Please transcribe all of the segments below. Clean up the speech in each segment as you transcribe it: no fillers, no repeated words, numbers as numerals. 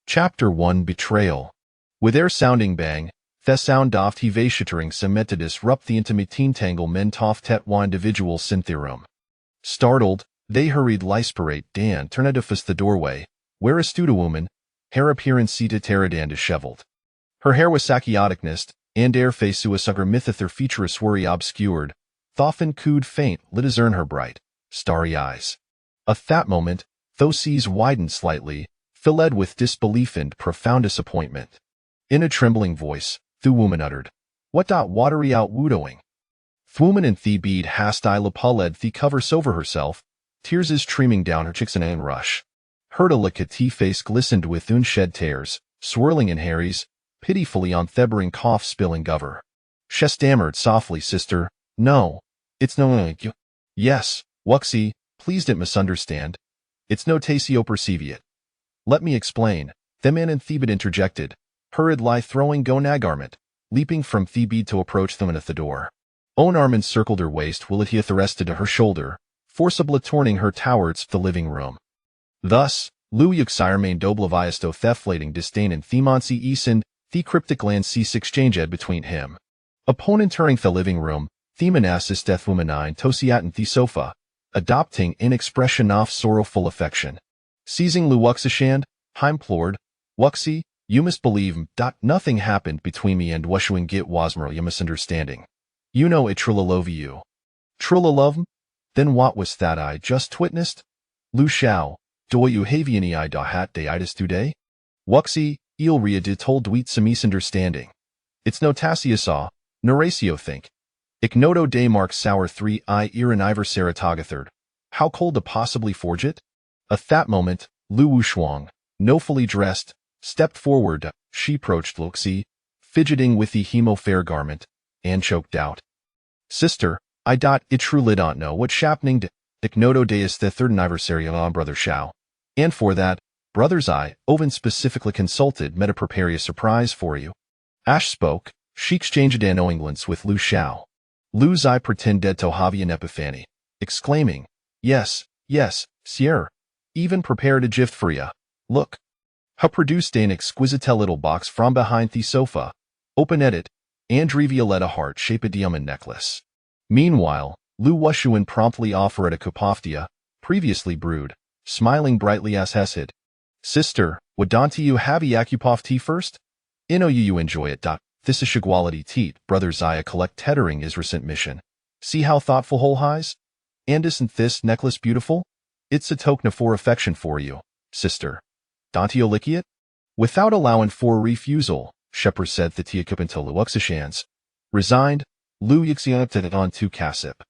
Chapter 1 Betrayal. With air sounding bang, the sound oft hevatiatering cementidus rupt the intimatine tangle men toft tet one individual syntherum. Startled, they hurried lispirate Dan turnedifus the doorway, where a studa woman, hair appearance seated terradan disheveled. Her hair was sakioticnist, and air face suasugar mythither featurous worry obscured, thofin cood faint lit as her bright, starry eyes. At that moment, those seas widened slightly, filled with disbelief and profound disappointment. In a trembling voice, the woman uttered, "What watery out woodoing?" Thwoman and the bead hast I lapuled the covers over herself, tears is streaming down her cheeks in an rush. Her delicate face glistened with unshed tears, swirling in Harry's, pitifully on thebering cough spilling gover. She stammered softly, "Sister, no, it's no like you." "Yes, Wuxie, please don't misunderstand. It's no tasio perceive. Let me explain." The man in Thebed interjected, hurriedly throwing go nagarment, leaping from Thebed to approach them at the door. Own arm encircled her waist while it hath arrested to her shoulder, forcibly turning her towards the living room. Thus, Lou Yuxire main doblaviasto theflating disdain and themonsi easand, the cryptic land cease exchanged between him. Upon entering the living room, Themanassis deathwomanine tosiatin the sofa, adopting an expression of sorrowful affection. Seizing Lou Wuxishand, implored, "Wuxie, you must believe nothing happened between me and Wushuing Git Wasmer you misunderstanding. You know it Trillalove you." "Trillalove? Then what was that I just witnessed? Lu Xiao, do you have any I da hat deitis today?" "Wuxie, il ria de told dweet some misunderstanding. It's no tassiasaw, Noratio think. Ignoto de mark sour 3 I iran iver saratogatherd. How cold to possibly forge it?" At that moment, Lu Wushuang, no fully dressed, stepped forward. She approached Luxi, fidgeting with the hemo-fair garment, and choked out, "Sister, it truly don't know what's happening to Ignoto deus the third anniversary of brother Xiao. And for that, brothers Oven specifically consulted meta prepare a surprise for you." Ash spoke, she exchanged an oinglance with Lu Xiao. Lu's eye pretended to have an epiphany, exclaiming, yes, sire. Even prepared a gift for ya. Look." Ha produced an exquisite little box from behind the sofa, opened it, and revealed a heart-shaped diamond necklace. Meanwhile, Lu Wushuan promptly offered a kupoftia, previously brewed, smiling brightly as hesed. "Sister, would you have a yakupov tea first? You enjoy it. This is quality tea, brother Zaya collect tettering is recent mission. See how thoughtful whole highs? And isn't this necklace beautiful? It's a token for affection for you, sister. Don't you lick it?" Without allowing for refusal, Shepard said the Tiakup until Luxishans. Resigned, Lu Yixianted it on to Cassip.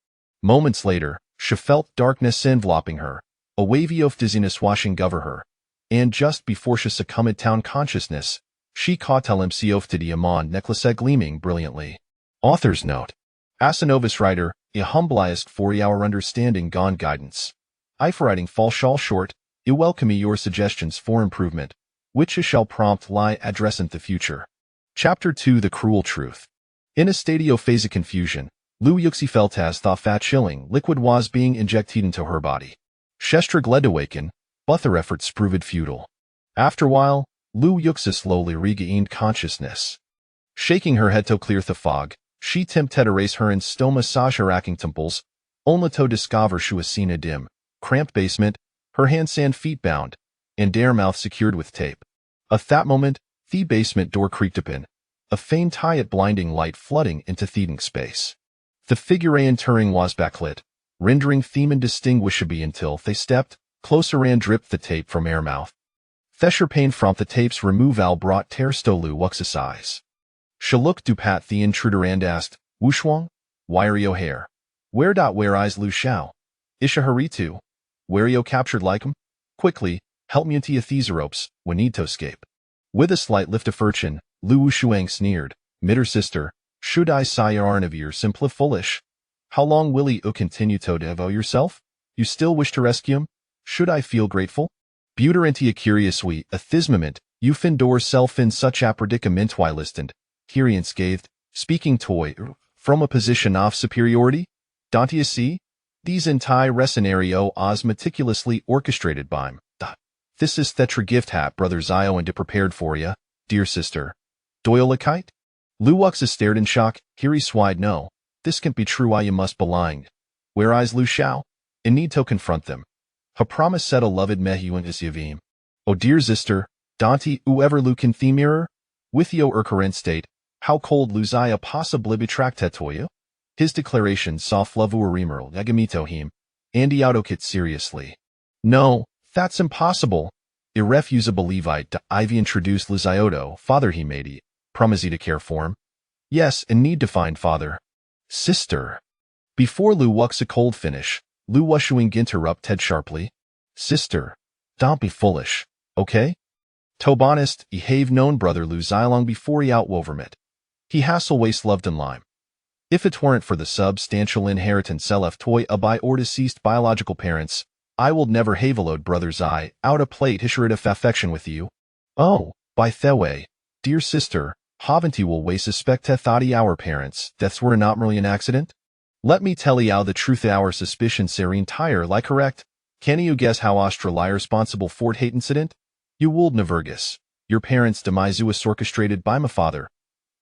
Moments later, she felt darkness enveloping her, a wavy of dizziness washing over her, and just before she succumbed to consciousness, she caught LMC to diamond necklace gleaming brilliantly. Author's note. Asinovis writer, a humbliest for our understanding gone guidance. I for writing fall short, I welcome your suggestions for improvement, which I shall prompt lie address in the future. Chapter 2 The Cruel Truth. In a stadiophasic confusion, Lu Yuxi felt as though fat chilling liquid was being injected into her body. Shestra gled awaken, but their efforts proved futile. After a while, Lu Yuxi slowly regained consciousness. Shaking her head to clear the fog, she attempted to raise her and stow massage her racking temples, only to discover she was seen a dim, cramped basement, her hands and feet bound, and their mouth secured with tape. At that moment, the basement door creaked open, a faint yet blinding light flooding into the space. The figure entering was backlit, rendering theme indistinguishable until they stepped closer and dripped the tape from her mouth. Thesher pain from the tape's removal brought Terstolu Wux's eyes. She looked dupat the intruder and asked, "Wushuang? Why are you here? Where eyes Lu Xiao? Isha Haritu? Where you captured like him? Quickly, help me into these ropes, we need to escape." With a slight lift of urchin, Lu Wushuang sneered, "Mitter sister, should I say your Arnavir simply foolish? How long will you continue to devote yourself? You still wish to rescue him? Should I feel grateful? Buter into a curious a this moment, you findor self in such a predicament while listened, Kyrian scathed, speaking from a position of superiority? Don't you see? These entire scenario is meticulously orchestrated by him. This is Thetra gift hat brother Zio and prepared for ya, dear sister. Doyolakite? Luwuxa stared in shock. Kiri swide no. This can't be true. I you must be lying. Where eyes Lu Shao? In need to confront them. Ha promise said a loved mehuan isyavim. O dear sister, Dante whoever Lu can themirer? With yo current state, how cold Luzia possibly betractetoyu? His declaration saw flavuarimeral negamito him. Andy autokit seriously. No, that's impossible. Irrefusable Levite to Ivy introduced Luzioto, father he made promisey to care for him. Yes, and need to find father. Sister. Before Luwuxa cold finish, Luwushuing interrupted sharply. Sister. Don't be foolish, okay? Tobanist, he have known brother Lu Zilong before he outwovermit. He hassle waste loved and lime. If it weren't for the substantial inheritance left toy by or deceased biological parents, I would never have allowed brother Zai out a plate hisherid of affection with you. Oh, by the way, dear sister, haven't you will we suspect thoughty our parents' deaths were not merely an accident? Let me tell you how the truth our suspicions are entire like correct. Can you guess how Australia responsible for hate incident? You would nevergus. Your parents' demise was orchestrated by my father.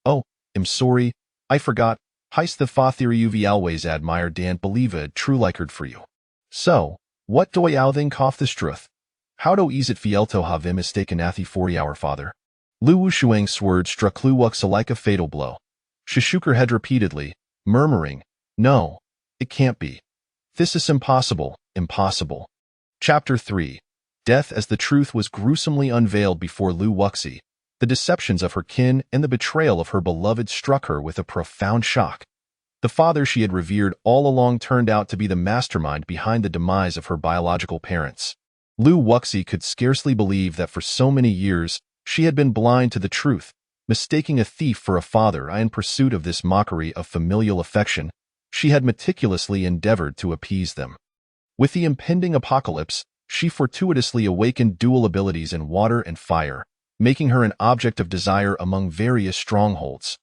Oh, I'm sorry, I forgot. Heist the fa theory you've always admired Dan believe it true likered for you. So, what do I think off this truth? How do ease it fiel to have him mistaken athi for our father? Lu Wushuang's sword struck Luwuxa like a fatal blow. She shook her head repeatedly, murmuring, no, it can't be. This is impossible, impossible. Chapter 3. Death as the truth was gruesomely unveiled before Luwuxi. The deceptions of her kin and the betrayal of her beloved struck her with a profound shock. The father she had revered all along turned out to be the mastermind behind the demise of her biological parents. Luwuxi could scarcely believe that for so many years she had been blind to the truth, mistaking a thief for a father. In pursuit of this mockery of familial affection, she had meticulously endeavored to appease them. With the impending apocalypse, she fortuitously awakened dual abilities in water and fire, making her an object of desire among various strongholds.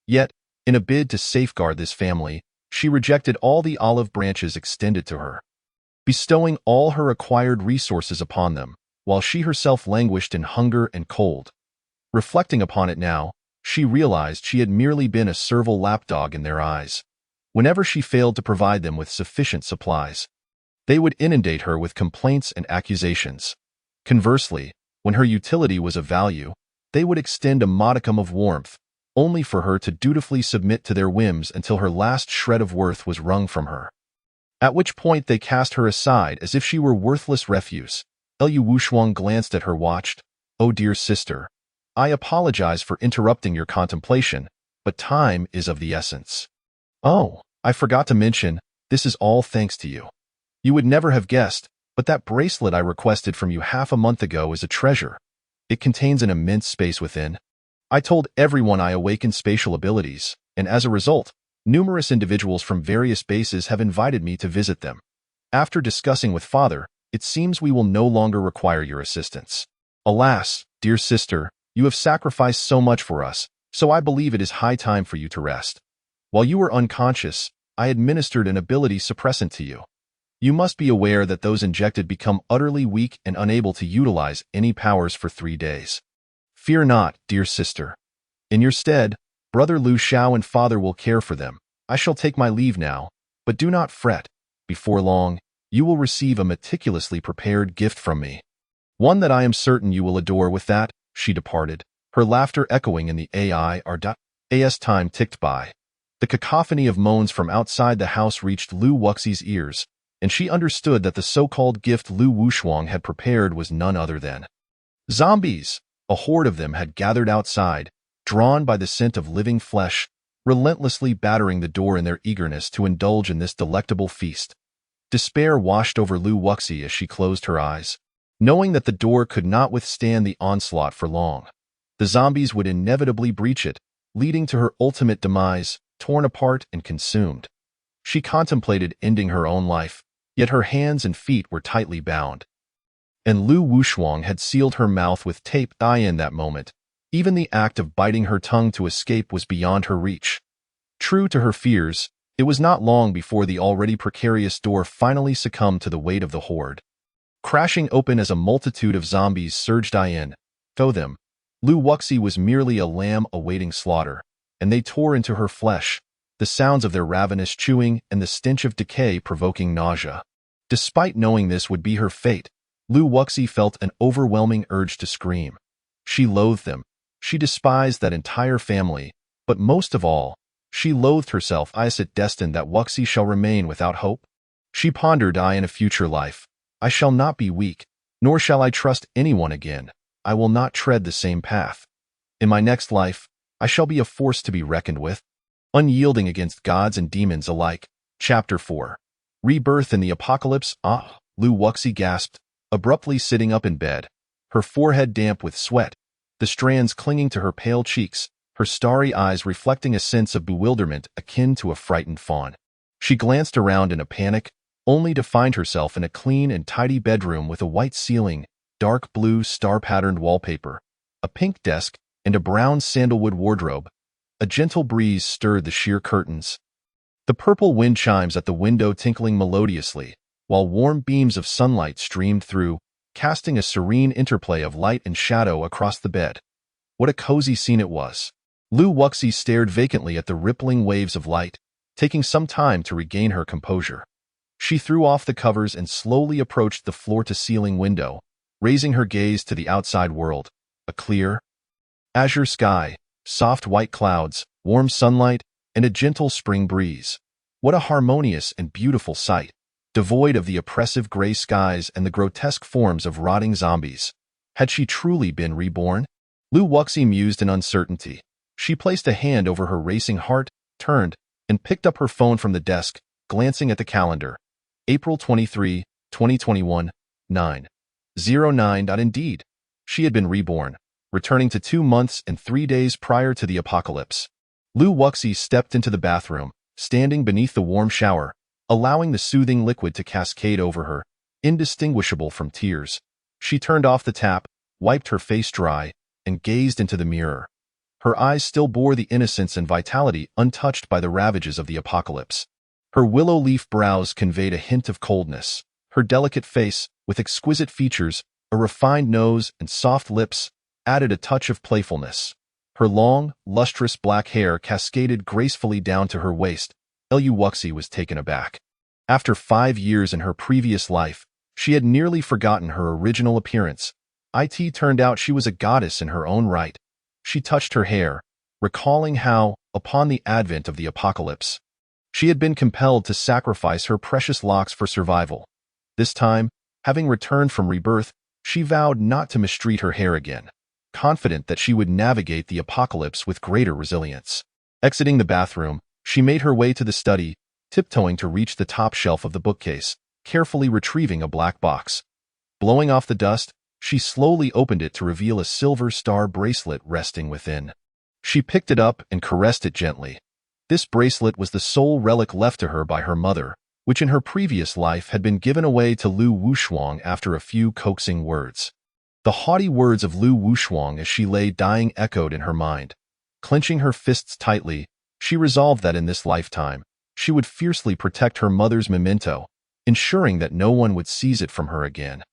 Yet, in a bid to safeguard this family, she rejected all the olive branches extended to her, bestowing all her acquired resources upon them, while she herself languished in hunger and cold. Reflecting upon it now, she realized she had merely been a servile lapdog in their eyes. Whenever she failed to provide them with sufficient supplies, they would inundate her with complaints and accusations. Conversely, when her utility was of value, they would extend a modicum of warmth, only for her to dutifully submit to their whims until her last shred of worth was wrung from her. At which point they cast her aside as if she were worthless refuse. Lu Wushuang glanced at her watched. Oh dear sister, I apologize for interrupting your contemplation, but time is of the essence. Oh, I forgot to mention, this is all thanks to you. You would never have guessed, but that bracelet I requested from you half a month ago is a treasure. It contains an immense space within. I told everyone I awakened spatial abilities, and as a result, numerous individuals from various bases have invited me to visit them. After discussing with father, it seems we will no longer require your assistance. Alas, dear sister, you have sacrificed so much for us, so I believe it is high time for you to rest. While you were unconscious, I administered an ability suppressant to you. You must be aware that those injected become utterly weak and unable to utilize any powers for 3 days. Fear not, dear sister. In your stead, brother Lu Shao and father will care for them. I shall take my leave now, but do not fret. Before long, you will receive a meticulously prepared gift from me. One that I am certain you will adore. With that, she departed, her laughter echoing in the as time ticked by. The cacophony of moans from outside the house reached Lu Wuxi's ears, and she understood that the so-called gift Lu Wushuang had prepared was none other than zombies. A horde of them had gathered outside, drawn by the scent of living flesh, relentlessly battering the door in their eagerness to indulge in this delectable feast. Despair washed over Lu Wuxi as she closed her eyes, knowing that the door could not withstand the onslaught for long. The zombies would inevitably breach it, leading to her ultimate demise, torn apart and consumed. She contemplated ending her own life, yet her hands and feet were tightly bound. And Lu Wushuang had sealed her mouth with tape. In that moment, even the act of biting her tongue to escape was beyond her reach. True to her fears, it was not long before the already precarious door finally succumbed to the weight of the horde. crashing open as a multitude of zombies surged in. To them, Lu Wuxi was merely a lamb awaiting slaughter, and they tore into her flesh, the sounds of their ravenous chewing and the stench of decay provoking nausea. Despite knowing this would be her fate, Lu Wuxi felt an overwhelming urge to scream. She loathed them. She despised that entire family, but most of all, she loathed herself. Is it destined that Wuxi shall remain without hope? She pondered, in a future life, I shall not be weak, nor shall I trust anyone again. I will not tread the same path. In my next life, I shall be a force to be reckoned with, unyielding against gods and demons alike. Chapter 4. Rebirth in the Apocalypse. Lu Wuxi gasped, abruptly sitting up in bed, her forehead damp with sweat, the strands clinging to her pale cheeks, her starry eyes reflecting a sense of bewilderment akin to a frightened fawn. She glanced around in a panic, only to find herself in a clean and tidy bedroom with a white ceiling, dark blue star-patterned wallpaper, a pink desk, and a brown sandalwood wardrobe. A gentle breeze stirred the sheer curtains. The purple wind chimes at the window tinkling melodiously, while warm beams of sunlight streamed through, casting a serene interplay of light and shadow across the bed. What a cozy scene it was. Lu Wuxi stared vacantly at the rippling waves of light, taking some time to regain her composure. She threw off the covers and slowly approached the floor-to-ceiling window, raising her gaze to the outside world. A clear, azure sky, soft white clouds, warm sunlight, and a gentle spring breeze. What a harmonious and beautiful sight, devoid of the oppressive gray skies and the grotesque forms of rotting zombies. Had she truly been reborn? Lu Wuxi mused in uncertainty. She placed a hand over her racing heart, turned, and picked up her phone from the desk, glancing at the calendar. April 23, 2021, 9:09. Indeed, she had been reborn, returning to 2 months and 3 days prior to the apocalypse. Lu Wuxi stepped into the bathroom, standing beneath the warm shower, allowing the soothing liquid to cascade over her, indistinguishable from tears. She turned off the tap, wiped her face dry, and gazed into the mirror. Her eyes still bore the innocence and vitality untouched by the ravages of the apocalypse. Her willow leaf brows conveyed a hint of coldness. Her delicate face, with exquisite features, a refined nose, and soft lips, added a touch of playfulness. Her long, lustrous black hair cascaded gracefully down to her waist. Lu Wuxi was taken aback. After 5 years in her previous life, she had nearly forgotten her original appearance. It turned out she was a goddess in her own right. She touched her hair, recalling how, upon the advent of the apocalypse, she had been compelled to sacrifice her precious locks for survival. This time, having returned from rebirth, she vowed not to mistreat her hair again, confident that she would navigate the apocalypse with greater resilience. Exiting the bathroom, she made her way to the study, tiptoeing to reach the top shelf of the bookcase, carefully retrieving a black box. Blowing off the dust, she slowly opened it to reveal a silver star bracelet resting within. She picked it up and caressed it gently. This bracelet was the sole relic left to her by her mother, which in her previous life had been given away to Lu Wushuang after a few coaxing words. The haughty words of Lu Wushuang as she lay dying echoed in her mind. Clenching her fists tightly, she resolved that in this lifetime, she would fiercely protect her mother's memento, ensuring that no one would seize it from her again.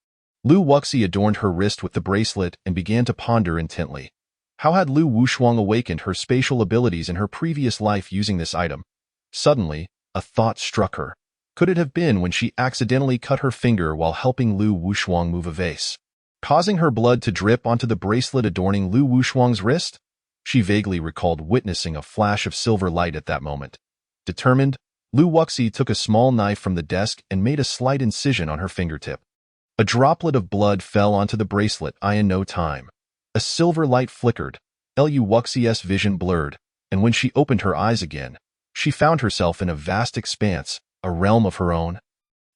Lu Wuxi adorned her wrist with the bracelet and began to ponder intently. How had Lu Wushuang awakened her spatial abilities in her previous life using this item? Suddenly, a thought struck her. Could it have been when she accidentally cut her finger while helping Lu Wushuang move a vase, causing her blood to drip onto the bracelet adorning Lu Wushuang's wrist? She vaguely recalled witnessing a flash of silver light at that moment. Determined, Lu Wuxi took a small knife from the desk and made a slight incision on her fingertip. A droplet of blood fell onto the bracelet in no time. A silver light flickered, Lu Wuxi's vision blurred, and when she opened her eyes again, she found herself in a vast expanse, a realm of her own.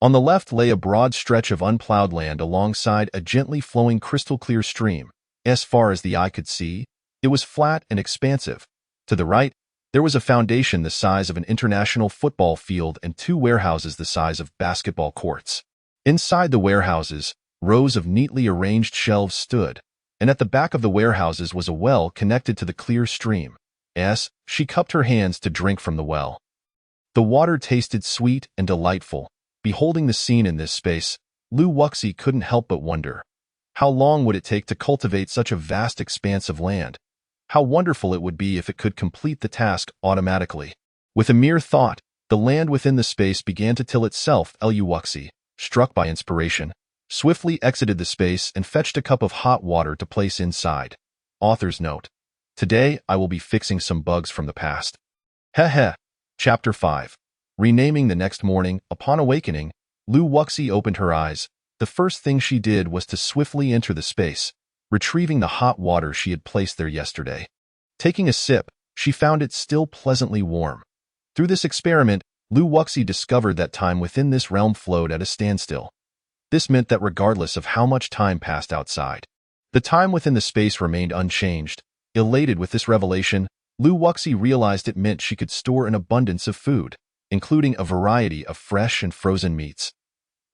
On the left lay a broad stretch of unplowed land alongside a gently flowing crystal-clear stream. As far as the eye could see, it was flat and expansive. To the right, there was a foundation the size of an international football field and 2 warehouses the size of basketball courts. Inside the warehouses, rows of neatly arranged shelves stood, and at the back of the warehouses was a well connected to the clear stream. She cupped her hands to drink from the well. The water tasted sweet and delightful. Beholding the scene in this space, Lu Wuxi couldn't help but wonder. How long would it take to cultivate such a vast expanse of land? How wonderful it would be if it could complete the task automatically. With a mere thought, the land within the space began to till itself. Lu Wuxi, struck by inspiration, swiftly exited the space and fetched a cup of hot water to place inside. Author's note. Today, I will be fixing some bugs from the past. Heh. Chapter 5. Renaming. The next morning, upon awakening, Lu Wuxi opened her eyes. The first thing she did was to swiftly enter the space, retrieving the hot water she had placed there yesterday. Taking a sip, she found it still pleasantly warm. Through this experiment, Lu Wuxi discovered that time within this realm flowed at a standstill. This meant that regardless of how much time passed outside, the time within the space remained unchanged. Elated with this revelation, Lu Wuxi realized it meant she could store an abundance of food, including a variety of fresh and frozen meats.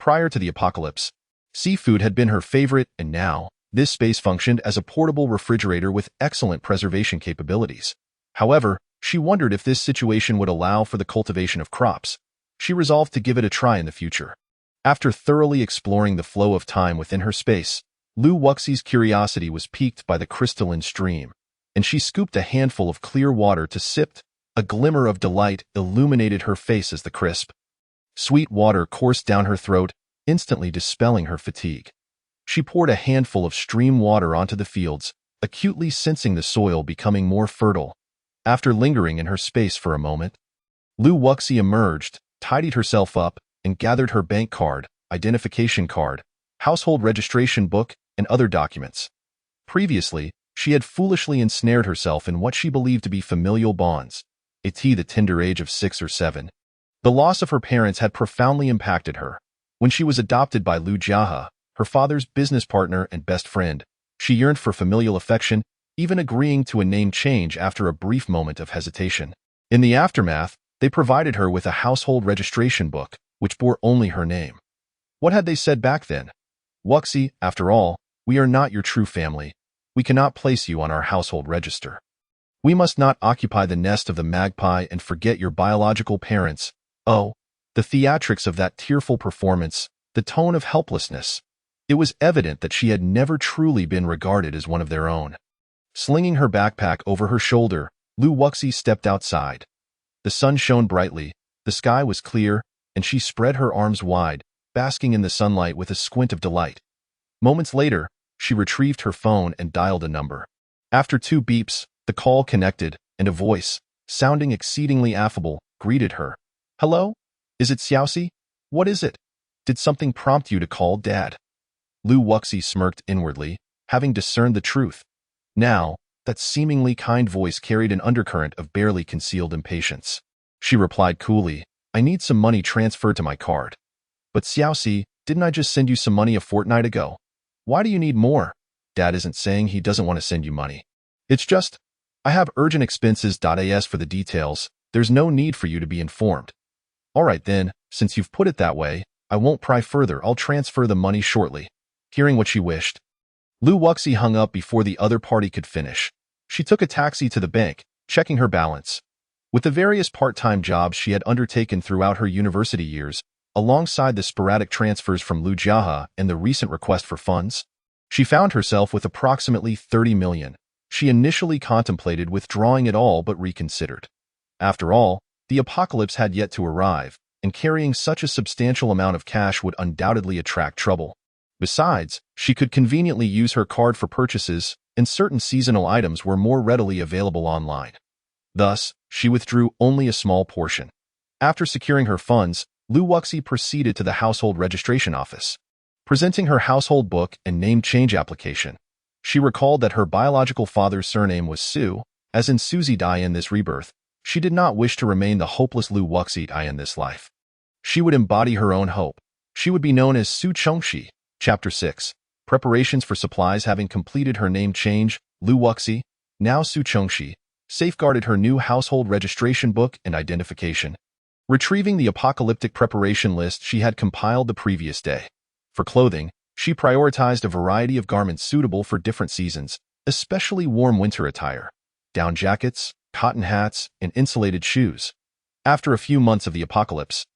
Prior to the apocalypse, seafood had been her favorite, and now, this space functioned as a portable refrigerator with excellent preservation capabilities. However, she wondered if this situation would allow for the cultivation of crops. She resolved to give it a try in the future. After thoroughly exploring the flow of time within her space, Lu Wuxi's curiosity was piqued by the crystalline stream, and she scooped a handful of clear water to sip. A glimmer of delight illuminated her face as the crisp, sweet water coursed down her throat, instantly dispelling her fatigue. She poured a handful of stream water onto the fields, acutely sensing the soil becoming more fertile. After lingering in her space for a moment, Lu Wuxi emerged, tidied herself up, and gathered her bank card, identification card, household registration book, and other documents. Previously, she had foolishly ensnared herself in what she believed to be familial bonds. At the tender age of 6 or 7, the loss of her parents had profoundly impacted her. When she was adopted by Lu Jiahe, her father's business partner and best friend, she yearned for familial affection, even agreeing to a name change after a brief moment of hesitation. In the aftermath, they provided her with a household registration book, which bore only her name. What had they said back then? Wuxi, after all, we are not your true family. We cannot place you on our household register. We must not occupy the nest of the magpie and forget your biological parents. Oh, the theatrics of that tearful performance, the tone of helplessness. It was evident that she had never truly been regarded as one of their own. Slinging her backpack over her shoulder, Lu Wuxi stepped outside. The sun shone brightly, the sky was clear, and she spread her arms wide, basking in the sunlight with a squint of delight. Moments later, she retrieved her phone and dialed a number. After 2 beeps, the call connected, and a voice, sounding exceedingly affable, greeted her. Hello? Is it Xiaoxi? What is it? Did something prompt you to call Dad? Lu Wuxi smirked inwardly, having discerned the truth. Now, that seemingly kind voice carried an undercurrent of barely concealed impatience. She replied coolly, I need some money transferred to my card. But Xiaoxi, didn't I just send you some money a fortnight ago? Why do you need more? Dad isn't saying he doesn't want to send you money. It's just, I have urgent expenses. As for the details, there's no need for you to be informed. All right then, since you've put it that way, I won't pry further. I'll transfer the money shortly. Hearing what she wished, Lu Wuxi hung up before the other party could finish. She took a taxi to the bank, checking her balance. With the various part-time jobs she had undertaken throughout her university years, alongside the sporadic transfers from Lu Jiahe and the recent request for funds, she found herself with approximately 30 million. She initially contemplated withdrawing it all but reconsidered. After all, the apocalypse had yet to arrive, and carrying such a substantial amount of cash would undoubtedly attract trouble. Besides, she could conveniently use her card for purchases, and certain seasonal items were more readily available online. Thus, she withdrew only a small portion. After securing her funds, Lu Wuxi proceeded to the household registration office. Presenting her household book and name change application, she recalled that her biological father's surname was Su, as in Suzy Dai in this rebirth. She did not wish to remain the hopeless Lu Wuxi Dai in this life. She would embody her own hope. She would be known as Su Chongxi. Chapter 6. Preparations for supplies. Having completed her name change, Lu Wuxi, now Su Chongxi, safeguarded her new household registration book and identification. Retrieving the apocalyptic preparation list she had compiled the previous day. For clothing, she prioritized a variety of garments suitable for different seasons, especially warm winter attire, down jackets, cotton hats, and insulated shoes. After a few months of the apocalypse,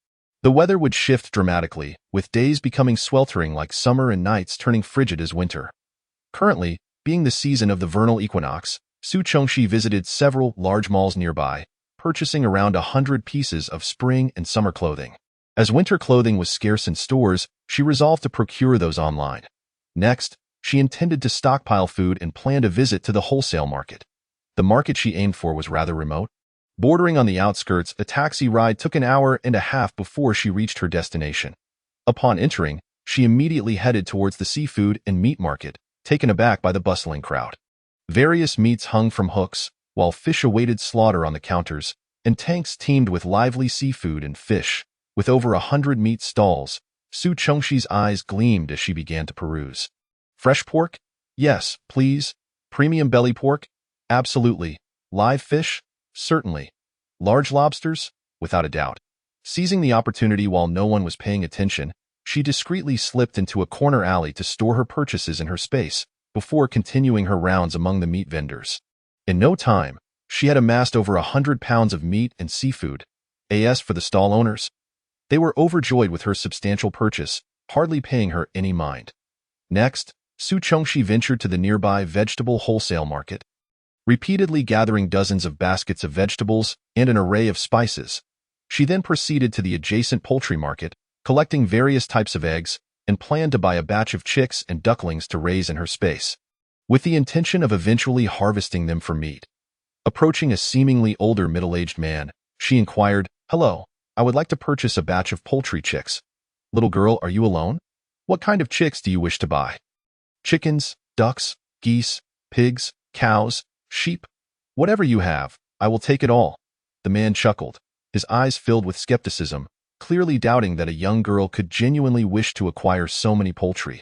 The weather would shift dramatically, with days becoming sweltering like summer and nights turning frigid as winter. Currently, being the season of the vernal equinox, Su Chongxi visited several large malls nearby, purchasing around 100 pieces of spring and summer clothing. As winter clothing was scarce in stores, she resolved to procure those online. Next, she intended to stockpile food and planned a visit to the wholesale market. The market she aimed for was rather remote. Bordering on the outskirts, a taxi ride took an hour and a half before she reached her destination. Upon entering, she immediately headed towards the seafood and meat market, taken aback by the bustling crowd. Various meats hung from hooks, while fish awaited slaughter on the counters, and tanks teemed with lively seafood and fish. With over 100 meat stalls, Su Chongxi's eyes gleamed as she began to peruse. Fresh pork? Yes, please. Premium belly pork? Absolutely. Live fish? Certainly. Large lobsters? Without a doubt. Seizing the opportunity while no one was paying attention, she discreetly slipped into a corner alley to store her purchases in her space, before continuing her rounds among the meat vendors. In no time, she had amassed over 100 pounds of meat and seafood. As for the stall owners, they were overjoyed with her substantial purchase, hardly paying her any mind. Next, Su Chongxi ventured to the nearby vegetable wholesale market. Repeatedly gathering dozens of baskets of vegetables and an array of spices, she then proceeded to the adjacent poultry market, collecting various types of eggs, and planned to buy a batch of chicks and ducklings to raise in her space, with the intention of eventually harvesting them for meat. Approaching a seemingly older middle-aged man, she inquired, "Hello, I would like to purchase a batch of poultry chicks. Little girl, are you alone? What kind of chicks do you wish to buy? Chickens, ducks, geese, pigs, cows, sheep? Whatever you have, I will take it all." The man chuckled, his eyes filled with skepticism, clearly doubting that a young girl could genuinely wish to acquire so many poultry.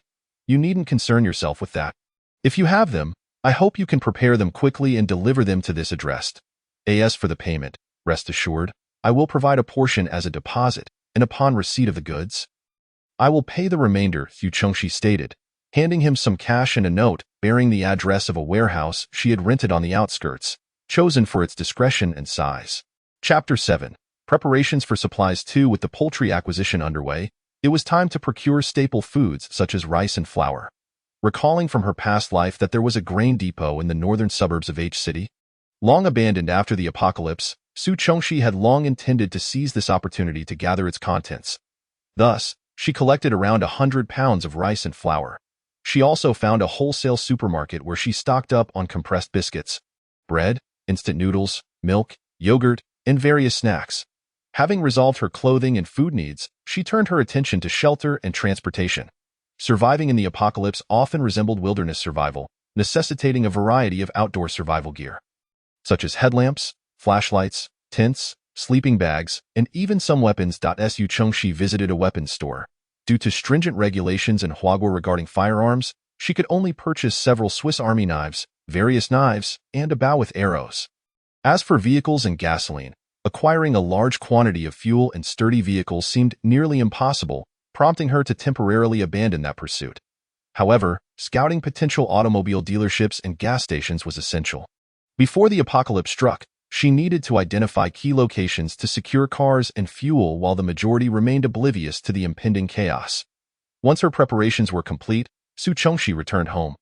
"You needn't concern yourself with that. If you have them, I hope you can prepare them quickly and deliver them to this address. As for the payment, rest assured, I will provide a portion as a deposit, and upon receipt of the goods, I will pay the remainder," Su Chongxi stated, handing him some cash and a note bearing the address of a warehouse she had rented on the outskirts, chosen for its discretion and size. Chapter 7. Preparations for supplies 2. With the poultry acquisition underway, it was time to procure staple foods such as rice and flour. Recalling from her past life that there was a grain depot in the northern suburbs of H City, long abandoned after the apocalypse, Su Chongxi had long intended to seize this opportunity to gather its contents. Thus, she collected around 100 pounds of rice and flour. She also found a wholesale supermarket where she stocked up on compressed biscuits, bread, instant noodles, milk, yogurt, and various snacks. Having resolved her clothing and food needs, she turned her attention to shelter and transportation. Surviving in the apocalypse often resembled wilderness survival, necessitating a variety of outdoor survival gear, such as headlamps, flashlights, tents, sleeping bags, and even some weapons. Su Chongxi visited a weapons store. Due to stringent regulations in Huaguo regarding firearms, she could only purchase several Swiss Army knives, various knives, and a bow with arrows. As for vehicles and gasoline, acquiring a large quantity of fuel and sturdy vehicles seemed nearly impossible, prompting her to temporarily abandon that pursuit. However, scouting potential automobile dealerships and gas stations was essential. Before the apocalypse struck, she needed to identify key locations to secure cars and fuel while the majority remained oblivious to the impending chaos. Once her preparations were complete, Su Chongxi returned home.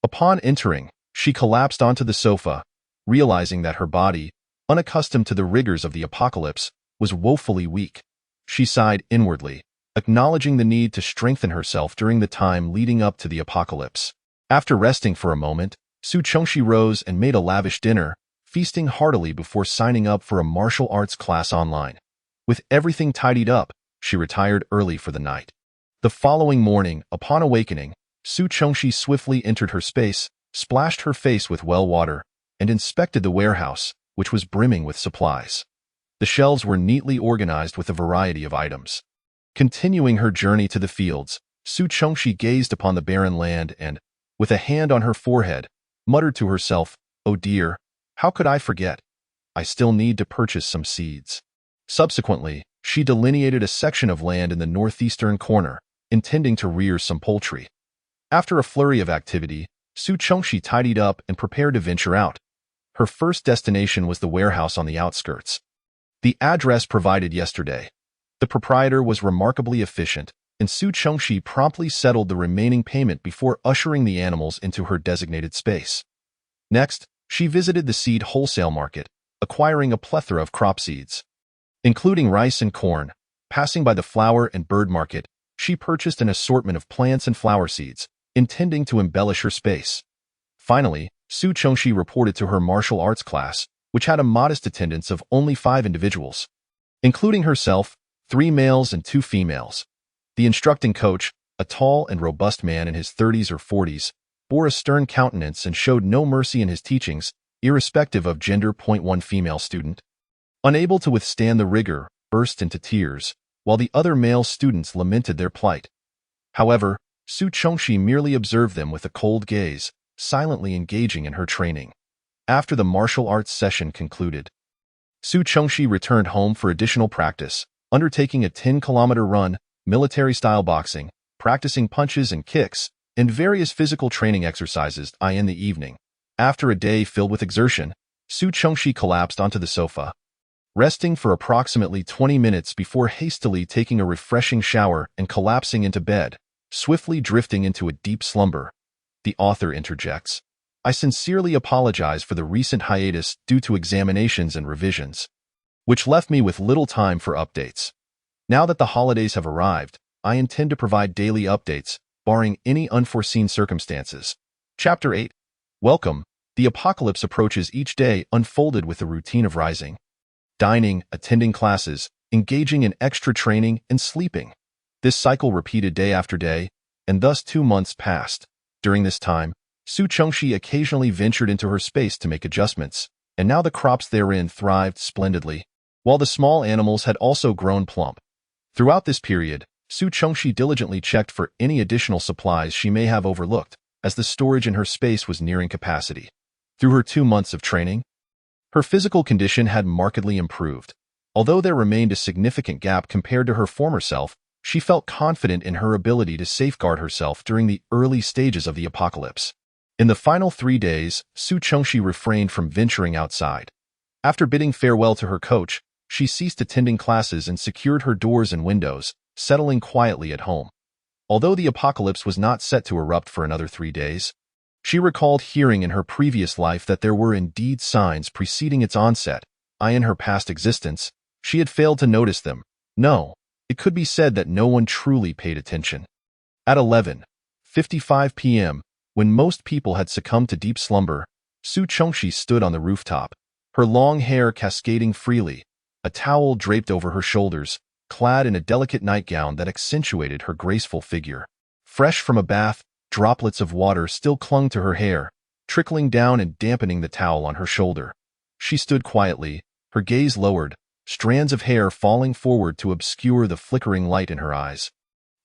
Upon entering, she collapsed onto the sofa, realizing that her body, unaccustomed to the rigors of the apocalypse, was woefully weak. She sighed inwardly, acknowledging the need to strengthen herself during the time leading up to the apocalypse. After resting for a moment, Su Chongxi rose and made a lavish dinner, feasting heartily before signing up for a martial arts class online. With everything tidied up, she retired early for the night. The following morning, upon awakening, Su Chongxi swiftly entered her space, splashed her face with well water, and inspected the warehouse, which was brimming with supplies. The shelves were neatly organized with a variety of items. Continuing her journey to the fields, Su Chongxi gazed upon the barren land and, with a hand on her forehead, muttered to herself, "Oh dear, how could I forget? I still need to purchase some seeds." Subsequently, she delineated a section of land in the northeastern corner, intending to rear some poultry. After a flurry of activity, Su Chongxi tidied up and prepared to venture out. Her first destination was the warehouse on the outskirts. The address provided yesterday. The proprietor was remarkably efficient, and Su Chengxi promptly settled the remaining payment before ushering the animals into her designated space. Next, she visited the seed wholesale market, acquiring a plethora of crop seeds, including rice and corn. Passing by the flower and bird market, she purchased an assortment of plants and flower seeds, intending to embellish her space. Finally, Su Chengxi reported to her martial arts class, which had a modest attendance of only 5 individuals, including herself, 3 males and 2 females. The instructing coach, a tall and robust man in his 30s or 40s, bore a stern countenance and showed no mercy in his teachings, irrespective of gender. One female student, unable to withstand the rigor, burst into tears, while the other male students lamented their plight. However, Su Chengxi merely observed them with a cold gaze, silently engaging in her training. After the martial arts session concluded, Su Chengxi returned home for additional practice, undertaking a 10-kilometer run, military-style boxing, practicing punches and kicks, and various physical training exercises. In the evening, after a day filled with exertion, Su Chengxi collapsed onto the sofa, resting for approximately 20 minutes before hastily taking a refreshing shower and collapsing into bed, swiftly drifting into a deep slumber. The author interjects, "I sincerely apologize for the recent hiatus due to examinations and revisions, which left me with little time for updates. Now that the holidays have arrived, I intend to provide daily updates, barring any unforeseen circumstances." Chapter 8. Welcome. The apocalypse approaches each day unfolded with the routine of rising, dining, attending classes, engaging in extra training, and sleeping. This cycle repeated day after day, and thus 2 months passed. During this time, Su Chengxi occasionally ventured into her space to make adjustments, and now the crops therein thrived splendidly, while the small animals had also grown plump. Throughout this period, Su Chengxi diligently checked for any additional supplies she may have overlooked, as the storage in her space was nearing capacity. Through her 2 months of training, her physical condition had markedly improved. Although there remained a significant gap compared to her former self, she felt confident in her ability to safeguard herself during the early stages of the apocalypse. In the final 3 days, Su Chengxi refrained from venturing outside. After bidding farewell to her coach, she ceased attending classes and secured her doors and windows, settling quietly at home. Although the apocalypse was not set to erupt for another 3 days, she recalled hearing in her previous life that there were indeed signs preceding its onset. In her past existence, she had failed to notice them. No, it could be said that no one truly paid attention. At 11:55 p.m., when most people had succumbed to deep slumber, Su Chengxi stood on the rooftop, her long hair cascading freely, a towel draped over her shoulders, clad in a delicate nightgown that accentuated her graceful figure. Fresh from a bath, droplets of water still clung to her hair, trickling down and dampening the towel on her shoulder. She stood quietly, her gaze lowered, strands of hair falling forward to obscure the flickering light in her eyes.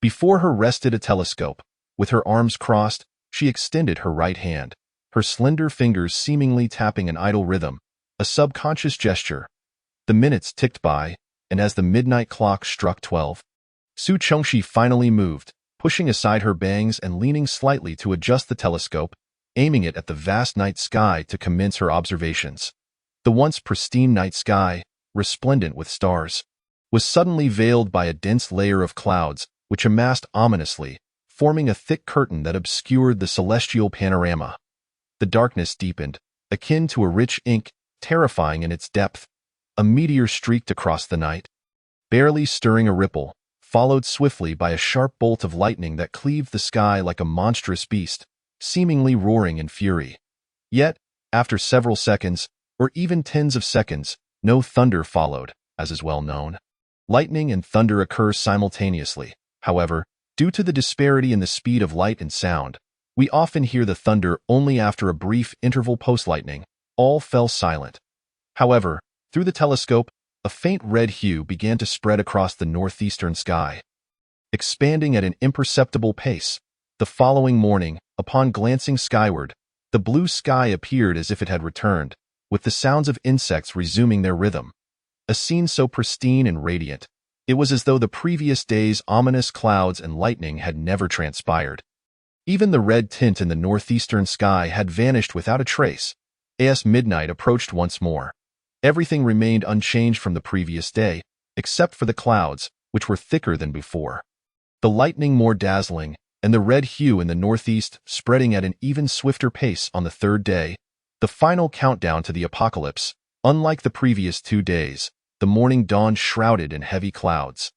Before her rested a telescope. With her arms crossed, she extended her right hand, her slender fingers seemingly tapping an idle rhythm, a subconscious gesture. The minutes ticked by, and as the midnight clock struck 12, Su Chengxi finally moved, pushing aside her bangs and leaning slightly to adjust the telescope, aiming it at the vast night sky to commence her observations. The once pristine night sky, resplendent with stars, was suddenly veiled by a dense layer of clouds which amassed ominously, forming a thick curtain that obscured the celestial panorama. The darkness deepened, akin to a rich ink, terrifying in its depth. A meteor streaked across the night, barely stirring a ripple, followed swiftly by a sharp bolt of lightning that cleaved the sky like a monstrous beast, seemingly roaring in fury. Yet, after several seconds, or even tens of seconds, no thunder followed, as is well known. Lightning and thunder occur simultaneously. However, due to the disparity in the speed of light and sound, we often hear the thunder only after a brief interval post-lightning. All fell silent. However, through the telescope, a faint red hue began to spread across the northeastern sky, expanding at an imperceptible pace. The following morning, upon glancing skyward, the blue sky appeared as if it had returned, with the sounds of insects resuming their rhythm. A scene so pristine and radiant, it was as though the previous day's ominous clouds and lightning had never transpired. Even the red tint in the northeastern sky had vanished without a trace. As midnight approached once more, everything remained unchanged from the previous day, except for the clouds, which were thicker than before. The lightning more dazzling, and the red hue in the northeast spreading at an even swifter pace on the third day, the final countdown to the apocalypse. Unlike the previous 2 days, the morning dawned shrouded in heavy clouds.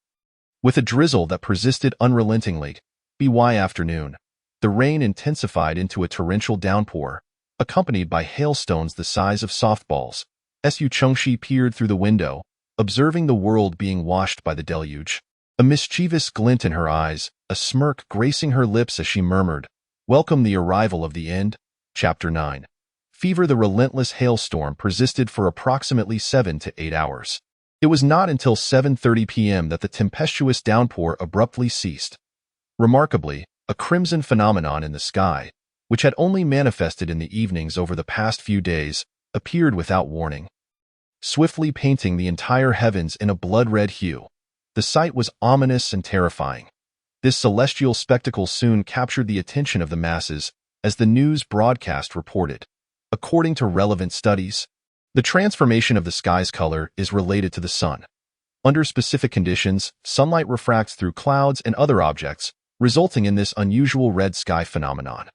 With a drizzle that persisted unrelentingly, by afternoon, the rain intensified into a torrential downpour, accompanied by hailstones the size of softballs. Su Chengxi peered through the window, observing the world being washed by the deluge. A mischievous glint in her eyes, a smirk gracing her lips as she murmured, "Welcome the arrival of the end." Chapter 9. Fever. The relentless hailstorm persisted for approximately 7 to 8 hours. It was not until 7:30 p.m. that the tempestuous downpour abruptly ceased. Remarkably, a crimson phenomenon in the sky, which had only manifested in the evenings over the past few days, appeared without warning, swiftly painting the entire heavens in a blood-red hue. The sight was ominous and terrifying. This celestial spectacle soon captured the attention of the masses, as the news broadcast reported. According to relevant studies, the transformation of the sky's color is related to the sun. Under specific conditions, sunlight refracts through clouds and other objects, resulting in this unusual red sky phenomenon.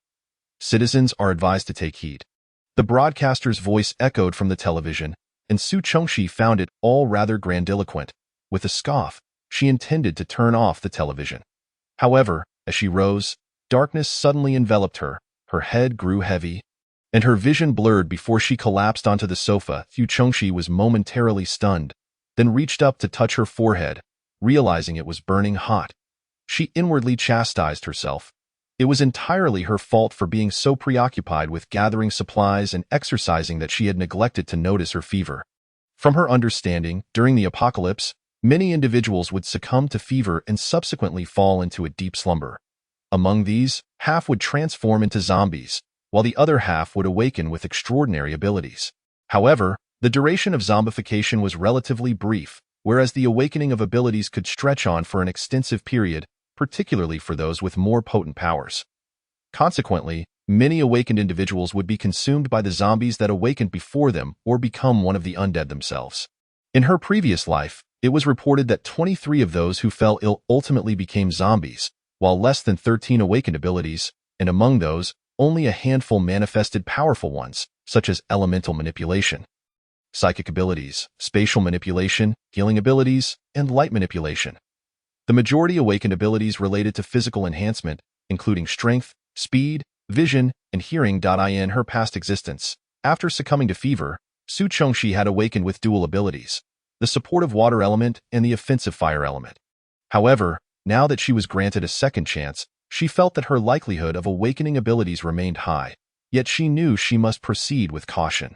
Citizens are advised to take heed. The broadcaster's voice echoed from the television, and Su Chengxi found it all rather grandiloquent. With a scoff, she intended to turn off the television. However, as she rose, darkness suddenly enveloped her, her head grew heavy, and her vision blurred before she collapsed onto the sofa. Su Chengxi was momentarily stunned, then reached up to touch her forehead, realizing it was burning hot. She inwardly chastised herself. It was entirely her fault for being so preoccupied with gathering supplies and exercising that she had neglected to notice her fever. From her understanding, during the apocalypse, many individuals would succumb to fever and subsequently fall into a deep slumber. Among these, half would transform into zombies, while the other half would awaken with extraordinary abilities. However, the duration of zombification was relatively brief, whereas the awakening of abilities could stretch on for an extensive period, particularly for those with more potent powers. Consequently, many awakened individuals would be consumed by the zombies that awakened before them or become one of the undead themselves. In her previous life, it was reported that 23 of those who fell ill ultimately became zombies, while less than 13 awakened abilities, and among those, only a handful manifested powerful ones, such as elemental manipulation, psychic abilities, spatial manipulation, healing abilities, and light manipulation. The majority awakened abilities related to physical enhancement, including strength, speed, vision, and hearing. In her past existence, after succumbing to fever, Su Chengxi had awakened with dual abilities, the supportive water element and the offensive fire element. However, now that she was granted a second chance, she felt that her likelihood of awakening abilities remained high, yet she knew she must proceed with caution.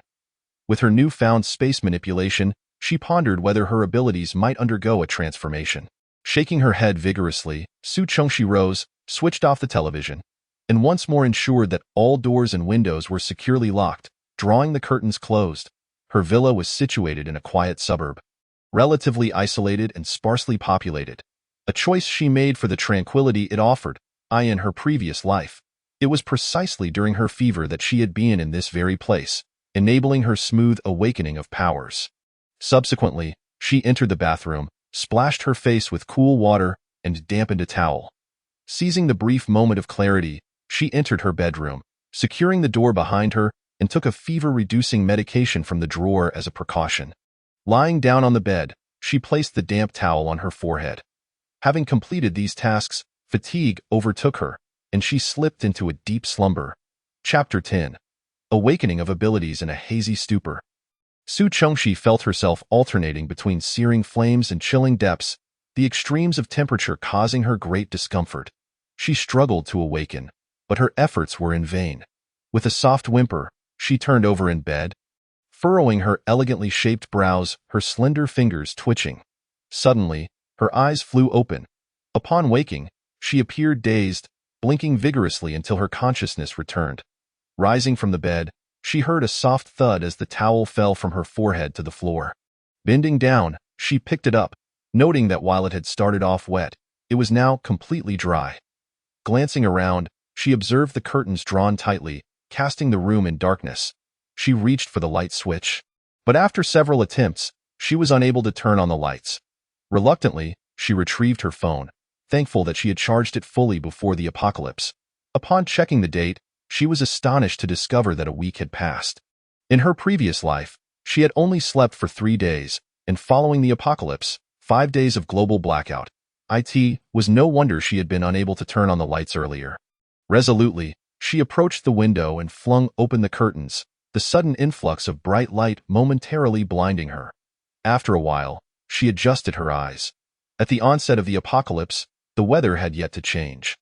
With her newfound space manipulation, she pondered whether her abilities might undergo a transformation. Shaking her head vigorously, Su Chengxi rose, switched off the television, and once more ensured that all doors and windows were securely locked. Drawing the curtains closed, her villa was situated in a quiet suburb, relatively isolated and sparsely populated, a choice she made for the tranquility it offered. In her previous life, it was precisely during her fever that she had been in this very place, enabling her smooth awakening of powers. Subsequently, she entered the bathroom, splashed her face with cool water, and dampened a towel. Seizing the brief moment of clarity, she entered her bedroom, securing the door behind her, and took a fever-reducing medication from the drawer as a precaution. Lying down on the bed, she placed the damp towel on her forehead. Having completed these tasks, fatigue overtook her, and she slipped into a deep slumber. Chapter 10. Awakening of abilities in a hazy stupor. Su Chengxi felt herself alternating between searing flames and chilling depths, the extremes of temperature causing her great discomfort. She struggled to awaken, but her efforts were in vain. With a soft whimper, she turned over in bed, furrowing her elegantly shaped brows, her slender fingers twitching. Suddenly, her eyes flew open. Upon waking, she appeared dazed, blinking vigorously until her consciousness returned. Rising from the bed, she heard a soft thud as the towel fell from her forehead to the floor. Bending down, she picked it up, noting that while it had started off wet, it was now completely dry. Glancing around, she observed the curtains drawn tightly, casting the room in darkness. She reached for the light switch, but after several attempts, she was unable to turn on the lights. Reluctantly, she retrieved her phone, thankful that she had charged it fully before the apocalypse. Upon checking the date, she was astonished to discover that a week had passed. In her previous life, she had only slept for 3 days, and following the apocalypse, 5 days of global blackout. It was no wonder she had been unable to turn on the lights earlier. Resolutely, she approached the window and flung open the curtains, the sudden influx of bright light momentarily blinding her. After a while, she adjusted her eyes. At the onset of the apocalypse, the weather had yet to change.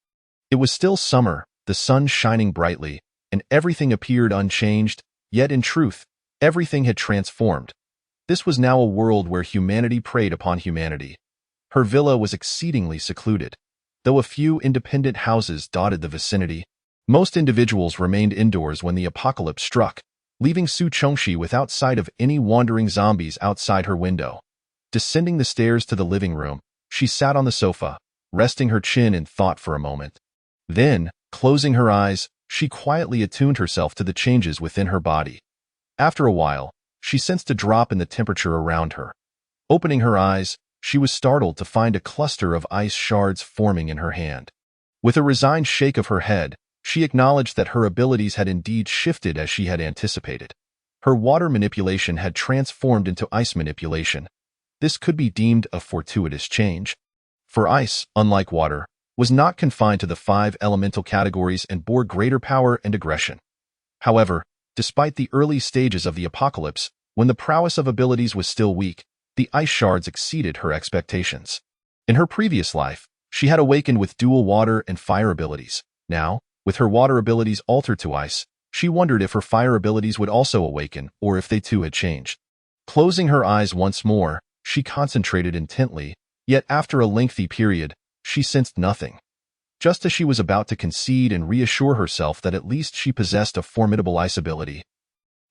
It was still summer, the sun shining brightly, and everything appeared unchanged, yet in truth, everything had transformed. This was now a world where humanity preyed upon humanity. Her villa was exceedingly secluded. Though a few independent houses dotted the vicinity, most individuals remained indoors when the apocalypse struck, leaving Su Chongxi without sight of any wandering zombies outside her window. Descending the stairs to the living room, she sat on the sofa, resting her chin in thought for a moment. Then, closing her eyes, she quietly attuned herself to the changes within her body. After a while, she sensed a drop in the temperature around her. Opening her eyes, she was startled to find a cluster of ice shards forming in her hand. With a resigned shake of her head, she acknowledged that her abilities had indeed shifted as she had anticipated. Her water manipulation had transformed into ice manipulation. This could be deemed a fortuitous change. For ice, unlike water, was not confined to the 5 elemental categories and bore greater power and aggression. However, despite the early stages of the apocalypse, when the prowess of abilities was still weak, the ice shards exceeded her expectations. In her previous life, she had awakened with dual water and fire abilities. Now, with her water abilities altered to ice, she wondered if her fire abilities would also awaken or if they too had changed. Closing her eyes once more, she concentrated intently, yet after a lengthy period, she sensed nothing. Just as she was about to concede and reassure herself that at least she possessed a formidable ice ability,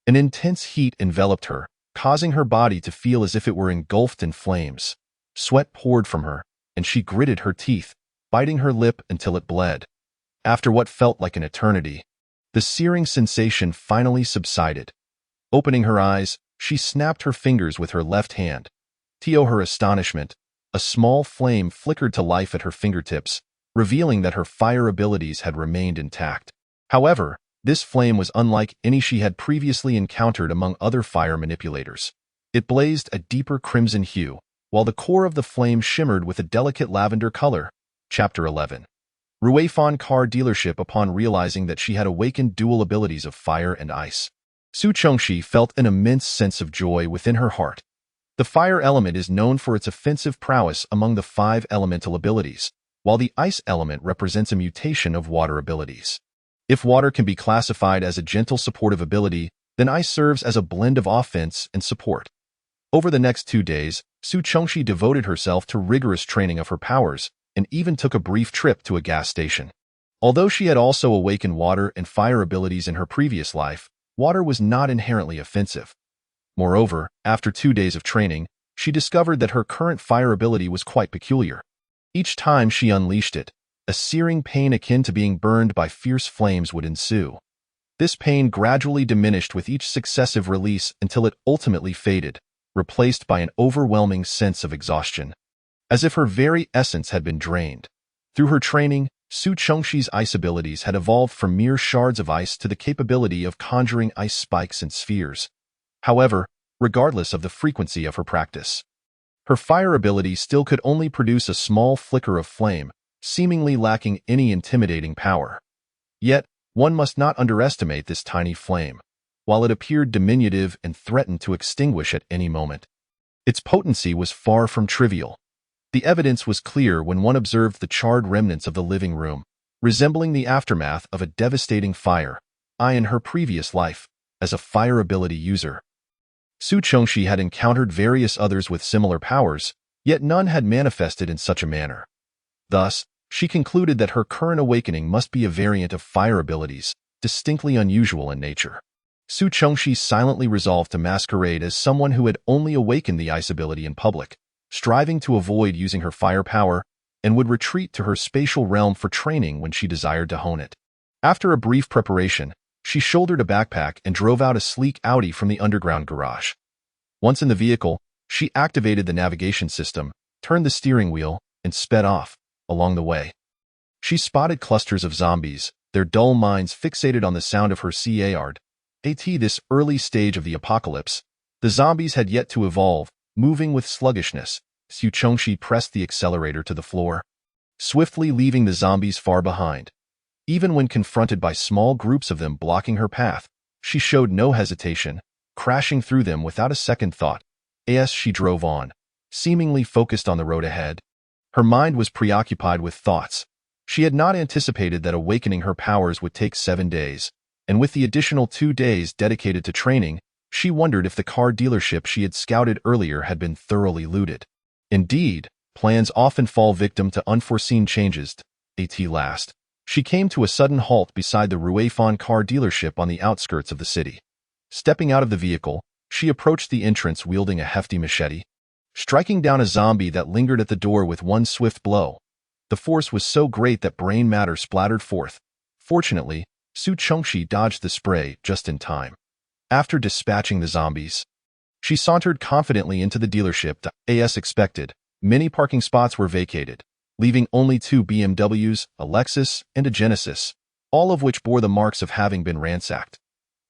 an intense heat enveloped her, causing her body to feel as if it were engulfed in flames. Sweat poured from her, and she gritted her teeth, biting her lip until it bled. After what felt like an eternity, the searing sensation finally subsided. Opening her eyes, she snapped her fingers with her left hand. To her astonishment, a small flame flickered to life at her fingertips, revealing that her fire abilities had remained intact. However, this flame was unlike any she had previously encountered among other fire manipulators. It blazed a deeper crimson hue, while the core of the flame shimmered with a delicate lavender color. Chapter 11. Ruifan Car Dealership. Upon realizing that she had awakened dual abilities of fire and ice, Su Chongxi felt an immense sense of joy within her heart. The fire element is known for its offensive prowess among the 5 elemental abilities, while the ice element represents a mutation of water abilities. If water can be classified as a gentle supportive ability, then ice serves as a blend of offense and support. Over the next 2 days, Su Chongxi devoted herself to rigorous training of her powers and even took a brief trip to a gas station. Although she had also awakened water and fire abilities in her previous life, water was not inherently offensive. Moreover, after 2 days of training, she discovered that her current fire ability was quite peculiar. Each time she unleashed it, a searing pain akin to being burned by fierce flames would ensue. This pain gradually diminished with each successive release until it ultimately faded, replaced by an overwhelming sense of exhaustion, as if her very essence had been drained. Through her training, Su Chongxi's ice abilities had evolved from mere shards of ice to the capability of conjuring ice spikes and spheres. However, regardless of the frequency of her practice, her fire ability still could only produce a small flicker of flame, seemingly lacking any intimidating power. Yet, one must not underestimate this tiny flame. While it appeared diminutive and threatened to extinguish at any moment, its potency was far from trivial. The evidence was clear when one observed the charred remnants of the living room, resembling the aftermath of a devastating fire. In her previous life, as a fire ability user, Su Chongxi had encountered various others with similar powers, yet none had manifested in such a manner. Thus, she concluded that her current awakening must be a variant of fire abilities, distinctly unusual in nature. Su Chongxi silently resolved to masquerade as someone who had only awakened the ice ability in public, striving to avoid using her fire power, and would retreat to her spatial realm for training when she desired to hone it. After a brief preparation, she shouldered a backpack and drove out a sleek Audi from the underground garage. Once in the vehicle, she activated the navigation system, turned the steering wheel, and sped off. Along the way, she spotted clusters of zombies, their dull minds fixated on the sound of her CARD. At this early stage of the apocalypse, the zombies had yet to evolve, moving with sluggishness. Su Chongxi pressed the accelerator to the floor, swiftly leaving the zombies far behind. Even when confronted by small groups of them blocking her path, she showed no hesitation, crashing through them without a second thought. As she drove on, seemingly focused on the road ahead, her mind was preoccupied with thoughts. She had not anticipated that awakening her powers would take 7 days, and with the additional 2 days dedicated to training, she wondered if the car dealership she had scouted earlier had been thoroughly looted. Indeed, plans often fall victim to unforeseen changes. At last, she came to a sudden halt beside the Ruifan car dealership on the outskirts of the city. Stepping out of the vehicle, she approached the entrance wielding a hefty machete, striking down a zombie that lingered at the door with one swift blow. The force was so great that brain matter splattered forth. Fortunately, Su Chongxi dodged the spray just in time. After dispatching the zombies, she sauntered confidently into the dealership. As expected, many parking spots were vacated, leaving only 2 BMWs, a Lexus, and a Genesis, all of which bore the marks of having been ransacked.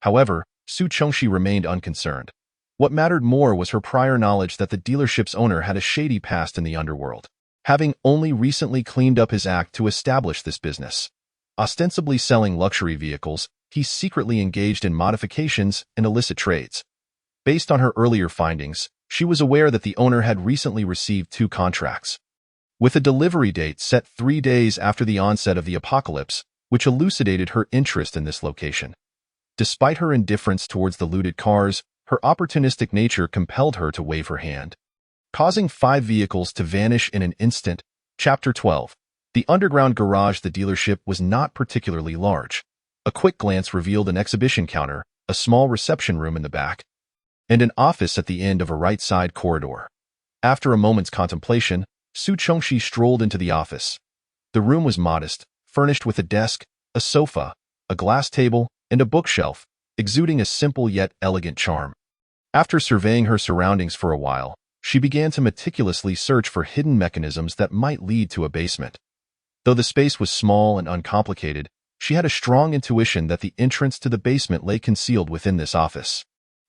However, Su Chongxi remained unconcerned. What mattered more was her prior knowledge that the dealership's owner had a shady past in the underworld, having only recently cleaned up his act to establish this business. Ostensibly selling luxury vehicles, he secretly engaged in modifications and illicit trades. Based on her earlier findings, she was aware that the owner had recently received 2 contracts, with a delivery date set 3 days after the onset of the apocalypse, which elucidated her interest in this location. Despite her indifference towards the looted cars, her opportunistic nature compelled her to wave her hand, causing 5 vehicles to vanish in an instant. Chapter 12. The underground garage. The dealership was not particularly large. A quick glance revealed an exhibition counter, a small reception room in the back, and an office at the end of a right-side corridor. After a moment's contemplation, Su Chongxi strolled into the office. The room was modest, furnished with a desk, a sofa, a glass table, and a bookshelf, exuding a simple yet elegant charm. After surveying her surroundings for a while, she began to meticulously search for hidden mechanisms that might lead to a basement. Though the space was small and uncomplicated, she had a strong intuition that the entrance to the basement lay concealed within this office.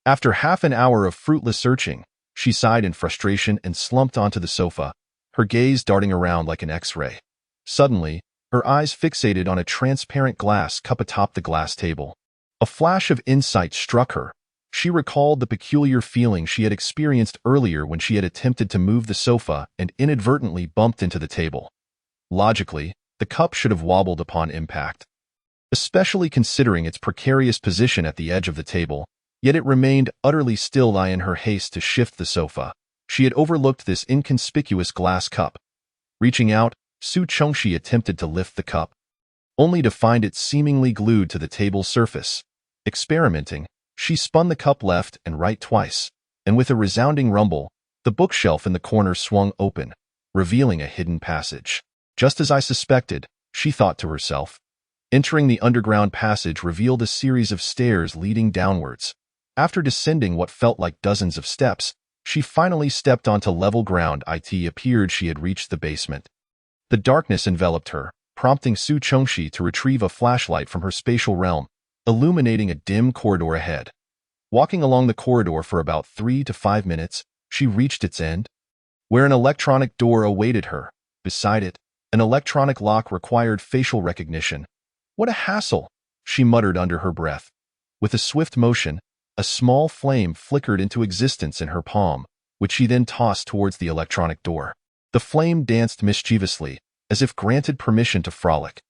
After half an hour of fruitless searching, she sighed in frustration and slumped onto the sofa, her gaze darting around like an X-ray. Suddenly, her eyes fixated on a transparent glass cup atop the glass table. A flash of insight struck her. She recalled the peculiar feeling she had experienced earlier when she had attempted to move the sofa and inadvertently bumped into the table. Logically, the cup should have wobbled upon impact, especially considering its precarious position at the edge of the table, yet it remained utterly still. In her haste to shift the sofa, she had overlooked this inconspicuous glass cup. Reaching out, Su Chongxi attempted to lift the cup, only to find it seemingly glued to the table's surface. Experimenting, she spun the cup left and right twice, and with a resounding rumble, the bookshelf in the corner swung open, revealing a hidden passage. Just as I suspected, she thought to herself. Entering the underground passage revealed a series of stairs leading downwards. After descending what felt like dozens of steps, she finally stepped onto level ground. It appeared she had reached the basement. The darkness enveloped her, prompting Su Chongxi to retrieve a flashlight from her spatial realm, illuminating a dim corridor ahead. Walking along the corridor for about 3 to 5 minutes, she reached its end, where an electronic door awaited her. Beside it, an electronic lock required facial recognition. What a hassle, she muttered under her breath. With a swift motion, a small flame flickered into existence in her palm, which she then tossed towards the electronic door. The flame danced mischievously, as if granted permission to frolic.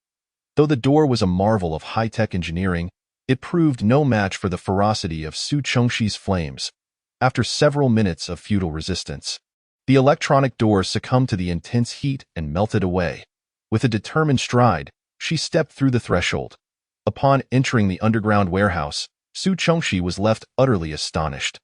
Though the door was a marvel of high-tech engineering, it proved no match for the ferocity of Su Chongxi's flames. After several minutes of futile resistance, the electronic door succumbed to the intense heat and melted away. With a determined stride, she stepped through the threshold. Upon entering the underground warehouse, Su Chongxi was left utterly astonished.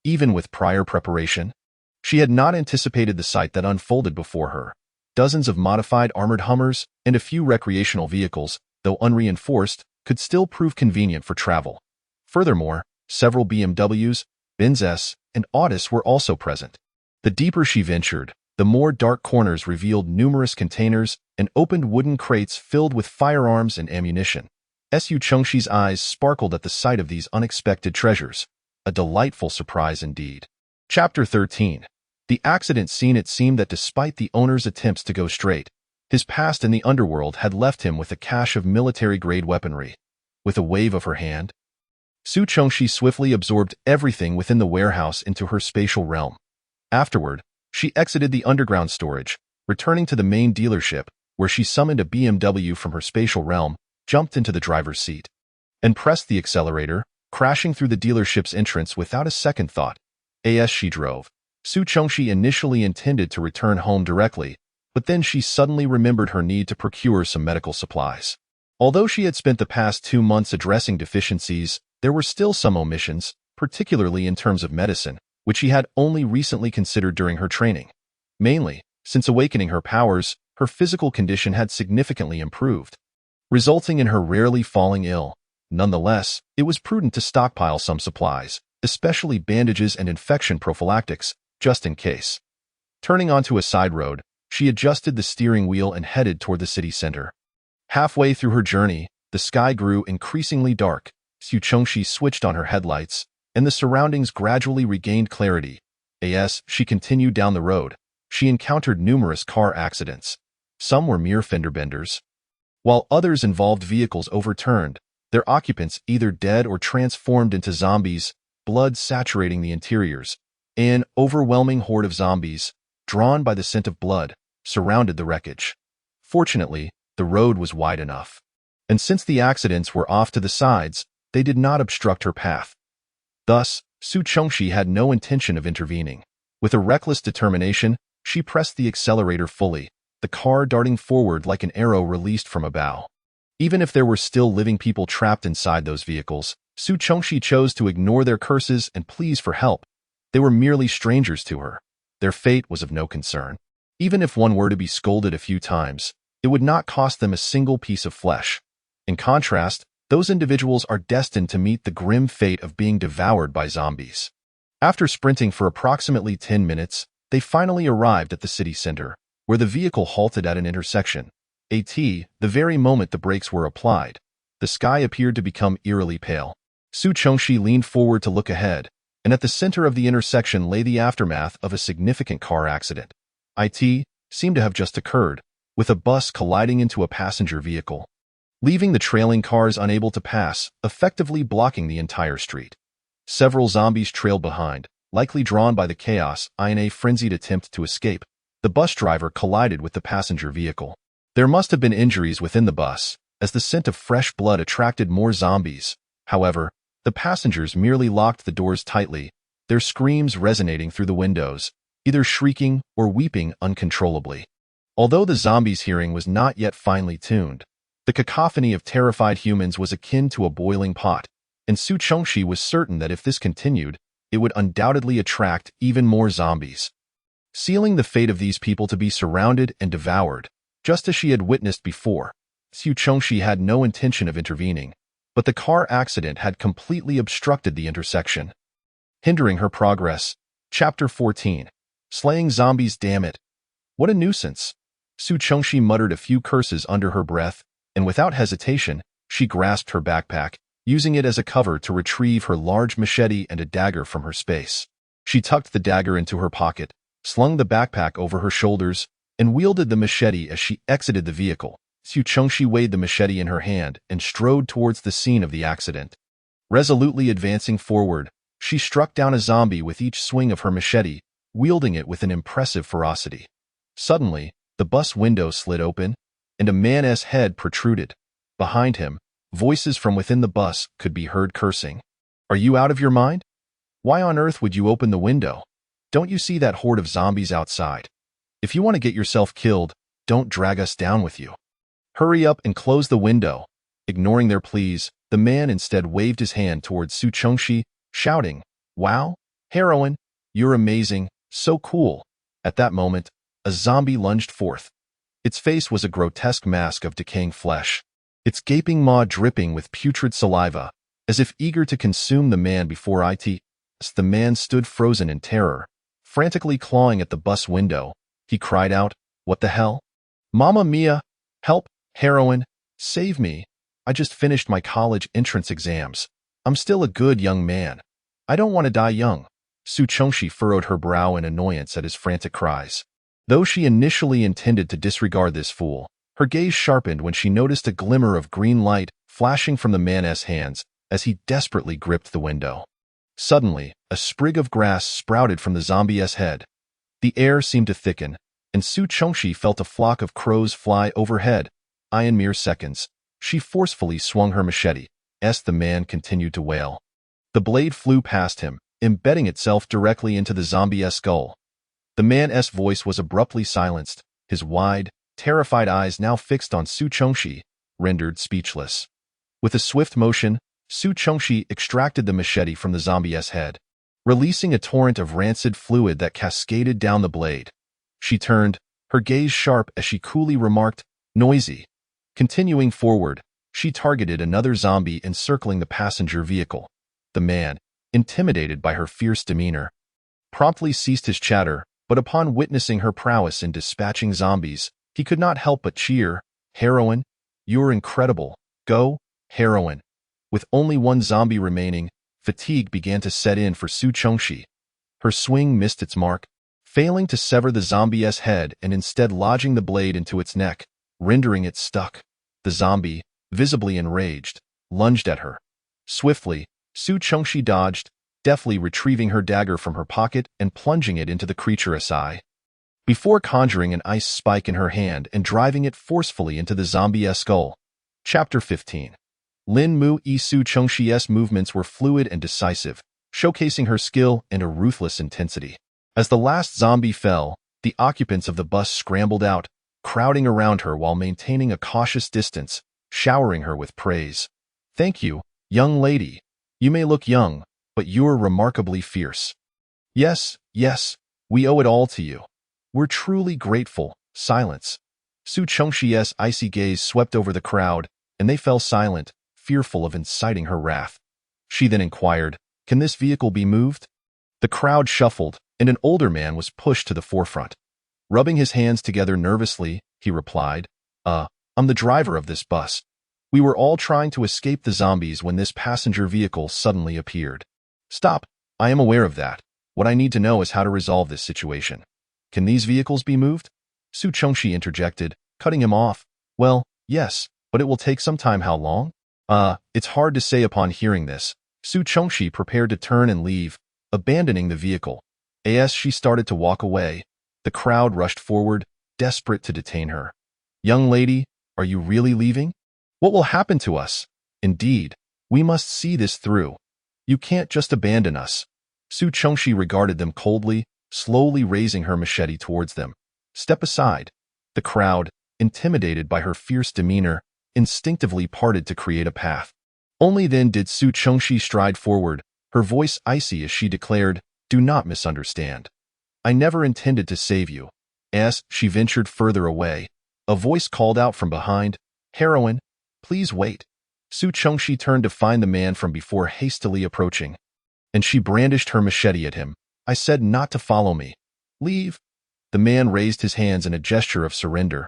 Even with prior preparation, she had not anticipated the sight that unfolded before her. Dozens of modified armored Hummers and a few recreational vehicles, though unreinforced, could still prove convenient for travel. Furthermore, several BMWs, Benz S, and Audis were also present. The deeper she ventured, The more dark corners revealed numerous containers and opened wooden crates filled with firearms and ammunition. Su Chengshi's eyes sparkled at the sight of these unexpected treasures. A delightful surprise indeed. Chapter 13. The accident scene. It seemed that despite the owner's attempts to go straight, his past in the underworld had left him with a cache of military-grade weaponry. With a wave of her hand, Su Chengshi swiftly absorbed everything within the warehouse into her spatial realm. Afterward, she exited the underground storage, returning to the main dealership, where she summoned a BMW from her spatial realm, jumped into the driver's seat, and pressed the accelerator, crashing through the dealership's entrance without a second thought. As she drove, Su Chengshi initially intended to return home directly, but then she suddenly remembered her need to procure some medical supplies. Although she had spent the past 2 months addressing deficiencies, there were still some omissions, particularly in terms of medicine, which she had only recently considered during her training. Mainly, since awakening her powers, her physical condition had significantly improved, resulting in her rarely falling ill. Nonetheless, it was prudent to stockpile some supplies, especially bandages and infection prophylactics, just in case. Turning onto a side road, she adjusted the steering wheel and headed toward the city center. Halfway through her journey, the sky grew increasingly dark. Su Chengshi switched on her headlights, and the surroundings gradually regained clarity. As she continued down the road, she encountered numerous car accidents. Some were mere fender benders, while others involved vehicles overturned, their occupants either dead or transformed into zombies, blood saturating the interiors. An overwhelming horde of zombies, drawn by the scent of blood, surrounded the wreckage. Fortunately, the road was wide enough, and since the accidents were off to the sides, they did not obstruct her path. Thus, Su Chengshi had no intention of intervening. With a reckless determination, she pressed the accelerator fully, the car darting forward like an arrow released from a bow. Even if there were still living people trapped inside those vehicles, Su Chengshi chose to ignore their curses and pleas for help. They were merely strangers to her. Their fate was of no concern. Even if one were to be scolded a few times, it would not cost them a single piece of flesh. In contrast, those individuals are destined to meet the grim fate of being devoured by zombies. After sprinting for approximately 10 minutes, they finally arrived at the city center, where the vehicle halted at an intersection. The very moment the brakes were applied, the sky appeared to become eerily pale. Su Chengshi leaned forward to look ahead, and at the center of the intersection lay the aftermath of a significant car accident. It seemed to have just occurred, with a bus colliding into a passenger vehicle, leaving the trailing cars unable to pass, effectively blocking the entire street. Several zombies trailed behind, likely drawn by the chaos. In a frenzied attempt to escape, the bus driver collided with the passenger vehicle. There must have been injuries within the bus, as the scent of fresh blood attracted more zombies. However, the passengers merely locked the doors tightly, their screams resonating through the windows, either shrieking or weeping uncontrollably. Although the zombies' hearing was not yet finely tuned, the cacophony of terrified humans was akin to a boiling pot, and Su Chengshi was certain that if this continued, it would undoubtedly attract even more zombies, sealing the fate of these people to be surrounded and devoured. Just as she had witnessed before, Su Chengshi had no intention of intervening, but the car accident had completely obstructed the intersection, hindering her progress. Chapter 14. Slaying zombies. Damn it. What a nuisance. Su Chengshi muttered a few curses under her breath, and without hesitation, she grasped her backpack, using it as a cover to retrieve her large machete and a dagger from her space. She tucked the dagger into her pocket, slung the backpack over her shoulders, and wielded the machete as she exited the vehicle. Su Chengshi weighed the machete in her hand and strode towards the scene of the accident. Resolutely advancing forward, she struck down a zombie with each swing of her machete, wielding it with an impressive ferocity. Suddenly, the bus window slid open, and a man's head protruded. Behind him, voices from within the bus could be heard cursing. "Are you out of your mind? Why on earth would you open the window? Don't you see that horde of zombies outside? If you want to get yourself killed, don't drag us down with you. Hurry up and close the window." Ignoring their pleas, the man instead waved his hand towards Su Chengshi, shouting, "Wow, heroine, you're amazing, so cool." At that moment, a zombie lunged forth. Its face was a grotesque mask of decaying flesh, its gaping maw dripping with putrid saliva, as if eager to consume the man before it. The man stood frozen in terror, frantically clawing at the bus window. He cried out, "What the hell? Mamma mia! Help! Heroine! Save me! I just finished my college entrance exams. I'm still a good young man. I don't want to die young." Su Chongxi furrowed her brow in annoyance at his frantic cries. Though she initially intended to disregard this fool, her gaze sharpened when she noticed a glimmer of green light flashing from the man's hands as he desperately gripped the window. Suddenly, a sprig of grass sprouted from the zombie's head. The air seemed to thicken, and Su Chongxi felt a flock of crows fly overhead. In mere seconds, she forcefully swung her machete, as the man continued to wail. The blade flew past him, embedding itself directly into the zombie's skull. The man's voice was abruptly silenced, his wide, terrified eyes now fixed on Su Chongxi, rendered speechless. With a swift motion, Su Chongxi extracted the machete from the zombie's head, releasing a torrent of rancid fluid that cascaded down the blade. She turned, her gaze sharp as she coolly remarked, "Noisy." Continuing forward, she targeted another zombie encircling the passenger vehicle. The man, intimidated by her fierce demeanor, promptly ceased his chatter, but upon witnessing her prowess in dispatching zombies, he could not help but cheer, "Heroine, you're incredible. Go, heroine." With only one zombie remaining, fatigue began to set in for Su Chongxi. Her swing missed its mark, failing to sever the zombie's head and instead lodging the blade into its neck, rendering it stuck. The zombie, visibly enraged, lunged at her. Swiftly, Su Chongxi dodged, deftly retrieving her dagger from her pocket and plunging it into the creature's eye. Before conjuring an ice spike in her hand and driving it forcefully into the zombie's skull. Chapter 15. Lin Mu Yi. Su Chongxi's movements were fluid and decisive, showcasing her skill and a ruthless intensity. As the last zombie fell, the occupants of the bus scrambled out, crowding around her while maintaining a cautious distance, showering her with praise. "Thank you, young lady. You may look young, but you're remarkably fierce." Yes, we owe it all to you. We're truly grateful." Silence. Su Chongxi's icy gaze swept over the crowd, and they fell silent, fearful of inciting her wrath. She then inquired, "Can this vehicle be moved?" The crowd shuffled, and an older man was pushed to the forefront. Rubbing his hands together nervously, he replied, I'm the driver of this bus. We were all trying to escape the zombies when this passenger vehicle suddenly appeared." "Stop. I am aware of that. What I need to know is how to resolve this situation." "Can these vehicles be moved?" Su Chongxi interjected, cutting him off. "Well, yes, but it will take some time. How long?" It's hard to say." Upon hearing this, Su Chongxi prepared to turn and leave, abandoning the vehicle. As she started to walk away, the crowd rushed forward, desperate to detain her. "Young lady, are you really leaving? What will happen to us? Indeed, we must see this through. You can't just abandon us." Su Chongxi regarded them coldly, slowly raising her machete towards them. "Step aside." The crowd, intimidated by her fierce demeanor, instinctively parted to create a path. Only then did Su Chongxi stride forward, her voice icy as she declared, "Do not misunderstand. I never intended to save you." As she ventured further away, a voice called out from behind, "Heroine, please wait." Su Chongxi turned to find the man from before hastily approaching, and she brandished her machete at him. "I said not to follow me. Leave." The man raised his hands in a gesture of surrender.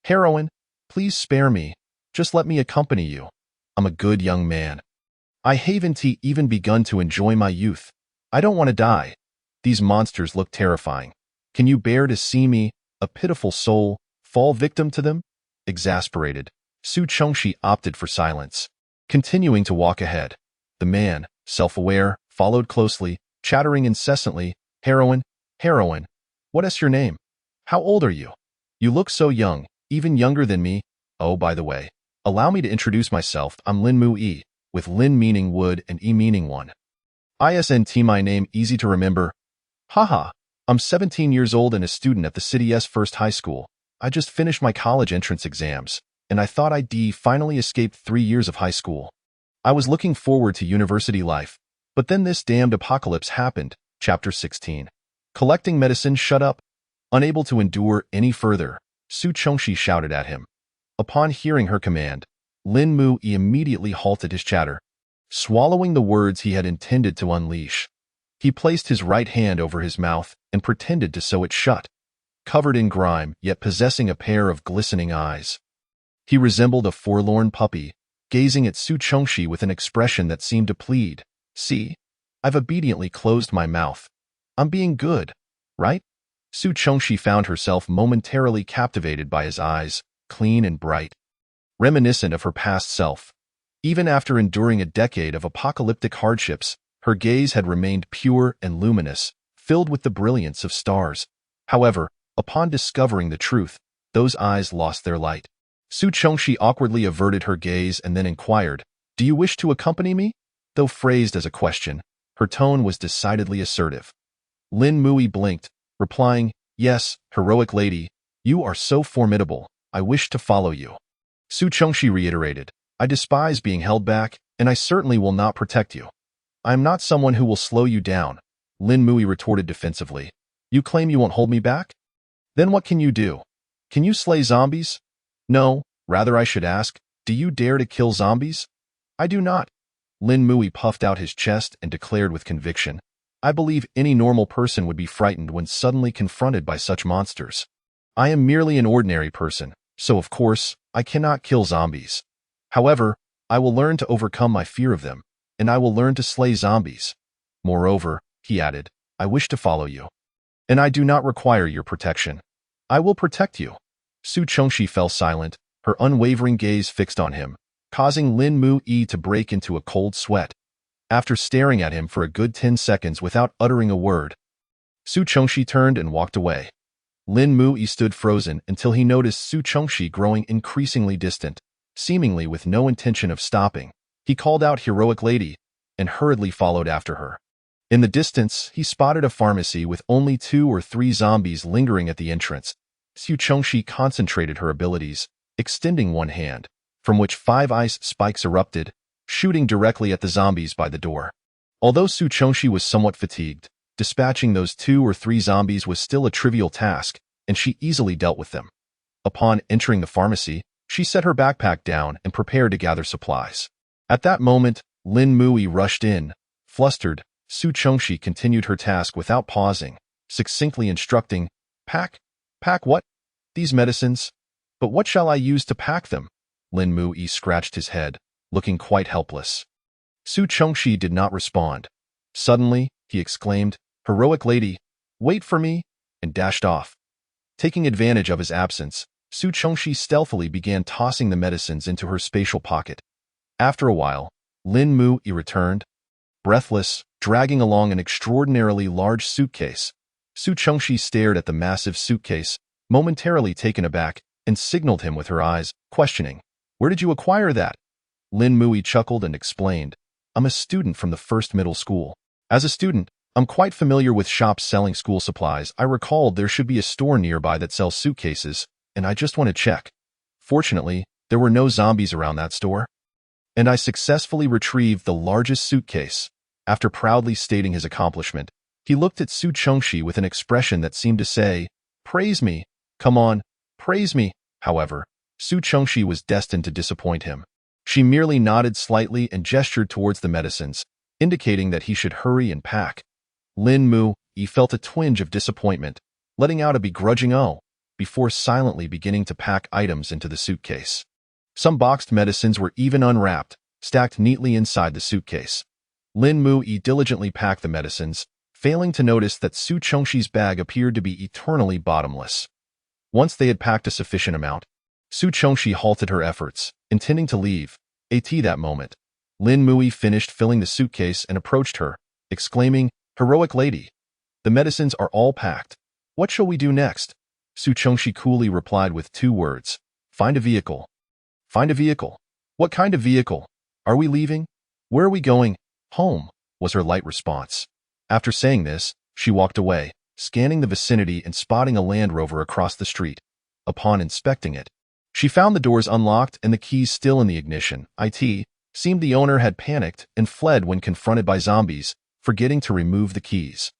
"Heroine, please spare me. Just let me accompany you. I'm a good young man. I haven't even begun to enjoy my youth. I don't want to die. These monsters look terrifying. Can you bear to see me, a pitiful soul, fall victim to them?" Exasperated, Su Chongxi opted for silence. Continuing to walk ahead, the man, self-aware, followed closely, chattering incessantly, "Heroine, what is your name? How old are you? You look so young, even younger than me. Oh, by the way, allow me to introduce myself. I'm Lin Mu Yi, with Lin meaning wood and E meaning one. Isn't my name easy to remember? Haha, I'm 17 years old and a student at the city's first high school. I just finished my college entrance exams, and I thought I'd finally escaped 3 years of high school. I was looking forward to university life, but then this damned apocalypse happened." Chapter 16. Collecting medicine. "Shut up." Unable to endure any further, Su Chongxi shouted at him. Upon hearing her command, Lin Mu Yi immediately halted his chatter, swallowing the words he had intended to unleash. He placed his right hand over his mouth and pretended to sew it shut. covered in grime, yet possessing a pair of glistening eyes. He resembled a forlorn puppy, gazing at Su Chongxi with an expression that seemed to plead. See? I've obediently closed my mouth. I'm being good, right? Su Chongxi found herself momentarily captivated by his eyes, clean and bright, reminiscent of her past self. Even after enduring a decade of apocalyptic hardships, her gaze had remained pure and luminous, filled with the brilliance of stars. However, upon discovering the truth, those eyes lost their light. Su Chongxi awkwardly averted her gaze and then inquired, "Do you wish to accompany me?" Though phrased as a question, her tone was decidedly assertive. Lin Mui blinked, replying, "Yes, heroic lady, you are so formidable, I wish to follow you." Su Chongxi reiterated, "I despise being held back, and I certainly will not protect you." "I am not someone who will slow you down," Lin Mui retorted defensively. "You claim you won't hold me back? Then what can you do? Can you slay zombies? No, rather I should ask, do you dare to kill zombies?" "I do not." Lin Mui puffed out his chest and declared with conviction, "I believe any normal person would be frightened when suddenly confronted by such monsters. I am merely an ordinary person, so of course, I cannot kill zombies. However, I will learn to overcome my fear of them, and I will learn to slay zombies. Moreover," he added, "I wish to follow you. And I do not require your protection. I will protect you." Su Chongxi fell silent, her unwavering gaze fixed on him, causing Lin Mui to break into a cold sweat. After staring at him for a good 10 seconds without uttering a word, Su Chongxi turned and walked away. Lin Mui stood frozen until he noticed Su Chongxi growing increasingly distant, seemingly with no intention of stopping. He called out, "Heroic lady," and hurriedly followed after her. In the distance, he spotted a pharmacy with only 2 or 3 zombies lingering at the entrance. Su Chongxi concentrated her abilities, extending one hand, from which 5 ice spikes erupted, shooting directly at the zombies by the door. Although Su Chongxi was somewhat fatigued, dispatching those 2 or 3 zombies was still a trivial task, and she easily dealt with them. Upon entering the pharmacy, she set her backpack down and prepared to gather supplies. At that moment, Lin Mui rushed in. Flustered, Su Chongxi continued her task without pausing, succinctly instructing, Pack what? These medicines? But what shall I use to pack them?" Lin Mui scratched his head, looking quite helpless. Su Chongxi did not respond. Suddenly, he exclaimed, "Heroic lady, wait for me," and dashed off. Taking advantage of his absence, Su Chongxi stealthily began tossing the medicines into her spatial pocket. After a while, Lin Mui returned, breathless, dragging along an extraordinarily large suitcase. Su Chongxi stared at the massive suitcase, momentarily taken aback, and signaled him with her eyes, questioning, "Where did you acquire that?" Lin Mui chuckled and explained, "I'm a student from the first middle school. As a student, I'm quite familiar with shops selling school supplies. I recalled there should be a store nearby that sells suitcases, and I just want to check. Fortunately, there were no zombies around that store, and I successfully retrieved the largest suitcase." After proudly stating his accomplishment, he looked at Su Chongxi with an expression that seemed to say, "Praise me. Come on, praise me." However, Su Chongxi was destined to disappoint him. She merely nodded slightly and gestured towards the medicines, indicating that he should hurry and pack. Lin Mui felt a twinge of disappointment, letting out a begrudging "oh," before silently beginning to pack items into the suitcase. Some boxed medicines were even unwrapped, stacked neatly inside the suitcase. Lin Mui diligently packed the medicines, failing to notice that Su Chongxi's bag appeared to be eternally bottomless. Once they had packed a sufficient amount, Su Chongxi halted her efforts, intending to leave. At that moment, Lin Mui finished filling the suitcase and approached her, exclaiming, "Heroic lady, the medicines are all packed. What shall we do next?" Su Chongxi coolly replied with 2 words, "Find a vehicle." "Find a vehicle? What kind of vehicle? Are we leaving? Where are we going?" "Home," was her light response. After saying this, she walked away, scanning the vicinity and spotting a Land Rover across the street. Upon inspecting it, she found the doors unlocked and the keys still in the ignition. It seemed the owner had panicked and fled when confronted by zombies, forgetting to remove the keys.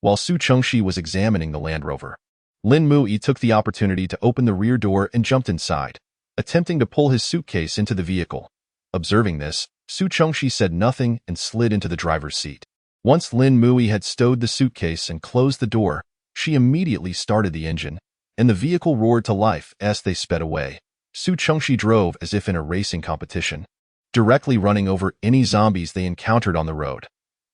While Su Chongxi was examining the Land Rover, Lin Mui took the opportunity to open the rear door and jumped inside, attempting to pull his suitcase into the vehicle. Observing this, Su Chongxi said nothing and slid into the driver's seat. Once Lin Mui had stowed the suitcase and closed the door, she immediately started the engine, and the vehicle roared to life as they sped away. Su Chengxi drove as if in a racing competition, directly running over any zombies they encountered on the road.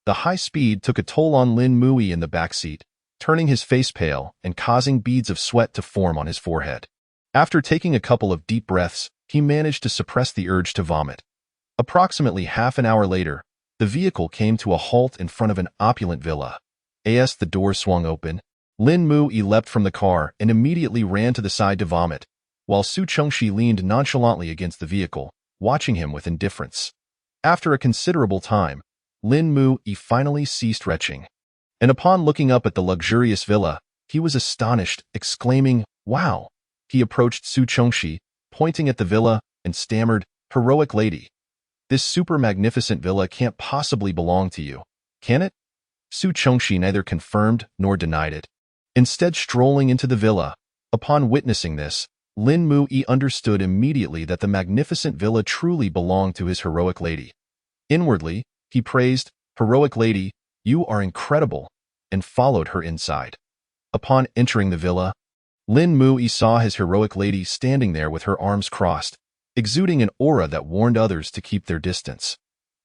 The high speed took a toll on Lin Mui in the backseat, turning his face pale and causing beads of sweat to form on his forehead. After taking a couple of deep breaths, he managed to suppress the urge to vomit. Approximately half an hour later, the vehicle came to a halt in front of an opulent villa. As the door swung open, Lin Mui leapt from the car and immediately ran to the side to vomit, while Su Chengxi leaned nonchalantly against the vehicle, watching him with indifference. After a considerable time, Lin Mui finally ceased retching, and upon looking up at the luxurious villa, he was astonished, exclaiming, "Wow!" He approached Su Chengxi, pointing at the villa, and stammered, "Heroic lady, this super magnificent villa can't possibly belong to you, can it?" Su Chengxi neither confirmed nor denied it, instead strolling into the villa. Upon witnessing this, Lin Mui understood immediately that the magnificent villa truly belonged to his heroic lady. Inwardly, he praised, "Heroic lady, you are incredible," and followed her inside. Upon entering the villa, Lin Mui saw his heroic lady standing there with her arms crossed, exuding an aura that warned others to keep their distance.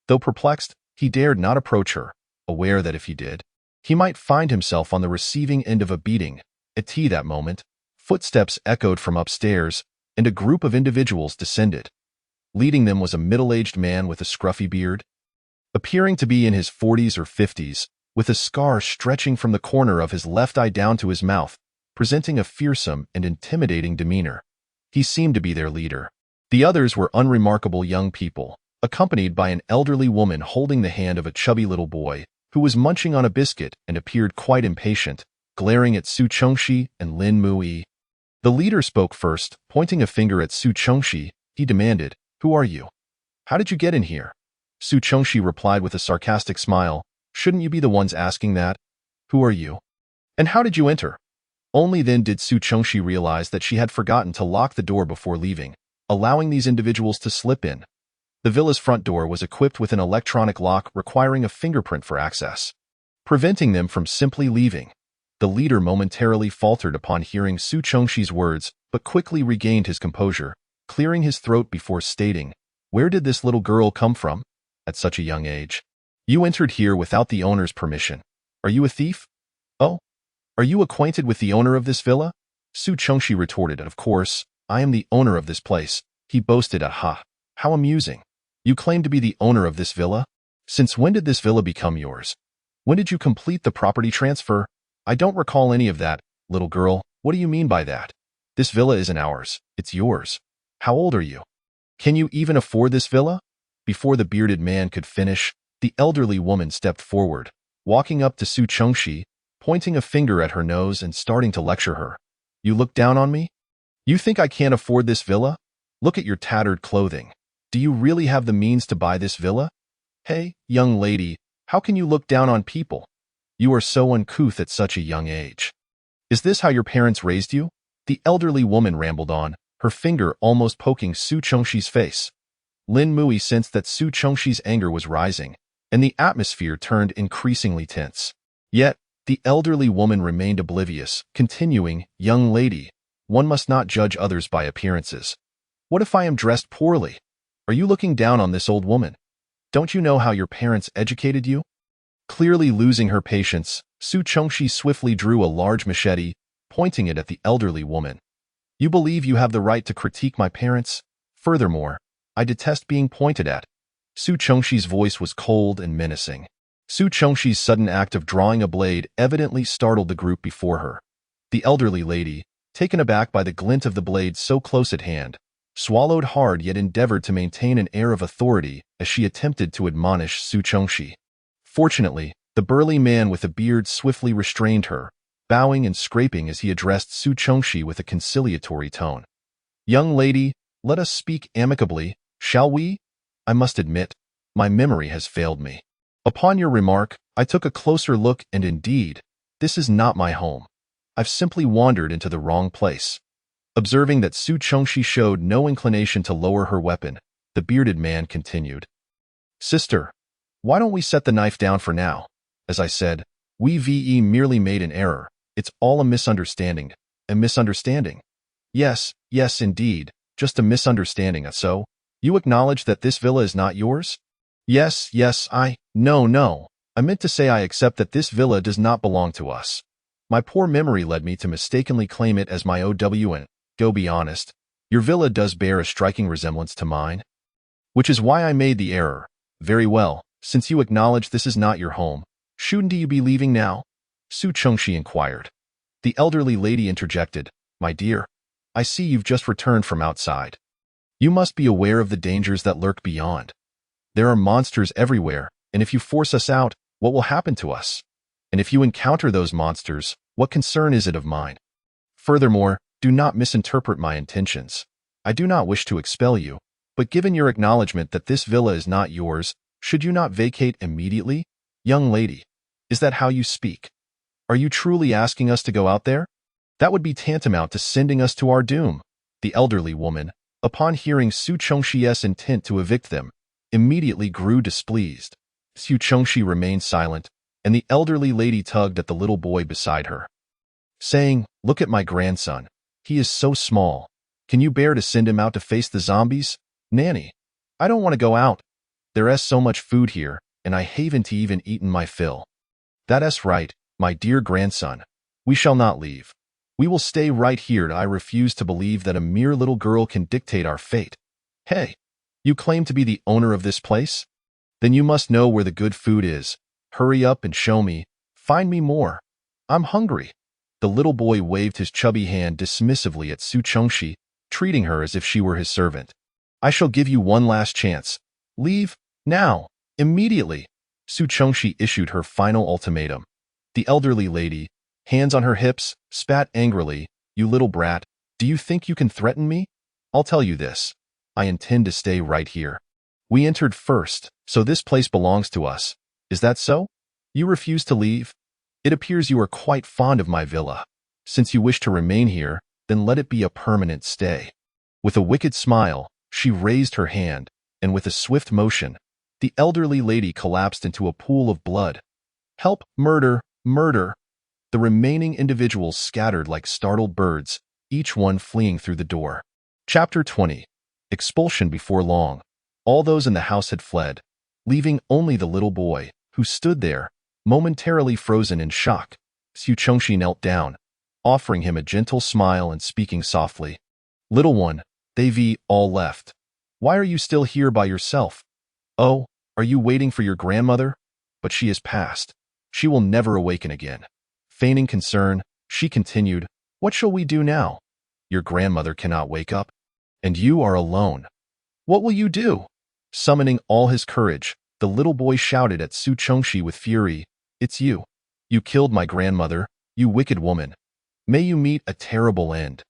Though perplexed, he dared not approach her, aware that if he did, he might find himself on the receiving end of a beating. At that moment, footsteps echoed from upstairs, and a group of individuals descended. Leading them was a middle-aged man with a scruffy beard, appearing to be in his 40s or 50s, with a scar stretching from the corner of his left eye down to his mouth, presenting a fearsome and intimidating demeanor. He seemed to be their leader. The others were unremarkable young people, accompanied by an elderly woman holding the hand of a chubby little boy, who was munching on a biscuit and appeared quite impatient, glaring at Su Chengxi and Lin Mui. The leader spoke first, pointing a finger at Su Chengxi. He demanded, "Who are you? How did you get in here?" Su Chengxi replied with a sarcastic smile, "Shouldn't you be the ones asking that? Who are you? And how did you enter?" Only then did Su Chengxi realize that she had forgotten to lock the door before leaving, allowing these individuals to slip in. The villa's front door was equipped with an electronic lock requiring a fingerprint for access, preventing them from simply leaving. The leader momentarily faltered upon hearing Su Chengxi's words, but quickly regained his composure, clearing his throat before stating, "Where did this little girl come from? At such a young age? You entered here without the owner's permission. Are you a thief? Oh, are you acquainted with the owner of this villa?" Su Chengxi retorted, "Of course, I am the owner of this place." He boasted, "Aha, how amusing. You claim to be the owner of this villa? Since when did this villa become yours? When did you complete the property transfer? I don't recall any of that, little girl. What do you mean by that? This villa isn't ours, it's yours. How old are you? Can you even afford this villa?" Before the bearded man could finish, the elderly woman stepped forward, walking up to Su Chengxi, pointing a finger at her nose and starting to lecture her. "You look down on me? You think I can't afford this villa? Look at your tattered clothing. Do you really have the means to buy this villa? Hey, young lady, how can you look down on people? You are so uncouth at such a young age. Is this how your parents raised you?" The elderly woman rambled on, her finger almost poking Su Chengxi's face. Lin Mui sensed that Su Chengxi's anger was rising, and the atmosphere turned increasingly tense. Yet, the elderly woman remained oblivious, continuing, "Young lady, one must not judge others by appearances. What if I am dressed poorly? Are you looking down on this old woman? Don't you know how your parents educated you?" Clearly losing her patience, Su Chengxi swiftly drew a large machete, pointing it at the elderly woman. "You believe you have the right to critique my parents? Furthermore, I detest being pointed at." Su Chengxi's voice was cold and menacing. Su Chengxi's sudden act of drawing a blade evidently startled the group before her. The elderly lady, taken aback by the glint of the blade so close at hand, swallowed hard yet endeavored to maintain an air of authority as she attempted to admonish Su Chengxi. Fortunately, the burly man with the beard swiftly restrained her, bowing and scraping as he addressed Su Chengxi with a conciliatory tone. "Young lady, let us speak amicably, shall we? I must admit, my memory has failed me. Upon your remark, I took a closer look and indeed, this is not my home. I've simply wandered into the wrong place." Observing that Su Chengxi showed no inclination to lower her weapon, the bearded man continued, "Sister, why don't we set the knife down for now? As I said, we merely made an error. It's all a misunderstanding. A misunderstanding. Yes, yes, indeed, just a misunderstanding. So, you acknowledge that this villa is not yours? Yes, yes, no. I meant to say I accept that this villa does not belong to us. My poor memory led me to mistakenly claim it as my OWN. Go be honest. Your villa does bear a striking resemblance to mine. Which is why I made the error. Very well, since you acknowledge this is not your home, shouldn't you be leaving now? Su Chengxi inquired. The elderly lady interjected, My dear, I see you've just returned from outside. You must be aware of the dangers that lurk beyond. There are monsters everywhere, and if you force us out, what will happen to us? And if you encounter those monsters, what concern is it of mine? Furthermore, do not misinterpret my intentions. I do not wish to expel you, but given your acknowledgement that this villa is not yours, should you not vacate immediately? Young lady, is that how you speak? Are you truly asking us to go out there? That would be tantamount to sending us to our doom. The elderly woman, upon hearing Su Chengxi's intent to evict them, immediately grew displeased. Su Chengxi remained silent, and the elderly lady tugged at the little boy beside her, saying, Look at my grandson. He is so small. Can you bear to send him out to face the zombies? Nanny, I don't want to go out. There is so much food here, and I haven't even eaten my fill. That's right, my dear grandson. We shall not leave. We will stay right here. I refuse to believe that a mere little girl can dictate our fate. Hey, you claim to be the owner of this place? Then you must know where the good food is. Hurry up and show me. Find me more. I'm hungry. The little boy waved his chubby hand dismissively at Su Chengxi, treating her as if she were his servant. I shall give you one last chance. Leave, now, immediately. Su Chengxi issued her final ultimatum. The elderly lady, hands on her hips, spat angrily, You little brat, do you think you can threaten me? I'll tell you this. I intend to stay right here. We entered first, so this place belongs to us. Is that so? You refuse to leave? It appears you are quite fond of my villa. Since you wish to remain here, then let it be a permanent stay. With a wicked smile, she raised her hand, and with a swift motion, the elderly lady collapsed into a pool of blood. Help! Murder! Murder! The remaining individuals scattered like startled birds, each one fleeing through the door. Chapter 20. Expulsion before long. All those in the house had fled, leaving only the little boy, who stood there, momentarily frozen in shock. Su Chengxi knelt down, offering him a gentle smile and speaking softly. Little one, they've all left. Why are you still here by yourself? Oh, are you waiting for your grandmother? But she has passed. She will never awaken again. Feigning concern, she continued, What shall we do now? Your grandmother cannot wake up, and you are alone. What will you do? Summoning all his courage, the little boy shouted at Su Chengxi with fury, It's you. You killed my grandmother, you wicked woman. May you meet a terrible end.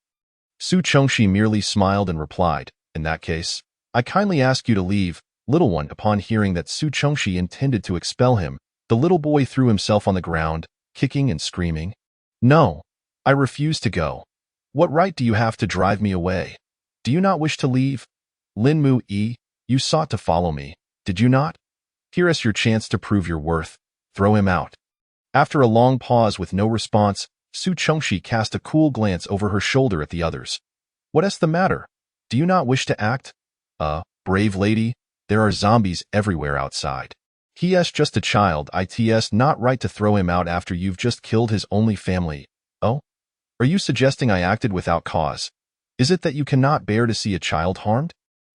Su Chengxi merely smiled and replied, In that case, I kindly ask you to leave. Little one. Upon hearing that Su Chengxi intended to expel him, the little boy threw himself on the ground, kicking and screaming. No, I refuse to go. What right do you have to drive me away? Do you not wish to leave? Lin Mu Yi, you sought to follow me, did you not? Here is your chance to prove your worth. Throw him out. After a long pause with no response, Su Chengxi cast a cool glance over her shoulder at the others. What is the matter? Do you not wish to act? Brave lady, there are zombies everywhere outside. He is just a child. It's not right to throw him out after you've just killed his only family. Oh? Are you suggesting I acted without cause? Is it that you cannot bear to see a child harmed?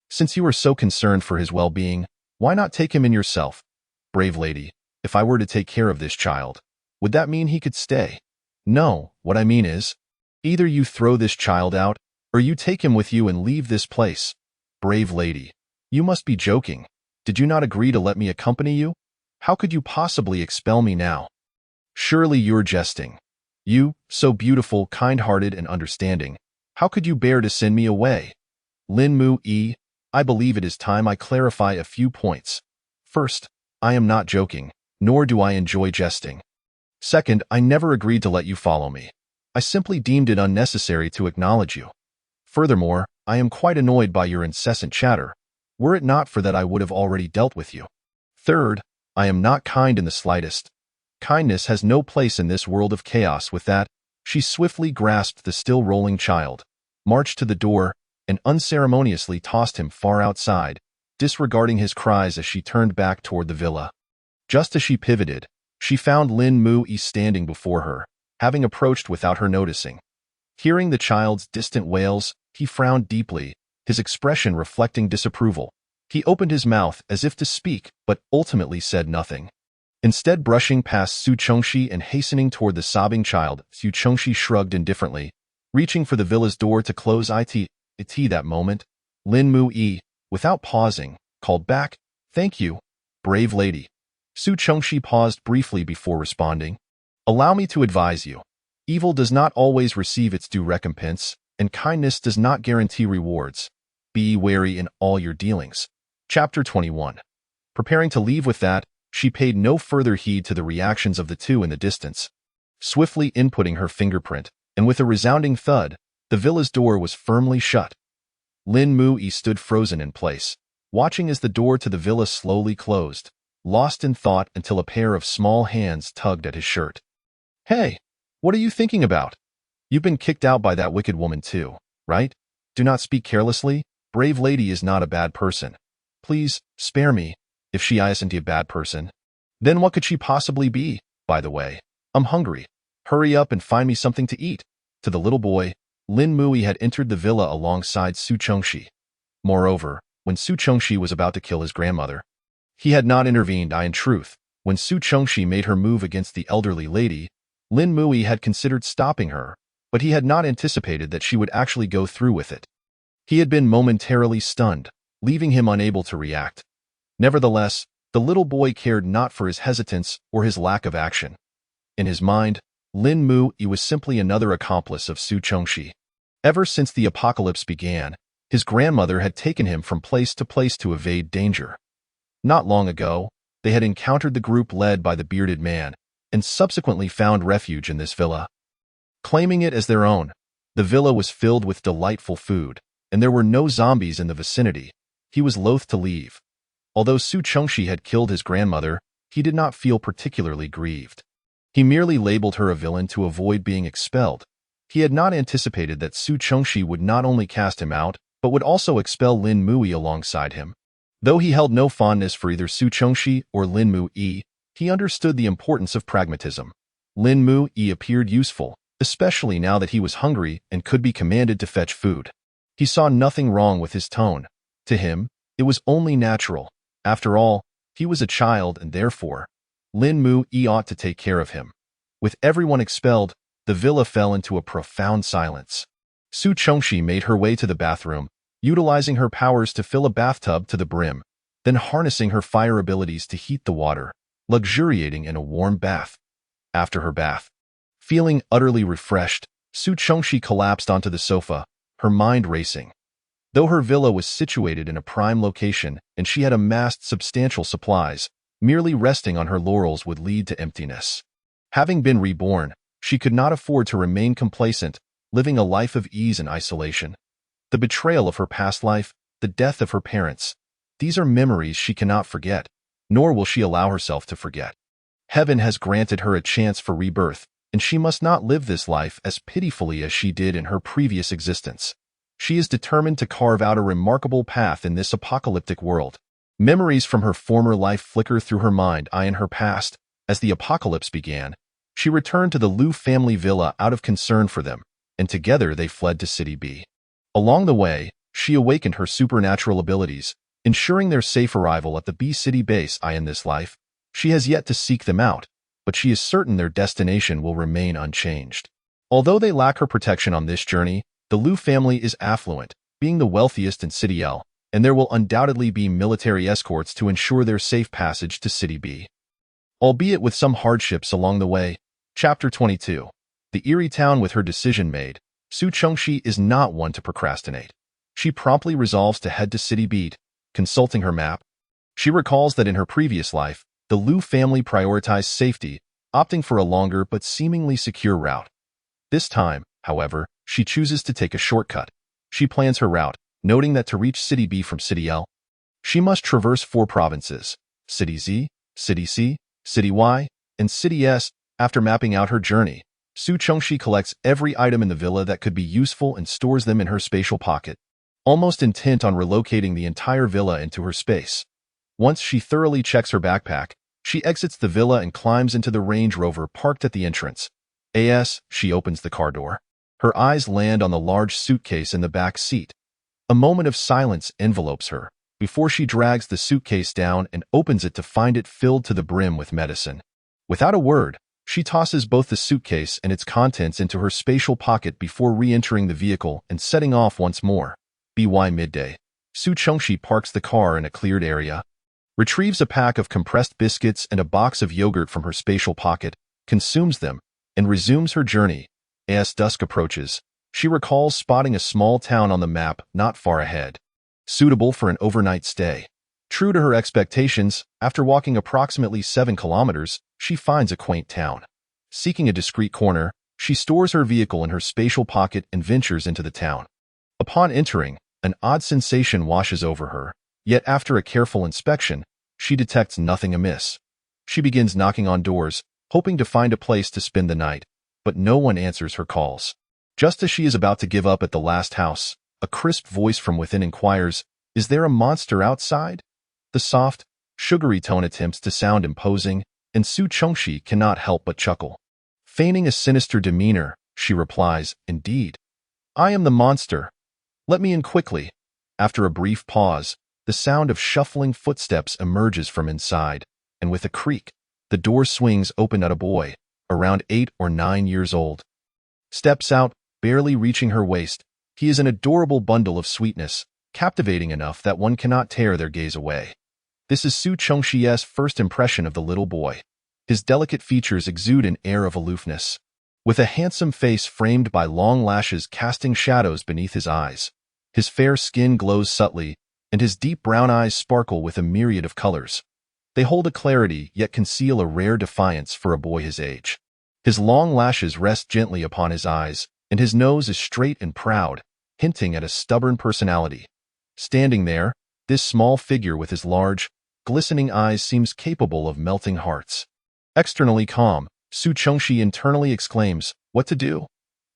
Since you are so concerned for his well-being, why not take him in yourself? Brave lady, if I were to take care of this child, would that mean he could stay? No, what I mean is, either you throw this child out, or you take him with you and leave this place. Brave lady, you must be joking. Did you not agree to let me accompany you? How could you possibly expel me now? Surely you're jesting. You, so beautiful, kind-hearted, and understanding, how could you bear to send me away? Lin Mu Yi, I believe it is time I clarify a few points. First, I am not joking, nor do I enjoy jesting. Second, I never agreed to let you follow me. I simply deemed it unnecessary to acknowledge you. Furthermore, I am quite annoyed by your incessant chatter. Were it not for that, I would have already dealt with you. Third, I am not kind in the slightest. Kindness has no place in this world of chaos. With that, She swiftly grasped the still rolling child, marched to the door, and unceremoniously tossed him far outside, disregarding his cries as she turned back toward the villa. Just as she pivoted, she found Lin Mu-yi standing before her, having approached without her noticing. Hearing the child's distant wails, he frowned deeply, his expression reflecting disapproval. He opened his mouth as if to speak, but ultimately said nothing. Instead, brushing past Su Chongxi and hastening toward the sobbing child, Su Chongxi shrugged indifferently, reaching for the villa's door to close it. That moment, Lin Mu-yi, without pausing, called back, "Thank you, brave lady." Su Chongxi paused briefly before responding. "Allow me to advise you. Evil does not always receive its due recompense, and kindness does not guarantee rewards. Be wary in all your dealings." Chapter 21. Preparing to leave with that, she paid no further heed to the reactions of the two in the distance. Swiftly inputting her fingerprint, and with a resounding thud, the villa's door was firmly shut. Lin Mu-yi stood frozen in place, watching as the door to the villa slowly closed, lost in thought until a pair of small hands tugged at his shirt. "Hey, what are you thinking about? You've been kicked out by that wicked woman too, right? Do not speak carelessly. Brave lady is not a bad person. Please, spare me. If she isn't a bad person, then what could she possibly be? By the way, I'm hungry. Hurry up and find me something to eat." To the little boy, Lin Mu-yi had entered the villa alongside Su Chongxi. Moreover, when Su Chongxi was about to kill his grandmother, he had not intervened. In truth, when Su Chongxi made her move against the elderly lady, Lin Mu-yi had considered stopping her, but he had not anticipated that she would actually go through with it. He had been momentarily stunned, leaving him unable to react. Nevertheless, the little boy cared not for his hesitance or his lack of action. In his mind, Lin Mu-yi was simply another accomplice of Su Chongxi. Ever since the apocalypse began, his grandmother had taken him from place to evade danger. Not long ago, they had encountered the group led by the bearded man, and subsequently found refuge in this villa. Claiming it as their own, the villa was filled with delightful food, and there were no zombies in the vicinity. He was loath to leave. Although Su Chongxi had killed his grandmother, he did not feel particularly grieved. He merely labeled her a villain to avoid being expelled. He had not anticipated that Su Chongxi would not only cast him out, but would also expel Lin Mu-yi alongside him. Though he held no fondness for either Su Chongxi or Lin Mu-yi, he understood the importance of pragmatism. Lin Mu-yi appeared useful, especially now that he was hungry and could be commanded to fetch food. He saw nothing wrong with his tone. To him, it was only natural. After all, he was a child and therefore, Lin Mu-yi ought to take care of him. With everyone expelled, the villa fell into a profound silence. Su Chongxi made her way to the bathroom, utilizing her powers to fill a bathtub to the brim, then harnessing her fire abilities to heat the water, luxuriating in a warm bath. After her bath, feeling utterly refreshed, Su Chongxi collapsed onto the sofa, her mind racing. Though her villa was situated in a prime location and she had amassed substantial supplies, merely resting on her laurels would lead to emptiness. Having been reborn, she could not afford to remain complacent, living a life of ease and isolation. The betrayal of her past life, the death of her parents, these are memories she cannot forget, nor will she allow herself to forget. Heaven has granted her a chance for rebirth, and she must not live this life as pitifully as she did in her previous existence. She is determined to carve out a remarkable path in this apocalyptic world. Memories from her former life flicker through her mind. In her past, as the apocalypse began, she returned to the Liu family villa out of concern for them, and together they fled to City B. Along the way, she awakened her supernatural abilities, ensuring their safe arrival at the B City base. In this life, she has yet to seek them out, but she is certain their destination will remain unchanged. Although they lack her protection on this journey, the Liu family is affluent, being the wealthiest in City L, and there will undoubtedly be military escorts to ensure their safe passage to City B. Albeit with some hardships along the way. Chapter 22. The eerie town. With her decision made, Su Chongxi is not one to procrastinate. She promptly resolves to head to City B. Consulting her map, she recalls that in her previous life, the Liu family prioritized safety, opting for a longer but seemingly secure route. This time, however, she chooses to take a shortcut. She plans her route, noting that to reach City B from City L, she must traverse 4 provinces, City Z, City C, City Y, and City S. After mapping out her journey, Su Chengxi collects every item in the villa that could be useful and stores them in her spatial pocket, almost intent on relocating the entire villa into her space. Once she thoroughly checks her backpack, she exits the villa and climbs into the Range Rover parked at the entrance. She opens the car door. Her eyes land on the large suitcase in the back seat. A moment of silence envelopes her, before she drags the suitcase down and opens it to find it filled to the brim with medicine. Without a word, she tosses both the suitcase and its contents into her spatial pocket before re-entering the vehicle and setting off once more. By midday, Su Chengxi parks the car in a cleared area, retrieves a pack of compressed biscuits and a box of yogurt from her spatial pocket, consumes them, and resumes her journey. As dusk approaches, she recalls spotting a small town on the map not far ahead, suitable for an overnight stay. True to her expectations, after walking approximately 7 kilometers, she finds a quaint town. Seeking a discreet corner, she stores her vehicle in her spatial pocket and ventures into the town. Upon entering, an odd sensation washes over her, yet after a careful inspection, she detects nothing amiss. She begins knocking on doors, hoping to find a place to spend the night, but no one answers her calls. Just as she is about to give up at the last house, a crisp voice from within inquires, "Is there a monster outside?" The soft, sugary tone attempts to sound imposing, and Su Chengxi cannot help but chuckle. Feigning a sinister demeanor, she replies, "Indeed. I am the monster. Let me in quickly." After a brief pause, the sound of shuffling footsteps emerges from inside, and with a creak, the door swings open at a boy, around 8 or 9 years old. Steps out, barely reaching her waist. He is an adorable bundle of sweetness, captivating enough that one cannot tear their gaze away. This is Su Chengxi's first impression of the little boy. His delicate features exude an air of aloofness, with a handsome face framed by long lashes casting shadows beneath his eyes. His fair skin glows subtly, and his deep brown eyes sparkle with a myriad of colors. They hold a clarity yet conceal a rare defiance for a boy his age. His long lashes rest gently upon his eyes, and his nose is straight and proud, hinting at a stubborn personality. Standing there, this small figure with his large, glistening eyes seems capable of melting hearts. Externally calm, Su Chengxi internally exclaims, "What to do?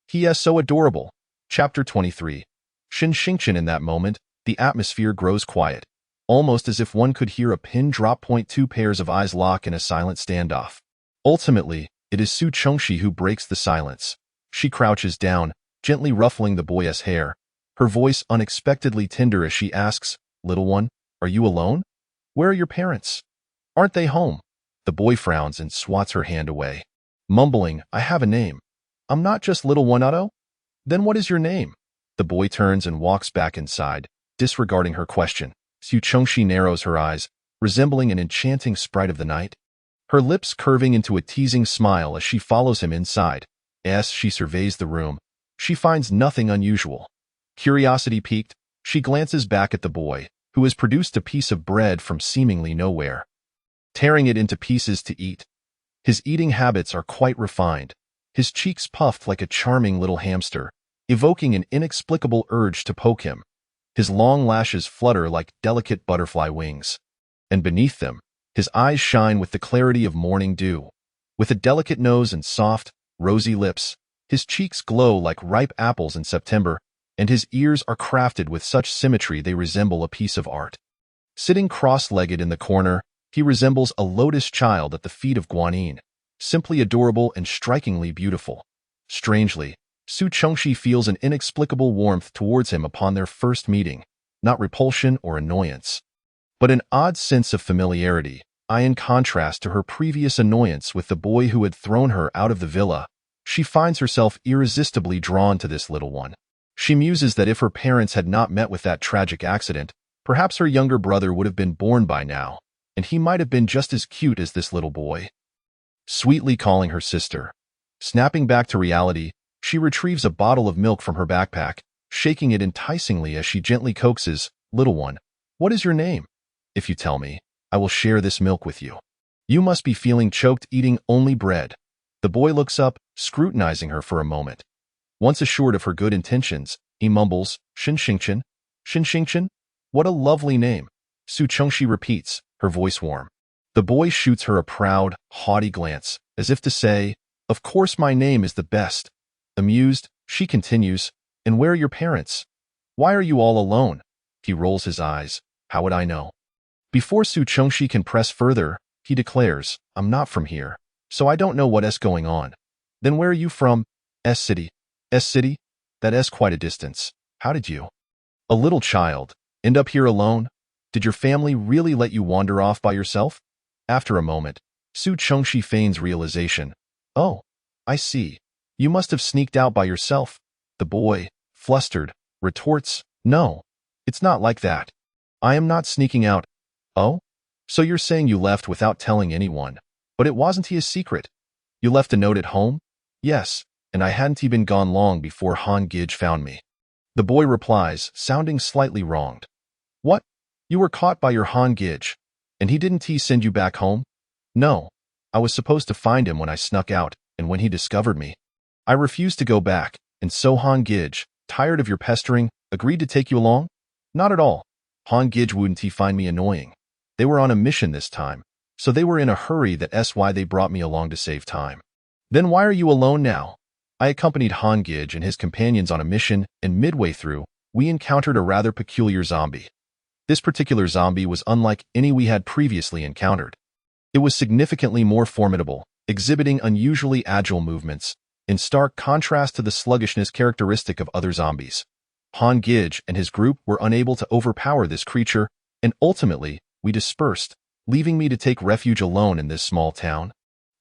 He is so adorable." Chapter 23. Xinxingchen. In that moment, the atmosphere grows quiet, almost as if one could hear a pin drop. Two pairs of eyes lock in a silent standoff. Ultimately, it is Su Chengxi who breaks the silence. She crouches down, gently ruffling the boy's hair, her voice unexpectedly tender as she asks, "Little one, are you alone? Where are your parents? Aren't they home?" The boy frowns and swats her hand away, mumbling, "I have a name. I'm not just little one Otto." "Then what is your name?" The boy turns and walks back inside, disregarding her question. Su Chengxi narrows her eyes, resembling an enchanting sprite of the night, her lips curving into a teasing smile as she follows him inside. As she surveys the room, she finds nothing unusual. Curiosity piqued, she glances back at the boy, who has produced a piece of bread from seemingly nowhere, tearing it into pieces to eat. His eating habits are quite refined, his cheeks puffed like a charming little hamster, evoking an inexplicable urge to poke him. His long lashes flutter like delicate butterfly wings, and beneath them, his eyes shine with the clarity of morning dew. With a delicate nose and soft, rosy lips, his cheeks glow like ripe apples in September, and his ears are crafted with such symmetry they resemble a piece of art. Sitting cross-legged in the corner, he resembles a lotus child at the feet of Guanyin, simply adorable and strikingly beautiful. Strangely, Su Chengxi feels an inexplicable warmth towards him upon their first meeting, not repulsion or annoyance, but an odd sense of familiarity, in contrast to her previous annoyance with the boy who had thrown her out of the villa. She finds herself irresistibly drawn to this little one. She muses that if her parents had not met with that tragic accident, perhaps her younger brother would have been born by now, and he might have been just as cute as this little boy. Sweetly calling her sister. Snapping back to reality, she retrieves a bottle of milk from her backpack, shaking it enticingly as she gently coaxes, "Little one, what is your name? If you tell me, I will share this milk with you. You must be feeling choked eating only bread." The boy looks up, scrutinizing her for a moment. Once assured of her good intentions, he mumbles, "Xinxingchen? Xinxingchen? What a lovely name." Su Chengxi repeats, her voice warm. The boy shoots her a proud, haughty glance, as if to say, Of course my name is the best. Amused, she continues, and where are your parents? Why are you all alone? He rolls his eyes. How would I know? Before Su Chongxi can press further, he declares, I'm not from here, so I don't know what's going on. Then where are you from? S city. S city? That's quite a distance. How did you? A little child. End up here alone? Did your family really let you wander off by yourself? After a moment, Su Chongxi feigns realization. Oh, I see. You must have sneaked out by yourself. The boy, flustered, retorts, No, it's not like that. I am not sneaking out. Oh? So you're saying you left without telling anyone, but it wasn't a secret. You left a note at home? Yes, and I hadn't even gone long before Han Gij found me. The boy replies, sounding slightly wronged. What? You were caught by your Han Gij, and he didn't send you back home? No, I was supposed to find him when I snuck out, and when he discovered me. I refused to go back, and so Han Gij, tired of your pestering, agreed to take you along? Not at all. Han Gij wouldn't find me annoying. They were on a mission this time, so they were in a hurry. That's why they brought me along to save time. Then why are you alone now? I accompanied Han Gij and his companions on a mission, and midway through, we encountered a rather peculiar zombie. This particular zombie was unlike any we had previously encountered. It was significantly more formidable, exhibiting unusually agile movements, in stark contrast to the sluggishness characteristic of other zombies. Han Gij and his group were unable to overpower this creature, and ultimately, we dispersed, leaving me to take refuge alone in this small town.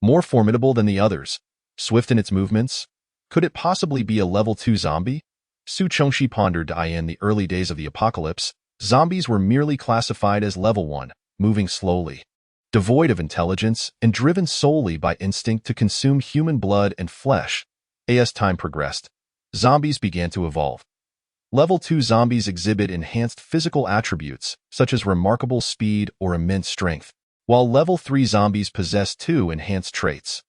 More formidable than the others, swift in its movements? Could it possibly be a level 2 zombie? Su Chongxi pondered. In the early days of the apocalypse, zombies were merely classified as level 1, moving slowly, devoid of intelligence and driven solely by instinct to consume human blood and flesh. As time progressed, zombies began to evolve. Level 2 zombies exhibit enhanced physical attributes, such as remarkable speed or immense strength, while Level 3 zombies possess 2 enhanced traits.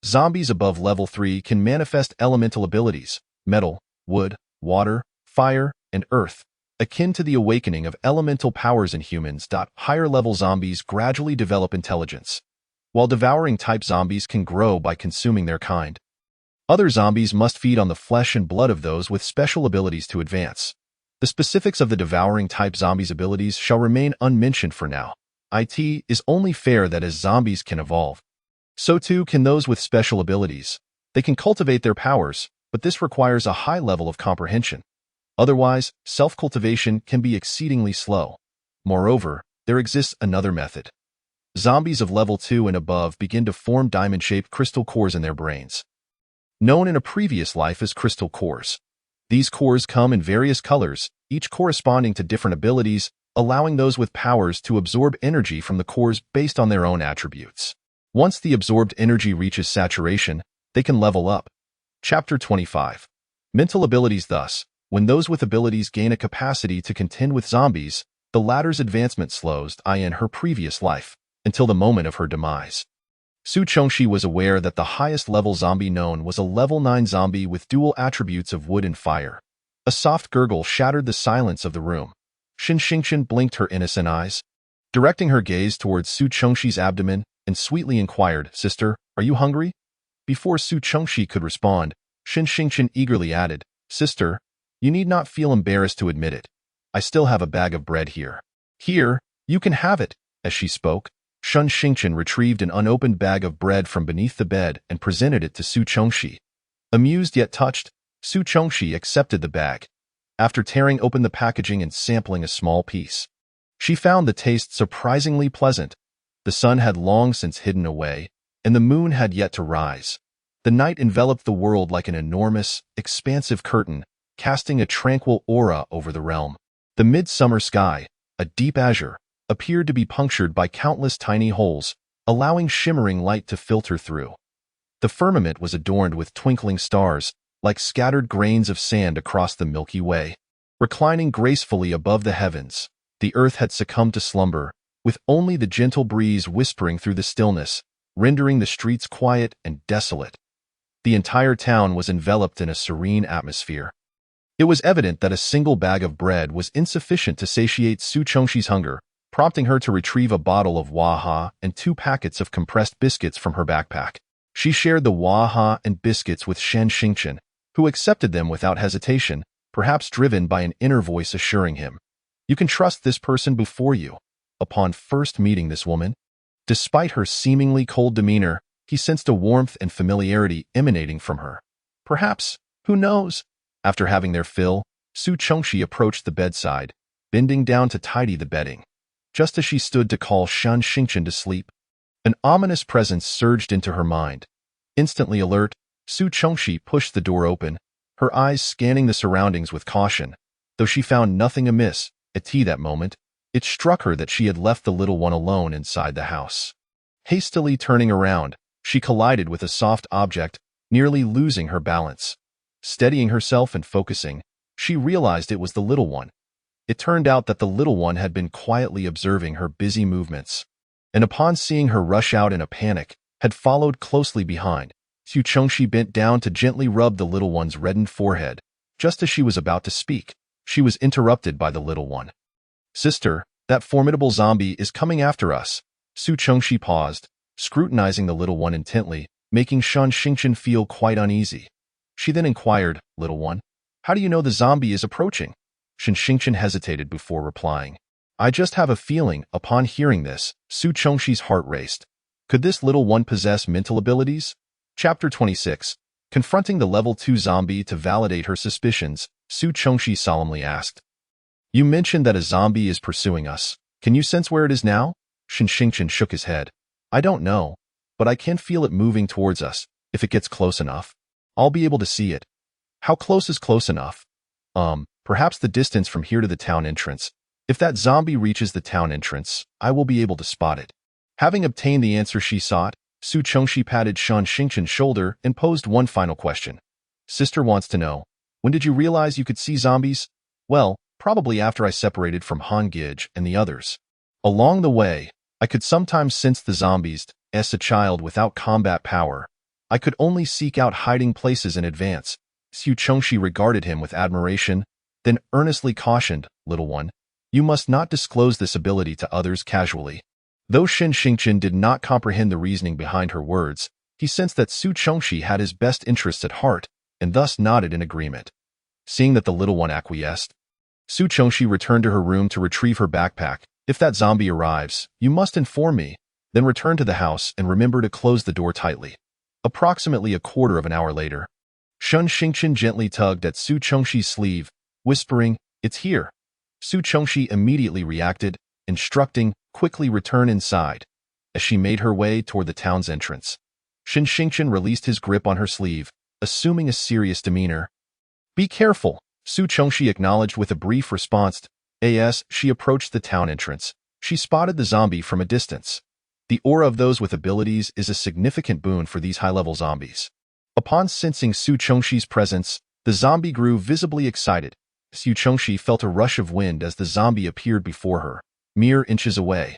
Zombies above Level 3 can manifest elemental abilities, metal, wood, water, fire, and earth, akin to the awakening of elemental powers in humans. Higher-level zombies gradually develop intelligence, while devouring-type zombies can grow by consuming their kind. Other zombies must feed on the flesh and blood of those with special abilities to advance. The specifics of the devouring-type zombies' abilities shall remain unmentioned for now. It is only fair that as zombies can evolve, so too can those with special abilities. They can cultivate their powers, but this requires a high level of comprehension. Otherwise, self-cultivation can be exceedingly slow. Moreover, there exists another method. Zombies of level 2 and above begin to form diamond-shaped crystal cores in their brains, known in a previous life as crystal cores. These cores come in various colors, each corresponding to different abilities, allowing those with powers to absorb energy from the cores based on their own attributes. Once the absorbed energy reaches saturation, they can level up. Chapter 25. Mental abilities. Thus, when those with abilities gain a capacity to contend with zombies, the latter's advancement slows, in her previous life, until the moment of her demise. Su Chongxi was aware that the highest level zombie known was a level 9 zombie with dual attributes of wood and fire. A soft gurgle shattered the silence of the room. Xin Xingqian blinked her innocent eyes, directing her gaze towards Su Chongxi's abdomen, and sweetly inquired, Sister, are you hungry? Before Su Chongxi could respond, Xin Xingqian eagerly added, Sister, you need not feel embarrassed to admit it. I still have a bag of bread here. Here, you can have it. As she spoke, Xin Xingqian retrieved an unopened bag of bread from beneath the bed and presented it to Su Chongxi. Amused yet touched, Su Chongxi accepted the bag. After tearing open the packaging and sampling a small piece, she found the taste surprisingly pleasant. The sun had long since hidden away, and the moon had yet to rise. The night enveloped the world like an enormous, expansive curtain, casting a tranquil aura over the realm. The midsummer sky, a deep azure, appeared to be punctured by countless tiny holes, allowing shimmering light to filter through. The firmament was adorned with twinkling stars, like scattered grains of sand across the Milky Way. Reclining gracefully above the heavens, the earth had succumbed to slumber, with only the gentle breeze whispering through the stillness, rendering the streets quiet and desolate. The entire town was enveloped in a serene atmosphere. It was evident that a single bag of bread was insufficient to satiate Su Chongxi's hunger, prompting her to retrieve a bottle of Waha and 2 packets of compressed biscuits from her backpack. She shared the waha and biscuits with Shen Xingchen, who accepted them without hesitation, perhaps driven by an inner voice assuring him, "You can trust this person before you." Upon first meeting this woman, despite her seemingly cold demeanor, he sensed a warmth and familiarity emanating from her. Perhaps, who knows? After having their fill, Su Chongxi approached the bedside, bending down to tidy the bedding. Just as she stood to call Shan Xingchen to sleep, an ominous presence surged into her mind. Instantly alert, Su Chongxi pushed the door open, her eyes scanning the surroundings with caution. Though she found nothing amiss at that moment, it struck her that she had left the little one alone inside the house. Hastily turning around, she collided with a soft object, nearly losing her balance. Steadying herself and focusing, she realized it was the little one. It turned out that the little one had been quietly observing her busy movements, and upon seeing her rush out in a panic, had followed closely behind. Su Chongxi bent down to gently rub the little one's reddened forehead. Just as she was about to speak, she was interrupted by the little one. "Sister, that formidable zombie is coming after us." Su Chongxi paused, scrutinizing the little one intently, making Shan Xingchen feel quite uneasy. She then inquired, "Little one, how do you know the zombie is approaching?" Shan Xingchen hesitated before replying, "I just have a feeling." Upon hearing this, Su Chongxi's heart raced. Could this little one possess mental abilities? Chapter 26. Confronting the level 2 zombie to validate her suspicions, Su Chongxi solemnly asked, "You mentioned that a zombie is pursuing us. Can you sense where it is now?" Shan Xingchen shook his head. "I don't know, but I can feel it moving towards us. If it gets close enough, I'll be able to see it." "How close is close enough?" Perhaps the distance from here to the town entrance. If that zombie reaches the town entrance, I will be able to spot it." Having obtained the answer she sought, Su Chongxi patted Shan Xingchen's shoulder and posed one final question. "Sister wants to know, when did you realize you could see zombies?" "Well, probably after I separated from Han Gij and the others. Along the way, I could sometimes sense the zombies. As a child without combat power, I could only seek out hiding places in advance." Su Chongxi regarded him with admiration, then earnestly cautioned, "Little one, you must not disclose this ability to others casually." Though Shen Xingchen did not comprehend the reasoning behind her words, he sensed that Su Chongxi had his best interests at heart, and thus nodded in agreement. Seeing that the little one acquiesced, Su Chongxi returned to her room to retrieve her backpack. "If that zombie arrives, you must inform me, then return to the house and remember to close the door tightly." Approximately a quarter of an hour later, Shan Xingchen gently tugged at Su Chongxi's sleeve, whispering, "It's here." Su Chongxi immediately reacted, instructing, "Quickly return inside." As she made her way toward the town's entrance, Shan Xingchen released his grip on her sleeve, assuming a serious demeanor. "Be careful," Su Chongxi acknowledged with a brief response. As she approached the town entrance, she spotted the zombie from a distance. The aura of those with abilities is a significant boon for these high-level zombies. Upon sensing Su Chongxi's presence, the zombie grew visibly excited. Su Chongxi felt a rush of wind as the zombie appeared before her, mere inches away.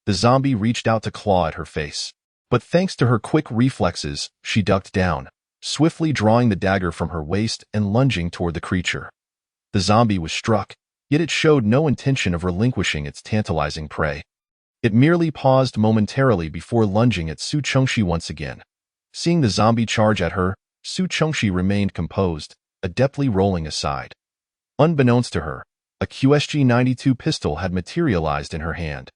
The zombie reached out to claw at her face, but thanks to her quick reflexes, she ducked down, swiftly drawing the dagger from her waist and lunging toward the creature. The zombie was struck, yet it showed no intention of relinquishing its tantalizing prey. It merely paused momentarily before lunging at Su Chongxi once again. Seeing the zombie charge at her, Su Chongxi remained composed, adeptly rolling aside. Unbeknownst to her, a QSG-92 pistol had materialized in her hand.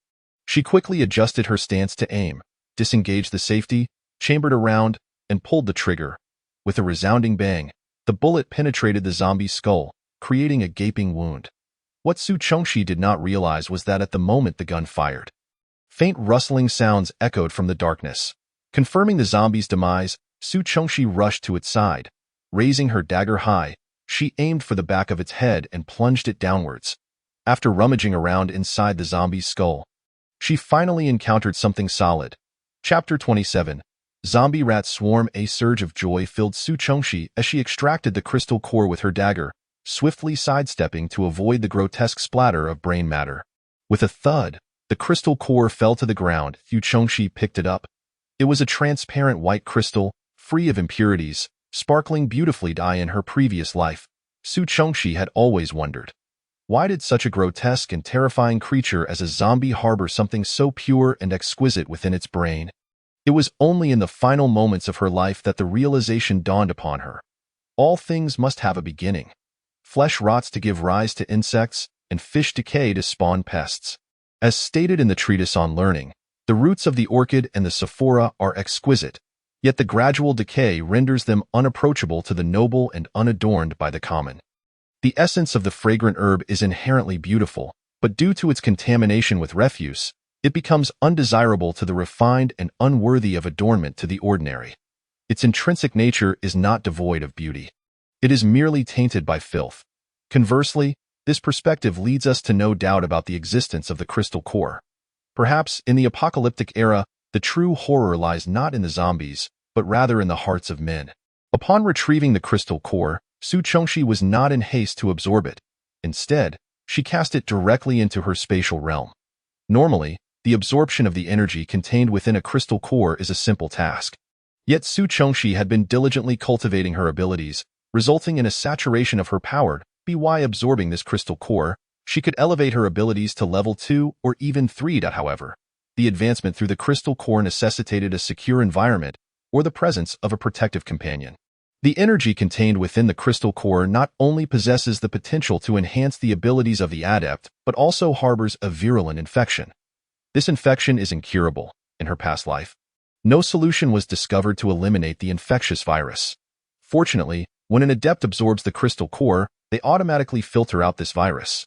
She quickly adjusted her stance to aim, disengaged the safety, chambered around, and pulled the trigger. With a resounding bang, the bullet penetrated the zombie's skull, creating a gaping wound. What Su Chongxi did not realize was that at the moment the gun fired, faint rustling sounds echoed from the darkness. Confirming the zombie's demise, Su Chongxi rushed to its side. Raising her dagger high, she aimed for the back of its head and plunged it downwards. After rummaging around inside the zombie's skull, she finally encountered something solid. Chapter 27. Zombie Rat Swarm. A surge of joy filled Su Chongxi as she extracted the crystal core with her dagger, swiftly sidestepping to avoid the grotesque splatter of brain matter. With a thud, the crystal core fell to the ground. Su Chongxi picked it up. It was a transparent white crystal, free of impurities, sparkling beautifully in her previous life. Su Chongxi had always wondered, why did such a grotesque and terrifying creature as a zombie harbor something so pure and exquisite within its brain? It was only in the final moments of her life that the realization dawned upon her. All things must have a beginning. Flesh rots to give rise to insects, and fish decay to spawn pests. As stated in the treatise on learning, the roots of the orchid and the sephora are exquisite, yet the gradual decay renders them unapproachable to the noble and unadorned by the common. The essence of the fragrant herb is inherently beautiful, but due to its contamination with refuse, it becomes undesirable to the refined and unworthy of adornment to the ordinary. Its intrinsic nature is not devoid of beauty. It is merely tainted by filth. Conversely, this perspective leads us to no doubt about the existence of the crystal core. Perhaps, in the apocalyptic era, the true horror lies not in the zombies, but rather in the hearts of men. Upon retrieving the crystal core, Su Chengxi was not in haste to absorb it. Instead, she cast it directly into her spatial realm. Normally, the absorption of the energy contained within a crystal core is a simple task. Yet Su Chengxi had been diligently cultivating her abilities, resulting in a saturation of her power. By absorbing this crystal core, she could elevate her abilities to level 2 or even 3. However, the advancement through the crystal core necessitated a secure environment or the presence of a protective companion. The energy contained within the crystal core not only possesses the potential to enhance the abilities of the adept, but also harbors a virulent infection. This infection is incurable. In her past life, no solution was discovered to eliminate the infectious virus. Fortunately, when an adept absorbs the crystal core, they automatically filter out this virus.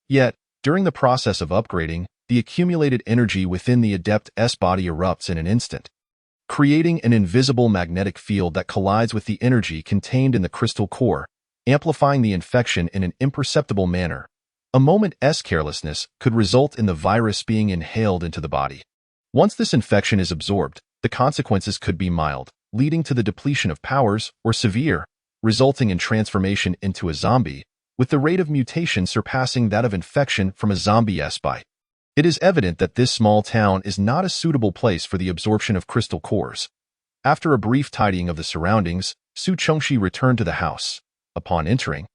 Yet, during the process of upgrading, the accumulated energy within the adept's body erupts in an instant, creating an invisible magnetic field that collides with the energy contained in the crystal core, amplifying the infection in an imperceptible manner. A moment's carelessness could result in the virus being inhaled into the body. Once this infection is absorbed, the consequences could be mild, leading to the depletion of powers, or severe, resulting in transformation into a zombie, with the rate of mutation surpassing that of infection from a zombie's bite. It is evident that this small town is not a suitable place for the absorption of crystal cores. After a brief tidying of the surroundings, Su Chengxi returned to the house. Upon entering,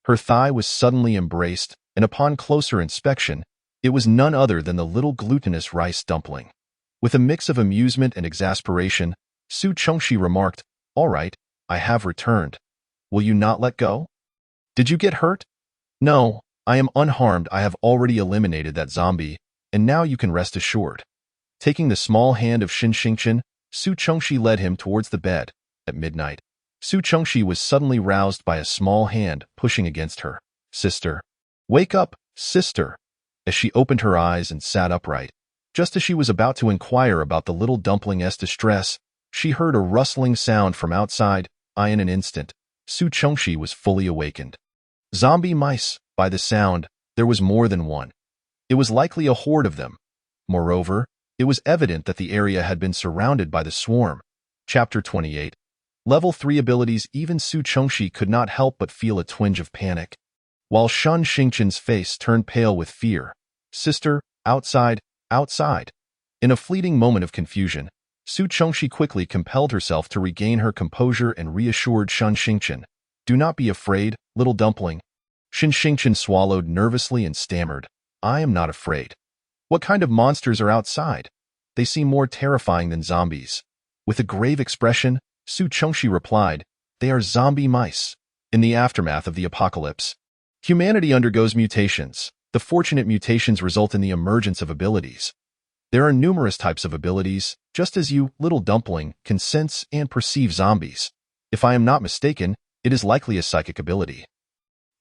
her thigh was suddenly embraced, and upon closer inspection, it was none other than the little glutinous rice dumpling. With a mix of amusement and exasperation, Su Chengxi remarked, "All right, I have returned. Will you not let go? Did you get hurt?" "No, I am unharmed. I have already eliminated that zombie, and now you can rest assured." Taking the small hand of Xin Xingqian, Su Chengxi led him towards the bed. At midnight, Su Chengxi was suddenly roused by a small hand pushing against her. "Sister, wake up, sister!" As she opened her eyes and sat upright, just as she was about to inquire about the little dumpling's distress, she heard a rustling sound from outside. In an instant, Su Chengxi was fully awakened. Zombie mice. By the sound, there was more than one. It was likely a horde of them. Moreover, it was evident that the area had been surrounded by the swarm. Chapter 28. Level 3 abilities. Even Su Chengxi could not help but feel a twinge of panic, while Xin Xingqian's face turned pale with fear. "Sister, outside, outside!" In a fleeting moment of confusion, Su Chengxi quickly compelled herself to regain her composure and reassured Xin Xingqian. "Do not be afraid, little dumpling." Xin Xingqian swallowed nervously and stammered, "I am not afraid. What kind of monsters are outside? They seem more terrifying than zombies." With a grave expression, Su Chengxi replied, "They are zombie mice." In the aftermath of the apocalypse, humanity undergoes mutations. The fortunate mutations result in the emergence of abilities. There are numerous types of abilities, just as you, little dumpling, can sense and perceive zombies. If I am not mistaken, it is likely a psychic ability.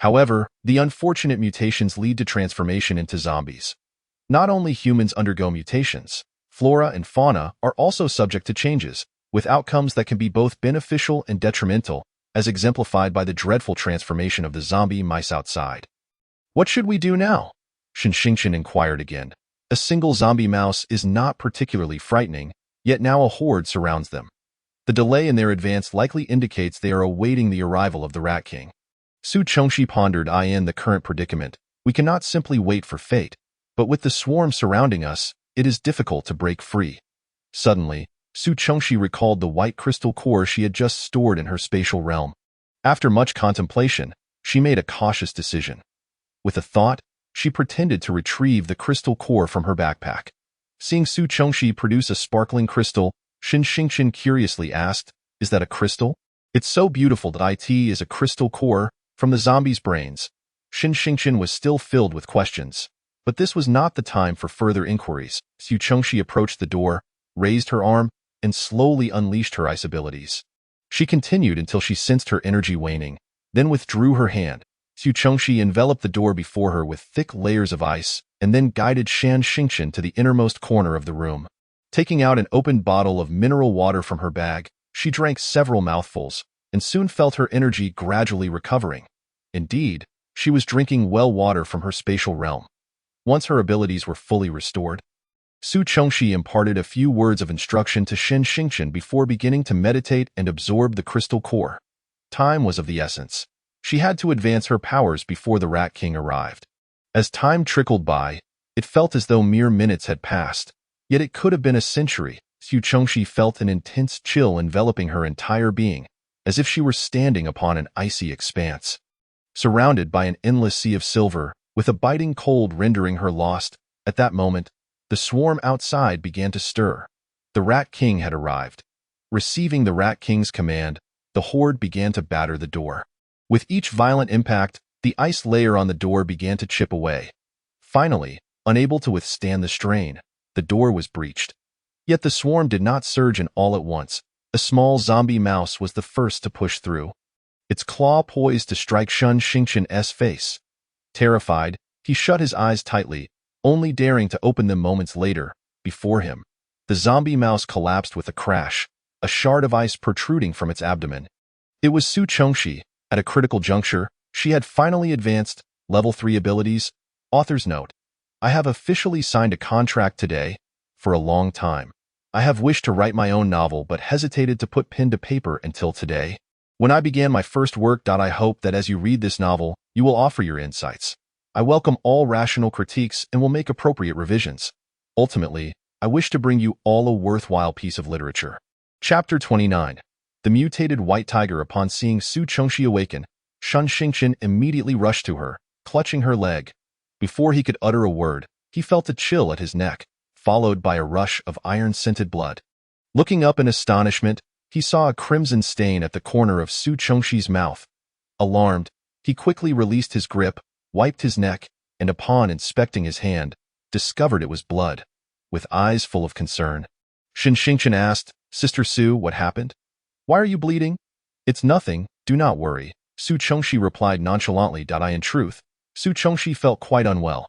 However, the unfortunate mutations lead to transformation into zombies. Not only humans undergo mutations, flora and fauna are also subject to changes, with outcomes that can be both beneficial and detrimental, as exemplified by the dreadful transformation of the zombie mice outside. "What should we do now?" Xin Xingqian inquired again. A single zombie mouse is not particularly frightening, yet now a horde surrounds them. The delay in their advance likely indicates they are awaiting the arrival of the Rat King. Su Chengxi pondered, in the current predicament, we cannot simply wait for fate, but with the swarm surrounding us, it is difficult to break free. Suddenly, Su Chengxi recalled the white crystal core she had just stored in her spatial realm. After much contemplation, she made a cautious decision. With a thought, she pretended to retrieve the crystal core from her backpack. Seeing Su Chengxi produce a sparkling crystal, Shin Xingqian curiously asked, "Is that a crystal?" "It's so beautiful that it is a crystal core from the zombie's brains." Shin Xingqian was still filled with questions. But this was not the time for further inquiries. Su Chengxi approached the door, raised her arm, and slowly unleashed her ice abilities. She continued until she sensed her energy waning, then withdrew her hand. Su Chengxi enveloped the door before her with thick layers of ice, and then guided Shan Xingqian to the innermost corner of the room. Taking out an opened bottle of mineral water from her bag, she drank several mouthfuls, and soon felt her energy gradually recovering. Indeed, she was drinking well water from her spatial realm. Once her abilities were fully restored, Su Chengxi imparted a few words of instruction to Shen Xingqian before beginning to meditate and absorb the crystal core. Time was of the essence. She had to advance her powers before the Rat King arrived. As time trickled by, it felt as though mere minutes had passed, yet it could have been a century. Su Chengxi felt an intense chill enveloping her entire being, as if she were standing upon an icy expanse. Surrounded by an endless sea of silver, with a biting cold rendering her lost, at that moment, the swarm outside began to stir. The Rat King had arrived. Receiving the Rat King's command, the horde began to batter the door. With each violent impact, the ice layer on the door began to chip away. Finally, unable to withstand the strain, the door was breached. Yet the swarm did not surge in all at once. A small zombie mouse was the first to push through, its claw poised to strike Shen Xingqian's face. Terrified, he shut his eyes tightly, only daring to open them moments later. Before him, the zombie mouse collapsed with a crash, a shard of ice protruding from its abdomen. It was Su Chengxi. At a critical juncture, she had finally advanced level 3 abilities. Author's note: I have officially signed a contract today. For a long time, I have wished to write my own novel but hesitated to put pen to paper until today. When I began my first work, I hope that as you read this novel, you will offer your insights. I welcome all rational critiques and will make appropriate revisions. Ultimately, I wish to bring you all a worthwhile piece of literature. Chapter 29. The mutated white tiger. Upon seeing Su Chengxi awaken, Shen Xingqian immediately rushed to her, clutching her leg. Before he could utter a word, he felt a chill at his neck, followed by a rush of iron-scented blood. Looking up in astonishment, he saw a crimson stain at the corner of Su Chengxi's mouth. Alarmed, he quickly released his grip, wiped his neck, and upon inspecting his hand, discovered it was blood. With eyes full of concern, Shen Xingqian asked, "Sister Su, what happened? Why are you bleeding?" "It's nothing, do not worry," Su Chengxi replied nonchalantly. In truth, Su Chengxi felt quite unwell.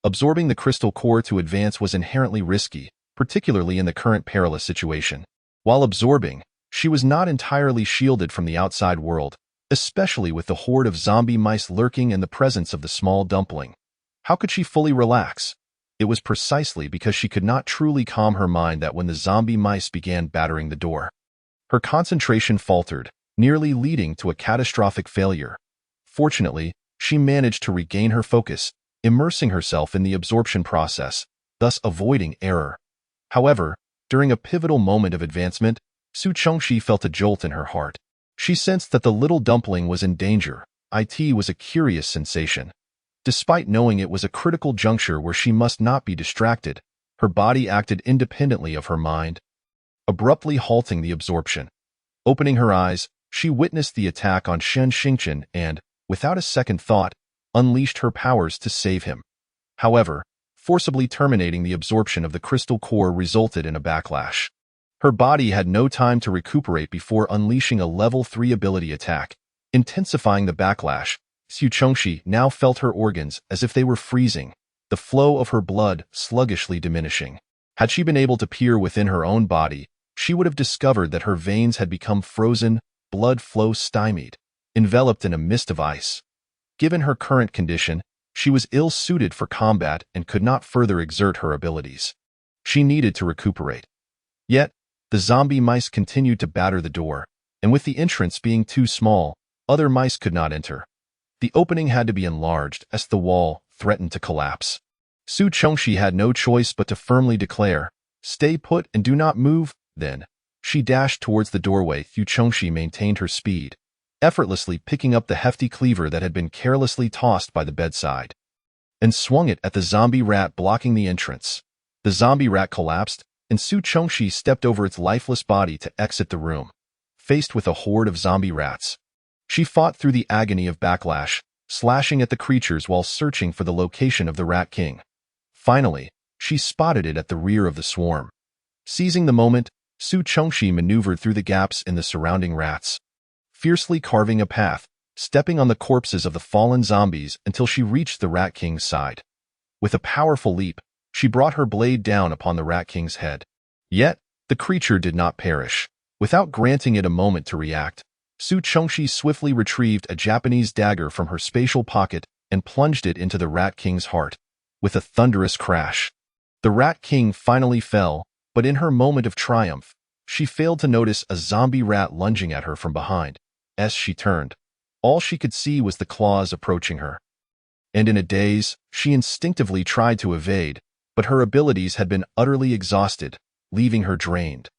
Absorbing the crystal core to advance was inherently risky, particularly in the current perilous situation. While absorbing, she was not entirely shielded from the outside world, especially with the horde of zombie mice lurking and the presence of the small dumpling. How could she fully relax? It was precisely because she could not truly calm her mind that when the zombie mice began battering the door, her concentration faltered, nearly leading to a catastrophic failure. Fortunately, she managed to regain her focus, immersing herself in the absorption process, thus avoiding error. However, during a pivotal moment of advancement, Su Chengxi felt a jolt in her heart. She sensed that the little dumpling was in danger. It was a curious sensation. Despite knowing it was a critical juncture where she must not be distracted, her body acted independently of her mind, abruptly halting the absorption. Opening her eyes, she witnessed the attack on Shen Xingqian and, without a second thought, unleashed her powers to save him. However, forcibly terminating the absorption of the crystal core resulted in a backlash. Her body had no time to recuperate before unleashing a level 3 ability attack, intensifying the backlash. Su Chengxi now felt her organs as if they were freezing, the flow of her blood sluggishly diminishing. Had she been able to peer within her own body, she would have discovered that her veins had become frozen, blood flow stymied, enveloped in a mist of ice. Given her current condition, she was ill-suited for combat and could not further exert her abilities. She needed to recuperate. Yet, the zombie mice continued to batter the door, and with the entrance being too small, other mice could not enter. The opening had to be enlarged as the wall threatened to collapse. Su Chengxi had no choice but to firmly declare, "Stay put and do not move." Then, she dashed towards the doorway. Su Chengxi maintained her speed, effortlessly picking up the hefty cleaver that had been carelessly tossed by the bedside, and swung it at the zombie rat blocking the entrance. The zombie rat collapsed, and Su Chongxi stepped over its lifeless body to exit the room, faced with a horde of zombie rats. She fought through the agony of backlash, slashing at the creatures while searching for the location of the Rat King. Finally, she spotted it at the rear of the swarm. Seizing the moment, Su Chongxi maneuvered through the gaps in the surrounding rats, fiercely carving a path, stepping on the corpses of the fallen zombies until she reached the Rat King's side. With a powerful leap, she brought her blade down upon the Rat King's head. Yet, the creature did not perish. Without granting it a moment to react, Su Chongxi swiftly retrieved a Japanese dagger from her spatial pocket and plunged it into the Rat King's heart. With a thunderous crash, the Rat King finally fell, but in her moment of triumph, she failed to notice a zombie rat lunging at her from behind. As she turned, all she could see was the claws approaching her. And in a daze, she instinctively tried to evade, but her abilities had been utterly exhausted, leaving her drained.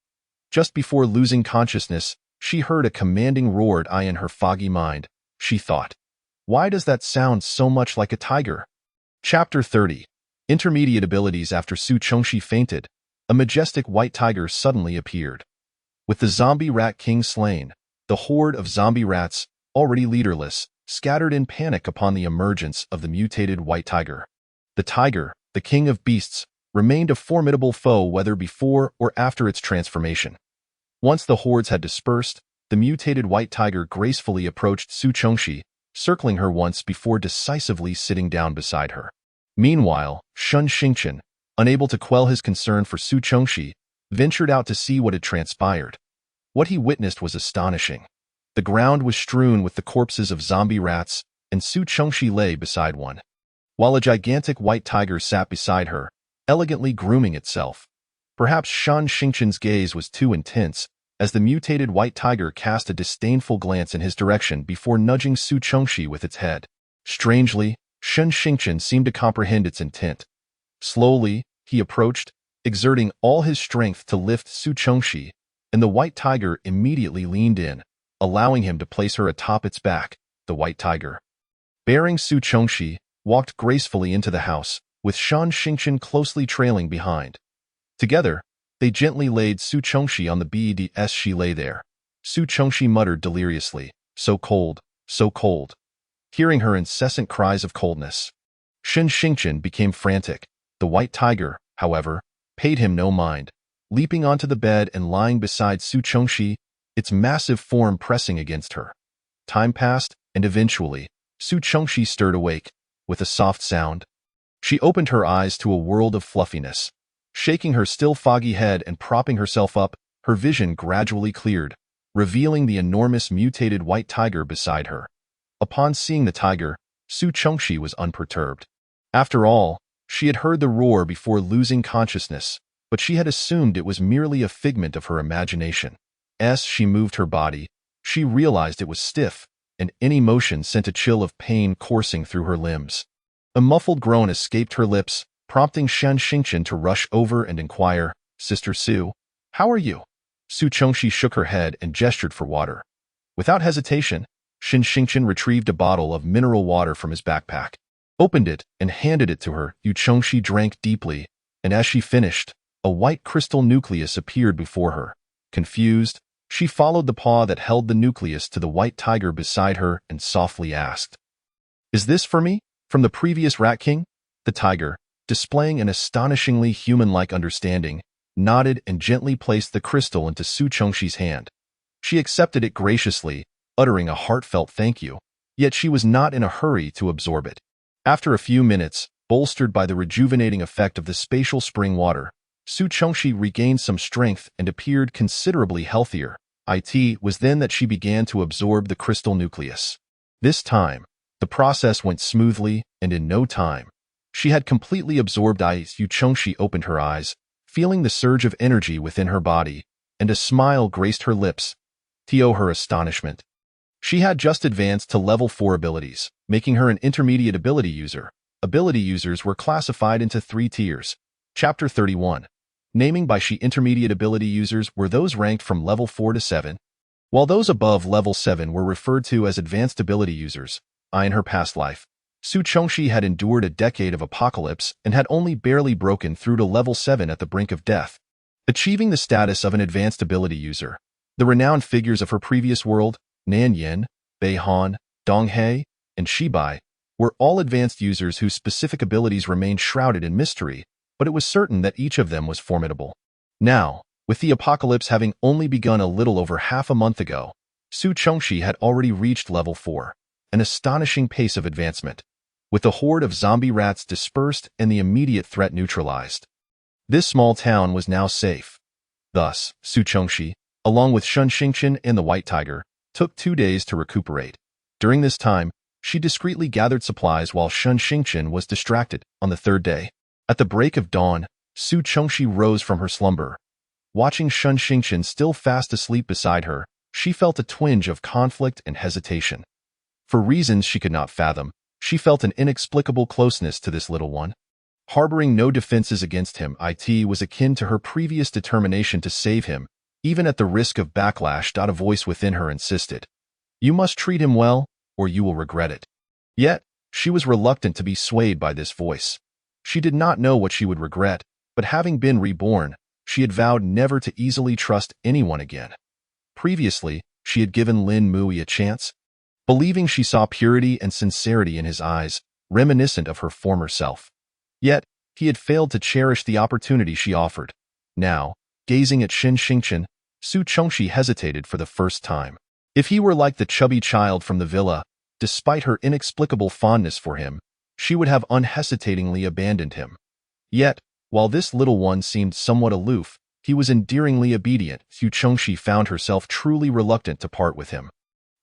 Just before losing consciousness, she heard a commanding roared eye in her foggy mind. She thought, "Why does that sound so much like a tiger?" Chapter 30. Intermediate abilities. After Su Chongxi fainted, a majestic white tiger suddenly appeared. With the zombie Rat King slain, the horde of zombie rats, already leaderless, scattered in panic upon the emergence of the mutated white tiger. The tiger, the king of beasts, remained a formidable foe whether before or after its transformation. Once the hordes had dispersed, the mutated white tiger gracefully approached Su Chongxi, circling her once before decisively sitting down beside her. Meanwhile, Shun Xingqian, unable to quell his concern for Su Chongxi, ventured out to see what had transpired. What he witnessed was astonishing. The ground was strewn with the corpses of zombie rats, and Su Chongxi lay beside one, while a gigantic white tiger sat beside her, elegantly grooming itself. Perhaps Shun Xingqian's gaze was too intense, as the mutated white tiger cast a disdainful glance in his direction before nudging Su Chongxi with its head. Strangely, Shun Xingqian seemed to comprehend its intent. Slowly, he approached, exerting all his strength to lift Su Chongxi, and the white tiger immediately leaned in, allowing him to place her atop its back. The white tiger, bearing Su Chongxi, walked gracefully into the house, with Shun Xingqian closely trailing behind. Together, they gently laid Su Chongxi on the bed as she lay there. Su Chongxi muttered deliriously, "So cold, so cold," hearing her incessant cries of coldness. Shun Xingqian became frantic. The white tiger, however, paid him no mind, leaping onto the bed and lying beside Su Chongxi, its massive form pressing against her. Time passed, and eventually, Su Chongxi stirred awake. With a soft sound, she opened her eyes to a world of fluffiness. Shaking her still foggy head and propping herself up, her vision gradually cleared, revealing the enormous mutated white tiger beside her. Upon seeing the tiger, Su Chongxi was unperturbed. After all, she had heard the roar before losing consciousness, but she had assumed it was merely a figment of her imagination. As she moved her body, she realized it was stiff, and any motion sent a chill of pain coursing through her limbs. A muffled groan escaped her lips, prompting Shun Xingqian to rush over and inquire, "Sister Su, how are you?" Su Chongxi shook her head and gestured for water. Without hesitation, Shun Xingqian retrieved a bottle of mineral water from his backpack, opened it, and handed it to her. Su Chongxi drank deeply, and as she finished, a white crystal nucleus appeared before her. Confused, she followed the paw that held the nucleus to the white tiger beside her and softly asked, "Is this for me, from the previous Rat King?" The tiger, displaying an astonishingly human-like understanding, nodded and gently placed the crystal into Su Chongxi's hand. She accepted it graciously, uttering a heartfelt thank you, yet she was not in a hurry to absorb it. After a few minutes, bolstered by the rejuvenating effect of the spatial spring water, Su Chongxi regained some strength and appeared considerably healthier. It was then that she began to absorb the crystal nucleus. This time, the process went smoothly, and in no time, she had completely absorbed it. Su Chongxi opened her eyes, feeling the surge of energy within her body, and a smile graced her lips. To her astonishment, she had just advanced to level 4 abilities, making her an intermediate ability user. Ability users were classified into 3 tiers. Chapter 31. Naming by she intermediate ability users were those ranked from level 4 to 7, while those above level 7 were referred to as advanced ability users. In her past life, Su Chongxi had endured a decade of apocalypse and had only barely broken through to level 7 at the brink of death. achieving the status of an advanced ability user. The renowned figures of her previous world, Nan Yin, Bei Han, Dong He, and Shibai, were all advanced users whose specific abilities remained shrouded in mystery, but it was certain that each of them was formidable. Now, with the apocalypse having only begun a little over half a month ago, Su Chongxi had already reached level 4, an astonishing pace of advancement, with the horde of zombie rats dispersed and the immediate threat neutralized. This small town was now safe. Thus, Su Chongxi, along with Shun Xingqian and the White Tiger, took 2 days to recuperate. During this time, she discreetly gathered supplies while Shun Xingqian was distracted. On the 3rd day, at the break of dawn, Su Chongxi rose from her slumber. Watching Shun Xingqian still fast asleep beside her, she felt a twinge of conflict and hesitation. For reasons she could not fathom, she felt an inexplicable closeness to this little one. Harboring no defenses against him, it was akin to her previous determination to save him, even at the risk of backlash. A voice within her insisted, "You must treat him well, or you will regret it." Yet, she was reluctant to be swayed by this voice. She did not know what she would regret, but having been reborn, she had vowed never to easily trust anyone again. Previously, she had given Lin Mui a chance, believing she saw purity and sincerity in his eyes, reminiscent of her former self. Yet, he had failed to cherish the opportunity she offered. Now, gazing at Shun Xingqian, Su Chongxi hesitated for the first time. If he were like the chubby child from the villa, despite her inexplicable fondness for him, she would have unhesitatingly abandoned him. Yet, while this little one seemed somewhat aloof, he was endearingly obedient. Su Chongxi found herself truly reluctant to part with him.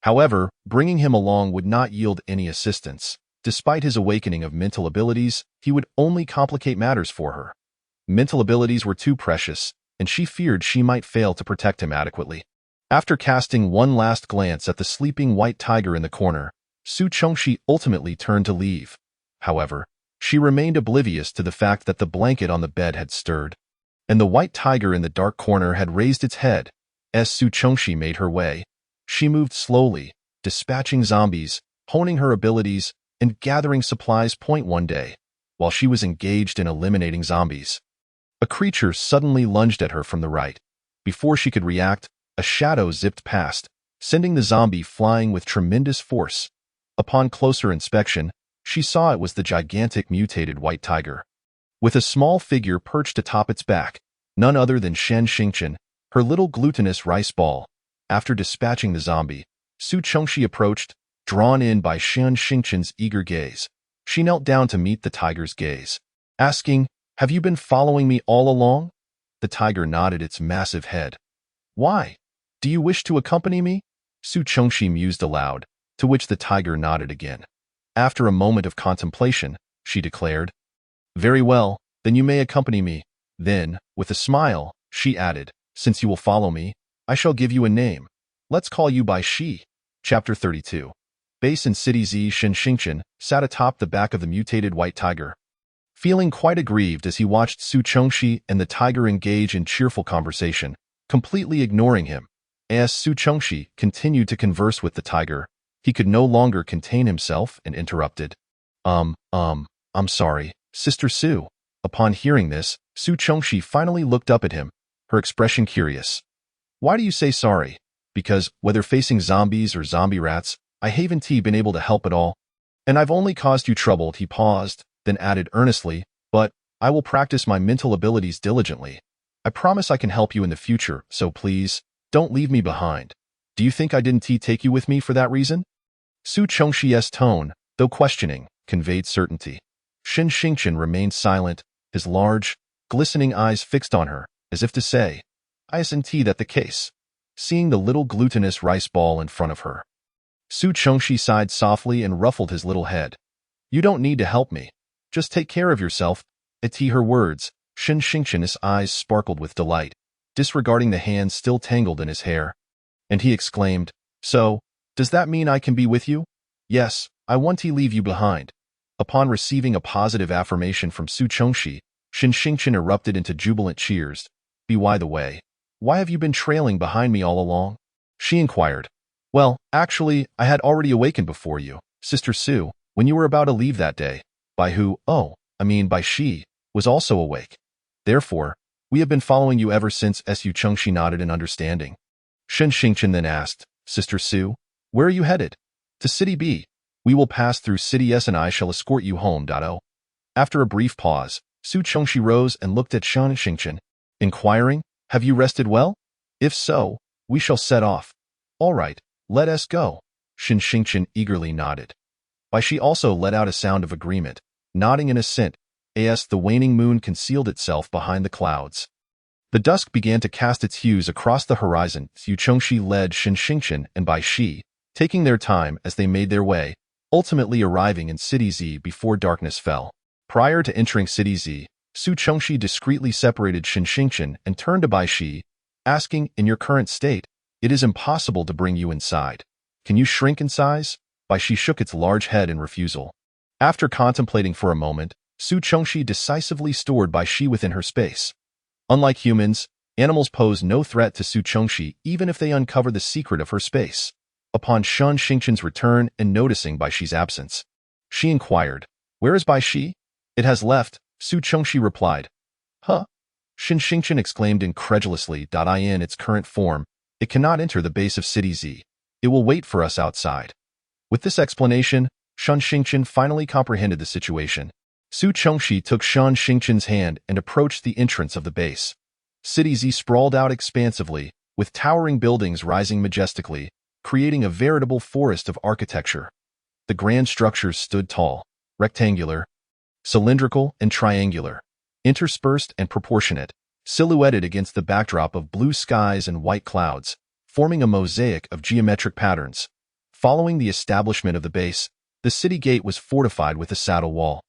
However, bringing him along would not yield any assistance. Despite his awakening of mental abilities, he would only complicate matters for her. Mental abilities were too precious, and she feared she might fail to protect him adequately. After casting one last glance at the sleeping White Tiger in the corner, Su Chongxi ultimately turned to leave. However, she remained oblivious to the fact that the blanket on the bed had stirred, and the White Tiger in the dark corner had raised its head. As Su Chongxi made her way, she moved slowly, dispatching zombies, honing her abilities, and gathering supplies. One day, while she was engaged in eliminating zombies, a creature suddenly lunged at her from the right. Before she could react, a shadow zipped past, sending the zombie flying with tremendous force. Upon closer inspection, she saw it was the gigantic mutated White Tiger, with a small figure perched atop its back, none other than Shun Xingqian, her little glutinous rice ball. After dispatching the zombie, Su Chongxi approached, drawn in by Shun Xingqian's eager gaze. She knelt down to meet the tiger's gaze, asking, "Have you been following me all along?" The tiger nodded its massive head. "Why? Do you wish to accompany me?" Su Chongxi mused aloud, to which the tiger nodded again. After a moment of contemplation, she declared, "Very well, then you may accompany me." Then, with a smile, she added, "Since you will follow me, I shall give you a name. Let's call you by Shi." Chapter 32. Base in City Z. Shun Xingqian sat atop the back of the mutated White Tiger, feeling quite aggrieved as he watched Su Chongxi and the tiger engage in cheerful conversation, completely ignoring him. As Su Chongxi continued to converse with the tiger, he could no longer contain himself and interrupted. I'm sorry, Sister Su." Upon hearing this, Su Chongxi finally looked up at him, her expression curious. "Why do you say sorry?" "Because, whether facing zombies or zombie rats, I haven't been able to help at all. And I've only caused you trouble." He paused, then added earnestly, "But I will practice my mental abilities diligently. I promise I can help you in the future, so please, don't leave me behind." "Do you think I didn't take you with me for that reason?" Su Chongxi's tone, though questioning, conveyed certainty. Shun Xingqian remained silent, his large, glistening eyes fixed on her, as if to say, "Isn't that the case?" Seeing the little glutinous rice ball in front of her, Su Chongxi sighed softly and ruffled his little head. "You don't need to help me. Just take care of yourself." At her words, Shun Xingqian's eyes sparkled with delight, disregarding the hands still tangled in his hair. And he exclaimed, "So, does that mean I can be with you?" "Yes, I want to leave you behind." Upon receiving a positive affirmation from Su Chongxi, Shun Xingqian erupted into jubilant cheers. By the way, why have you been trailing behind me all along?" she inquired. "Well, actually, I had already awakened before you, Sister Su, when you were about to leave that day. By Shi, was also awake. Therefore, We have been following you ever since. Su Chengxi nodded in understanding. Shen Xingchen then asked, Sister Su, where are you headed? To City B. We will pass through City S and I shall escort you home. After a brief pause, Su Chengxi rose and looked at Shen Xingchen, inquiring, have you rested well? If so, we shall set off. All right, let us go. Shen Xingchen eagerly nodded. Bai Shi also let out a sound of agreement, nodding in assent, as the waning moon concealed itself behind the clouds. The dusk began to cast its hues across the horizon. Su Chengxi led Shen Xingchen and Bai Shi, taking their time as they made their way, ultimately arriving in City Z before darkness fell. Prior to entering City Z, Su Chengxi discreetly separated Shen Xingchen and turned to Bai Shi, asking, in your current state, it is impossible to bring you inside. Can you shrink in size? Bai Shi shook its large head in refusal. After contemplating for a moment, Su Chengxi decisively stored Bai Shi within her space. Unlike humans, animals pose no threat to Su Chengxi even if they uncover the secret of her space. Upon Shen Xingchen's return and noticing Bai Shi's absence, she inquired, where is Bai Shi? It has left, Su Chengxi replied. Huh? Shen Xingchen exclaimed incredulously. In its current form, it cannot enter the base of City Z. It will wait for us outside. With this explanation, Shen Xingchen finally comprehended the situation. Su Chengxi took Shen Xingchen's hand and approached the entrance of the base. City Z sprawled out expansively, with towering buildings rising majestically, creating a veritable forest of architecture. The grand structures stood tall, rectangular, cylindrical, and triangular, interspersed and proportionate, silhouetted against the backdrop of blue skies and white clouds, forming a mosaic of geometric patterns. Following the establishment of the base, the city gate was fortified with a saddle wall.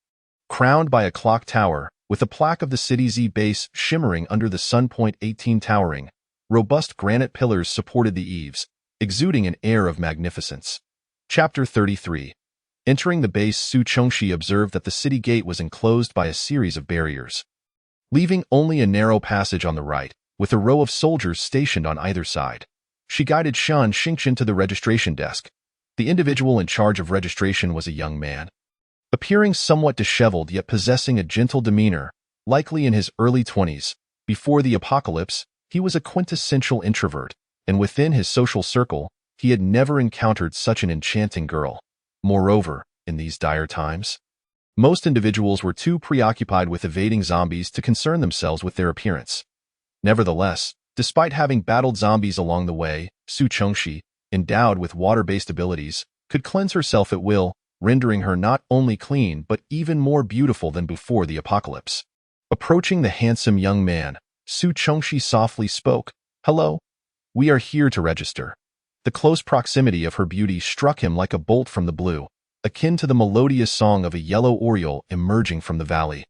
Crowned by a clock tower, with a plaque of the City Z base shimmering under the sun. 18 towering, robust granite pillars supported the eaves, exuding an air of magnificence. Chapter 33. Entering the base, Su Chengxi observed that the city gate was enclosed by a series of barriers, leaving only a narrow passage on the right, with a row of soldiers stationed on either side. She guided Shen Xingchen to the registration desk. The individual in charge of registration was a young man, appearing somewhat disheveled yet possessing a gentle demeanor, likely in his early 20s. Before the apocalypse, he was a quintessential introvert, and within his social circle, he had never encountered such an enchanting girl. Moreover, in these dire times, most individuals were too preoccupied with evading zombies to concern themselves with their appearance. Nevertheless, despite having battled zombies along the way, Su Chengxi, endowed with water-based abilities, could cleanse herself at will, rendering her not only clean but even more beautiful than before the apocalypse. Approaching the handsome young man, Su Chengxi softly spoke, Hello. We are here to register. The close proximity of her beauty struck him like a bolt from the blue, akin to the melodious song of a yellow oriole emerging from the valley.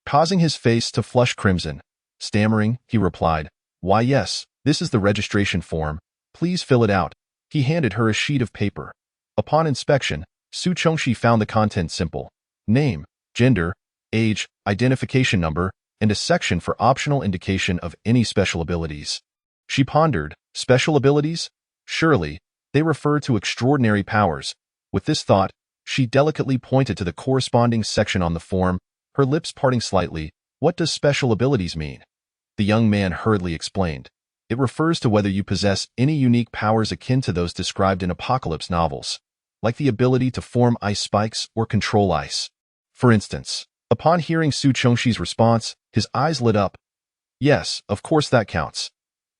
Causing his face to flush crimson, stammering, he replied, Why yes, this is the registration form. Please fill it out. He handed her a sheet of paper. Upon inspection, Su Chengxi found the content simple. Name, gender, age, identification number, and a section for optional indication of any special abilities. She pondered, special abilities? Surely, they refer to extraordinary powers. With this thought, she delicately pointed to the corresponding section on the form, her lips parting slightly. What does special abilities mean? The young man hurriedly explained. It refers to whether you possess any unique powers akin to those described in apocalypse novels, like the ability to form ice spikes or control ice. For instance, upon hearing Su Chengxi's response, his eyes lit up. Yes, of course that counts.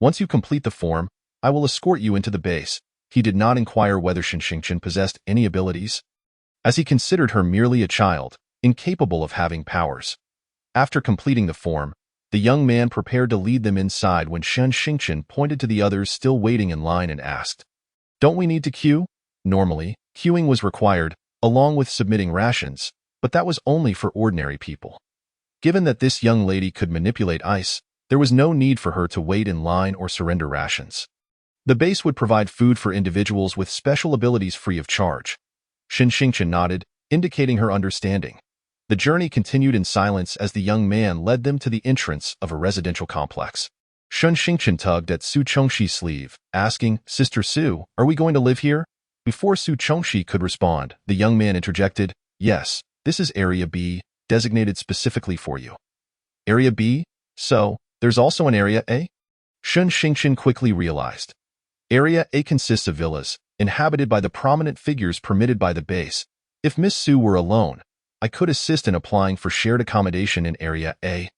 Once you complete the form, I will escort you into the base. He did not inquire whether Shen Xingchen possessed any abilities, as he considered her merely a child, incapable of having powers. After completing the form, the young man prepared to lead them inside when Shen Xingchen pointed to the others still waiting in line and asked, Don't we need to queue? Normally, queuing was required, along with submitting rations, but that was only for ordinary people. Given that this young lady could manipulate ice, there was no need for her to wait in line or surrender rations. The base would provide food for individuals with special abilities free of charge. Shen Xingchen nodded, indicating her understanding. The journey continued in silence as the young man led them to the entrance of a residential complex. Shen Xingchen tugged at Su Chengxi's sleeve, asking, Sister Su, are we going to live here? Before Su Chengxi could respond, the young man interjected, Yes, this is Area B, designated specifically for you. Area B? So, There's also an Area A? Shun Xingqian quickly realized. Area A consists of villas, inhabited by the prominent figures permitted by the base. If Miss Su were alone, I could assist in applying for shared accommodation in Area A.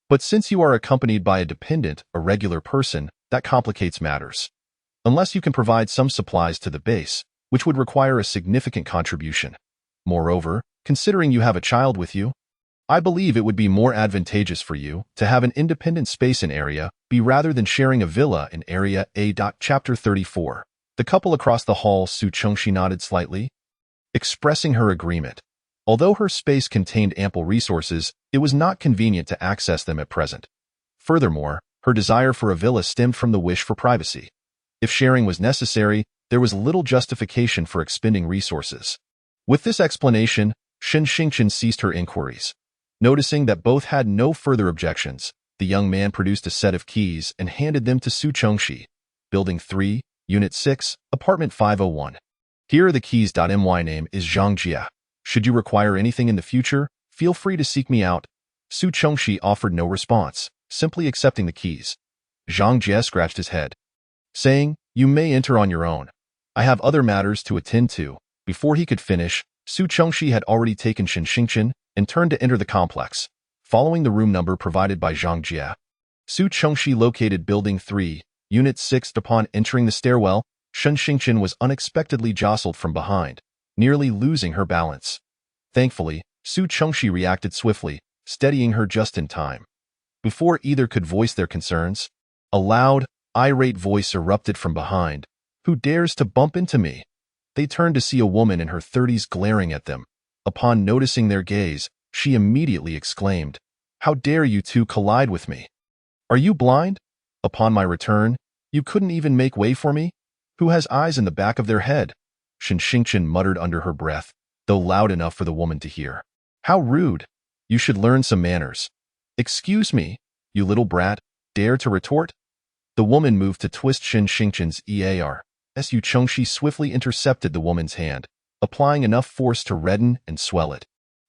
But since you are accompanied by a dependent, a regular person, that complicates matters. Unless you can provide some supplies to the base, which would require a significant contribution. Moreover, considering you have a child with you, I believe it would be more advantageous for you to have an independent space in Area B rather than sharing a villa in Area A. Chapter 34. The couple across the hall, Su Chengxi nodded slightly, expressing her agreement. Although her space contained ample resources, it was not convenient to access them at present. Furthermore, her desire for a villa stemmed from the wish for privacy. If sharing was necessary, there was little justification for expending resources. With this explanation, Shun Xingqian ceased her inquiries. Noticing that both had no further objections, the young man produced a set of keys and handed them to Su Chengxi. Building 3, Unit 6, Apartment 501. Here are the keys. My name is Zhang Jia. Should you require anything in the future, feel free to seek me out. Su Chengxi offered no response, simply accepting the keys. Zhang Jia scratched his head, saying, "You may enter on your own. I have other matters to attend to." Before he could finish, Su Chengxi had already taken Shun Xingqian and turned to enter the complex, following the room number provided by Zhang Jia. Su Chengxi located Building 3, Unit 6. Upon entering the stairwell, Shun Xingqian was unexpectedly jostled from behind, nearly losing her balance. Thankfully, Su Chengxi reacted swiftly, steadying her just in time. Before either could voice their concerns, a loud, irate voice erupted from behind. "Who dares to bump into me?" They turned to see a woman in her 30s glaring at them. Upon noticing their gaze, she immediately exclaimed, "How dare you two collide with me? Are you blind? Upon my return, you couldn't even make way for me? Who has eyes in the back of their head?" Shun Xingqian muttered under her breath, though loud enough for the woman to hear. "How rude! You should learn some manners." "Excuse me, you little brat, dare to retort?" The woman moved to twist Shun Xingqian's ear. Su Chengxi swiftly intercepted the woman's hand, applying enough force to redden and swell it.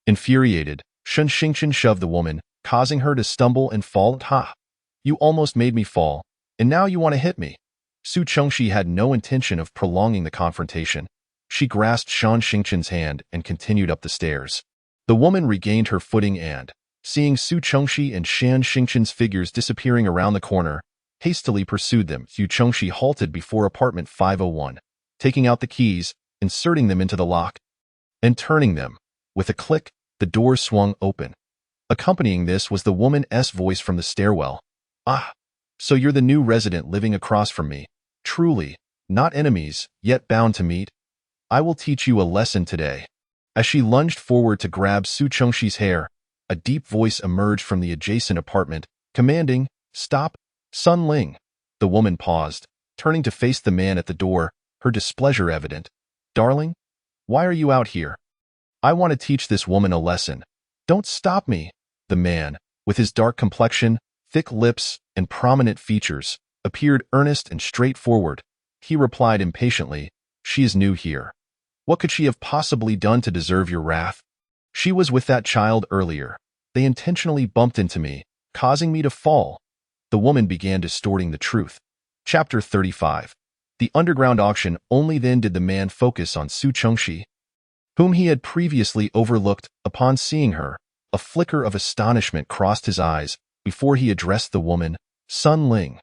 Infuriated, Shun Xingqian shoved the woman, causing her to stumble and fall. "Ha! You almost made me fall, and now you want to hit me." Su Chengxi had no intention of prolonging the confrontation. She grasped Shun Xingqian's hand and continued up the stairs. The woman regained her footing and, seeing Su Chengxi and Shun Xingqian's figures disappearing around the corner, hastily pursued them. Su Chengxi halted before Apartment 501, taking out the keys, inserting them into the lock, and turning them. With a click, the doors swung open. Accompanying this was the woman's voice from the stairwell. "Ah, so you're the new resident living across from me. Truly, not enemies, yet bound to meet. I will teach you a lesson today." As she lunged forward to grab Su Chengxi's hair, a deep voice emerged from the adjacent apartment, commanding, "Stop, Sun Ling." The woman paused, turning to face the man at the door, her displeasure evident. "Darling, why are you out here? I want to teach this woman a lesson. Don't stop me." The man, with his dark complexion, thick lips, and prominent features, appeared earnest and straightforward. He replied impatiently, "She is new here. What could she have possibly done to deserve your wrath? She was with that child earlier. They intentionally bumped into me, causing me to fall." The woman began distorting the truth. Chapter 35. The underground auction. Only then did the man focus on Su Chengxi, whom he had previously overlooked. Upon seeing her, a flicker of astonishment crossed his eyes before he addressed the woman. "Sun Ling,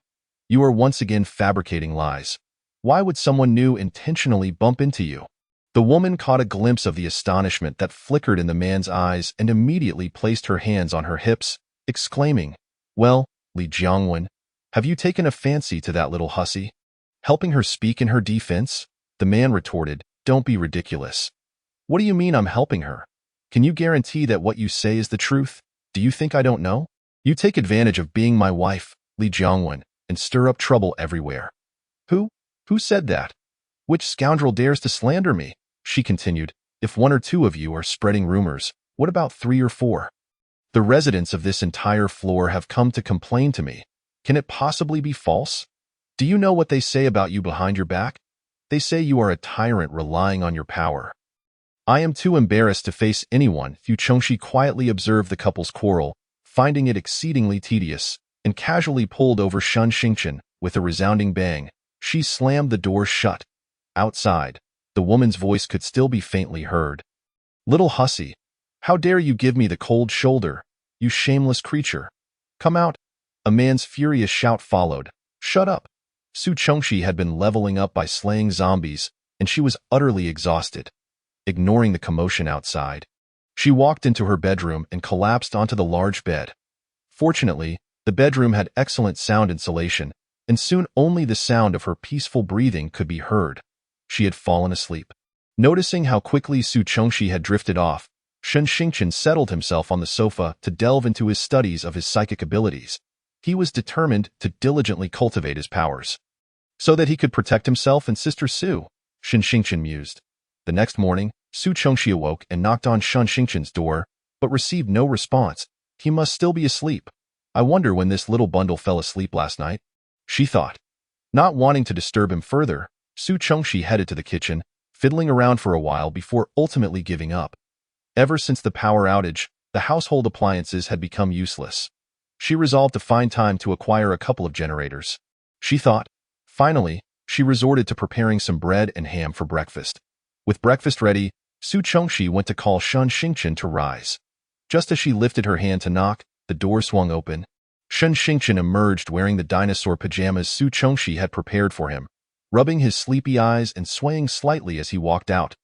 you are once again fabricating lies. Why would someone new intentionally bump into you?" The woman caught a glimpse of the astonishment that flickered in the man's eyes and immediately placed her hands on her hips, exclaiming, "Well, Li Jiangwen, have you taken a fancy to that little hussy?" Helping her speak in her defense, the man retorted, "Don't be ridiculous. What do you mean I'm helping her? Can you guarantee that what you say is the truth? Do you think I don't know? You take advantage of being my wife, Li Jiangwen, and stir up trouble everywhere." Who said that? Which scoundrel dares to slander me?" she continued. "If one or two of you are spreading rumors, what about 3 or 4? The residents of this entire floor have come to complain to me. Can it possibly be false? Do you know what they say about you behind your back? They say you are a tyrant relying on your power. I am too embarrassed to face anyone." Fu Chengxi quietly observed the couple's quarrel, finding it exceedingly tedious. and casually pulled over Shun Xingchen with a resounding bang. She slammed the door shut. Outside, the woman's voice could still be faintly heard. "Little hussy, how dare you give me the cold shoulder, you shameless creature. Come out." A man's furious shout followed. "Shut up." Su Chongxi had been leveling up by slaying zombies, and she was utterly exhausted. Ignoring the commotion outside, she walked into her bedroom and collapsed onto the large bed. Fortunately, the bedroom had excellent sound insulation, and soon only the sound of her peaceful breathing could be heard. She had fallen asleep. Noticing how quickly Su Chongxi had drifted off, Shun Xingchen settled himself on the sofa to delve into his studies of his psychic abilities. He was determined to diligently cultivate his powers, so that he could protect himself and Sister Su. Shun Xingchen mused. The next morning, Su Chongxi awoke and knocked on Shun Xingchen's door, but received no response. He must still be asleep. I wonder when this little bundle fell asleep last night, she thought. Not wanting to disturb him further, Su Chongxi headed to the kitchen, fiddling around for a while before ultimately giving up. Ever since the power outage, the household appliances had become useless. She resolved to find time to acquire a couple of generators, she thought. Finally, she resorted to preparing some bread and ham for breakfast. With breakfast ready, Su Chongxi went to call Shun Xingchen to rise. Just as she lifted her hand to knock, the door swung open. Shun Xingchen emerged wearing the dinosaur pajamas Su Chongxi had prepared for him, rubbing his sleepy eyes and swaying slightly as he walked out.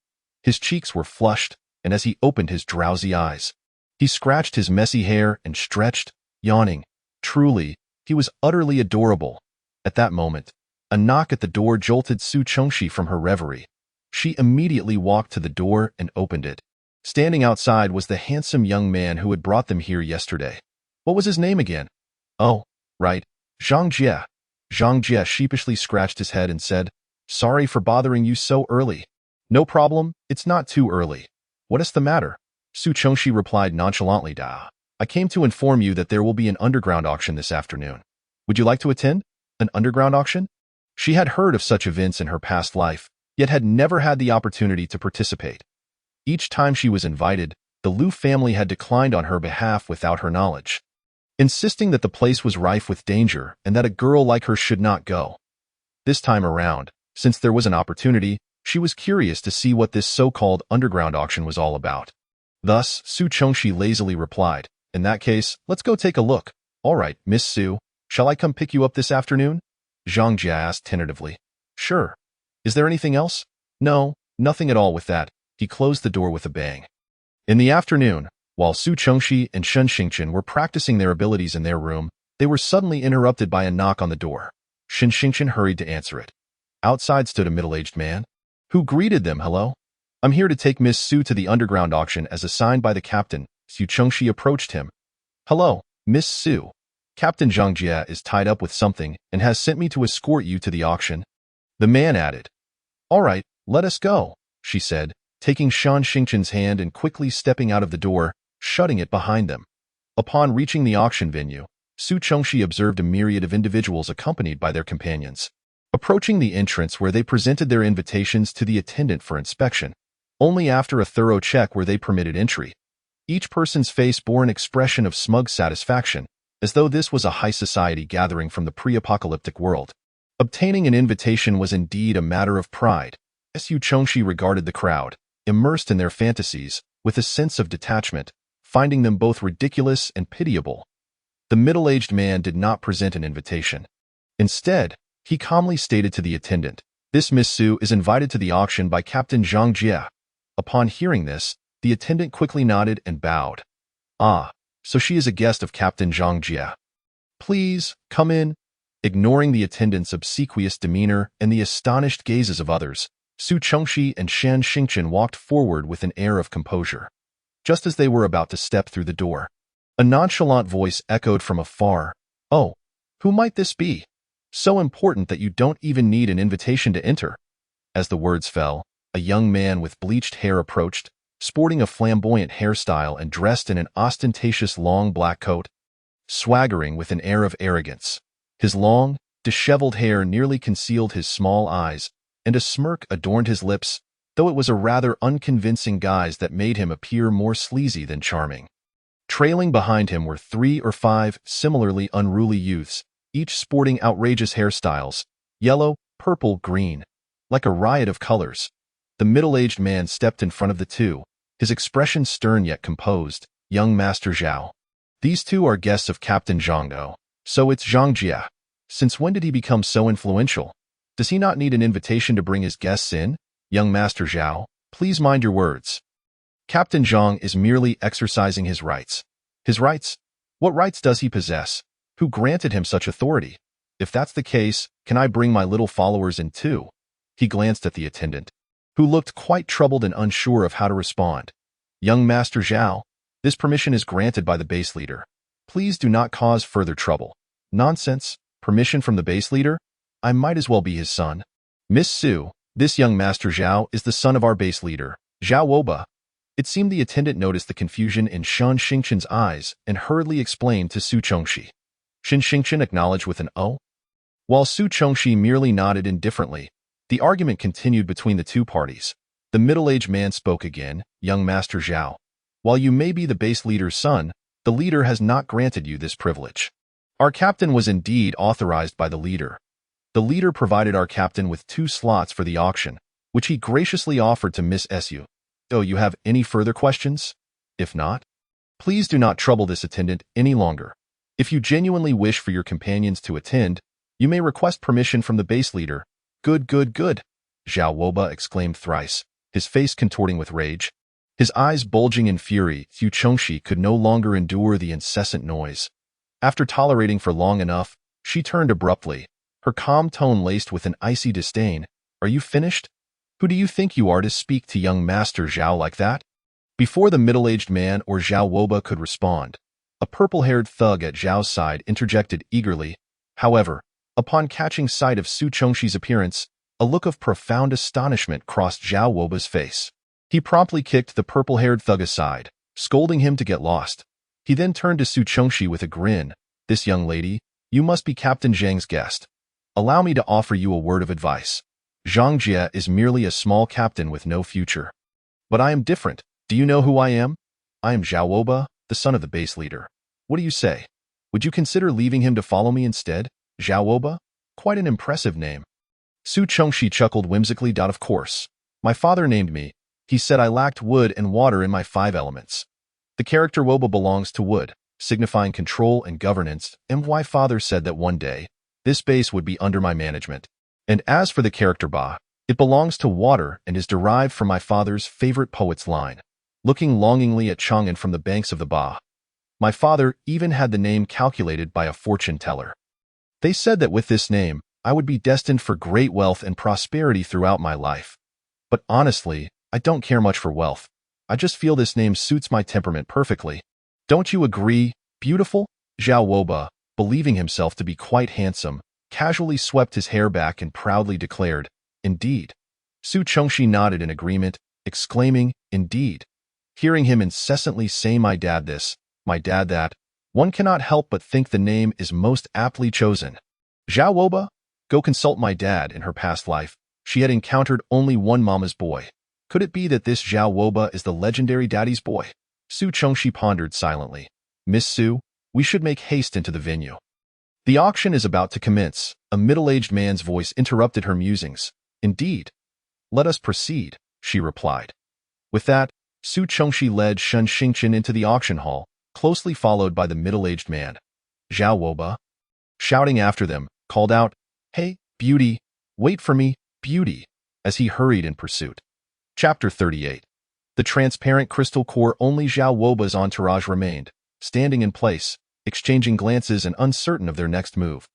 His cheeks were flushed, and as he opened his drowsy eyes, he scratched his messy hair and stretched, yawning. Truly, he was utterly adorable. At that moment, a knock at the door jolted Su Chongxi from her reverie. She immediately walked to the door and opened it. Standing outside was the handsome young man who had brought them here yesterday. What was his name again? Oh, right, Zhang Jie. Zhang Jie sheepishly scratched his head and said, "Sorry for bothering you so early." "No problem, it's not too early. What is the matter?" Su Chongxi replied nonchalantly. "I came to inform you that there will be an underground auction this afternoon. Would you like to attend? An underground auction?" She had heard of such events in her past life, yet had never had the opportunity to participate. Each time she was invited, the Liu family had declined on her behalf without her knowledge, insisting that the place was rife with danger and that a girl like her should not go. This time around, since there was an opportunity, she was curious to see what this so-called underground auction was all about. Thus, Su Chongxi lazily replied, "In that case, let's go take a look." "All right, Miss Su, shall I come pick you up this afternoon?" Zhang Jie asked tentatively. "Sure. Is there anything else?" "No, nothing at all with that." He closed the door with a bang. In the afternoon, while Su Chongxi and Shun Xingchen were practicing their abilities in their room, they were suddenly interrupted by a knock on the door. Shun Xingchen hurried to answer it. Outside stood a middle-aged man, who greeted them. "Hello? I'm here to take Miss Su to the underground auction as assigned by the captain." Su Chongxi approached him. "Hello, Miss Su. Captain Zhang Jie is tied up with something and has sent me to escort you to the auction." The man added. "All right, let us go," she said, taking Shun Xingchen's hand and quickly stepping out of the door, shutting it behind them. Upon reaching the auction venue, Su Chongxi observed a myriad of individuals accompanied by their companions, approaching the entrance where they presented their invitations to the attendant for inspection. Only after a thorough check were they permitted entry. Each person's face bore an expression of smug satisfaction, as though this was a high society gathering from the pre-apocalyptic world. Obtaining an invitation was indeed a matter of pride. Su Chongxi regarded the crowd, immersed in their fantasies, with a sense of detachment, finding them both ridiculous and pitiable. The middle-aged man did not present an invitation. Instead, he calmly stated to the attendant, "This Miss Su is invited to the auction by Captain Zhang Jie." Upon hearing this, the attendant quickly nodded and bowed. "Ah, so she is a guest of Captain Zhang Jie. Please, come in." Ignoring the attendant's obsequious demeanor and the astonished gazes of others, Su Chongxi and Shun Xingchen walked forward with an air of composure. Just as they were about to step through the door, a nonchalant voice echoed from afar, "Oh, who might this be? So important that you don't even need an invitation to enter." As the words fell, a young man with bleached hair approached, sporting a flamboyant hairstyle and dressed in an ostentatious long black coat, swaggering with an air of arrogance. His long, disheveled hair nearly concealed his small eyes, and a smirk adorned his lips, though it was a rather unconvincing guise that made him appear more sleazy than charming. Trailing behind him were 3 or 5 similarly unruly youths, each sporting outrageous hairstyles, yellow, purple, green, like a riot of colors. The middle-aged man stepped in front of the two, his expression stern yet composed. Young Master Zhao. These two are guests of Captain Zhang. So it's Zhang Jia. Since when did he become so influential? Does he not need an invitation to bring his guests in? Young Master Zhao, please mind your words. Captain Zhang is merely exercising his rights. His rights? What rights does he possess? Who granted him such authority? If that's the case, can I bring my little followers in too? He glanced at the attendant, who looked quite troubled and unsure of how to respond. Young Master Zhao, this permission is granted by the base leader. Please do not cause further trouble. Nonsense. Permission from the base leader? I might as well be his son. Miss Su, this young Master Zhao is the son of our base leader, Zhao Woba. It seemed the attendant noticed the confusion in Shan Xingqian's eyes and hurriedly explained to Su Chongxi. Shan Xingqian acknowledged with an "oh." While Su Chongxi merely nodded indifferently, the argument continued between the two parties. The middle-aged man spoke again. Young Master Zhao, while you may be the base leader's son, the leader has not granted you this privilege. Our captain was indeed authorized by the leader. The leader provided our captain with 2 slots for the auction, which he graciously offered to Miss Su. Do you have any further questions? If not, please do not trouble this attendant any longer. If you genuinely wish for your companions to attend, you may request permission from the base leader. Good, good, good, Zhao Woba exclaimed thrice, his face contorting with rage. His eyes bulging in fury, Su Chongxi could no longer endure the incessant noise. After tolerating for long enough, she turned abruptly, her calm tone laced with an icy disdain. Are you finished? Who do you think you are to speak to young Master Zhao like that? Before the middle-aged man or Zhao Woba could respond, a purple-haired thug at Zhao's side interjected eagerly. However, upon catching sight of Su Chongxi's appearance, a look of profound astonishment crossed Zhao Woba's face. He promptly kicked the purple-haired thug aside, scolding him to get lost. He then turned to Su Chongxi with a grin. This young lady, you must be Captain Zhang's guest. Allow me to offer you a word of advice. Zhang Jie is merely a small captain with no future. But I am different. Do you know who I am? I am Zhao Woba, the son of the base leader. What do you say? Would you consider leaving him to follow me instead? Zhao Woba? Quite an impressive name. Su Chongxi chuckled whimsically. Of course. My father named me. He said I lacked wood and water in my 5 elements. The character Woba belongs to wood, signifying control and governance, and my father said that one day, this base would be under my management. And as for the character Ba, it belongs to water and is derived from my father's favorite poet's line, looking longingly at Chang'an from the banks of the Ba. My father even had the name calculated by a fortune teller. They said that with this name, I would be destined for great wealth and prosperity throughout my life. But honestly, I don't care much for wealth. I just feel this name suits my temperament perfectly. Don't you agree, beautiful? Zhao Woba, believing himself to be quite handsome, casually swept his hair back and proudly declared, Indeed. Su Chongxi nodded in agreement, exclaiming, Indeed. Hearing him incessantly say my dad this, my dad that, one cannot help but think the name is most aptly chosen. Zhao Woba? Go consult my dad. In her past life, she had encountered only one mama's boy. Could it be that this Zhao Woba is the legendary daddy's boy? Su Chongxi pondered silently. Miss Su, we should make haste into the venue. The auction is about to commence. A middle-aged man's voice interrupted her musings. Indeed. Let us proceed, she replied. With that, Su Chongxi led Shan Xingqian into the auction hall, closely followed by the middle-aged man. Zhao Woba, shouting after them, called out, Hey, beauty, wait for me, beauty, as he hurried in pursuit. Chapter 38. The transparent crystal core. Only Zhao Woba's entourage remained, standing in place, exchanging glances and uncertain of their next move.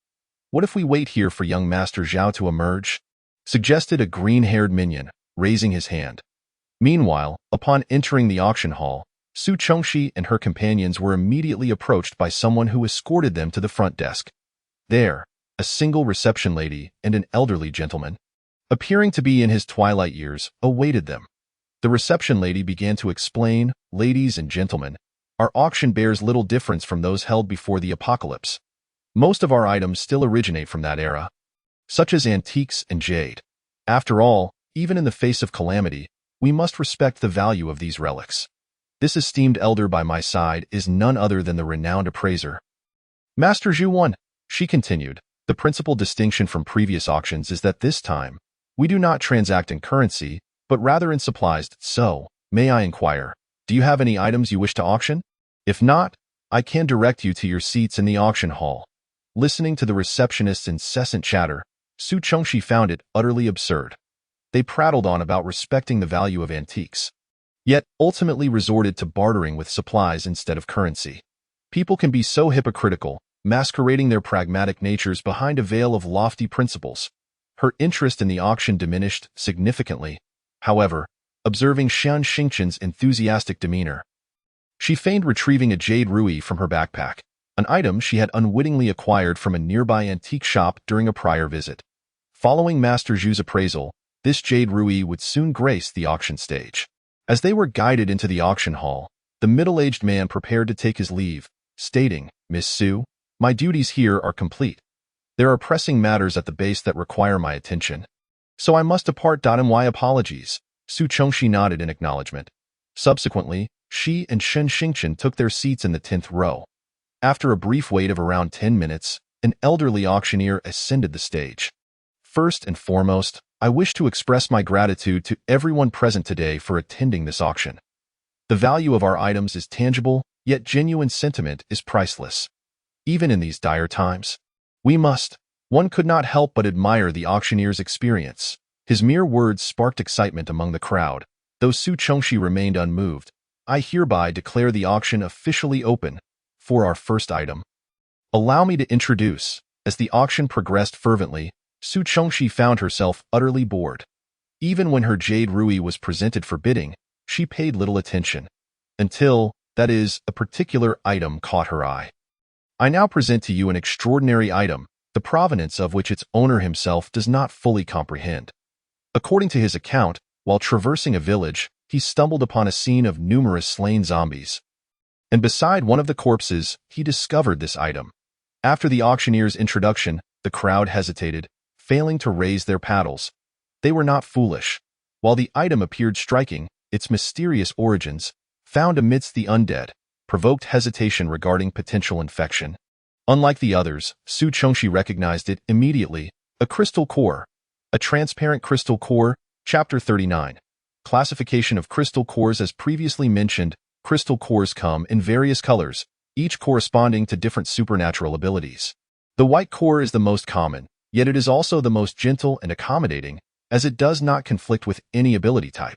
What if we wait here for young Master Zhao to emerge? Suggested a green-haired minion, raising his hand. Meanwhile, upon entering the auction hall, Su Chongxi and her companions were immediately approached by someone who escorted them to the front desk. There, a single reception lady and an elderly gentleman, appearing to be in his twilight years, awaited them. The reception lady began to explain, Ladies and gentlemen, our auction bears little difference from those held before the apocalypse. Most of our items still originate from that era, such as antiques and jade. After all, even in the face of calamity, we must respect the value of these relics. This esteemed elder by my side is none other than the renowned appraiser. Master Zhu 1, she continued. The principal distinction from previous auctions is that this time, we do not transact in currency, but rather in supplies. So, may I inquire, do you have any items you wish to auction? If not, I can direct you to your seats in the auction hall. Listening to the receptionist's incessant chatter, Su Chongxi found it utterly absurd. They prattled on about respecting the value of antiques, yet ultimately resorted to bartering with supplies instead of currency. People can be so hypocritical, masquerading their pragmatic natures behind a veil of lofty principles. Her interest in the auction diminished significantly, however, observing Shan Xingchen's enthusiastic demeanor. She feigned retrieving a jade ruby from her backpack, an item she had unwittingly acquired from a nearby antique shop during a prior visit. Following Master Zhu's appraisal, this jade ruby would soon grace the auction stage. As they were guided into the auction hall, the middle-aged man prepared to take his leave, stating, "Miss Su, my duties here are complete. There are pressing matters at the base that require my attention, so I must depart. My apologies." Su Chongxi nodded in acknowledgement. Subsequently, she and Shen Xingchen took their seats in the 10th row. After a brief wait of around 10 minutes, an elderly auctioneer ascended the stage. "First and foremost, I wish to express my gratitude to everyone present today for attending this auction. The value of our items is tangible, yet genuine sentiment is priceless. Even in these dire times, one could not help but admire the auctioneer's experience." His mere words sparked excitement among the crowd, though Su Chongxi remained unmoved. "I hereby declare the auction officially open. For our first item, allow me to introduce." As the auction progressed fervently, Su Chongxi found herself utterly bored. Even when her jade ruby was presented for bidding, she paid little attention. Until, that is, a particular item caught her eye. "I now present to you an extraordinary item, the provenance of which its owner himself does not fully comprehend." According to his account, while traversing a village, he stumbled upon a scene of numerous slain zombies. And beside one of the corpses, he discovered this item. After the auctioneer's introduction, the crowd hesitated, failing to raise their paddles. They were not foolish. While the item appeared striking, its mysterious origins, found amidst the undead, provoked hesitation regarding potential infection. Unlike the others, Su Chongxi recognized it immediately: a crystal core. A transparent crystal core. Chapter 39. Classification of crystal cores. As previously mentioned, crystal cores come in various colors, each corresponding to different supernatural abilities. The white core is the most common, yet it is also the most gentle and accommodating, as it does not conflict with any ability type.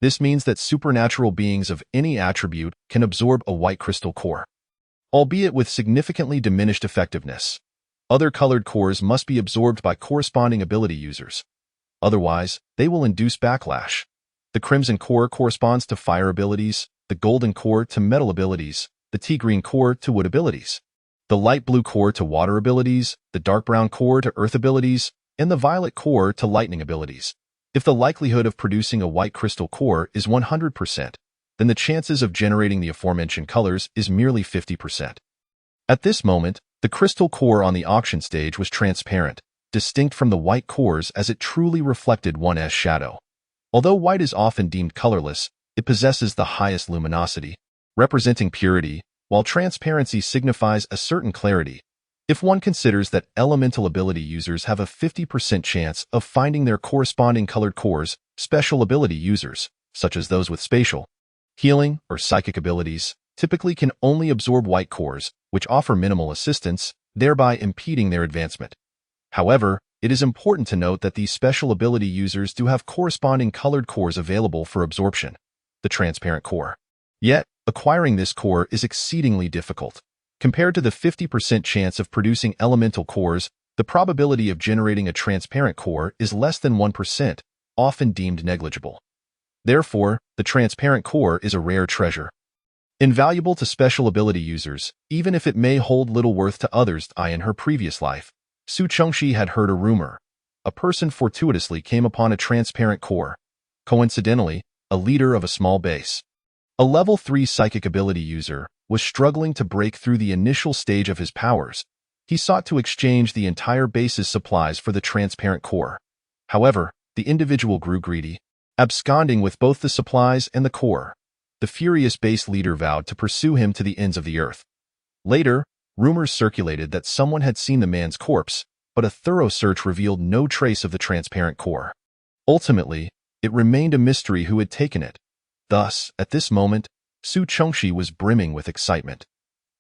This means that supernatural beings of any attribute can absorb a white crystal core, albeit with significantly diminished effectiveness. Other colored cores must be absorbed by corresponding ability users. Otherwise, they will induce backlash. The crimson core corresponds to fire abilities, the golden core to metal abilities, the tea green core to wood abilities, the light blue core to water abilities, the dark brown core to earth abilities, and the violet core to lightning abilities. If the likelihood of producing a white crystal core is 100%, then the chances of generating the aforementioned colors is merely 50%. At this moment, the crystal core on the auction stage was transparent, distinct from the white cores as it truly reflected one's shadow. Although white is often deemed colorless, it possesses the highest luminosity, representing purity, while transparency signifies a certain clarity. If one considers that elemental ability users have a 50% chance of finding their corresponding colored cores, special ability users, such as those with spatial, healing, or psychic abilities, typically can only absorb white cores, which offer minimal assistance, thereby impeding their advancement. However, it is important to note that these special ability users do have corresponding colored cores available for absorption, the transparent core. Yet, acquiring this core is exceedingly difficult. Compared to the 50% chance of producing elemental cores, the probability of generating a transparent core is less than 1%, often deemed negligible. Therefore, the transparent core is a rare treasure, invaluable to special ability users, even if it may hold little worth to others. In her previous life, Su Chongxi had heard a rumor. A person fortuitously came upon a transparent core. Coincidentally, a leader of a small base, a level 3 psychic ability user, was struggling to break through the initial stage of his powers. He sought to exchange the entire base's supplies for the transparent core. However, the individual grew greedy, absconding with both the supplies and the core. The furious base leader vowed to pursue him to the ends of the earth. Later, rumors circulated that someone had seen the man's corpse, but a thorough search revealed no trace of the transparent core. Ultimately, it remained a mystery who had taken it. Thus, at this moment, Su Chengxi was brimming with excitement.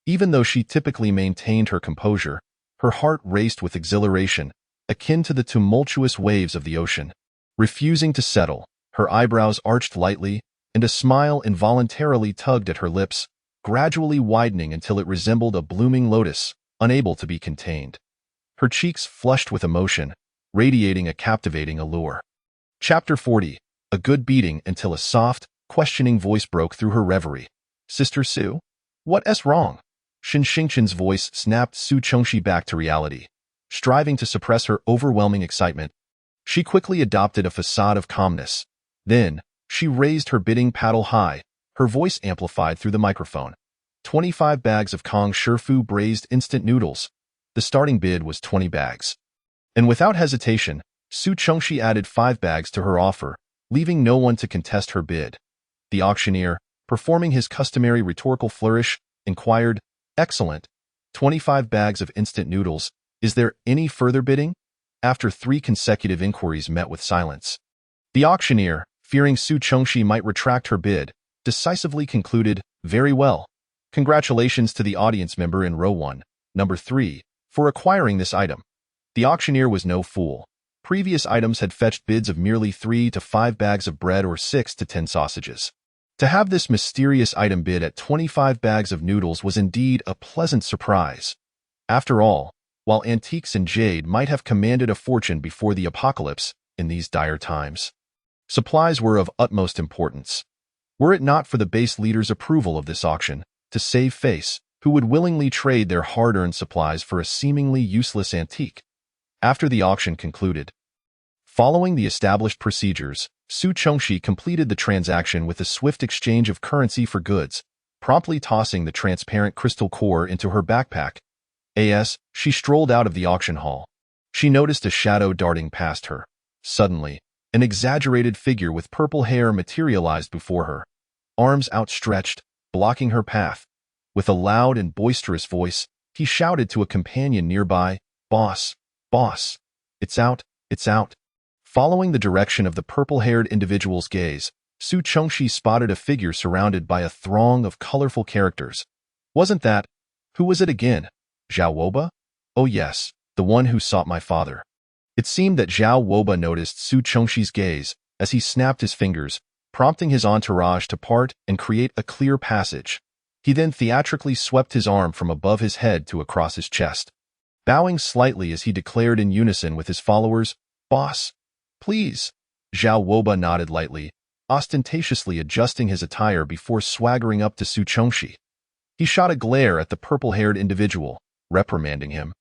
Even though she typically maintained her composure, her heart raced with exhilaration, akin to the tumultuous waves of the ocean. Refusing to settle, her eyebrows arched lightly, and a smile involuntarily tugged at her lips, gradually widening until it resembled a blooming lotus, unable to be contained. Her cheeks flushed with emotion, radiating a captivating allure. Chapter 40. A good beating until a soft, questioning voice broke through her reverie. Sister Su? What's wrong? Shin Xingqian's voice snapped Su Chengxi back to reality. Striving to suppress her overwhelming excitement, she quickly adopted a facade of calmness. Then, she raised her bidding paddle high, her voice amplified through the microphone. 25 bags of Kong Shifu braised instant noodles. The starting bid was 20 bags. And without hesitation, Su Chengxi added 5 bags to her offer, leaving no one to contest her bid. The auctioneer, performing his customary rhetorical flourish, inquired, "Excellent. 25 bags of instant noodles. Is there any further bidding?" After 3 consecutive inquiries met with silence. The auctioneer, fearing Su Chengxi might retract her bid, decisively concluded, "Very well. Congratulations to the audience member in row 1, number 3, for acquiring this item." The auctioneer was no fool. Previous items had fetched bids of merely 3 to 5 bags of bread or 6 to 10 sausages. To have this mysterious item bid at 25 bags of noodles was indeed a pleasant surprise. After all, while antiques and jade might have commanded a fortune before the apocalypse, in these dire times, supplies were of utmost importance. Were it not for the base leader's approval of this auction, to save face, who would willingly trade their hard-earned supplies for a seemingly useless antique? After the auction concluded, following the established procedures, Su Chengxi completed the transaction with a swift exchange of currency for goods, promptly tossing the transparent crystal core into her backpack. As she strolled out of the auction hall, she noticed a shadow darting past her. Suddenly, an exaggerated figure with purple hair materialized before her, arms outstretched, blocking her path. With a loud and boisterous voice, he shouted to a companion nearby, "Boss, boss, it's out, it's out." Following the direction of the purple-haired individual's gaze, Su Chengxi spotted a figure surrounded by a throng of colorful characters. Wasn't that? Who was it again? Zhao Woba? Oh yes, the one who sought my father. It seemed that Zhao Woba noticed Su Chengxi's gaze as he snapped his fingers, prompting his entourage to part and create a clear passage. He then theatrically swept his arm from above his head to across his chest, bowing slightly as he declared in unison with his followers, "Boss, please." Zhao Woba nodded lightly, ostentatiously adjusting his attire before swaggering up to Su Chengxi. He shot a glare at the purple-haired individual, reprimanding him.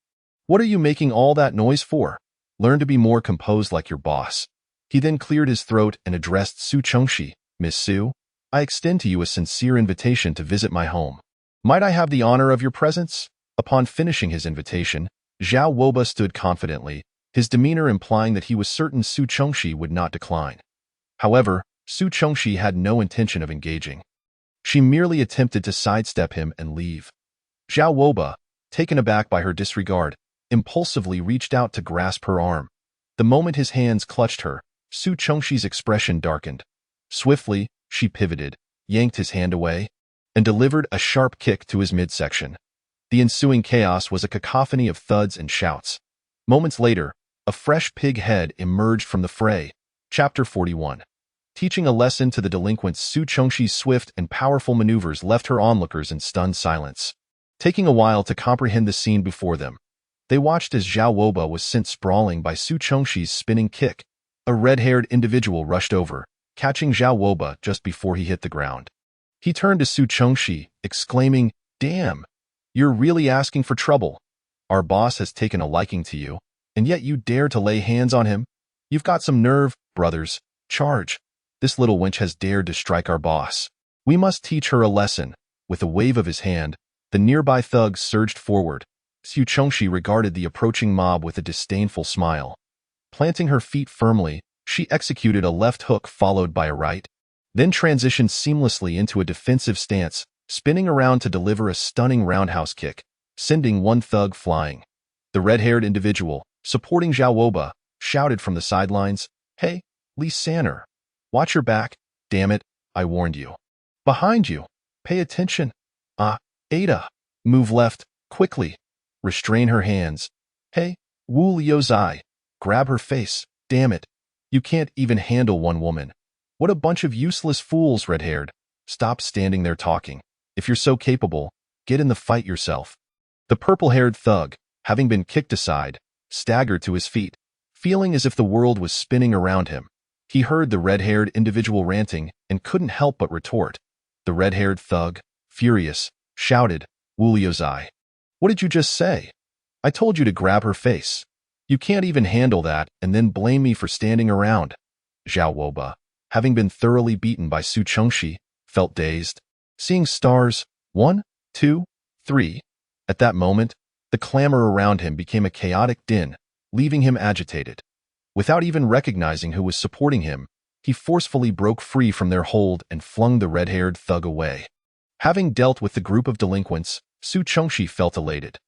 "What are you making all that noise for? Learn to be more composed like your boss." He then cleared his throat and addressed Su Chengxi. "Miss Su, I extend to you a sincere invitation to visit my home. Might I have the honor of your presence?" Upon finishing his invitation, Zhao Woba stood confidently, his demeanor implying that he was certain Su Chengxi would not decline. However, Su Chengxi had no intention of engaging. She merely attempted to sidestep him and leave. Zhao Woba, taken aback by her disregard, impulsively reached out to grasp her arm. The moment his hands clutched her, Su Chengxi's expression darkened. Swiftly, she pivoted, yanked his hand away, and delivered a sharp kick to his midsection. The ensuing chaos was a cacophony of thuds and shouts. Moments later, a fresh pig head emerged from the fray. Chapter 41. Teaching a lesson to the delinquents, Su Chengxi's swift and powerful maneuvers left her onlookers in stunned silence. Taking a while to comprehend the scene before them, they watched as Zhao Woba was sent sprawling by Su Chengxi's spinning kick. A red-haired individual rushed over, catching Zhao Woba just before he hit the ground. He turned to Su Chengxi, exclaiming, "Damn! You're really asking for trouble. Our boss has taken a liking to you, and yet you dare to lay hands on him? You've got some nerve, brothers. Charge! This little wench has dared to strike our boss. We must teach her a lesson." With a wave of his hand, the nearby thugs surged forward. Su Chengxi regarded the approaching mob with a disdainful smile. Planting her feet firmly, she executed a left hook followed by a right. then transitioned seamlessly into a defensive stance, spinning around to deliver a stunning roundhouse kick, sending one thug flying. The red-haired individual, supporting Zhao Woba, shouted from the sidelines, "Hey, Lee Sanner, watch your back, damn it, I warned you. Behind you, pay attention. Ada, move left, quickly. Restrain her hands. Hey, Wu Liuzai, grab her face, damn it. You can't even handle one woman. What a bunch of useless fools, red-haired. Stop standing there talking. If you're so capable, get in the fight yourself." The purple-haired thug, having been kicked aside, staggered to his feet, feeling as if the world was spinning around him. He heard the red-haired individual ranting and couldn't help but retort. The red-haired thug, furious, shouted, "Wu Liuzai, what did you just say? I told you to grab her face. You can't even handle that and then blame me for standing around." Zhao Woba, having been thoroughly beaten by Su Chengxi, felt dazed. Seeing stars, 1, 2, 3. At that moment, the clamor around him became a chaotic din, leaving him agitated. Without even recognizing who was supporting him, he forcefully broke free from their hold and flung the red-haired thug away. Having dealt with the group of delinquents, Su Chengxi felt elated.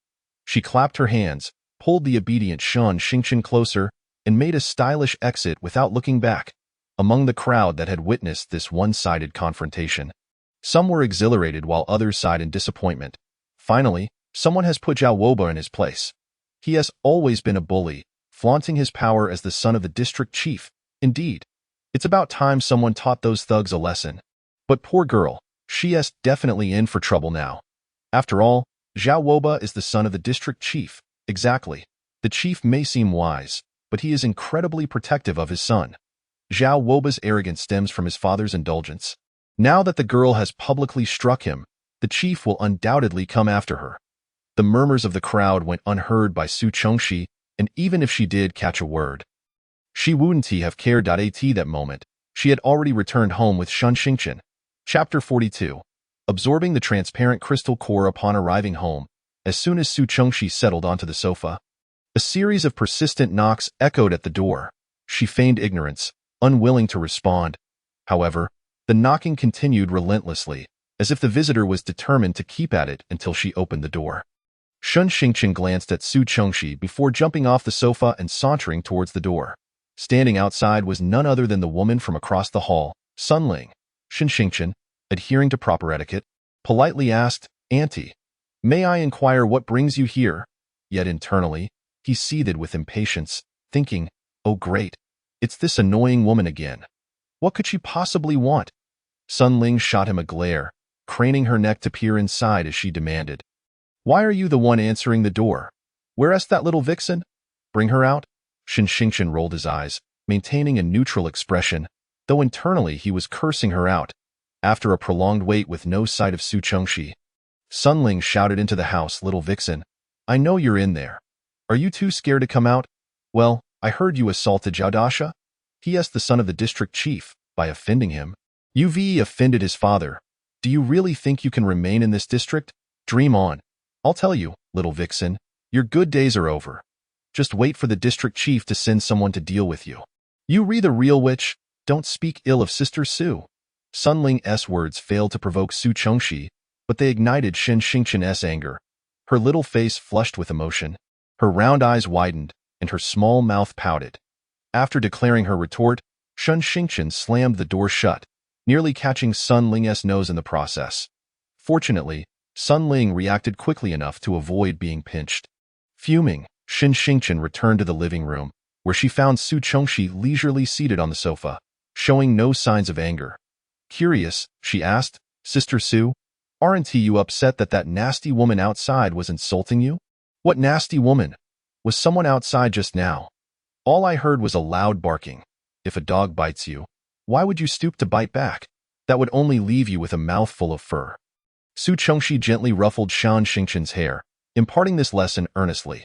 She clapped her hands, pulled the obedient Shan Xingqian closer, and made a stylish exit without looking back. Among the crowd that had witnessed this one-sided confrontation, some were exhilarated while others sighed in disappointment. Finally, someone has put Zhao Woba in his place. He has always been a bully, flaunting his power as the son of the district chief. Indeed, it's about time someone taught those thugs a lesson. But poor girl, she is definitely in for trouble now. After all, Zhao Woba is the son of the district chief. Exactly. The chief may seem wise, but he is incredibly protective of his son. Zhao Woba's arrogance stems from his father's indulgence. Now that the girl has publicly struck him, the chief will undoubtedly come after her. The murmurs of the crowd went unheard by Su Chengxi, and even if she did catch a word, she wouldn't have cared. At that moment, she had already returned home with Shan Xingqian. Chapter 42. Absorbing the transparent crystal core upon arriving home, as soon as Su Chengxi settled onto the sofa, a series of persistent knocks echoed at the door. She feigned ignorance, unwilling to respond. However, the knocking continued relentlessly, as if the visitor was determined to keep at it until she opened the door. Shan Xingqian glanced at Su Chengxi before jumping off the sofa and sauntering towards the door. Standing outside was none other than the woman from across the hall, Sun Ling. Shan Xingqian, adhering to proper etiquette, politely asked, "Auntie, may I inquire what brings you here?" Yet internally, he seethed with impatience, thinking, "Oh great, it's this annoying woman again. What could she possibly want?" Sun Ling shot him a glare, craning her neck to peer inside as she demanded, "Why are you the one answering the door? Where's that little vixen? Bring her out." Shan Xingqian rolled his eyes, maintaining a neutral expression, though internally he was cursing her out. After a prolonged wait with no sight of Su Chengxi, Sun Ling shouted into the house, "Little vixen, I know you're in there. Are you too scared to come out? Well, I heard you assaulted Zhao Dasha. He is the son of the district chief. By offending him, you've offended his father. Do you really think you can remain in this district? Dream on. I'll tell you, little vixen, your good days are over. Just wait for the district chief to send someone to deal with you. You re the real witch, don't speak ill of Sister Su." Sun Ling's words failed to provoke Su Chengxi, but they ignited Shan Xingqian's anger. Her little face flushed with emotion, her round eyes widened, and her small mouth pouted. After declaring her retort, Shan Xingqian slammed the door shut, nearly catching Sun Ling's nose in the process. Fortunately, Sun Ling reacted quickly enough to avoid being pinched. Fuming, Shan Xingqian returned to the living room, where she found Su Chengxi leisurely seated on the sofa, showing no signs of anger. Curious, she asked, "Sister Su, aren't you upset that nasty woman outside was insulting you?" "What nasty woman? Was someone outside just now? All I heard was a loud barking. If a dog bites you, why would you stoop to bite back? That would only leave you with a mouthful of fur." Su Chengxi gently ruffled Shan Xingqian's hair, imparting this lesson earnestly.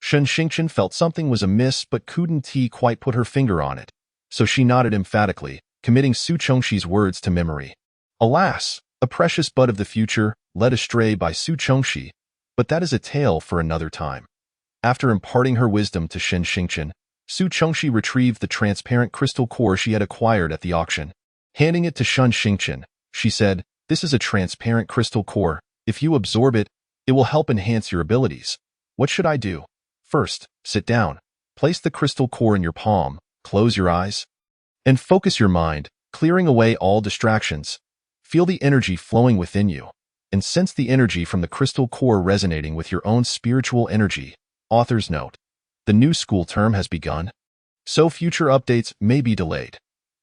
Shan Xingqian felt something was amiss but couldn't quite put her finger on it, so she nodded emphatically, committing Su Chengxi's words to memory. Alas, a precious bud of the future, led astray by Su Chengxi, but that is a tale for another time. After imparting her wisdom to Shan Xingqian, Su Chengxi retrieved the transparent crystal core she had acquired at the auction. Handing it to Shun Xingqian, she said, "This is a transparent crystal core. If you absorb it, it will help enhance your abilities. What should I do?" "First, sit down. Place the crystal core in your palm, close your eyes, and focus your mind, clearing away all distractions. Feel the energy flowing within you, and sense the energy from the crystal core resonating with your own spiritual energy." Author's note: the new school term has begun, so future updates may be delayed.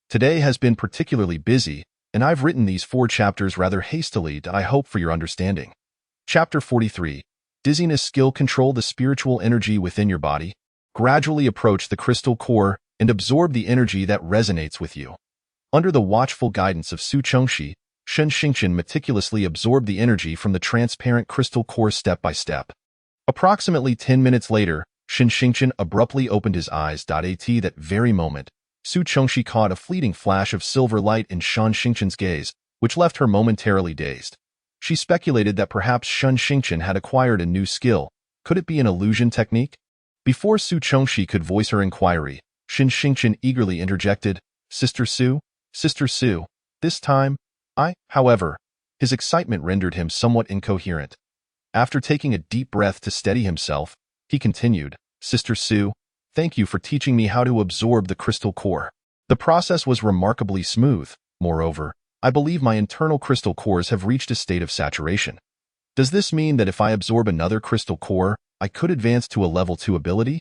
Today has been particularly busy, and I've written these 4 chapters rather hastily. I hope for your understanding. Chapter 43. Dizziness Skill. Control the spiritual energy within your body. Gradually approach the crystal core and absorb the energy that resonates with you. Under the watchful guidance of Su Chengxi, Shun Xingqian meticulously absorbed the energy from the transparent crystal core step by step. Approximately 10 minutes later, Shun Xingqian abruptly opened his eyes. At that very moment, Su Chengxi caught a fleeting flash of silver light in Shun Xingqian's gaze, which left her momentarily dazed. She speculated that perhaps Shun Xingqian had acquired a new skill. Could it be an illusion technique? Before Su Chengxi could voice her inquiry, Shun Xingqian eagerly interjected, Sister Su, this time, however, his excitement rendered him somewhat incoherent. After taking a deep breath to steady himself, he continued, "Sister Su, thank you for teaching me how to absorb the crystal core. The process was remarkably smooth. Moreover, I believe my internal crystal cores have reached a state of saturation. Does this mean that if I absorb another crystal core, I could advance to a level 2 ability?"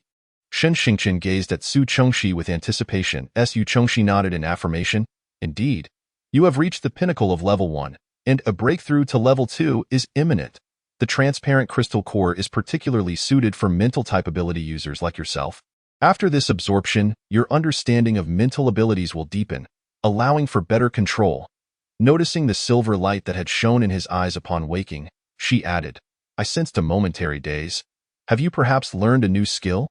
Shun Xingqian gazed at Su Chengxi with anticipation. Su Chengxi nodded in affirmation. "Indeed, you have reached the pinnacle of level 1, and a breakthrough to level 2 is imminent. The transparent crystal core is particularly suited for mental-type ability users like yourself. After this absorption, your understanding of mental abilities will deepen, allowing for better control." Noticing the silver light that had shone in his eyes upon waking, she added, "I sensed a momentary daze. Have you perhaps learned a new skill?"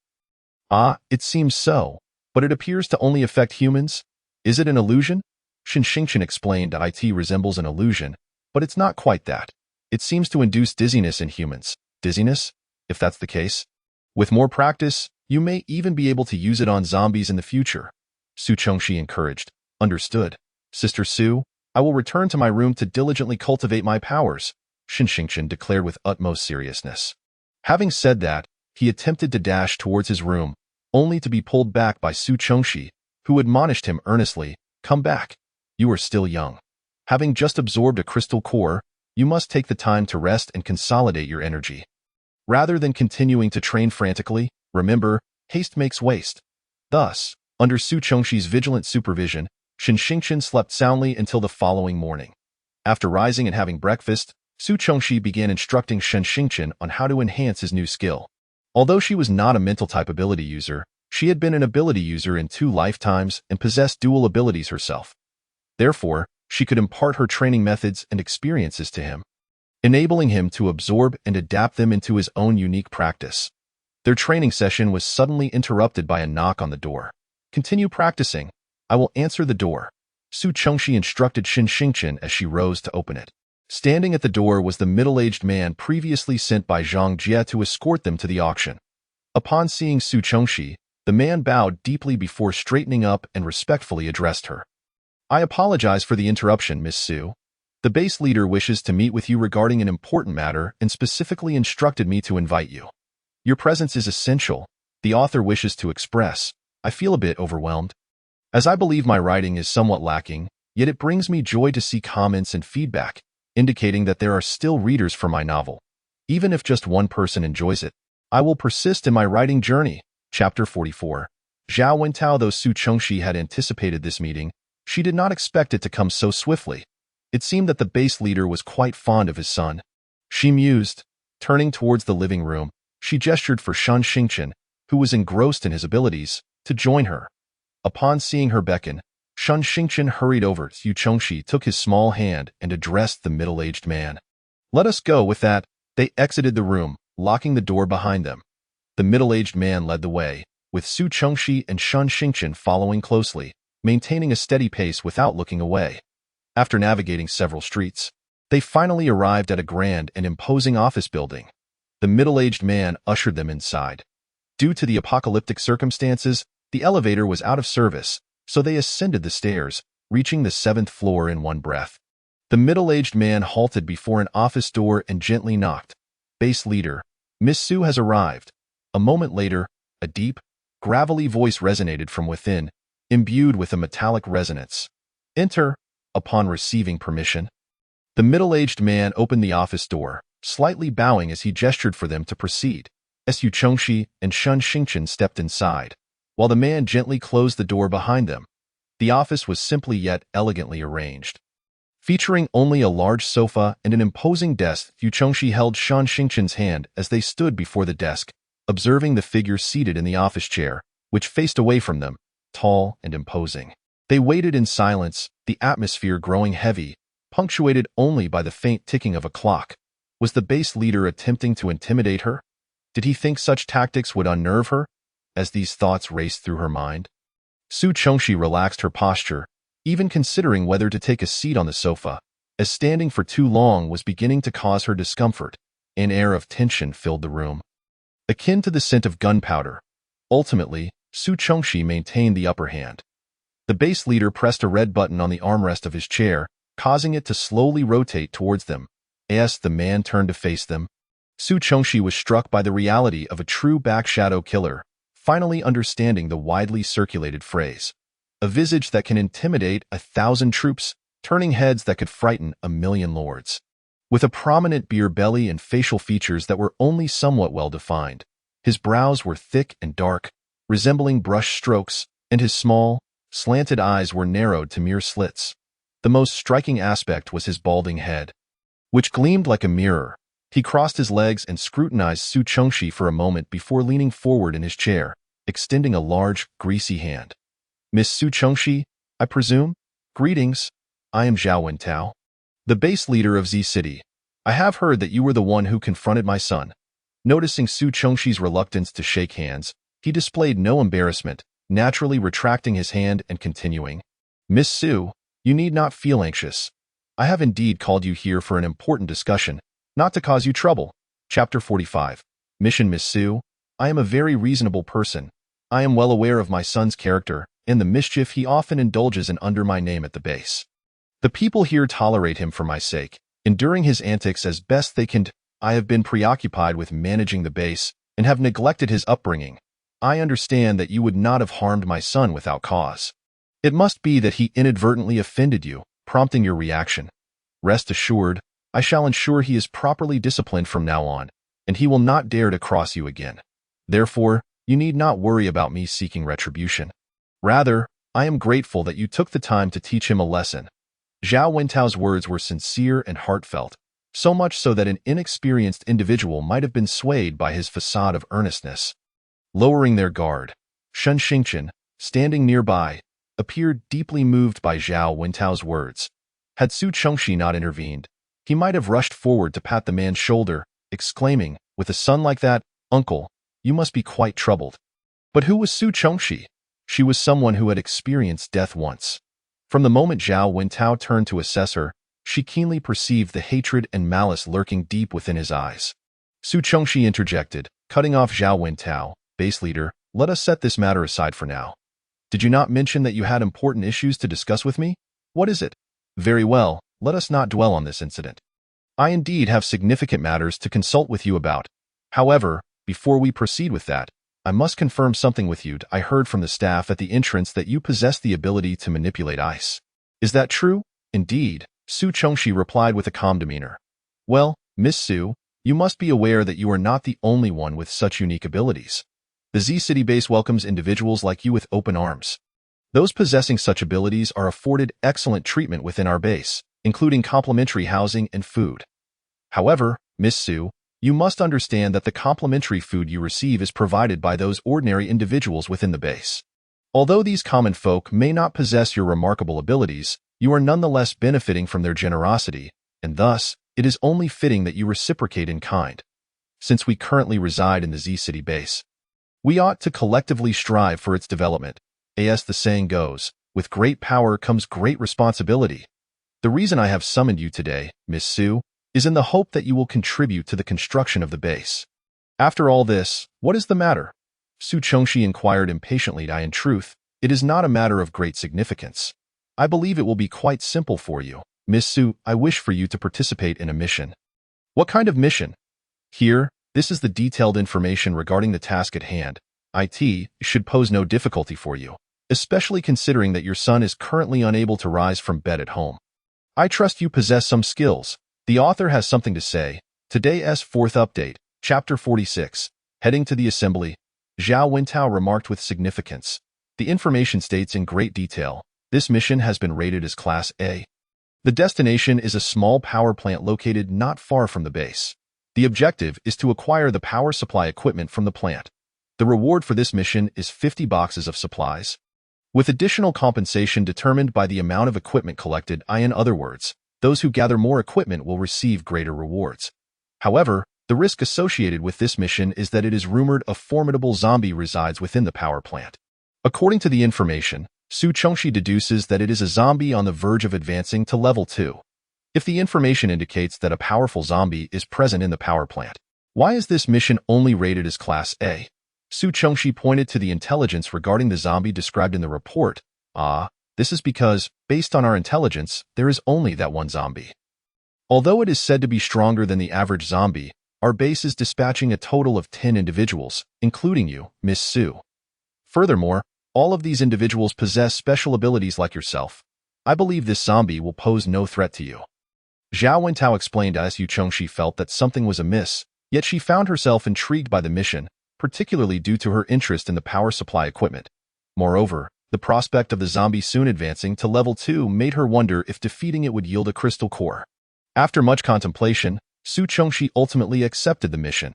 It seems so, but it appears to only affect humans. Is it an illusion?" Shun Xingqian explained that it resembles an illusion, but it's not quite that. It seems to induce dizziness in humans. Dizziness? If that's the case, with more practice, you may even be able to use it on zombies in the future. Su Chengxi encouraged. "Understood. Sister Su, I will return to my room to diligently cultivate my powers," Shun Xingqian declared with utmost seriousness. Having said that, he attempted to dash towards his room, only to be pulled back by Su Chengxi, who admonished him earnestly, "Come back. You are still young. Having just absorbed a crystal core, you must take the time to rest and consolidate your energy. Rather than continuing to train frantically, remember, haste makes waste." Thus, under Su Chengxi's vigilant supervision, Shun Xingqian slept soundly until the following morning. After rising and having breakfast, Su Chengxi began instructing Shun Xingqian on how to enhance his new skill. Although she was not a mental-type ability user, she had been an ability user in 2 lifetimes and possessed dual abilities herself. Therefore, she could impart her training methods and experiences to him, enabling him to absorb and adapt them into his own unique practice. Their training session was suddenly interrupted by a knock on the door. "Continue practicing. I will answer the door," Su Chengxi instructed Shun Xingqian as she rose to open it. Standing at the door was the middle-aged man previously sent by Zhang Jie to escort them to the auction. Upon seeing Su Chengxi, the man bowed deeply before straightening up and respectfully addressed her. "I apologize for the interruption, Miss Su. The base leader wishes to meet with you regarding an important matter and specifically instructed me to invite you. Your presence is essential. The author wishes to express. I feel a bit overwhelmed, as I believe my writing is somewhat lacking, yet it brings me joy to see comments and feedback, indicating that there are still readers for my novel. Even if just one person enjoys it, I will persist in my writing journey." Chapter 44. Zhao Wentao. Though Su Chengxi had anticipated this meeting, she did not expect it to come so swiftly. It seemed that the base leader was quite fond of his son. She mused. Turning towards the living room, she gestured for Shun Xingqian, who was engrossed in his abilities, to join her. Upon seeing her beckon, Shun Xingqian hurried over. Su Chengxi took his small hand and addressed the middle-aged man. "Let us go." With that, they exited the room, locking the door behind them. The middle-aged man led the way, with Su Chengxi and Shun Xingqian following closely, maintaining a steady pace without looking away. After navigating several streets, they finally arrived at a grand and imposing office building. The middle-aged man ushered them inside. Due to the apocalyptic circumstances, the elevator was out of service, so they ascended the stairs, reaching the 7th floor in one breath. The middle-aged man halted before an office door and gently knocked. Base leader, Miss Sue has arrived. A moment later, a deep, gravelly voice resonated from within, imbued with a metallic resonance. Enter, upon receiving permission. The middle-aged man opened the office door, slightly bowing as he gestured for them to proceed. Su Chengxi and Shun Xingchen stepped inside, while the man gently closed the door behind them. The office was simply yet elegantly arranged. Featuring only a large sofa and an imposing desk, Su Chengxi held Shun Xingchen's hand as they stood before the desk, observing the figure seated in the office chair, which faced away from them, tall and imposing. They waited in silence, the atmosphere growing heavy, punctuated only by the faint ticking of a clock. Was the base leader attempting to intimidate her? Did he think such tactics would unnerve her? As these thoughts raced through her mind, Su Chengxi relaxed her posture, even considering whether to take a seat on the sofa, as standing for too long was beginning to cause her discomfort. An air of tension filled the room, akin to the scent of gunpowder. Ultimately, Su Chengxi maintained the upper hand. The base leader pressed a red button on the armrest of his chair, causing it to slowly rotate towards them. As the man turned to face them, Su Chengxi was struck by the reality of a true backshadow killer, finally understanding the widely circulated phrase. A visage that can intimidate 1,000 troops, turning heads that could frighten 1,000,000 lords. With a prominent beer belly and facial features that were only somewhat well-defined, his brows were thick and dark, resembling brush strokes, and his small, slanted eyes were narrowed to mere slits. The most striking aspect was his balding head, which gleamed like a mirror. He crossed his legs and scrutinized Su Chengxi for a moment before leaning forward in his chair, extending a large, greasy hand. Miss Su Chengxi, I presume? Greetings. I am Zhao Wentao, the base leader of Z City. I have heard that you were the one who confronted my son. Noticing Su Chengxi's reluctance to shake hands, he displayed no embarrassment, naturally retracting his hand and continuing. Miss Su, you need not feel anxious. I have indeed called you here for an important discussion, not to cause you trouble. Chapter 45. Mission Miss Su, I am a very reasonable person. I am well aware of my son's character and the mischief he often indulges in under my name at the base. The people here tolerate him for my sake, enduring his antics as best they can. I have been preoccupied with managing the base and have neglected his upbringing. I understand that you would not have harmed my son without cause. It must be that he inadvertently offended you, prompting your reaction. Rest assured, I shall ensure he is properly disciplined from now on, and he will not dare to cross you again. Therefore, you need not worry about me seeking retribution. Rather, I am grateful that you took the time to teach him a lesson. Zhao Wentao's words were sincere and heartfelt, so much so that an inexperienced individual might have been swayed by his facade of earnestness. Lowering their guard, Shun Xingchen, standing nearby, appeared deeply moved by Zhao Wentao's words. Had Su Chengxi not intervened, he might have rushed forward to pat the man's shoulder, exclaiming, with a son like that, Uncle, you must be quite troubled. But who was Su Chengxi? She was someone who had experienced death once. From the moment Zhao Wentao turned to assess her, she keenly perceived the hatred and malice lurking deep within his eyes. Su Chengxi interjected, cutting off Zhao Wentao. Base leader, let us set this matter aside for now. Did you not mention that you had important issues to discuss with me? What is it? Very well, let us not dwell on this incident. I indeed have significant matters to consult with you about. However, before we proceed with that, I must confirm something with you. I heard from the staff at the entrance that you possess the ability to manipulate ice. Is that true? Indeed, Su Chengxi replied with a calm demeanor. Well, Miss Su, you must be aware that you are not the only one with such unique abilities. The Z City base welcomes individuals like you with open arms. Those possessing such abilities are afforded excellent treatment within our base, including complimentary housing and food. However, Miss Su, you must understand that the complimentary food you receive is provided by those ordinary individuals within the base. Although these common folk may not possess your remarkable abilities, you are nonetheless benefiting from their generosity, and thus, it is only fitting that you reciprocate in kind. Since we currently reside in the Z City base, we ought to collectively strive for its development. As the saying goes, with great power comes great responsibility. The reason I have summoned you today, Miss Su, is in the hope that you will contribute to the construction of the base. After all this, what is the matter? Su Chengxi inquired impatiently. In truth, it is not a matter of great significance. I believe it will be quite simple for you. Miss Su, I wish for you to participate in a mission. What kind of mission? Here, this is the detailed information regarding the task at hand. It should pose no difficulty for you, especially considering that your son is currently unable to rise from bed at home. I trust you possess some skills. The author has something to say. Today's fourth update, Chapter 46. Heading to the assembly, Zhao Wintao remarked with significance. The information states in great detail, this mission has been rated as Class A. The destination is a small power plant located not far from the base. The objective is to acquire the power supply equipment from the plant. The reward for this mission is 50 boxes of supplies, with additional compensation determined by the amount of equipment collected. In other words, those who gather more equipment will receive greater rewards. However, the risk associated with this mission is that it is rumored a formidable zombie resides within the power plant. According to the information, Su Chengxi deduces that it is a zombie on the verge of advancing to level 2. If the information indicates that a powerful zombie is present in the power plant, why is this mission only rated as Class A? Su Chengxi pointed to the intelligence regarding the zombie described in the report. This is because, based on our intelligence, there is only that one zombie. Although it is said to be stronger than the average zombie, our base is dispatching a total of 10 individuals, including you, Miss Su. Furthermore, all of these individuals possess special abilities like yourself. I believe this zombie will pose no threat to you. Zhao Wintao explained as Su Chengxi felt that something was amiss, yet she found herself intrigued by the mission, particularly due to her interest in the power supply equipment. Moreover, the prospect of the zombie soon advancing to level 2 made her wonder if defeating it would yield a crystal core. After much contemplation, Su Chengxi ultimately accepted the mission.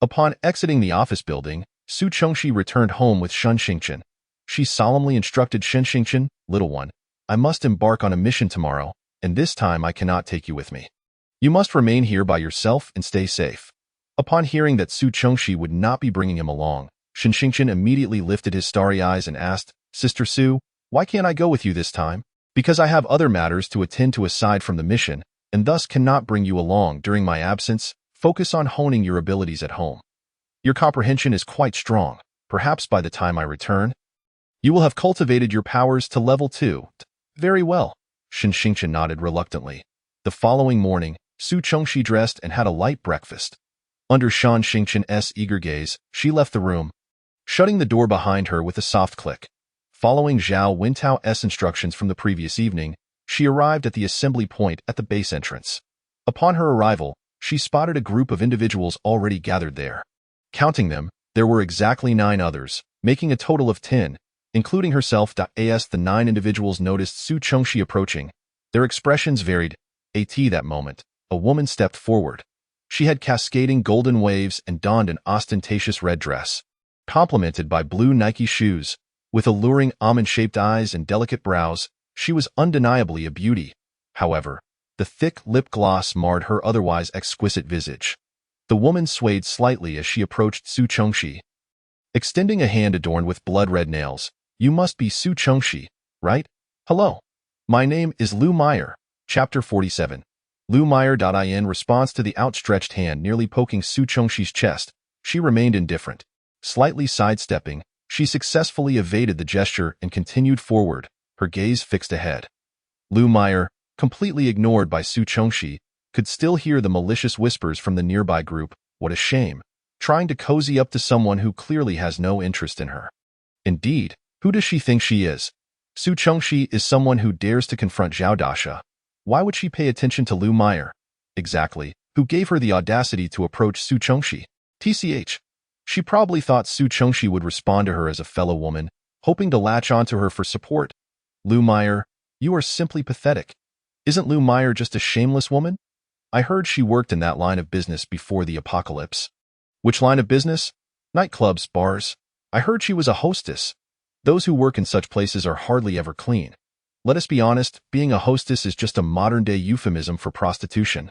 Upon exiting the office building, Su Chengxi returned home with Shen Xingchen. She solemnly instructed Shen Xingchen, "Little one, I must embark on a mission tomorrow, and this time I cannot take you with me. You must remain here by yourself and stay safe." Upon hearing that Su Chengxi would not be bringing him along, Shen Xingchen immediately lifted his starry eyes and asked, "Sister Su, why can't I go with you this time?" "Because I have other matters to attend to aside from the mission, and thus cannot bring you along during my absence. Focus on honing your abilities at home. Your comprehension is quite strong. Perhaps by the time I return, you will have cultivated your powers to level 2. Very well. Shen Xingchen nodded reluctantly. The following morning, Su Chengxi dressed and had a light breakfast. Under Shen Xingchen's eager gaze, she left the room, shutting the door behind her with a soft click. Following Zhao Wintao's instructions from the previous evening, she arrived at the assembly point at the base entrance. Upon her arrival, she spotted a group of individuals already gathered there. Counting them, there were exactly 9 others, making a total of 10, including herself. As the 9 individuals noticed Su Chengxi approaching, their expressions varied. At that moment, a woman stepped forward. She had cascading golden waves and donned an ostentatious red dress, complemented by blue Nike shoes. With alluring almond-shaped eyes and delicate brows, she was undeniably a beauty. However, the thick lip gloss marred her otherwise exquisite visage. The woman swayed slightly as she approached Su Chengxi, extending a hand adorned with blood-red nails. "You must be Su Chengxi, right? Hello. My name is Lu Meyer." Chapter 47. Lu Meyer. In response to the outstretched hand nearly poking Su Chengxi's chest, she remained indifferent. Slightly sidestepping, she successfully evaded the gesture and continued forward, her gaze fixed ahead. Lu Meyer, completely ignored by Su Chengxi, could still hear the malicious whispers from the nearby group. What a shame, trying to cozy up to someone who clearly has no interest in her. Indeed, who does she think she is? Su Chengxi is someone who dares to confront Zhao Dasha. Why would she pay attention to Lu Meyer? Exactly, who gave her the audacity to approach Su Chengxi? TCH. She probably thought Su Chengxi would respond to her as a fellow woman, hoping to latch onto her for support. Lu Meyer, you are simply pathetic. Isn't Lu Meyer just a shameless woman? I heard she worked in that line of business before the apocalypse. Which line of business? Nightclubs, bars. I heard she was a hostess. Those who work in such places are hardly ever clean. Let us be honest, being a hostess is just a modern-day euphemism for prostitution.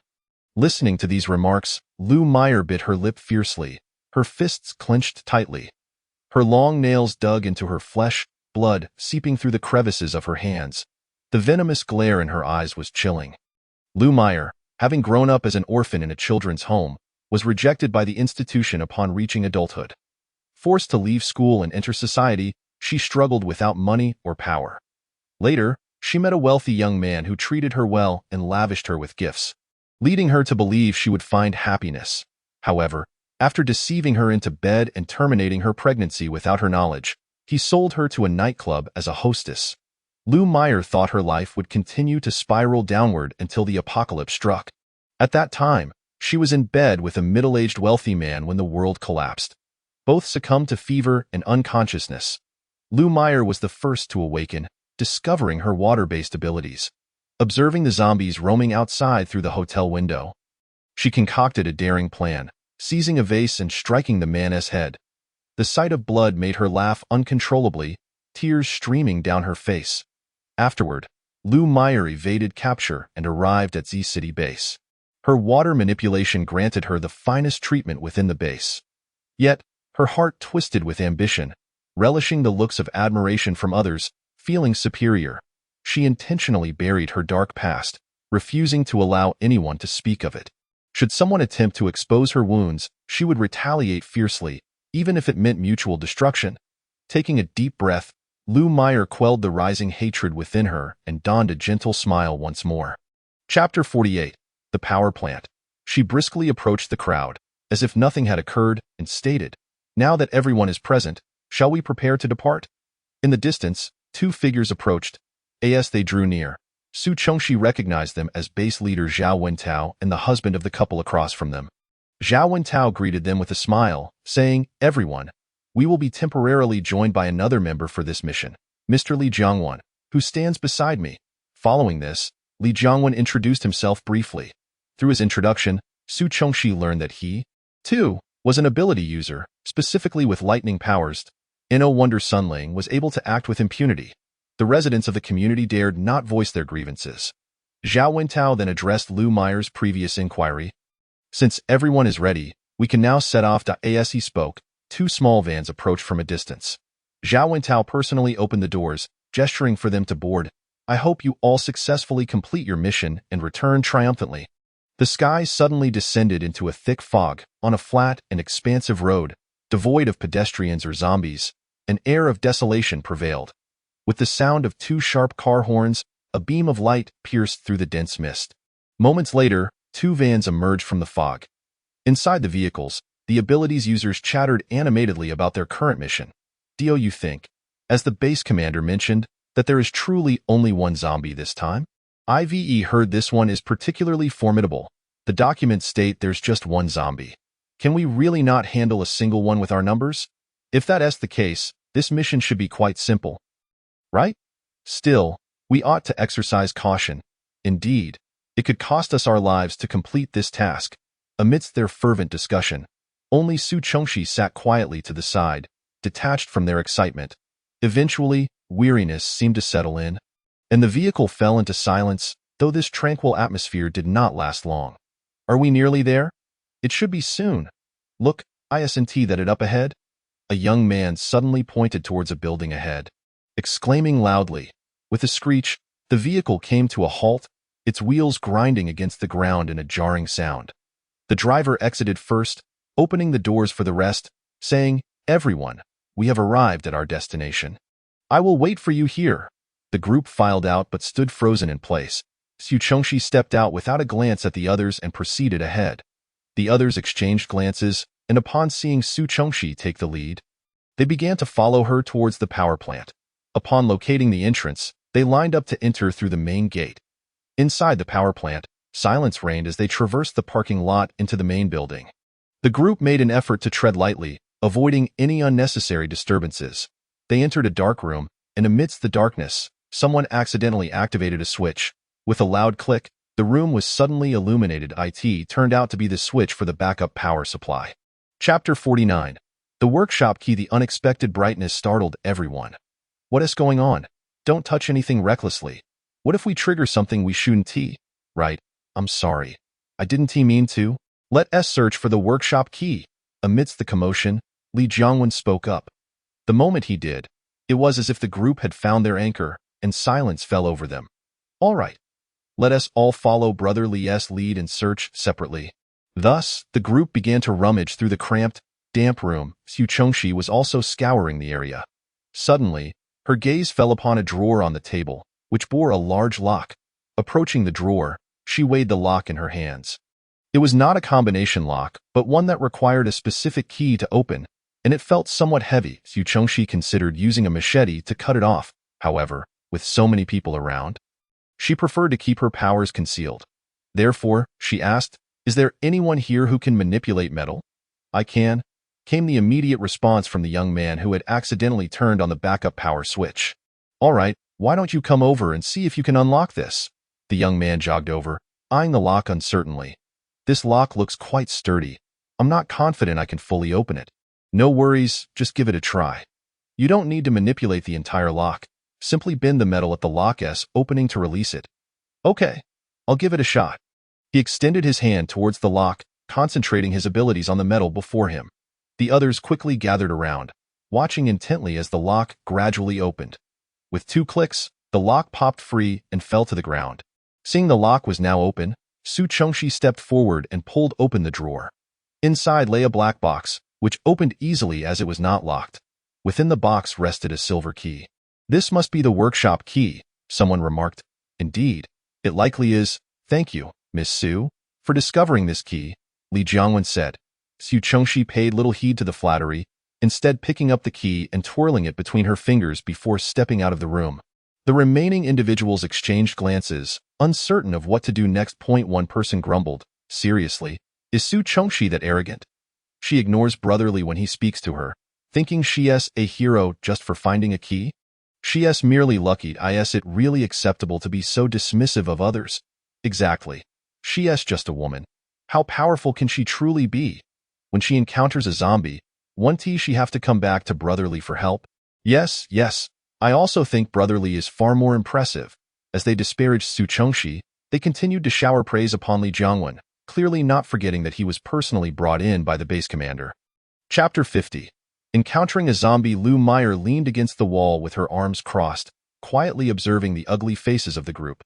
Listening to these remarks, Lu Meyer bit her lip fiercely, her fists clenched tightly. Her long nails dug into her flesh, blood seeping through the crevices of her hands. The venomous glare in her eyes was chilling. Lu Meyer, having grown up as an orphan in a children's home, was rejected by the institution upon reaching adulthood. Forced to leave school and enter society, she struggled without money or power. Later, She met a wealthy young man who treated her well and lavished her with gifts, leading her to believe she would find happiness. However, after deceiving her into bed and terminating her pregnancy without her knowledge, he sold her to a nightclub as a hostess. Lou Meyer thought her life would continue to spiral downward until the apocalypse struck. At that time, she was in bed with a middle-aged wealthy man when the world collapsed. Both succumbed to fever and unconsciousness. Lou Meyer was the first to awaken, discovering her water-based abilities. Observing the zombies roaming outside through the hotel window, she concocted a daring plan, seizing a vase and striking the man's head. The sight of blood made her laugh uncontrollably, tears streaming down her face. Afterward, Lou Meyer evaded capture and arrived at Z City base. Her water manipulation granted her the finest treatment within the base. Yet, her heart twisted with ambition, relishing the looks of admiration from others, feeling superior. She intentionally buried her dark past, refusing to allow anyone to speak of it. Should someone attempt to expose her wounds, she would retaliate fiercely, even if it meant mutual destruction. Taking a deep breath, Lou Meyer quelled the rising hatred within her and donned a gentle smile once more. Chapter 48. The Power Plant. She briskly approached the crowd, as if nothing had occurred, and stated, "Now that everyone is present, shall we prepare to depart?" In the distance, two figures approached. As they drew near, Su Chongxi recognized them as base leader Zhao Wentao and the husband of the couple across from them. Zhao Wentao greeted them with a smile, saying, "Everyone, we will be temporarily joined by another member for this mission, Mr. Li Jiangwan, who stands beside me." Following this, Li Jiangwan introduced himself briefly. Through his introduction, Su Chongxi learned that he, too, was an ability user, specifically with lightning powers. No wonder Sunling was able to act with impunity. The residents of the community dared not voice their grievances. Zhao Wentao then addressed Lou Meyer's previous inquiry. "Since everyone is ready, we can now set off." As he spoke, two small vans approached from a distance. Zhao Wentao personally opened the doors, gesturing for them to board. "I hope you all successfully complete your mission and return triumphantly." The sky suddenly descended into a thick fog. On a flat and expansive road, devoid of pedestrians or zombies, an air of desolation prevailed. With the sound of two sharp car horns, a beam of light pierced through the dense mist. Moments later, two vans emerged from the fog. Inside the vehicles, the abilities users chattered animatedly about their current mission. "Do you think, as the base commander mentioned, that there is truly only one zombie this time? I've heard this one is particularly formidable. The documents state there's just one zombie. Can we really not handle a single one with our numbers? If that's the case, this mission should be quite simple, right? Still, we ought to exercise caution. Indeed, it could cost us our lives to complete this task." Amidst their fervent discussion, only Su Chongxi sat quietly to the side, detached from their excitement. Eventually, weariness seemed to settle in, and the vehicle fell into silence, though this tranquil atmosphere did not last long. "Are we nearly there? It should be soon. Look, isn't that it up ahead?" A young man suddenly pointed towards a building ahead, exclaiming loudly. With a screech, the vehicle came to a halt, its wheels grinding against the ground in a jarring sound. The driver exited first, opening the doors for the rest, saying, "Everyone, we have arrived at our destination. I will wait for you here." The group filed out but stood frozen in place. Su Chongxi stepped out without a glance at the others and proceeded ahead. The others exchanged glances, and upon seeing Su Chongxi take the lead, they began to follow her towards the power plant. Upon locating the entrance, they lined up to enter through the main gate. Inside the power plant, silence reigned as they traversed the parking lot into the main building. The group made an effort to tread lightly, avoiding any unnecessary disturbances. They entered a dark room, and amidst the darkness, someone accidentally activated a switch. With a loud click, the room was suddenly illuminated. It turned out to be the switch for the backup power supply. Chapter 49. The workshop key. The unexpected brightness startled everyone. "What is going on? Don't touch anything recklessly. What if we trigger something we shouldn't?" "Right, I'm sorry. I didn't mean to. Let us search for the workshop key." Amidst the commotion, Li Jiangwen spoke up. The moment he did, it was as if the group had found their anchor, and silence fell over them. "All right. Let us all follow Brother Li's lead and search separately." Thus, the group began to rummage through the cramped, damp room. Su Chongxi was also scouring the area. Suddenly, her gaze fell upon a drawer on the table. which bore a large lock. Approaching the drawer, she weighed the lock in her hands. It was not a combination lock, but one that required a specific key to open, and it felt somewhat heavy. Su Chongxi considered using a machete to cut it off. However, with so many people around, she preferred to keep her powers concealed. Therefore, she asked, "Is there anyone here who can manipulate metal?" "I can," came the immediate response from the young man who had accidentally turned on the backup power switch. "All right, why don't you come over and see if you can unlock this?" The young man jogged over, eyeing the lock uncertainly. "This lock looks quite sturdy. I'm not confident I can fully open it." "No worries, just give it a try. You don't need to manipulate the entire lock. Simply bend the metal at the lock's opening to release it." "Okay, I'll give it a shot." He extended his hand towards the lock, concentrating his abilities on the metal before him. The others quickly gathered around, watching intently as the lock gradually opened. With 2 clicks, the lock popped free and fell to the ground. Seeing the lock was now open, Su Chongxi stepped forward and pulled open the drawer. Inside lay a black box, which opened easily as it was not locked. Within the box rested a silver key. "This must be the workshop key," someone remarked. "Indeed, it likely is. Thank you, Miss Su, for discovering this key," Li Jiangwen said. Su Chongxi paid little heed to the flattery, instead picking up the key and twirling it between her fingers before stepping out of the room. The remaining individuals exchanged glances, uncertain of what to do next. One person grumbled, "Seriously, is Su Chongxi that arrogant? She ignores Brotherly when he speaks to her, thinking she's a hero just for finding a key? She's merely lucky. Is it really acceptable to be so dismissive of others?" "Exactly. She's just a woman. How powerful can she truly be? When she encounters a zombie, won't she have to come back to Brotherly for help?" Yes, I also think Brotherly is far more impressive." As they disparaged Su Chongxi, they continued to shower praise upon Li Jiangwen, clearly not forgetting that he was personally brought in by the base commander. Chapter 50. Encountering a zombie, Lu Meyer leaned against the wall with her arms crossed, quietly observing the ugly faces of the group.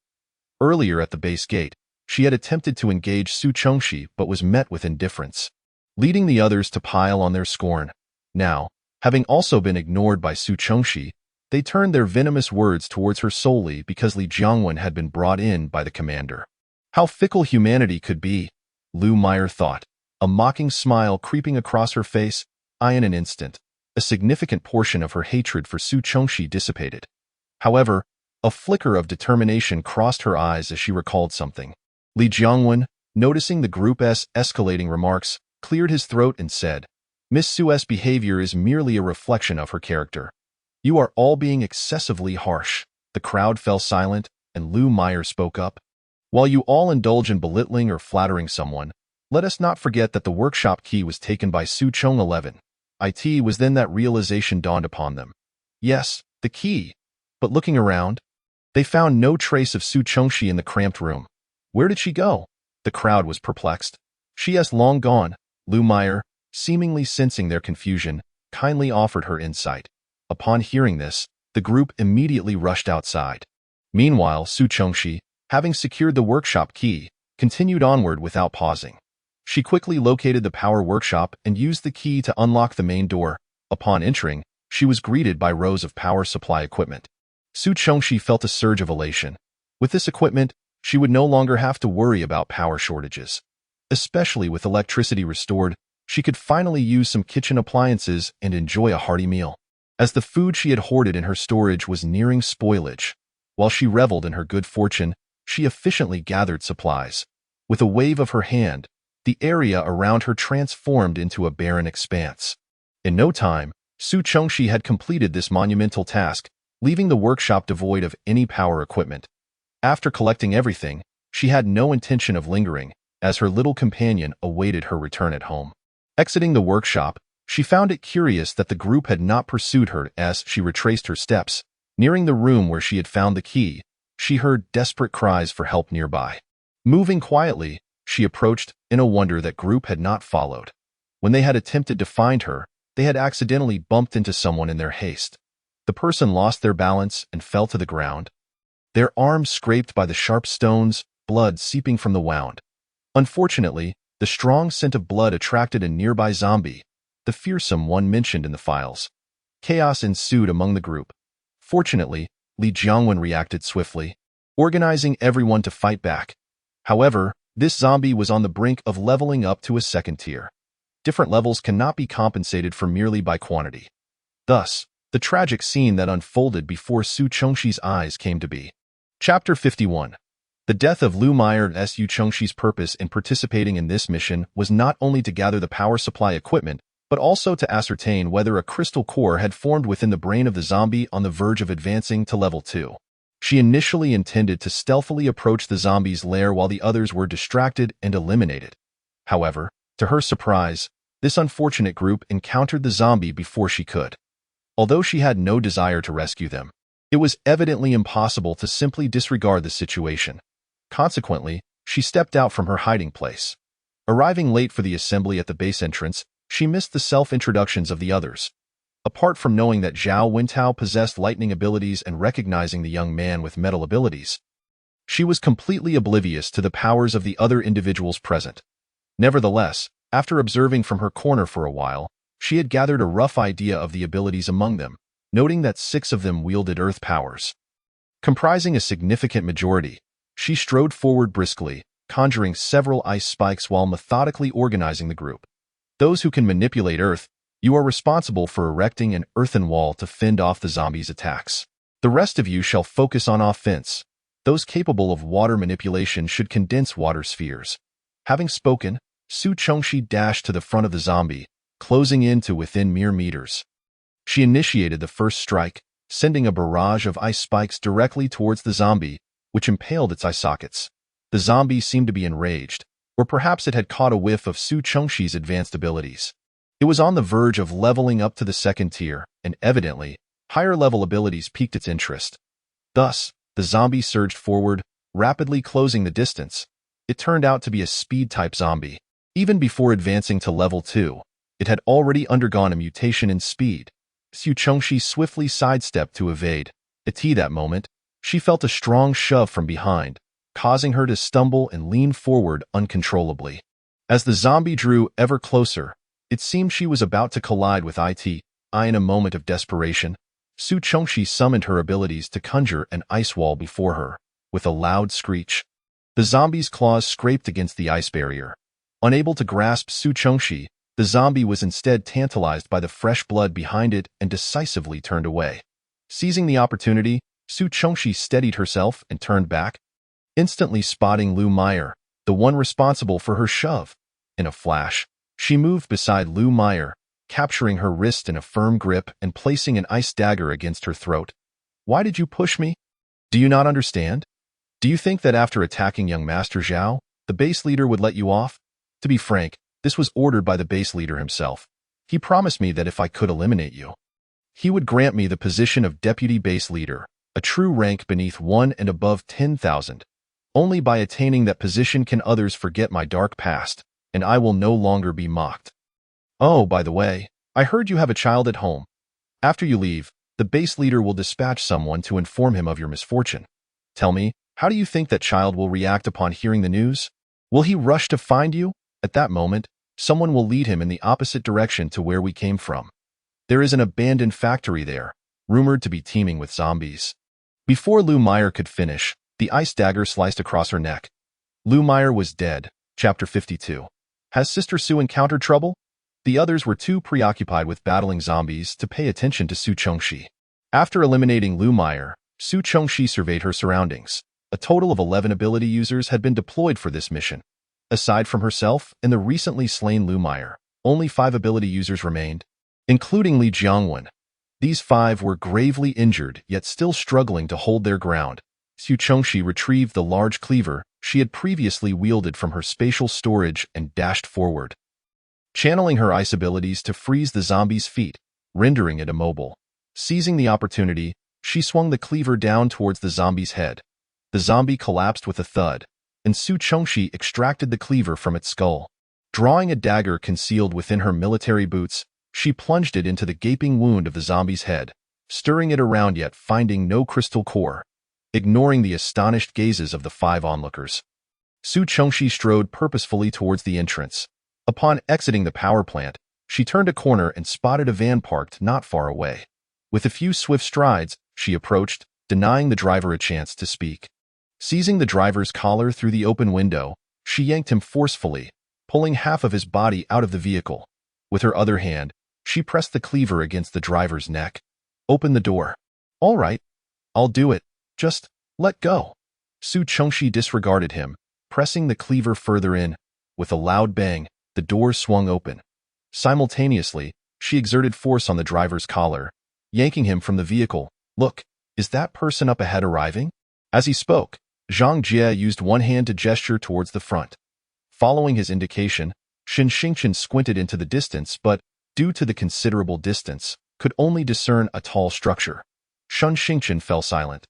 Earlier at the base gate, she had attempted to engage Su Chongxi but was met with indifference, leading the others to pile on their scorn. Now, having also been ignored by Su Chongxi, they turned their venomous words towards her solely because Li Jiangwen had been brought in by the commander. How fickle humanity could be, Lu Meyer thought, a mocking smile creeping across her face. In an instant, a significant portion of her hatred for Su Chongxi dissipated. However, a flicker of determination crossed her eyes as she recalled something. Li Jiangwen, noticing the group's escalating remarks, cleared his throat and said, "Miss Su's behavior is merely a reflection of her character. You are all being excessively harsh." The crowd fell silent, and Lu Meyer spoke up. "While you all indulge in belittling or flattering someone, let us not forget that the workshop key was taken by Su Chong 11. It was then that realization dawned upon them. Yes, the key. But looking around, they found no trace of Su Chongxi in the cramped room. Where did she go? The crowd was perplexed. She has long gone. Lu Meyer, seemingly sensing their confusion, kindly offered her insight. Upon hearing this, the group immediately rushed outside. Meanwhile, Su Chongxi, having secured the workshop key, continued onward without pausing. She quickly located the power workshop and used the key to unlock the main door. Upon entering, she was greeted by rows of power supply equipment. Su Chongxi felt a surge of elation. With this equipment, she would no longer have to worry about power shortages. Especially with electricity restored, she could finally use some kitchen appliances and enjoy a hearty meal. As the food she had hoarded in her storage was nearing spoilage, while she reveled in her good fortune, she efficiently gathered supplies. With a wave of her hand, the area around her transformed into a barren expanse. In no time, Su Chongxi had completed this monumental task, leaving the workshop devoid of any power equipment. After collecting everything, she had no intention of lingering, as her little companion awaited her return at home. Exiting the workshop, she found it curious that the group had not pursued her. As she retraced her steps, nearing the room where she had found the key, she heard desperate cries for help nearby. Moving quietly, she approached, in a wonder that group had not followed. When they had attempted to find her, they had accidentally bumped into someone in their haste. The person lost their balance and fell to the ground, their arms scraped by the sharp stones, blood seeping from the wound. Unfortunately, the strong scent of blood attracted a nearby zombie, the fearsome one mentioned in the files. Chaos ensued among the group. Fortunately, Li Jiangwen reacted swiftly, organizing everyone to fight back. However, this zombie was on the brink of leveling up to a second tier. Different levels cannot be compensated for merely by quantity. Thus, the tragic scene that unfolded before Su Chengxi's eyes came to be. Chapter 51. The death of Lu Meyer. Su Chengxi's purpose in participating in this mission was not only to gather the power supply equipment, but also to ascertain whether a crystal core had formed within the brain of the zombie on the verge of advancing to level 2. She initially intended to stealthily approach the zombie's lair while the others were distracted and eliminated. However, to her surprise, this unfortunate group encountered the zombie before she could. Although she had no desire to rescue them, it was evidently impossible to simply disregard the situation. Consequently, she stepped out from her hiding place. Arriving late for the assembly at the base entrance, she missed the self-introductions of the others. Apart from knowing that Zhao Wintao possessed lightning abilities and recognizing the young man with metal abilities, she was completely oblivious to the powers of the other individuals present. Nevertheless, after observing from her corner for a while, she had gathered a rough idea of the abilities among them, noting that 6 of them wielded earth powers. Comprising a significant majority, she strode forward briskly, conjuring several ice spikes while methodically organizing the group. Those who can manipulate earth, you are responsible for erecting an earthen wall to fend off the zombies' attacks. The rest of you shall focus on offense. Those capable of water manipulation should condense water spheres. Having spoken, Su Chengxi dashed to the front of the zombie, closing in to within mere meters. She initiated the first strike, sending a barrage of ice spikes directly towards the zombie, which impaled its eye sockets. The zombie seemed to be enraged, or perhaps it had caught a whiff of Su Chengxi's advanced abilities. It was on the verge of leveling up to the second tier, and evidently, higher-level abilities piqued its interest. Thus, the zombie surged forward, rapidly closing the distance. It turned out to be a speed-type zombie. Even before advancing to level 2, it had already undergone a mutation in speed. Su Chengxi swiftly sidestepped to evade. At that moment, she felt a strong shove from behind, causing her to stumble and lean forward uncontrollably. As the zombie drew ever closer, it seemed she was about to collide with it. In a moment of desperation, Su Chengxi summoned her abilities to conjure an ice wall before her. With a loud screech, the zombie's claws scraped against the ice barrier. Unable to grasp Su Chengxi, the zombie was instead tantalized by the fresh blood behind it and decisively turned away. Seizing the opportunity, Su Chengxi steadied herself and turned back, instantly spotting Lu Meyer, the one responsible for her shove. In a flash, she moved beside Lu Meyer, capturing her wrist in a firm grip and placing an ice dagger against her throat. "Why did you push me? Do you not understand? Do you think that after attacking young Master Zhao, the base leader would let you off? To be frank, this was ordered by the base leader himself. He promised me that if I could eliminate you, he would grant me the position of deputy base leader, a true rank beneath 1 and above 10,000. Only by attaining that position can others forget my dark past, and I will no longer be mocked. Oh, by the way, I heard you have a child at home. After you leave, the base leader will dispatch someone to inform him of your misfortune. Tell me, how do you think that child will react upon hearing the news? Will he rush to find you? At that moment, someone will lead him in the opposite direction to where we came from. There is an abandoned factory there, rumored to be teeming with zombies." Before Lu Meyer could finish, the ice dagger sliced across her neck. Lu Meyer was dead. Chapter 52. Has Sister Su encountered trouble? The others were too preoccupied with battling zombies to pay attention to Su Chengxi. After eliminating Lu Meyer, Su Chengxi surveyed her surroundings. A total of 11 ability users had been deployed for this mission. Aside from herself and the recently slain Lu Meyer, only 5 ability users remained, including Li Jiangwen. These 5 were gravely injured yet still struggling to hold their ground. Su Chengxi retrieved the large cleaver she had previously wielded from her spatial storage and dashed forward, channeling her ice abilities to freeze the zombie's feet, rendering it immobile. Seizing the opportunity, she swung the cleaver down towards the zombie's head. The zombie collapsed with a thud, and Su Chengxi extracted the cleaver from its skull. Drawing a dagger concealed within her military boots, she plunged it into the gaping wound of the zombie's head, stirring it around yet finding no crystal core. Ignoring the astonished gazes of the 5 onlookers, Su Chengxi strode purposefully towards the entrance. Upon exiting the power plant, she turned a corner and spotted a van parked not far away. With a few swift strides, she approached, denying the driver a chance to speak. Seizing the driver's collar through the open window, she yanked him forcefully, pulling half of his body out of the vehicle. With her other hand, she pressed the cleaver against the driver's neck. "Open the door." "All right. I'll do it. Just let go." Su Chengxi disregarded him, pressing the cleaver further in. With a loud bang, the door swung open. Simultaneously, she exerted force on the driver's collar, yanking him from the vehicle. "Look, is that person up ahead arriving?" As he spoke, Zhang Jie used one hand to gesture towards the front. Following his indication, Shen Xingchen squinted into the distance, but, due to the considerable distance, could only discern a tall structure. Shen Xingchen fell silent.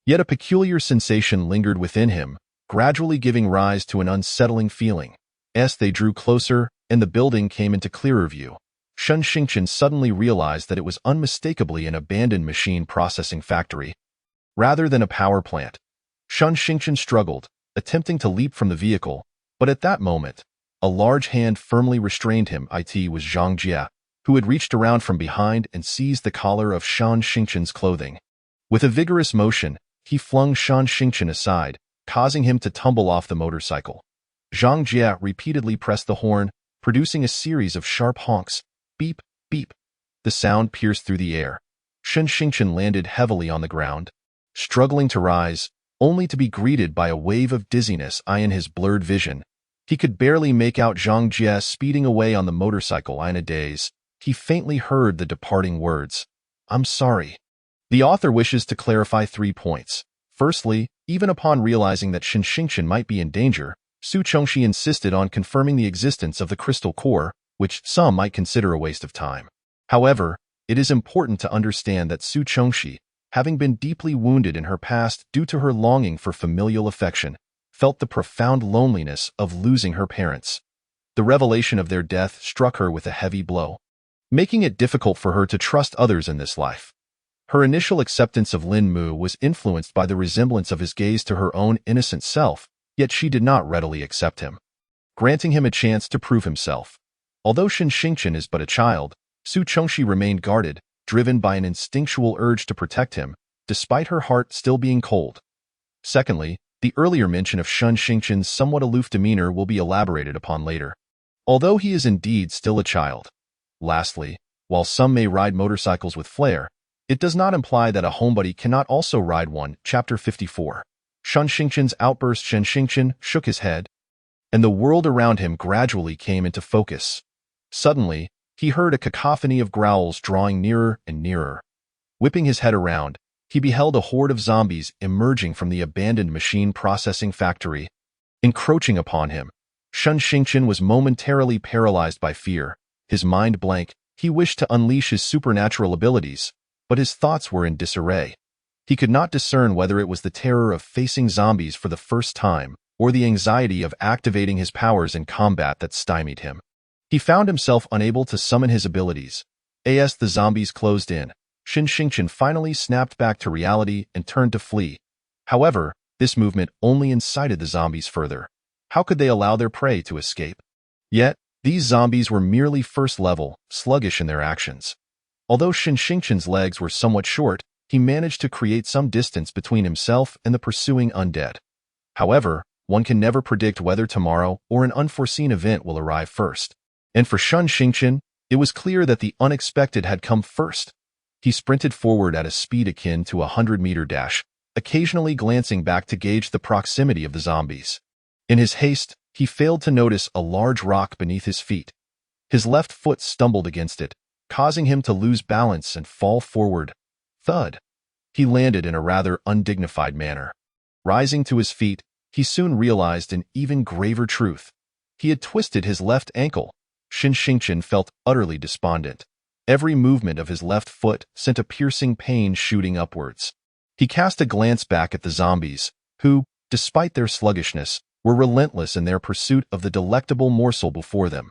Yet a peculiar sensation lingered within him, gradually giving rise to an unsettling feeling. As they drew closer and the building came into clearer view, Shen Xingchen suddenly realized that it was unmistakably an abandoned machine processing factory, rather than a power plant. Shen Xingchen struggled, attempting to leap from the vehicle, but at that moment, a large hand firmly restrained him. It was Zhang Jie, who had reached around from behind and seized the collar of Shen Xingchen's clothing. With a vigorous motion, he flung Shen Xingchen aside, causing him to tumble off the motorcycle. Zhang Jie repeatedly pressed the horn, producing a series of sharp honks. Beep, beep. The sound pierced through the air. Shen Xingchen landed heavily on the ground, struggling to rise, only to be greeted by a wave of dizziness in his blurred vision. He could barely make out Zhang Jie speeding away on the motorcycle. In a daze, he faintly heard the departing words, "I'm sorry." The author wishes to clarify 3 points. Firstly, even upon realizing that Shen Xingchen might be in danger, Su Chengxi insisted on confirming the existence of the crystal core, which some might consider a waste of time. However, it is important to understand that Su Chengxi, having been deeply wounded in her past due to her longing for familial affection, felt the profound loneliness of losing her parents. The revelation of their death struck her with a heavy blow, making it difficult for her to trust others in this life. Her initial acceptance of Lin Mu was influenced by the resemblance of his gaze to her own innocent self, yet she did not readily accept him, granting him a chance to prove himself. Although Shen Xingchen is but a child, Su Chengxi remained guarded, driven by an instinctual urge to protect him, despite her heart still being cold. Secondly, the earlier mention of Shen Xingchen's somewhat aloof demeanor will be elaborated upon later, although he is indeed still a child. Lastly, while some may ride motorcycles with flair, it does not imply that a homebody cannot also ride one. Chapter 54. Shen Xingchen's outburst. Shen Xingchen shook his head, and the world around him gradually came into focus. Suddenly, he heard a cacophony of growls drawing nearer and nearer. Whipping his head around, he beheld a horde of zombies emerging from the abandoned machine processing factory, encroaching upon him. Shen Xingchen was momentarily paralyzed by fear. His mind blank, he wished to unleash his supernatural abilities, but his thoughts were in disarray. He could not discern whether it was the terror of facing zombies for the first time or the anxiety of activating his powers in combat that stymied him. He found himself unable to summon his abilities. As the zombies closed in, Shen Xingchen finally snapped back to reality and turned to flee. However, this movement only incited the zombies further. How could they allow their prey to escape? Yet, these zombies were merely first level, sluggish in their actions. Although Shen Xingchen's legs were somewhat short, he managed to create some distance between himself and the pursuing undead. However, one can never predict whether tomorrow or an unforeseen event will arrive first. And for Shen Xingchen, it was clear that the unexpected had come first. He sprinted forward at a speed akin to a 100-meter dash, occasionally glancing back to gauge the proximity of the zombies. In his haste, he failed to notice a large rock beneath his feet. His left foot stumbled against it, causing him to lose balance and fall forward. Thud. He landed in a rather undignified manner. Rising to his feet, he soon realized an even graver truth. He had twisted his left ankle. Shen Xingchen felt utterly despondent. Every movement of his left foot sent a piercing pain shooting upwards. He cast a glance back at the zombies, who, despite their sluggishness, were relentless in their pursuit of the delectable morsel before them.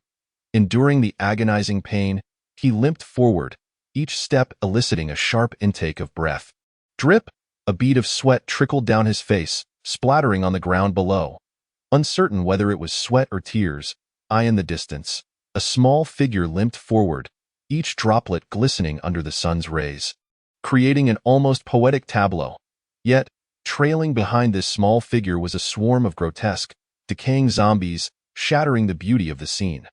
Enduring the agonizing pain, he limped forward, each step eliciting a sharp intake of breath. Drip! A bead of sweat trickled down his face, splattering on the ground below. Uncertain whether it was sweat or tears, in the distance, a small figure limped forward, each droplet glistening under the sun's rays, creating an almost poetic tableau. Yet, trailing behind this small figure was a swarm of grotesque, decaying zombies, shattering the beauty of the scene.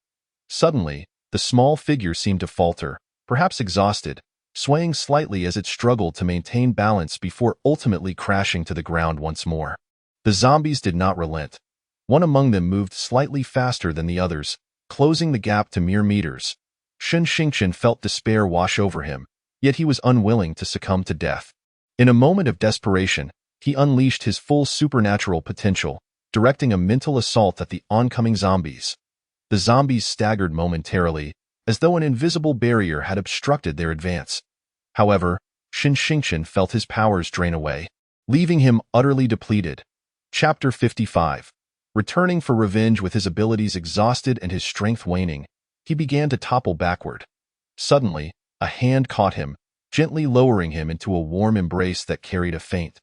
Suddenly, the small figure seemed to falter, perhaps exhausted, swaying slightly as it struggled to maintain balance before ultimately crashing to the ground once more. The zombies did not relent. One among them moved slightly faster than the others, closing the gap to mere meters. Shen Xingchen felt despair wash over him, yet he was unwilling to succumb to death. In a moment of desperation, he unleashed his full supernatural potential, directing a mental assault at the oncoming zombies. The zombies staggered momentarily, as though an invisible barrier had obstructed their advance. However, Shen Xingchen felt his powers drain away, leaving him utterly depleted. Chapter 55. Returning for revenge with his abilities exhausted and his strength waning, he began to topple backward. Suddenly, a hand caught him, gently lowering him into a warm embrace that carried a faint,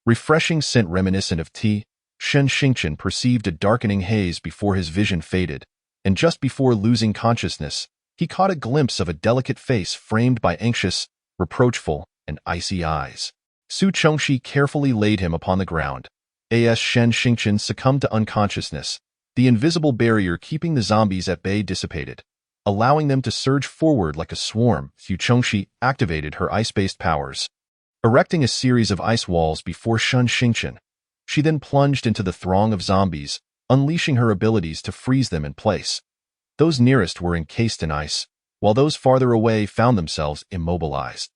refreshing scent reminiscent of tea. Shen Xingchen perceived a darkening haze before his vision faded, and just before losing consciousness, he caught a glimpse of a delicate face framed by anxious, reproachful, and icy eyes. Su Chongxi carefully laid him upon the ground. As Shen Xingchen succumbed to unconsciousness, the invisible barrier keeping the zombies at bay dissipated, allowing them to surge forward like a swarm. Su Chongxi activated her ice-based powers, erecting a series of ice walls before Shen Xingchen. She then plunged into the throng of zombies, unleashing her abilities to freeze them in place. Those nearest were encased in ice, while those farther away found themselves immobilized.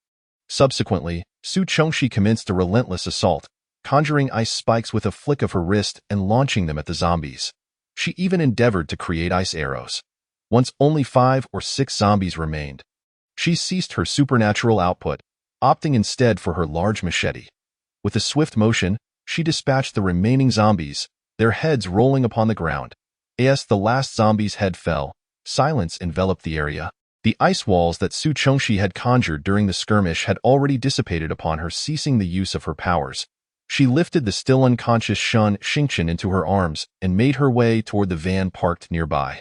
Subsequently, Su Chongxi commenced a relentless assault, conjuring ice spikes with a flick of her wrist and launching them at the zombies. She even endeavored to create ice arrows. Once only 5 or 6 zombies remained, she ceased her supernatural output, opting instead for her large machete. With a swift motion, she dispatched the remaining zombies, their heads rolling upon the ground. As the last zombie's head fell, silence enveloped the area. The ice walls that Su Chongxi had conjured during the skirmish had already dissipated upon her ceasing the use of her powers. She lifted the still unconscious Shen Xingchen into her arms and made her way toward the van parked nearby.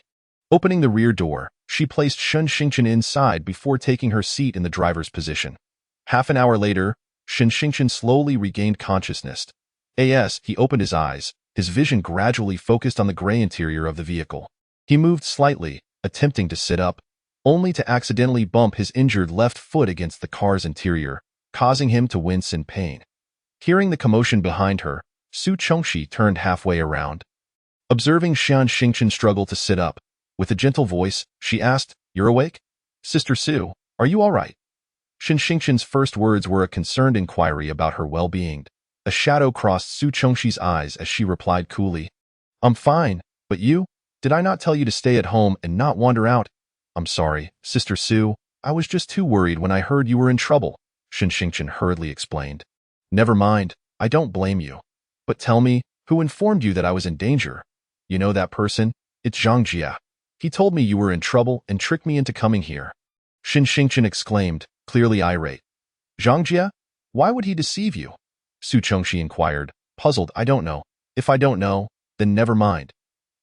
Opening the rear door, she placed Shen Xingchen inside before taking her seat in the driver's position. Half an hour later, Shen Xingchen slowly regained consciousness. As he opened his eyes, his vision gradually focused on the gray interior of the vehicle. He moved slightly, attempting to sit up, only to accidentally bump his injured left foot against the car's interior, causing him to wince in pain. Hearing the commotion behind her, Su Chongxi turned halfway around. Observing Shen Xingchen struggle to sit up, with a gentle voice, she asked, "You're awake? Sister Su, are you all right?" Shen Xingchen's first words were a concerned inquiry about her well-being. A shadow crossed Su Chongxi's eyes as she replied coolly, "I'm fine, but you? Did I not tell you to stay at home and not wander out?" "I'm sorry, Sister Su, I was just too worried when I heard you were in trouble," Shen Xingchen hurriedly explained. "Never mind, I don't blame you. But tell me, who informed you that I was in danger? You know that person? It's Zhang Jia. He told me you were in trouble and tricked me into coming here." Shen Xingchen exclaimed, clearly irate. "Zhang Jia? Why would he deceive you?" Su Chongxi inquired, puzzled. "I don't know. If I don't know, then never mind."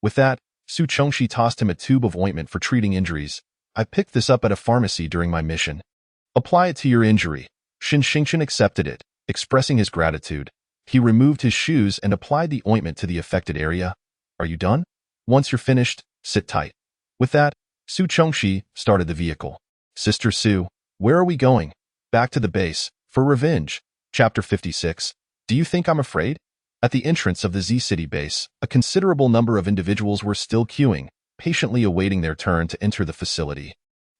With that, Su Chongxi tossed him a tube of ointment for treating injuries. "I picked this up at a pharmacy during my mission. Apply it to your injury." Shen Xingchen accepted it, expressing his gratitude. He removed his shoes and applied the ointment to the affected area. "Are you done? Once you're finished, sit tight." With that, Su Chongxi started the vehicle. "Sister Su, where are we going?" "Back to the base, for revenge." Chapter 56. Do you think I'm afraid? At the entrance of the Z-City base, a considerable number of individuals were still queuing, patiently awaiting their turn to enter the facility.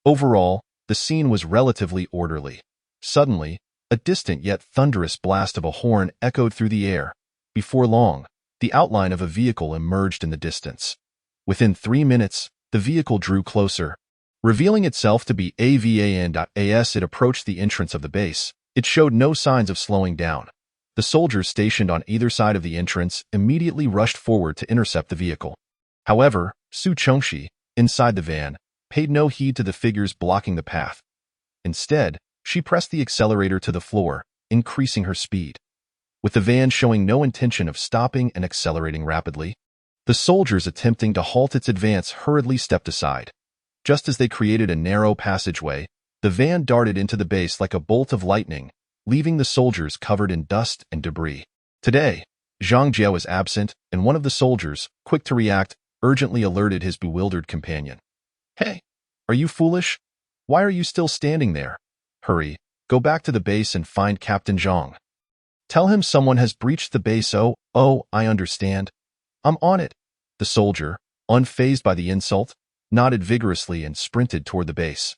Overall, the scene was relatively orderly. Suddenly, a distant yet thunderous blast of a horn echoed through the air. Before long, the outline of a vehicle emerged in the distance. Within 3 minutes, the vehicle drew closer. Revealing itself to be a van. As it approached the entrance of the base, it showed no signs of slowing down. The soldiers stationed on either side of the entrance immediately rushed forward to intercept the vehicle. However, Su Chongxi, inside the van, paid no heed to the figures blocking the path. Instead, she pressed the accelerator to the floor, increasing her speed. With the van showing no intention of stopping and accelerating rapidly, the soldiers attempting to halt its advance hurriedly stepped aside. Just as they created a narrow passageway, the van darted into the base like a bolt of lightning, leaving the soldiers covered in dust and debris. Today, Zhang Jie was absent, and one of the soldiers, quick to react, urgently alerted his bewildered companion. Hey, are you foolish? Why are you still standing there? Hurry, go back to the base and find Captain Zhang. Tell him someone has breached the base. Oh, I understand. I'm on it. The soldier, unfazed by the insult, nodded vigorously and sprinted toward the base.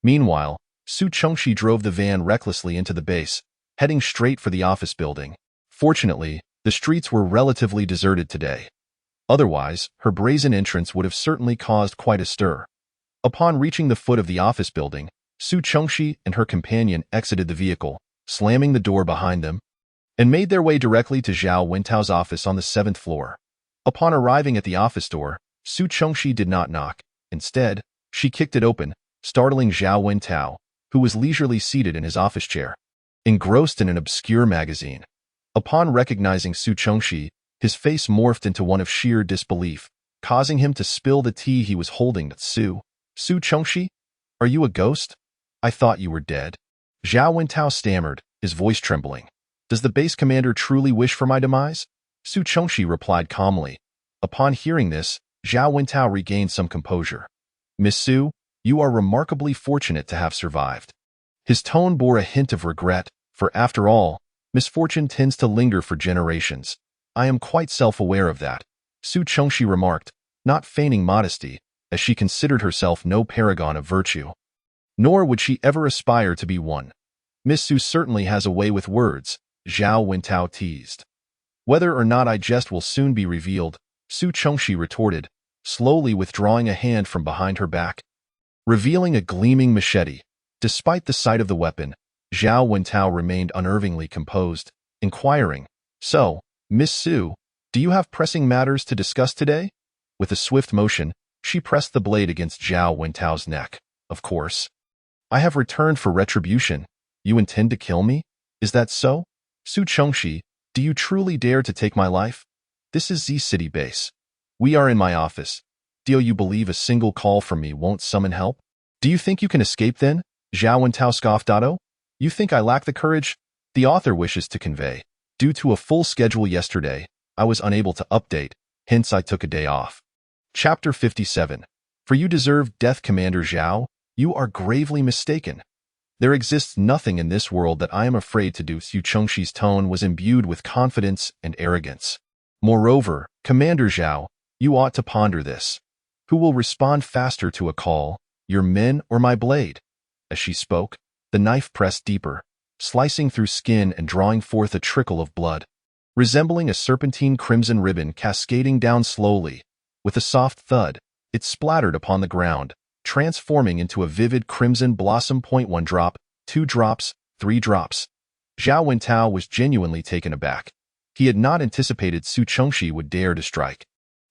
Meanwhile, Su Chengxi drove the van recklessly into the base, heading straight for the office building. Fortunately, the streets were relatively deserted today. Otherwise, her brazen entrance would have certainly caused quite a stir. Upon reaching the foot of the office building, Su Chengxi and her companion exited the vehicle, slamming the door behind them, and made their way directly to Zhao Wentao's office on the 7th floor. Upon arriving at the office door, Su Chengxi did not knock. Instead, she kicked it open, startling Zhao Wentao, who was leisurely seated in his office chair, engrossed in an obscure magazine. Upon recognizing Su Chengxi, his face morphed into one of sheer disbelief, causing him to spill the tea he was holding. Su Chengxi? Are you a ghost? I thought you were dead. Zhao Wentao stammered, his voice trembling. Does the base commander truly wish for my demise? Su Chengxi replied calmly. Upon hearing this, Zhao Wentao regained some composure. Miss Su, you are remarkably fortunate to have survived. His tone bore a hint of regret, for after all, misfortune tends to linger for generations. I am quite self-aware of that, Su Chengxi remarked, not feigning modesty, as she considered herself no paragon of virtue. Nor would she ever aspire to be one. Miss Su certainly has a way with words, Zhao Wentao teased. Whether or not I jest will soon be revealed, Su Chengxi retorted, slowly withdrawing a hand from behind her back, revealing a gleaming machete. Despite the sight of the weapon, Zhao Wentao remained unnervingly composed, inquiring, So, Miss Su, do you have pressing matters to discuss today? With a swift motion, she pressed the blade against Zhao Wentao's neck. Of course. I have returned for retribution. You intend to kill me? Is that so? Su Chengxi, do you truly dare to take my life? This is Z City base. We are in my office. Do you believe a single call from me won't summon help? Do you think you can escape then? Zhao Wentao scoffed. You think I lack the courage? The author wishes to convey. Due to a full schedule yesterday, I was unable to update, hence I took a day off. Chapter 57. For you deserve death, Commander Zhao. You are gravely mistaken. There exists nothing in this world that I am afraid to do. Su Chengxi's tone was imbued with confidence and arrogance. Moreover, Commander Zhao, you ought to ponder this. Who will respond faster to a call, your men or my blade? As she spoke, the knife pressed deeper, slicing through skin and drawing forth a trickle of blood, resembling a serpentine crimson ribbon cascading down slowly. With a soft thud, it splattered upon the ground, transforming into a vivid crimson blossom. 1 drop, 2 drops, 3 drops. Zhao Wentao was genuinely taken aback. He had not anticipated Su Chengxi would dare to strike.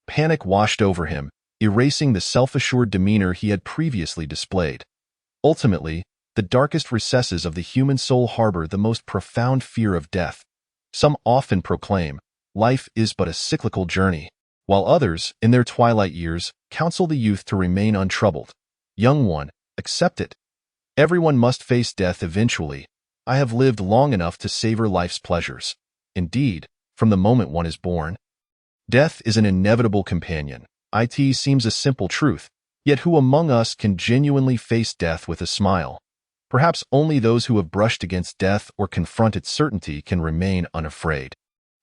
Panic washed over him, erasing the self-assured demeanor he had previously displayed. Ultimately, the darkest recesses of the human soul harbor the most profound fear of death. Some often proclaim, life is but a cyclical journey, while others, in their twilight years, counsel the youth to remain untroubled. Young one, accept it. Everyone must face death eventually. I have lived long enough to savor life's pleasures. Indeed, from the moment one is born, death is an inevitable companion. It seems a simple truth, yet who among us can genuinely face death with a smile? Perhaps only those who have brushed against death or confront its certainty can remain unafraid.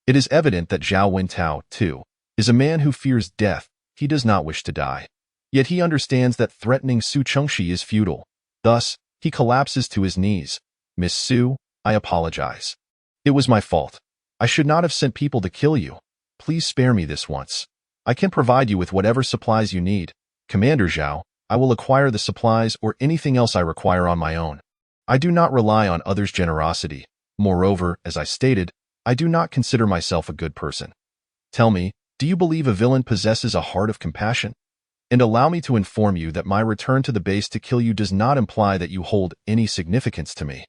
It is evident that Zhao Wentao, too, is a man who fears death. He does not wish to die. Yet he understands that threatening Su Chengxi is futile. Thus, he collapses to his knees. Miss Su, I apologize. It was my fault. I should not have sent people to kill you. Please spare me this once. I can provide you with whatever supplies you need. Commander Zhao, I will acquire the supplies or anything else I require on my own. I do not rely on others' generosity. Moreover, as I stated, I do not consider myself a good person. Tell me, do you believe a villain possesses a heart of compassion? And allow me to inform you that my return to the base to kill you does not imply that you hold any significance to me.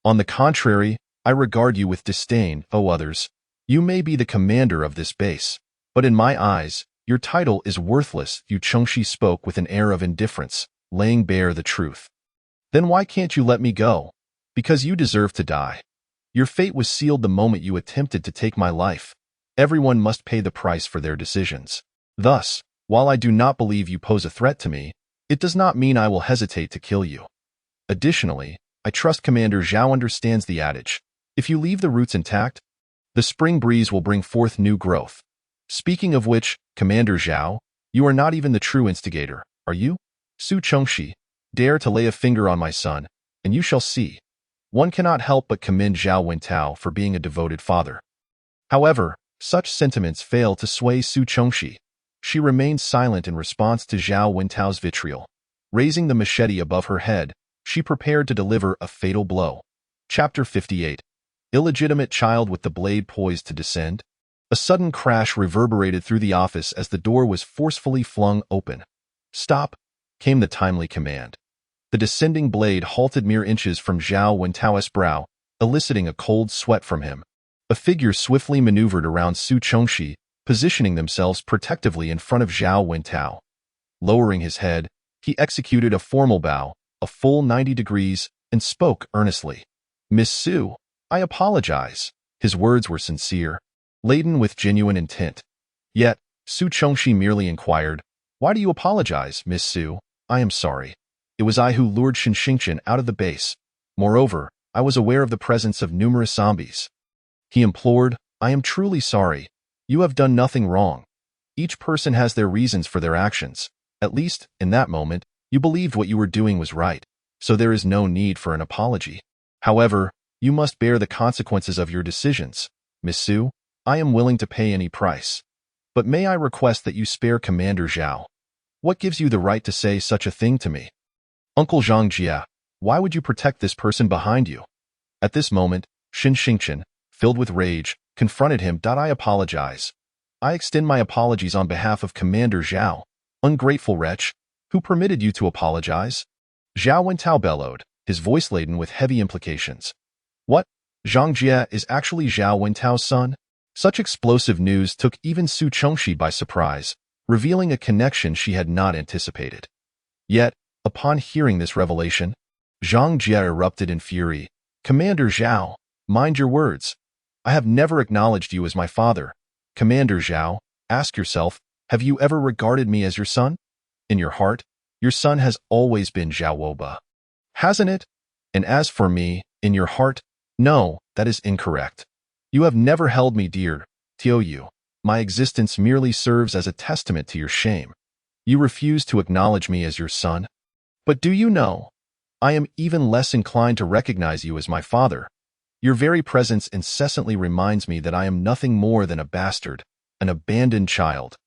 On the contrary, I regard you with disdain, O others. You may be the commander of this base, but in my eyes, your title is worthless. Su Chengxi spoke with an air of indifference, laying bare the truth. Then why can't you let me go? Because you deserve to die. Your fate was sealed the moment you attempted to take my life. Everyone must pay the price for their decisions. Thus, while I do not believe you pose a threat to me, it does not mean I will hesitate to kill you. Additionally, I trust Commander Zhao understands the adage. If you leave the roots intact, the spring breeze will bring forth new growth. Speaking of which, Commander Zhao, you are not even the true instigator, are you? Su Chengxi, dare to lay a finger on my son, and you shall see. One cannot help but commend Zhao Wentao for being a devoted father. However, such sentiments fail to sway Su Chengxi. She remained silent in response to Zhao Wentao's vitriol. Raising the machete above her head, she prepared to deliver a fatal blow. Chapter 58. Illegitimate child with the blade poised to descend. A sudden crash reverberated through the office as the door was forcefully flung open. "Stop!" came the timely command. The descending blade halted mere inches from Zhao Wentao's brow, eliciting a cold sweat from him. A figure swiftly maneuvered around Su Chengxi, positioning themselves protectively in front of Zhao Wentao. Lowering his head, he executed a formal bow, a full 90 degrees, and spoke earnestly. "Miss Su, I apologize." His words were sincere, laden with genuine intent. Yet, Su Chengxi merely inquired, "Why do you apologize, Miss Su?" "I am sorry. It was I who lured Xinxingchen out of the base. Moreover, I was aware of the presence of numerous zombies." He implored, "I am truly sorry. You have done nothing wrong. Each person has their reasons for their actions. At least, in that moment, you believed what you were doing was right, so there is no need for an apology. However, you must bear the consequences of your decisions. Miss Su, I am willing to pay any price. But may I request that you spare Commander Zhao? What gives you the right to say such a thing to me?" "Uncle Zhang Jia, why would you protect this person behind you?" At this moment, Xinxingchen, filled with rage, confronted him. "I apologize. I extend my apologies on behalf of Commander Zhao. Ungrateful wretch, who permitted you to apologize?" Zhao Wentao bellowed, his voice laden with heavy implications. "What? Zhang Jia is actually Zhao Wentao's son?" Such explosive news took even Su Chengxi by surprise, revealing a connection she had not anticipated. Yet, upon hearing this revelation, Zhang Jia erupted in fury. "Commander Zhao, mind your words. I have never acknowledged you as my father. Commander Zhao, ask yourself, have you ever regarded me as your son? In your heart, your son has always been Zhao Woba. Hasn't it? And as for me, in your heart, no, that is incorrect. You have never held me dear, Tiaoyu. My existence merely serves as a testament to your shame. You refuse to acknowledge me as your son. But do you know, I am even less inclined to recognize you as my father. Your very presence incessantly reminds me that I am nothing more than a bastard, an abandoned child.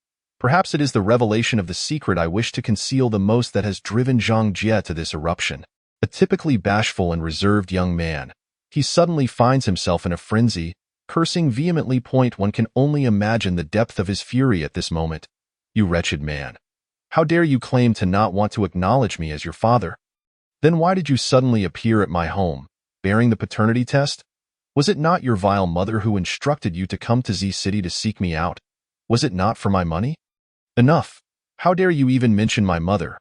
Perhaps it is the revelation of the secret I wish to conceal the most that has driven Zhang Jie to this eruption. A typically bashful and reserved young man, he suddenly finds himself in a frenzy, cursing vehemently. One can only imagine the depth of his fury at this moment. You wretched man. How dare you claim to not want to acknowledge me as your father? Then why did you suddenly appear at my home, bearing the paternity test? Was it not your vile mother who instructed you to come to Z City to seek me out? Was it not for my money? Enough. How dare you even mention my mother?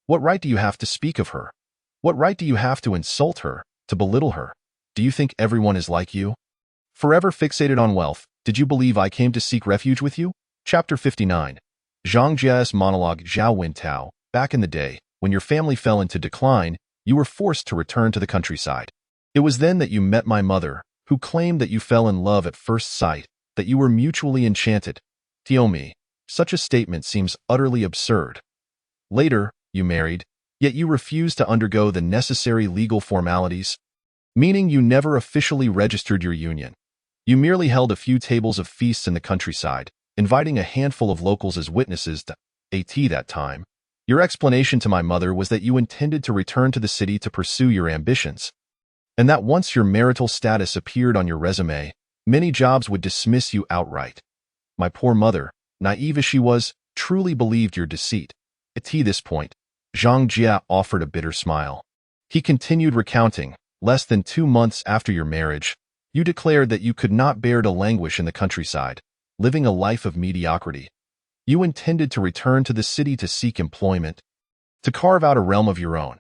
What right do you have to speak of her? What right do you have to insult her, to belittle her? Do you think everyone is like you? Forever fixated on wealth, did you believe I came to seek refuge with you? Chapter 59. Zhang Jia's monologue. Zhao Wentao, back in the day, when your family fell into decline, you were forced to return to the countryside. It was then that you met my mother, who claimed that you fell in love at first sight, that you were mutually enchanted. Tiomi, such a statement seems utterly absurd. Later, you married, yet you refused to undergo the necessary legal formalities, meaning you never officially registered your union. You merely held a few tables of feasts in the countryside, inviting a handful of locals as witnesses to that time. Your explanation to my mother was that you intended to return to the city to pursue your ambitions, and that once your marital status appeared on your resume, many jobs would dismiss you outright. My poor mother, naive as she was, truly believed your deceit. At this point, Zhang Jia offered a bitter smile. He continued recounting, less than 2 months after your marriage, you declared that you could not bear to languish in the countryside, living a life of mediocrity. You intended to return to the city to seek employment, to carve out a realm of your own.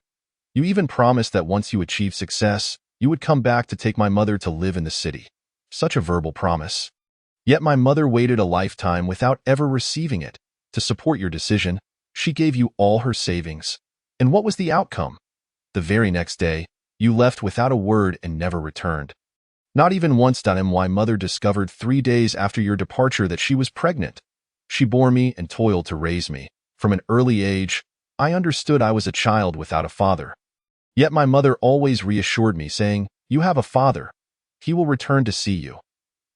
You even promised that once you achieved success, you would come back to take my mother to live in the city. Such a verbal promise. Yet my mother waited a lifetime without ever receiving it. To support your decision, she gave you all her savings. And what was the outcome? The very next day, you left without a word and never returned. Not even once. My mother discovered 3 days after your departure that she was pregnant. She bore me and toiled to raise me. From an early age, I understood I was a child without a father. Yet my mother always reassured me, saying, "You have a father. He will return to see you."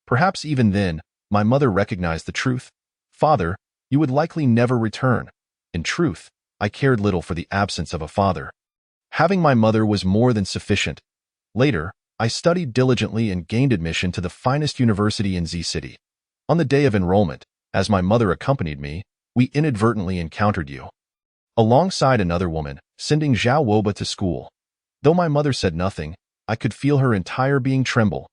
Perhaps even then, my mother recognized the truth. Father, you would likely never return. In truth, I cared little for the absence of a father. Having my mother was more than sufficient. Later, I studied diligently and gained admission to the finest university in Z City. On the day of enrollment, as my mother accompanied me, we inadvertently encountered you. Alongside another woman, sending Zhao Woba to school. Though my mother said nothing, I could feel her entire being tremble.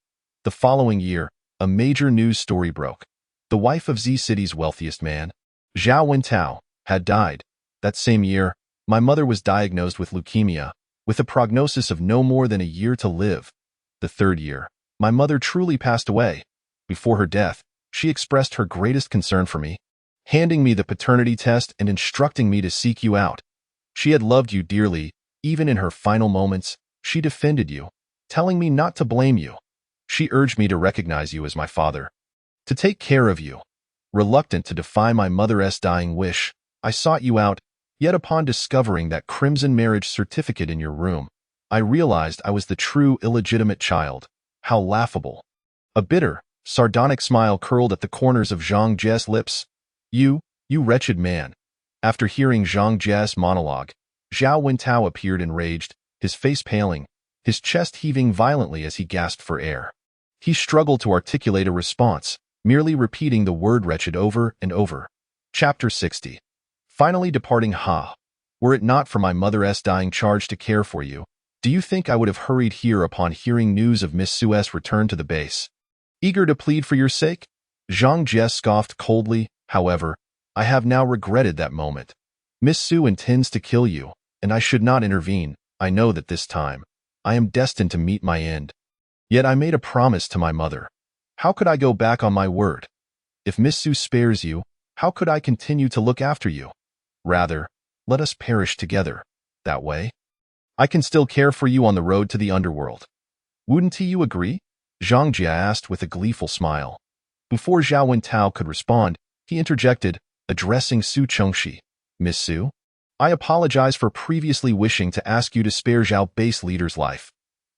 The following year, a major news story broke. The wife of Z City's wealthiest man, Zhao Wentao, had died. That same year, my mother was diagnosed with leukemia, with a prognosis of no more than a year to live. The third year, my mother truly passed away. Before her death, she expressed her greatest concern for me, handing me the paternity test and instructing me to seek you out. She had loved you dearly. Even in her final moments, she defended you, telling me not to blame you. She urged me to recognize you as my father, to take care of you. Reluctant to defy my mother's dying wish, I sought you out, yet upon discovering that crimson marriage certificate in your room, I realized I was the true illegitimate child. How laughable. A bitter, sardonic smile curled at the corners of Zhang Jie's lips. You wretched man. After hearing Zhang Jie's monologue, Zhao Wentao appeared enraged, his face paling, his chest heaving violently as he gasped for air. He struggled to articulate a response, merely repeating the word wretched over and over. Chapter 60. Finally departing. Were it not for my mother's dying charge to care for you, do you think I would have hurried here upon hearing news of Miss Su's return to the base? Eager to plead for your sake? Zhang Jie scoffed coldly. However, I have now regretted that moment. Miss Su intends to kill you, and I should not intervene. I know that this time, I am destined to meet my end. Yet I made a promise to my mother. How could I go back on my word? If Miss Su spares you, how could I continue to look after you? Rather, let us perish together. That way, I can still care for you on the road to the underworld. Wouldn't you agree? Zhang Jie asked with a gleeful smile. Before Zhao Wentao could respond, he interjected, addressing Su Chengxi. Miss Su, I apologize for previously wishing to ask you to spare Zhao base leader's life.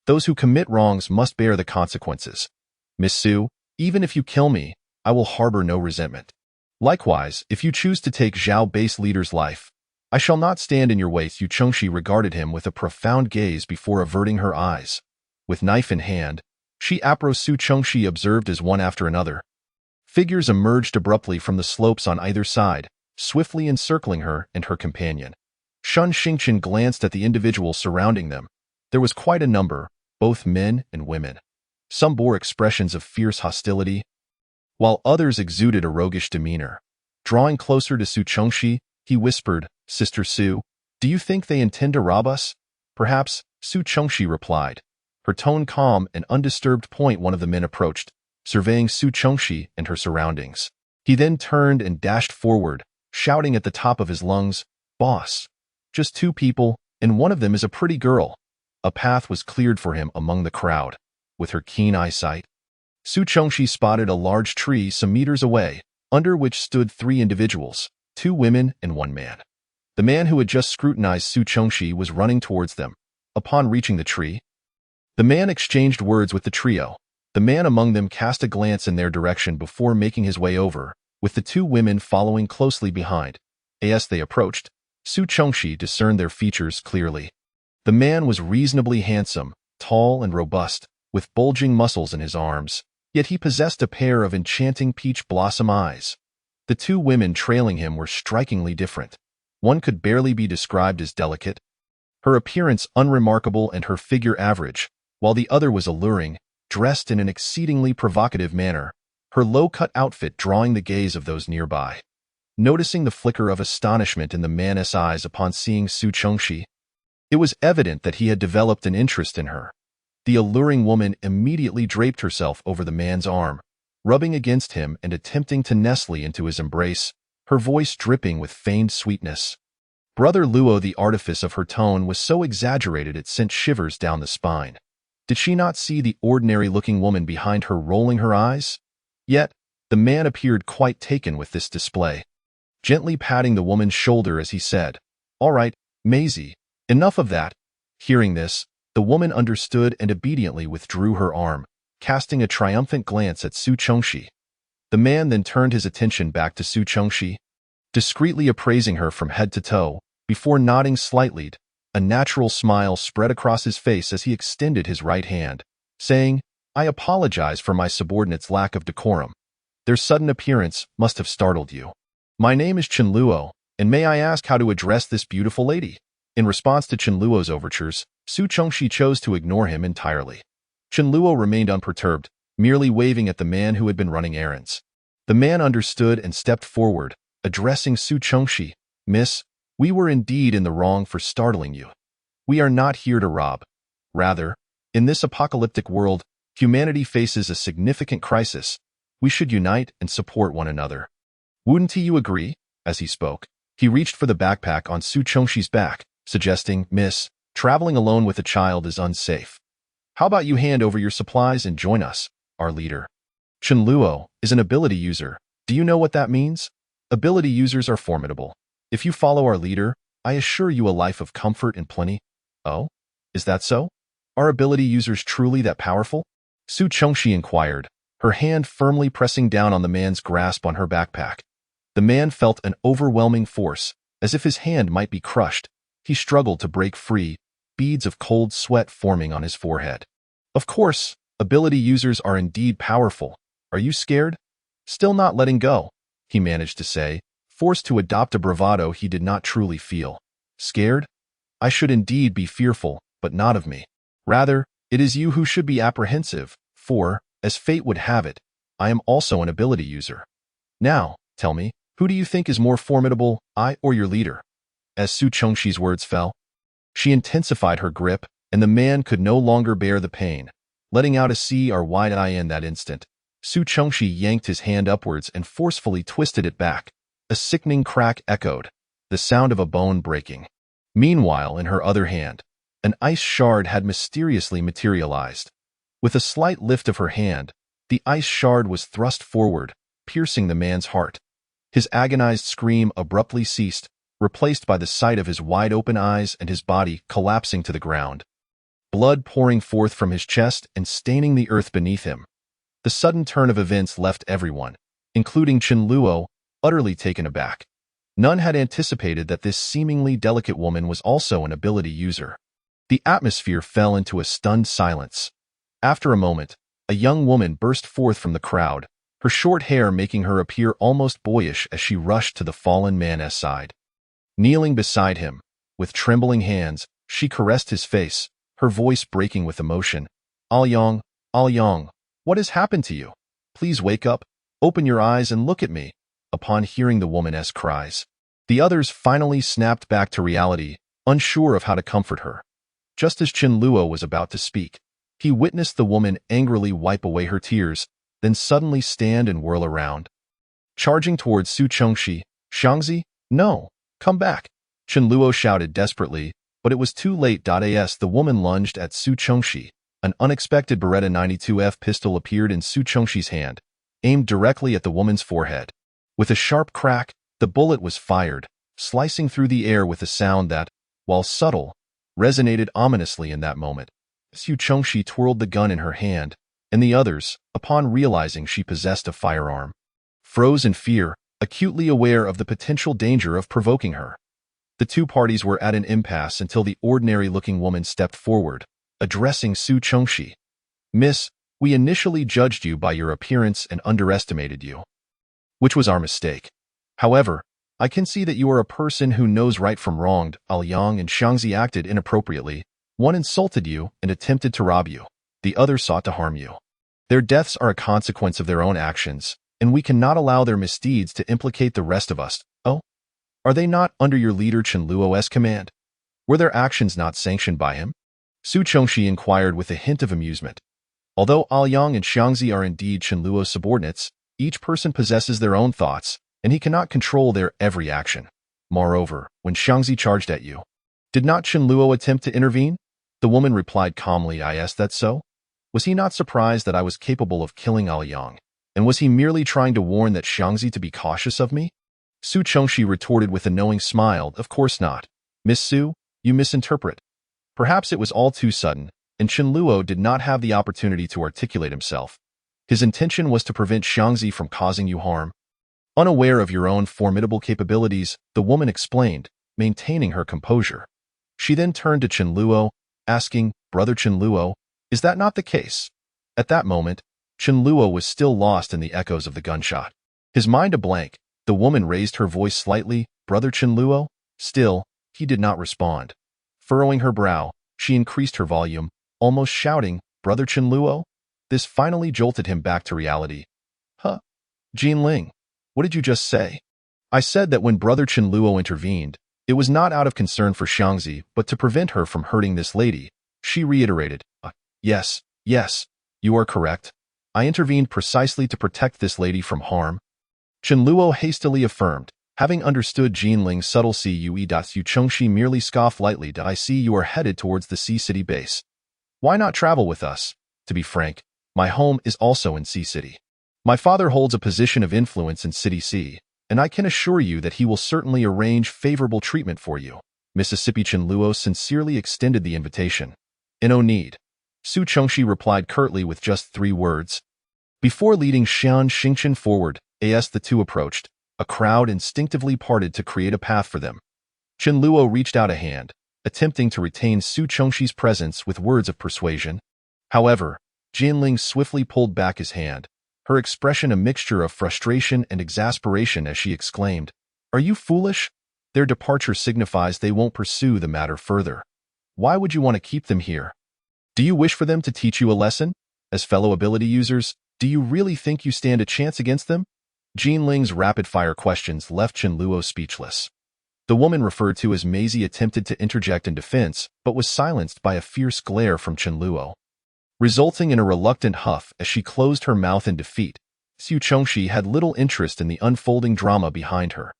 Those who commit wrongs must bear the consequences. Miss Su, even if you kill me, I will harbor no resentment. Likewise, if you choose to take Zhao base leader's life, I shall not stand in your way. Su Chengxi regarded him with a profound gaze before averting her eyes. With knife in hand, she approached Su Chengxi, observed as one after another. Figures emerged abruptly from the slopes on either side, swiftly encircling her and her companion. Shun Xingqian glanced at the individuals surrounding them. There was quite a number, both men and women. Some bore expressions of fierce hostility, while others exuded a roguish demeanor. Drawing closer to Su Chengxi, he whispered, Sister Su, do you think they intend to rob us? Perhaps, Su Chengxi replied, her tone calm and undisturbed. One of the men approached, surveying Su Chengxi and her surroundings. He then turned and dashed forward, shouting at the top of his lungs, Boss, just 2 people, and one of them is a pretty girl. A path was cleared for him among the crowd. With her keen eyesight, Su Chengxi spotted a large tree some meters away, under which stood 3 individuals, 2 women and 1 man. The man who had just scrutinized Su Chengxi was running towards them. Upon reaching the tree, the man exchanged words with the trio. The man among them cast a glance in their direction before making his way over, with the 2 women following closely behind. As they approached, Su Chengxi discerned their features clearly. The man was reasonably handsome, tall and robust, with bulging muscles in his arms, yet he possessed a pair of enchanting peach blossom eyes. The 2 women trailing him were strikingly different. One could barely be described as delicate, her appearance unremarkable and her figure average, while the other was alluring, dressed in an exceedingly provocative manner, her low-cut outfit drawing the gaze of those nearby. Noticing the flicker of astonishment in the man's eyes upon seeing Su Chengxi, it was evident that he had developed an interest in her. The alluring woman immediately draped herself over the man's arm, rubbing against him and attempting to nestle into his embrace, her voice dripping with feigned sweetness. Brother Luo, the artifice of her tone was so exaggerated it sent shivers down the spine. Did she not see the ordinary-looking woman behind her rolling her eyes? Yet, the man appeared quite taken with this display, gently patting the woman's shoulder as he said, "All right, Maisie, enough of that." Hearing this, the woman understood and obediently withdrew her arm, casting a triumphant glance at Su Chongxi. The man then turned his attention back to Su Chongxi, discreetly appraising her from head to toe, before nodding slightly. A natural smile spread across his face as he extended his right hand, saying, "I apologize for my subordinate's lack of decorum. Their sudden appearance must have startled you. My name is Chen Luo, and may I ask how to address this beautiful lady?" In response to Chen Luo's overtures, Su Chongxi chose to ignore him entirely. Chen Luo remained unperturbed, merely waving at the man who had been running errands. The man understood and stepped forward, addressing Su Chongxi, "Miss, we were indeed in the wrong for startling you. We are not here to rob. Rather, in this apocalyptic world, humanity faces a significant crisis. We should unite and support one another. Wouldn't you agree?" As he spoke, he reached for the backpack on Su Chongxi's back, suggesting, "Miss, traveling alone with a child is unsafe. How about you hand over your supplies and join us, our leader?" Chen Luo is an ability user. Do you know what that means? Ability users are formidable. If you follow our leader, I assure you a life of comfort and plenty. Oh, is that so? Are ability users truly that powerful? Su Chongxi inquired, her hand firmly pressing down on the man's grasp on her backpack. The man felt an overwhelming force, as if his hand might be crushed. He struggled to break free, beads of cold sweat forming on his forehead. "Of course, ability users are indeed powerful. Are you scared?" "Still not letting go," he managed to say, forced to adopt a bravado he did not truly feel. "Scared? I should indeed be fearful, but not of me. Rather, it is you who should be apprehensive, for, as fate would have it, I am also an ability user. Now, tell me, who do you think is more formidable, I or your leader?" As Su Chongxi's words fell, she intensified her grip, and the man could no longer bear the pain. Letting out a C or wide eye in that instant, Su Chongxi yanked his hand upwards and forcefully twisted it back. A sickening crack echoed, the sound of a bone breaking. Meanwhile, in her other hand, an ice shard had mysteriously materialized. With a slight lift of her hand, the ice shard was thrust forward, piercing the man's heart. His agonized scream abruptly ceased, replaced by the sight of his wide-open eyes and his body collapsing to the ground, blood pouring forth from his chest and staining the earth beneath him. The sudden turn of events left everyone, including Chen Luo, utterly taken aback. None had anticipated that this seemingly delicate woman was also an ability user. The atmosphere fell into a stunned silence. After a moment, a young woman burst forth from the crowd, her short hair making her appear almost boyish as she rushed to the fallen man's side. Kneeling beside him, with trembling hands, she caressed his face, her voice breaking with emotion. Al Yang, what has happened to you? Please wake up, open your eyes and look at me." Upon hearing the woman's cries, the others finally snapped back to reality, unsure of how to comfort her. Just as Chen Luo was about to speak, he witnessed the woman angrily wipe away her tears, then suddenly stand and whirl around. Charging towards Su Chongxi, "Shangzi, no, come back!" Chen Luo shouted desperately, but it was too late. As the woman lunged at Su Chongxi, an unexpected Beretta 92F pistol appeared in Su Chongxi's hand, aimed directly at the woman's forehead. With a sharp crack, the bullet was fired, slicing through the air with a sound that, while subtle, resonated ominously in that moment. Su Chongxi twirled the gun in her hand, and the others, upon realizing she possessed a firearm, froze in fear, acutely aware of the potential danger of provoking her. The two parties were at an impasse until the ordinary-looking woman stepped forward, addressing Su Chongxi. "Miss, we initially judged you by your appearance and underestimated you, which was our mistake. However, I can see that you are a person who knows right from wrong." Al Yang and Shangzi acted inappropriately. One insulted you and attempted to rob you. The other sought to harm you. Their deaths are a consequence of their own actions, and we cannot allow their misdeeds to implicate the rest of us. Oh, are they not under your leader Chen Luo's command? Were their actions not sanctioned by him? Su Chongxi inquired with a hint of amusement. Although Aoyang and Xiangzi are indeed Qinluo's subordinates, each person possesses their own thoughts, and he cannot control their every action. Moreover, when Xiangzi charged at you, did not Qinluo attempt to intervene? The woman replied calmly, "Is that so? Was he not surprised that I was capable of killing Aoyang? And was he merely trying to warn that Xiangzi to be cautious of me?" Su Chongxi retorted with a knowing smile, "Of course not. Miss Su, you misinterpret." Perhaps it was all too sudden, and Qinluo did not have the opportunity to articulate himself. His intention was to prevent Xiangzi from causing you harm. Unaware of your own formidable capabilities, the woman explained, maintaining her composure. She then turned to Qinluo, asking, "Brother Qinluo, is that not the case?" At that moment, Qinluo was still lost in the echoes of the gunshot. His mind a blank, the woman raised her voice slightly, "Brother Qinluo?" Still, he did not respond. Furrowing her brow, she increased her volume, almost shouting, "Brother Qinluo?" This finally jolted him back to reality. "Huh? Jinling, what did you just say?" "I said that when Brother Qinluo intervened, it was not out of concern for Xiangzi, but to prevent her from hurting this lady," she reiterated. Yes, you are correct. I intervened precisely to protect this lady from harm." Qinluo hastily affirmed, having understood Jinling's subtle Cue. Su Chongxi merely scoffed lightly. "I see you are headed towards the Sea City base. Why not travel with us? To be frank, my home is also in Sea City. My father holds a position of influence in City C, and I can assure you that he will certainly arrange favorable treatment for you." Mississippi Qinluo sincerely extended the invitation. "No need." Su Chongxi replied curtly with just 3 words. Before leading Xian Xingqian forward, as the two approached, a crowd instinctively parted to create a path for them. Qinluo reached out a hand, attempting to retain Su Chongxi's presence with words of persuasion. However, Jinling swiftly pulled back his hand, her expression a mixture of frustration and exasperation as she exclaimed, "Are you foolish? Their departure signifies they won't pursue the matter further. Why would you want to keep them here? Do you wish for them to teach you a lesson? As fellow ability users, do you really think you stand a chance against them?" Jinling's rapid-fire questions left Qinluo speechless. The woman referred to as Maisie attempted to interject in defense, but was silenced by a fierce glare from Qinluo, resulting in a reluctant huff as she closed her mouth in defeat. Su Chongxi had little interest in the unfolding drama behind her.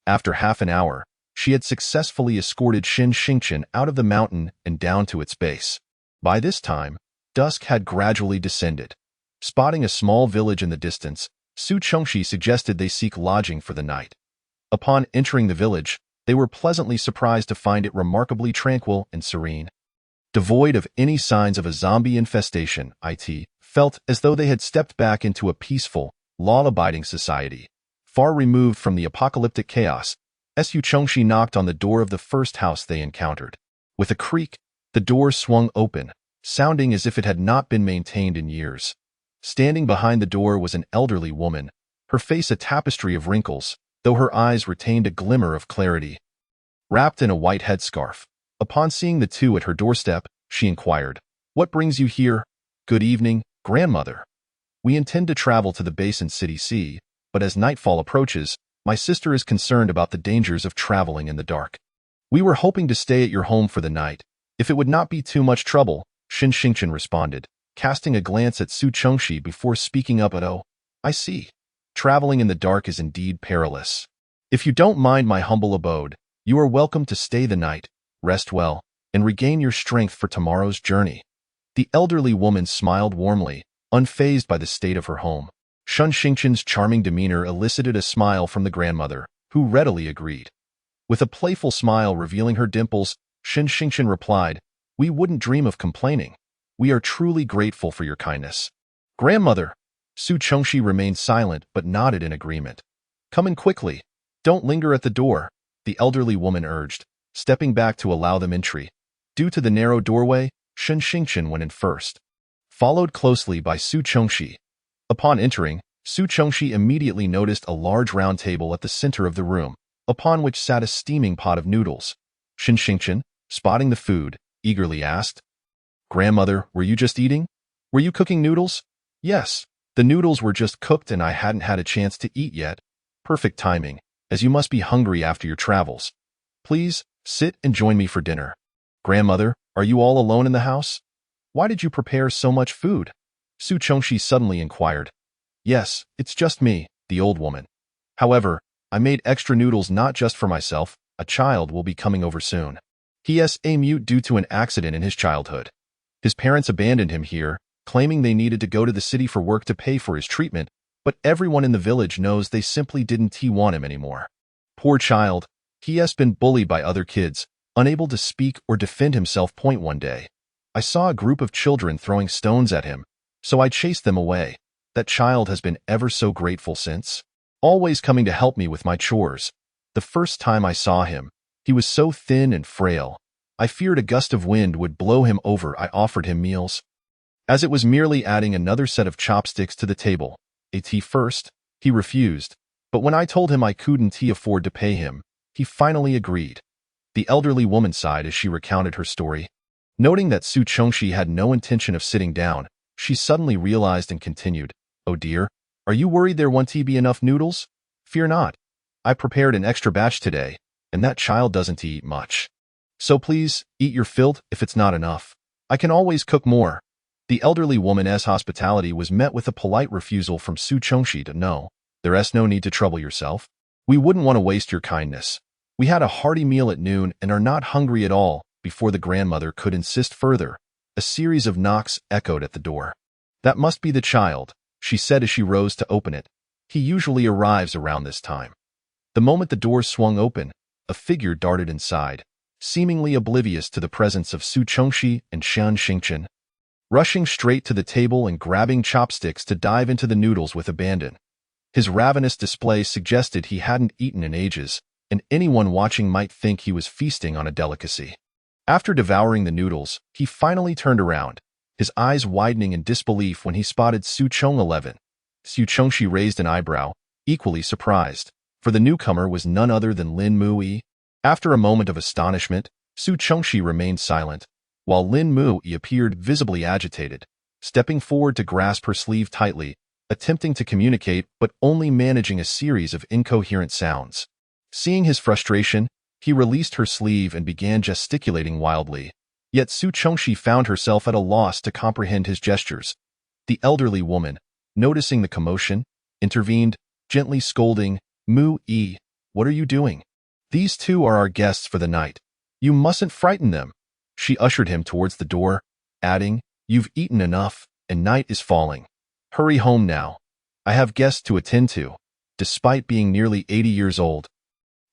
After half an hour, she had successfully escorted Xin Xingqian out of the mountain and down to its base. By this time, dusk had gradually descended. Spotting a small village in the distance, Su Chongxi suggested they seek lodging for the night. Upon entering the village, they were pleasantly surprised to find it remarkably tranquil and serene. Devoid of any signs of a zombie infestation, it felt as though they had stepped back into a peaceful, law-abiding society, far removed from the apocalyptic chaos. Su Chongxi knocked on the door of the first house they encountered. With a creak, the door swung open, sounding as if it had not been maintained in years. Standing behind the door was an elderly woman, her face a tapestry of wrinkles, though her eyes retained a glimmer of clarity. Wrapped in a white headscarf, upon seeing the two at her doorstep, she inquired, "What brings you here?" "Good evening, grandmother. We intend to travel to the base in City C, but as nightfall approaches, my sister is concerned about the dangers of traveling in the dark. We were hoping to stay at your home for the night, if it would not be too much trouble," Xin Xingqian responded, casting a glance at Su Chongxi before speaking up. "Oh, I see. Traveling in the dark is indeed perilous. If you don't mind my humble abode, you are welcome to stay the night, rest well, and regain your strength for tomorrow's journey." The elderly woman smiled warmly, unfazed by the state of her home. Xin Xingqian's charming demeanor elicited a smile from the grandmother, who readily agreed. With a playful smile revealing her dimples, Xin Xingqian replied, "We wouldn't dream of complaining. We are truly grateful for your kindness." "Grandmother!" Su Chongxi remained silent but nodded in agreement. "Come in quickly. Don't linger at the door," the elderly woman urged, stepping back to allow them entry. Due to the narrow doorway, Xin Xingqian went in first, followed closely by Su Chongxi. Upon entering, Su Chongxi immediately noticed a large round table at the center of the room, upon which sat a steaming pot of noodles. Xin Xingqian, spotting the food, eagerly asked, "Grandmother, were you just eating? Were you cooking noodles?" "Yes, the noodles were just cooked and I hadn't had a chance to eat yet." "Perfect timing, as you must be hungry after your travels. Please, sit and join me for dinner." "Grandmother, Are you all alone in the house? Why did you prepare so much food? Su Chongxi suddenly inquired. Yes, it's just me, the old woman. However, I made extra noodles not just for myself. A child will be coming over soon. He is a mute due to an accident in his childhood. His parents abandoned him here, claiming they needed to go to the city for work to pay for his treatment, but everyone in the village knows they simply didn't want him anymore. Poor child, he has been bullied by other kids, unable to speak or defend himself. One day, I saw a group of children throwing stones at him, so I chased them away. That child has been ever so grateful since, always coming to help me with my chores. The first time I saw him, he was so thin and frail. I feared a gust of wind would blow him over. I offered him meals, as it was merely adding another set of chopsticks to the table. A tea first, he refused, but when I told him I couldn't afford to pay him, he finally agreed. The elderly woman sighed as she recounted her story. Noting that Su Chongxi had no intention of sitting down, she suddenly realized and continued, "Oh dear, are you worried there won't be enough noodles? Fear not. I prepared an extra batch today, and that child doesn't eat much. So please, eat your fill. If it's not enough, I can always cook more." The elderly woman's hospitality was met with a polite refusal from Su Chongxi to no, there's no need to trouble yourself. We wouldn't want to waste your kindness. We had a hearty meal at noon and are not hungry at all. Before the grandmother could insist further, a series of knocks echoed at the door. That must be the child, she said as she rose to open it. He usually arrives around this time. The moment the door swung open, a figure darted inside, seemingly oblivious to the presence of Su Chongxi and Shan Xingchen, rushing straight to the table and grabbing chopsticks to dive into the noodles with abandon. His ravenous display suggested he hadn't eaten in ages, and anyone watching might think he was feasting on a delicacy. After devouring the noodles, he finally turned around, his eyes widening in disbelief when he spotted Su Chong 11. Su Chongxi raised an eyebrow, equally surprised, for the newcomer was none other than Lin Mu-yi. After a moment of astonishment, Su Chongxi remained silent, while Lin Mu-yi appeared visibly agitated, stepping forward to grasp her sleeve tightly, attempting to communicate but only managing a series of incoherent sounds. Seeing his frustration, he released her sleeve and began gesticulating wildly. Yet Su Chongxi found herself at a loss to comprehend his gestures. The elderly woman, noticing the commotion, intervened, gently scolding, "Mu-yi, what are you doing? These two are our guests for the night. You mustn't frighten them." She ushered him towards the door, adding, "You've eaten enough, and night is falling. Hurry home now. I have guests to attend to." Despite being nearly 80 years old,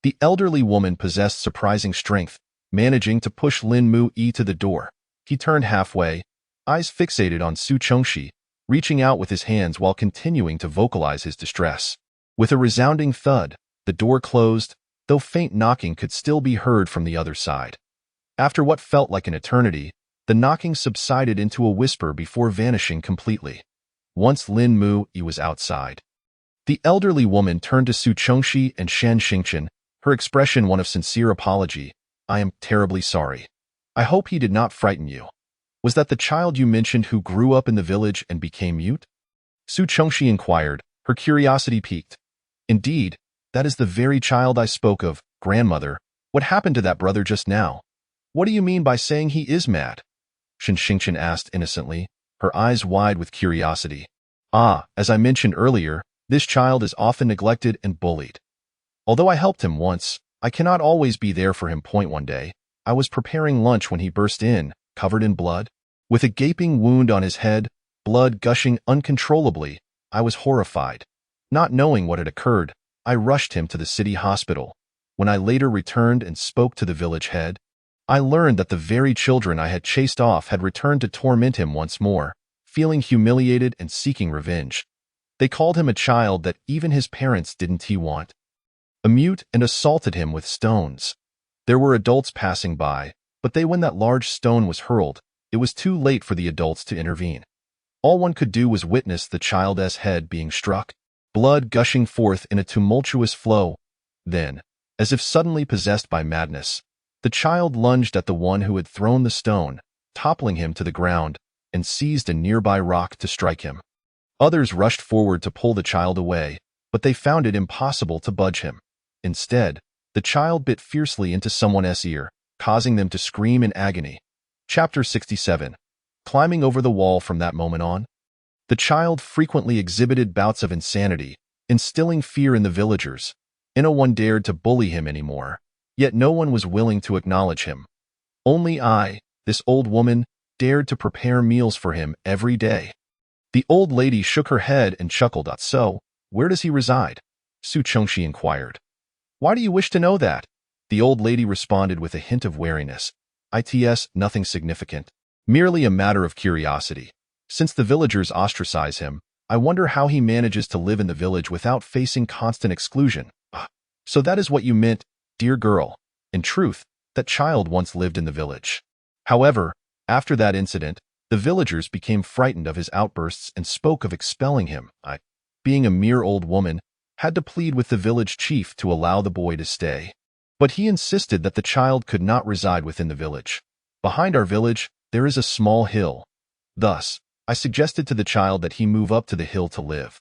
the elderly woman possessed surprising strength, managing to push Lin Mu-yi to the door. He turned halfway, eyes fixated on Su Chongxi, reaching out with his hands while continuing to vocalize his distress. With a resounding thud, the door closed, though faint knocking could still be heard from the other side. After what felt like an eternity, the knocking subsided into a whisper before vanishing completely. Once Lin Mu-yi was outside, the elderly woman turned to Su Chongxi and Shan Xingchen, her expression one of sincere apology. "I am terribly sorry. I hope he did not frighten you. Was that the child you mentioned who grew up in the village and became mute?" Su Chongxi inquired, her curiosity piqued. "Indeed, that is the very child I spoke of, grandmother. What happened to that brother just now? What do you mean by saying he is mad?" Shan Xingchen asked innocently, her eyes wide with curiosity. As I mentioned earlier, this child is often neglected and bullied. Although I helped him once, I cannot always be there for him. One day, I was preparing lunch when he burst in, covered in blood. With a gaping wound on his head, blood gushing uncontrollably, I was horrified. Not knowing what had occurred, I rushed him to the city hospital. When I later returned and spoke to the village head, I learned that the very children I had chased off had returned to torment him once more, feeling humiliated and seeking revenge. They called him a child that even his parents didn't want. A mute, and assaulted him with stones. There were adults passing by, but when that large stone was hurled, it was too late for the adults to intervene. All one could do was witness the child's head being struck, blood gushing forth in a tumultuous flow. Then, as if suddenly possessed by madness, the child lunged at the one who had thrown the stone, toppling him to the ground, and seized a nearby rock to strike him. Others rushed forward to pull the child away, but they found it impossible to budge him. Instead, the child bit fiercely into someone's ear, causing them to scream in agony. Chapter 67. Climbing over the wall. From that moment on, the child frequently exhibited bouts of insanity, instilling fear in the villagers. No one dared to bully him anymore, yet no one was willing to acknowledge him. Only I, this old woman, dared to prepare meals for him every day. The old lady shook her head and chuckled. So, where does he reside? Su Chengxi inquired. Why do you wish to know that? The old lady responded with a hint of wariness. It's nothing significant, merely a matter of curiosity. Since the villagers ostracize him, I wonder how he manages to live in the village without facing constant exclusion. So that is what you meant, dear girl. In truth, that child once lived in the village. However, after that incident, the villagers became frightened of his outbursts and spoke of expelling him. I, being a mere old woman, had to plead with the village chief to allow the boy to stay. But he insisted that the child could not reside within the village. Behind our village, there is a small hill. Thus, I suggested to the child that he move up to the hill to live.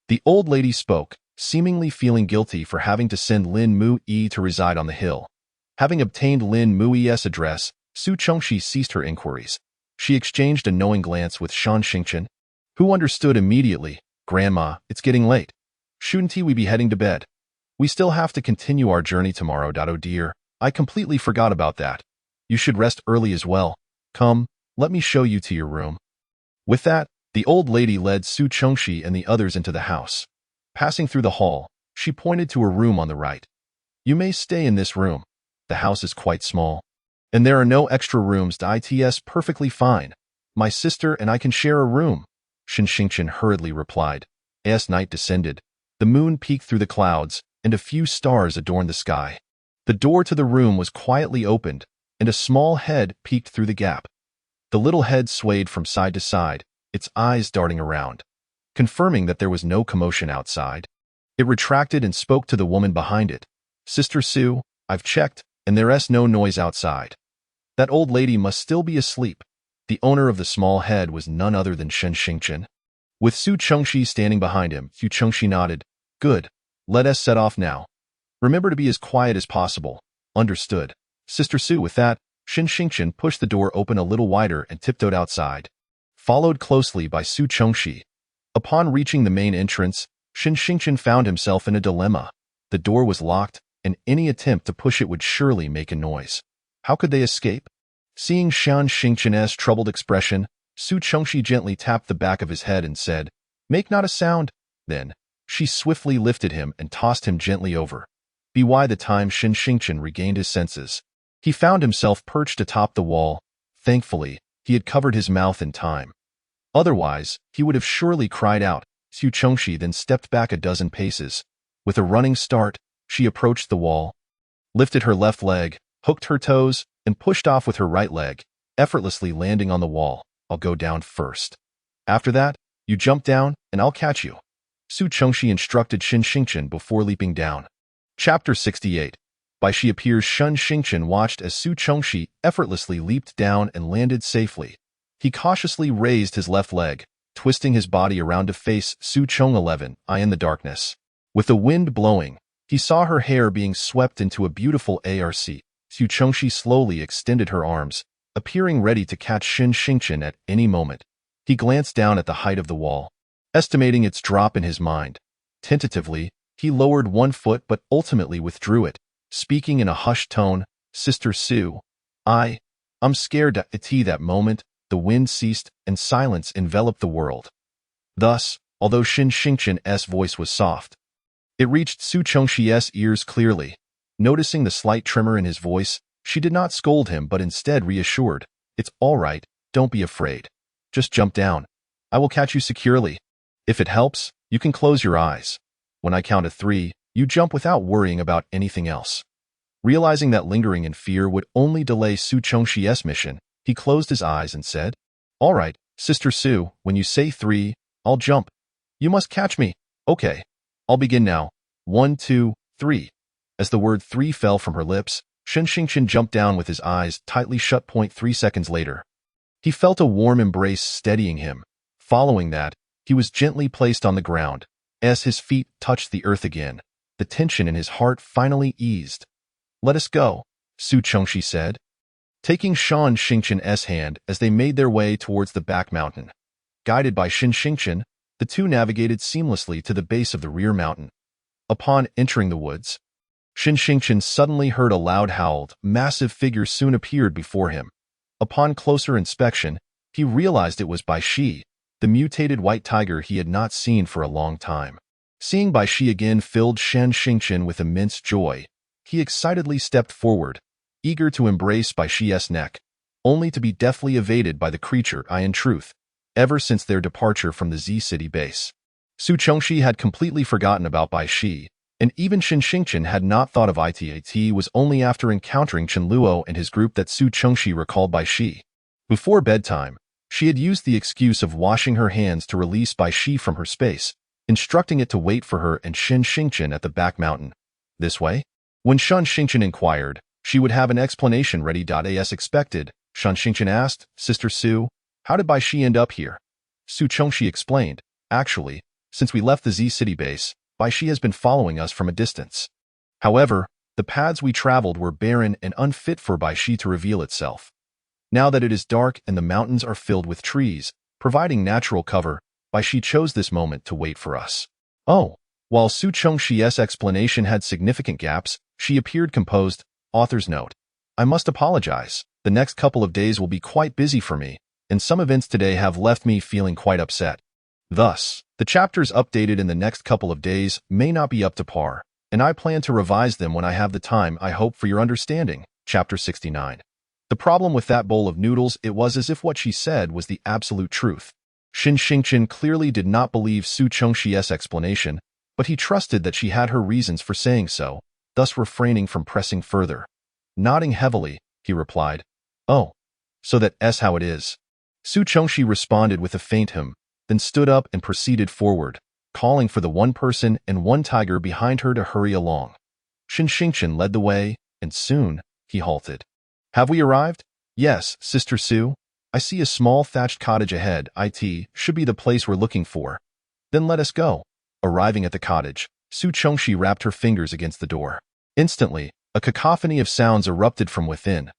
The old lady spoke, seemingly feeling guilty for having to send Lin Mu-yi to reside on the hill. Having obtained Lin Mu-yi's address, Su Chengxi ceased her inquiries. She exchanged a knowing glance with Shan Xingchen, who understood immediately. Grandma, it's getting late. Shouldn't we be heading to bed? We still have to continue our journey tomorrow. Oh dear, I completely forgot about that. You should rest early as well. Come, let me show you to your room. With that, the old lady led Su Chengxi and the others into the house. Passing through the hall, she pointed to her room on the right. You may stay in this room. The house is quite small, and there are no extra rooms. It's perfectly fine. My sister and I can share a room, Shan Xingchen hurriedly replied. As night descended, the moon peeked through the clouds, and a few stars adorned the sky. The door to the room was quietly opened, and a small head peeked through the gap. The little head swayed from side to side, its eyes darting around. Confirming that there was no commotion outside, it retracted and spoke to the woman behind it. Sister Su, I've checked, and there's no noise outside. That old lady must still be asleep. The owner of the small head was none other than Shan Xingchen. With Su Chengxi standing behind him, Su Chengxi nodded. Good. Let us set off now. Remember to be as quiet as possible. Understood. Sister Su. With that, Shan Xingchen pushed the door open a little wider and tiptoed outside, followed closely by Su Chengxi. Upon reaching the main entrance, Shan Xingchen found himself in a dilemma. The door was locked, and any attempt to push it would surely make a noise. How could they escape? Seeing Shan Xingchen's troubled expression, Su Chengxi gently tapped the back of his head and said, Make not a sound. Then, she swiftly lifted him and tossed him gently over. By the time Shan Xingchen regained his senses, he found himself perched atop the wall. Thankfully, he had covered his mouth in time. Otherwise, he would have surely cried out. Su Chengxi then stepped back a dozen paces. With a running start, she approached the wall, lifted her left leg, hooked her toes, and pushed off with her right leg, effortlessly landing on the wall. I'll go down first. After that, you jump down, and I'll catch you, Su Chengxi instructed Shan Xingchen before leaping down. Chapter 68. By she appears. Shan Xingchen watched as Su Chengxi effortlessly leaped down and landed safely. He cautiously raised his left leg, twisting his body around to face Su Cheng 11, eye in the darkness. With the wind blowing, he saw her hair being swept into a beautiful arc. Su Chengxi slowly extended her arms, appearing ready to catch Shan Xingchen at any moment. He glanced down at the height of the wall, estimating its drop in his mind. Tentatively, he lowered one foot but ultimately withdrew it, speaking in a hushed tone, Sister Su, I'm scared. At that moment, the wind ceased and silence enveloped the world. Thus, although Shan Xingchen's voice was soft, it reached Su Chengxi's ears clearly. Noticing the slight tremor in his voice, she did not scold him but instead reassured, It's all right, don't be afraid. Just jump down. I will catch you securely. If it helps, you can close your eyes. When I count to 3, you jump without worrying about anything else. Realizing that lingering in fear would only delay Su Chengxi's mission, he closed his eyes and said, All right, Sister Su, when you say 3, I'll jump. You must catch me. Okay. I'll begin now. 1, 2, 3. As the word 3 fell from her lips, Shan Xingchen jumped down with his eyes tightly shut. 3 seconds later, he felt a warm embrace steadying him. Following that, he was gently placed on the ground. As his feet touched the earth again, the tension in his heart finally eased. Let us go, Su Chengxi said. taking Shan Xingqian's hand as they made their way towards the back mountain. Guided by Shan Xingqian, the two navigated seamlessly to the base of the rear mountain. Upon entering the woods, Shan Xingqian suddenly heard a loud howl. Massive figure soon appeared before him. Upon closer inspection, he realized it was Bai Shi, the mutated white tiger he had not seen for a long time. Seeing Bai Shi again filled Shan Xingqian with immense joy. He excitedly stepped forward, eager to embrace Bai Shi's neck, only to be deftly evaded by the creature. In truth, ever since their departure from the Z City base, Su Chongxi had completely forgotten about Bai Shi, and even Shan Xingqian had not thought of it. It was only after encountering Chen Luo and his group that Su Chongxi recalled Bai Shi. Before bedtime, she had used the excuse of washing her hands to release Bai Shi from her space, instructing it to wait for her and Shan Xingqian at the back mountain. This way, when Shan Xingqian inquired, she would have an explanation ready. As expected, Shan Xingqian asked, "Sister Su, how did Bai Shi end up here?" Su Chongxi explained, "Actually, since we left the Z City base, Bai Shi has been following us from a distance. However, the paths we traveled were barren and unfit for Bai Shi to reveal itself. Now that it is dark and the mountains are filled with trees, providing natural cover, Bai Shi chose this moment to wait for us." Oh, while Su Chongxi's explanation had significant gaps, she appeared composed. Author's note: I must apologize. The next couple of days will be quite busy for me, and some events today have left me feeling quite upset. Thus, the chapters updated in the next couple of days may not be up to par, and I plan to revise them when I have the time. I hope for your understanding. Chapter 69. The problem with that bowl of noodles, it was as if what she said was the absolute truth. Shan Xingqian clearly did not believe Su Chongxi's explanation, but he trusted that she had her reasons for saying so, thus refraining from pressing further. Nodding heavily, he replied, "Oh, so that's how it is." Su Chongxi responded with a faint hum, then stood up and proceeded forward, calling for the one person and one tiger behind her to hurry along. Shan Xingqian led the way, and soon, he halted. "Have we arrived?" "Yes, Sister Su. I see a small thatched cottage ahead. It should be the place we're looking for." "Then let us go." Arriving at the cottage, Su Chongxi rapped her fingers against the door. Instantly, a cacophony of sounds erupted from within.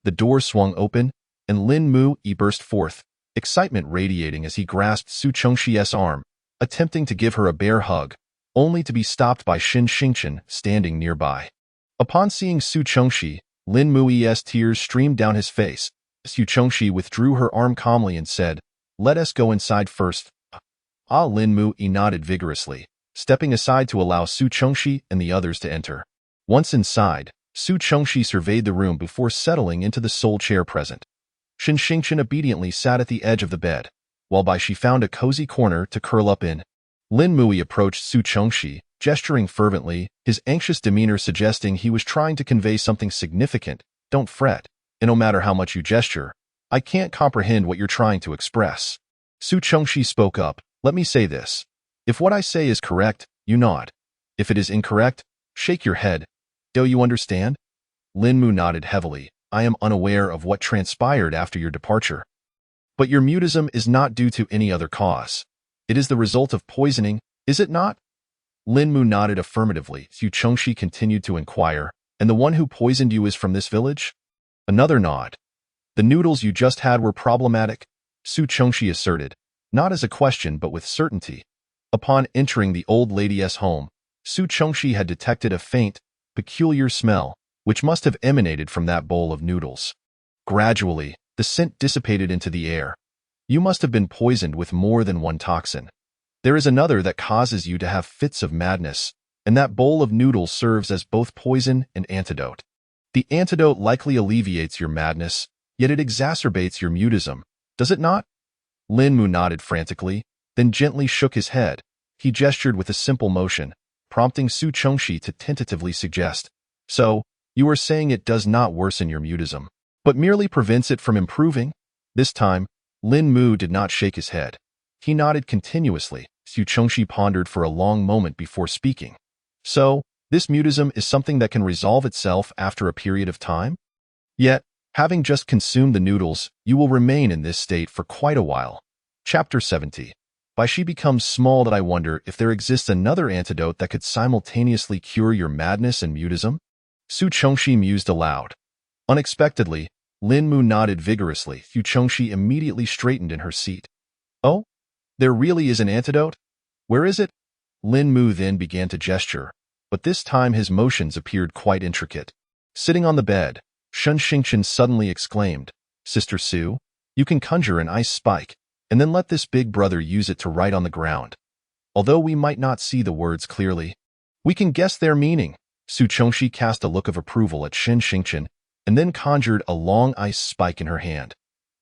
The door swung open, and Lin Mu burst forth, excitement radiating as he grasped Su Chongxi's arm, attempting to give her a bear hug, only to be stopped by Shan Xingqian standing nearby. Upon seeing Su Chongxi, Lin Mui's tears streamed down his face. Su Chongxi withdrew her arm calmly and said, "Let us go inside first." Lin Mu nodded vigorously, stepping aside to allow Su Chongxi and the others to enter. Once inside, Su Chongxi surveyed the room before settling into the sole chair present. Shan Xingqian obediently sat at the edge of the bed, while Bai Shi found a cozy corner to curl up in. Lin Mu approached Su Chongxi, gesturing fervently, his anxious demeanor suggesting he was trying to convey something significant. "Don't fret, and no matter how much you gesture, I can't comprehend what you're trying to express." Su Chongxi spoke up, "Let me say this. If what I say is correct, you nod. If it is incorrect, shake your head. Do you understand?" Lin Mu nodded heavily. "I am unaware of what transpired after your departure. But your mutism is not due to any other cause. It is the result of poisoning, is it not?" Lin Mu nodded affirmatively. Su Chongxi continued to inquire, "And the one who poisoned you is from this village?" Another nod. "The noodles you just had were problematic?" Su Chongxi asserted, not as a question but with certainty. Upon entering the old lady's home, Su Chongxi had detected a faint, peculiar smell, which must have emanated from that bowl of noodles. Gradually, the scent dissipated into the air. "You must have been poisoned with more than one toxin. There is another that causes you to have fits of madness, and that bowl of noodles serves as both poison and antidote. The antidote likely alleviates your madness, yet it exacerbates your mutism, does it not?" Lin Mu nodded frantically, then gently shook his head. He gestured with a simple motion, prompting Su Chongxi to tentatively suggest, "So, you are saying it does not worsen your mutism, but merely prevents it from improving?" This time, Lin Mu did not shake his head. He nodded continuously. Su Chongxi pondered for a long moment before speaking. "So, this mutism is something that can resolve itself after a period of time? Yet, having just consumed the noodles, you will remain in this state for quite a while." Chapter 70. Bai Shi becomes small. That I wonder if there exists another antidote that could simultaneously cure your madness and mutism? Su Chongxi mused aloud. Unexpectedly, Lin Mu nodded vigorously. Yu Chengxi immediately straightened in her seat. Oh? There really is an antidote? Where is it? Lin Mu then began to gesture, but this time his motions appeared quite intricate. Sitting on the bed, Shen Xingqian suddenly exclaimed, Sister Su, you can conjure an ice spike, and then let this big brother use it to write on the ground. Although we might not see the words clearly, we can guess their meaning. Su Chengxi cast a look of approval at Shen Xingqian, and then conjured a long ice spike in her hand.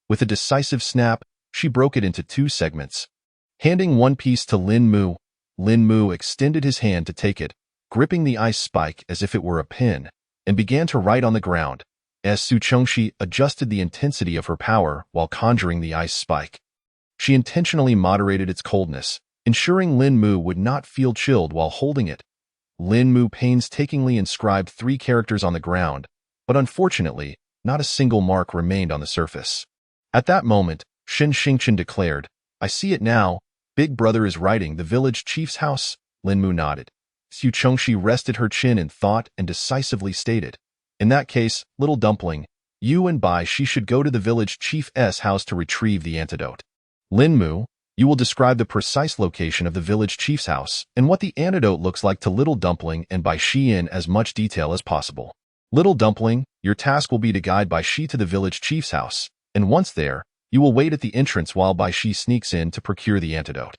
With a decisive snap, she broke it into 2 segments. Handing one piece to Lin Mu extended his hand to take it, gripping the ice spike as if it were a pin, and began to write on the ground, as Su Chengxi adjusted the intensity of her power while conjuring the ice spike. She intentionally moderated its coldness, ensuring Lin Mu would not feel chilled while holding it. Lin Mu painstakingly inscribed 3 characters on the ground, but unfortunately, not a single mark remained on the surface. At that moment, Shen Xingqian declared, I see it now. Big brother is writing the village chief's house. Lin Mu nodded. Su Chengxi rested her chin in thought and decisively stated, in that case, little dumpling, you and Bai Shi should go to the village chief's house to retrieve the antidote. Lin Mu, you will describe the precise location of the village chief's house and what the antidote looks like to little dumpling and Bai Shi in as much detail as possible. Little dumpling, your task will be to guide Bai Shi to the village chief's house, and once there, you will wait at the entrance while Bai Shi sneaks in to procure the antidote.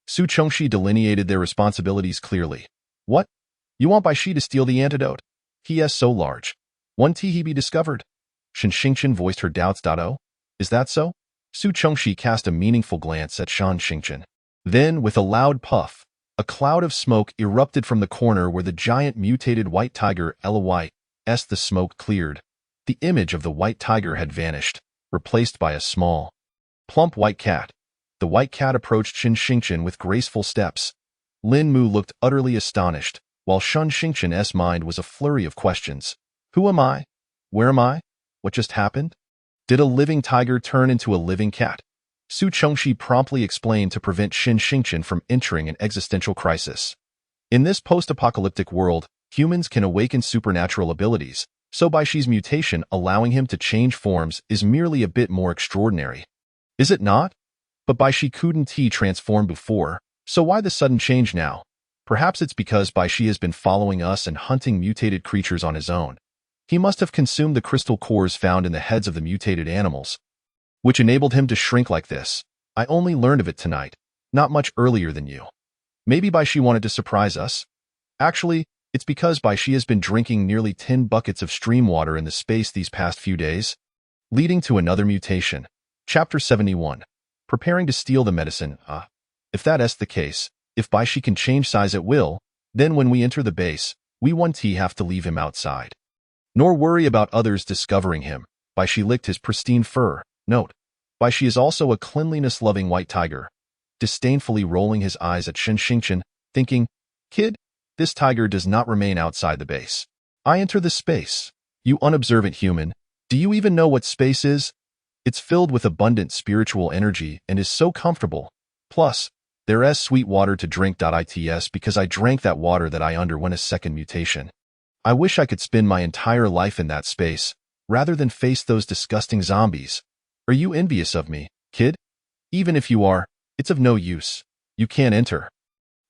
Su Chengxi delineated their responsibilities clearly. What? You want Bai Shi to steal the antidote? He is so large. Won't he be discovered? Shen Xingqian voiced her doubts. Oh, is that so? Su Chengxi cast a meaningful glance at Shen Xingqian. Then, with a loud puff, a cloud of smoke erupted from the corner where the giant mutated white tiger Loy's the smoke cleared. The image of the white tiger had vanished, replaced by a small, plump white cat. The white cat approached Shen Xingqian with graceful steps. Lin Mu looked utterly astonished, while Shen Xingqian's mind was a flurry of questions. Who am I? Where am I? What just happened? Did a living tiger turn into a living cat? Su Chengxi promptly explained to prevent Shen Xingqian from entering an existential crisis. In this post-apocalyptic world, humans can awaken supernatural abilities, so Bai Shi's mutation allowing him to change forms is merely a bit more extraordinary. Is it not? But Bai Shi couldn't transform before, so why the sudden change now? Perhaps it's because Bai Shi has been following us and hunting mutated creatures on his own. He must have consumed the crystal cores found in the heads of the mutated animals, which enabled him to shrink like this. I only learned of it tonight, not much earlier than you. Maybe Bai Shi wanted to surprise us? Actually, it's because Bai Shi has been drinking nearly 10 buckets of stream water in the space these past few days, leading to another mutation. Chapter 71. Preparing to steal the medicine. If that's the case, if Bai Shi can change size at will, then when we enter the base, we won't have to leave him outside. Nor worry about others discovering him. Bai Shi licked his pristine fur. Note, Bai Shi is also a cleanliness-loving white tiger. Disdainfully rolling his eyes at Shen Xingqian, thinking, Kid, this tiger does not remain outside the base. I enter the space. You unobservant human, do you even know what space is? It's filled with abundant spiritual energy and is so comfortable. Plus, there is sweet water to drink. It's because I drank that water that I underwent a second mutation. I wish I could spend my entire life in that space, rather than face those disgusting zombies. Are you envious of me, kid? Even if you are, it's of no use. You can't enter.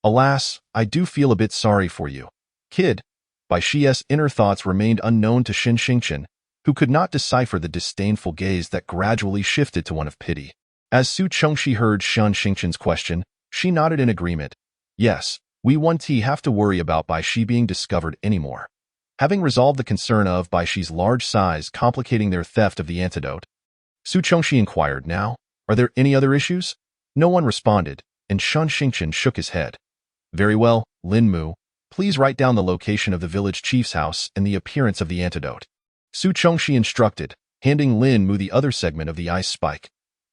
Alas, I do feel a bit sorry for you, kid. Bai Shi's inner thoughts remained unknown to Shen Xingqian, who could not decipher the disdainful gaze that gradually shifted to one of pity. As Su Chengxi heard Shen Xingqian's question, she nodded in agreement. Yes, we won't have to worry about Bai Shi being discovered anymore. Having resolved the concern of Bai Shi's large size complicating their theft of the antidote, Su Chengxi inquired, now, are there any other issues? No one responded, and Shen Xingqian shook his head. Very well, Lin Mu, please write down the location of the village chief's house and the appearance of the antidote. Su Chengxi instructed, handing Lin Mu the other segment of the ice spike.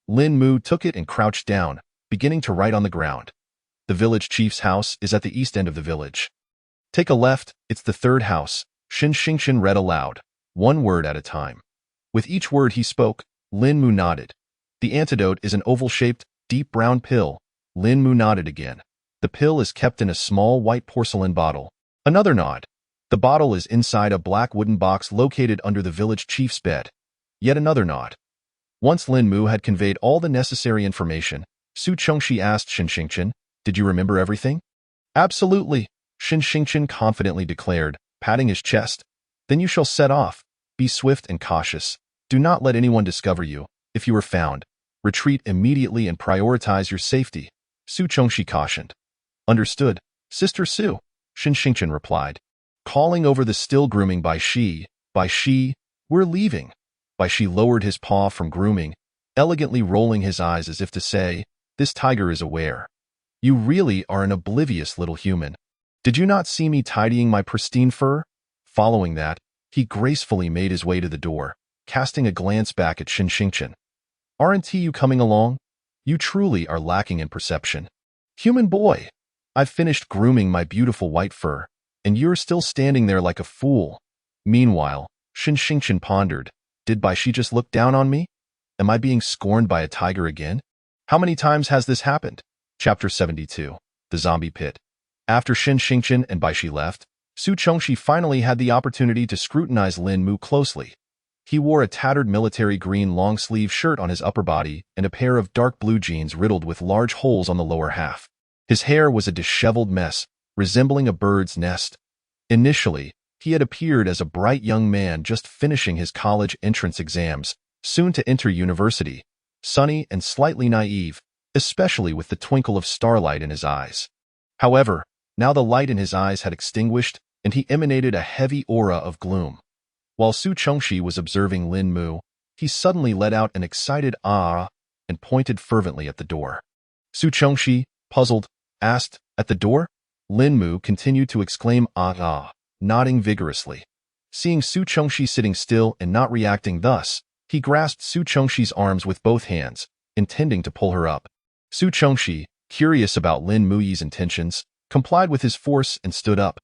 Lin Mu took it and crouched down, beginning to write on the ground. The village chief's house is at the east end of the village. Take a left, it's the third house. Shen Xingqian read aloud, one word at a time. With each word he spoke, Lin Mu nodded. The antidote is an oval-shaped, deep brown pill. Lin Mu nodded again. The pill is kept in a small white porcelain bottle. Another nod. The bottle is inside a black wooden box located under the village chief's bed. Yet another nod. Once Lin Mu had conveyed all the necessary information, Su Chongxi asked Shin Xingqian, "Did you remember everything?" "Absolutely," Shin Xingqian confidently declared, patting his chest. "Then you shall set off. Be swift and cautious. Do not let anyone discover you. If you are found, retreat immediately and prioritize your safety," Su Chongxi cautioned. "Understood, Sister Su," Shin Xingqian replied. Calling over the still grooming Bai Shi, "We're leaving." Bai Shi lowered his paw from grooming, elegantly rolling his eyes as if to say, "This tiger is aware. You really are an oblivious little human. Did you not see me tidying my pristine fur?" Following that, he gracefully made his way to the door, casting a glance back at Shin Xingqian. "Aren't you coming along? You truly are lacking in perception. Human boy, I've finished grooming my beautiful white fur, and you're still standing there like a fool." Meanwhile, Shin Xingqian pondered, "Did Bai Shi just look down on me? Am I being scorned by a tiger again? How many times has this happened?" Chapter 72. The Zombie Pit. After Shin Xingqian and Bai Shi left, Su Chongxi finally had the opportunity to scrutinize Lin Mu closely. He wore a tattered military green long-sleeve shirt on his upper body and a pair of dark blue jeans riddled with large holes on the lower half. His hair was a disheveled mess, resembling a bird's nest. Initially, he had appeared as a bright young man just finishing his college entrance exams, soon to enter university, sunny and slightly naive, especially with the twinkle of starlight in his eyes. However, now the light in his eyes had extinguished, and he emanated a heavy aura of gloom. While Su Chongxi was observing Lin Mu, he suddenly let out an excited "ah" and pointed fervently at the door. Su Chongxi, puzzled, asked, "At the door?" Lin Mu continued to exclaim "ah," nodding vigorously. Seeing Su Chongxi sitting still and not reacting thus, he grasped Su Chongxi's arms with both hands, intending to pull her up. Su Chongxi, curious about Lin Mui's intentions, complied with his force and stood up.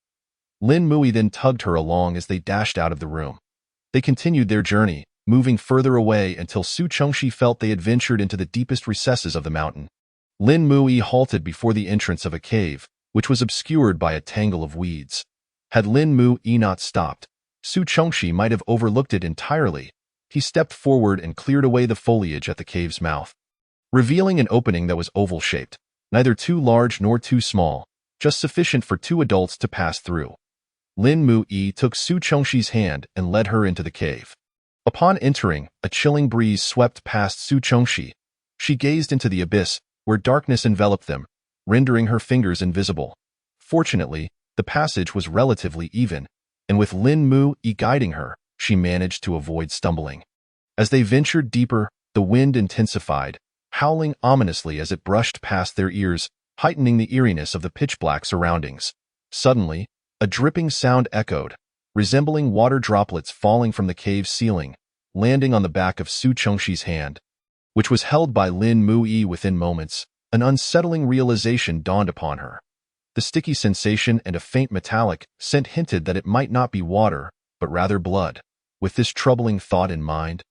Lin Mui then tugged her along as they dashed out of the room. They continued their journey, moving further away until Su Chongxi felt they had ventured into the deepest recesses of the mountain. Lin Mui halted before the entrance of a cave, which was obscured by a tangle of weeds. Had Lin Mui not stopped, Su Chongxi might have overlooked it entirely. He stepped forward and cleared away the foliage at the cave's mouth, revealing an opening that was oval-shaped, neither too large nor too small, just sufficient for 2 adults to pass through. Lin Mui took Su Chongxi's hand and led her into the cave. Upon entering, a chilling breeze swept past Su Chongxi. She gazed into the abyss, where darkness enveloped them, rendering her fingers invisible. Fortunately, the passage was relatively even, and with Lin Mui guiding her, she managed to avoid stumbling. As they ventured deeper, the wind intensified, howling ominously as it brushed past their ears, heightening the eeriness of the pitch-black surroundings. Suddenly, a dripping sound echoed, resembling water droplets falling from the cave's ceiling, landing on the back of Su Chongxi's hand, which was held by Lin Mui within moments. An unsettling realization dawned upon her. The sticky sensation and a faint metallic scent hinted that it might not be water, but rather blood. With this troubling thought in mind,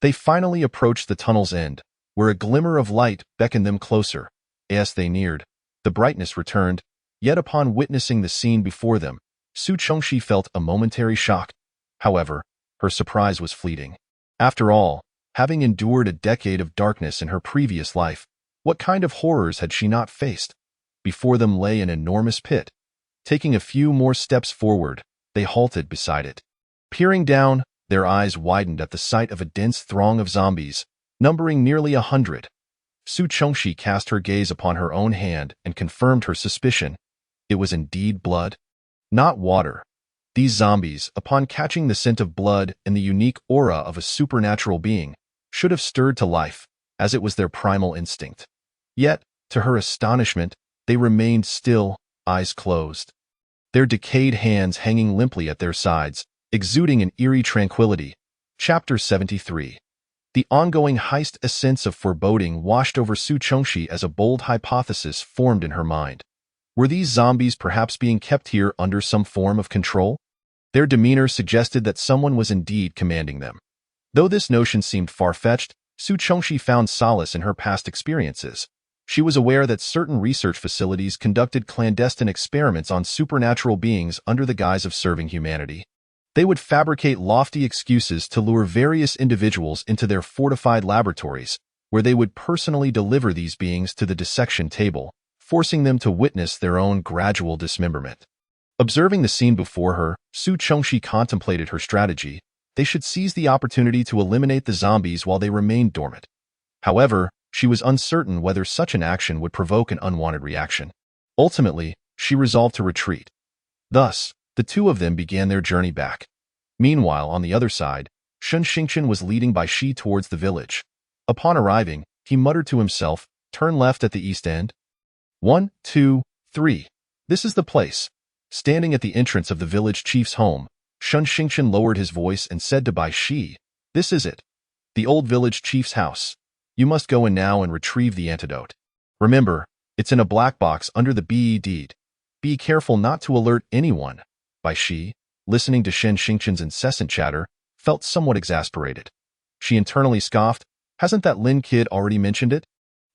they finally approached the tunnel's end, where a glimmer of light beckoned them closer. As they neared, the brightness returned, yet upon witnessing the scene before them, Su Chongxi felt a momentary shock. However, her surprise was fleeting. After all, having endured a decade of darkness in her previous life, what kind of horrors had she not faced? Before them lay an enormous pit. Taking a few more steps forward, they halted beside it. Peering down, their eyes widened at the sight of a dense throng of zombies, numbering nearly 100. Su Chongxi cast her gaze upon her own hand and confirmed her suspicion. It was indeed blood, not water. These zombies, upon catching the scent of blood and the unique aura of a supernatural being, should have stirred to life, as it was their primal instinct. Yet, to her astonishment, they remained still, eyes closed. Their decayed hands hanging limply at their sides, exuding an eerie tranquility. Chapter 73. The ongoing heist. A sense of foreboding washed over Su Chongxi as a bold hypothesis formed in her mind. Were these zombies perhaps being kept here under some form of control? Their demeanor suggested that someone was indeed commanding them. Though this notion seemed far-fetched, Su Chongxi found solace in her past experiences. She was aware that certain research facilities conducted clandestine experiments on supernatural beings under the guise of serving humanity. They would fabricate lofty excuses to lure various individuals into their fortified laboratories, where they would personally deliver these beings to the dissection table, forcing them to witness their own gradual dismemberment. Observing the scene before her, Su Chongxi contemplated her strategy. They should seize the opportunity to eliminate the zombies while they remained dormant. However, she was uncertain whether such an action would provoke an unwanted reaction. Ultimately, she resolved to retreat. Thus, the two of them began their journey back. Meanwhile, on the other side, Shen Xingchen was leading Bai Shi towards the village. Upon arriving, he muttered to himself, "Turn left at the east end. 1, 2, 3. This is the place." Standing at the entrance of the village chief's home, Shen Xingchen lowered his voice and said to Bai Shi, "This is it. The old village chief's house. You must go in now and retrieve the antidote. Remember, it's in a black box under the BE deed. Be careful not to alert anyone." Bai Shi, listening to Shen Xingchen's incessant chatter, felt somewhat exasperated. She internally scoffed, "Hasn't that Lin kid already mentioned it?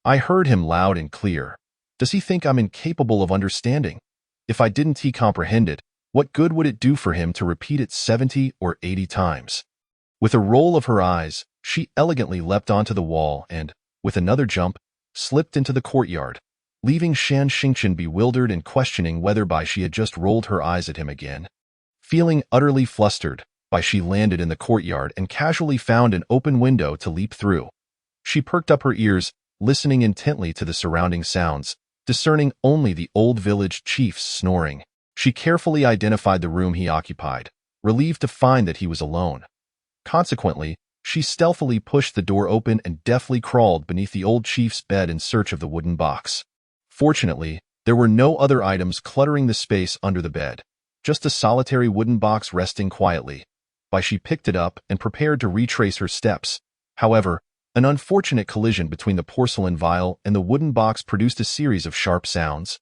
I heard him loud and clear. Does he think I'm incapable of understanding? If I didn't comprehend it, what good would it do for him to repeat it 70 or 80 times? With a roll of her eyes, she elegantly leapt onto the wall and, with another jump, slipped into the courtyard, leaving Shen Xingchen bewildered and questioning whether Bai Shi had just rolled her eyes at him again. Feeling utterly flustered, Bai Shi landed in the courtyard and casually found an open window to leap through. She perked up her ears, listening intently to the surrounding sounds, discerning only the old village chief's snoring. She carefully identified the room he occupied, relieved to find that he was alone. Consequently, she stealthily pushed the door open and deftly crawled beneath the old chief's bed in search of the wooden box. Fortunately, there were no other items cluttering the space under the bed, just a solitary wooden box resting quietly. Bai Shi picked it up and prepared to retrace her steps. However, an unfortunate collision between the porcelain vial and the wooden box produced a series of sharp sounds,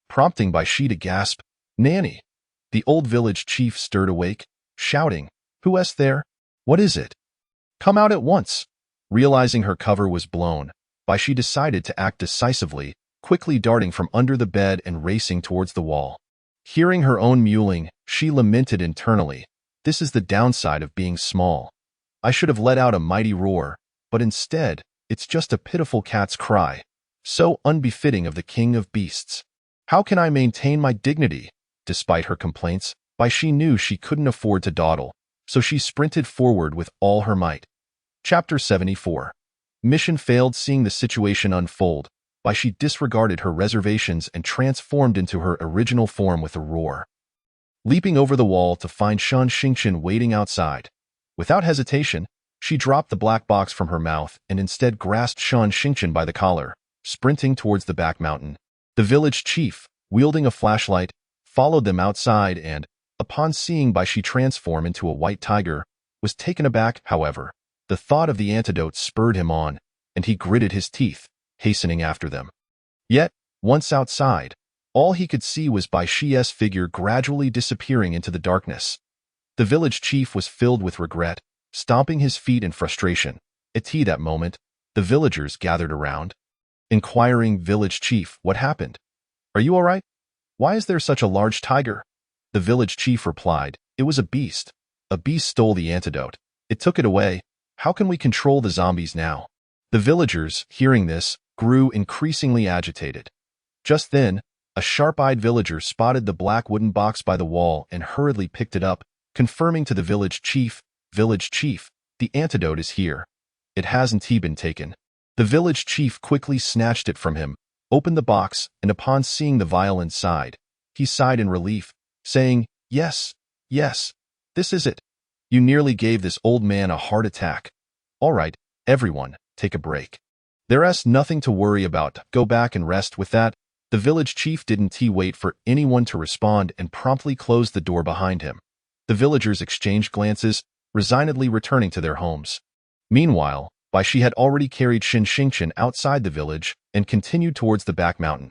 prompting Bai Shi to gasp, "Nanny!" The old village chief stirred awake, shouting, "Who is there? What is it? Come out at once!" Realizing her cover was blown, Bai Shi decided to act decisively, quickly darting from under the bed and racing towards the wall. Hearing her own mewling, she lamented internally, "This is the downside of being small. I should have let out a mighty roar, but instead, it's just a pitiful cat's cry, so unbefitting of the king of beasts. How can I maintain my dignity?" Despite her complaints, Bai Shi knew she couldn't afford to dawdle, so she sprinted forward with all her might. Chapter 74. Mission failed. Seeing the situation unfold, Bai Shi disregarded her reservations and transformed into her original form with a roar. Leaping over the wall to find Shen Xingchen waiting outside. Without hesitation, she dropped the black box from her mouth and instead grasped Shen Xingchen by the collar, sprinting towards the back mountain. The village chief, wielding a flashlight, followed them outside and, upon seeing Bai Shi transform into a white tiger, was taken aback. However, the thought of the antidote spurred him on, and he gritted his teeth, hastening after them. Yet, once outside, all he could see was Bai Shi's figure gradually disappearing into the darkness. The village chief was filled with regret, stomping his feet in frustration. At that moment, the villagers gathered around, inquiring, "Village chief, what happened? Are you all right? Why is there such a large tiger?" The village chief replied, "It was a beast. A beast stole the antidote. It took it away. How can we control the zombies now?" The villagers, hearing this, grew increasingly agitated. Just then, a sharp-eyed villager spotted the black wooden box by the wall and hurriedly picked it up, confirming to the village chief, "Village chief, the antidote is here. It hasn't been taken." The village chief quickly snatched it from him, opened the box, and upon seeing the vial inside, he sighed in relief, saying, Yes, this is it. You nearly gave this old man a heart attack. All right, everyone, take a break. There's nothing to worry about. Go back and rest." With that, the village chief didn't wait for anyone to respond and promptly closed the door behind him. The villagers exchanged glances, resignedly returning to their homes. Meanwhile, Bai Shi had already carried Shen Xingchen outside the village and continued towards the back mountain.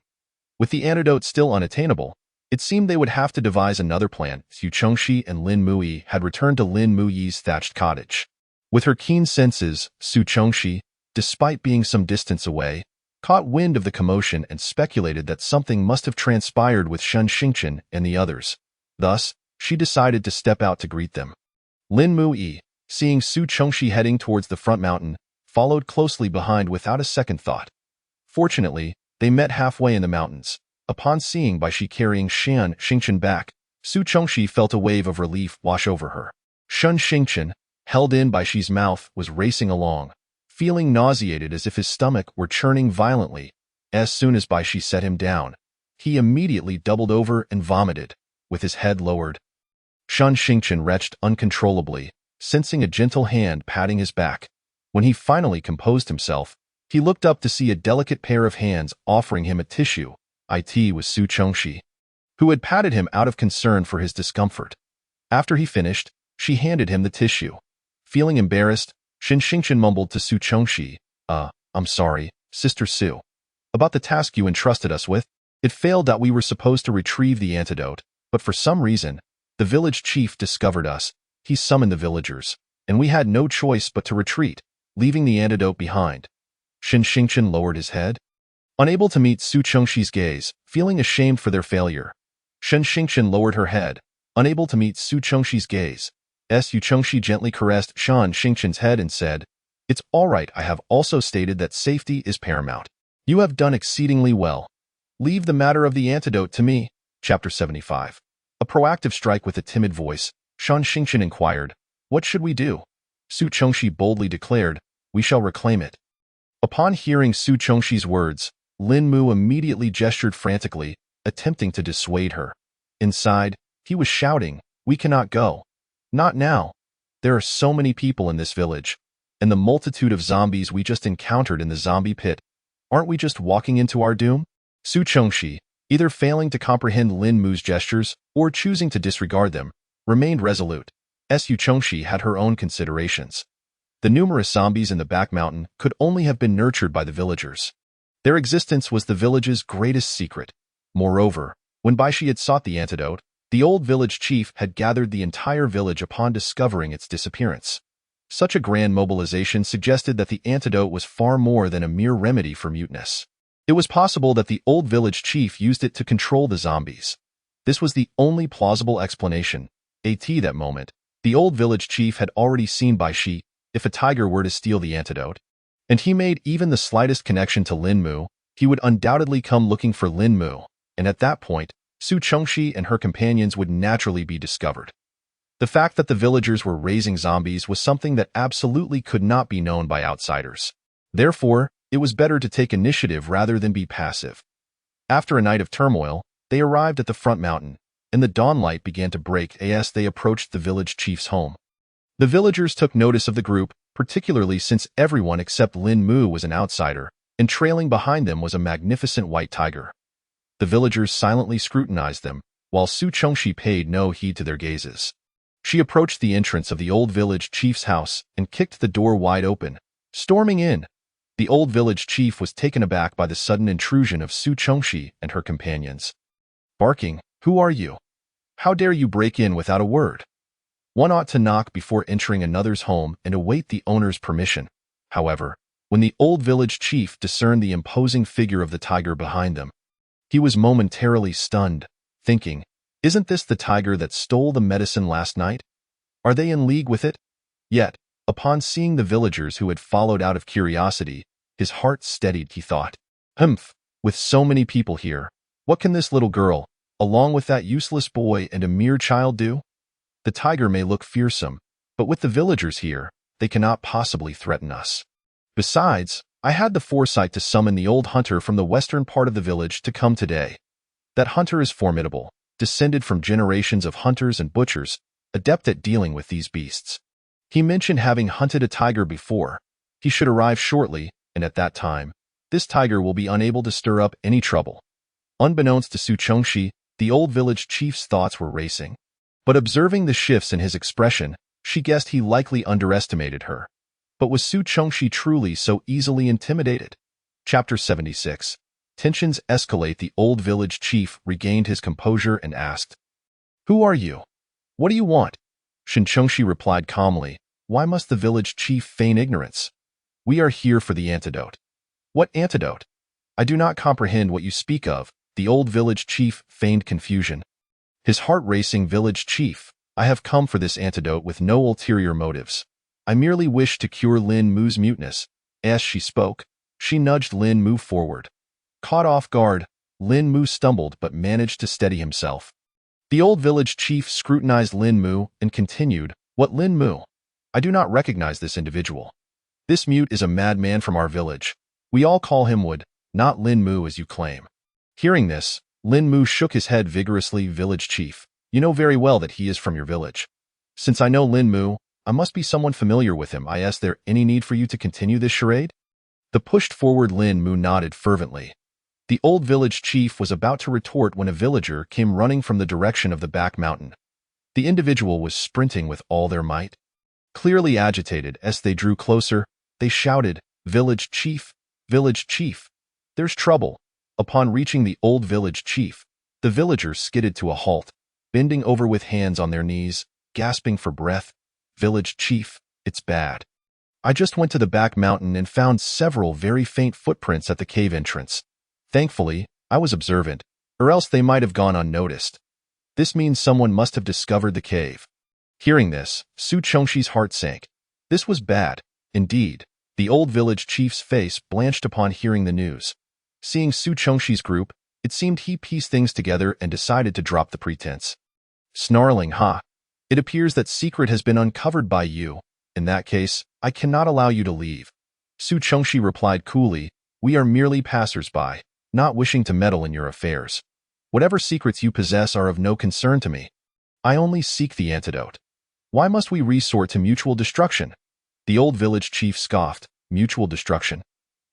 With the antidote still unattainable, it seemed they would have to devise another plan. Su Chongxi and Lin Muyi had returned to Lin Muyi's thatched cottage. With her keen senses, Su Chongxi, despite being some distance away, caught wind of the commotion and speculated that something must have transpired with Shen Xingchen and the others. Thus, she decided to step out to greet them. Lin Mu-yi, seeing Su Chengxi heading towards the front mountain, followed closely behind without a second thought. Fortunately, they met halfway in the mountains. Upon seeing Bai Shi carrying Shan Xingchen back, Su Chengxi felt a wave of relief wash over her. Shan Xingchen, held in Bai Shi's mouth, was racing along, feeling nauseated as if his stomach were churning violently. As soon as Bai Shi set him down, he immediately doubled over and vomited, with his head lowered. Shan Xingchen retched uncontrollably, sensing a gentle hand patting his back. When he finally composed himself, he looked up to see a delicate pair of hands offering him a tissue. It was Su Chengxi, who had patted him out of concern for his discomfort. After he finished, she handed him the tissue. Feeling embarrassed, Shan Xingchen mumbled to Su Chengxi, I'm sorry, Sister Su. About the task you entrusted us with. It failed that we were supposed to retrieve the antidote, but for some reason, the village chief discovered us. He summoned the villagers, and we had no choice but to retreat, leaving the antidote behind. Shan Xingchen lowered his head, unable to meet Su Chengxi's gaze, feeling ashamed for their failure. Shan Xingchen lowered her head, unable to meet Su Chengxi's gaze. Su Chengxi gently caressed Shan Xingchen's head and said, It's all right, I have also stated that safety is paramount. You have done exceedingly well. Leave the matter of the antidote to me. Chapter 75. A proactive strike. With a timid voice, Shan Xingchen inquired, What should we do? Su Chengxi boldly declared, We shall reclaim it. Upon hearing Su Chengxi's words, Lin Mu immediately gestured frantically, attempting to dissuade her. Inside, he was shouting, We cannot go. Not now. There are so many people in this village, and the multitude of zombies we just encountered in the zombie pit. Aren't we just walking into our doom? Su Chengxi, either failing to comprehend Lin Mu's gestures or choosing to disregard them, remained resolute. Su Chengxi had her own considerations. The numerous zombies in the back mountain could only have been nurtured by the villagers. Their existence was the village's greatest secret. Moreover, when Bai Shi had sought the antidote, the old village chief had gathered the entire village upon discovering its disappearance. Such a grand mobilization suggested that the antidote was far more than a mere remedy for muteness. It was possible that the old village chief used it to control the zombies. This was the only plausible explanation. At that moment, the old village chief had already seen Bai Shi. If a tiger were to steal the antidote, and he made even the slightest connection to Lin Mu, he would undoubtedly come looking for Lin Mu, and at that point, Su Chengxi and her companions would naturally be discovered. The fact that the villagers were raising zombies was something that absolutely could not be known by outsiders. Therefore, it was better to take initiative rather than be passive. After a night of turmoil, they arrived at the front mountain, and the dawnlight began to break as they approached the village chief's home. The villagers took notice of the group, particularly since everyone except Lin Mu was an outsider, and trailing behind them was a magnificent white tiger. The villagers silently scrutinized them, while Su Chengxi paid no heed to their gazes. She approached the entrance of the old village chief's house and kicked the door wide open, storming in. The old village chief was taken aback by the sudden intrusion of Su Chengxi and her companions. Barking, Who are you? How dare you break in without a word? One ought to knock before entering another's home and await the owner's permission. However, when the old village chief discerned the imposing figure of the tiger behind them, he was momentarily stunned, thinking, Isn't this the tiger that stole the medicine last night? Are they in league with it? Yet, upon seeing the villagers who had followed out of curiosity, his heart steadied. He thought, with so many people here, what can this little girl, along with that useless boy and a mere child, do? The tiger may look fearsome, but with the villagers here, they cannot possibly threaten us. Besides, I had the foresight to summon the old hunter from the western part of the village to come today. That hunter is formidable, descended from generations of hunters and butchers, adept at dealing with these beasts. He mentioned having hunted a tiger before. He should arrive shortly, and at that time, this tiger will be unable to stir up any trouble. Unbeknownst to Su Chengxi, the old village chief's thoughts were racing. But observing the shifts in his expression, she guessed he likely underestimated her. But was Su Chengxi truly so easily intimidated? Chapter 76. Tensions escalate. The old village chief regained his composure and asked, Who are you? What do you want? Shan Chengxi replied calmly, Why must the village chief feign ignorance? We are here for the antidote. What antidote? I do not comprehend what you speak of. The old village chief feigned confusion. His heart racing. Village chief, I have come for this antidote with no ulterior motives. I merely wish to cure Lin Mu's muteness. As she spoke, she nudged Lin Mu forward. Caught off guard, Lin Mu stumbled but managed to steady himself. The old village chief scrutinized Lin Mu and continued, What Lin Mu? I do not recognize this individual. This mute is a madman from our village. We all call him Wood, not Lin Mu as you claim. Hearing this, Lin Mu shook his head vigorously. Village chief, you know very well that he is from your village. Since I know Lin Mu, I must be someone familiar with him. Is there any need for you to continue this charade? The pushed forward Lin Mu nodded fervently. The old village chief was about to retort when a villager came running from the direction of the back mountain. The individual was sprinting with all their might. Clearly agitated, as they drew closer, they shouted, Village chief, there's trouble. Upon reaching the old village chief, the villagers skidded to a halt, bending over with hands on their knees, gasping for breath. Village chief, it's bad. I just went to the back mountain and found several very faint footprints at the cave entrance. Thankfully, I was observant, or else they might have gone unnoticed. This means someone must have discovered the cave. Hearing this, Su Chongxi's heart sank. This was bad, indeed. The old village chief's face blanched upon hearing the news. Seeing Su Chongxi's group, it seemed he pieced things together and decided to drop the pretense. Snarling, It appears that secret has been uncovered by you. In that case, I cannot allow you to leave. Su Chongxi replied coolly, We are merely passers-by, not wishing to meddle in your affairs. Whatever secrets you possess are of no concern to me. I only seek the antidote. Why must we resort to mutual destruction? The old village chief scoffed. Mutual destruction?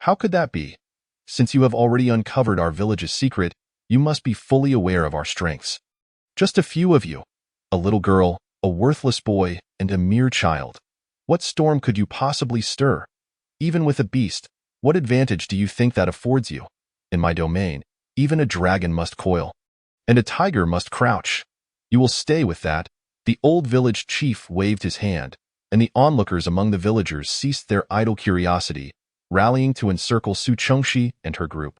How could that be? Since you have already uncovered our village's secret, you must be fully aware of our strengths. Just a few of you. A little girl, a worthless boy, and a mere child. What storm could you possibly stir? Even with a beast, what advantage do you think that affords you? In my domain, even a dragon must coil, and a tiger must crouch. You will stay with that. The old village chief waved his hand, and the onlookers among the villagers ceased their idle curiosity, rallying to encircle Su Chongxi and her group.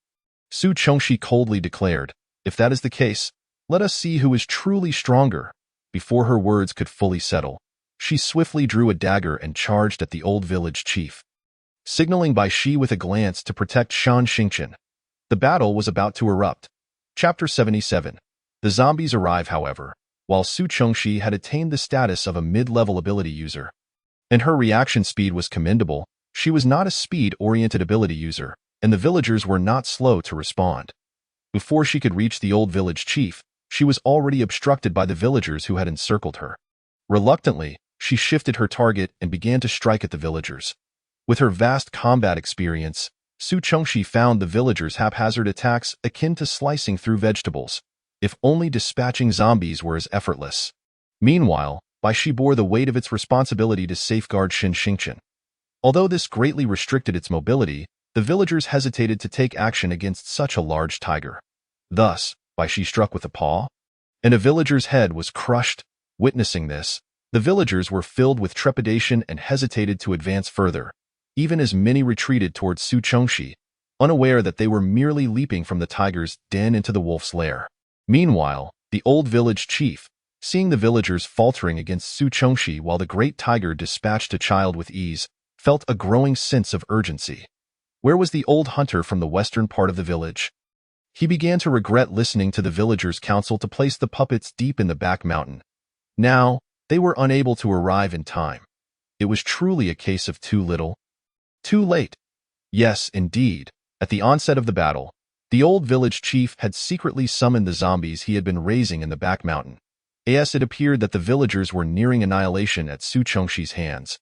Su Chongxi coldly declared, If that is the case, let us see who is truly stronger. Before her words could fully settle, she swiftly drew a dagger and charged at the old village chief. Signaling Bai Shi with a glance to protect Shan Xingqian, the battle was about to erupt. Chapter 77. The zombies arrive, however, while Su Chongxi had attained the status of a mid-level ability user. And her reaction speed was commendable. She was not a speed-oriented ability user, and the villagers were not slow to respond. Before she could reach the old village chief, she was already obstructed by the villagers who had encircled her. Reluctantly, she shifted her target and began to strike at the villagers. With her vast combat experience, Su Chongxi found the villagers' haphazard attacks akin to slicing through vegetables, if only dispatching zombies were as effortless. Meanwhile, Bai Shi bore the weight of its responsibility to safeguard Shan Xingqian. Although this greatly restricted its mobility, the villagers hesitated to take action against such a large tiger. Thus, Bai Shi struck with a paw, and a villager's head was crushed. Witnessing this, the villagers were filled with trepidation and hesitated to advance further, even as many retreated towards Su Chongxi, unaware that they were merely leaping from the tiger's den into the wolf's lair. Meanwhile, the old village chief, seeing the villagers faltering against Su Chongxi while the great tiger dispatched a child with ease, felt a growing sense of urgency. Where was the old hunter from the western part of the village? He began to regret listening to the villagers' counsel to place the puppets deep in the back mountain. Now, they were unable to arrive in time. It was truly a case of too little, too late. Yes, indeed. At the onset of the battle, the old village chief had secretly summoned the zombies he had been raising in the back mountain. As it appeared that the villagers were nearing annihilation at Su Chongxi's hands.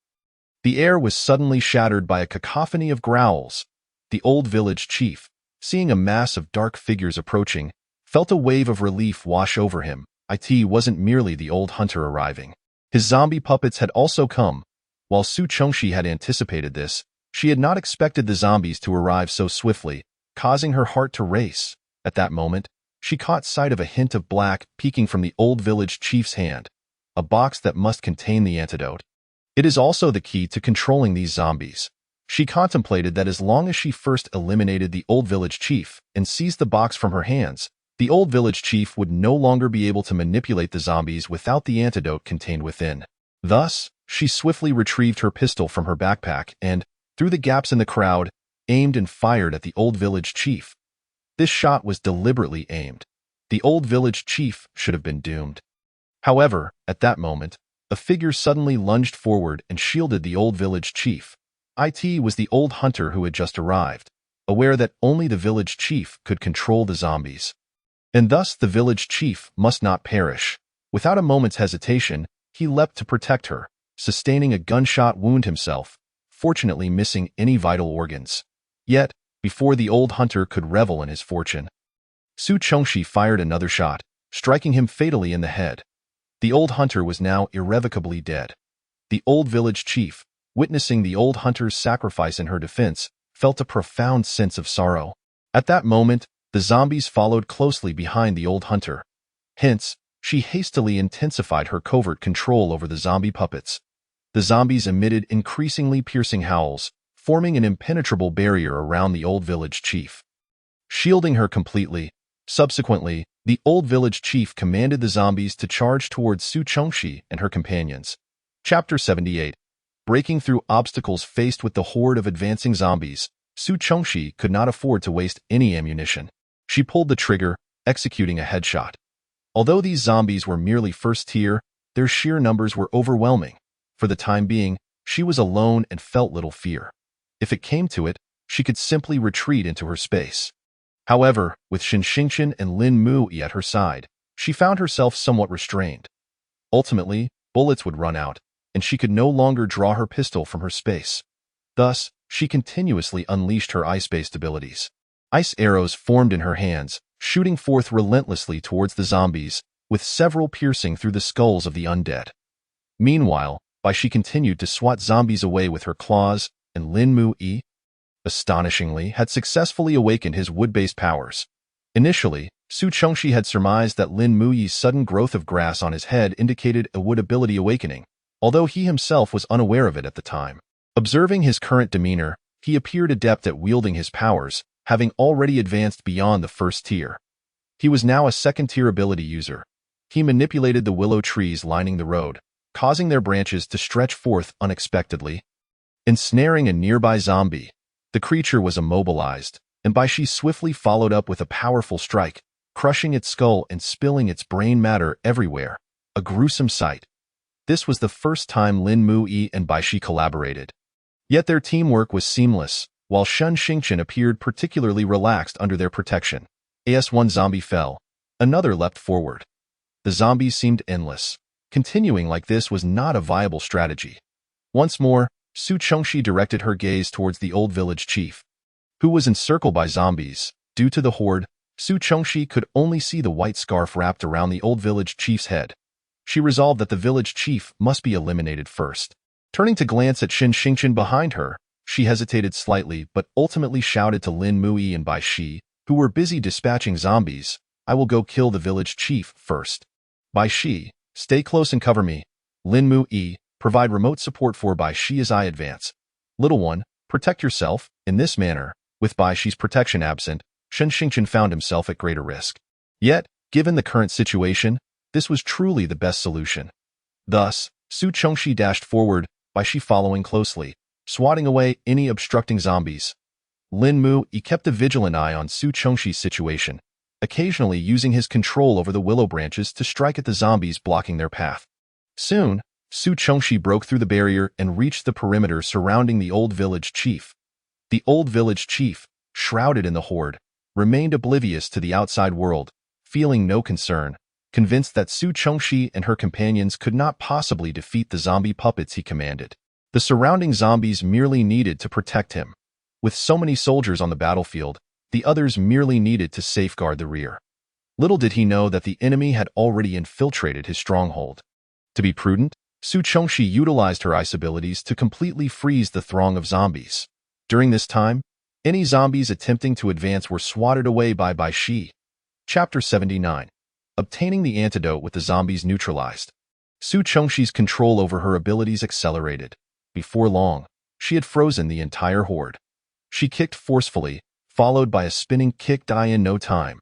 The air was suddenly shattered by a cacophony of growls. The old village chief, seeing a mass of dark figures approaching, felt a wave of relief wash over him. It wasn't merely the old hunter arriving. His zombie puppets had also come. While Su Chongxi had anticipated this, she had not expected the zombies to arrive so swiftly, causing her heart to race. At that moment, she caught sight of a hint of black peeking from the old village chief's hand, a box that must contain the antidote. It is also the key to controlling these zombies. She contemplated that as long as she first eliminated the old village chief and seized the box from her hands, The old village chief would no longer be able to manipulate the zombies without the antidote contained within. Thus, she swiftly retrieved her pistol from her backpack and, through the gaps in the crowd, aimed and fired at the old village chief. This shot was deliberately aimed. The old village chief should have been doomed. However, at that moment, a figure suddenly lunged forward and shielded the old village chief. It was the old hunter who had just arrived, aware that only the village chief could control the zombies. And thus the village chief must not perish. Without a moment's hesitation, he leapt to protect her, sustaining a gunshot wound himself, fortunately missing any vital organs. Yet, before the old hunter could revel in his fortune, Su Chongxi fired another shot, striking him fatally in the head. The old hunter was now irrevocably dead. The old village chief, witnessing the old hunter's sacrifice in her defense, felt a profound sense of sorrow. At that moment, the zombies followed closely behind the old hunter. Hence, she hastily intensified her covert control over the zombie puppets. The zombies emitted increasingly piercing howls, forming an impenetrable barrier around the old village chief, shielding her completely. Subsequently, the old village chief commanded the zombies to charge towards Su Chongxi and her companions. Chapter 78. Breaking through obstacles. Faced with the horde of advancing zombies, Su Chongxi could not afford to waste any ammunition. She pulled the trigger, executing a headshot. Although these zombies were merely first tier, their sheer numbers were overwhelming. For the time being, she was alone and felt little fear. If it came to it, she could simply retreat into her space. However, with Shen Xingqian and Lin Muyi at her side, she found herself somewhat restrained. Ultimately, bullets would run out, and she could no longer draw her pistol from her space. Thus, she continuously unleashed her ice-based abilities. Ice arrows formed in her hands, shooting forth relentlessly towards the zombies, with several piercing through the skulls of the undead. Meanwhile, she continued to swat zombies away with her claws, and Lin Muyi, astonishingly, had successfully awakened his wood-based powers. Initially, Su Chongxi had surmised that Lin Muyi's sudden growth of grass on his head indicated a wood ability awakening, although he himself was unaware of it at the time. Observing his current demeanor, he appeared adept at wielding his powers, having already advanced beyond the first tier. He was now a second-tier ability user. He manipulated the willow trees lining the road, causing their branches to stretch forth unexpectedly, ensnaring a nearby zombie. The creature was immobilized, and she swiftly followed up with a powerful strike, crushing its skull and spilling its brain matter everywhere. A gruesome sight. This was the first time Lin Muyi and Baishi collaborated. Yet their teamwork was seamless, while Shen Xingqian appeared particularly relaxed under their protection. As one zombie fell, another leapt forward. The zombies seemed endless. Continuing like this was not a viable strategy. Once more, Su Chongxi directed her gaze towards the old village chief, who was encircled by zombies. Due to the horde, Su Chongxi could only see the white scarf wrapped around the old village chief's head. She resolved that the village chief must be eliminated first. Turning to glance at Shen Xingqian behind her, she hesitated slightly but ultimately shouted to Lin Muyi and Baishi, who were busy dispatching zombies, "I will go kill the village chief first. Baishi, stay close and cover me. Lin Muyi, provide remote support for Baishi as I advance. Little one, protect yourself." In this manner, with Baishi's protection absent, Shen Xingqian found himself at greater risk. Yet, given the current situation, this was truly the best solution. Thus, Su Chongxi dashed forward, Baishi following closely, swatting away any obstructing zombies. Lin Muyi kept a vigilant eye on Su Chongxi's situation, occasionally using his control over the willow branches to strike at the zombies blocking their path. Soon, Su Chongxi broke through the barrier and reached the perimeter surrounding the old village chief. The old village chief, shrouded in the horde, remained oblivious to the outside world, feeling no concern, convinced that Su Chongxi and her companions could not possibly defeat the zombie puppets he commanded. The surrounding zombies merely needed to protect him. With so many soldiers on the battlefield, the others merely needed to safeguard the rear. Little did he know that the enemy had already infiltrated his stronghold. To be prudent, Su Chongxi utilized her ice abilities to completely freeze the throng of zombies. During this time, any zombies attempting to advance were swatted away by Baishi. Chapter 79. Obtaining the antidote with the zombies neutralized. Su Chongxi's control over her abilities accelerated. Before long, she had frozen the entire horde. She kicked forcefully, followed by a spinning kick. In no time,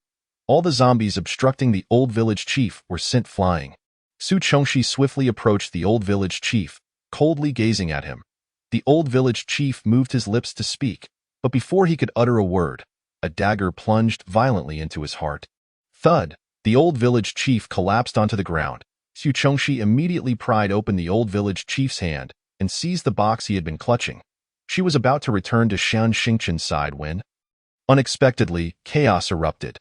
All the zombies obstructing the old village chief were sent flying. Su Chongxi swiftly approached the old village chief, coldly gazing at him. The old village chief moved his lips to speak, but before he could utter a word, a dagger plunged violently into his heart. Thud! The old village chief collapsed onto the ground. Su Chongxi immediately pried open the old village chief's hand and seized the box he had been clutching. She was about to return to Shan Xingqian's side when, unexpectedly, chaos erupted.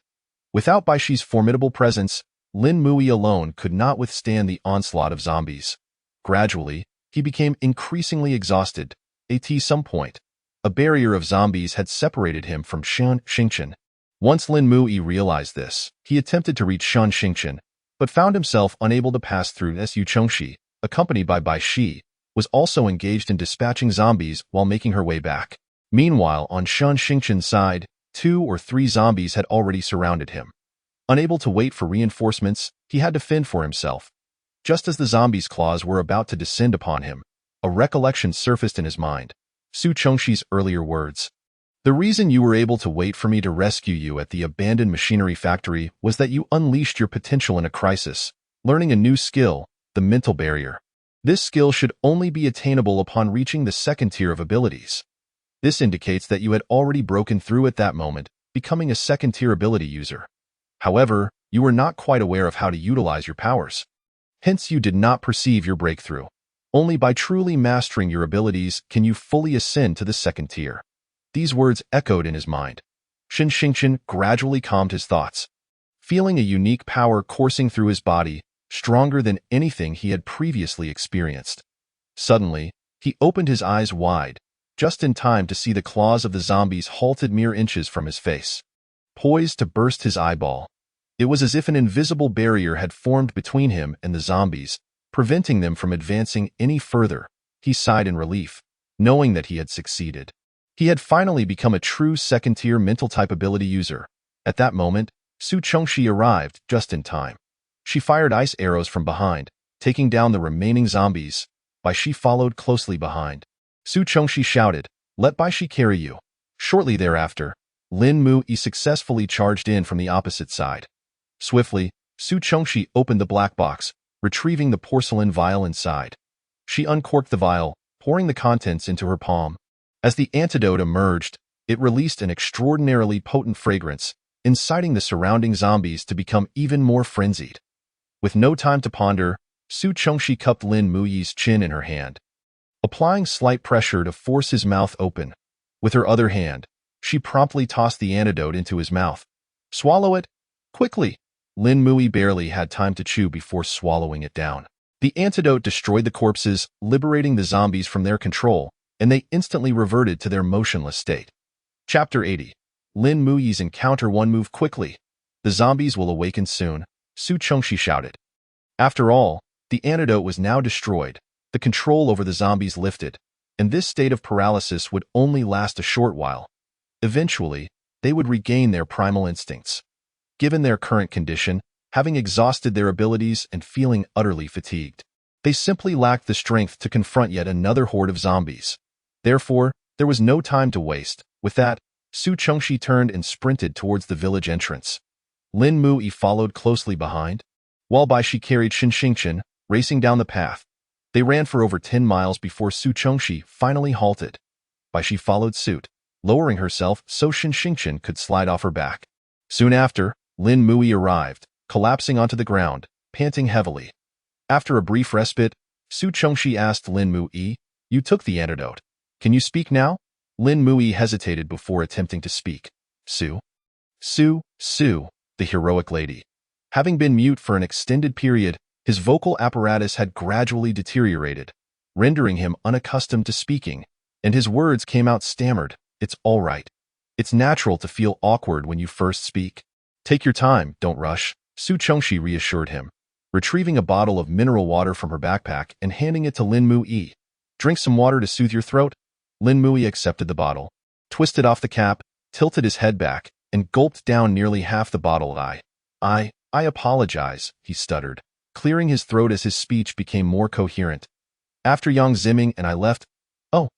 Without Baishi's formidable presence, Lin Mui alone could not withstand the onslaught of zombies. Gradually, he became increasingly exhausted. At some point, a barrier of zombies had separated him from Shan Xingqian. Once Lin Mui realized this, he attempted to reach Shan Xingqian, but found himself unable to pass through. Su Chongxi, accompanied by Baishi, was also engaged in dispatching zombies while making her way back. Meanwhile, on Shan Xingqian's side, 2 or 3 zombies had already surrounded him. Unable to wait for reinforcements, he had to fend for himself. Just as the zombies' claws were about to descend upon him, a recollection surfaced in his mind. Su Chongxi's earlier words. The reason you were able to wait for me to rescue you at the abandoned machinery factory was that you unleashed your potential in a crisis, learning a new skill, the mental barrier. This skill should only be attainable upon reaching the second tier of abilities. This indicates that you had already broken through at that moment, becoming a second-tier ability user. However, you were not quite aware of how to utilize your powers. Hence, you did not perceive your breakthrough. Only by truly mastering your abilities can you fully ascend to the second tier. These words echoed in his mind. Shan Xingqian gradually calmed his thoughts. Feeling a unique power coursing through his body, stronger than anything he had previously experienced. Suddenly, he opened his eyes wide, just in time to see the claws of the zombies halted mere inches from his face, poised to burst his eyeball. It was as if an invisible barrier had formed between him and the zombies, preventing them from advancing any further. He sighed in relief, knowing that he had succeeded. He had finally become a true second-tier mental-type ability user. At that moment, Su Chongxi arrived just in time. She fired ice arrows from behind, taking down the remaining zombies. Baishi followed closely behind. Su Chongxi shouted, "Let Baishi carry you." Shortly thereafter, Lin Mui successfully charged in from the opposite side. Swiftly, Su Chongxi opened the black box, retrieving the porcelain vial inside. She uncorked the vial, pouring the contents into her palm. As the antidote emerged, it released an extraordinarily potent fragrance, inciting the surrounding zombies to become even more frenzied. With no time to ponder, Su Chongxi cupped Lin Mui's chin in her hand, applying slight pressure to force his mouth open. With her other hand, she promptly tossed the antidote into his mouth. "Swallow it, quickly!" Lin Mui barely had time to chew before swallowing it down. The antidote destroyed the corpses, liberating the zombies from their control, and they instantly reverted to their motionless state. Chapter 80. Lin Mui's encounter. One move quickly. The zombies will awaken soon, Su Chongxi shouted. After all, the antidote was now destroyed, the control over the zombies lifted, and this state of paralysis would only last a short while. Eventually, they would regain their primal instincts. Given their current condition, having exhausted their abilities and feeling utterly fatigued, they simply lacked the strength to confront yet another horde of zombies. Therefore, there was no time to waste. With that, Su Chongxi turned and sprinted towards the village entrance. Lin Mui followed closely behind, while Baishi carried Shan Xingqian, racing down the path. They ran for over 10 miles before Su Chongxi finally halted. Baishi followed suit, lowering herself so Shan Xingqian could slide off her back. Soon after, Lin Mui arrived, collapsing onto the ground, panting heavily. After a brief respite, Su Chongxi asked Lin Mui, "You took the antidote. Can you speak now?" Lin Mui hesitated before attempting to speak. Su, the heroic lady. Having been mute for an extended period, his vocal apparatus had gradually deteriorated, rendering him unaccustomed to speaking, and his words came out stammered. "It's all right. It's natural to feel awkward when you first speak. Take your time, don't rush," Su Chongxi reassured him, retrieving a bottle of mineral water from her backpack and handing it to Lin Mui. "Drink some water to soothe your throat." Lin Mui accepted the bottle, twisted off the cap, tilted his head back, and gulped down nearly half the bottle. I apologize," he stuttered, clearing his throat as his speech became more coherent. "After Yang Ziming and I left—" "Oh,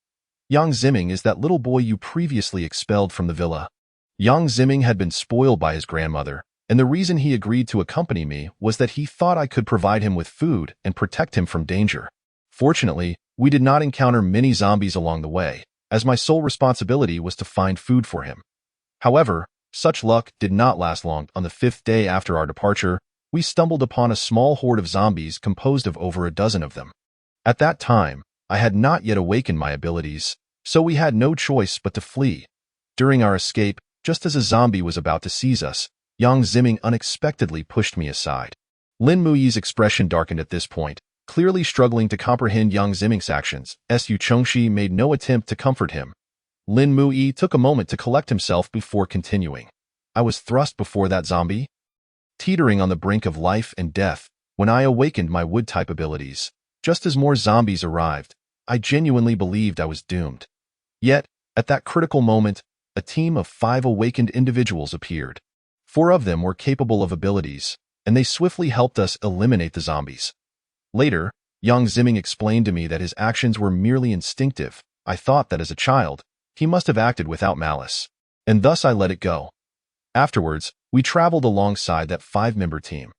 Yang Ziming is that little boy you previously expelled from the villa." Yang Ziming had been spoiled by his grandmother, and the reason he agreed to accompany me was that he thought I could provide him with food and protect him from danger. Fortunately, we did not encounter many zombies along the way, as my sole responsibility was to find food for him. However, such luck did not last long. On the 5th day after our departure, we stumbled upon a small horde of zombies composed of over a dozen of them. At that time, I had not yet awakened my abilities, so we had no choice but to flee. During our escape, just as a zombie was about to seize us, Yang Ziming unexpectedly pushed me aside. Lin Muyi's expression darkened at this point, clearly struggling to comprehend Yang Ziming's actions. Su Chongxi made no attempt to comfort him. Lin Muyi took a moment to collect himself before continuing. I was thrust before that zombie, teetering on the brink of life and death, when I awakened my wood-type abilities. Just as more zombies arrived, I genuinely believed I was doomed. Yet, at that critical moment, a team of 5 awakened individuals appeared. 4 of them were capable of abilities, and they swiftly helped us eliminate the zombies. Later, Yang Ziming explained to me that his actions were merely instinctive. I thought that as a child, he must have acted without malice, and thus I let it go. Afterwards, we traveled alongside that 5-member team.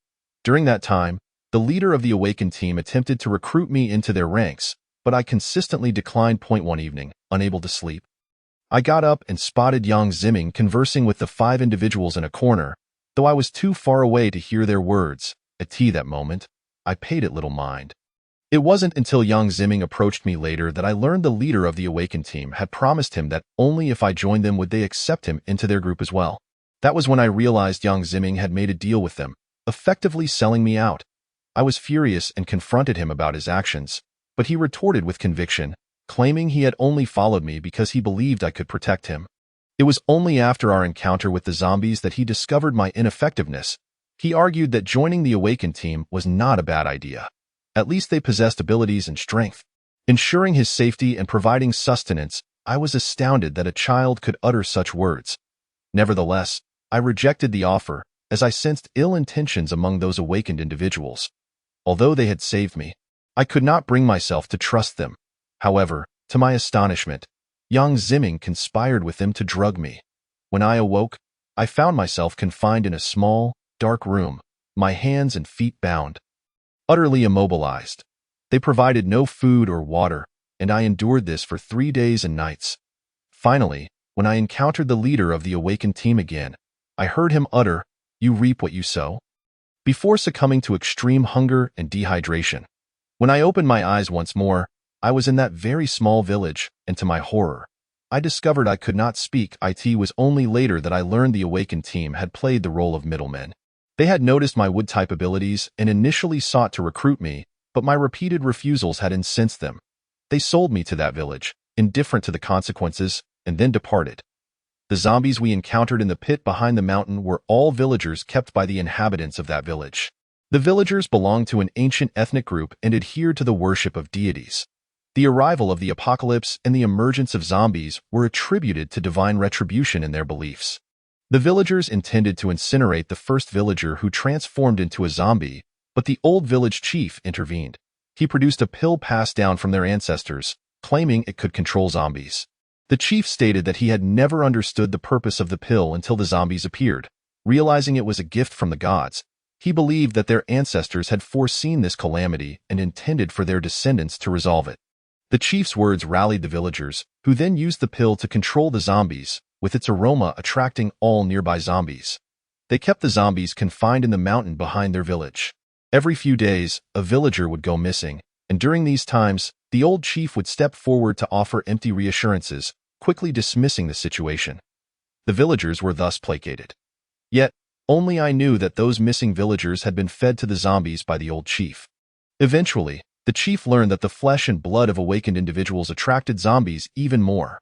During that time, the leader of the awakened team attempted to recruit me into their ranks, but I consistently declined. One evening, unable to sleep, I got up and spotted Yang Ziming conversing with the 5 individuals in a corner, though I was too far away to hear their words. At that moment, I paid it little mind. It wasn't until Yang Ziming approached me later that I learned the leader of the awakened team had promised him that only if I joined them would they accept him into their group as well. That was when I realized Yang Ziming had made a deal with them, effectively selling me out. I was furious and confronted him about his actions, but he retorted with conviction, claiming he had only followed me because he believed I could protect him. It was only after our encounter with the zombies that he discovered my ineffectiveness. He argued that joining the awakened team was not a bad idea. At least they possessed abilities and strength. Ensuring his safety and providing sustenance, I was astounded that a child could utter such words. Nevertheless, I rejected the offer, as I sensed ill intentions among those awakened individuals. Although they had saved me, I could not bring myself to trust them. However, to my astonishment, Yang Ziming conspired with them to drug me. When I awoke, I found myself confined in a small, dark room, my hands and feet bound, utterly immobilized. They provided no food or water, and I endured this for 3 days and nights. Finally, when I encountered the leader of the awakened team again, I heard him utter, "You reap what you sow," before succumbing to extreme hunger and dehydration. When I opened my eyes once more, I was in that very small village, and to my horror, I discovered I could not speak. It was only later that I learned the awakened team had played the role of middlemen. They had noticed my wood-type abilities and initially sought to recruit me, but my repeated refusals had incensed them. They sold me to that village, indifferent to the consequences, and then departed. The zombies we encountered in the pit behind the mountain were all villagers kept by the inhabitants of that village. The villagers belonged to an ancient ethnic group and adhered to the worship of deities. The arrival of the apocalypse and the emergence of zombies were attributed to divine retribution in their beliefs. The villagers intended to incinerate the first villager who transformed into a zombie, but the old village chief intervened. He produced a pill passed down from their ancestors, claiming it could control zombies. The chief stated that he had never understood the purpose of the pill until the zombies appeared. Realizing it was a gift from the gods, he believed that their ancestors had foreseen this calamity and intended for their descendants to resolve it. The chief's words rallied the villagers, who then used the pill to control the zombies, with its aroma attracting all nearby zombies. They kept the zombies confined in the mountain behind their village. Every few days, a villager would go missing, and during these times, the old chief would step forward to offer empty reassurances, quickly dismissing the situation. The villagers were thus placated. Yet, only I knew that those missing villagers had been fed to the zombies by the old chief. Eventually, the chief learned that the flesh and blood of awakened individuals attracted zombies even more.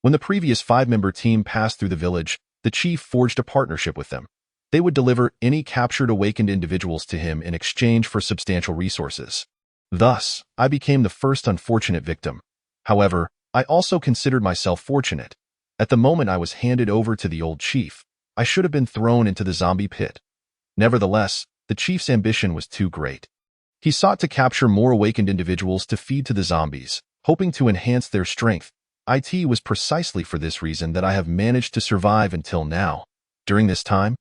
When the previous 5-member team passed through the village, the chief forged a partnership with them. They would deliver any captured awakened individuals to him in exchange for substantial resources. Thus, I became the first unfortunate victim. However, I also considered myself fortunate. At the moment I was handed over to the old chief, I should have been thrown into the zombie pit. Nevertheless, the chief's ambition was too great. He sought to capture more awakened individuals to feed to the zombies, hoping to enhance their strength. It was precisely for this reason that I have managed to survive until now. During this time,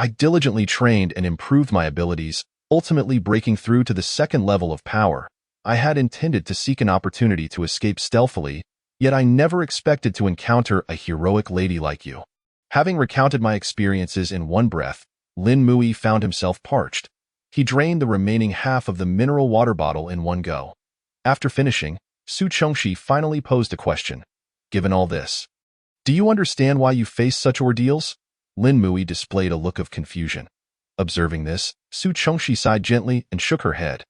I diligently trained and improved my abilities, ultimately breaking through to the second level of power. I had intended to seek an opportunity to escape stealthily, yet I never expected to encounter a heroic lady like you. Having recounted my experiences in one breath, Lin Mui found himself parched. He drained the remaining half of the mineral water bottle in one go. After finishing, Su Chongxi finally posed a question. Given all this, do you understand why you face such ordeals? Lin Mui displayed a look of confusion. Observing this, Su Chongxi sighed gently and shook her head.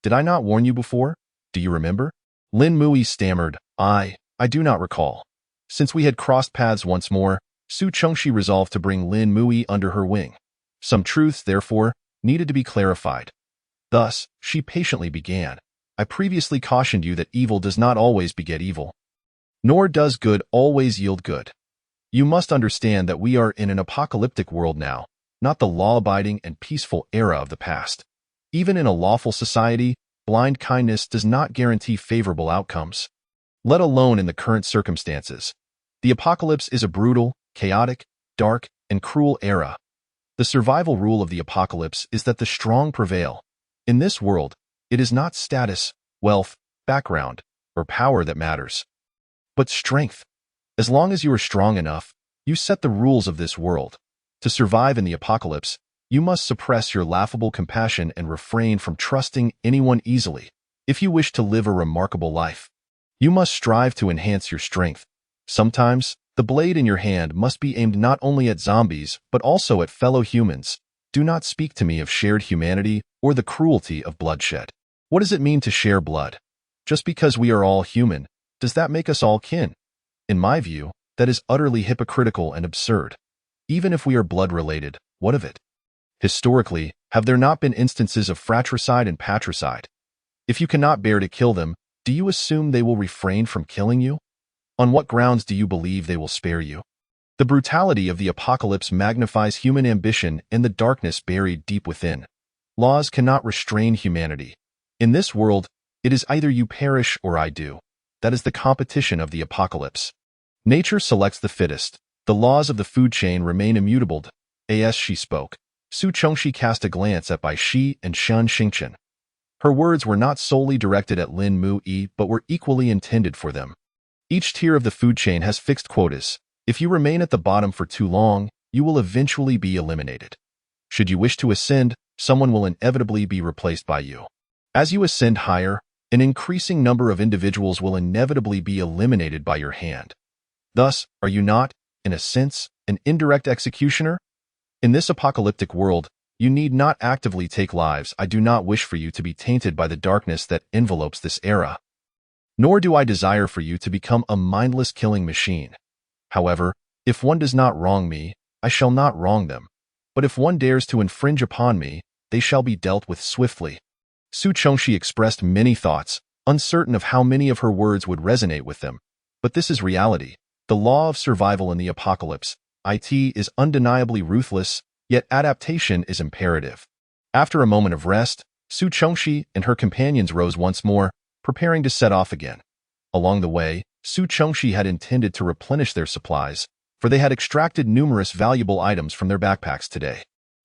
Did I not warn you before? Do you remember? Lin Mui stammered, I do not recall. Since we had crossed paths once more, Su Chongxi resolved to bring Lin Mui under her wing. Some truths, therefore, needed to be clarified. Thus, she patiently began. I previously cautioned you that evil does not always beget evil, nor does good always yield good. You must understand that we are in an apocalyptic world now, not the law-abiding and peaceful era of the past. Even in a lawful society, blind kindness does not guarantee favorable outcomes, let alone in the current circumstances. The apocalypse is a brutal, chaotic, dark, and cruel era. The survival rule of the apocalypse is that the strong prevail. In this world, it is not status, wealth, background, or power that matters, but strength. As long as you are strong enough, you set the rules of this world. To survive in the apocalypse, you must suppress your laughable compassion and refrain from trusting anyone easily. If you wish to live a remarkable life, you must strive to enhance your strength. Sometimes, the blade in your hand must be aimed not only at zombies, but also at fellow humans. Do not speak to me of shared humanity or the cruelty of bloodshed. What does it mean to share blood? Just because we are all human, does that make us all kin? In my view, that is utterly hypocritical and absurd. Even if we are blood-related, what of it? Historically, have there not been instances of fratricide and patricide? If you cannot bear to kill them, do you assume they will refrain from killing you? On what grounds do you believe they will spare you? The brutality of the apocalypse magnifies human ambition and the darkness buried deep within. Laws cannot restrain humanity. In this world, it is either you perish or I do. That is the competition of the apocalypse. Nature selects the fittest. The laws of the food chain remain immutable. As she spoke, Su Chongxi cast a glance at Bai Shi and Shan Xingchen. Her words were not solely directed at Lin Mui, but were equally intended for them. Each tier of the food chain has fixed quotas. If you remain at the bottom for too long, you will eventually be eliminated. Should you wish to ascend, someone will inevitably be replaced by you. As you ascend higher, an increasing number of individuals will inevitably be eliminated by your hand. Thus, are you not, in a sense, an indirect executioner? In this apocalyptic world, you need not actively take lives. I do not wish for you to be tainted by the darkness that envelopes this era. Nor do I desire for you to become a mindless killing machine. However, if one does not wrong me, I shall not wrong them. But if one dares to infringe upon me, they shall be dealt with swiftly. Su Chongxi expressed many thoughts, uncertain of how many of her words would resonate with them. But this is reality. The law of survival in the apocalypse. It is undeniably ruthless, yet adaptation is imperative. After a moment of rest, Su Chongxi and her companions rose once more, preparing to set off again. Along the way, Su Chongxi had intended to replenish their supplies, for they had extracted numerous valuable items from their backpacks today.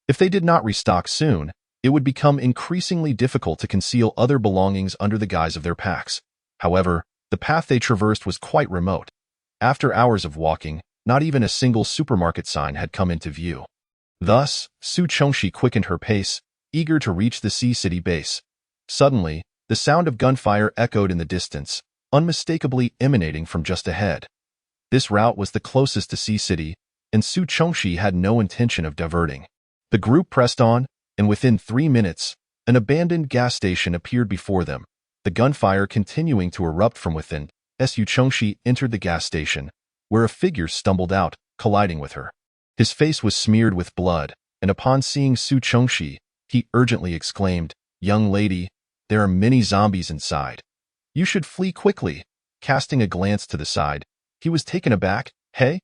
If they did not restock soon, it would become increasingly difficult to conceal other belongings under the guise of their packs. However, the path they traversed was quite remote. After hours of walking, not even a single supermarket sign had come into view. Thus, Su Chongxi quickened her pace, eager to reach the Sea City base. Suddenly, the sound of gunfire echoed in the distance, unmistakably emanating from just ahead. This route was the closest to Sea City, and Su Chongxi had no intention of diverting. The group pressed on, and within 3 minutes, an abandoned gas station appeared before them, the gunfire continuing to erupt from within. Su Chongxi entered the gas station, where a figure stumbled out, colliding with her. His face was smeared with blood, and upon seeing Su Chongxi, he urgently exclaimed, "Young lady, there are many zombies inside. You should flee quickly." Casting a glance to the side, he was taken aback. "Hey,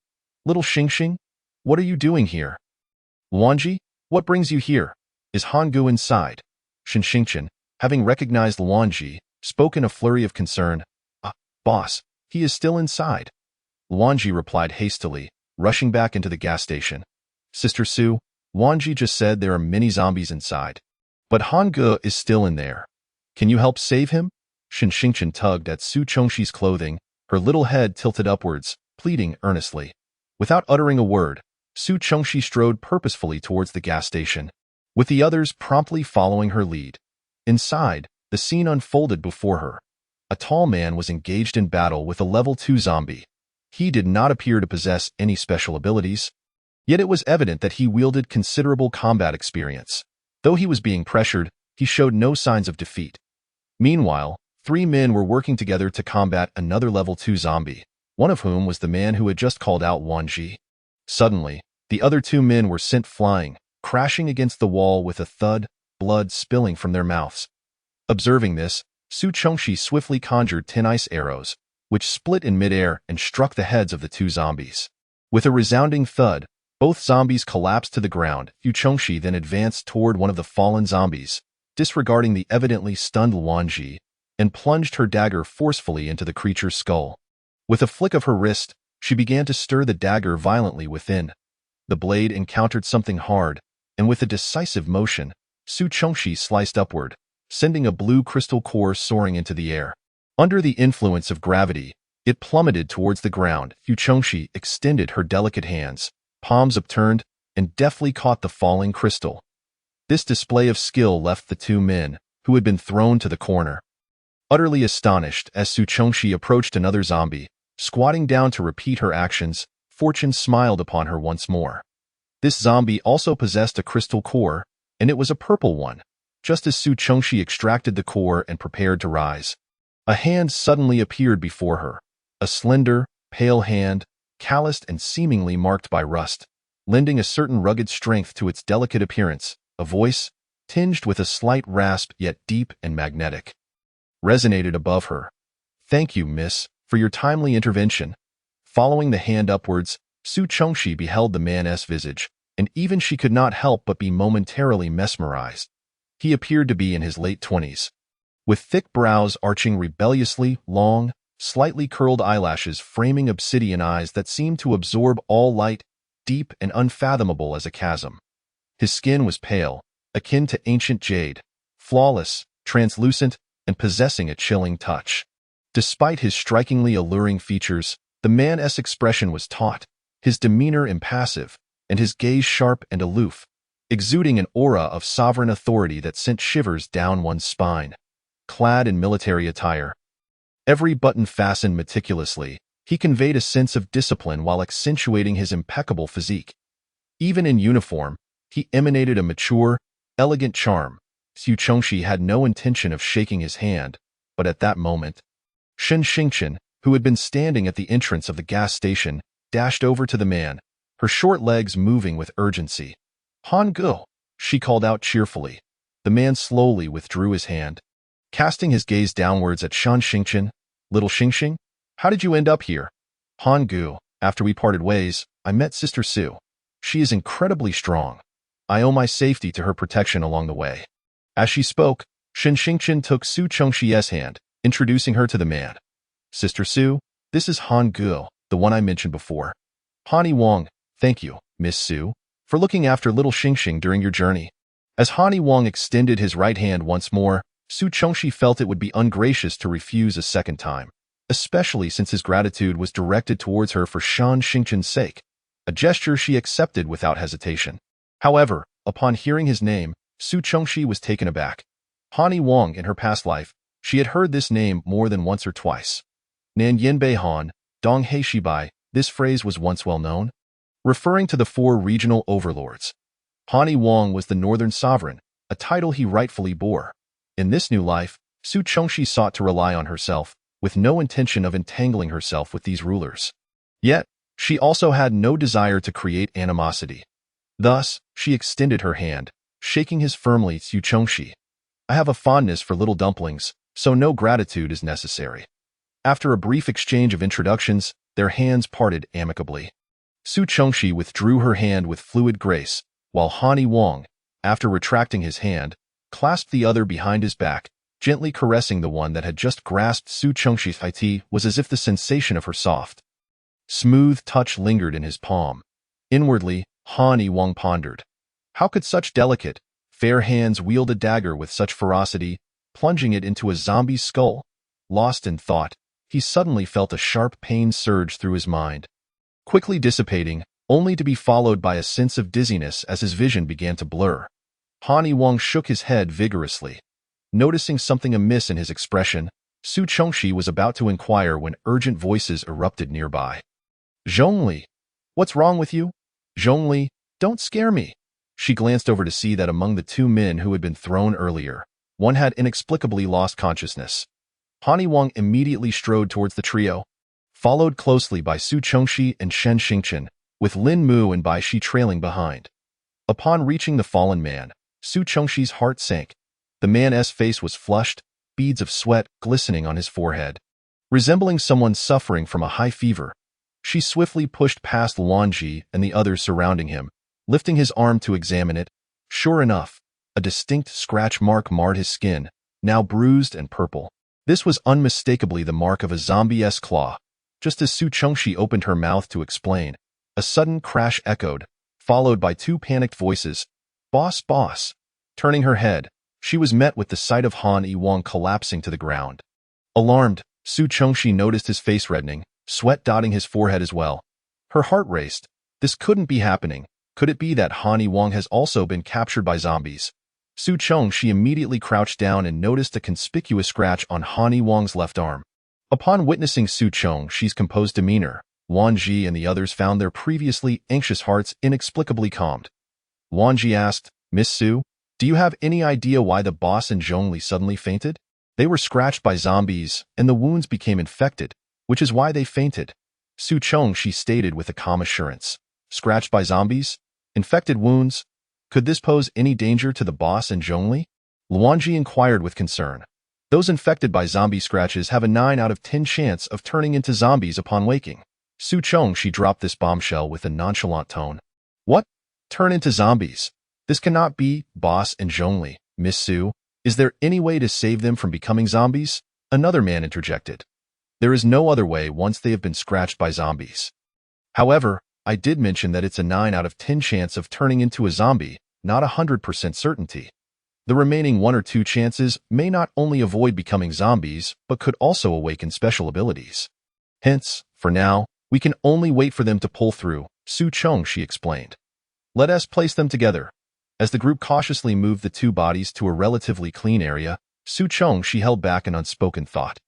little Xingxing, what are you doing here? Luanji, what brings you here? Is Hangu inside?" Xingxing, having recognized Luanji, spoke in a flurry of concern. "Boss, he is still inside." Luanji replied hastily, rushing back into the gas station. "Sister Su, Wanji just said there are many zombies inside. But Han Ge is still in there. Can you help save him? Shen Xingqian tugged at Su Chongxi's clothing, her little head tilted upwards, pleading earnestly. Without uttering a word, Su Chongxi strode purposefully towards the gas station, with the others promptly following her lead. Inside, the scene unfolded before her. A tall man was engaged in battle with a level 2 zombie. He did not appear to possess any special abilities, yet it was evident that he wielded considerable combat experience. Though he was being pressured, he showed no signs of defeat. Meanwhile, 3 men were working together to combat another level 2 zombie, one of whom was the man who had just called out Wanji. Suddenly, the other 2 men were sent flying, crashing against the wall with a thud, blood spilling from their mouths. Observing this, Su Chongxi swiftly conjured 10 ice arrows, which split in midair and struck the heads of the 2 zombies. With a resounding thud, both zombies collapsed to the ground. Su Chongxi then advanced toward one of the fallen zombies, disregarding the evidently stunned Wanji, and plunged her dagger forcefully into the creature's skull. With a flick of her wrist, she began to stir the dagger violently within. The blade encountered something hard, and with a decisive motion, Su Chongxi sliced upward, sending a blue crystal core soaring into the air. Under the influence of gravity, it plummeted towards the ground. Su Chongxi extended her delicate hands, palms upturned, and deftly caught the falling crystal. This display of skill left the 2 men, who had been thrown to the corner. Utterly astonished as Su Chongxi approached another zombie, squatting down to repeat her actions, fortune smiled upon her once more. This zombie also possessed a crystal core, and it was a purple one. Just as Su Chongxi extracted the core and prepared to rise, a hand suddenly appeared before her. A slender, pale hand, calloused and seemingly marked by rust, lending a certain rugged strength to its delicate appearance. A voice, tinged with a slight rasp yet deep and magnetic, resonated above her. "Thank you, miss, for your timely intervention." Following the hand upwards, Su Chongxi beheld the man's visage, and even she could not help but be momentarily mesmerized. He appeared to be in his late 20s, with thick brows arching rebelliously, long, slightly curled eyelashes framing obsidian eyes that seemed to absorb all light, deep and unfathomable as a chasm. His skin was pale, akin to ancient jade, flawless, translucent, and possessing a chilling touch. Despite his strikingly alluring features, the man's expression was taut, his demeanor impassive, and his gaze sharp and aloof, exuding an aura of sovereign authority that sent shivers down one's spine. Clad in military attire, every button fastened meticulously, he conveyed a sense of discipline while accentuating his impeccable physique. Even in uniform, he emanated a mature, elegant charm. Su Chongxi had no intention of shaking his hand, but at that moment, Shen Xingqian, who had been standing at the entrance of the gas station, dashed over to the man, her short legs moving with urgency. "Han Ge," she called out cheerfully. The man slowly withdrew his hand, casting his gaze downwards at Shen Xingqian. "Little Xingxing, how did you end up here?" "Han Ge, after we parted ways, I met Sister Su. She is incredibly strong. I owe my safety to her protection along the way." As she spoke, Shen Xingqian took Su Chongxi's hand, introducing her to the man. "Sister Su, this is Han Ge, the one I mentioned before." "Hani Wang, thank you, Miss Su, for looking after little Xingxing during your journey." As Hani Wang extended his right hand once more, Su Chongxi felt it would be ungracious to refuse a second time, especially since his gratitude was directed towards her for Shen Xingqian's sake, a gesture she accepted without hesitation. However, upon hearing his name, Su Chongxi was taken aback. Hani Wang, in her past life, she had heard this name more than once or twice. Nan Yanbei Han, Dong He Shibai, this phrase was once well known, referring to the 4 regional overlords. Hani Wang was the northern sovereign, a title he rightfully bore. In this new life, Su Chongxi sought to rely on herself, with no intention of entangling herself with these rulers. Yet, she also had no desire to create animosity. Thus, she extended her hand, shaking his firmly. "Su Chongxi, I have a fondness for little dumplings, so no gratitude is necessary." After a brief exchange of introductions, their hands parted amicably. Su Chongxi withdrew her hand with fluid grace, while Hani Wang, after retracting his hand, clasped the other behind his back, gently caressing the one that had just grasped Su Chongxi's. It was as if the sensation of her soft, smooth touch lingered in his palm. Inwardly, Hani Wang pondered. How could such delicate, fair hands wield a dagger with such ferocity, plunging it into a zombie's skull? Lost in thought, he suddenly felt a sharp pain surge through his mind, quickly dissipating, only to be followed by a sense of dizziness as his vision began to blur. Han Yi-Wang shook his head vigorously. Noticing something amiss in his expression, Su Chongxi was about to inquire when urgent voices erupted nearby. Zhongli, what's wrong with you? Zhongli, don't scare me. She glanced over to see that among the two men who had been thrown earlier, one had inexplicably lost consciousness. Han Yi-Wang immediately strode towards the trio, followed closely by Su Chongxi and Shen Xingchen, with Lin Mu and Bai Shi trailing behind. Upon reaching the fallen man, Su Chongxi's heart sank. The man's face was flushed, beads of sweat glistening on his forehead. Resembling someone suffering from a high fever, she swiftly pushed past Luan Ji and the others surrounding him, lifting his arm to examine it. Sure enough, a distinct scratch mark marred his skin, now bruised and purple. This was unmistakably the mark of a zombie-esque claw. Just as Su Chongxi opened her mouth to explain, a sudden crash echoed, followed by two panicked voices. Boss, boss. Turning her head, she was met with the sight of Han Yi-Wang collapsing to the ground. Alarmed, Su Chongxi noticed his face reddening, sweat dotting his forehead as well. Her heart raced. This couldn't be happening. Could it be that Han Yi-Wang has also been captured by zombies? Su Chongxi immediately crouched down and noticed a conspicuous scratch on Han Yi-Wang's left arm. Upon witnessing Su Chongxi's composed demeanor, Luan Ji and the others found their previously anxious hearts inexplicably calmed. Luan Ji asked, Miss Su, do you have any idea why the boss and Zhongli suddenly fainted? They were scratched by zombies, and the wounds became infected, which is why they fainted. Su Chongxi stated with a calm assurance. Scratched by zombies? Infected wounds? Could this pose any danger to the boss and Zhongli? Luan Ji inquired with concern. Those infected by zombie scratches have a 9 out of 10 chance of turning into zombies upon waking. Su Chongxi dropped this bombshell with a nonchalant tone. What? Turn into zombies? This cannot be, boss and Zhongli. Miss Su, is there any way to save them from becoming zombies? Another man interjected. There is no other way once they have been scratched by zombies. However, I did mention that it's a 9 out of 10 chance of turning into a zombie, not 100% certainty. The remaining 1 or 2 chances may not only avoid becoming zombies, but could also awaken special abilities. Hence, for now, we can only wait for them to pull through, Su Chongxi explained. Let us place them together. As the group cautiously moved the two bodies to a relatively clean area, Su Chongxi held back an unspoken thought.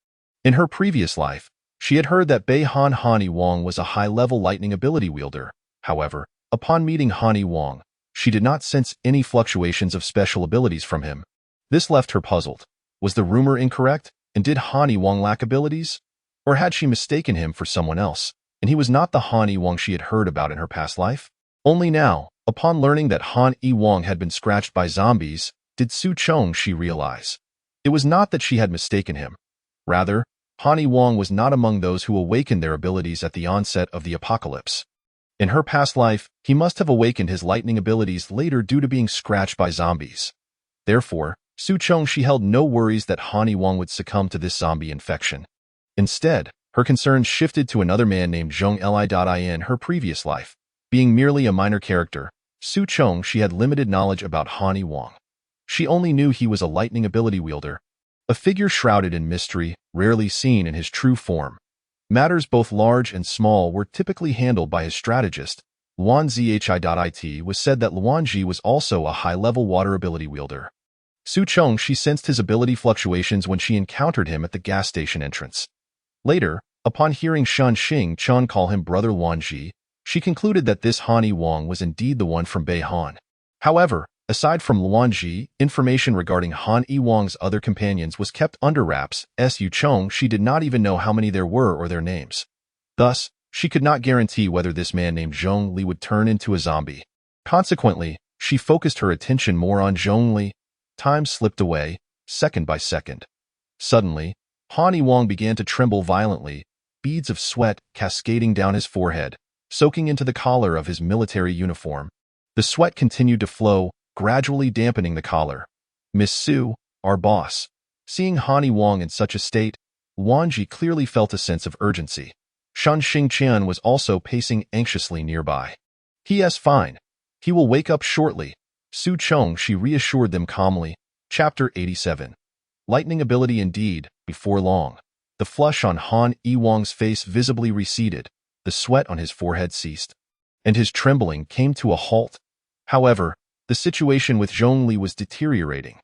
In her previous life, she had heard that Han Yi-Wang was a high-level lightning ability wielder. However, upon meeting Han Yi-Wang, she did not sense any fluctuations of special abilities from him. This left her puzzled. Was the rumor incorrect, and did Han Yi-Wang lack abilities? Or had she mistaken him for someone else, and he was not the Han Yi-Wang she had heard about in her past life? Only now, upon learning that Han Yi-Wang had been scratched by zombies, did Su Chongxi realize. It was not that she had mistaken him. Rather, Han Yi-Wang was not among those who awakened their abilities at the onset of the apocalypse. In her past life, he must have awakened his lightning abilities later due to being scratched by zombies. Therefore, Su Chongxi held no worries that Han Yi-Wang would succumb to this zombie infection. Instead, her concerns shifted to another man named Zhong Li. In her previous life. Being merely a minor character, Su Chongxi had limited knowledge about Han Yi-Wang. She only knew he was a lightning ability wielder, a figure shrouded in mystery, rarely seen in his true form. Matters both large and small were typically handled by his strategist. Luan Zhi.it was said that Luan Ji was also a high-level water ability wielder. Su Chongxi sensed his ability fluctuations when she encountered him at the gas station entrance. Later, upon hearing Shan Xingchen call him Brother Luan Ji, she concluded that this Han Yi-Wang was indeed the one from Beihan. However, aside from Luan Ji, information regarding Han Yi-Wang's other companions was kept under wraps. Su Chongxi did not even know how many there were or their names. Thus, she could not guarantee whether this man named Zhongli would turn into a zombie. Consequently, she focused her attention more on Zhongli. Time slipped away, second by second. Suddenly, Han Yi-Wang began to tremble violently, beads of sweat cascading down his forehead, soaking into the collar of his military uniform. The sweat continued to flow, gradually dampening the collar. Miss Su, our boss. Seeing Han Yi-Wang in such a state, Luan Ji clearly felt a sense of urgency. Shan Xingchen was also pacing anxiously nearby. He is fine. He will wake up shortly. Su Chong, she reassured them calmly. Chapter 87. Lightning ability indeed. Before long, the flush on Han Yi-Wang's face visibly receded, the sweat on his forehead ceased, and his trembling came to a halt. However, the situation with Zhongli was deteriorating.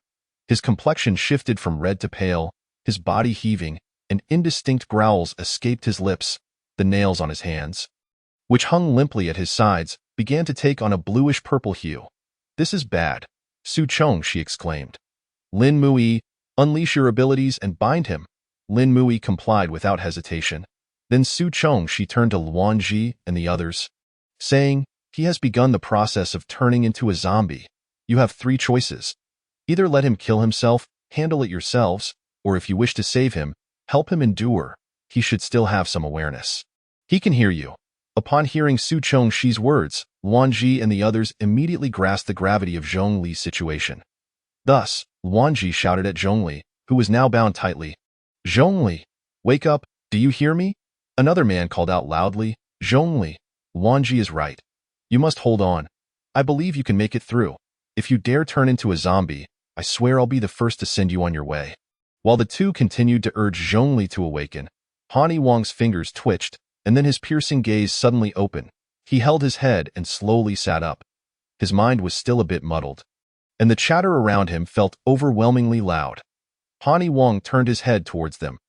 His complexion shifted from red to pale, his body heaving, and indistinct growls escaped his lips. The nails on his hands, which hung limply at his sides, began to take on a bluish-purple hue. "This is bad." "Su Chong," she exclaimed. "Lin Mui, unleash your abilities and bind him." Lin Mui complied without hesitation. Then Su Chong, she turned to Luan Ji and the others, saying, "He has begun the process of turning into a zombie. You have 3 choices. Either let him kill himself, handle it yourselves, or if you wish to save him, help him endure. He should still have some awareness. He can hear you." Upon hearing Su Chongxi's words, Luan Ji and the others immediately grasped the gravity of Zhongli's situation. Thus, Luan Ji shouted at Zhongli, who was now bound tightly. "Zhongli, wake up, do you hear me?" Another man called out loudly, "Zhongli, Luan Ji is right. You must hold on. I believe you can make it through. If you dare turn into a zombie, I swear I'll be the first to send you on your way." While the two continued to urge Zhongli to awaken, Han Yi-Wang's fingers twitched, and then his piercing gaze suddenly opened. He held his head and slowly sat up. His mind was still a bit muddled, and the chatter around him felt overwhelmingly loud. Han Yi-Wang turned his head towards them.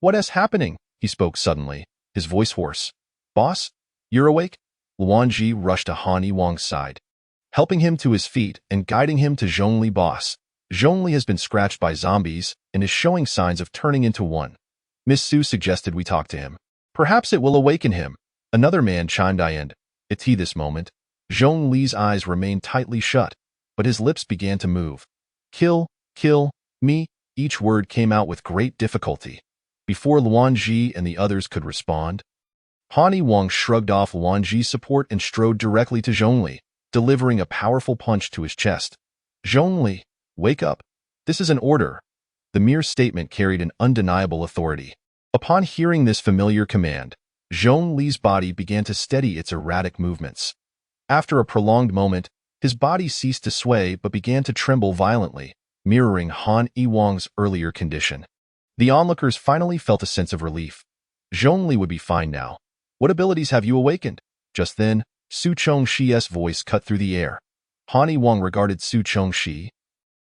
"What is happening?" he spoke suddenly, his voice hoarse. "Boss, you're awake?" Luan Ji rushed to Han Yi-Wang's side, helping him to his feet and guiding him to Zhongli. "Boss, Zhongli has been scratched by zombies and is showing signs of turning into one. Miss Su suggested we talk to him. Perhaps it will awaken him." Another man chimed in. At this moment, Zhongli's eyes remained tightly shut, but his lips began to move. Kill me," each word came out with great difficulty. Before Luan Ji and the others could respond, Han Yi-Wang shrugged off Luan Ji's support and strode directly to Zhongli, delivering a powerful punch to his chest. "Zhongli, wake up. This is an order." The mere statement carried an undeniable authority. Upon hearing this familiar command, Zhongli's body began to steady its erratic movements. After a prolonged moment, his body ceased to sway but began to tremble violently, mirroring Han Yi-Wang's earlier condition. The onlookers finally felt a sense of relief. Zhongli would be fine now. "What abilities have you awakened?" Just then, Su Chongxi's voice cut through the air. Han Yi-Wang regarded Su Chongxi,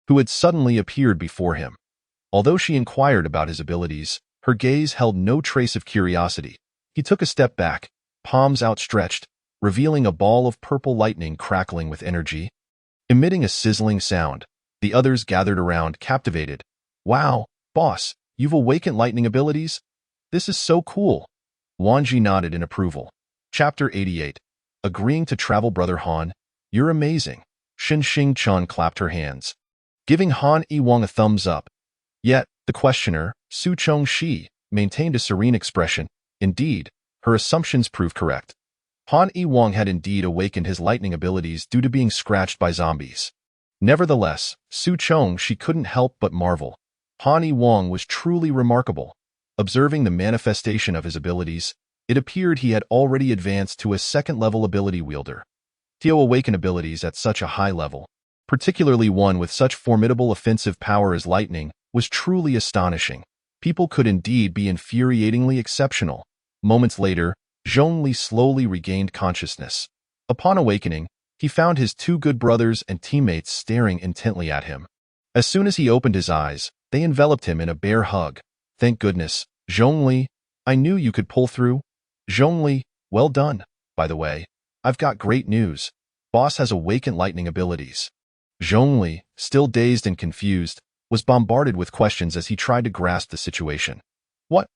who had suddenly appeared before him. Although she inquired about his abilities, her gaze held no trace of curiosity. He took a step back, palms outstretched, revealing a ball of purple lightning crackling with energy, emitting a sizzling sound. The others gathered around, captivated. "Wow, boss, you've awakened lightning abilities? This is so cool." Luan Ji nodded in approval. Chapter 88. Agreeing to travel. "Brother Han, you're amazing." Shin Xing Chun clapped her hands, giving Han Yi-Wang a thumbs up. Yet, the questioner, Su Chongxi, maintained a serene expression. Indeed, her assumptions proved correct. Han Yi-Wang had indeed awakened his lightning abilities due to being scratched by zombies. Nevertheless, Su Chongxi couldn't help but marvel. Han Yi-Wang was truly remarkable. Observing the manifestation of his abilities, it appeared he had already advanced to a second-level ability wielder. To awaken abilities at such a high level, particularly one with such formidable offensive power as lightning, was truly astonishing. People could indeed be infuriatingly exceptional. Moments later, Zhongli slowly regained consciousness. Upon awakening, he found his 2 good brothers and teammates staring intently at him. As soon as he opened his eyes, they enveloped him in a bear hug. "Thank goodness, Zhongli, I knew you could pull through." "Zhongli, well done. By the way, I've got great news. Boss has awakened lightning abilities." Zhongli, still dazed and confused, was bombarded with questions as he tried to grasp the situation. "What?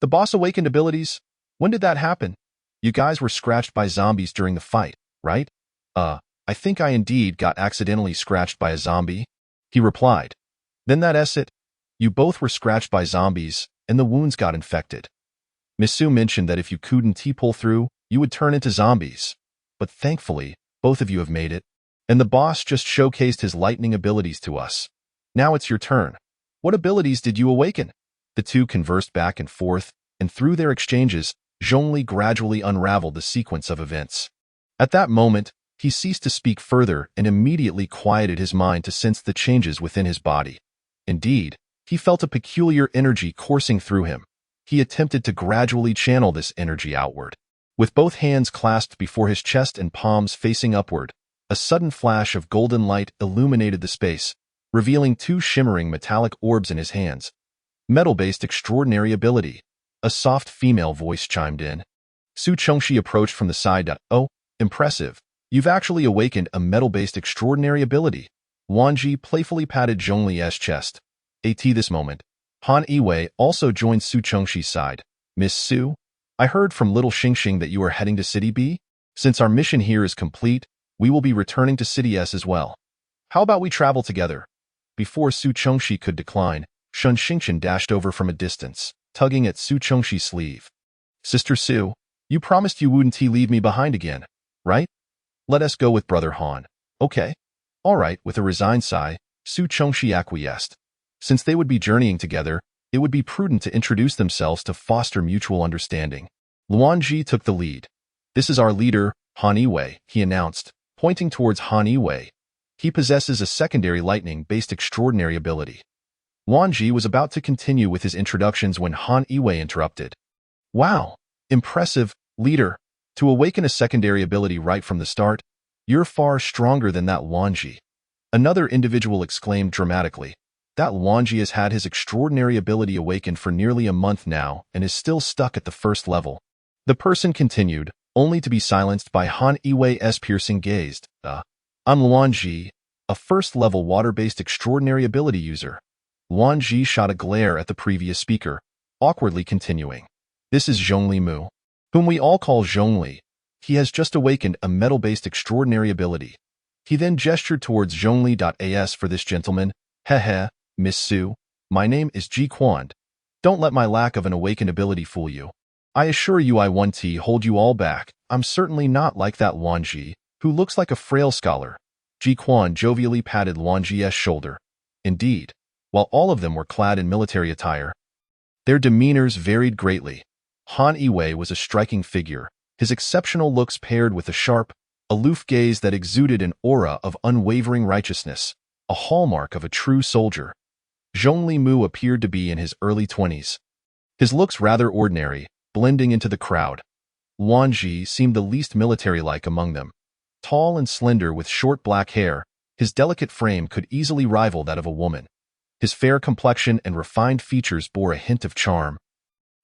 The boss awakened abilities? When did that happen? You guys were scratched by zombies during the fight, right?" I think I indeed got accidentally scratched by a zombie," he replied. "Then that's it. You both were scratched by zombies, and the wounds got infected. Miss Su mentioned that if you couldn't pull through, you would turn into zombies. But thankfully, both of you have made it, and the boss just showcased his lightning abilities to us. Now it's your turn. What abilities did you awaken?" The two conversed back and forth, and through their exchanges, Zhongli gradually unraveled the sequence of events. At that moment, He ceased to speak further and immediately quieted his mind to sense the changes within his body. Indeed, he felt a peculiar energy coursing through him. He attempted to gradually channel this energy outward. With both hands clasped before his chest and palms facing upward, a sudden flash of golden light illuminated the space, revealing two shimmering metallic orbs in his hands. Metal-based extraordinary ability. A soft female voice chimed in. Su Chengxi approached from the side. Oh, impressive. You've actually awakened a metal-based extraordinary ability. Wang Ji playfully patted Zhongli's chest. At this moment, Han Yiwei also joined Su Chengxi's side. Miss Su, I heard from little Xingxing that you are heading to City B? Since our mission here is complete, we will be returning to City S as well. How about we travel together? Before Su Chengxi could decline, Shun Xingchen dashed over from a distance, tugging at Su Chengxi's sleeve. Sister Su, you promised you wouldn't leave me behind again, right? Let us go with Brother Han. Okay. All right, with a resigned sigh, Su Chengxi acquiesced. Since they would be journeying together, it would be prudent to introduce themselves to foster mutual understanding. Luan Ji took the lead. This is our leader, Han Yiwei, he announced, pointing towards Han Yiwei. He possesses a secondary lightning-based extraordinary ability. Luan Ji was about to continue with his introductions when Han Yiwei interrupted. Wow, impressive, leader. To awaken a secondary ability right from the start, you're far stronger than that Luan Ji. Another individual exclaimed dramatically. That Luan Ji has had his extraordinary ability awakened for nearly a month now and is still stuck at the first level. The person continued, only to be silenced by Han Yiwei's piercing gaze. I'm Luan Ji, a first-level water-based extraordinary ability user. Luan Ji shot a glare at the previous speaker, awkwardly continuing. This is Zhongli Mu, whom we all call Zhongli. He has just awakened a metal-based extraordinary ability. He then gestured towards Zhongli.as for this gentleman. Heh, Miss Su, my name is Ji Quan. Don't let my lack of an awakened ability fool you. I assure you I won't hold you all back. I'm certainly not like that Luan Ji, who looks like a frail scholar. Ji Quan jovially patted Luan Ji's shoulder. Indeed, while all of them were clad in military attire, their demeanors varied greatly. Han Yiwei was a striking figure, his exceptional looks paired with a sharp, aloof gaze that exuded an aura of unwavering righteousness, a hallmark of a true soldier. Zhongli Mu appeared to be in his early 20s. His looks rather ordinary, blending into the crowd. Luan Ji seemed the least military-like among them. Tall and slender with short black hair, his delicate frame could easily rival that of a woman. His fair complexion and refined features bore a hint of charm.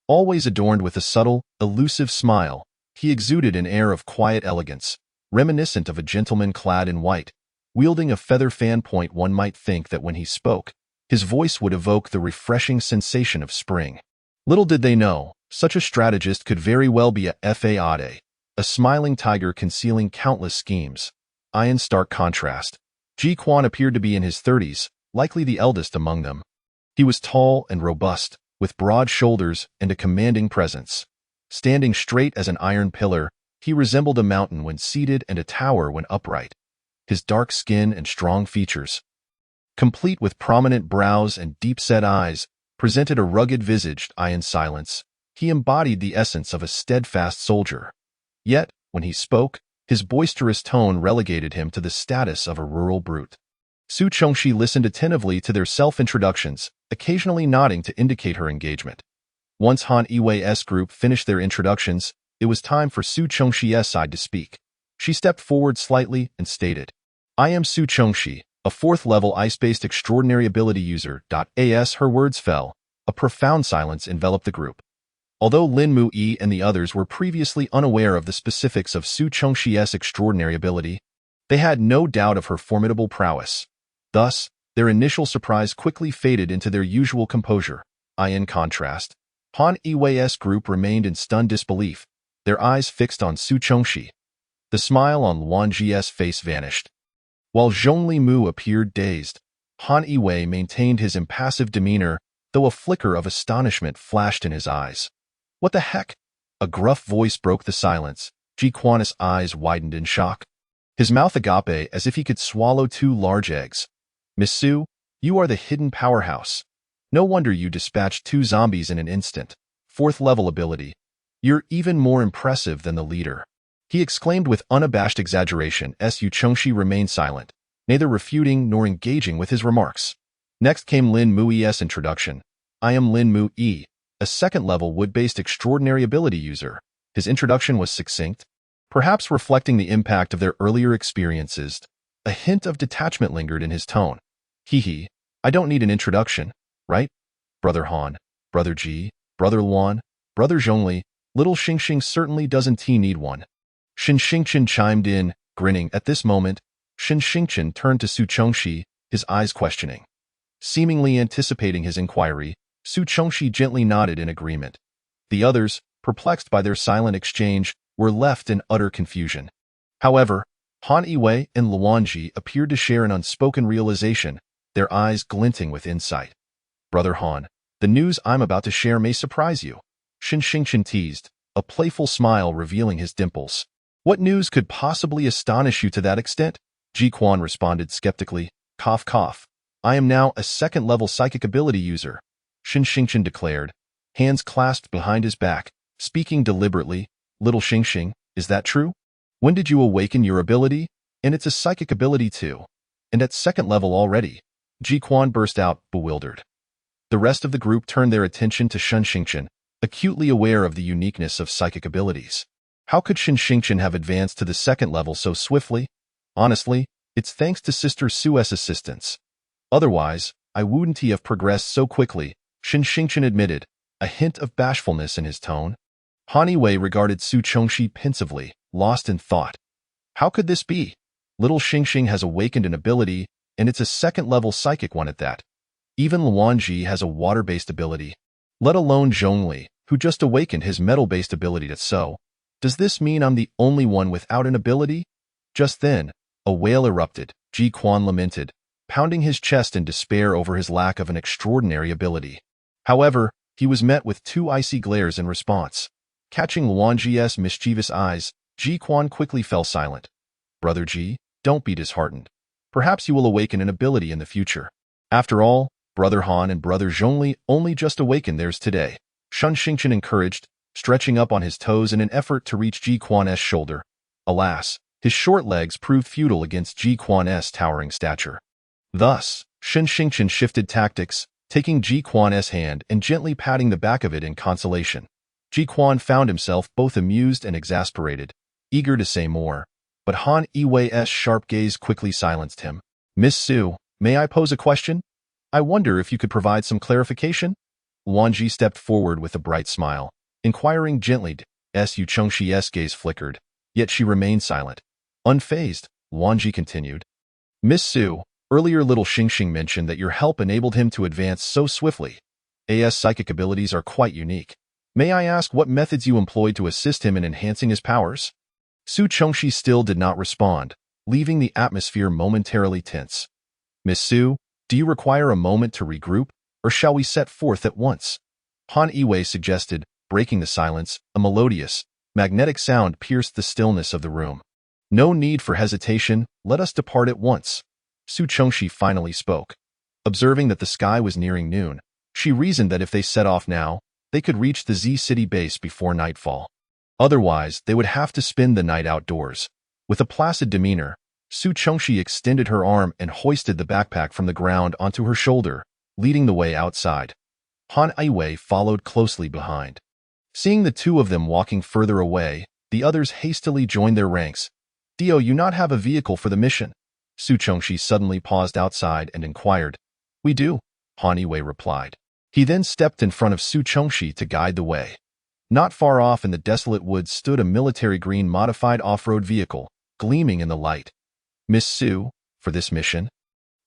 Always adorned with a subtle, elusive smile, he exuded an air of quiet elegance, reminiscent of a gentleman clad in white. Wielding a feather fan point, one might think that when he spoke, his voice would evoke the refreshing sensation of spring. Little did they know, such a strategist could very well be a fade, a smiling tiger concealing countless schemes. In stark contrast, Ji Quan appeared to be in his 30s, likely the eldest among them. He was tall and robust, with broad shoulders and a commanding presence. Standing straight as an iron pillar, he resembled a mountain when seated and a tower when upright. His dark skin and strong features, complete with prominent brows and deep-set eyes, presented a rugged-visaged in silence. He embodied the essence of a steadfast soldier. Yet, when he spoke, his boisterous tone relegated him to the status of a rural brute. Su Chengxi listened attentively to their self-introductions, occasionally nodding to indicate her engagement. Once Han Yiwei's group finished their introductions, it was time for Su Chengxi's side to speak. She stepped forward slightly and stated, I am Su Chengxi, a fourth-level ice-based extraordinary ability user. As her words fell, a profound silence enveloped the group. Although Lin Mu-yi and the others were previously unaware of the specifics of Su Chengxi's extraordinary ability, they had no doubt of her formidable prowess. Thus, their initial surprise quickly faded into their usual composure. In contrast, Han Yiwei's group remained in stunned disbelief, their eyes fixed on Su Chengxi. The smile on Luan Ji's face vanished. While Zhongli Mu appeared dazed, Han Yiwei maintained his impassive demeanor, though a flicker of astonishment flashed in his eyes. What the heck? A gruff voice broke the silence. Ji Quan's eyes widened in shock. His mouth agape as if he could swallow 2 large eggs. Miss Su, you are the hidden powerhouse. No wonder you dispatched 2 zombies in an instant. 4th level ability. You're even more impressive than the leader. he exclaimed with unabashed exaggeration as Yu Chengxi remained silent, neither refuting nor engaging with his remarks. Next came Lin Mui's introduction. I am Lin Mui, a second-level wood-based extraordinary ability user. His introduction was succinct, perhaps reflecting the impact of their earlier experiences. A hint of detachment lingered in his tone. Hee, I don't need an introduction, right? Brother Han, Brother Ji, Brother Luan, Brother Zhongli, little Xingxing certainly doesn't need one. Shen Xingchen chimed in, grinning. At this moment, Shen Xingchen turned to Su Chengxi, his eyes questioning. Seemingly anticipating his inquiry, Su Chengxi gently nodded in agreement. The others, perplexed by their silent exchange, were left in utter confusion. However, Han Yiwei and Luanji appeared to share an unspoken realization, their eyes glinting with insight. Brother Han, the news I'm about to share may surprise you, Shen Xingchen teased, a playful smile revealing his dimples. What news could possibly astonish you to that extent? Ji Quan responded skeptically. Cough cough. I am now a second-level psychic ability user, Shen Xingchen declared, hands clasped behind his back, speaking deliberately. Little Xingxing, is that true? When did you awaken your ability? And it's a psychic ability too. And at second level already. Ji Quan burst out, bewildered. The rest of the group turned their attention to Shen Xingchen, acutely aware of the uniqueness of psychic abilities. How could Shen Xingchen have advanced to the second level so swiftly? Honestly, it's thanks to Sister Sue's assistance. Otherwise, I wouldn't have progressed so quickly, Shen Xingchen admitted, a hint of bashfulness in his tone. Han Yiwei regarded Su Chengxi pensively, lost in thought. How could this be? Little Xingxing has awakened an ability, and it's a second-level psychic one at that. Even Luanji has a water-based ability, let alone Zhongli, who just awakened his metal-based ability to so. Does this mean I'm the only one without an ability? Just then, a wail erupted. Ji Quan lamented, pounding his chest in despair over his lack of an extraordinary ability. However, he was met with two icy glares in response. Catching Luanji's mischievous eyes, Ji Quan quickly fell silent. Brother Ji, don't be disheartened. Perhaps you will awaken an ability in the future. After all, Brother Han and Brother Zhongli only just awakened theirs today. Shen Xingchen encouraged, stretching up on his toes in an effort to reach Ji Quan's shoulder. Alas, his short legs proved futile against Ji Quan's towering stature. Thus, Shen Xingchen shifted tactics, taking Ji Quan's hand and gently patting the back of it in consolation. Ji Quan found himself both amused and exasperated, eager to say more, but Han Yiwei's sharp gaze quickly silenced him. Miss Su, may I pose a question? I wonder if you could provide some clarification? Luanji stepped forward with a bright smile, inquiring gently. Yu Chengxi's gaze flickered, yet she remained silent. Unfazed, Luanji continued. Miss Su, earlier little Xingxing mentioned that your help enabled him to advance so swiftly. As psychic abilities are quite unique. May I ask what methods you employed to assist him in enhancing his powers? Su Chengxi still did not respond, leaving the atmosphere momentarily tense. Miss Su, do you require a moment to regroup, or shall we set forth at once? Han Yiwei suggested, breaking the silence. A melodious, magnetic sound pierced the stillness of the room. No need for hesitation, let us depart at once. Su Chengxi finally spoke. Observing that the sky was nearing noon, she reasoned that if they set off now, they could reach the Z City base before nightfall. Otherwise, they would have to spend the night outdoors. With a placid demeanor, Su Chengxi extended her arm and hoisted the backpack from the ground onto her shoulder, leading the way outside. Han Yiwei followed closely behind. Seeing the two of them walking further away, the others hastily joined their ranks. Do you not have a vehicle for the mission? Su Chengxi suddenly paused outside and inquired. We do, Han Yiwei replied. He then stepped in front of Su Chengxi to guide the way. Not far off in the desolate woods stood a military green modified off-road vehicle, gleaming in the light. Miss Su, for this mission?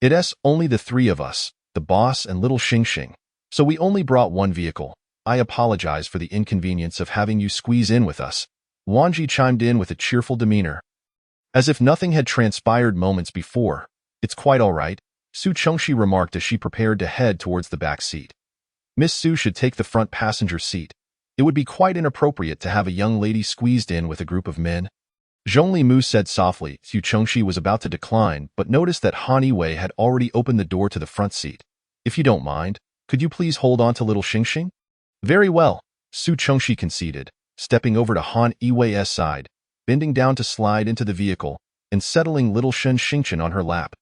It's only the three of us, the boss and little Xingxing, so we only brought one vehicle. I apologize for the inconvenience of having you squeeze in with us. Luanji chimed in with a cheerful demeanor. As if nothing had transpired moments before. It's quite all right, Su Chengxi remarked as she prepared to head towards the back seat. Miss Su should take the front passenger seat. It would be quite inappropriate to have a young lady squeezed in with a group of men. Zhongli Mu said softly. Su Chengxi was about to decline, but noticed that Han Yiwei had already opened the door to the front seat. If you don't mind, could you please hold on to little Xingxing? Very well, Su Chengxi conceded, stepping over to Han Yiwei's side. bending down to slide into the vehicle and settling little Shen Xingqian on her lap.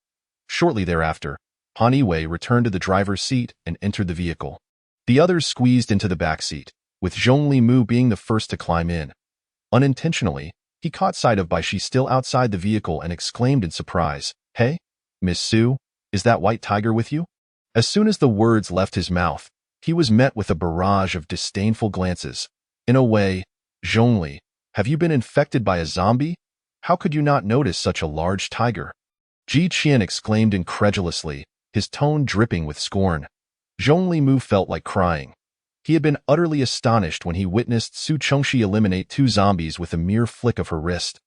Shortly thereafter, Han Yiwei returned to the driver's seat and entered the vehicle. The others squeezed into the back seat, with Zhongli Mu being the first to climb in. Unintentionally, he caught sight of Bai Shi still outside the vehicle and exclaimed in surprise, "Hey, Miss Su, is that white tiger with you?" As soon as the words left his mouth, he was met with a barrage of disdainful glances. In a way, Zhongli, have you been infected by a zombie? How could you not notice such a large tiger? Ji Qian exclaimed incredulously, his tone dripping with scorn. Zhongli Mu felt like crying. He had been utterly astonished when he witnessed Su Chengxi eliminate 2 zombies with a mere flick of her wrist,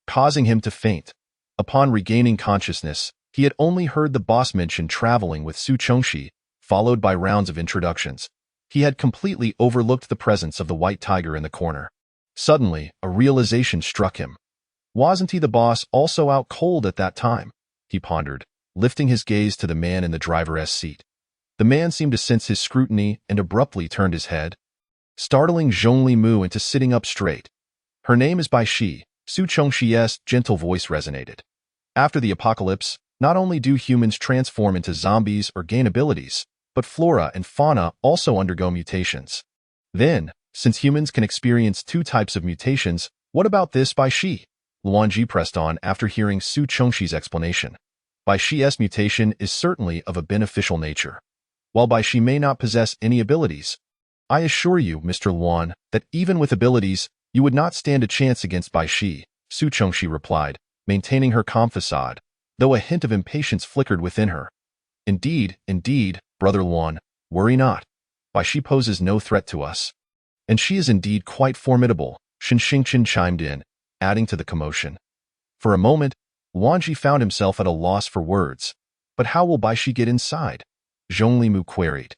causing him to faint. Upon regaining consciousness, he had only heard the boss mention traveling with Su Chengxi, followed by rounds of introductions. He had completely overlooked the presence of the white tiger in the corner. Suddenly, a realization struck him. Wasn't he the boss also out cold at that time? He pondered, lifting his gaze to the man in the driver's seat. The man seemed to sense his scrutiny and abruptly turned his head, startling Zhongli Mu into sitting up straight. "Her name is Bai Shi," Su Chengxi's gentle voice resonated. "After the apocalypse, not only do humans transform into zombies or gain abilities, but flora and fauna also undergo mutations. Then, since humans can experience 2 types of mutations, what about this Bai Shi?" Luanji pressed on after hearing Su Chengxi's explanation. Bai Shi's mutation is certainly of a beneficial nature. While Bai Shi may not possess any abilities, I assure you, Mr. Luan, that even with abilities, you would not stand a chance against Bai Shi, Su Chengxi replied, maintaining her calm facade, though a hint of impatience flickered within her. Indeed, Brother Luan, worry not. Bai Shi poses no threat to us. And she is indeed quite formidable, Shen Xingqian chimed in, adding to the commotion. For a moment, Luanji found himself at a loss for words. But how will Bai Shi get inside? Zhongli Mu queried.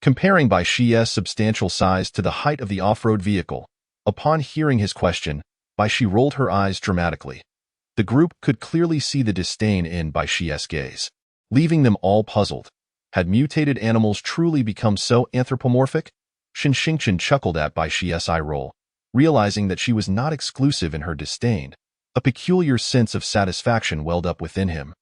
Comparing Bai Shi's substantial size to the height of the off-road vehicle, upon hearing his question, Bai Shi rolled her eyes dramatically. The group could clearly see the disdain in Bai Shi's gaze, leaving them all puzzled. Had mutated animals truly become so anthropomorphic? Shen Xingqian chuckled at Bai Shi's eye roll, realizing that she was not exclusive in her disdain. A peculiar sense of satisfaction welled up within him.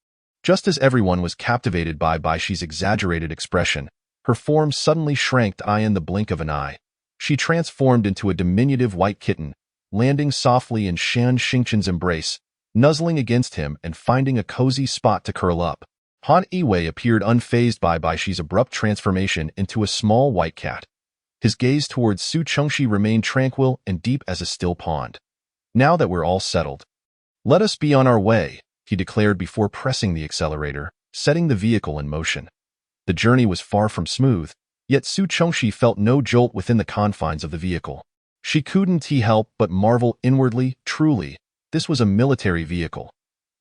Just as everyone was captivated by Bai Shi's exaggerated expression, her form suddenly shrank in the blink of an eye. She transformed into a diminutive white kitten, landing softly in Shen Xingqian's embrace, nuzzling against him and finding a cozy spot to curl up. Han Yiwei appeared unfazed by Bai Shi's abrupt transformation into a small white cat. His gaze towards Su Chengxi remained tranquil and deep as a still pond. "Now that we're all settled, let us be on our way," he declared before pressing the accelerator, setting the vehicle in motion. The journey was far from smooth, yet Su Chengxi felt no jolt within the confines of the vehicle. She couldn't help but marvel inwardly, truly, this was a military vehicle.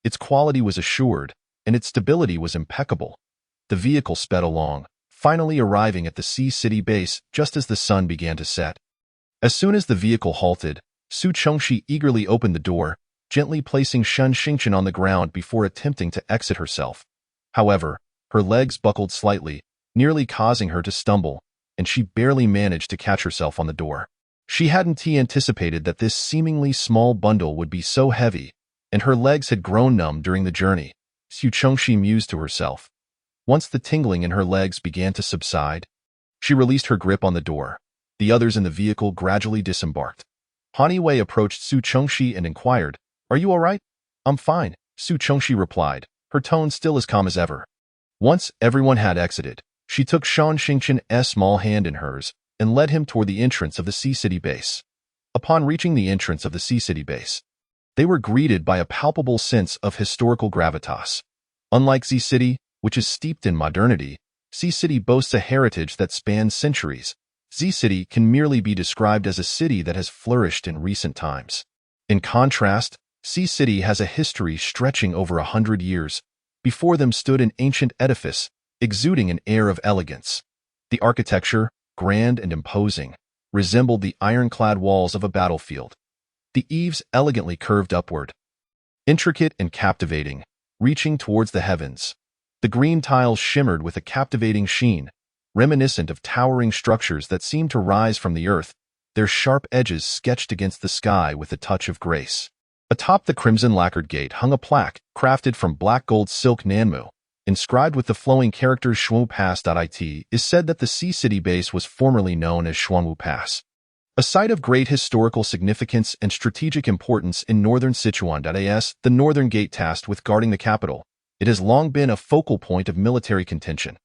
Its quality was assured, and its stability was impeccable. The vehicle sped along, finally arriving at the Sea City base just as the sun began to set. As soon as the vehicle halted, Su Chengxi eagerly opened the door, gently placing Shen Xingqian on the ground before attempting to exit herself. However, her legs buckled slightly, nearly causing her to stumble, and she barely managed to catch herself on the door. She hadn't anticipated that this seemingly small bundle would be so heavy, and her legs had grown numb during the journey. Su Chengxi mused to herself. Once the tingling in her legs began to subside, she released her grip on the door. The others in the vehicle gradually disembarked. Han Yiwei approached Su Chengxi and inquired, "Are you all right?" "I'm fine," Su Chengxi replied, her tone still as calm as ever. Once everyone had exited, she took Shen Xingqian's small hand in hers and led him toward the entrance of the Sea City base. Upon reaching the entrance of the Sea City base, they were greeted by a palpable sense of historical gravitas. Unlike Z City, which is steeped in modernity, Sea City boasts a heritage that spans centuries. Z City can merely be described as a city that has flourished in recent times. In contrast, Sea City has a history stretching over 100 years. Before them stood an ancient edifice, exuding an air of elegance. The architecture, grand and imposing, resembled the ironclad walls of a battlefield. The eaves elegantly curved upward, intricate and captivating, reaching towards the heavens. The green tiles shimmered with a captivating sheen, reminiscent of towering structures that seemed to rise from the earth, their sharp edges sketched against the sky with a touch of grace. Atop the crimson lacquered gate hung a plaque, crafted from black gold silk nanmu. Inscribed with the flowing characters Xuanwu Pass.it, is said that the Sea City base was formerly known as Xuanwu Pass. A site of great historical significance and strategic importance in northern Sichuan.as, the northern gate tasked with guarding the capital. It has long been a focal point of military contention.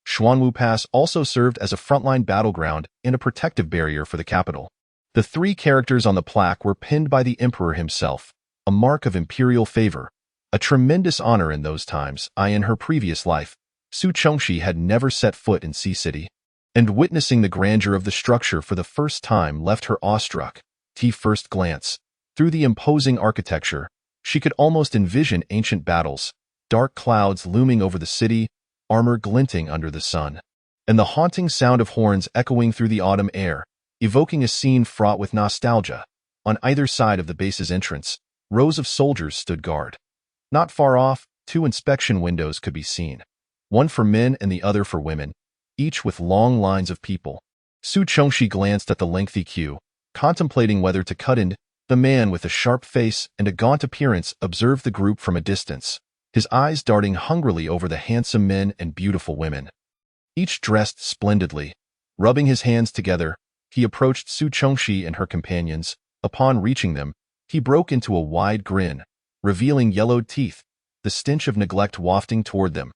Xuanwu Pass also served as a frontline battleground and a protective barrier for the capital. The three characters on the plaque were pinned by the emperor himself, a mark of imperial favor. A tremendous honor in those times. In her previous life, Su Chongxi had never set foot in Sea City, and witnessing the grandeur of the structure for the first time left her awestruck. First glance. Through the imposing architecture, she could almost envision ancient battles, dark clouds looming over the city, armor glinting under the sun, and the haunting sound of horns echoing through the autumn air, evoking a scene fraught with nostalgia. On either side of the base's entrance, rows of soldiers stood guard. Not far off, two inspection windows could be seen, one for men and the other for women, each with long lines of people. Su Chongxi glanced at the lengthy queue, contemplating whether to cut in. The man with a sharp face and a gaunt appearance observed the group from a distance, his eyes darting hungrily over the handsome men and beautiful women, each dressed splendidly. Rubbing his hands together, he approached Su Chongxi and her companions. Upon reaching them, he broke into a wide grin, revealing yellowed teeth, the stench of neglect wafting toward them.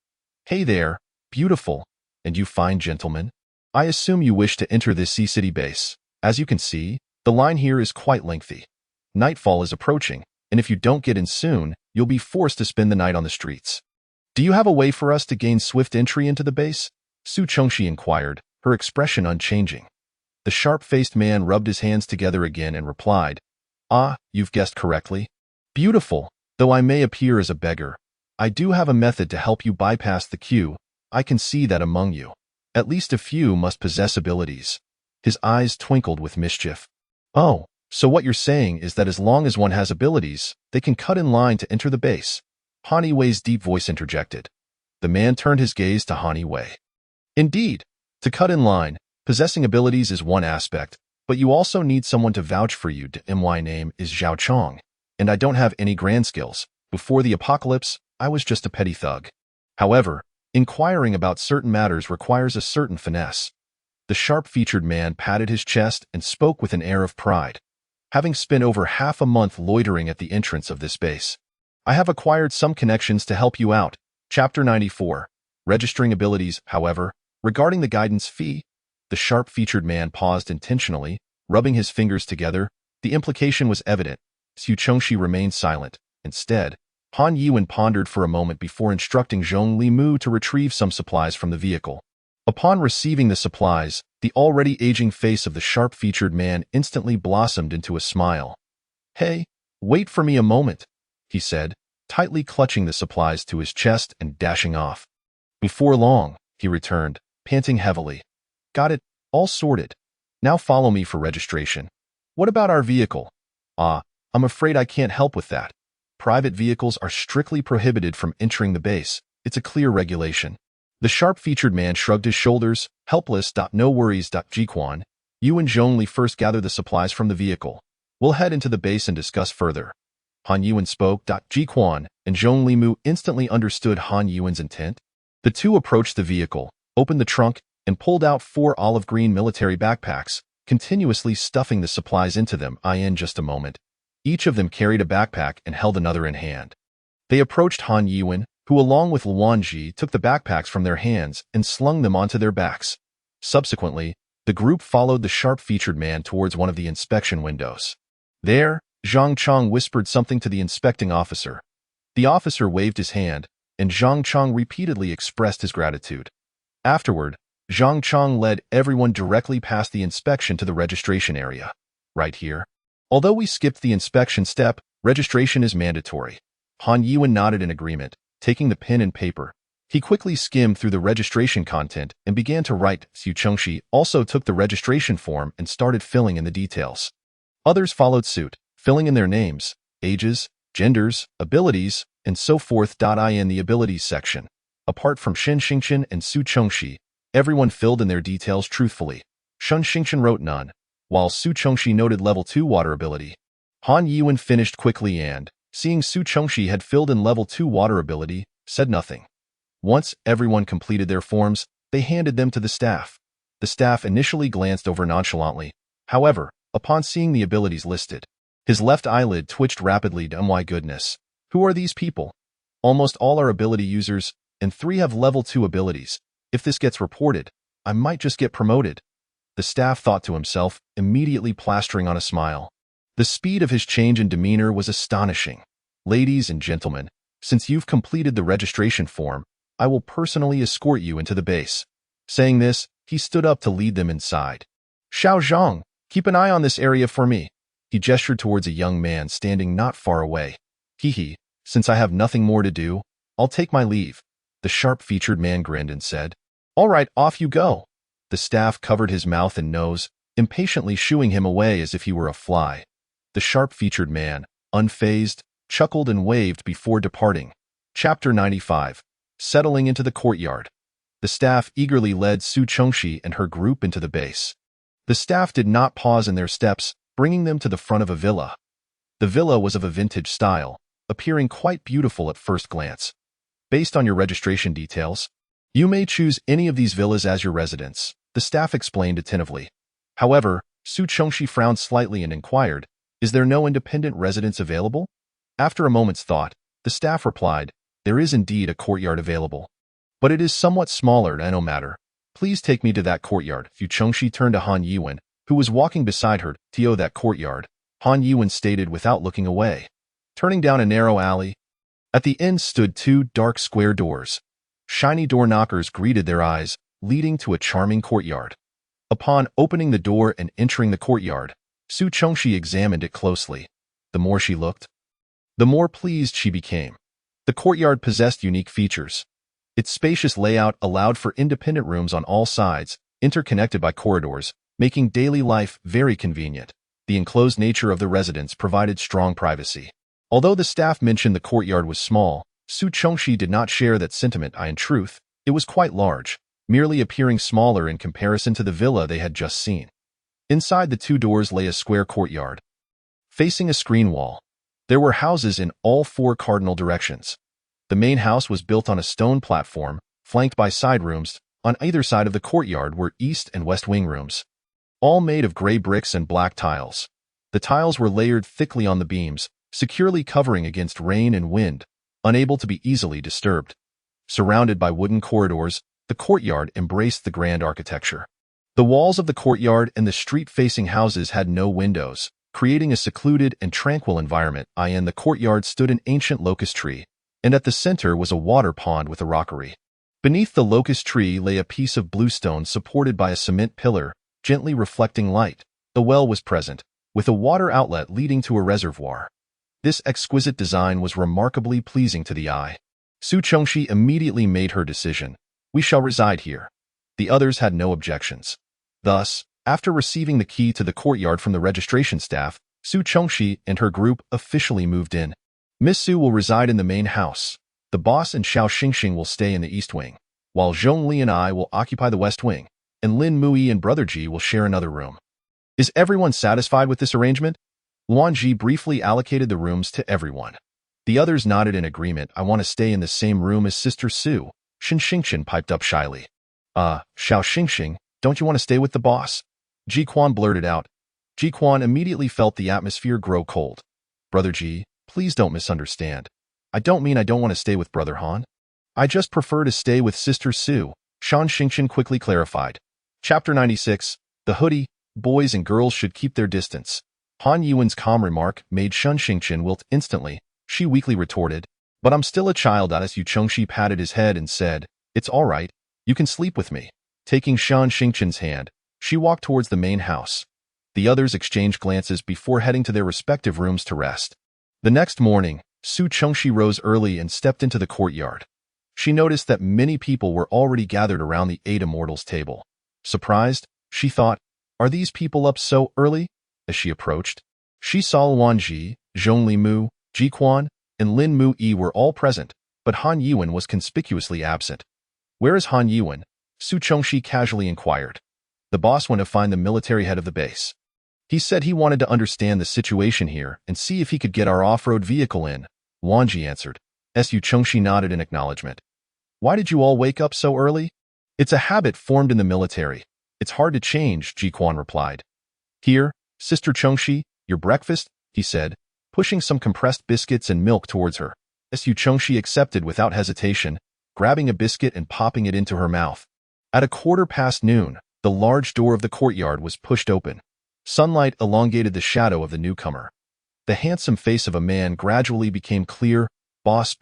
"Hey there, beautiful, and you fine gentlemen. I assume you wish to enter this Sea City base. As you can see, the line here is quite lengthy. Nightfall is approaching, and if you don't get in soon, you'll be forced to spend the night on the streets. Do you have a way for us to gain swift entry into the base?" Su Chongxi inquired, her expression unchanging. The sharp-faced man rubbed his hands together again and replied, "You've guessed correctly. Beautiful, though I may appear as a beggar, I do have a method to help you bypass the queue. I can see that among you, at least a few must possess abilities." His eyes twinkled with mischief. "Oh, so what you're saying is that as long as one has abilities, they can cut in line to enter the base?" Han Yiwei's deep voice interjected. The man turned his gaze to Han Yiwei. "Indeed, to cut in line, possessing abilities is one aspect, but you also need someone to vouch for you. My name is Zhao Chong, and I don't have any grand skills. Before the apocalypse, I was just a petty thug. However, inquiring about certain matters requires a certain finesse." The sharp-featured man patted his chest and spoke with an air of pride. "Having spent over half a month loitering at the entrance of this base, I have acquired some connections to help you out." Chapter 94. Registering abilities. However, regarding the guidance fee, the sharp-featured man paused intentionally, rubbing his fingers together. The implication was evident. Su Chongxi remained silent. Instead, Han Yiwen pondered for a moment before instructing Zhong Limu to retrieve some supplies from the vehicle. Upon receiving the supplies, the already aging face of the sharp-featured man instantly blossomed into a smile. "Hey, wait for me a moment," he said, tightly clutching the supplies to his chest and dashing off. Before long, he returned, panting heavily. "Got it, all sorted. Now follow me for registration." "What about our vehicle?" I'm afraid I can't help with that. Private vehicles are strictly prohibited from entering the base. It's a clear regulation." The sharp-featured man shrugged his shoulders, helpless. "No worries. Jiquan, you and Zhongli first gather the supplies from the vehicle. We'll head into the base and discuss further." Han Yuan spoke. Jiquan and Zhong Limu instantly understood Han Yuan's intent. The two approached the vehicle, opened the trunk, and pulled out 4 olive-green military backpacks, continuously stuffing the supplies into them. In just a moment, each of them carried a backpack and held another in hand. They approached Han Yuan, who along with Luan Ji took the backpacks from their hands and slung them onto their backs. Subsequently, the group followed the sharp-featured man towards one of the inspection windows. There, Zhang Chong whispered something to the inspecting officer. The officer waved his hand, and Zhang Chong repeatedly expressed his gratitude. Afterward, Zhang Chong led everyone directly past the inspection to the registration area. "Right here. Although we skipped the inspection step, registration is mandatory." Han Yuan nodded in agreement, taking the pen and paper. He quickly skimmed through the registration content and began to write. Su Chongxi also took the registration form and started filling in the details. Others followed suit, filling in their names, ages, genders, abilities, and so forth. In the abilities section, apart from Shen Xingchen and Su Chongxi, everyone filled in their details truthfully. Shen Xingchen wrote none, while Su Chongxi noted level 2 water ability. Han Yuan finished quickly and, seeing Su Chengxi had filled in level 2 water ability, said nothing. Once everyone completed their forms, they handed them to the staff. The staff initially glanced over nonchalantly. However, upon seeing the abilities listed, his left eyelid twitched rapidly. My goodness. Who are these people? Almost all are ability users, and 3 have level 2 abilities. If this gets reported, I might just get promoted. The staff thought to himself, immediately plastering on a smile. The speed of his change in demeanor was astonishing. Ladies and gentlemen, since you've completed the registration form, I will personally escort you into the base. Saying this, he stood up to lead them inside. Xiao Zhang, keep an eye on this area for me. He gestured towards a young man standing not far away. Hee, since I have nothing more to do, I'll take my leave. The sharp-featured man grinned and said, All right, off you go. The staff covered his mouth and nose, impatiently shooing him away as if he were a fly. The sharp-featured man, unfazed, chuckled and waved before departing. Chapter 95. Settling into the courtyard. The staff eagerly led Su Chengxi and her group into the base. The staff did not pause in their steps, bringing them to the front of a villa. The villa was of a vintage style, appearing quite beautiful at first glance. Based on your registration details, you may choose any of these villas as your residence, the staff explained attentively. However, Su Chengxi frowned slightly and inquired, Is there no independent residence available? After a moment's thought, the staff replied, There is indeed a courtyard available. But it is somewhat smaller, and no matter. Please take me to that courtyard. Su Chengxi turned to Han Yuan, who was walking beside her. To that courtyard, Han Yuan stated without looking away. Turning down a narrow alley, at the end stood 2 dark square doors. Shiny door knockers greeted their eyes, leading to a charming courtyard. Upon opening the door and entering the courtyard, Su Chengxi examined it closely. The more she looked, the more pleased she became. The courtyard possessed unique features. Its spacious layout allowed for independent rooms on all sides, interconnected by corridors, making daily life very convenient. The enclosed nature of the residence provided strong privacy. Although the staff mentioned the courtyard was small, Su Chengxi did not share that sentiment. In truth, it was quite large, merely appearing smaller in comparison to the villa they had just seen. Inside the 2 doors lay a square courtyard, facing a screen wall. There were houses in all 4 cardinal directions. The main house was built on a stone platform, flanked by side rooms. On either side of the courtyard were east and west wing rooms, all made of gray bricks and black tiles. The tiles were layered thickly on the beams, securely covering against rain and wind, unable to be easily disturbed. Surrounded by wooden corridors, the courtyard embraced the grand architecture. The walls of the courtyard and the street-facing houses had no windows, creating a secluded and tranquil environment. In the courtyard stood an ancient locust tree, and at the center was a water pond with a rockery. Beneath the locust tree lay a piece of bluestone supported by a cement pillar, gently reflecting light. The well was present, with a water outlet leading to a reservoir. This exquisite design was remarkably pleasing to the eye. Su Chengxi immediately made her decision. We shall reside here. The others had no objections. Thus, after receiving the key to the courtyard from the registration staff, Su Chengxi and her group officially moved in. Miss Su will reside in the main house. The boss and Xiao Xingxing will stay in the east wing, while Zhongli and I will occupy the west wing, and Lin Mui and Brother Ji will share another room. Is everyone satisfied with this arrangement? Luan Ji briefly allocated the rooms to everyone. The others nodded in agreement. I want to stay in the same room as Sister Su, Shin Xingchen piped up shyly. Xiao Xingxing, don't you want to stay with the boss? Ji Quan blurted out. Ji Quan immediately felt the atmosphere grow cold. Brother Ji, please don't misunderstand. I don't mean I don't want to stay with Brother Han. I just prefer to stay with Sister Su, Shan Xingchen quickly clarified. Chapter 96. The hoodie, boys and girls should keep their distance. Han Yuan's calm remark made Shan Xingchen wilt instantly. She weakly retorted, But I'm still a child. Su Chengxi patted his head and said, It's all right. You can sleep with me. Taking Shan Xingchen's hand, she walked towards the main house. The others exchanged glances before heading to their respective rooms to rest. The next morning, Su Chengxi rose early and stepped into the courtyard. She noticed that many people were already gathered around the 8 Immortals table. Surprised, she thought, Are these people up so early? As she approached, she saw Luan Ji, Zhongli Mu, Ji Quan, and Lin Mu Yi were all present, but Han Yuan was conspicuously absent. Where is Han Yuan? Su Chengxi casually inquired. The boss went to find the military head of the base. He said he wanted to understand the situation here and see if he could get our off-road vehicle in, Wanji answered. Su Chengxi nodded in acknowledgement. Why did you all wake up so early? It's a habit formed in the military. It's hard to change, Jiquan replied. Here, Sister Chengxi, your breakfast, he said, pushing some compressed biscuits and milk towards her. Su Chengxi accepted without hesitation, grabbing a biscuit and popping it into her mouth. At 1:15 p.m, the large door of the courtyard was pushed open. Sunlight elongated the shadow of the newcomer. The handsome face of a man gradually became clear. Boss,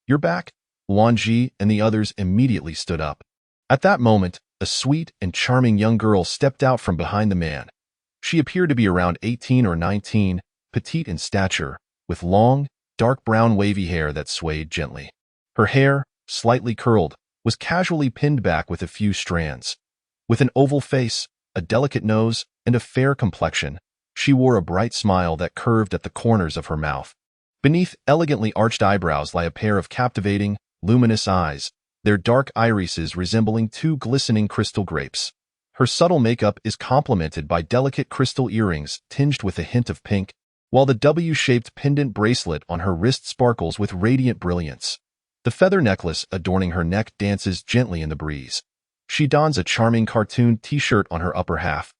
you're back? Wanji and the others immediately stood up. At that moment, a sweet and charming young girl stepped out from behind the man. She appeared to be around 18 or 19, petite in stature, with long, dark brown wavy hair that swayed gently. Her hair, slightly curled, was casually pinned back with a few strands. With an oval face, a delicate nose, and a fair complexion, she wore a bright smile that curved at the corners of her mouth. Beneath elegantly arched eyebrows lay a pair of captivating, luminous eyes, their dark irises resembling two glistening crystal grapes. Her subtle makeup is complemented by delicate crystal earrings tinged with a hint of pink, while the W-shaped pendant bracelet on her wrist sparkles with radiant brilliance. The feather necklace adorning her neck dances gently in the breeze. She dons a charming cartoon t-shirt on her upper half.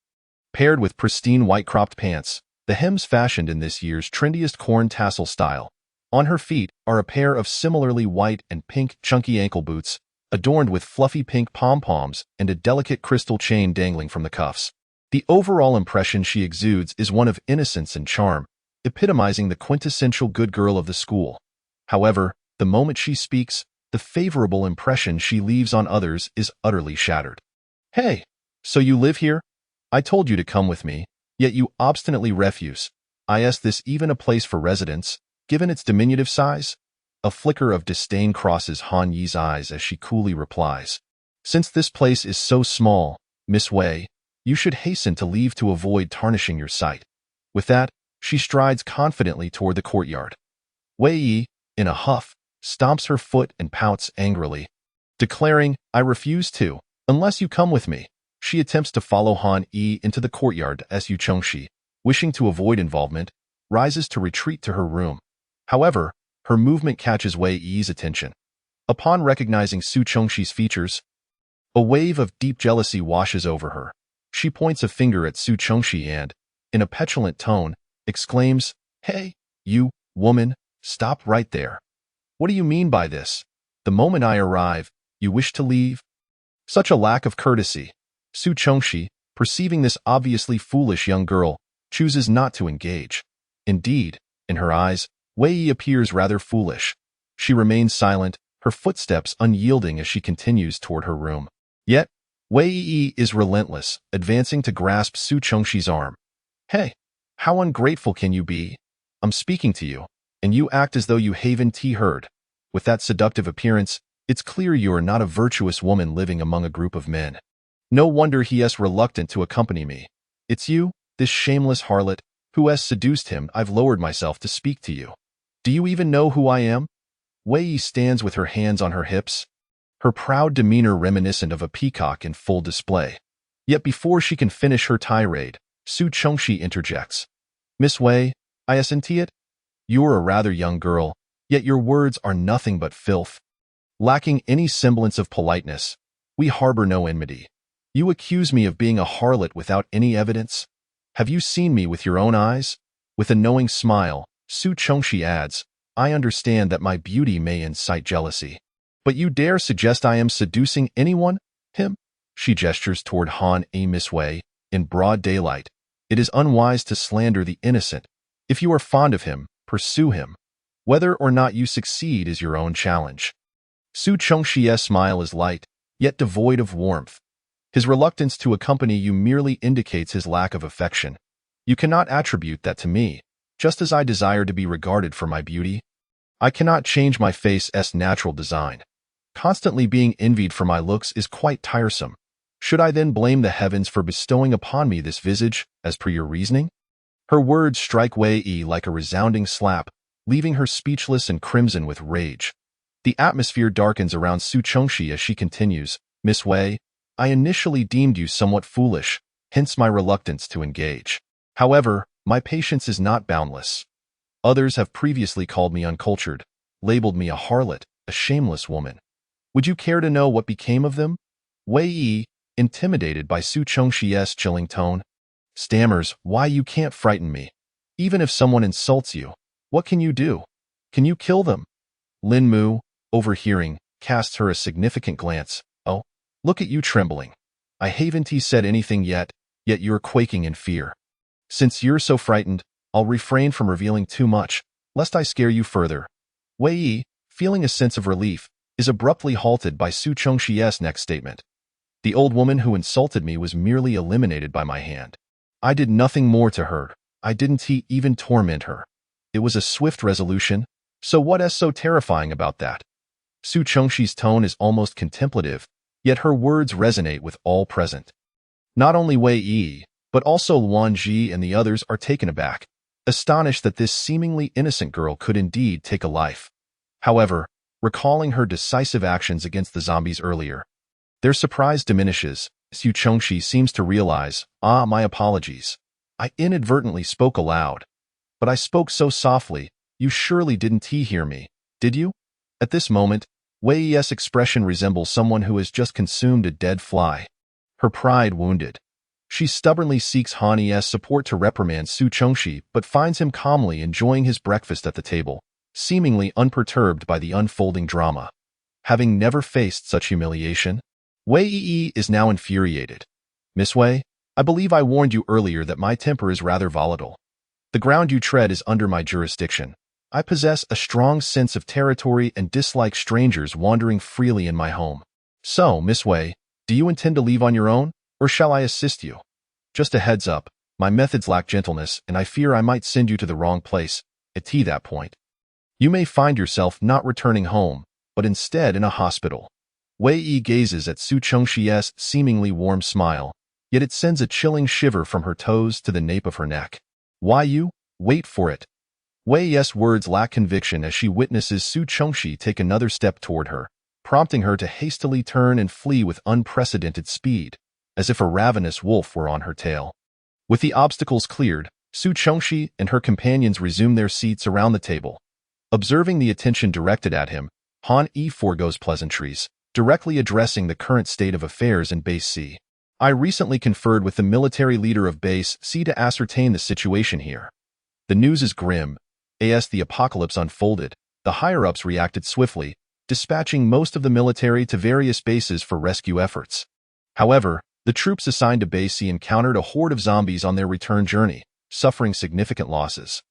Paired with pristine white cropped pants, the hems fashioned in this year's trendiest corn tassel style. On her feet are a pair of similarly white and pink chunky ankle boots, adorned with fluffy pink pom-poms and a delicate crystal chain dangling from the cuffs. The overall impression she exudes is one of innocence and charm, epitomizing the quintessential good girl of the school. However, the moment she speaks, the favorable impression she leaves on others is utterly shattered. Hey, so you live here? I told you to come with me, yet you obstinately refuse. Is this even a place for residence, given its diminutive size? A flicker of disdain crosses Han Yi's eyes as she coolly replies. Since this place is so small, Miss Wei, you should hasten to leave to avoid tarnishing your sight. With that, she strides confidently toward the courtyard. Wei Yi, in a huff, stomps her foot and pouts angrily, declaring, I refuse to, unless you come with me. She attempts to follow Han Yi into the courtyard as Su Chengxi, wishing to avoid involvement, rises to retreat to her room. However, her movement catches Wei Yi's attention. Upon recognizing Su Chengxi's features, a wave of deep jealousy washes over her. She points a finger at Su Chengxi and, in a petulant tone, exclaims, Hey, you, woman, stop right there. What do you mean by this? The moment I arrive, you wish to leave? Such a lack of courtesy. Su Chengxi, perceiving this obviously foolish young girl, chooses not to engage. Indeed, in her eyes, Wei Yi appears rather foolish. She remains silent, her footsteps unyielding as she continues toward her room. Yet, Wei Yi is relentless, advancing to grasp Su Chengxi's arm. Hey, how ungrateful can you be? I'm speaking to you, and you act as though you haven't heard. With that seductive appearance, it's clear you are not a virtuous woman living among a group of men. No wonder he is reluctant to accompany me. It's you, this shameless harlot, who has seduced him. I've lowered myself to speak to you. Do you even know who I am? Wei Yi stands with her hands on her hips, her proud demeanor reminiscent of a peacock in full display. Yet before she can finish her tirade, Su Chengxi interjects. Miss Wei, isn't it? You're a rather young girl, yet your words are nothing but filth. Lacking any semblance of politeness, we harbor no enmity. You accuse me of being a harlot without any evidence? Have you seen me with your own eyes? With a knowing smile, Su Chengxi adds, I understand that my beauty may incite jealousy. But you dare suggest I am seducing anyone? Him? She gestures toward Han A. Miss Wei, in broad daylight. It is unwise to slander the innocent. If you are fond of him, pursue him. Whether or not you succeed is your own challenge. Su Chengxi's smile is light, yet devoid of warmth. His reluctance to accompany you merely indicates his lack of affection. You cannot attribute that to me, just as I desire to be regarded for my beauty. I cannot change my face's natural design. Constantly being envied for my looks is quite tiresome. Should I then blame the heavens for bestowing upon me this visage, as per your reasoning? Her words strike Wei Yi like a resounding slap, leaving her speechless and crimson with rage. The atmosphere darkens around Su Chengxi as she continues, Miss Wei, I initially deemed you somewhat foolish, hence my reluctance to engage. However, my patience is not boundless. Others have previously called me uncultured, labeled me a harlot, a shameless woman. Would you care to know what became of them? Wei Yi, intimidated by Su Chongxi's chilling tone, stammers, "Why, you can't frighten me. Even if someone insults you, what can you do? Can you kill them?" Lin Mu, overhearing, casts her a significant glance. "Oh, look at you trembling. I haven't said anything yet you're quaking in fear. Since you're so frightened, I'll refrain from revealing too much, lest I scare you further." Wei Yi, feeling a sense of relief, is abruptly halted by Su Chongxi's next statement. "The old woman who insulted me was merely eliminated by my hand. I did nothing more to her. I didn't even torment her. It was a swift resolution, so what is so terrifying about that?" Su Chongxi's tone is almost contemplative, yet her words resonate with all present. Not only Wei Yi, but also Luan Ji and the others are taken aback, astonished that this seemingly innocent girl could indeed take a life. However, recalling her decisive actions against the zombies earlier, their surprise diminishes. Su Chongxi seems to realize, my apologies. I inadvertently spoke aloud. But I spoke so softly, you surely didn't hear me, did you? At this moment, Wei Yi's expression resembles someone who has just consumed a dead fly. Her pride wounded. She stubbornly seeks Han Yi's support to reprimand Su Chongxi, but finds him calmly enjoying his breakfast at the table, seemingly unperturbed by the unfolding drama. Having never faced such humiliation, Wei Yi is now infuriated. "Miss Wei, I believe I warned you earlier that my temper is rather volatile. The ground you tread is under my jurisdiction. I possess a strong sense of territory and dislike strangers wandering freely in my home. So, Miss Wei, do you intend to leave on your own, or shall I assist you? Just a heads up, my methods lack gentleness, and I fear I might send you to the wrong place, at that point. You may find yourself not returning home, but instead in a hospital." Wei Yi gazes at Su Chongxi's seemingly warm smile, yet it sends a chilling shiver from her toes to the nape of her neck. "Why you? Wait for it." Wei Yi's words lack conviction as she witnesses Su Chongxi take another step toward her, prompting her to hastily turn and flee with unprecedented speed, as if a ravenous wolf were on her tail. With the obstacles cleared, Su Chongxi and her companions resume their seats around the table. Observing the attention directed at him, Han Yi forgoes pleasantries, directly addressing the current state of affairs in Base C. "I recently conferred with the military leader of Base C to ascertain the situation here. The news is grim. As the apocalypse unfolded, the higher-ups reacted swiftly, dispatching most of the military to various bases for rescue efforts. However, the troops assigned to Base C encountered a horde of zombies on their return journey, suffering significant losses.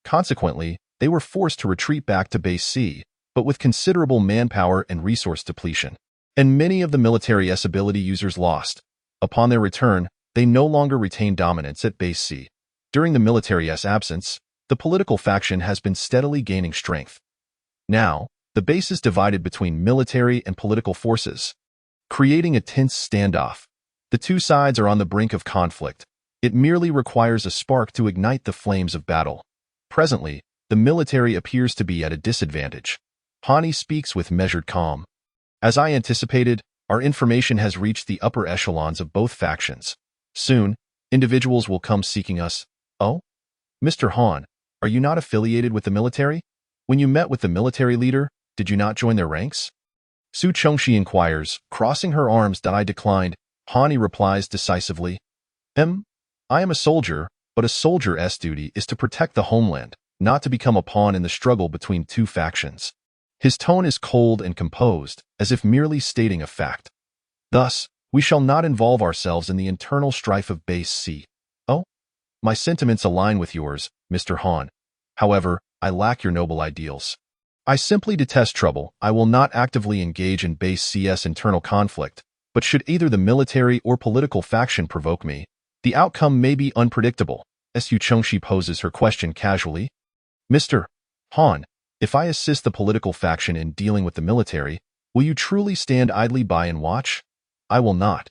Consequently, they were forced to retreat back to Base C, but with considerable manpower and resource depletion, and many of the military's ability users lost. Upon their return, they no longer retained dominance at Base C. During the military's absence, the political faction has been steadily gaining strength. Now, the base is divided between military and political forces, creating a tense standoff. The two sides are on the brink of conflict. It merely requires a spark to ignite the flames of battle. Presently, the military appears to be at a disadvantage. Hani speaks with measured calm. "As I anticipated, our information has reached the upper echelons of both factions. Soon, individuals will come seeking us." "Oh? Mr. Han, are you not affiliated with the military? When you met with the military leader, did you not join their ranks?" Su Chongxi inquires, crossing her arms. "I declined." Hani replies decisively. "I am a soldier, but a soldier's duty is to protect the homeland, not to become a pawn in the struggle between two factions." His tone is cold and composed, as if merely stating a fact. "Thus, we shall not involve ourselves in the internal strife of Base C." "Oh? My sentiments align with yours, Mr. Han. However, I lack your noble ideals. I simply detest trouble. I will not actively engage in Base C's internal conflict, but should either the military or political faction provoke me, the outcome may be unpredictable." Su Chongxi poses her question casually. "Mr. Han, if I assist the political faction in dealing with the military, will you truly stand idly by and watch?" "I will not."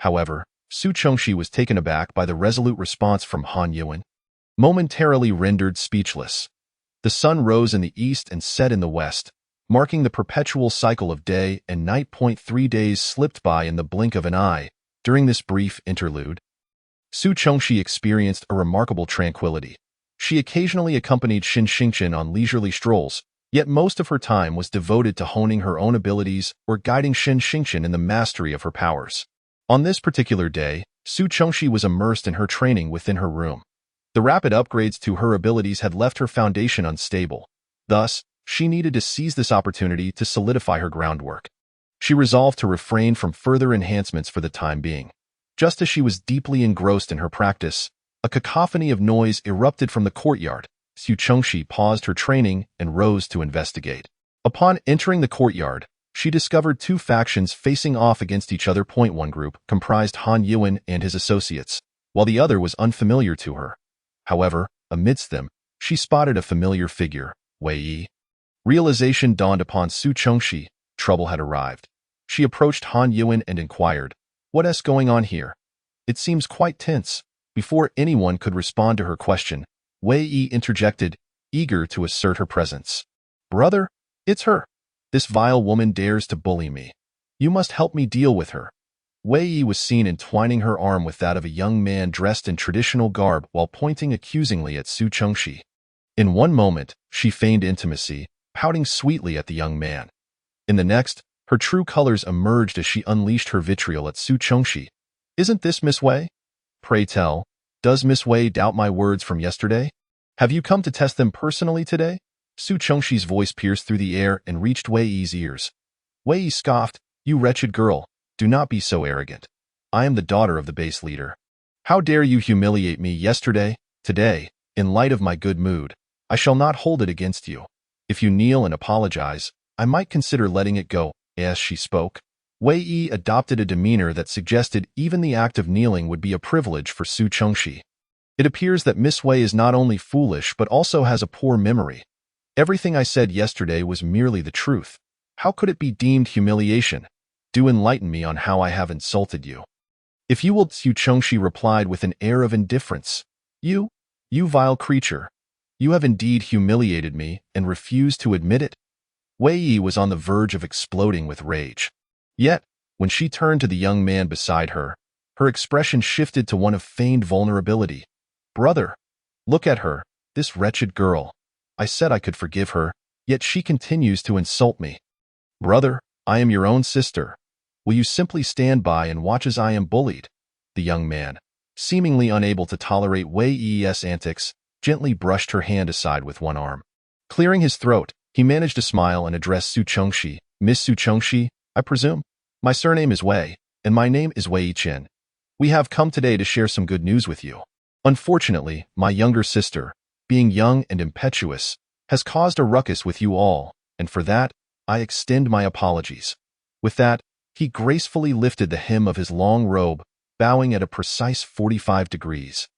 However, Su Chongxi was taken aback by the resolute response from Han Yuan, momentarily rendered speechless. The sun rose in the east and set in the west, marking the perpetual cycle of day and night. 3 days slipped by in the blink of an eye. During this brief interlude, Su Chongxi experienced a remarkable tranquility. She occasionally accompanied Xin Xingqian on leisurely strolls, yet most of her time was devoted to honing her own abilities or guiding Xin Xingqian in the mastery of her powers. On this particular day, Su Chongxi was immersed in her training within her room. The rapid upgrades to her abilities had left her foundation unstable. Thus, she needed to seize this opportunity to solidify her groundwork. She resolved to refrain from further enhancements for the time being. Just as she was deeply engrossed in her practice, a cacophony of noise erupted from the courtyard. Su Chongxi paused her training and rose to investigate. Upon entering the courtyard, she discovered two factions facing off against each other. One group comprised Han Yuan and his associates, while the other was unfamiliar to her. However, amidst them, she spotted a familiar figure, Wei Yi. Realization dawned upon Su Chongxi. Trouble had arrived. She approached Han Yuan and inquired, "What's going on here? It seems quite tense." Before anyone could respond to her question, Wei Yi interjected, eager to assert her presence. "Brother, it's her. This vile woman dares to bully me. You must help me deal with her." Wei Yi was seen entwining her arm with that of a young man dressed in traditional garb while pointing accusingly at Su Chongxi. In one moment, she feigned intimacy, pouting sweetly at the young man. In the next, her true colors emerged as she unleashed her vitriol at Su Chongxi. "Isn't this Miss Wei? Pray tell, does Miss Wei doubt my words from yesterday? Have you come to test them personally today?" Su Chongxi's voice pierced through the air and reached Wei Yi's ears. Wei Yi scoffed, "You wretched girl, do not be so arrogant. I am the daughter of the base leader. How dare you humiliate me yesterday? Today, in light of my good mood, I shall not hold it against you. If you kneel and apologize, I might consider letting it go." As she spoke, Wei Yi adopted a demeanor that suggested even the act of kneeling would be a privilege for Su Chongxi. It appears that Miss Wei is not only foolish but also has a poor memory. Everything I said yesterday was merely the truth. How could it be deemed humiliation? Do enlighten me on how I have insulted you. "If you will," Su Chongxi replied with an air of indifference. You vile creature. You have indeed humiliated me and refuse to admit it." Wei Yi was on the verge of exploding with rage. Yet, when she turned to the young man beside her, her expression shifted to one of feigned vulnerability. "Brother, look at her, this wretched girl. I said I could forgive her, yet she continues to insult me. Brother, I am your own sister. Will you simply stand by and watch as I am bullied?" The young man, seemingly unable to tolerate Wei Yi's antics, gently brushed her hand aside with one arm. Clearing his throat, he managed to smile and address Su Chongxi. "Miss Su Chongxi, I presume? My surname is Wei, and my name is Wei Yichen. We have come today to share some good news with you. Unfortunately, my younger sister, being young and impetuous, has caused a ruckus with you all, and for that, I extend my apologies." With that, he gracefully lifted the hem of his long robe, bowing at a precise 45 degrees.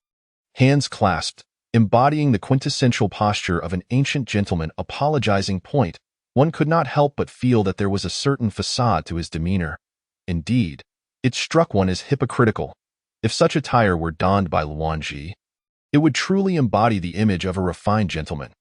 Hands clasped, embodying the quintessential posture of an ancient gentleman apologizing. One could not help but feel that there was a certain facade to his demeanor. Indeed, it struck one as hypocritical. If such attire were donned by Luan Ji, it would truly embody the image of a refined gentleman.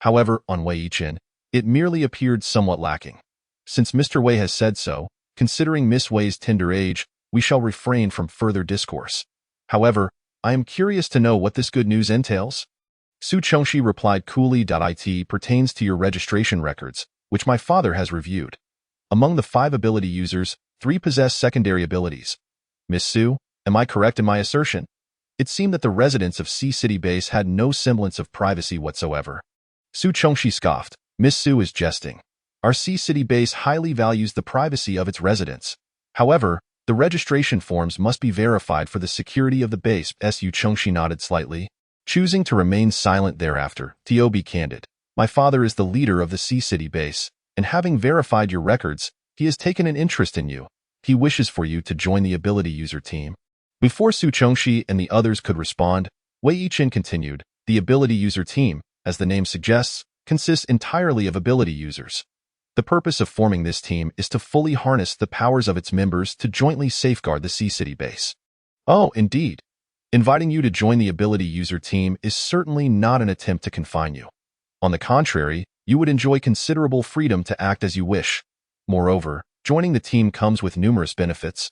However, on Wei Yichen, it merely appeared somewhat lacking. Since Mr. Wei has said so, considering Miss Wei's tender age, we shall refrain from further discourse. However, I am curious to know what this good news entails. Su Chongxi replied coolly. "It pertains to your registration records, which my father has reviewed. Among the 5 ability users, 3 possess secondary abilities. Miss Su, am I correct in my assertion?" It seemed that the residents of Sea City Base had no semblance of privacy whatsoever. Su Chongxi scoffed. "Miss Su is jesting. Our Sea City Base highly values the privacy of its residents. However, the registration forms must be verified for the security of the base." Su Chongxi nodded slightly, choosing to remain silent thereafter. "To be candid, my father is the leader of the Sea City Base, and having verified your records, he has taken an interest in you. He wishes for you to join the ability user team." Before Su Chongxi and the others could respond, Wei Yichen continued, "The ability user team, as the name suggests, consists entirely of ability users. The purpose of forming this team is to fully harness the powers of its members to jointly safeguard the Sea City Base." "Oh, indeed. Inviting you to join the ability user team is certainly not an attempt to confine you. On the contrary, you would enjoy considerable freedom to act as you wish. Moreover, joining the team comes with numerous benefits.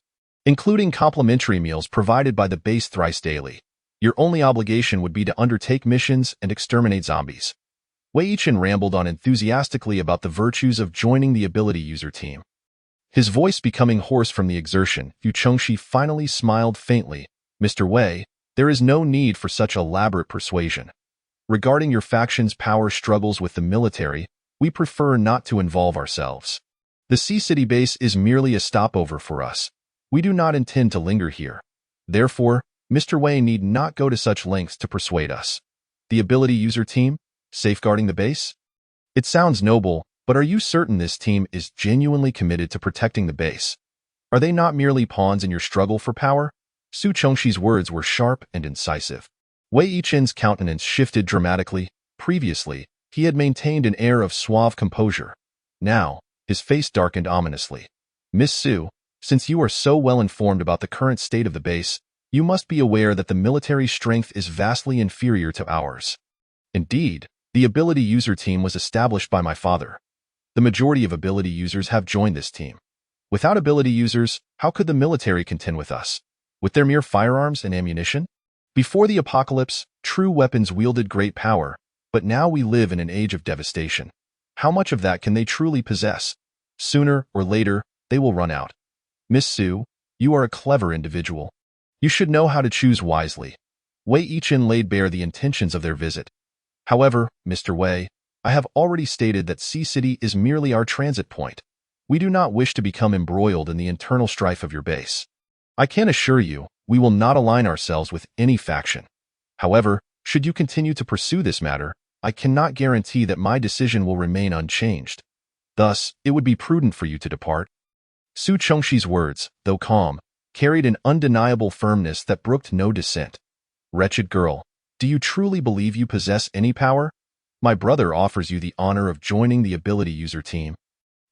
including complimentary meals provided by the base thrice daily. Your only obligation would be to undertake missions and exterminate zombies. Wei Yichen rambled on enthusiastically about the virtues of joining the ability user team. His voice becoming hoarse from the exertion, Yu Chengxi finally smiled faintly. Mr. Wei, there is no need for such elaborate persuasion. Regarding your faction's power struggles with the military, we prefer not to involve ourselves. The Sea City base is merely a stopover for us. We do not intend to linger here. Therefore, Mr. Wei need not go to such lengths to persuade us. The ability user team? Safeguarding the base? It sounds noble, but are you certain this team is genuinely committed to protecting the base? Are they not merely pawns in your struggle for power? Su Chengxi's words were sharp and incisive. Wei Yichen's countenance shifted dramatically. Previously, he had maintained an air of suave composure. Now, his face darkened ominously. Miss Su, since you are so well informed about the current state of the base, you must be aware that the military strength is vastly inferior to ours. Indeed, the ability user team was established by my father. The majority of ability users have joined this team. Without ability users, how could the military contend with us? With their mere firearms and ammunition? Before the apocalypse, true weapons wielded great power, but now we live in an age of devastation. How much of that can they truly possess? Sooner or later, they will run out. Miss Su, you are a clever individual. You should know how to choose wisely. Wei Yichen laid bare the intentions of their visit. However, Mr. Wei, I have already stated that Sea City is merely our transit point. We do not wish to become embroiled in the internal strife of your base. I can assure you, we will not align ourselves with any faction. However, should you continue to pursue this matter, I cannot guarantee that my decision will remain unchanged. Thus, it would be prudent for you to depart. Su Chengxi's words, though calm, carried an undeniable firmness that brooked no dissent. Wretched girl, do you truly believe you possess any power? My brother offers you the honor of joining the ability user team.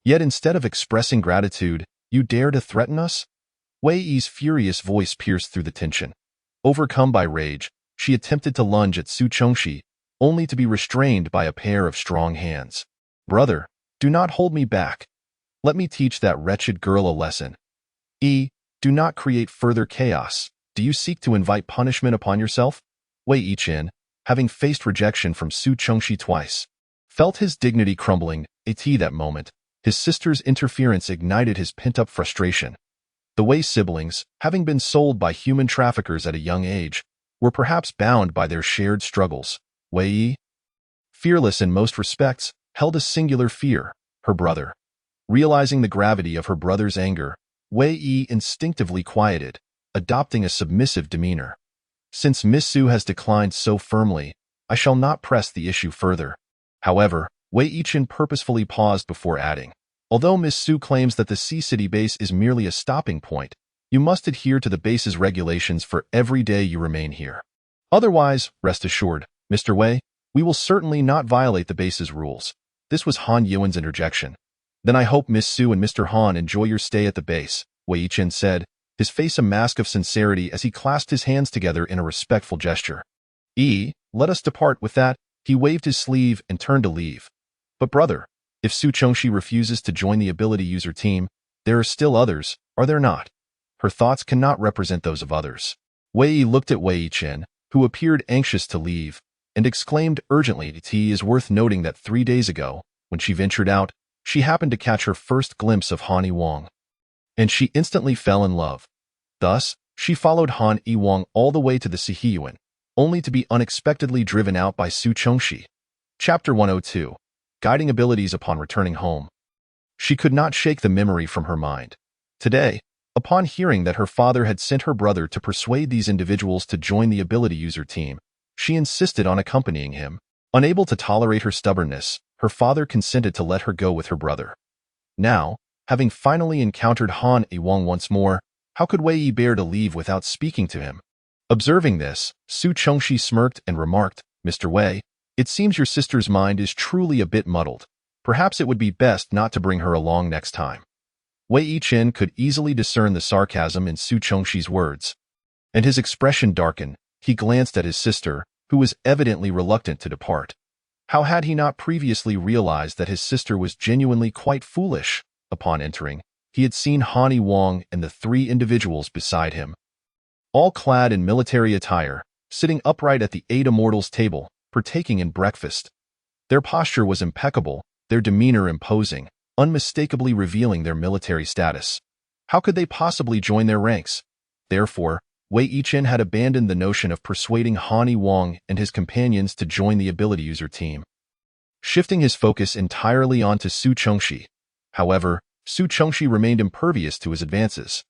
Yet instead of expressing gratitude, you dare to threaten us? Wei Yi's furious voice pierced through the tension. Overcome by rage, she attempted to lunge at Su Chengxi, only to be restrained by a pair of strong hands. Brother, do not hold me back. Let me teach that wretched girl a lesson. Do not create further chaos. Do you seek to invite punishment upon yourself? Wei Yichen, having faced rejection from Su Chengxi twice, felt his dignity crumbling. That moment, his sister's interference ignited his pent-up frustration. The Wei siblings, having been sold by human traffickers at a young age, were perhaps bound by their shared struggles. Wei Yi, fearless in most respects, held a singular fear, her brother. Realizing the gravity of her brother's anger, Wei Yi instinctively quieted, adopting a submissive demeanor. Since Miss Su has declined so firmly, I shall not press the issue further. However, Wei Yichen purposefully paused before adding, although Miss Su claims that the Sea City base is merely a stopping point, you must adhere to the base's regulations for every day you remain here. Otherwise, rest assured, Mr. Wei, we will certainly not violate the base's rules. This was Han Yuan's interjection. Then I hope Miss Su and Mr. Han enjoy your stay at the base, Wei Yichen said, his face a mask of sincerity as he clasped his hands together in a respectful gesture. Let us depart. With that, he waved his sleeve and turned to leave. But brother, if Su Chengxi refuses to join the ability user team, there are still others, are there not? Her thoughts cannot represent those of others. Wei Yi looked at Wei Yichen, who appeared anxious to leave, and exclaimed urgently. It is worth noting that 3 days ago, when she ventured out, she happened to catch her first glimpse of Han Yiwang, and she instantly fell in love. Thus, she followed Han Yiwang all the way to the Sihiyuan, only to be unexpectedly driven out by Su Chengxi. Chapter 102. Guiding Abilities Upon Returning Home. She could not shake the memory from her mind. Today, upon hearing that her father had sent her brother to persuade these individuals to join the ability user team, she insisted on accompanying him. Unable to tolerate her stubbornness, her father consented to let her go with her brother. Now, having finally encountered Han Yiwang once more, how could Wei Yi bear to leave without speaking to him? Observing this, Su Chengxi smirked and remarked, Mr. Wei, it seems your sister's mind is truly a bit muddled. Perhaps it would be best not to bring her along next time. Wei Yichen could easily discern the sarcasm in Su Chengxi's words, and his expression darkened. He glanced at his sister, who was evidently reluctant to depart. How had he not previously realized that his sister was genuinely quite foolish? Upon entering, he had seen Han Wang and the three individuals beside him, all clad in military attire, sitting upright at the Eight Immortals table, partaking in breakfast. Their posture was impeccable, their demeanor imposing, unmistakably revealing their military status. How could they possibly join their ranks? Therefore, Wei Yichen had abandoned the notion of persuading Han Wang and his companions to join the ability user team, shifting his focus entirely onto Su Chengxi. However, Su Chengxi remained impervious to his advances.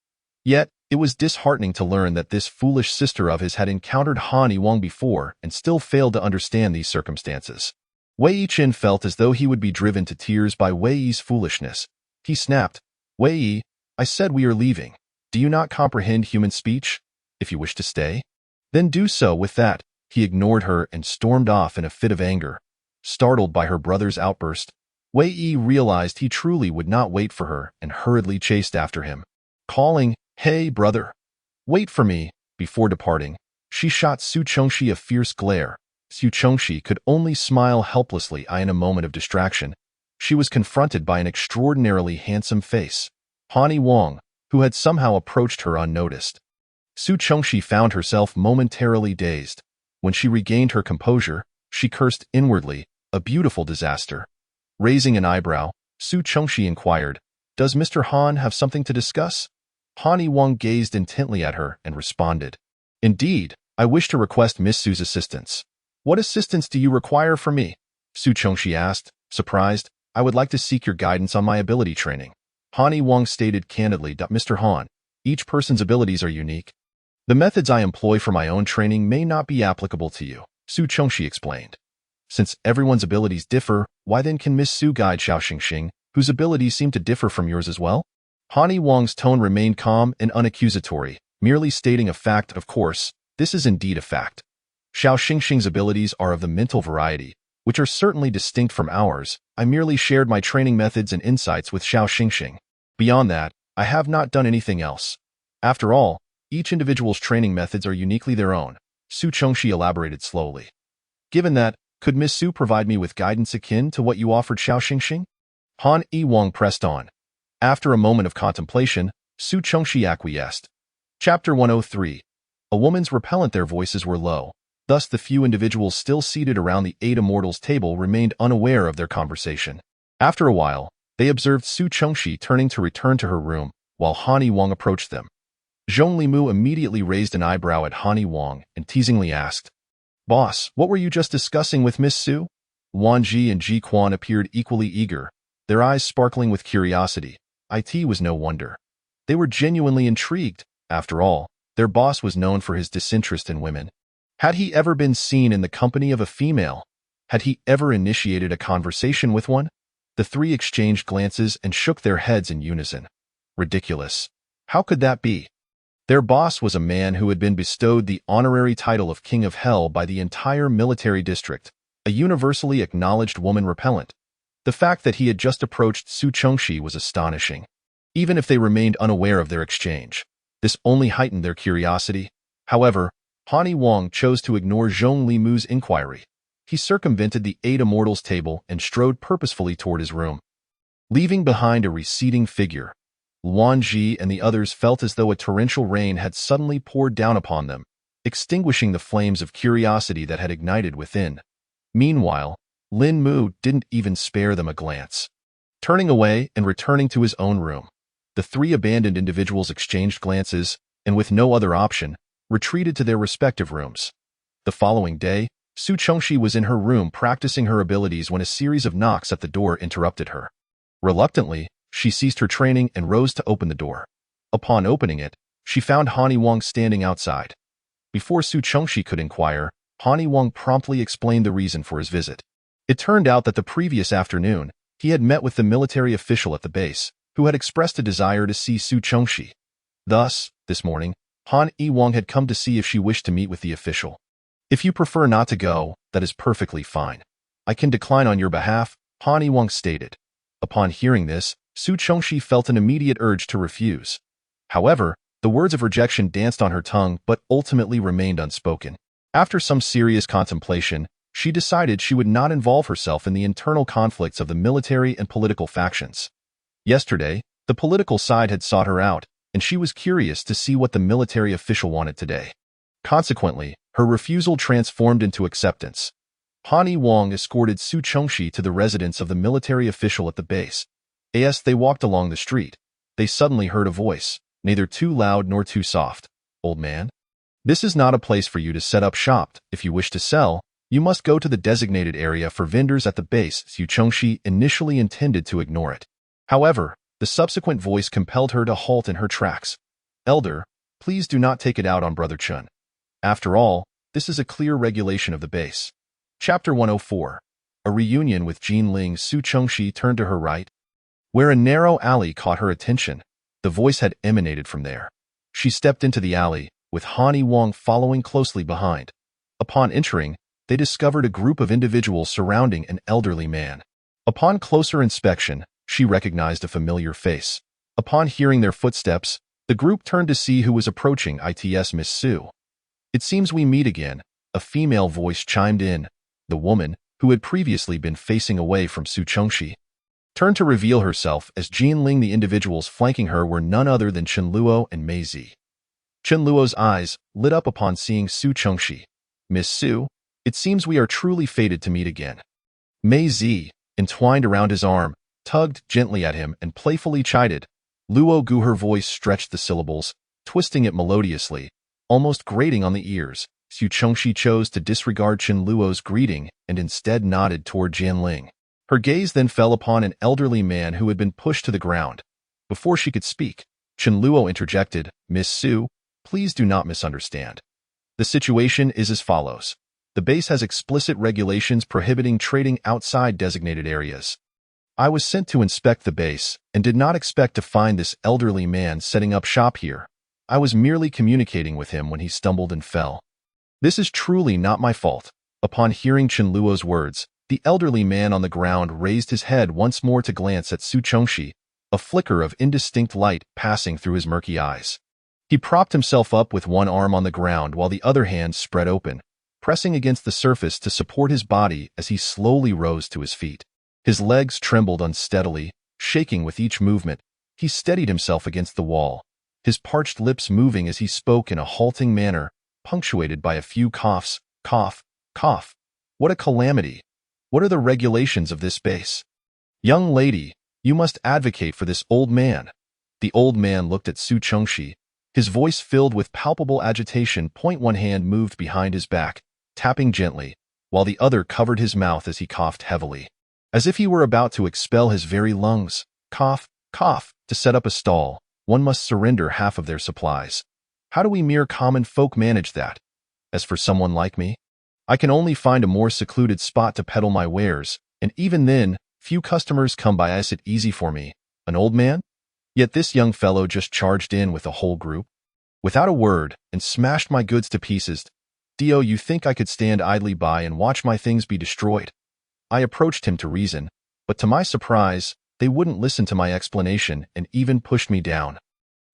Yet, it was disheartening to learn that this foolish sister of his had encountered Han Wang before and still failed to understand these circumstances. Wei Yichen felt as though he would be driven to tears by Wei Yi's foolishness. He snapped, "Wei Yi, I said we are leaving. Do you not comprehend human speech? If you wish to stay, then do so." With that, he ignored her and stormed off in a fit of anger. Startled by her brother's outburst, Wei Yi realized he truly would not wait for her and hurriedly chased after him, calling, "Hey, brother, wait for me." Before departing, she shot Su Chengxi a fierce glare. Su Chengxi could only smile helplessly in a moment of distraction. She was confronted by an extraordinarily handsome face, Han Wang, who had somehow approached her unnoticed. Su Chengxi found herself momentarily dazed. When she regained her composure, she cursed inwardly, a beautiful disaster. Raising an eyebrow, Su Chengxi inquired, "Does Mr. Han have something to discuss?" Han Wang gazed intently at her and responded, "Indeed, I wish to request Miss Su's assistance." "What assistance do you require from me?" Su Chengxi asked, surprised. "I would like to seek your guidance on my ability training." Han Wang stated candidly, "Mr. Han, each person's abilities are unique. The methods I employ for my own training may not be applicable to you," Su Chengxi explained. "Since everyone's abilities differ, why then can Miss Su guide Xiao Xingxing, whose abilities seem to differ from yours as well?" Han Wang's tone remained calm and unaccusatory, merely stating a fact. "Of course, this is indeed a fact. Xiao Xingxing's abilities are of the mental variety, which are certainly distinct from ours. I merely shared my training methods and insights with Xiao Xingxing. Beyond that, I have not done anything else. After all, each individual's training methods are uniquely their own," Su Chengxi elaborated slowly. "Given that, could Miss Su provide me with guidance akin to what you offered Xiao Xingxing?" Han Wang pressed on. After a moment of contemplation, Su Chengxi acquiesced. Chapter 103. A woman's repellent. Their voices were low. Thus the few individuals still seated around the Eight Immortals table remained unaware of their conversation. After a while, they observed Su Chengxi turning to return to her room, while Han Wang approached them. Zhong Limu immediately raised an eyebrow at Han Wang and teasingly asked, "Boss, what were you just discussing with Miss Su?" Wan Ji and Ji Quan appeared equally eager, their eyes sparkling with curiosity. It was no wonder. They were genuinely intrigued. After all, their boss was known for his disinterest in women. Had he ever been seen in the company of a female? Had he ever initiated a conversation with one? The three exchanged glances and shook their heads in unison. Ridiculous. How could that be? Their boss was a man who had been bestowed the honorary title of King of Hell by the entire military district, a universally acknowledged woman repellent. The fact that he had just approached Su Chengxi was astonishing. Even if they remained unaware of their exchange, this only heightened their curiosity. However, Han Wang chose to ignore Zhong Limu's inquiry. He circumvented the Eight Immortals table and strode purposefully toward his room, leaving behind a receding figure. Wan Ji and the others felt as though a torrential rain had suddenly poured down upon them, extinguishing the flames of curiosity that had ignited within. Meanwhile, Lin Mu didn't even spare them a glance. Turning away and returning to his own room, the three abandoned individuals exchanged glances and, with no other option, retreated to their respective rooms. The following day, Su Chengxi was in her room practicing her abilities when a series of knocks at the door interrupted her. Reluctantly, she ceased her training and rose to open the door. Upon opening it, she found Han Wang standing outside. Before Su Chengxi could inquire, Han Wang promptly explained the reason for his visit. It turned out that the previous afternoon, he had met with the military official at the base, who had expressed a desire to see Su Chengxi. Thus, this morning, Han Wang had come to see if she wished to meet with the official. "If you prefer not to go, that is perfectly fine. I can decline on your behalf," Han Wang stated. Upon hearing this, Su Chengxi felt an immediate urge to refuse. However, the words of rejection danced on her tongue but ultimately remained unspoken. After some serious contemplation, she decided she would not involve herself in the internal conflicts of the military and political factions. Yesterday, The political side had sought her out, and she was curious to see what the military official wanted today. Consequently, her refusal transformed into acceptance. Hani Wang escorted Su Chengxi to the residence of the military official at the base. As they walked along the street, they suddenly heard a voice, neither too loud nor too soft. "Old man, this is not a place for you to set up shop. If you wish to sell, you must go to the designated area for vendors at the base." Su Chengxi initially intended to ignore it. However, the subsequent voice compelled her to halt in her tracks. "Elder, please do not take it out on Brother Chun. After all, this is a clear regulation of the base." Chapter 104. A reunion with Jin Ling. Su Chengxi turned to her right, where a narrow alley caught her attention. The voice had emanated from there. She stepped into the alley, with Hani Wang following closely behind. Upon entering, they discovered a group of individuals surrounding an elderly man. Upon closer inspection, she recognized a familiar face. Upon hearing their footsteps, the group turned to see who was approaching. "It's Miss Su. It seems we meet again," a female voice chimed in. The woman, who had previously been facing away from Su Chengxi, turned to reveal herself as Jin Ling. The individuals flanking her were none other than Chen Luo and Mei Zi. Chen Luo's eyes lit up upon seeing Su Chengxi. "Miss Su, it seems we are truly fated to meet again." Mei Zi, entwined around his arm, tugged gently at him and playfully chided. Luo Gu. Her voice stretched the syllables, twisting it melodiously, almost grating on the ears. Su Chengxi chose to disregard Chen Luo's greeting and instead nodded toward Jin Ling. Her gaze then fell upon an elderly man who had been pushed to the ground. Before she could speak, Chen Luo interjected, "Miss Su, please do not misunderstand. The situation is as follows. The base has explicit regulations prohibiting trading outside designated areas. I was sent to inspect the base and did not expect to find this elderly man setting up shop here. I was merely communicating with him when he stumbled and fell. This is truly not my fault." Upon hearing Chen Luo's words, the elderly man on the ground raised his head once more to glance at Su Chengxi, a flicker of indistinct light passing through his murky eyes. He propped himself up with one arm on the ground while the other hand spread open, pressing against the surface to support his body as he slowly rose to his feet. His legs trembled unsteadily, shaking with each movement. He steadied himself against the wall, his parched lips moving as he spoke in a halting manner, punctuated by a few coughs. "Cough, cough. What a calamity. What are the regulations of this base? Young lady, you must advocate for this old man." The old man looked at Su Chengxi, his voice filled with palpable agitation. One hand moved behind his back, tapping gently, while the other covered his mouth as he coughed heavily, as if he were about to expel his very lungs. "Cough, cough. To set up a stall, one must surrender half of their supplies. How do we mere common folk manage that? As for someone like me, I can only find a more secluded spot to peddle my wares, and even then, few customers come by. Is it easy for me, an old man? Yet this young fellow just charged in with a whole group, without a word, and smashed my goods to pieces. Dio, you think I could stand idly by and watch my things be destroyed?" I approached him to reason, but to my surprise, they wouldn't listen to my explanation and even pushed me down.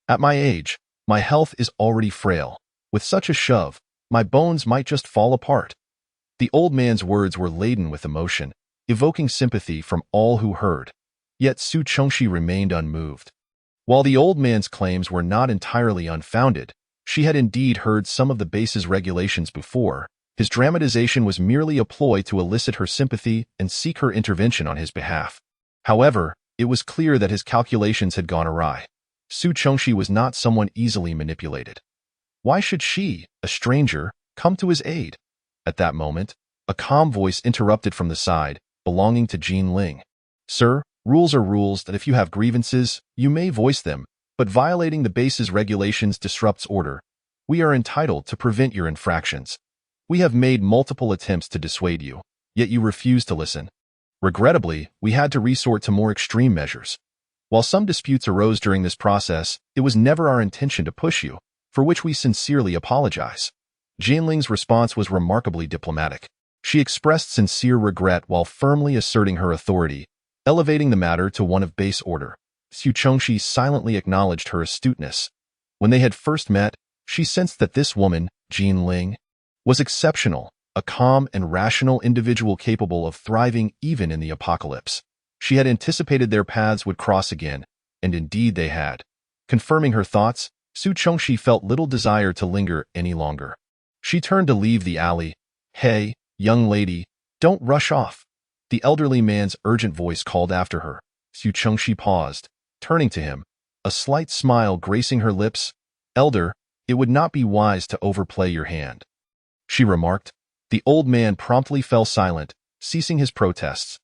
At my age, my health is already frail. With such a shove, my bones might just fall apart. The old man's words were laden with emotion, evoking sympathy from all who heard. Yet Su Chengxi remained unmoved. While the old man's claims were not entirely unfounded, she had indeed heard some of the base's regulations before. His dramatization was merely a ploy to elicit her sympathy and seek her intervention on his behalf. However, it was clear that his calculations had gone awry. Su Chengxi was not someone easily manipulated. Why should she, a stranger, come to his aid? At that moment, a calm voice interrupted from the side, belonging to Jin Ling. "Sir, rules are rules that if you have grievances, you may voice them, but violating the base's regulations disrupts order. We are entitled to prevent your infractions. We have made multiple attempts to dissuade you, yet you refuse to listen. Regrettably, we had to resort to more extreme measures. While some disputes arose during this process, it was never our intention to push you, for which we sincerely apologize." Jin Ling's response was remarkably diplomatic. She expressed sincere regret while firmly asserting her authority, elevating the matter to one of base order. Su Chengxi silently acknowledged her astuteness. When they had first met, she sensed that this woman, Jin Ling, was exceptional, a calm and rational individual capable of thriving even in the apocalypse. She had anticipated their paths would cross again, and indeed they had. Confirming her thoughts, Su Chongxi felt little desire to linger any longer. She turned to leave the alley. "Hey, young lady, don't rush off." The elderly man's urgent voice called after her. Su Chongxi paused, turning to him, a slight smile gracing her lips. "Elder, it would not be wise to overplay your hand," she remarked. The old man promptly fell silent, ceasing his protests.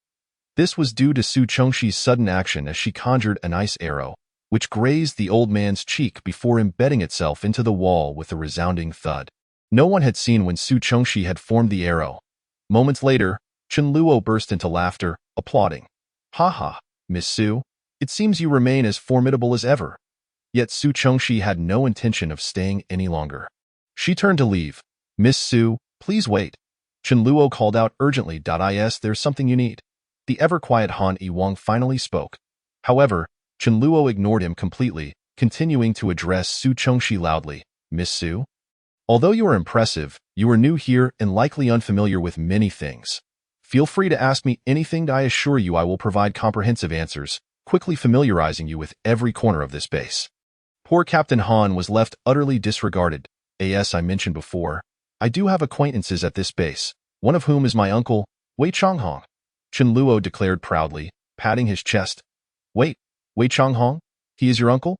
This was due to Su Chongxi's sudden action as she conjured an ice arrow, which grazed the old man's cheek before embedding itself into the wall with a resounding thud. No one had seen when Su Chongxi had formed the arrow. Moments later, Chen Luo burst into laughter, applauding. "Ha ha, Miss Su, it seems you remain as formidable as ever." Yet Su Chongxi had no intention of staying any longer. She turned to leave. "Miss Su, please wait." Chen Luo called out urgently. There's something you need." The ever-quiet Han Yiwang finally spoke. However, Chen Luo ignored him completely, continuing to address Su Chongxi loudly. "Miss Su? Although you are impressive, you are new here and likely unfamiliar with many things. Feel free to ask me anything. I assure you I will provide comprehensive answers, quickly familiarizing you with every corner of this base." Poor Captain Han was left utterly disregarded. As I mentioned before, I do have acquaintances at this base, one of whom is my uncle, Wei Changhong, Chen Luo declared proudly, patting his chest. "Wait, Wei Changhong? He is your uncle?"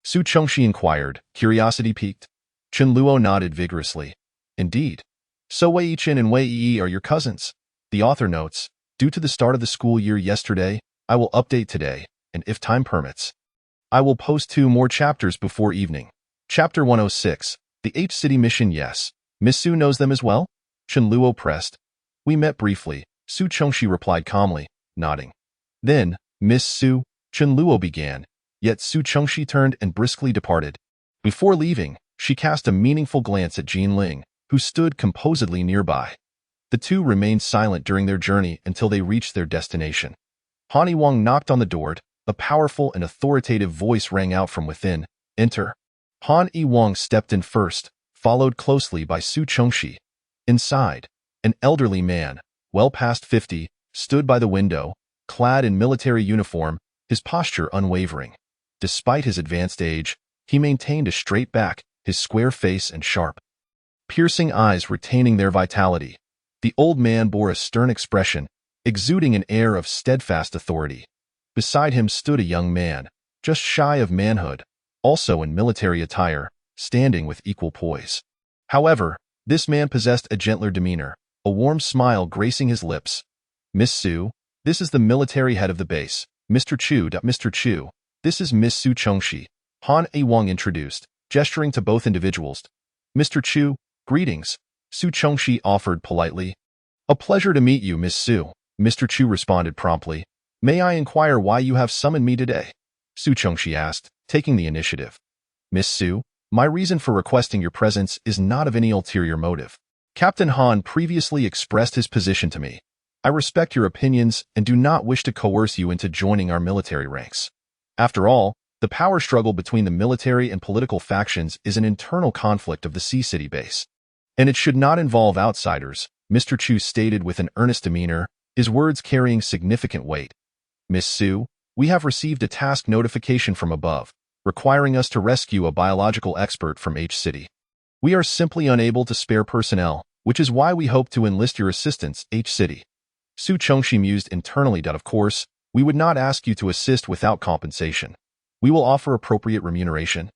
Su Chongxi inquired, curiosity piqued. Chen Luo nodded vigorously. "Indeed. So Wei Yichen and Wei Yi are your cousins." The author notes, "Due to the start of the school year yesterday, I will update today, and if time permits, I will post 2 more chapters before evening." Chapter 106, The H-City Mission. "Yes. Miss Su knows them as well?" Chen Luo pressed. "We met briefly," Su Chongxi replied calmly, nodding. "Then, Miss Su," Chen Luo began, yet Su Chongxi turned and briskly departed. Before leaving, she cast a meaningful glance at Jin Ling, who stood composedly nearby. The two remained silent during their journey until they reached their destination. Han Yiwang knocked on the door. A powerful and authoritative voice rang out from within. "Enter." Han Yiwang stepped in first, followed closely by Su Chongxi. Inside, an elderly man, well past 50, stood by the window, clad in military uniform, his posture unwavering. Despite his advanced age, he maintained a straight back, his square face and sharp, piercing eyes retaining their vitality. The old man bore a stern expression, exuding an air of steadfast authority. Beside him stood a young man, just shy of manhood, also in military attire, standing with equal poise. However, this man possessed a gentler demeanor, a warm smile gracing his lips. "Miss Su, this is the military head of the base, Mr. Chu. Mr. Chu, this is Miss Su Chongxi," Han Yiwang introduced, gesturing to both individuals. "Mr. Chu, greetings," Su Chongxi offered politely. "A pleasure to meet you, Miss Su," Mr. Chu responded promptly. "May I inquire why you have summoned me today?" Su Chongxi asked, taking the initiative. "Miss Su, my reason for requesting your presence is not of any ulterior motive. Captain Han previously expressed his position to me. I respect your opinions and do not wish to coerce you into joining our military ranks. After all, the power struggle between the military and political factions is an internal conflict of the Sea City base, and it should not involve outsiders," Mr. Chu stated with an earnest demeanor, his words carrying significant weight. "Miss Su, we have received a task notification from above, requiring us to rescue a biological expert from H-City. We are simply unable to spare personnel, which is why we hope to enlist your assistance, H-City." Su Chongxi mused internally. "Of course, we would not ask you to assist without compensation. We will offer appropriate remuneration."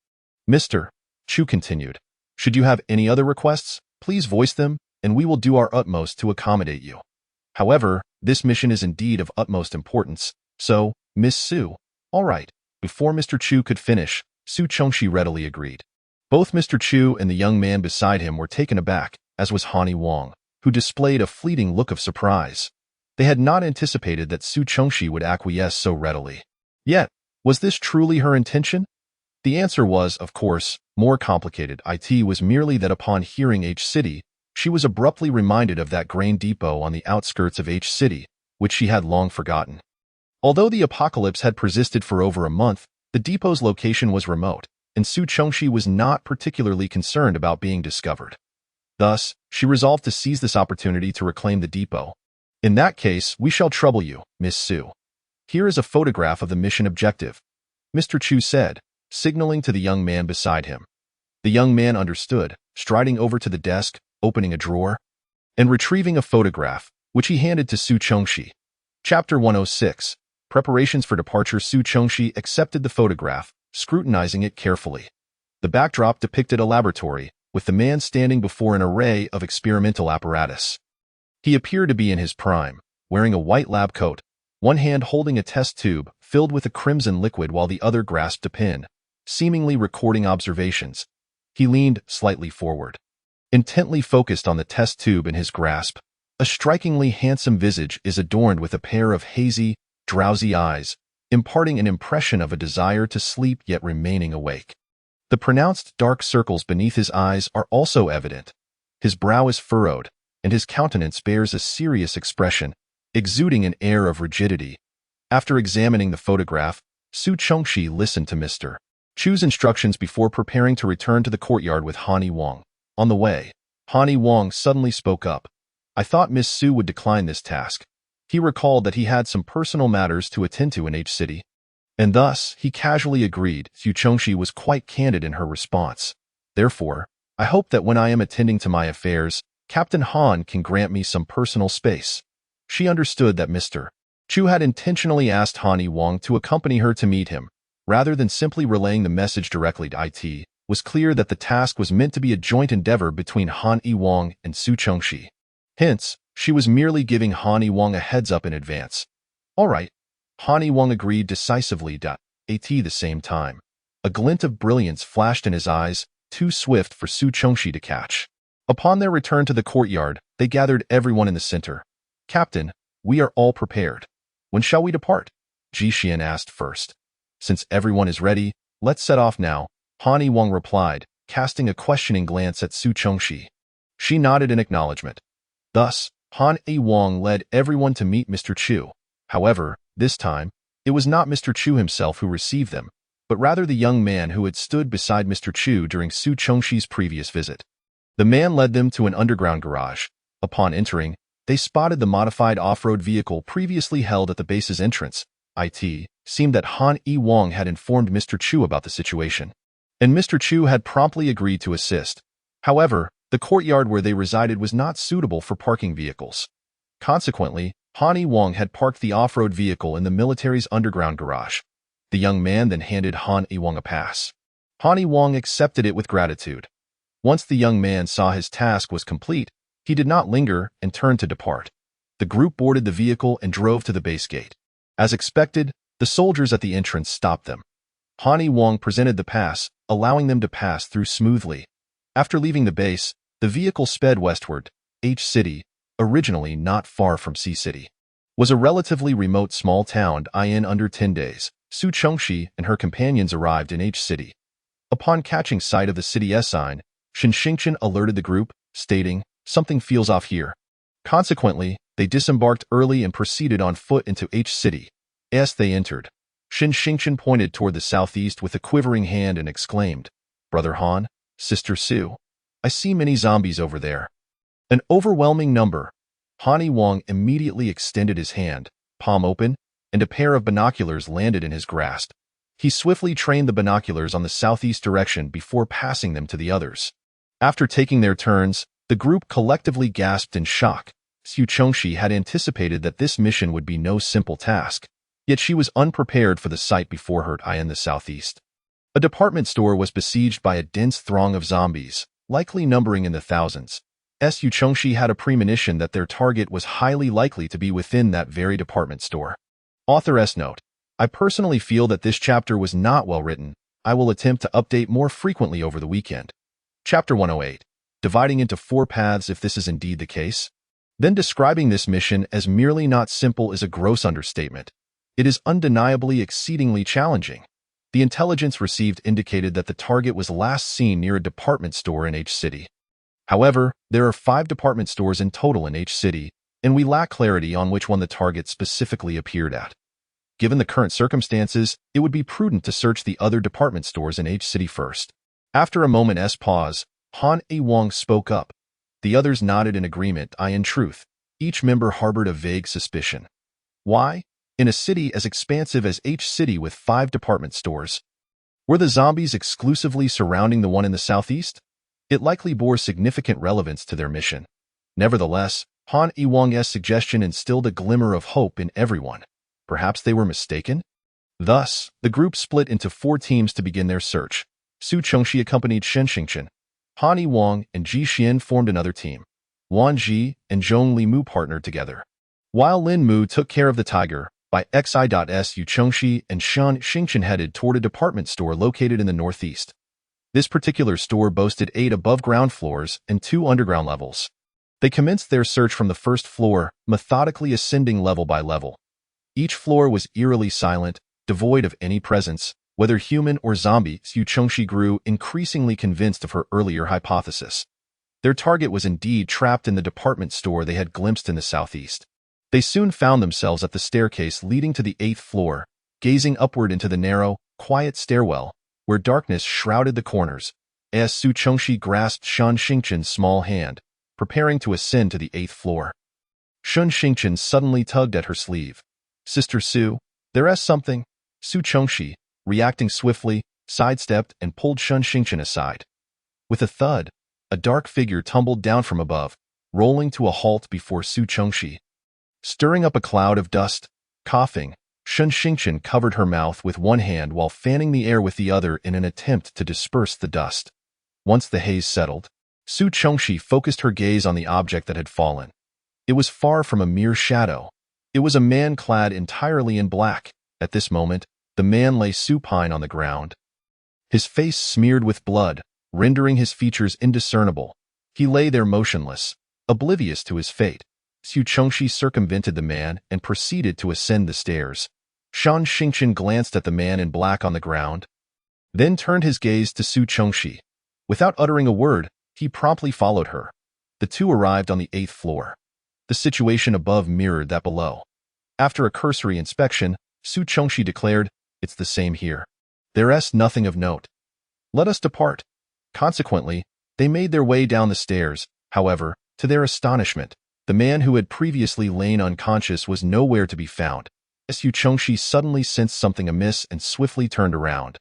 Mr. Chu continued, "Should you have any other requests, please voice them, and we will do our utmost to accommodate you. However, this mission is indeed of utmost importance, so, Miss Su." "All right." Before Mr. Chu could finish, Su Chongxi readily agreed. Both Mr. Chu and the young man beside him were taken aback, as was Han Yiwang, who displayed a fleeting look of surprise. They had not anticipated that Su Chongxi would acquiesce so readily. Yet, was this truly her intention? The answer was, of course, more complicated. It was merely that upon hearing H-City, she was abruptly reminded of that grain depot on the outskirts of H-City, which she had long forgotten. Although the apocalypse had persisted for over a month, the depot's location was remote, and Su Chongxi was not particularly concerned about being discovered. Thus, she resolved to seize this opportunity to reclaim the depot. "In that case, we shall trouble you, Miss Su. Here is a photograph of the mission objective." Mr. Chu said, signaling to the young man beside him. The young man understood, striding over to the desk, opening a drawer, and retrieving a photograph, which he handed to Su Chongxi. Chapter 106. Preparations for departure. Su Chongxi accepted the photograph, scrutinizing it carefully. The backdrop depicted a laboratory, with the man standing before an array of experimental apparatus. He appeared to be in his prime, wearing a white lab coat, one hand holding a test tube filled with a crimson liquid while the other grasped a pen, seemingly recording observations. He leaned slightly forward, intently focused on the test tube in his grasp. A strikingly handsome visage is adorned with a pair of hazy, drowsy eyes, imparting an impression of a desire to sleep yet remaining awake. The pronounced dark circles beneath his eyes are also evident. His brow is furrowed, and his countenance bears a serious expression, exuding an air of rigidity. After examining the photograph, Su Chongxi listened to Mr. Chu's instructions before preparing to return to the courtyard with Han Wang. On the way, Han Wang suddenly spoke up. I thought Miss Su would decline this task. He recalled that he had some personal matters to attend to in H City, and thus he casually agreed. Su Chongxi was quite candid in her response. Therefore, I hope that when I am attending to my affairs, Captain Han can grant me some personal space. She understood that Mr. Chu had intentionally asked Han Wang to accompany her to meet him, rather than simply relaying the message directly to it. Was clear that the task was meant to be a joint endeavor between Han Wang and Su Chongxi. Hence, she was merely giving Han Wang a heads-up in advance. All right, Han Wang agreed decisively. At the same time, a glint of brilliance flashed in his eyes, too swift for Su Chongxi to catch. Upon their return to the courtyard, they gathered everyone in the center. Captain, we are all prepared. When shall we depart? Ji Xian asked first. Since everyone is ready, let's set off now, Han Wang replied, casting a questioning glance at Su Chongxi. She nodded in acknowledgement. Thus, Han Wang led everyone to meet Mr. Chu. However, this time, it was not Mr. Chu himself who received them, but rather the young man who had stood beside Mr. Chu during Su Chongxi's previous visit. The man led them to an underground garage. Upon entering, they spotted the modified off-road vehicle previously held at the base's entrance. It seemed that Han Wang had informed Mr. Chu about the situation, and Mr. Chu had promptly agreed to assist. However, the courtyard where they resided was not suitable for parking vehicles. Consequently, Han Wang had parked the off-road vehicle in the military's underground garage. The young man then handed Han Wang a pass. Han Wang accepted it with gratitude. Once the young man saw his task was complete, he did not linger and turned to depart. The group boarded the vehicle and drove to the base gate. As expected, the soldiers at the entrance stopped them. Han Wang presented the pass, allowing them to pass through smoothly. After leaving the base, the vehicle sped westward. H City, originally not far from C City, was a relatively remote small town. In under 10 days, Su Chongxi and her companions arrived in H City. Upon catching sight of the city sign, Shen Xingchen alerted the group, stating, "Something feels off here." Consequently, they disembarked early and proceeded on foot into H City. As they entered, Shen Xingchen pointed toward the southeast with a quivering hand and exclaimed, "Brother Han, Sister Su, I see many zombies over there." An overwhelming number. Han Wang immediately extended his hand, palm open, and a pair of binoculars landed in his grasp. He swiftly trained the binoculars on the southeast direction before passing them to the others. After taking their turns, the group collectively gasped in shock. Su Chongxi had anticipated that this mission would be no simple task, yet she was unprepared for the sight before her in the southeast. A department store was besieged by a dense throng of zombies, likely numbering in the thousands. Su Chongxi had a premonition that their target was highly likely to be within that very department store. Author's note: I personally feel that this chapter was not well written. I will attempt to update more frequently over the weekend. Chapter 108. Dividing into 4 paths. If this is indeed the case, then describing this mission as merely not simple is a gross understatement. It is undeniably exceedingly challenging. The intelligence received indicated that the target was last seen near a department store in H City. However, there are 5 department stores in total in H City, and we lack clarity on which one the target specifically appeared at. Given the current circumstances, it would be prudent to search the other department stores in H City first. After a moment's pause, Han Wang spoke up. The others nodded in agreement. In truth, each member harbored a vague suspicion. Why? In a city as expansive as H City with 5 department stores, were the zombies exclusively surrounding the one in the southeast? It likely bore significant relevance to their mission. Nevertheless, Han Iwang's suggestion instilled a glimmer of hope in everyone. Perhaps they were mistaken? Thus, the group split into 4 teams to begin their search. Su Chongxi accompanied Shen Xingchen. Han Iwang and Ji Xian formed another team. Wan Ji and Zhong Limu partnered together, while Lin Mu took care of the tiger. By Xi.S. Chongxi and Shan Xingchen headed toward a department store located in the northeast. This particular store boasted 8 above-ground floors and 2 underground levels. They commenced their search from the first floor, methodically ascending level by level. Each floor was eerily silent, devoid of any presence, whether human or zombie. Su Chongxi grew increasingly convinced of her earlier hypothesis. Their target was indeed trapped in the department store they had glimpsed in the southeast. They soon found themselves at the staircase leading to the 8th floor, gazing upward into the narrow, quiet stairwell, where darkness shrouded the corners. As Su Chongxi grasped Shan Xingchen's small hand, preparing to ascend to the 8th floor. Shan Xingchen suddenly tugged at her sleeve. "Sister Su, there's something." Su Chongxi, reacting swiftly, sidestepped and pulled Shan Xingchen aside. With a thud, a dark figure tumbled down from above, rolling to a halt before Su Chongxi. Stirring up a cloud of dust, coughing, Shan Xingchen covered her mouth with one hand while fanning the air with the other in an attempt to disperse the dust. Once the haze settled, Su Chongxi focused her gaze on the object that had fallen. It was far from a mere shadow. It was a man clad entirely in black. At this moment, the man lay supine on the ground. His face smeared with blood, rendering his features indiscernible. He lay there motionless, oblivious to his fate. Su Chongxi circumvented the man and proceeded to ascend the stairs. Shan Xingchen glanced at the man in black on the ground, then turned his gaze to Su Chongxi. Without uttering a word, he promptly followed her. The two arrived on the 8th floor. The situation above mirrored that below. After a cursory inspection, Su Chongxi declared, "It's the same here. There's nothing of note. Let us depart." Consequently, they made their way down the stairs. However, to their astonishment, the man who had previously lain unconscious was nowhere to be found. Su Chongxi suddenly sensed something amiss and swiftly turned around.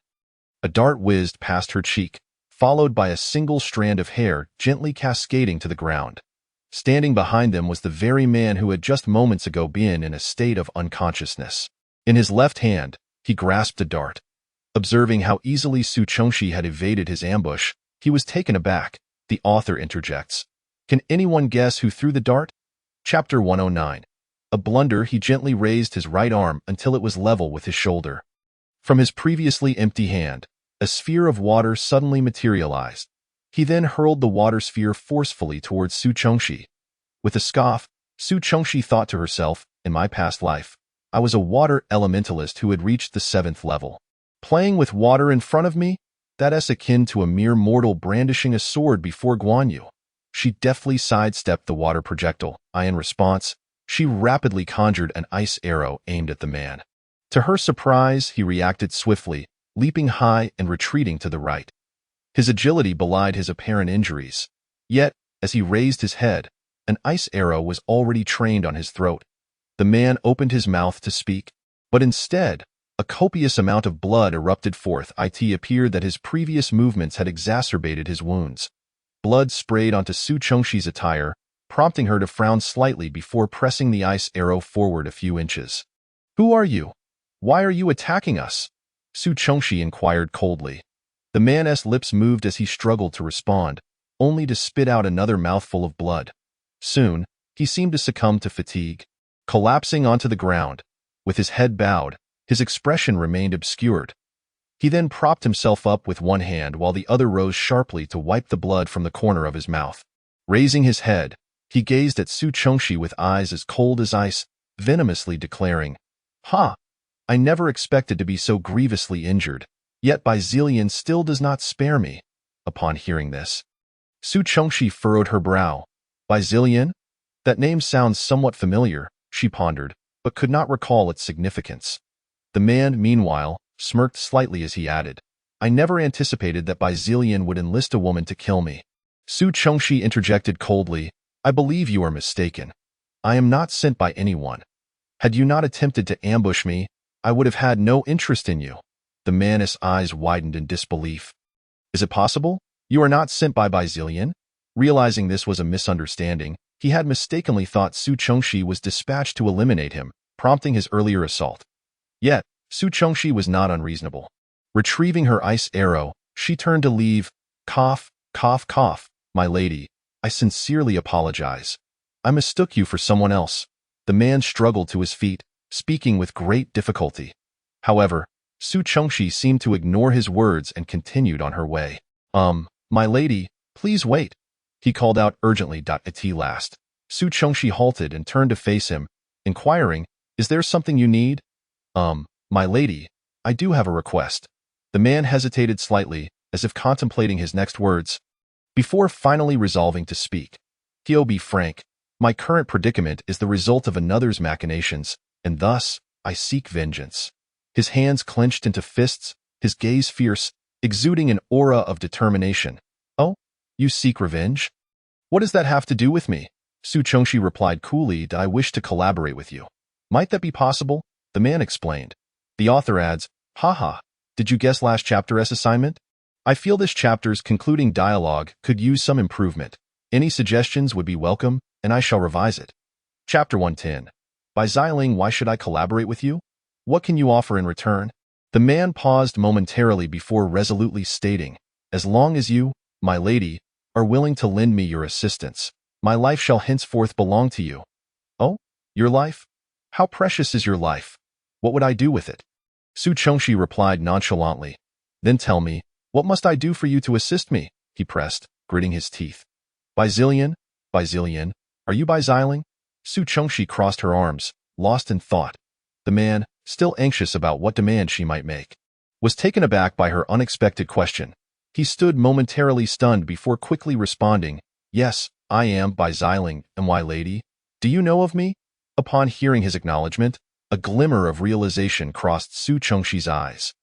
A dart whizzed past her cheek, followed by a single strand of hair gently cascading to the ground. Standing behind them was the very man who had just moments ago been in a state of unconsciousness. In his left hand, he grasped a dart. Observing how easily Su Chongxi had evaded his ambush, he was taken aback. The author interjects, "Can anyone guess who threw the dart?" Chapter 109. A blunder. He gently raised his right arm until it was level with his shoulder. From his previously empty hand, a sphere of water suddenly materialized. He then hurled the water sphere forcefully towards Su Chongxi. With a scoff, Su Chongxi thought to herself, "In my past life, I was a water elementalist who had reached the 7th level. Playing with water in front of me? That's akin to a mere mortal brandishing a sword before Guan Yu." She deftly sidestepped the water projectile. In response, she rapidly conjured an ice arrow aimed at the man. To her surprise, he reacted swiftly, leaping high and retreating to the right. His agility belied his apparent injuries. Yet, as he raised his head, an ice arrow was already trained on his throat. The man opened his mouth to speak, but instead, a copious amount of blood erupted forth. It appeared that his previous movements had exacerbated his wounds. Blood sprayed onto Su Chongxi's attire, prompting her to frown slightly before pressing the ice arrow forward a few inches. "Who are you? Why are you attacking us?" Su Chongxi inquired coldly. The man's lips moved as he struggled to respond, only to spit out another mouthful of blood. Soon, he seemed to succumb to fatigue. Collapsing onto the ground, with his head bowed, his expression remained obscured. He then propped himself up with one hand while the other rose sharply to wipe the blood from the corner of his mouth. Raising his head, he gazed at Su Chongxi with eyes as cold as ice, venomously declaring, "Ha! I never expected to be so grievously injured, yet Bai Zilian still does not spare me." Upon hearing this, Su Chongxi furrowed her brow. "Bai Zilian? That name sounds somewhat familiar," she pondered, but could not recall its significance. The man, meanwhile, smirked slightly as he added, "I never anticipated that Bai Zilian would enlist a woman to kill me." Su Chongxi interjected coldly, "I believe you are mistaken. I am not sent by anyone. Had you not attempted to ambush me, I would have had no interest in you. The man's eyes widened in disbelief. Is it possible? You are not sent by Zillion? Realizing this was a misunderstanding, he had mistakenly thought Su Chongxi was dispatched to eliminate him, prompting his earlier assault. Yet, Su Chongxi was not unreasonable. Retrieving her ice arrow, she turned to leave. Cough, cough, cough. My lady, I sincerely apologize. I mistook you for someone else. The man struggled to his feet, speaking with great difficulty. However, Su Chongxi seemed to ignore his words and continued on her way. My lady, please wait. He called out urgently. At last, Su Chongxi halted and turned to face him, inquiring, Is there something you need? My lady, I do have a request. The man hesitated slightly, as if contemplating his next words. Before finally resolving to speak, he'll be frank. My current predicament is the result of another's machinations, and thus, I seek vengeance. His hands clenched into fists, his gaze fierce, exuding an aura of determination. Oh, you seek revenge? What does that have to do with me? Su Chongxi replied coolly. I wish to collaborate with you. Might that be possible? The man explained. The author adds, Haha, did you guess last chapter's assignment? I feel this chapter's concluding dialogue could use some improvement. Any suggestions would be welcome, and I shall revise it. Chapter 110. By Xiling, why should I collaborate with you? What can you offer in return? The man paused momentarily before resolutely stating, As long as you, my lady, are willing to lend me your assistance, my life shall henceforth belong to you. Oh, your life? How precious is your life? What would I do with it? Su Chongxi replied nonchalantly. Then tell me, what must I do for you to assist me? He pressed, gritting his teeth. By Zillion, are you by Xiling? Su Chongxi crossed her arms, lost in thought. The man, still anxious about what demand she might make, was taken aback by her unexpected question. He stood momentarily stunned before quickly responding, Yes, I am by Xiling, and why, lady? Do you know of me? Upon hearing his acknowledgement, a glimmer of realization crossed Su Chongxi's eyes.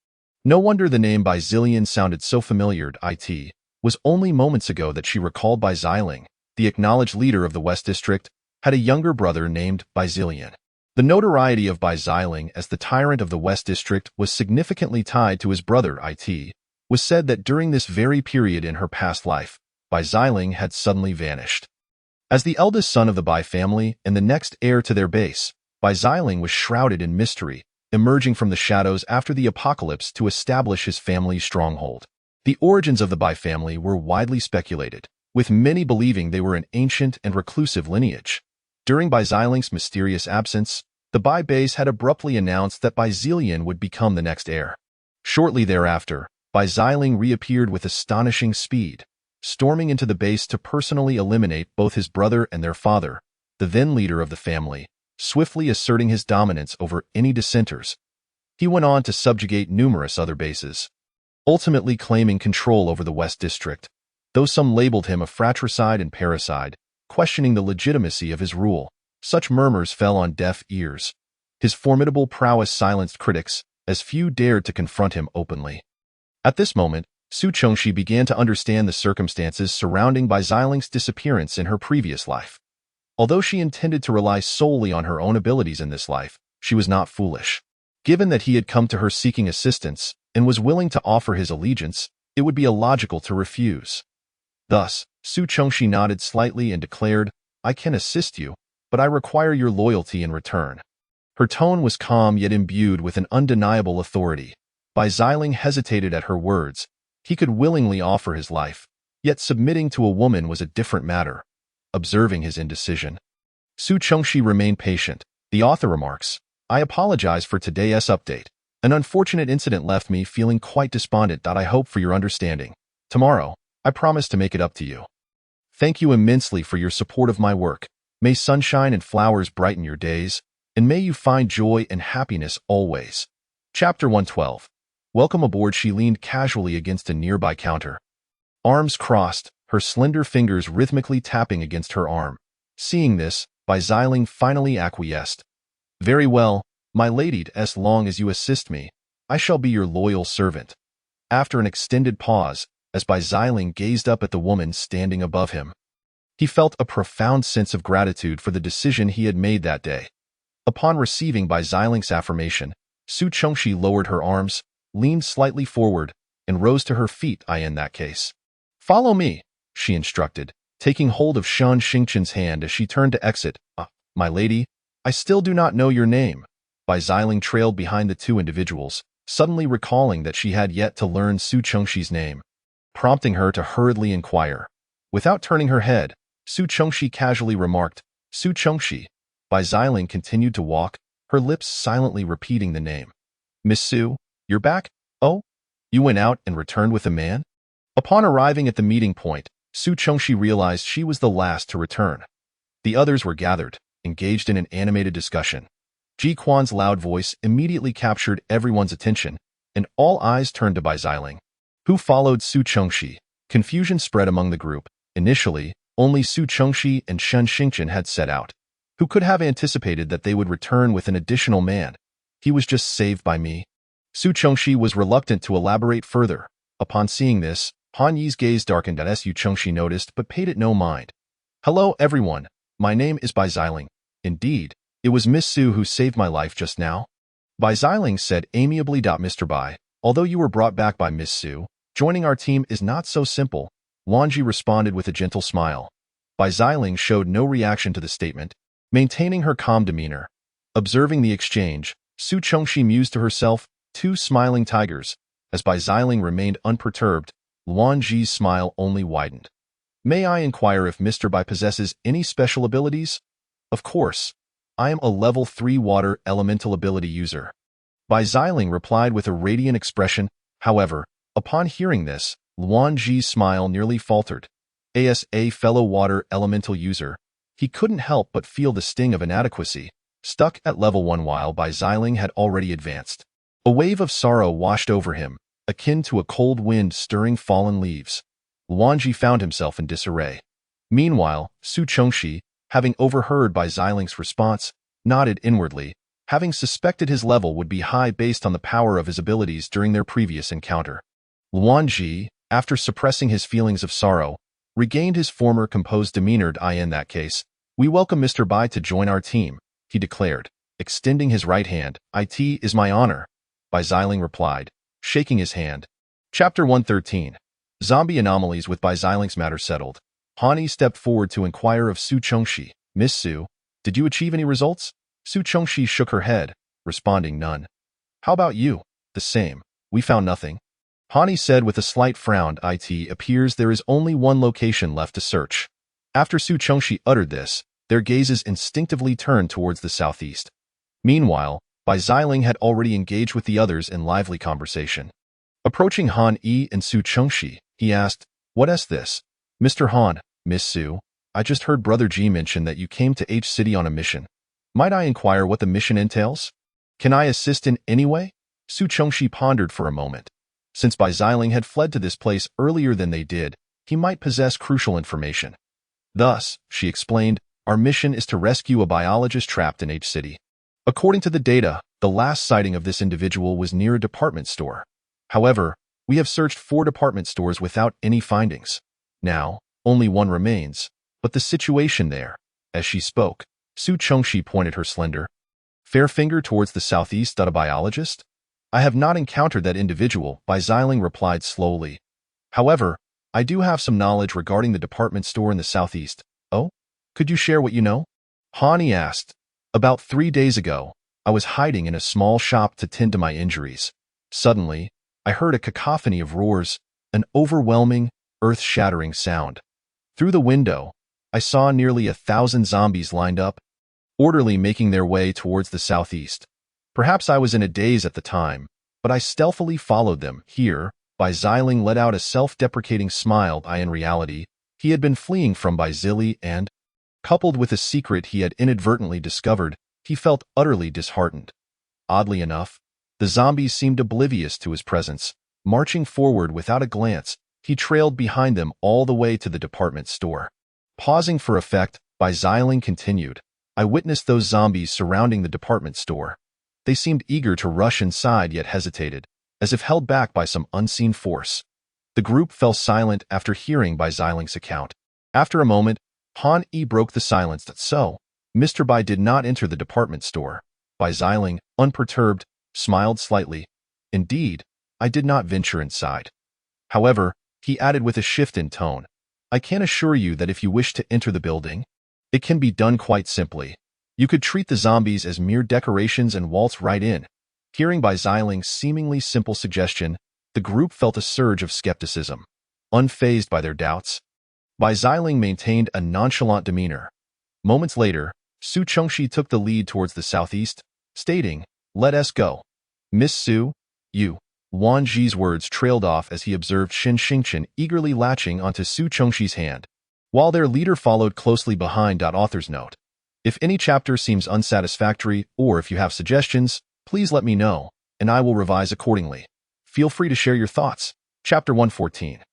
No wonder the name by Zillion sounded so familiar. It was only moments ago that she recalled by Xiling, the acknowledged leader of the West District, had a younger brother named by Zillion. The notoriety of Bai Xiling as the tyrant of the West District was significantly tied to his brother. It was said that during this very period in her past life, Bai Xiling had suddenly vanished. As the eldest son of the Bai family and the next heir to their base, Bai Xiling was shrouded in mystery, emerging from the shadows after the apocalypse to establish his family's stronghold. The origins of the Bai family were widely speculated, with many believing they were an ancient and reclusive lineage. During Bai Xiling's mysterious absence, the Bai base had abruptly announced that Bai Zillion would become the next heir. Shortly thereafter, Bai Xiling reappeared with astonishing speed, storming into the base to personally eliminate both his brother and their father, the then leader of the family, swiftly asserting his dominance over any dissenters. He went on to subjugate numerous other bases, ultimately claiming control over the West District, though some labeled him a fratricide and parricide, questioning the legitimacy of his rule. Such murmurs fell on deaf ears. His formidable prowess silenced critics, as few dared to confront him openly. At this moment, Su Chongxi began to understand the circumstances surrounding Bai Xiling's disappearance in her previous life. Although she intended to rely solely on her own abilities in this life, she was not foolish. Given that he had come to her seeking assistance and was willing to offer his allegiance, it would be illogical to refuse. Thus, Su Chongxi nodded slightly and declared, I can assist you, but I require your loyalty in return. Her tone was calm yet imbued with an undeniable authority. Bai Xiling hesitated at her words. He could willingly offer his life, yet submitting to a woman was a different matter. Observing his indecision, Su Chongxi remained patient. The author remarks, I apologize for today's update. An unfortunate incident left me feeling quite despondent. I hope for your understanding. Tomorrow, I promise to make it up to you. Thank you immensely for your support of my work. May sunshine and flowers brighten your days, and may you find joy and happiness always. Chapter 112. Welcome aboard. She leaned casually against a nearby counter. Arms crossed, her slender fingers rhythmically tapping against her arm. Seeing this, Bai Xiling finally acquiesced. Very well, my lady, as long as you assist me, I shall be your loyal servant. After an extended pause, as Bai Xiling gazed up at the woman standing above him, he felt a profound sense of gratitude for the decision he had made that day. Upon receiving Bai Xiling's affirmation, Su Chengxi lowered her arms, leaned slightly forward, and rose to her feet. In that case, follow me, she instructed, taking hold of Shan Xingchen's hand as she turned to exit. My lady, I still do not know your name. Bai Xiling trailed behind the two individuals, suddenly recalling that she had yet to learn Su Chengxi's name, prompting her to hurriedly inquire. Without turning her head, Su Chengxi casually remarked, Su Chengxi. Bai Xiling continued to walk, her lips silently repeating the name. Miss Su, you're back? Oh? You went out and returned with a man? Upon arriving at the meeting point, Su Chengxi realized she was the last to return. The others were gathered, engaged in an animated discussion. Ji Quan's loud voice immediately captured everyone's attention, and all eyes turned to Bai Xiling, who followed Su Chengxi. Confusion spread among the group. Initially, only Su Chengxi and Shan Xingchen had set out. Who could have anticipated that they would return with an additional man? He was just saved by me. Su Chengxi was reluctant to elaborate further. Upon seeing this, Han Yi's gaze darkened as Su Chengxi noticed but paid it no mind. Hello everyone, my name is Bai Xiling. Indeed, it was Miss Su who saved my life just now. Bai Xiling said amiably. Mr. Bai, although you were brought back by Miss Su, joining our team is not so simple. Wanji responded with a gentle smile. Bai Xiling showed no reaction to the statement, maintaining her calm demeanor. Observing the exchange, Su Chengxi mused to herself, two smiling tigers. As Bai Xiling remained unperturbed, Luan Ji's smile only widened. May I inquire if Mr. Bai possesses any special abilities? Of course. I am a level 3 water elemental ability user. Bai Xiling replied with a radiant expression. However, upon hearing this, Luan Ji's smile nearly faltered. As a fellow water elemental user, he couldn't help but feel the sting of inadequacy, stuck at level 1 while Bai Xiling had already advanced. A wave of sorrow washed over him, akin to a cold wind stirring fallen leaves. Luanji found himself in disarray. Meanwhile, Su Chengxi, having overheard Bai Xiling's response, nodded inwardly, having suspected his level would be high based on the power of his abilities during their previous encounter. Luanji, after suppressing his feelings of sorrow, regained his former composed demeanor. In that case, we welcome Mr. Bai to join our team, he declared, extending his right hand. It is my honor, Bai Xiling replied, shaking his hand. Chapter 113. Zombie Anomalies. With Bai Xiling's matter settled, Han Yi stepped forward to inquire of Su Chengxi. Miss Su, did you achieve any results? Su Chengxi shook her head, responding none. How about you? The same. We found nothing. Han Yi said with a slight frown. It appears there is only one location left to search. After Su Chengxi uttered this, their gazes instinctively turned towards the southeast. Meanwhile, Bai Xiling had already engaged with the others in lively conversation. Approaching Han Yi and Su Chengxi, he asked, What is this? Mr. Han, Miss Su, I just heard Brother Ji mention that you came to H City on a mission. Might I inquire what the mission entails? Can I assist in any way? Su Chengxi pondered for a moment. Since Bai Xiling had fled to this place earlier than they did, he might possess crucial information. Thus, she explained, our mission is to rescue a biologist trapped in H City. According to the data, the last sighting of this individual was near a department store. However, we have searched 4 department stores without any findings. Now, only one remains, but the situation there. As she spoke, Su Chengxi pointed her slender, fair finger towards the southeast. A biologist? I have not encountered that individual, Bai Xiling replied slowly. However, I do have some knowledge regarding the department store in the southeast. Oh? Could you share what you know? Han Yi asked. About 3 days ago, I was hiding in a small shop to tend to my injuries. Suddenly, I heard a cacophony of roars, an overwhelming, earth-shattering sound. Through the window, I saw nearly 1,000 zombies lined up, orderly making their way towards the southeast. Perhaps I was in a daze at the time, but I stealthily followed them. Here, Bai Xiling let out a self-deprecating smile. In reality, he had been fleeing from Bai Zili and, coupled with a secret he had inadvertently discovered, he felt utterly disheartened. Oddly enough, the zombies seemed oblivious to his presence. Marching forward without a glance, he trailed behind them all the way to the department store. Pausing for effect, Bai Xiling continued, I witnessed those zombies surrounding the department store. They seemed eager to rush inside yet hesitated, as if held back by some unseen force. The group fell silent after hearing Bai Xiling's account. After a moment, Han Yi broke the silence. So, Mr. Bai did not enter the department store. Bai Xiling, unperturbed, smiled slightly. Indeed, I did not venture inside. However, he added with a shift in tone, I can assure you that if you wish to enter the building, it can be done quite simply. You could treat the zombies as mere decorations and waltz right in. Hearing Bai Xiling's seemingly simple suggestion, the group felt a surge of skepticism. Unfazed by their doubts, Bai Xiling maintained a nonchalant demeanor. Moments later, Su Chengxi took the lead towards the southeast, stating, Let us go. Miss Su, you. Wan Ji's words trailed off as he observed Shen Xingchen eagerly latching onto Su Chengxi's hand, while their leader followed closely behind. Author's note. If any chapter seems unsatisfactory or if you have suggestions, please let me know, and I will revise accordingly. Feel free to share your thoughts. Chapter 114.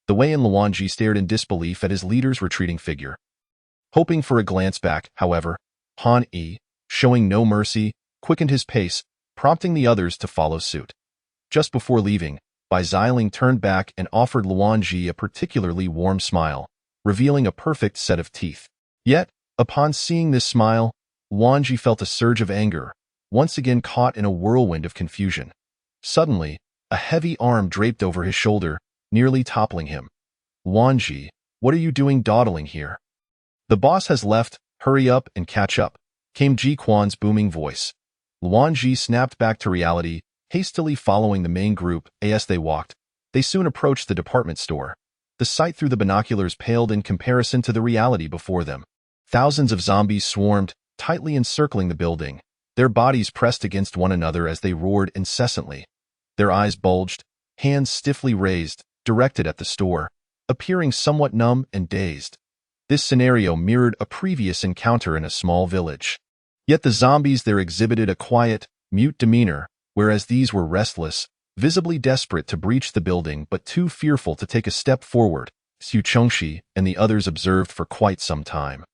The Wei and Luan Ji stared in disbelief at his leader's retreating figure. Hoping for a glance back, however, Han Yi, showing no mercy, quickened his pace, prompting the others to follow suit. Just before leaving, Bai Xiling turned back and offered Luan Ji a particularly warm smile, revealing a perfect set of teeth. Yet, upon seeing this smile, Luan Ji felt a surge of anger, once again caught in a whirlwind of confusion. Suddenly, a heavy arm draped over his shoulder, nearly toppling him. Luan Ji, what are you doing dawdling here? The boss has left, hurry up and catch up, came Ji Quan's booming voice. Luan Ji snapped back to reality, hastily following the main group. As they walked, they soon approached the department store. The sight through the binoculars paled in comparison to the reality before them. Thousands of zombies swarmed, tightly encircling the building, their bodies pressed against one another as they roared incessantly. Their eyes bulged, hands stiffly raised, directed at the store, appearing somewhat numb and dazed. This scenario mirrored a previous encounter in a small village. Yet the zombies there exhibited a quiet, mute demeanor, whereas these were restless, visibly desperate to breach the building but too fearful to take a step forward. Su Chengxi and the others observed for quite some time.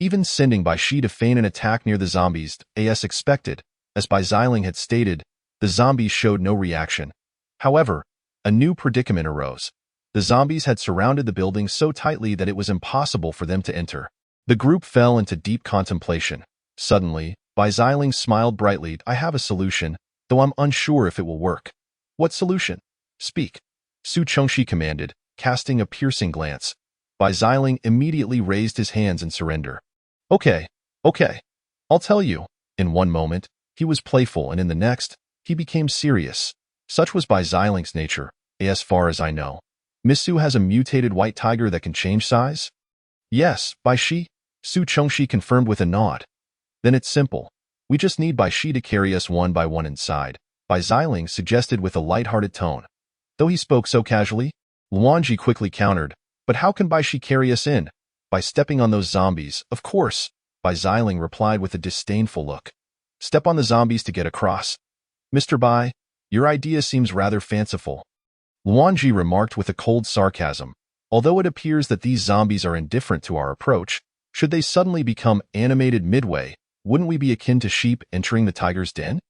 Even sending Bai Shi to feign an attack near the zombies, as expected, as Bai Xiling had stated, the zombies showed no reaction. However, a new predicament arose. The zombies had surrounded the building so tightly that it was impossible for them to enter. The group fell into deep contemplation. Suddenly, Bai Xiling smiled brightly. I have a solution, though I'm unsure if it will work. What solution? Speak. Su Chengxi commanded, casting a piercing glance. Bai Xiling immediately raised his hands in surrender. Okay. I'll tell you. In one moment, he was playful and in the next, he became serious. Such was Bai Xiling's nature, as far as I know. Miss Su has a mutated white tiger that can change size? Yes, Bai Shi, Su Chengxi confirmed with a nod. Then it's simple. We just need Bai Shi to carry us one by one inside, Bai Xiling suggested with a light-hearted tone. Though he spoke so casually, Luan Ji quickly countered, but how can Bai Shi carry us in? By stepping on those zombies, of course, Bai Xiling replied with a disdainful look. Step on the zombies to get across. Mr. Bai, your idea seems rather fanciful. Luan Ji remarked with a cold sarcasm. Although it appears that these zombies are indifferent to our approach, should they suddenly become animated midway, wouldn't we be akin to sheep entering the tiger's den?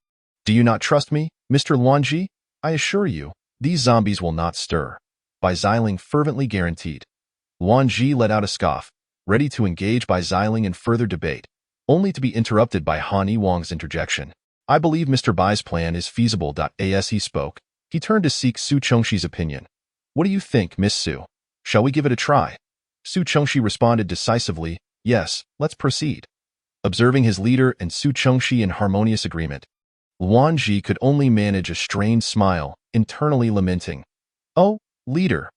Do you not trust me, Mr. Luan Ji? I assure you, these zombies will not stir. Bai Xiling fervently guaranteed. Luan Ji let out a scoff, ready to engage Bai Xiling in further debate, only to be interrupted by Han Yiwang's interjection. I believe Mr. Bai's plan is feasible. As he spoke, he turned to seek Su Chengxi's opinion. What do you think, Miss Su? Shall we give it a try? Su Chengxi responded decisively, yes, let's proceed. Observing his leader and Su Chengxi in harmonious agreement, Luan Ji could only manage a strained smile, internally lamenting. Oh, leader,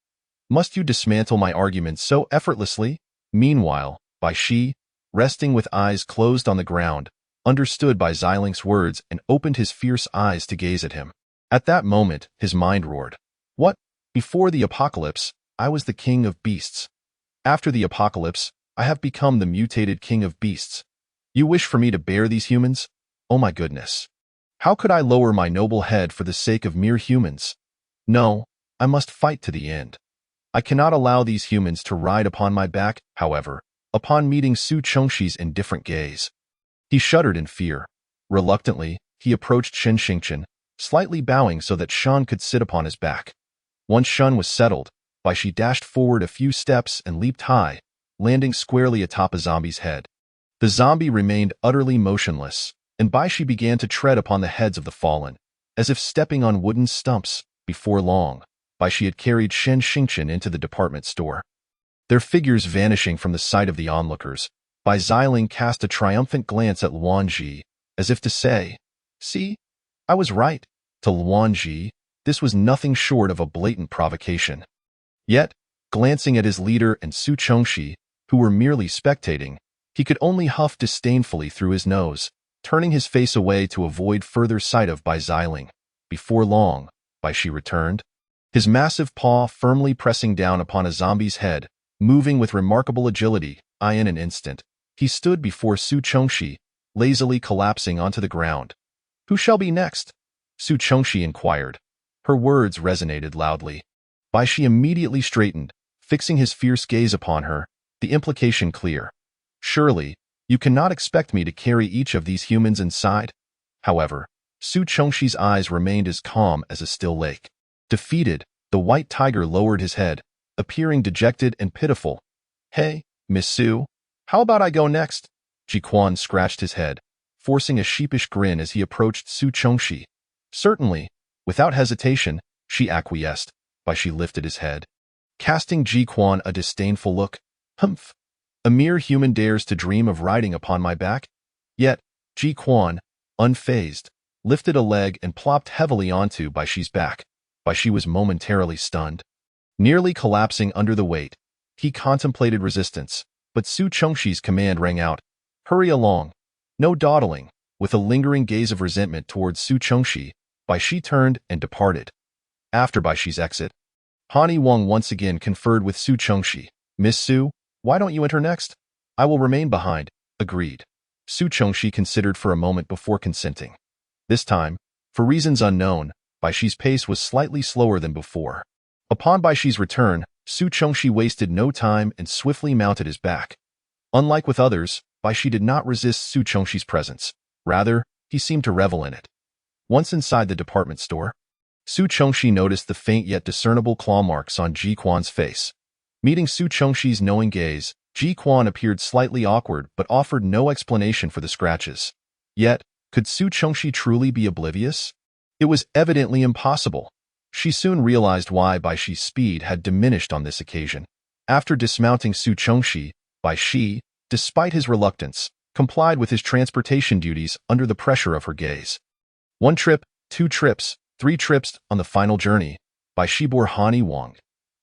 must you dismantle my arguments so effortlessly? Meanwhile, Bai Shi, resting with eyes closed on the ground, understood Bai Xiling's words and opened his fierce eyes to gaze at him. At that moment, his mind roared. What? Before the apocalypse, I was the king of beasts. After the apocalypse, I have become the mutated king of beasts. You wish for me to bear these humans? Oh my goodness. How could I lower my noble head for the sake of mere humans? No, I must fight to the end. I cannot allow these humans to ride upon my back. However, upon meeting Su Chengxi's indifferent gaze, he shuddered in fear. Reluctantly, he approached Shen Xingchen, slightly bowing so that Shan could sit upon his back. Once Shan was settled, Bai Shi dashed forward a few steps and leaped high, landing squarely atop a zombie's head. The zombie remained utterly motionless, and Baishi began to tread upon the heads of the fallen, as if stepping on wooden stumps. Before long, Baishi had carried Shen Xingqian into the department store. Their figures vanishing from the sight of the onlookers, Bai Xiling cast a triumphant glance at Luanji, as if to say, "See, I was right." To Luanji, this was nothing short of a blatant provocation. Yet, glancing at his leader and Su Chongxi, who were merely spectating, he could only huff disdainfully through his nose, turning his face away to avoid further sight of Bai Xiling. Before long, Baishi returned, his massive paw firmly pressing down upon a zombie's head, moving with remarkable agility. In an instant, he stood before Su Chongxi, lazily collapsing onto the ground. "Who shall be next?" Su Chongxi inquired. Her words resonated loudly. Baishi immediately straightened, fixing his fierce gaze upon her, the implication clear. "Surely, you cannot expect me to carry each of these humans inside?" However, Su Chongxi's eyes remained as calm as a still lake. Defeated, the white tiger lowered his head, appearing dejected and pitiful. "Hey, Miss Su, how about I go next?" Ji Quan scratched his head, forcing a sheepish grin as he approached Su Chongxi. "Certainly." Without hesitation, she acquiesced. Baishi lifted his head, casting Ji Quan a disdainful look. "Humph! A mere human dares to dream of riding upon my back?" Yet, Ji Quan, unfazed, lifted a leg and plopped heavily onto Baishi's back. Baishi was momentarily stunned. Nearly collapsing under the weight, he contemplated resistance, but Su Chongxi's command rang out, "Hurry along. No dawdling." With a lingering gaze of resentment towards Su Chongxi, Baishi turned and departed. After Baishi's exit, Hani Wang once again conferred with Su Chongxi. "Miss Su, why don't you enter next?" "I will remain behind." Agreed. Su Chongxi considered for a moment before consenting. This time, for reasons unknown, Baishi's pace was slightly slower than before. Upon Baishi's return, Su Chongxi wasted no time and swiftly mounted his back. Unlike with others, Baishi did not resist Su Chongxi's presence. Rather, he seemed to revel in it. Once inside the department store, Su Chongxi noticed the faint yet discernible claw marks on Ji Quan's face. Meeting Su Chongxi's knowing gaze, Ji Quan appeared slightly awkward but offered no explanation for the scratches. Yet, could Su Chongxi truly be oblivious? It was evidently impossible. She soon realized why Baishi's speed had diminished on this occasion. After dismounting Su Chongxi, Baishi, despite his reluctance, complied with his transportation duties under the pressure of her gaze. 1 trip, 2 trips, 3 trips on the final journey, Baishi bore Han Wang.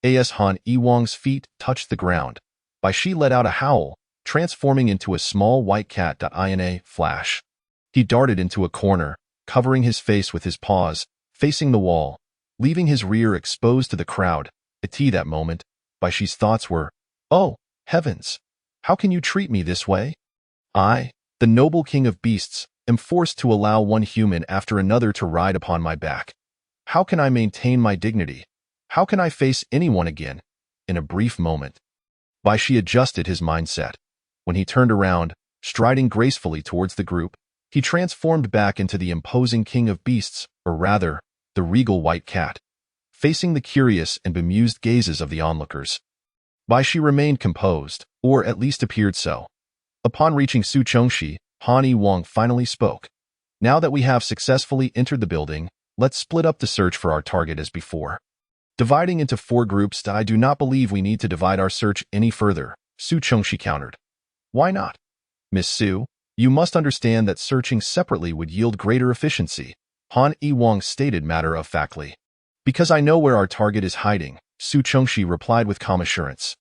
As Han Wang's feet touched the ground, Baishi let out a howl, transforming into a small white cat. In a flash, he darted into a corner, covering his face with his paws, facing the wall, leaving his rear exposed to the crowd. At that moment, Baishi's thoughts were, "Oh, heavens! How can you treat me this way? I, the noble king of beasts, am forced to allow one human after another to ride upon my back. How can I maintain my dignity? How can I face anyone again?" In a brief moment, Baishi adjusted his mindset. When he turned around, striding gracefully towards the group, he transformed back into the imposing king of beasts, or rather, the regal white cat, facing the curious and bemused gazes of the onlookers. Baishi remained composed, or at least appeared so. Upon reaching Su Chongxi, Han Wang finally spoke. "Now that we have successfully entered the building, let's split up the search for our target as before." Dividing into 4 groups, I do not believe we need to divide our search any further, Su Chongxi countered. "Why not?" "Miss Su, you must understand that searching separately would yield greater efficiency," Han Wang stated matter-of-factly. "Because I know where our target is hiding," Su Chongxi replied with calm assurance.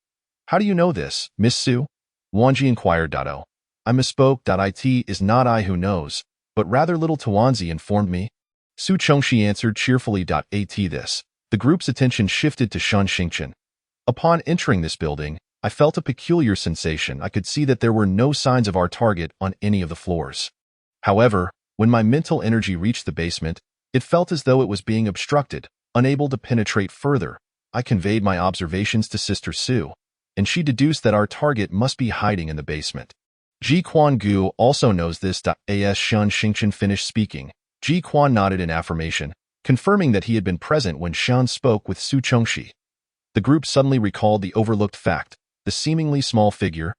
"How do you know this, Miss Su?" Wanji inquired. "Oh, I misspoke. It is not I who knows, but rather little Tuanzi informed me." Su Chongxi answered cheerfully. At this, the group's attention shifted to Shen Xingqian. "Upon entering this building, I felt a peculiar sensation. I could see that there were no signs of our target on any of the floors. However, when my mental energy reached the basement, it felt as though it was being obstructed, unable to penetrate further. I conveyed my observations to Sister Su, and she deduced that our target must be hiding in the basement. Ji Quan Gu also knows this. As Shen Xingqian finished speaking, Ji Quan nodded in affirmation, confirming that he had been present when Shen spoke with Su Chongxi. The group suddenly recalled the overlooked fact, the seemingly small figure,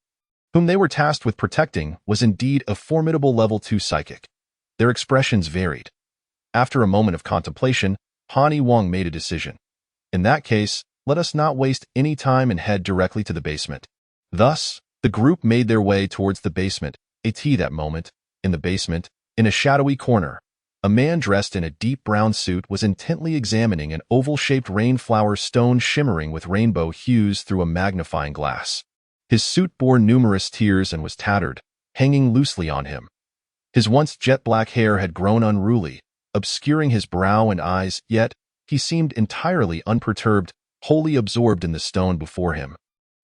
whom they were tasked with protecting, was indeed a formidable level 2 psychic. Their expressions varied. After a moment of contemplation, Han Wang made a decision. In that case, let us not waste any time and head directly to the basement. Thus, the group made their way towards the basement. That moment, in the basement, in a shadowy corner, a man dressed in a deep brown suit was intently examining an oval-shaped rainflower stone shimmering with rainbow hues through a magnifying glass. His suit bore numerous tears and was tattered, hanging loosely on him. His once jet-black hair had grown unruly, obscuring his brow and eyes, yet he seemed entirely unperturbed, wholly absorbed in the stone before him.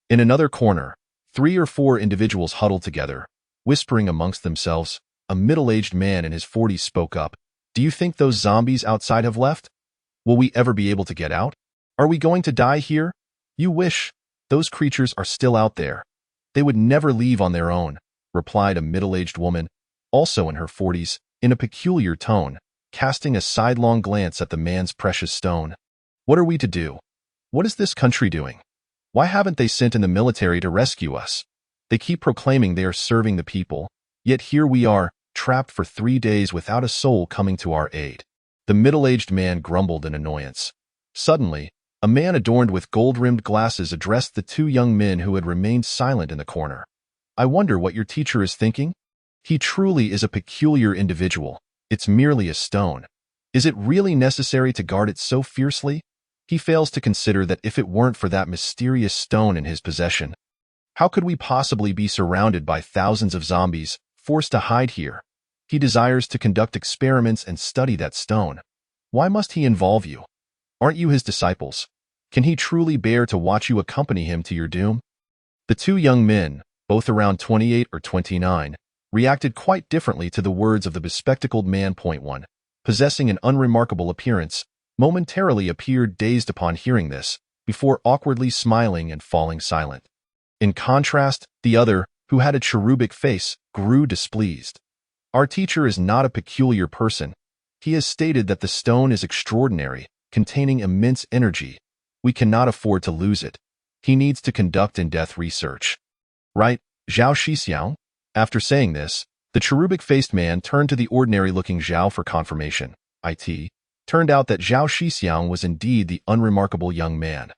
In another corner, 3 or 4 individuals huddled together, whispering amongst themselves. A middle-aged man in his 40s spoke up. "Do you think those zombies outside have left? Will we ever be able to get out? Are we going to die here? You wish. Those creatures are still out there. They would never leave on their own," replied a middle-aged woman, also in her 40s, in a peculiar tone, casting a sidelong glance at the man's precious stone. "What are we to do? What is this country doing? Why haven't they sent in the military to rescue us? They keep proclaiming they are serving the people, yet here we are, trapped for 3 days without a soul coming to our aid." The middle-aged man grumbled in annoyance. Suddenly, a man adorned with gold-rimmed glasses addressed the 2 young men who had remained silent in the corner. "I wonder what your teacher is thinking? He truly is a peculiar individual. It's merely a stone. Is it really necessary to guard it so fiercely? He fails to consider that if it weren't for that mysterious stone in his possession, how could we possibly be surrounded by thousands of zombies, forced to hide here? He desires to conduct experiments and study that stone. Why must he involve you? Aren't you his disciples? Can he truly bear to watch you accompany him to your doom?" The 2 young men, both around 28 or 29, reacted quite differently to the words of the bespectacled man. 1, possessing an unremarkable appearance, momentarily appeared dazed upon hearing this, before awkwardly smiling and falling silent. In contrast, the other, who had a cherubic face, grew displeased. "Our teacher is not a peculiar person. He has stated that the stone is extraordinary, containing immense energy. We cannot afford to lose it. He needs to conduct in-depth research. Right, Zhao Shixiang?" After saying this, the cherubic-faced man turned to the ordinary-looking Zhao for confirmation. It turned out that Zhao Shixiang was indeed the unremarkable young man.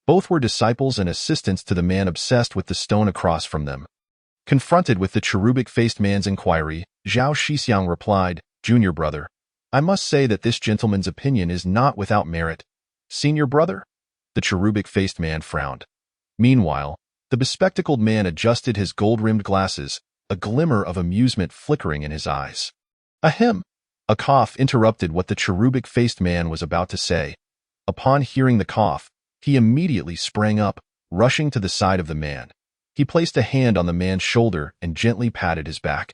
Both were disciples and assistants to the man obsessed with the stone across from them. Confronted with the cherubic-faced man's inquiry, Zhao Shixiang replied, "Junior brother, I must say that this gentleman's opinion is not without merit." "Senior brother?" The cherubic-faced man frowned. Meanwhile, the bespectacled man adjusted his gold-rimmed glasses, a glimmer of amusement flickering in his eyes. "Ahem!" A cough interrupted what the cherubic-faced man was about to say. Upon hearing the cough, he immediately sprang up, rushing to the side of the man. He placed a hand on the man's shoulder and gently patted his back.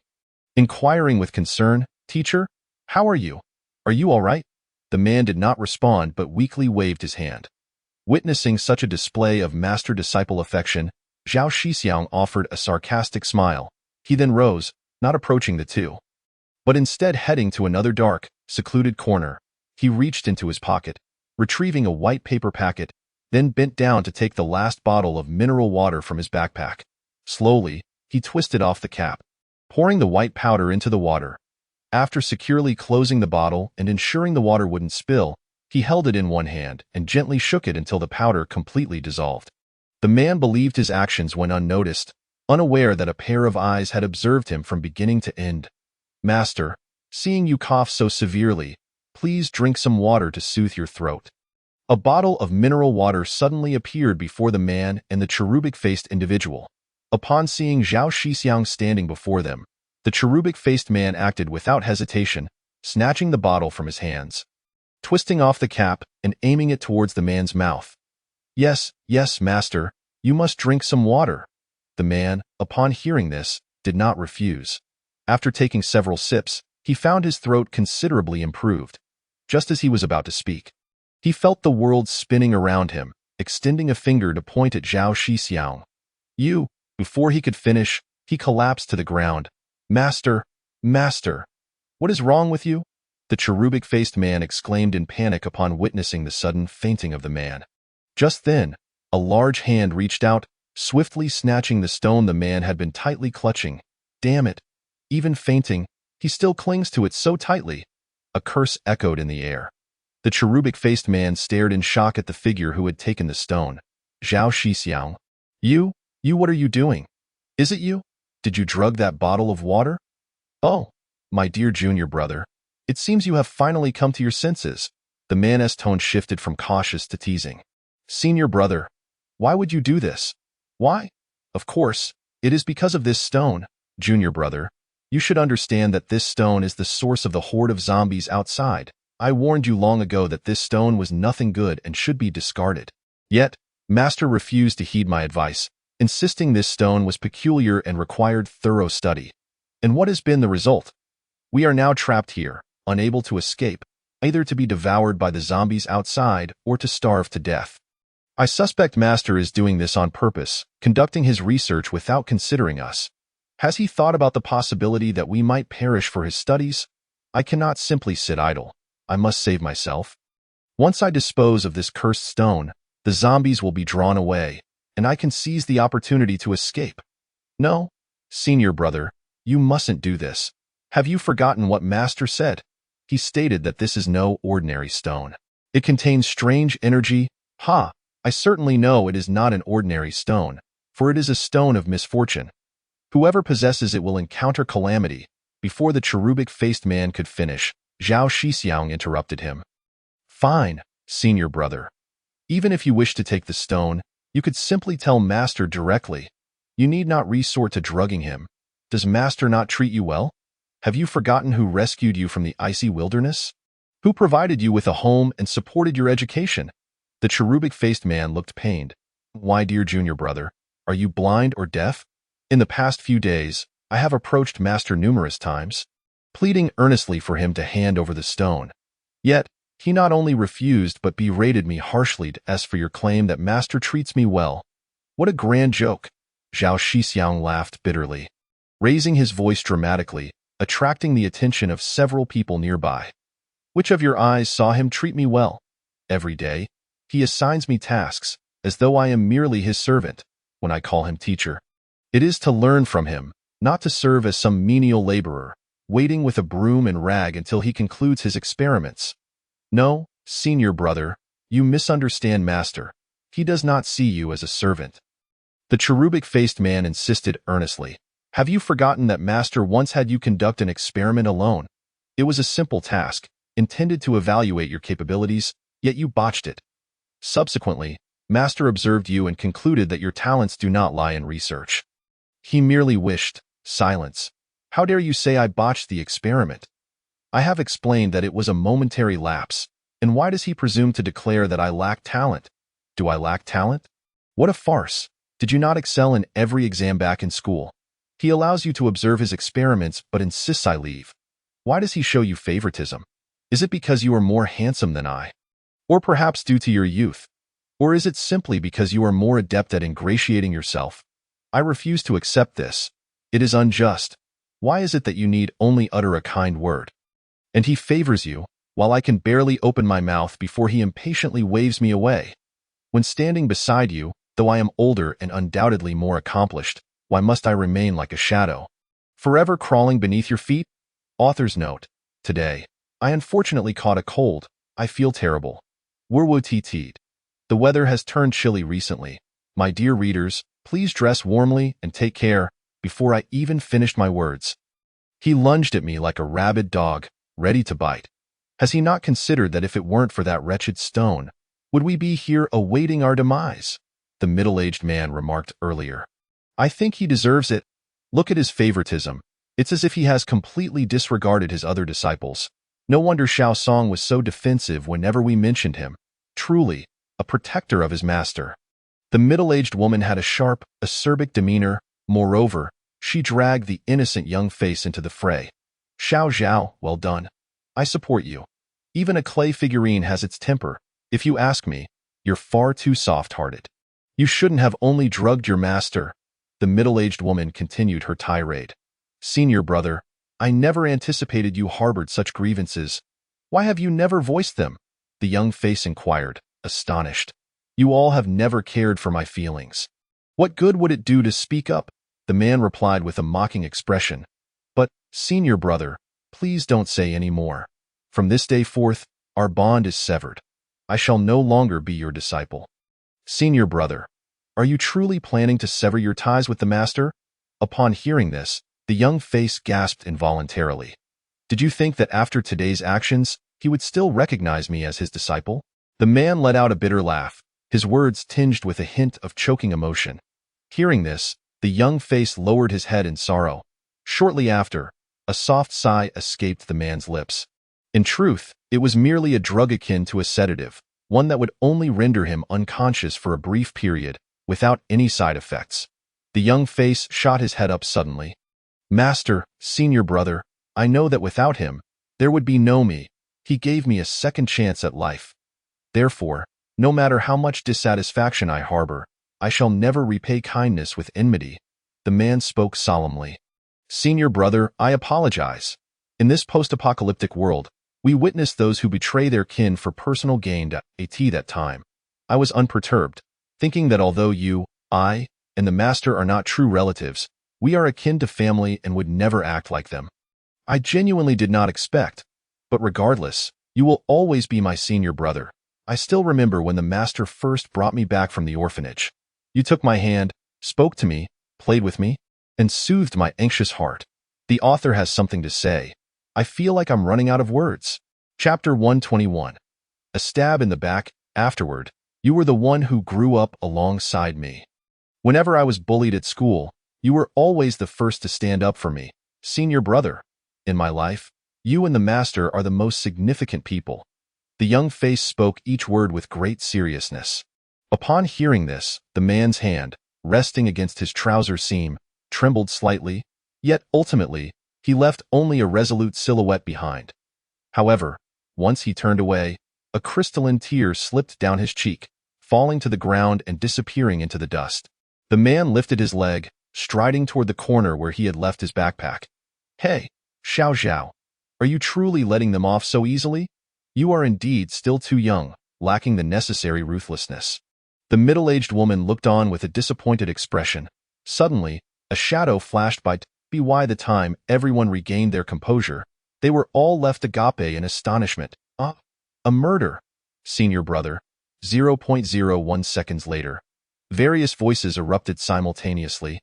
Inquiring with concern, "Teacher, how are you? Are you all right?" The man did not respond but weakly waved his hand. Witnessing such a display of master-disciple affection, Zhao Shixiang offered a sarcastic smile. He then rose, not approaching the 2, but instead heading to another dark, secluded corner. He reached into his pocket, retrieving a white paper packet, then bent down to take the last bottle of mineral water from his backpack. Slowly, he twisted off the cap, pouring the white powder into the water. After securely closing the bottle and ensuring the water wouldn't spill, he held it in one hand and gently shook it until the powder completely dissolved. The man believed his actions went unnoticed, unaware that a pair of eyes had observed him from beginning to end. "Master, seeing you cough so severely, please drink some water to soothe your throat." A bottle of mineral water suddenly appeared before the man and the cherubic-faced individual. Upon seeing Zhao Shixiang standing before them, the cherubic-faced man acted without hesitation, snatching the bottle from his hands, twisting off the cap and aiming it towards the man's mouth. Yes, master, you must drink some water." The man, upon hearing this, did not refuse. After taking several sips, he found his throat considerably improved. Just as he was about to speak, he felt the world spinning around him, extending a finger to point at Zhao Shixiang. "You," before he could finish, he collapsed to the ground. Master, what is wrong with you?" The cherubic-faced man exclaimed in panic upon witnessing the sudden fainting of the man. Just then, a large hand reached out, Swiftly snatching the stone the man had been tightly clutching. Damn it! Even fainting, he still clings to it so tightly. A curse echoed in the air. The cherubic-faced man stared in shock at the figure who had taken the stone. Zhao Shixiang. You, what are you doing? Is it you? Did you drug that bottle of water? Oh, my dear junior brother. It seems you have finally come to your senses. The man's tone shifted from cautious to teasing. Senior brother, why would you do this? Why? Of course, it is because of this stone. Junior brother, you should understand that this stone is the source of the horde of zombies outside. I warned you long ago that this stone was nothing good and should be discarded. Yet, Master refused to heed my advice, insisting this stone was peculiar and required thorough study. And what has been the result? We are now trapped here, unable to escape, either to be devoured by the zombies outside or to starve to death. I suspect Master is doing this on purpose, conducting his research without considering us. Has he thought about the possibility that we might perish for his studies? I cannot simply sit idle. I must save myself. Once I dispose of this cursed stone, the zombies will be drawn away, and I can seize the opportunity to escape. No, senior brother, you mustn't do this. Have you forgotten what Master said? He stated that this is no ordinary stone. It contains strange energy. Ha! I certainly know it is not an ordinary stone, for it is a stone of misfortune. Whoever possesses it will encounter calamity. Before the cherubic-faced man could finish, Zhao Shixiang interrupted him. Fine, senior brother. Even if you wish to take the stone, you could simply tell Master directly. You need not resort to drugging him. Does Master not treat you well? Have you forgotten who rescued you from the icy wilderness? Who provided you with a home and supported your education? The cherubic-faced man looked pained. Why, dear junior brother, are you blind or deaf? In the past few days, I have approached Master numerous times, pleading earnestly for him to hand over the stone. Yet, he not only refused but berated me harshly as for your claim that Master treats me well. What a grand joke! Zhao Shixiang laughed bitterly, raising his voice dramatically, attracting the attention of several people nearby. Which of your eyes saw him treat me well? Every day, he assigns me tasks, as though I am merely his servant. When I call him teacher, it is to learn from him, not to serve as some menial laborer, waiting with a broom and rag until he concludes his experiments. No, senior brother, you misunderstand Master. He does not see you as a servant. The cherubic-faced man insisted earnestly. Have you forgotten that Master once had you conduct an experiment alone? It was a simple task, intended to evaluate your capabilities, yet you botched it. Subsequently, Master observed you and concluded that your talents do not lie in research. He merely wished silence. How dare you say I botched the experiment? I have explained that it was a momentary lapse, and why does he presume to declare that I lack talent? Do I lack talent? What a farce! Did you not excel in every exam back in school? He allows you to observe his experiments but insists I leave. Why does he show you favoritism? Is it because you are more handsome than I? Or perhaps due to your youth? Or is it simply because you are more adept at ingratiating yourself? I refuse to accept this. It is unjust. Why is it that you need only utter a kind word? And he favors you, while I can barely open my mouth before he impatiently waves me away. When standing beside you, though I am older and undoubtedly more accomplished, why must I remain like a shadow, forever crawling beneath your feet? Author's note. Today, I unfortunately caught a cold. I feel terrible. Wurwo-ti-tied. The weather has turned chilly recently. My dear readers, please dress warmly and take care. Before I even finished my words, he lunged at me like a rabid dog, ready to bite. Has he not considered that if it weren't for that wretched stone, would we be here awaiting our demise? The middle-aged man remarked earlier. I think he deserves it. Look at his favoritism. It's as if he has completely disregarded his other disciples. No wonder Xiao Song was so defensive whenever we mentioned him. Truly, a protector of his master. The middle-aged woman had a sharp, acerbic demeanor. Moreover, she dragged the innocent young face into the fray. Xiao Zhao, well done. I support you. Even a clay figurine has its temper. If you ask me, you're far too soft-hearted. You shouldn't have only drugged your master. The middle-aged woman continued her tirade. Senior brother, I never anticipated you harbored such grievances. Why have you never voiced them? The young face inquired, astonished. You all have never cared for my feelings. What good would it do to speak up? The man replied with a mocking expression. But, senior brother, please don't say any more. From this day forth, our bond is severed. I shall no longer be your disciple. Senior brother, are you truly planning to sever your ties with the master? Upon hearing this, the young face gasped involuntarily. Did you think that after today's actions, he would still recognize me as his disciple? The man let out a bitter laugh, his words tinged with a hint of choking emotion. Hearing this, the young face lowered his head in sorrow. Shortly after, a soft sigh escaped the man's lips. In truth, it was merely a drug akin to a sedative, one that would only render him unconscious for a brief period, without any side effects. The young face shot his head up suddenly. Master, senior brother, I know that without him, there would be no me. He gave me a second chance at life. Therefore, no matter how much dissatisfaction I harbor, I shall never repay kindness with enmity. The man spoke solemnly. Senior brother, I apologize. In this post-apocalyptic world, we witness those who betray their kin for personal gain. At that time, I was unperturbed, thinking that although you, I, and the master are not true relatives, we are akin to family and would never act like them. I genuinely did not expect, but regardless, you will always be my senior brother. I still remember when the master first brought me back from the orphanage. You took my hand, spoke to me, played with me, and soothed my anxious heart. The author has something to say. I feel like I'm running out of words. Chapter 121. A stab in the back. Afterward, you were the one who grew up alongside me. Whenever I was bullied at school, you were always the first to stand up for me. Senior brother. In my life, you and the master are the most significant people. The young face spoke each word with great seriousness. Upon hearing this, the man's hand, resting against his trouser seam, trembled slightly, yet ultimately, he left only a resolute silhouette behind. However, once he turned away, a crystalline tear slipped down his cheek, falling to the ground and disappearing into the dust. The man lifted his leg, striding toward the corner where he had left his backpack. Hey, Xiao Zhao, are you truly letting them off so easily? You are indeed still too young, lacking the necessary ruthlessness. The middle-aged woman looked on with a disappointed expression. Suddenly, a shadow flashed by. By the time everyone regained their composure, they were all left agape in astonishment. A murder. Senior brother. 0.01 seconds later. Various voices erupted simultaneously,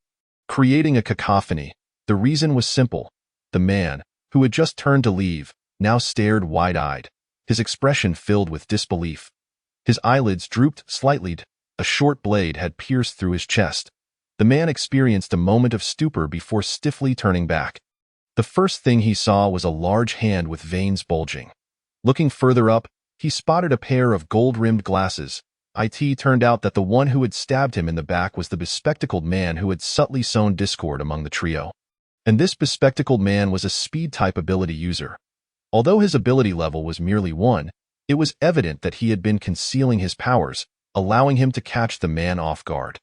creating a cacophony. The reason was simple. The man, who had just turned to leave, now stared wide-eyed, his expression filled with disbelief. His eyelids drooped slightly. A short blade had pierced through his chest. The man experienced a moment of stupor before stiffly turning back. The first thing he saw was a large hand with veins bulging. Looking further up, he spotted a pair of gold-rimmed glasses. It turned out that the one who had stabbed him in the back was the bespectacled man who had subtly sown discord among the trio. And this bespectacled man was a speed-type ability user. Although his ability level was merely 1, it was evident that he had been concealing his powers, allowing him to catch the man off guard.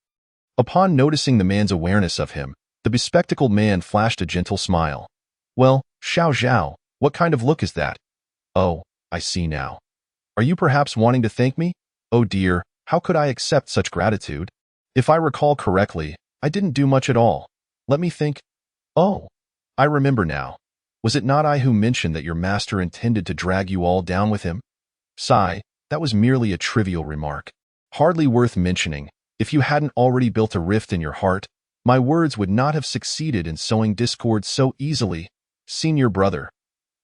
Upon noticing the man's awareness of him, the bespectacled man flashed a gentle smile. Well, Xiao Zhao, what kind of look is that? Oh, I see now. Are you perhaps wanting to thank me? Oh dear, how could I accept such gratitude? If I recall correctly, I didn't do much at all. Let me think. Oh, I remember now. Was it not I who mentioned that your master intended to drag you all down with him? Sigh, that was merely a trivial remark. Hardly worth mentioning. If you hadn't already built a rift in your heart, my words would not have succeeded in sowing discord so easily. Senior brother.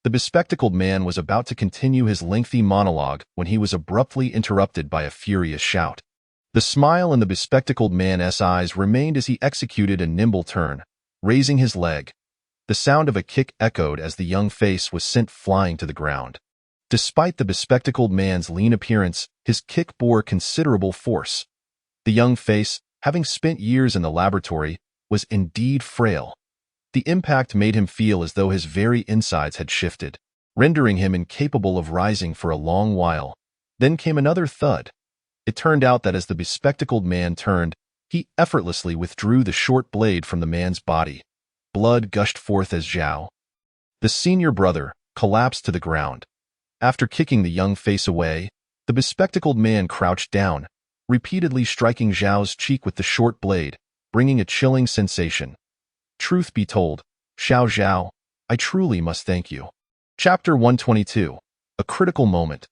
The bespectacled man was about to continue his lengthy monologue when he was abruptly interrupted by a furious shout. The smile in the bespectacled man's eyes remained as he executed a nimble turn, raising his leg. The sound of a kick echoed as the young face was sent flying to the ground. Despite the bespectacled man's lean appearance, his kick bore considerable force. The young face, having spent years in the laboratory, was indeed frail. The impact made him feel as though his very insides had shifted, rendering him incapable of rising for a long while. Then came another thud. It turned out that as the bespectacled man turned, he effortlessly withdrew the short blade from the man's body. Blood gushed forth as Zhao, the senior brother, collapsed to the ground. After kicking the young face away, the bespectacled man crouched down, repeatedly striking Zhao's cheek with the short blade, bringing a chilling sensation. Truth be told, Xiao Zhao, I truly must thank you. Chapter 122. A critical moment.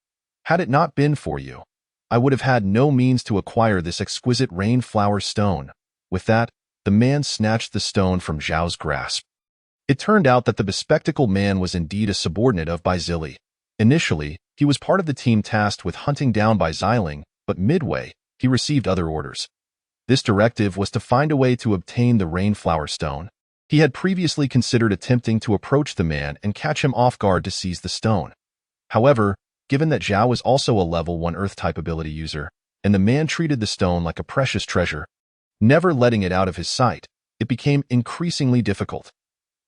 Had it not been for you, I would have had no means to acquire this exquisite rainflower stone. With that, the man snatched the stone from Zhao's grasp. It turned out that the bespectacled man was indeed a subordinate of Bai Zili. Initially, he was part of the team tasked with hunting down Bai Xiling, but midway, he received other orders. This directive was to find a way to obtain the rainflower stone. He had previously considered attempting to approach the man and catch him off guard to seize the stone. However, given that Zhao was also a level 1 Earth-type ability user, and the man treated the stone like a precious treasure, never letting it out of his sight, it became increasingly difficult.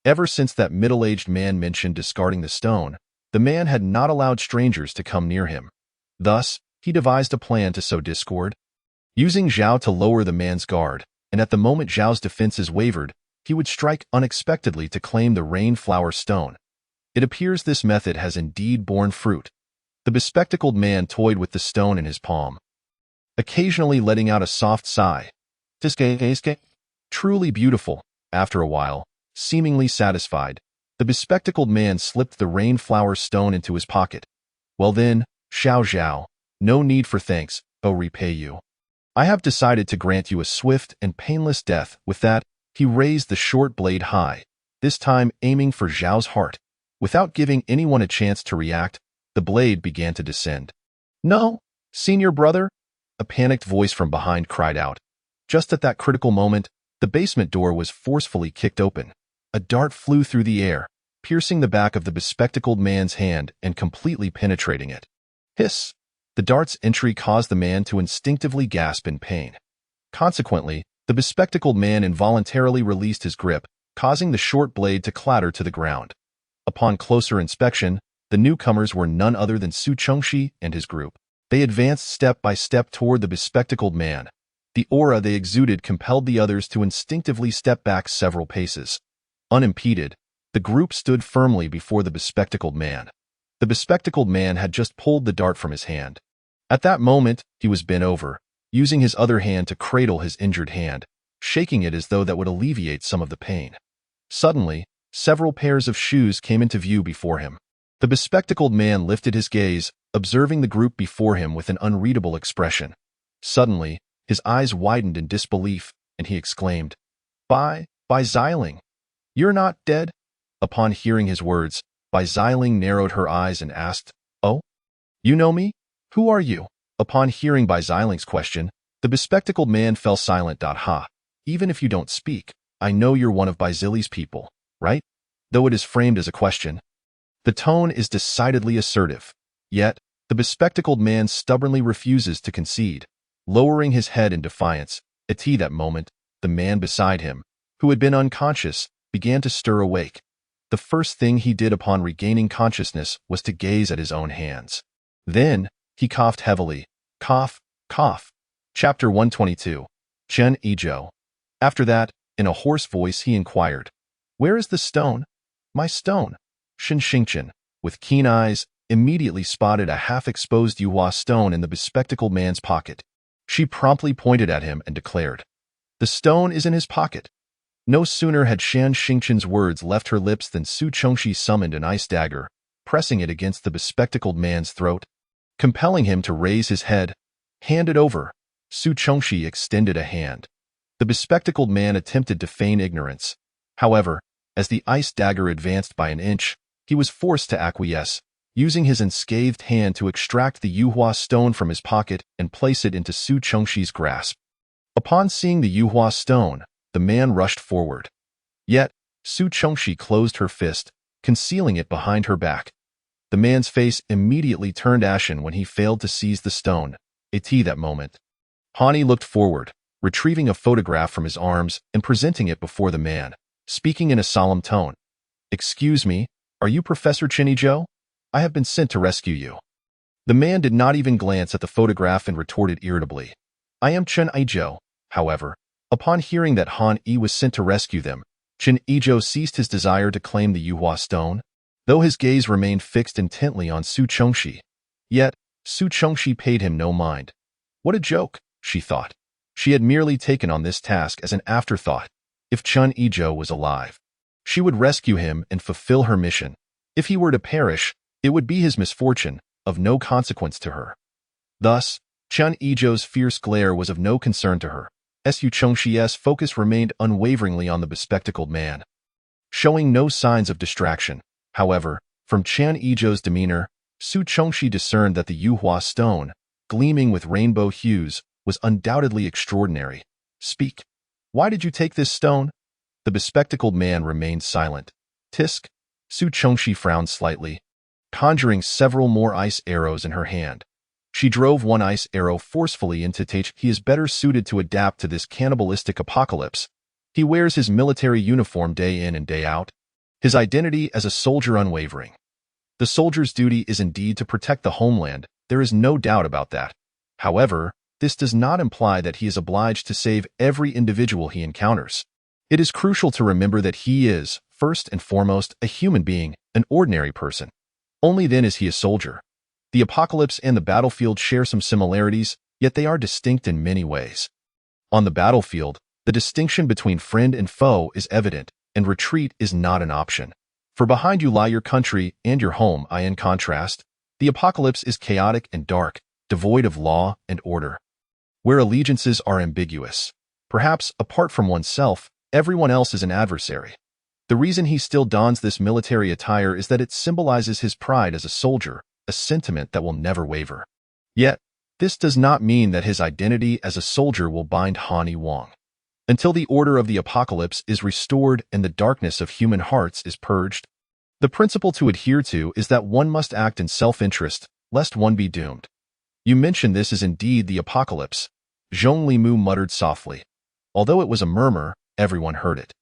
Ever since that middle-aged man mentioned discarding the stone, the man had not allowed strangers to come near him. Thus, he devised a plan to sow discord. Using Zhao to lower the man's guard, and at the moment Zhao's defenses wavered, he would strike unexpectedly to claim the rainflower stone. It appears this method has indeed borne fruit. The bespectacled man toyed with the stone in his palm, occasionally letting out a soft sigh. Truly beautiful. After a while, seemingly satisfied, the bespectacled man slipped the rainflower stone into his pocket. Well then, Xiao Zhao, no need for thanks, I'll repay you. I have decided to grant you a swift and painless death. With that, he raised the short blade high, this time aiming for Zhao's heart. Without giving anyone a chance to react, the blade began to descend. No, senior brother, a panicked voice from behind cried out. Just at that critical moment, the basement door was forcefully kicked open. A dart flew through the air, piercing the back of the bespectacled man's hand and completely penetrating it. Hiss! The dart's entry caused the man to instinctively gasp in pain. Consequently, the bespectacled man involuntarily released his grip, causing the short blade to clatter to the ground. Upon closer inspection, the newcomers were none other than Su Chengxi and his group. They advanced step by step toward the bespectacled man. The aura they exuded compelled the others to instinctively step back several paces. Unimpeded, the group stood firmly before the bespectacled man. The bespectacled man had just pulled the dart from his hand. At that moment, he was bent over, using his other hand to cradle his injured hand, shaking it as though that would alleviate some of the pain. Suddenly, several pairs of shoes came into view before him. The bespectacled man lifted his gaze, observing the group before him with an unreadable expression. Suddenly, his eyes widened in disbelief, and he exclaimed, Bai Xiling, you're not dead? Upon hearing his words, Bai Xiling narrowed her eyes and asked, Oh? You know me? Who are you? Upon hearing Bai Xiling's question, the bespectacled man fell silent. Ha, even if you don't speak, I know you're one of Bai Zili's people, right? Though it is framed as a question. The tone is decidedly assertive. Yet, the bespectacled man stubbornly refuses to concede. Lowering his head in defiance, at that moment, the man beside him, who had been unconscious, began to stir awake. The first thing he did upon regaining consciousness was to gaze at his own hands. Then, he coughed heavily. Cough, cough. Chapter 122. Chen Yizhou. After that, in a hoarse voice he inquired, Where is the stone? My stone. Shen Xingchen, with keen eyes, immediately spotted a half-exposed Yuhua stone in the bespectacled man's pocket. She promptly pointed at him and declared, The stone is in his pocket. No sooner had Shan Xingchen's words left her lips than Su Chengxi summoned an ice dagger, pressing it against the bespectacled man's throat, compelling him to raise his head. Hand it over. Su Chengxi extended a hand. The bespectacled man attempted to feign ignorance. However, as the ice dagger advanced by an inch, he was forced to acquiesce, using his unscathed hand to extract the Yuhua stone from his pocket and place it into Su Chengxi's grasp. Upon seeing the Yuhua stone, the man rushed forward. Yet, Su Chengxi closed her fist, concealing it behind her back. The man's face immediately turned ashen when he failed to seize the stone. At that moment, Hani looked forward, retrieving a photograph from his arms and presenting it before the man, speaking in a solemn tone. Excuse me, are you Professor Chen Yizhou? I have been sent to rescue you. The man did not even glance at the photograph and retorted irritably. I am Chen Yizhou. However, upon hearing that Han Yi was sent to rescue them, Chen Yizhou ceased his desire to claim the Yuhua stone, though his gaze remained fixed intently on Su Chengxi. Yet, Su Chengxi paid him no mind. What a joke, she thought. She had merely taken on this task as an afterthought. If Chun Izhou was alive, she would rescue him and fulfill her mission. If he were to perish, it would be his misfortune, of no consequence to her. Thus, Chun Izhou's fierce glare was of no concern to her. Su Chongxi's focus remained unwaveringly on the bespectacled man. Showing no signs of distraction, however, from Chun Izhou's demeanor, Su Chongxi discerned that the Yuhua stone, gleaming with rainbow hues, was undoubtedly extraordinary. Speak. Why did you take this stone? The bespectacled man remained silent. Tisk. Su Chongxi frowned slightly, conjuring several more ice arrows in her hand. She drove one ice arrow forcefully into Taich. He is better suited to adapt to this cannibalistic apocalypse. He wears his military uniform day in and day out, his identity as a soldier unwavering. The soldier's duty is indeed to protect the homeland, there is no doubt about that. However, this does not imply that he is obliged to save every individual he encounters. It is crucial to remember that he is, first and foremost, a human being, an ordinary person. Only then is he a soldier. The apocalypse and the battlefield share some similarities, yet they are distinct in many ways. On the battlefield, the distinction between friend and foe is evident, and retreat is not an option. For behind you lie your country and your home. In contrast, the apocalypse is chaotic and dark, devoid of law and order, where allegiances are ambiguous. Perhaps, apart from oneself, everyone else is an adversary. The reason he still dons this military attire is that it symbolizes his pride as a soldier, a sentiment that will never waver. Yet, this does not mean that his identity as a soldier will bind Hani Wang. Until the order of the apocalypse is restored and the darkness of human hearts is purged, the principle to adhere to is that one must act in self-interest, lest one be doomed. You mention this is indeed the apocalypse, Zhong Limu muttered softly. Although it was a murmur, everyone heard it.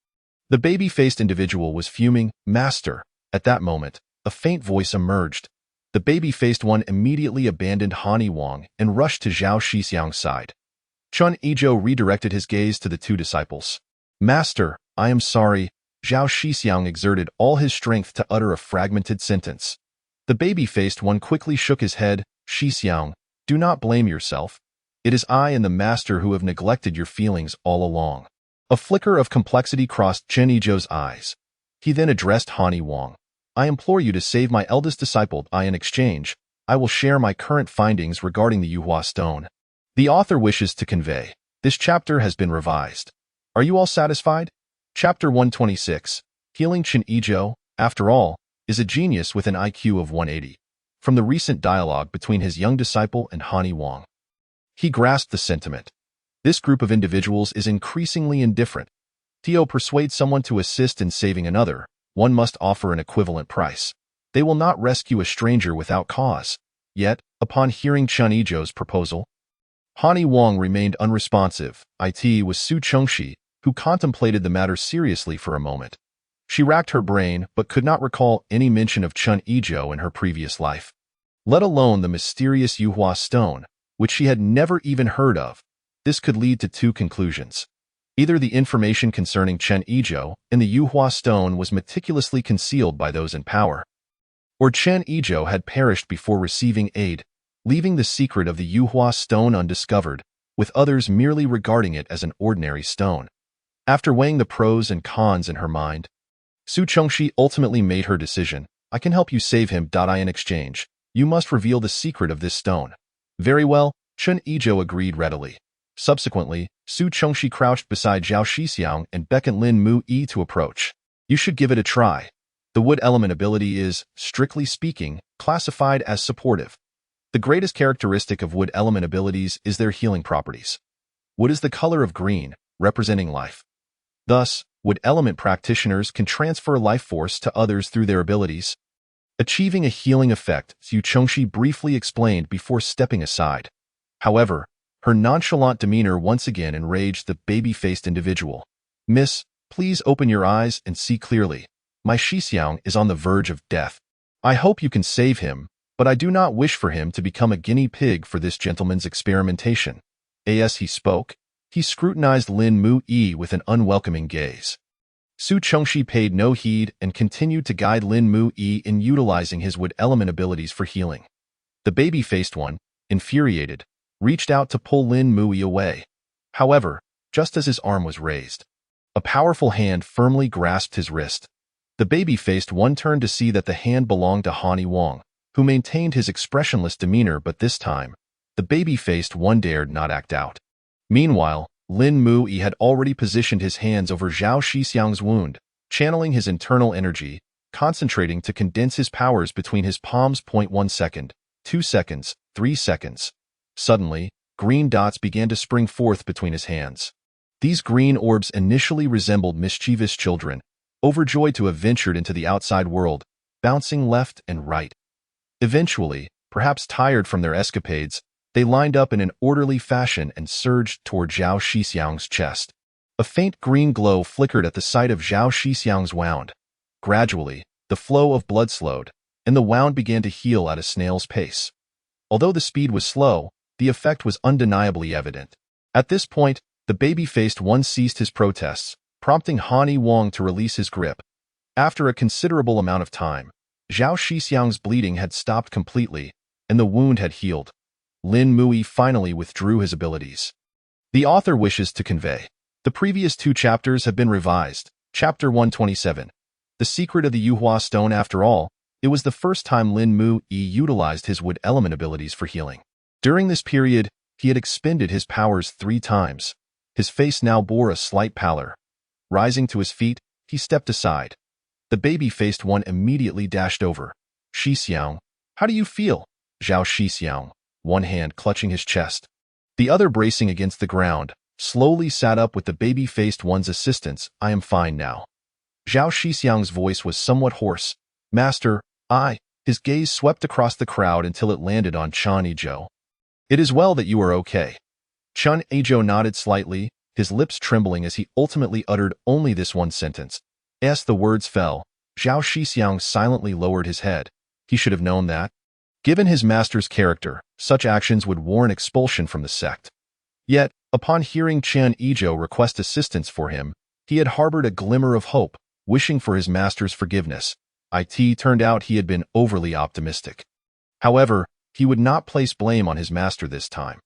The baby-faced individual was fuming. Master. At that moment, a faint voice emerged. The baby-faced one immediately abandoned Hani Wang and rushed to Zhao Shixiang's side. Chun Izhou redirected his gaze to the two disciples. Master, I am sorry. Zhao Shixiang exerted all his strength to utter a fragmented sentence. The baby-faced one quickly shook his head. Shixiang, do not blame yourself. It is I and the master who have neglected your feelings all along. A flicker of complexity crossed Chun Izhou's eyes. He then addressed Hani Wang. I implore you to save my eldest disciple. In exchange, I will share my current findings regarding the Yuhua stone. The author wishes to convey, this chapter has been revised. Are you all satisfied? Chapter 126, Healing Chun Izhou, after all, is a genius with an IQ of 180. From the recent dialogue between his young disciple and Hani Wang, he grasped the sentiment. This group of individuals is increasingly indifferent. To persuade someone to assist in saving another, one must offer an equivalent price. They will not rescue a stranger without cause. Yet, upon hearing Chun Izhou's proposal, Hani Wang remained unresponsive. It was Su Chongxi, who contemplated the matter seriously for a moment. She racked her brain but could not recall any mention of Chun Izhou in her previous life, let alone the mysterious Yuhua stone, which she had never even heard of. This could lead to two conclusions. Either the information concerning Chun Izhou and the Yuhua stone was meticulously concealed by those in power, or Chun Izhou had perished before receiving aid, leaving the secret of the Yuhua stone undiscovered, with others merely regarding it as an ordinary stone. After weighing the pros and cons in her mind, Su Chongxi ultimately made her decision. I can help you save him. In exchange, you must reveal the secret of this stone. Very well, Chun Izhou agreed readily. Subsequently, Su Chongxi crouched beside Zhao Shixiang and beckoned Lin Mu-yi to approach. You should give it a try. The wood element ability is, strictly speaking, classified as supportive. The greatest characteristic of wood element abilities is their healing properties. Wood is the color of green, representing life. Thus, wood element practitioners can transfer life force to others through their abilities, achieving a healing effect, Su Chongxi briefly explained before stepping aside. However, her nonchalant demeanor once again enraged the baby-faced individual. Miss, please open your eyes and see clearly. My Shixiang is on the verge of death. I hope you can save him, but I do not wish for him to become a guinea pig for this gentleman's experimentation. As he spoke, he scrutinized Lin Mu-yi with an unwelcoming gaze. Su Chongxi paid no heed and continued to guide Lin Mu-yi in utilizing his wood element abilities for healing. The baby-faced one, infuriated, reached out to pull Lin Mui away. However, just as his arm was raised, a powerful hand firmly grasped his wrist. The baby-faced one turned to see that the hand belonged to Hani Wang, who maintained his expressionless demeanor, but this time, the baby-faced one dared not act out. Meanwhile, Lin Mui had already positioned his hands over Zhao Shixiang's wound, channeling his internal energy, concentrating to condense his powers between his palms. 1 second, 2 seconds, 3 seconds. Suddenly, green dots began to spring forth between his hands. These green orbs initially resembled mischievous children, overjoyed to have ventured into the outside world, bouncing left and right. Eventually, perhaps tired from their escapades, they lined up in an orderly fashion and surged toward Zhao Shixiang's chest. A faint green glow flickered at the sight of Zhao Shixiang's wound. Gradually, the flow of blood slowed, and the wound began to heal at a snail's pace. Although the speed was slow, the effect was undeniably evident. At this point, the baby-faced one ceased his protests, prompting Hani Wang to release his grip. After a considerable amount of time, Zhao Shixiang's bleeding had stopped completely, and the wound had healed. Lin Mui finally withdrew his abilities. The author wishes to convey. The previous 2 chapters have been revised. Chapter 127. The Secret of the Yuhua Stone. After all, it was the first time Lin Mui utilized his wood element abilities for healing. During this period, he had expended his powers 3 times. His face now bore a slight pallor. Rising to his feet, he stepped aside. The baby-faced one immediately dashed over. Shixiang, how do you feel? Zhao Shixiang, one hand clutching his chest, the other bracing against the ground, slowly sat up with the baby-faced one's assistance. I am fine now. Zhao Shixiang's voice was somewhat hoarse. Master, His gaze swept across the crowd until it landed on Chen Yizhou. It is well that you are okay. Chen Yizhou nodded slightly, his lips trembling as he ultimately uttered only this one sentence. As the words fell, Zhao Shixiang silently lowered his head. He should have known that. Given his master's character, such actions would warrant expulsion from the sect. Yet, upon hearing Chen Yizhou request assistance for him, he had harbored a glimmer of hope, wishing for his master's forgiveness. It turned out he had been overly optimistic. However, he would not place blame on his master this time.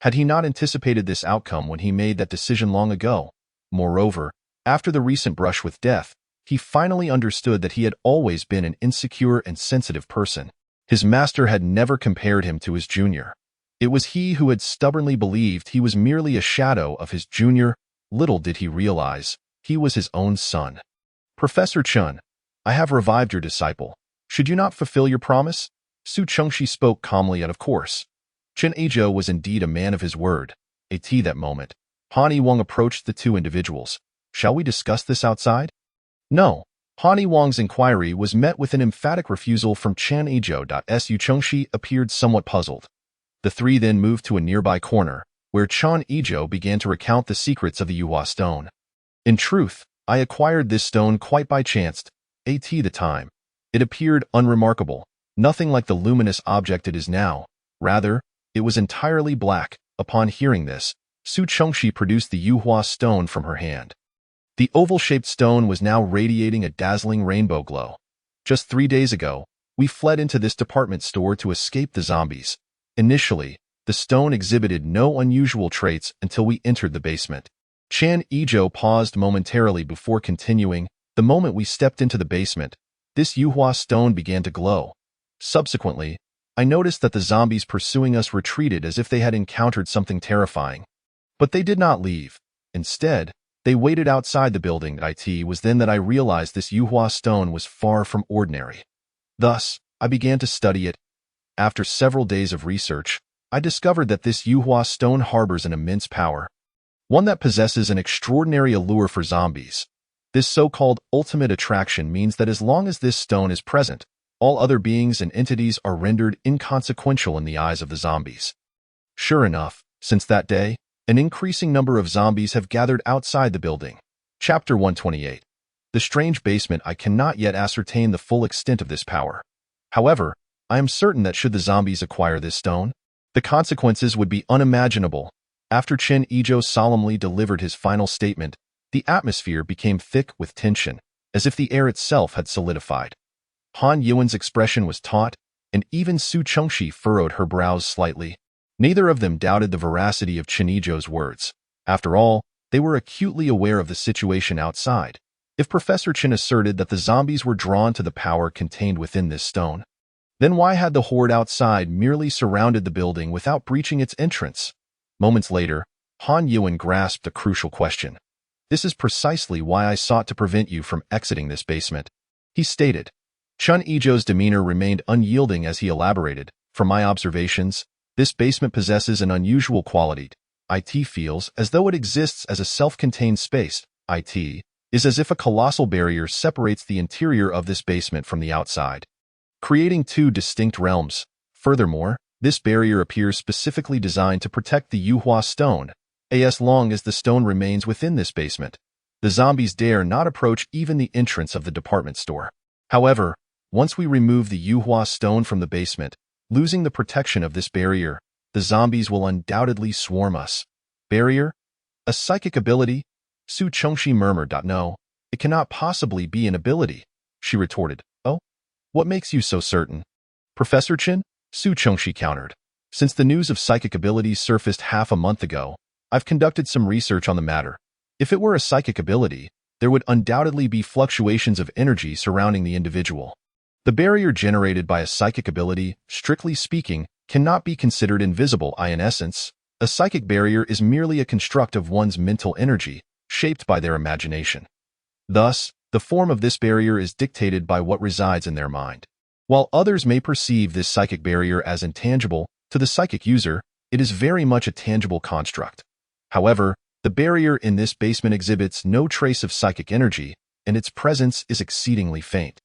Had he not anticipated this outcome when he made that decision long ago? Moreover, after the recent brush with death, he finally understood that he had always been an insecure and sensitive person. His master had never compared him to his junior. It was he who had stubbornly believed he was merely a shadow of his junior. Little did he realize, he was his own son. Professor Chen, I have revived your disciple. Should you not fulfill your promise? Su Chengxi spoke calmly, and of course. Chen Yizhou was indeed a man of his word. At that moment, Hani Wang approached the 2 individuals. Shall we discuss this outside? No. Hani Wang's inquiry was met with an emphatic refusal from Chen Yizhou. Su Chengxi appeared somewhat puzzled. The 3 then moved to a nearby corner, where Chen Yizhou began to recount the secrets of the Yuhua stone. In truth, I acquired this stone quite by chance. At the time, it appeared unremarkable, nothing like the luminous object it is now. Rather, it was entirely black. Upon hearing this, Su Chengxi produced the Yuhua stone from her hand. The oval-shaped stone was now radiating a dazzling rainbow glow. Just 3 days ago, we fled into this department store to escape the zombies. Initially, the stone exhibited no unusual traits until we entered the basement. Chen Yizhou paused momentarily before continuing. The moment we stepped into the basement, this Yuhua stone began to glow. Subsequently, I noticed that the zombies pursuing us retreated as if they had encountered something terrifying. But they did not leave. Instead, they waited outside the building. It was then that I realized this Yuhua stone was far from ordinary. Thus, I began to study it. After several days of research, I discovered that this Yuhua stone harbors an immense power, one that possesses an extraordinary allure for zombies. This so-called ultimate attraction means that as long as this stone is present, all other beings and entities are rendered inconsequential in the eyes of the zombies. Sure enough, since that day, an increasing number of zombies have gathered outside the building. Chapter 128. The strange basement. I cannot yet ascertain the full extent of this power. However, I am certain that should the zombies acquire this stone, the consequences would be unimaginable. After Chen Yizhou solemnly delivered his final statement, the atmosphere became thick with tension, as if the air itself had solidified. Han Yuan's expression was taut, and even Su Chengxi furrowed her brows slightly. Neither of them doubted the veracity of Chinijo's words. After all, they were acutely aware of the situation outside. If Professor Chin asserted that the zombies were drawn to the power contained within this stone, then why had the horde outside merely surrounded the building without breaching its entrance? Moments later, Han Yuan grasped a crucial question. This is precisely why I sought to prevent you from exiting this basement, he stated. Chun Ijo's demeanor remained unyielding as he elaborated. From my observations, this basement possesses an unusual quality. It feels as though it exists as a self-contained space. It is as if a colossal barrier separates the interior of this basement from the outside, creating two distinct realms. Furthermore, this barrier appears specifically designed to protect the Yuhua stone. As long as the stone remains within this basement, the zombies dare not approach even the entrance of the department store. However, once we remove the Yuhua stone from the basement, losing the protection of this barrier, the zombies will undoubtedly swarm us. Barrier? A psychic ability? Su Chongxi murmured. No, it cannot possibly be an ability, she retorted. Oh? What makes you so certain? Professor Chin? Su Chongxi countered. Since the news of psychic abilities surfaced half a month ago, I've conducted some research on the matter. If it were a psychic ability, there would undoubtedly be fluctuations of energy surrounding the individual. The barrier generated by a psychic ability, strictly speaking, cannot be considered invisible. In essence, a psychic barrier is merely a construct of one's mental energy, shaped by their imagination. Thus, the form of this barrier is dictated by what resides in their mind. While others may perceive this psychic barrier as intangible, to the psychic user, it is very much a tangible construct. However, the barrier in this basement exhibits no trace of psychic energy, and its presence is exceedingly faint,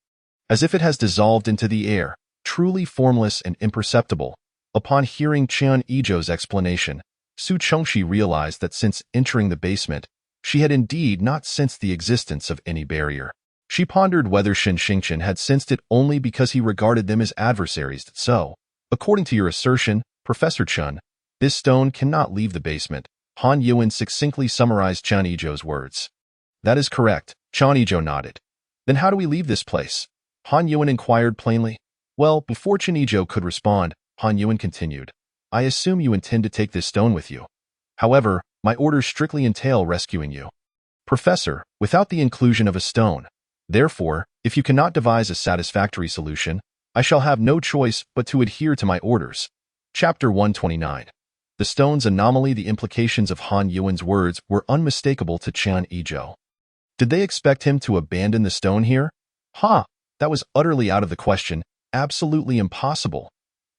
as if it has dissolved into the air, truly formless and imperceptible. Upon hearing Chun Ijo's explanation, Su Chongxi realized that since entering the basement, she had indeed not sensed the existence of any barrier. She pondered whether Shen Xingchen had sensed it only because he regarded them as adversaries. So, according to your assertion, Professor Chun, this stone cannot leave the basement. Han Yuan succinctly summarized Chun Ijo's words. That is correct, Chun Ijo nodded. Then how do we leave this place? Han Yuan inquired plainly. Well, before Chun Ijo could respond, Han Yuan continued. I assume you intend to take this stone with you. However, my orders strictly entail rescuing you. Professor, without the inclusion of a stone. Therefore, if you cannot devise a satisfactory solution, I shall have no choice but to adhere to my orders. Chapter 129. The stone's anomaly. The implications of Han Yuan's words were unmistakable to Chun Ijo. Did they expect him to abandon the stone here? That was utterly out of the question, absolutely impossible.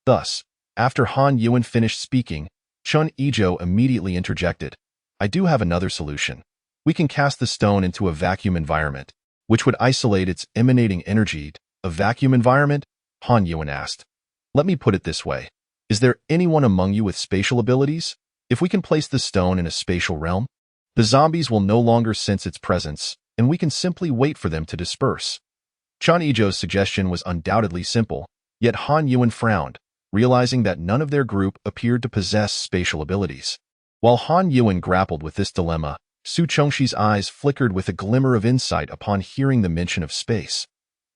Thus, after Han Yuan finished speaking, Chun Ijo immediately interjected. I do have another solution. We can cast the stone into a vacuum environment, which would isolate its emanating energy. A vacuum environment? Han Yuan asked. Let me put it this way. Is there anyone among you with spatial abilities? If we can place the stone in a spatial realm, the zombies will no longer sense its presence, and we can simply wait for them to disperse. Chun Ijo's suggestion was undoubtedly simple, yet Han Yuan frowned, realizing that none of their group appeared to possess spatial abilities. While Han Yuan grappled with this dilemma, Su Chongxi's eyes flickered with a glimmer of insight upon hearing the mention of space.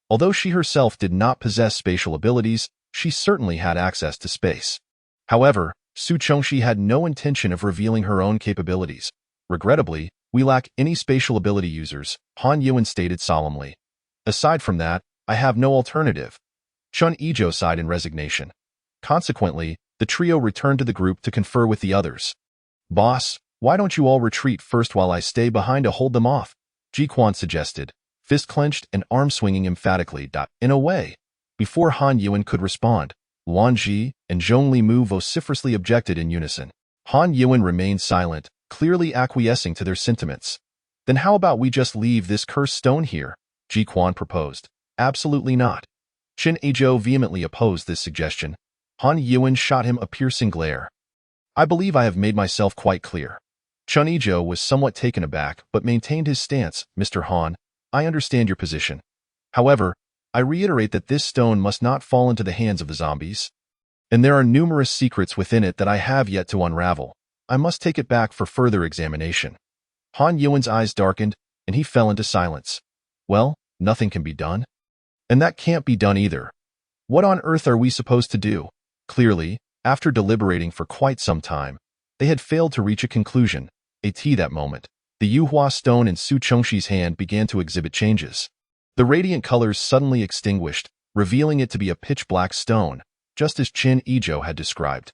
Although she herself did not possess spatial abilities, she certainly had access to space. However, Su Chongxi had no intention of revealing her own capabilities. Regrettably, we lack any spatial ability users, Han Yuan stated solemnly. Aside from that, I have no alternative. Chun Ijo sighed in resignation. Consequently, the trio returned to the group to confer with the others. Boss, why don't you all retreat first while I stay behind to hold them off? Ji Quan suggested, fist clenched and arm swinging emphatically. In a way. Before Han Yuan could respond, Wan Ji and Zhong Limu vociferously objected in unison. Han Yuan remained silent, clearly acquiescing to their sentiments. Then how about we just leave this cursed stone here? Ji Quan proposed. Absolutely not. Chun Ijo vehemently opposed this suggestion. Han Yuan shot him a piercing glare. I believe I have made myself quite clear. Chun Ijo was somewhat taken aback but maintained his stance. Mr. Han, I understand your position. However, I reiterate that this stone must not fall into the hands of the zombies. And there are numerous secrets within it that I have yet to unravel. I must take it back for further examination. Han Yuan's eyes darkened, and he fell into silence. Well, nothing can be done. And that can't be done either. What on earth are we supposed to do? Clearly, After deliberating for quite some time, they had failed to reach a conclusion. That moment, the Yuhua stone in Su Chongxi's hand began to exhibit changes. The radiant colors suddenly extinguished, revealing it to be a pitch-black stone, just as Qin Yizhou had described.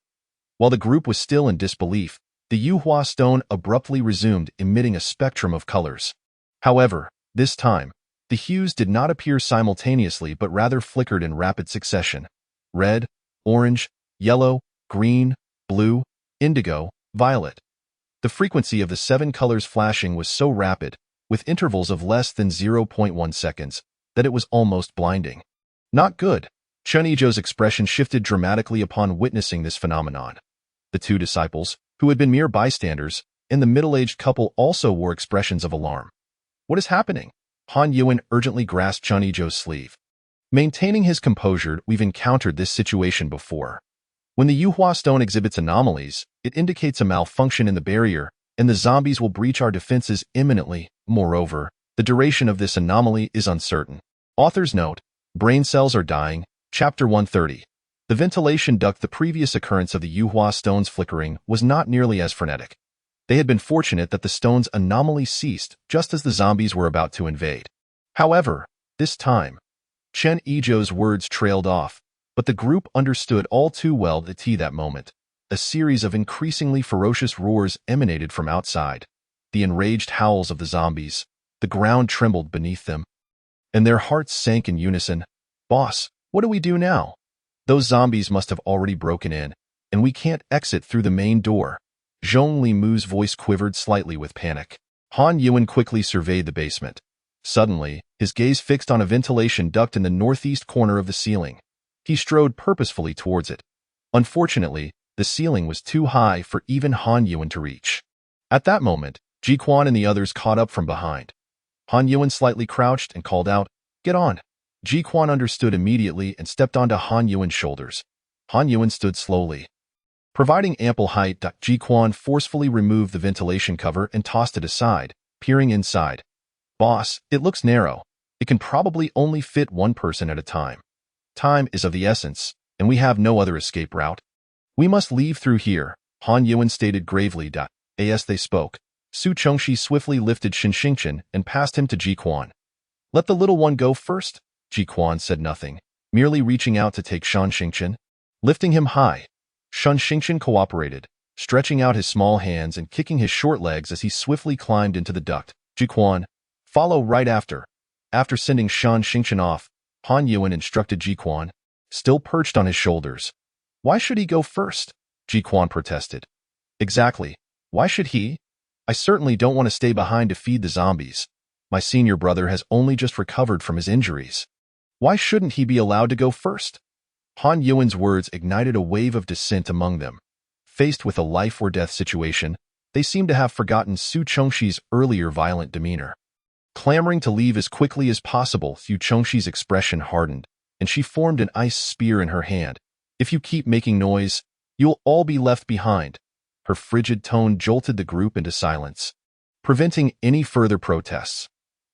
While the group was still in disbelief, the Yuhua stone abruptly resumed, emitting a spectrum of colors. However, this time, the hues did not appear simultaneously but rather flickered in rapid succession. Red, orange, yellow, green, blue, indigo, violet. The frequency of the 7 colors flashing was so rapid, with intervals of less than 0.1 seconds, that it was almost blinding. Not good. Qin Yizhou's expression shifted dramatically upon witnessing this phenomenon. The 2 disciples, who had been mere bystanders, and the middle-aged couple also wore expressions of alarm. What is happening? Han Yuan urgently grasped Qin Yizhou's sleeve. Maintaining his composure, we've encountered this situation before. When the Yuhua stone exhibits anomalies, it indicates a malfunction in the barrier, and the zombies will breach our defenses imminently. Moreover, the duration of this anomaly is uncertain. Author's note: brain cells are dying. Chapter 130. The ventilation duct. The previous occurrence of the Yuhua stone's flickering was not nearly as frenetic. They had been fortunate that the stone's anomaly ceased just as the zombies were about to invade. However, this time, Qin Yizhou's words trailed off, but the group understood all too well that moment. A series of increasingly ferocious roars emanated from outside. The enraged howls of the zombies. The ground trembled beneath them, and their hearts sank in unison. Boss, what do we do now? Those zombies must have already broken in, and we can't exit through the main door. Zhong Limu's voice quivered slightly with panic. Han Yuan quickly surveyed the basement. Suddenly, his gaze fixed on a ventilation duct in the northeast corner of the ceiling. He strode purposefully towards it. Unfortunately, the ceiling was too high for even Han Yuan to reach. At that moment, Ji Quan and the others caught up from behind. Han Yuan slightly crouched and called out, "Get on!" Ji Quan understood immediately and stepped onto Han Yuan's shoulders. Han Yuan stood slowly. Providing ample height, Ji Quan forcefully removed the ventilation cover and tossed it aside, peering inside. "Boss, it looks narrow. It can probably only fit one person at a time. Time is of the essence, and we have no other escape route. We must leave through here," Han Yuan stated gravely. As they spoke, Su Chongxi swiftly lifted Shen Xingchen and passed him to Ji Quan. "Let the little one go first." Ji Quan said nothing, merely reaching out to take Shen Xingchen. Lifting him high, Shen Xingchen cooperated, stretching out his small hands and kicking his short legs as he swiftly climbed into the duct. Ji Quan, follow right after. After sending Shen Xingchen off, Han Yuan instructed Ji Quan, still perched on his shoulders. "Why should he go first?" Ji Quan protested. "Exactly. Why should he? I certainly don't want to stay behind to feed the zombies. My senior brother has only just recovered from his injuries. Why shouldn't he be allowed to go first?" Han Yuan's words ignited a wave of dissent among them. Faced with a life-or-death situation, they seemed to have forgotten Su Chongxi's earlier violent demeanor. Clamoring to leave as quickly as possible, Su Chongxi's expression hardened, and she formed an ice spear in her hand. "If you keep making noise, you'll all be left behind." Her frigid tone jolted the group into silence, preventing any further protests.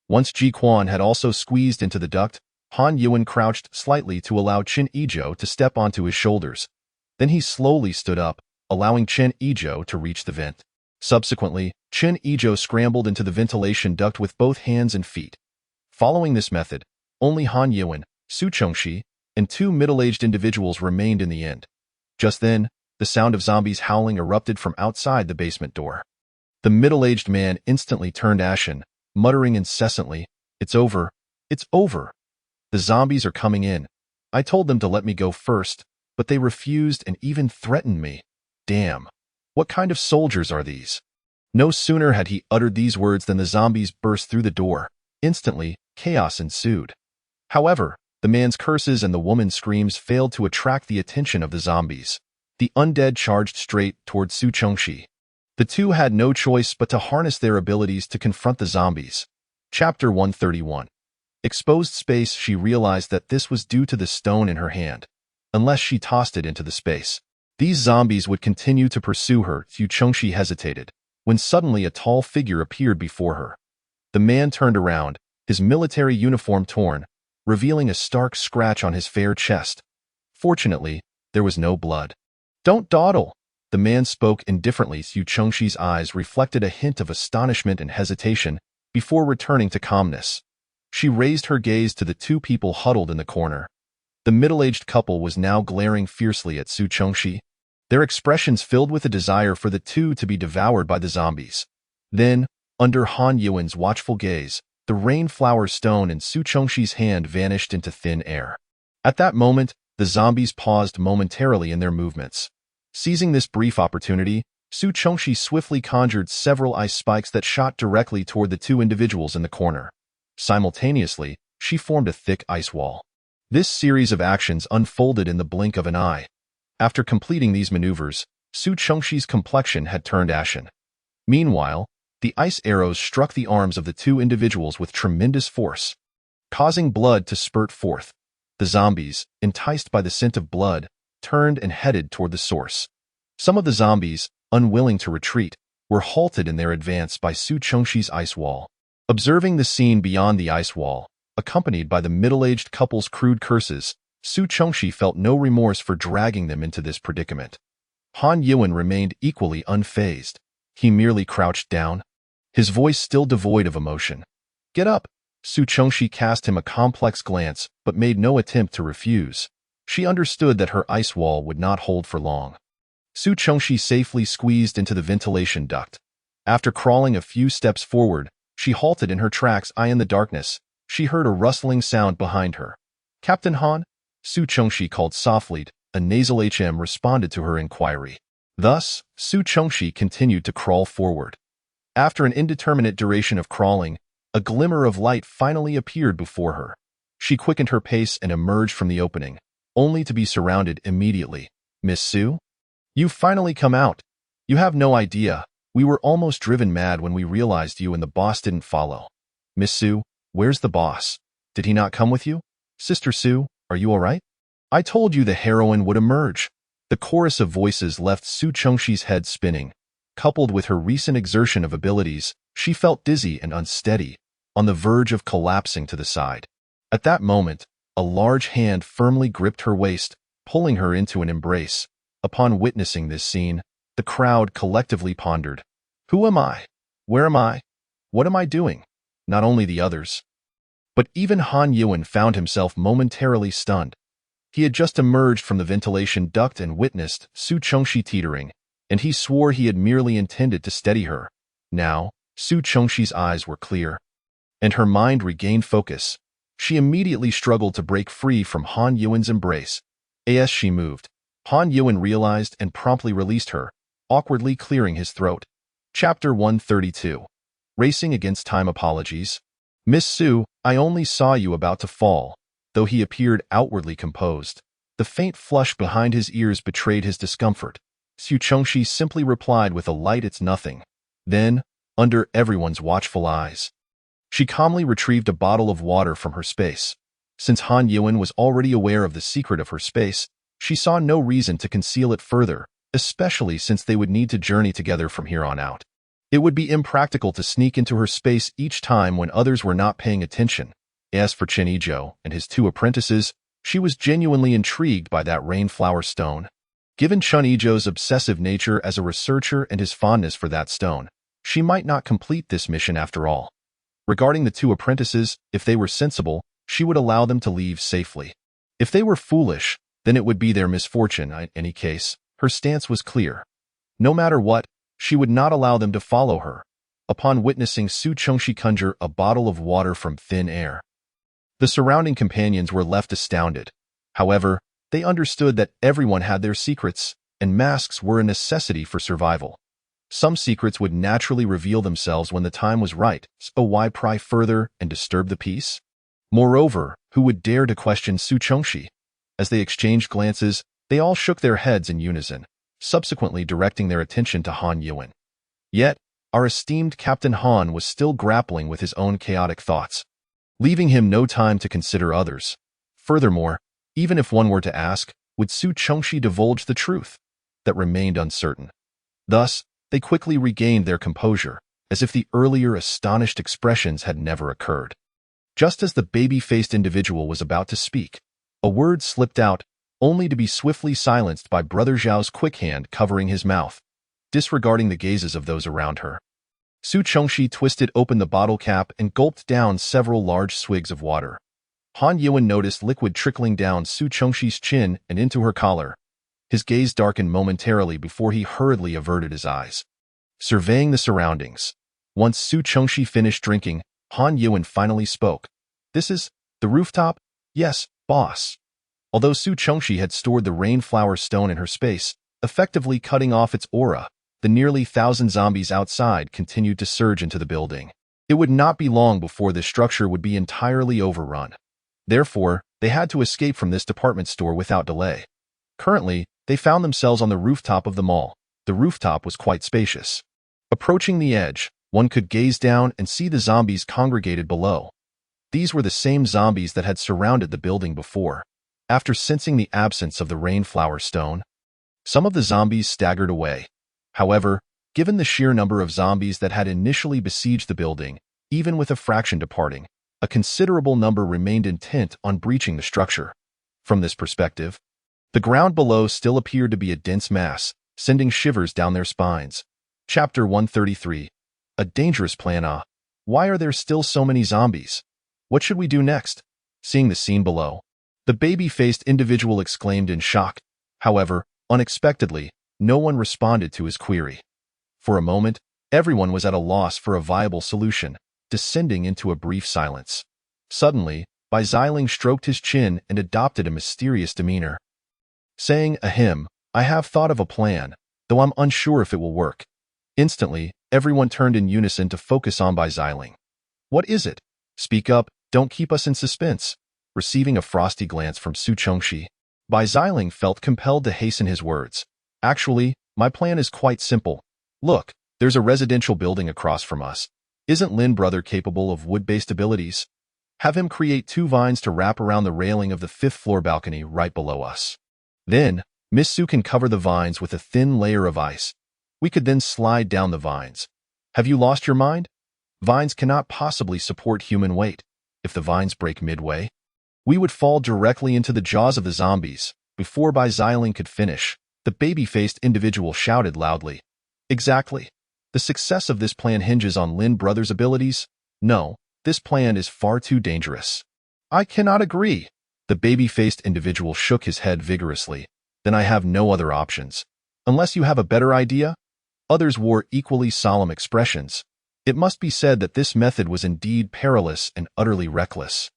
Once Ji Quan had also squeezed into the duct, Han Yuan crouched slightly to allow Qin Yizhou to step onto his shoulders. Then he slowly stood up, allowing Qin Yizhou to reach the vent. Subsequently, Qin Yizhou scrambled into the ventilation duct with both hands and feet. Following this method, only Han Yuan, Su Chongxi, and 2 middle-aged individuals remained in the end. Just then, the sound of zombies howling erupted from outside the basement door. The middle-aged man instantly turned ashen, muttering incessantly, "It's over. It's over. The zombies are coming in. I told them to let me go first, but they refused and even threatened me. Damn. What kind of soldiers are these?" No sooner had he uttered these words than the zombies burst through the door. Instantly, chaos ensued. However, the man's curses and the woman's screams failed to attract the attention of the zombies. The undead charged straight toward Su Chongxi. The two had no choice but to harness their abilities to confront the zombies. Chapter 131. Exposed space. She realized that this was due to the stone in her hand. Unless she tossed it into the space, these zombies would continue to pursue her. Su Chongxi hesitated, when suddenly a tall figure appeared before her. The man turned around, his military uniform torn, revealing a stark scratch on his fair chest. Fortunately, there was no blood. Don't dawdle. The man spoke indifferently. Su Chengxi's eyes reflected a hint of astonishment and hesitation before returning to calmness. She raised her gaze to the two people huddled in the corner. The middle-aged couple was now glaring fiercely at Su Chengxi, their expressions filled with a desire for the two to be devoured by the zombies. Then, under Han Yuan's watchful gaze, the rainflower stone in Su Chengxi's hand vanished into thin air. At that moment, the zombies paused momentarily in their movements. Seizing this brief opportunity, Su Chengxi swiftly conjured several ice spikes that shot directly toward the two individuals in the corner. Simultaneously, she formed a thick ice wall. This series of actions unfolded in the blink of an eye. After completing these maneuvers, Su Chengxi's complexion had turned ashen. Meanwhile, the ice arrows struck the arms of the two individuals with tremendous force, causing blood to spurt forth. The zombies, enticed by the scent of blood, turned and headed toward the source. Some of the zombies, unwilling to retreat, were halted in their advance by Su Chengxi's ice wall. Observing the scene beyond the ice wall, accompanied by the middle-aged couple's crude curses, Su Chengxi felt no remorse for dragging them into this predicament. Han Yuan remained equally unfazed. He merely crouched down, his voice still devoid of emotion. "Get up!" Su Chengxi cast him a complex glance, but made no attempt to refuse. She understood that her ice wall would not hold for long. Su Chengxi safely squeezed into the ventilation duct. After crawling a few steps forward, she halted in her tracks. In the darkness, she heard a rustling sound behind her. "Captain Han?" Su Chengxi called softly. A nasal HM responded to her inquiry. Thus, Su Chengxi continued to crawl forward. After an indeterminate duration of crawling, a glimmer of light finally appeared before her. She quickened her pace and emerged from the opening, only to be surrounded immediately. "Miss Su? You've finally come out. You have no idea. We were almost driven mad when we realized you and the boss didn't follow. Miss Su, where's the boss? Did he not come with you? Sister Su, are you all right? I told you the heroine would emerge." The chorus of voices left Su Chengxi's head spinning. Coupled with her recent exertion of abilities, she felt dizzy and unsteady, on the verge of collapsing to the side. At that moment, a large hand firmly gripped her waist, pulling her into an embrace. Upon witnessing this scene, the crowd collectively pondered. Who am I? Where am I? What am I doing? Not only the others, but even Han Yuan found himself momentarily stunned. He had just emerged from the ventilation duct and witnessed Su Chengxi teetering, and he swore he had merely intended to steady her. Now, Su Chengxi's eyes were clear, and her mind regained focus. She immediately struggled to break free from Han Yuan's embrace. As she moved, Han Yuan realized and promptly released her, awkwardly clearing his throat. Chapter 132. Racing Against Time. Apologies. Miss Su, I only saw you about to fall. Though he appeared outwardly composed, the faint flush behind his ears betrayed his discomfort. Su Chengxi simply replied with a light "It's nothing." Then, under everyone's watchful eyes, she calmly retrieved a bottle of water from her space. Since Han Yuan was already aware of the secret of her space, she saw no reason to conceal it further, especially since they would need to journey together from here on out. It would be impractical to sneak into her space each time when others were not paying attention. As for Chen Yizhou and his two apprentices, she was genuinely intrigued by that rainflower stone. Given Chen Yizhou's obsessive nature as a researcher and his fondness for that stone, she might not complete this mission after all. Regarding the two apprentices, if they were sensible, she would allow them to leave safely. If they were foolish, then it would be their misfortune. In any case, her stance was clear. No matter what, she would not allow them to follow her. Upon witnessing Su Chengxi conjure a bottle of water from thin air, the surrounding companions were left astounded. However, they understood that everyone had their secrets, and masks were a necessity for survival. Some secrets would naturally reveal themselves when the time was right, so why pry further and disturb the peace? Moreover, who would dare to question Su Chengxi? As they exchanged glances, they all shook their heads in unison, subsequently directing their attention to Han Yuan. Yet, our esteemed Captain Han was still grappling with his own chaotic thoughts, leaving him no time to consider others. Furthermore, even if one were to ask, would Su Chengxi divulge the truth? That remained uncertain. Thus, they quickly regained their composure, as if the earlier astonished expressions had never occurred. Just as the baby-faced individual was about to speak, a word slipped out, only to be swiftly silenced by Brother Zhao's quick hand covering his mouth, disregarding the gazes of those around her. Su Chongxi twisted open the bottle cap and gulped down several large swigs of water. Han Yuan noticed liquid trickling down Su Chongxi's chin and into her collar. His gaze darkened momentarily before he hurriedly averted his eyes, surveying the surroundings. Once Su Chongxi finished drinking, Han Yuan finally spoke. "This is the rooftop?" "Yes, boss." Although Su Chongxi had stored the rainflower stone in her space, effectively cutting off its aura, the nearly 1,000 zombies outside continued to surge into the building. It would not be long before this structure would be entirely overrun. Therefore, they had to escape from this department store without delay. Currently, they found themselves on the rooftop of the mall. The rooftop was quite spacious. Approaching the edge, one could gaze down and see the zombies congregated below. These were the same zombies that had surrounded the building before. After sensing the absence of the rainflower stone, some of the zombies staggered away. However, given the sheer number of zombies that had initially besieged the building, even with a fraction departing, a considerable number remained intent on breaching the structure. From this perspective, the ground below still appeared to be a dense mass, sending shivers down their spines. Chapter 133. A dangerous plan. Why are there still so many zombies? What should we do next? Seeing the scene below, the baby-faced individual exclaimed in shock. However, unexpectedly, no one responded to his query. For a moment, everyone was at a loss for a viable solution, descending into a brief silence. Suddenly, Bai Xiling stroked his chin and adopted a mysterious demeanor, saying, "Ahem, I have thought of a plan, though I'm unsure if it will work." Instantly, everyone turned in unison to focus on Bai Xiling. "What is it? Speak up, don't keep us in suspense." Receiving a frosty glance from Su Chongxi, Bai Xiling felt compelled to hasten his words. "Actually, my plan is quite simple. Look, there's a residential building across from us. Isn't Lin Brother capable of wood-based abilities? Have him create 2 vines to wrap around the railing of the 5th-floor balcony right below us. Then, Miss Su can cover the vines with a thin layer of ice. We could then slide down the vines. Have you lost your mind? Vines cannot possibly support human weight. If the vines break midway, we would fall directly into the jaws of the zombies." Before Bai Xiling could finish, the baby-faced individual shouted loudly, "Exactly. The success of this plan hinges on Lin Brother's abilities. No, this plan is far too dangerous." "I cannot agree." The baby-faced individual shook his head vigorously. "Then I have no other options. Unless you have a better idea?" Others wore equally solemn expressions. It must be said that this method was indeed perilous and utterly reckless.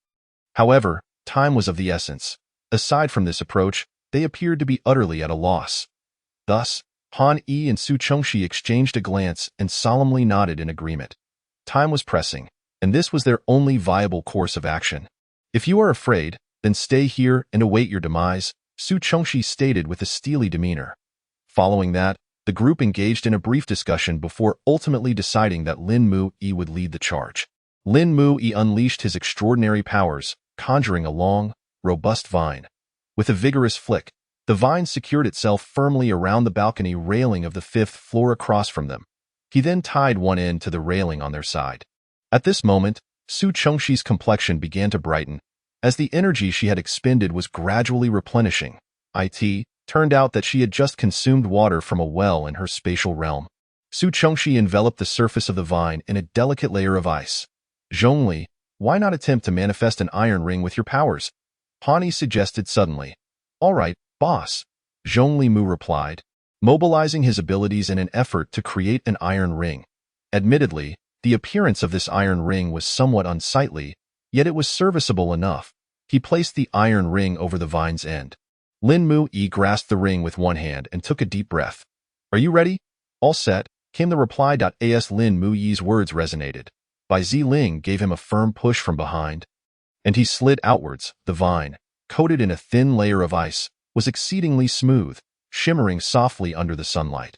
However, time was of the essence. Aside from this approach, they appeared to be utterly at a loss. Thus, Han Yi and Su Chongxi exchanged a glance and solemnly nodded in agreement. Time was pressing, and this was their only viable course of action. "If you are afraid, then stay here and await your demise," Su Chongxi stated with a steely demeanor. Following that, the group engaged in a brief discussion before ultimately deciding that Lin Mu Yi would lead the charge. Lin Mu Yi unleashed his extraordinary powers, conjuring a long, robust vine. With a vigorous flick, the vine secured itself firmly around the balcony railing of the 5th floor across from them. He then tied one end to the railing on their side. At this moment, Su Chongxi's complexion began to brighten, as the energy she had expended was gradually replenishing. It turned out that she had just consumed water from a well in her spatial realm. Su Chongxi enveloped the surface of the vine in a delicate layer of ice. "Zhongli, why not attempt to manifest an iron ring with your powers?" Hani suggested suddenly. "All right, boss," Zhongli Mu replied, mobilizing his abilities in an effort to create an iron ring. Admittedly, the appearance of this iron ring was somewhat unsightly, yet it was serviceable enough. He placed the iron ring over the vine's end. Lin Mu Yi grasped the ring with one hand and took a deep breath. "Are you ready?" "All set," came the reply. As Lin Mu Yi's words resonated, Bai Ziling gave him a firm push from behind, and he slid outwards. The vine, coated in a thin layer of ice, was exceedingly smooth, shimmering softly under the sunlight.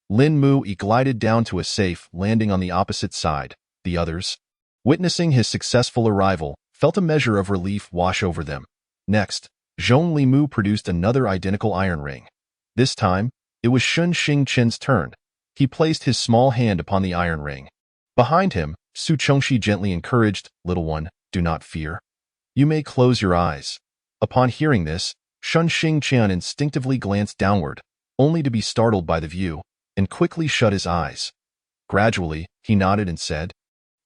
Lin Mu Yi glided down to a safe landing on the opposite side. The others, witnessing his successful arrival, felt a measure of relief wash over them. Next, Zhongli Mu produced another identical iron ring. This time, it was Shun Xingchen's turn. He placed his small hand upon the iron ring. Behind him, Su Chongxi gently encouraged, "Little one, do not fear. You may close your eyes." Upon hearing this, Shun Xingqian instinctively glanced downward, only to be startled by the view, and quickly shut his eyes. Gradually, he nodded and said,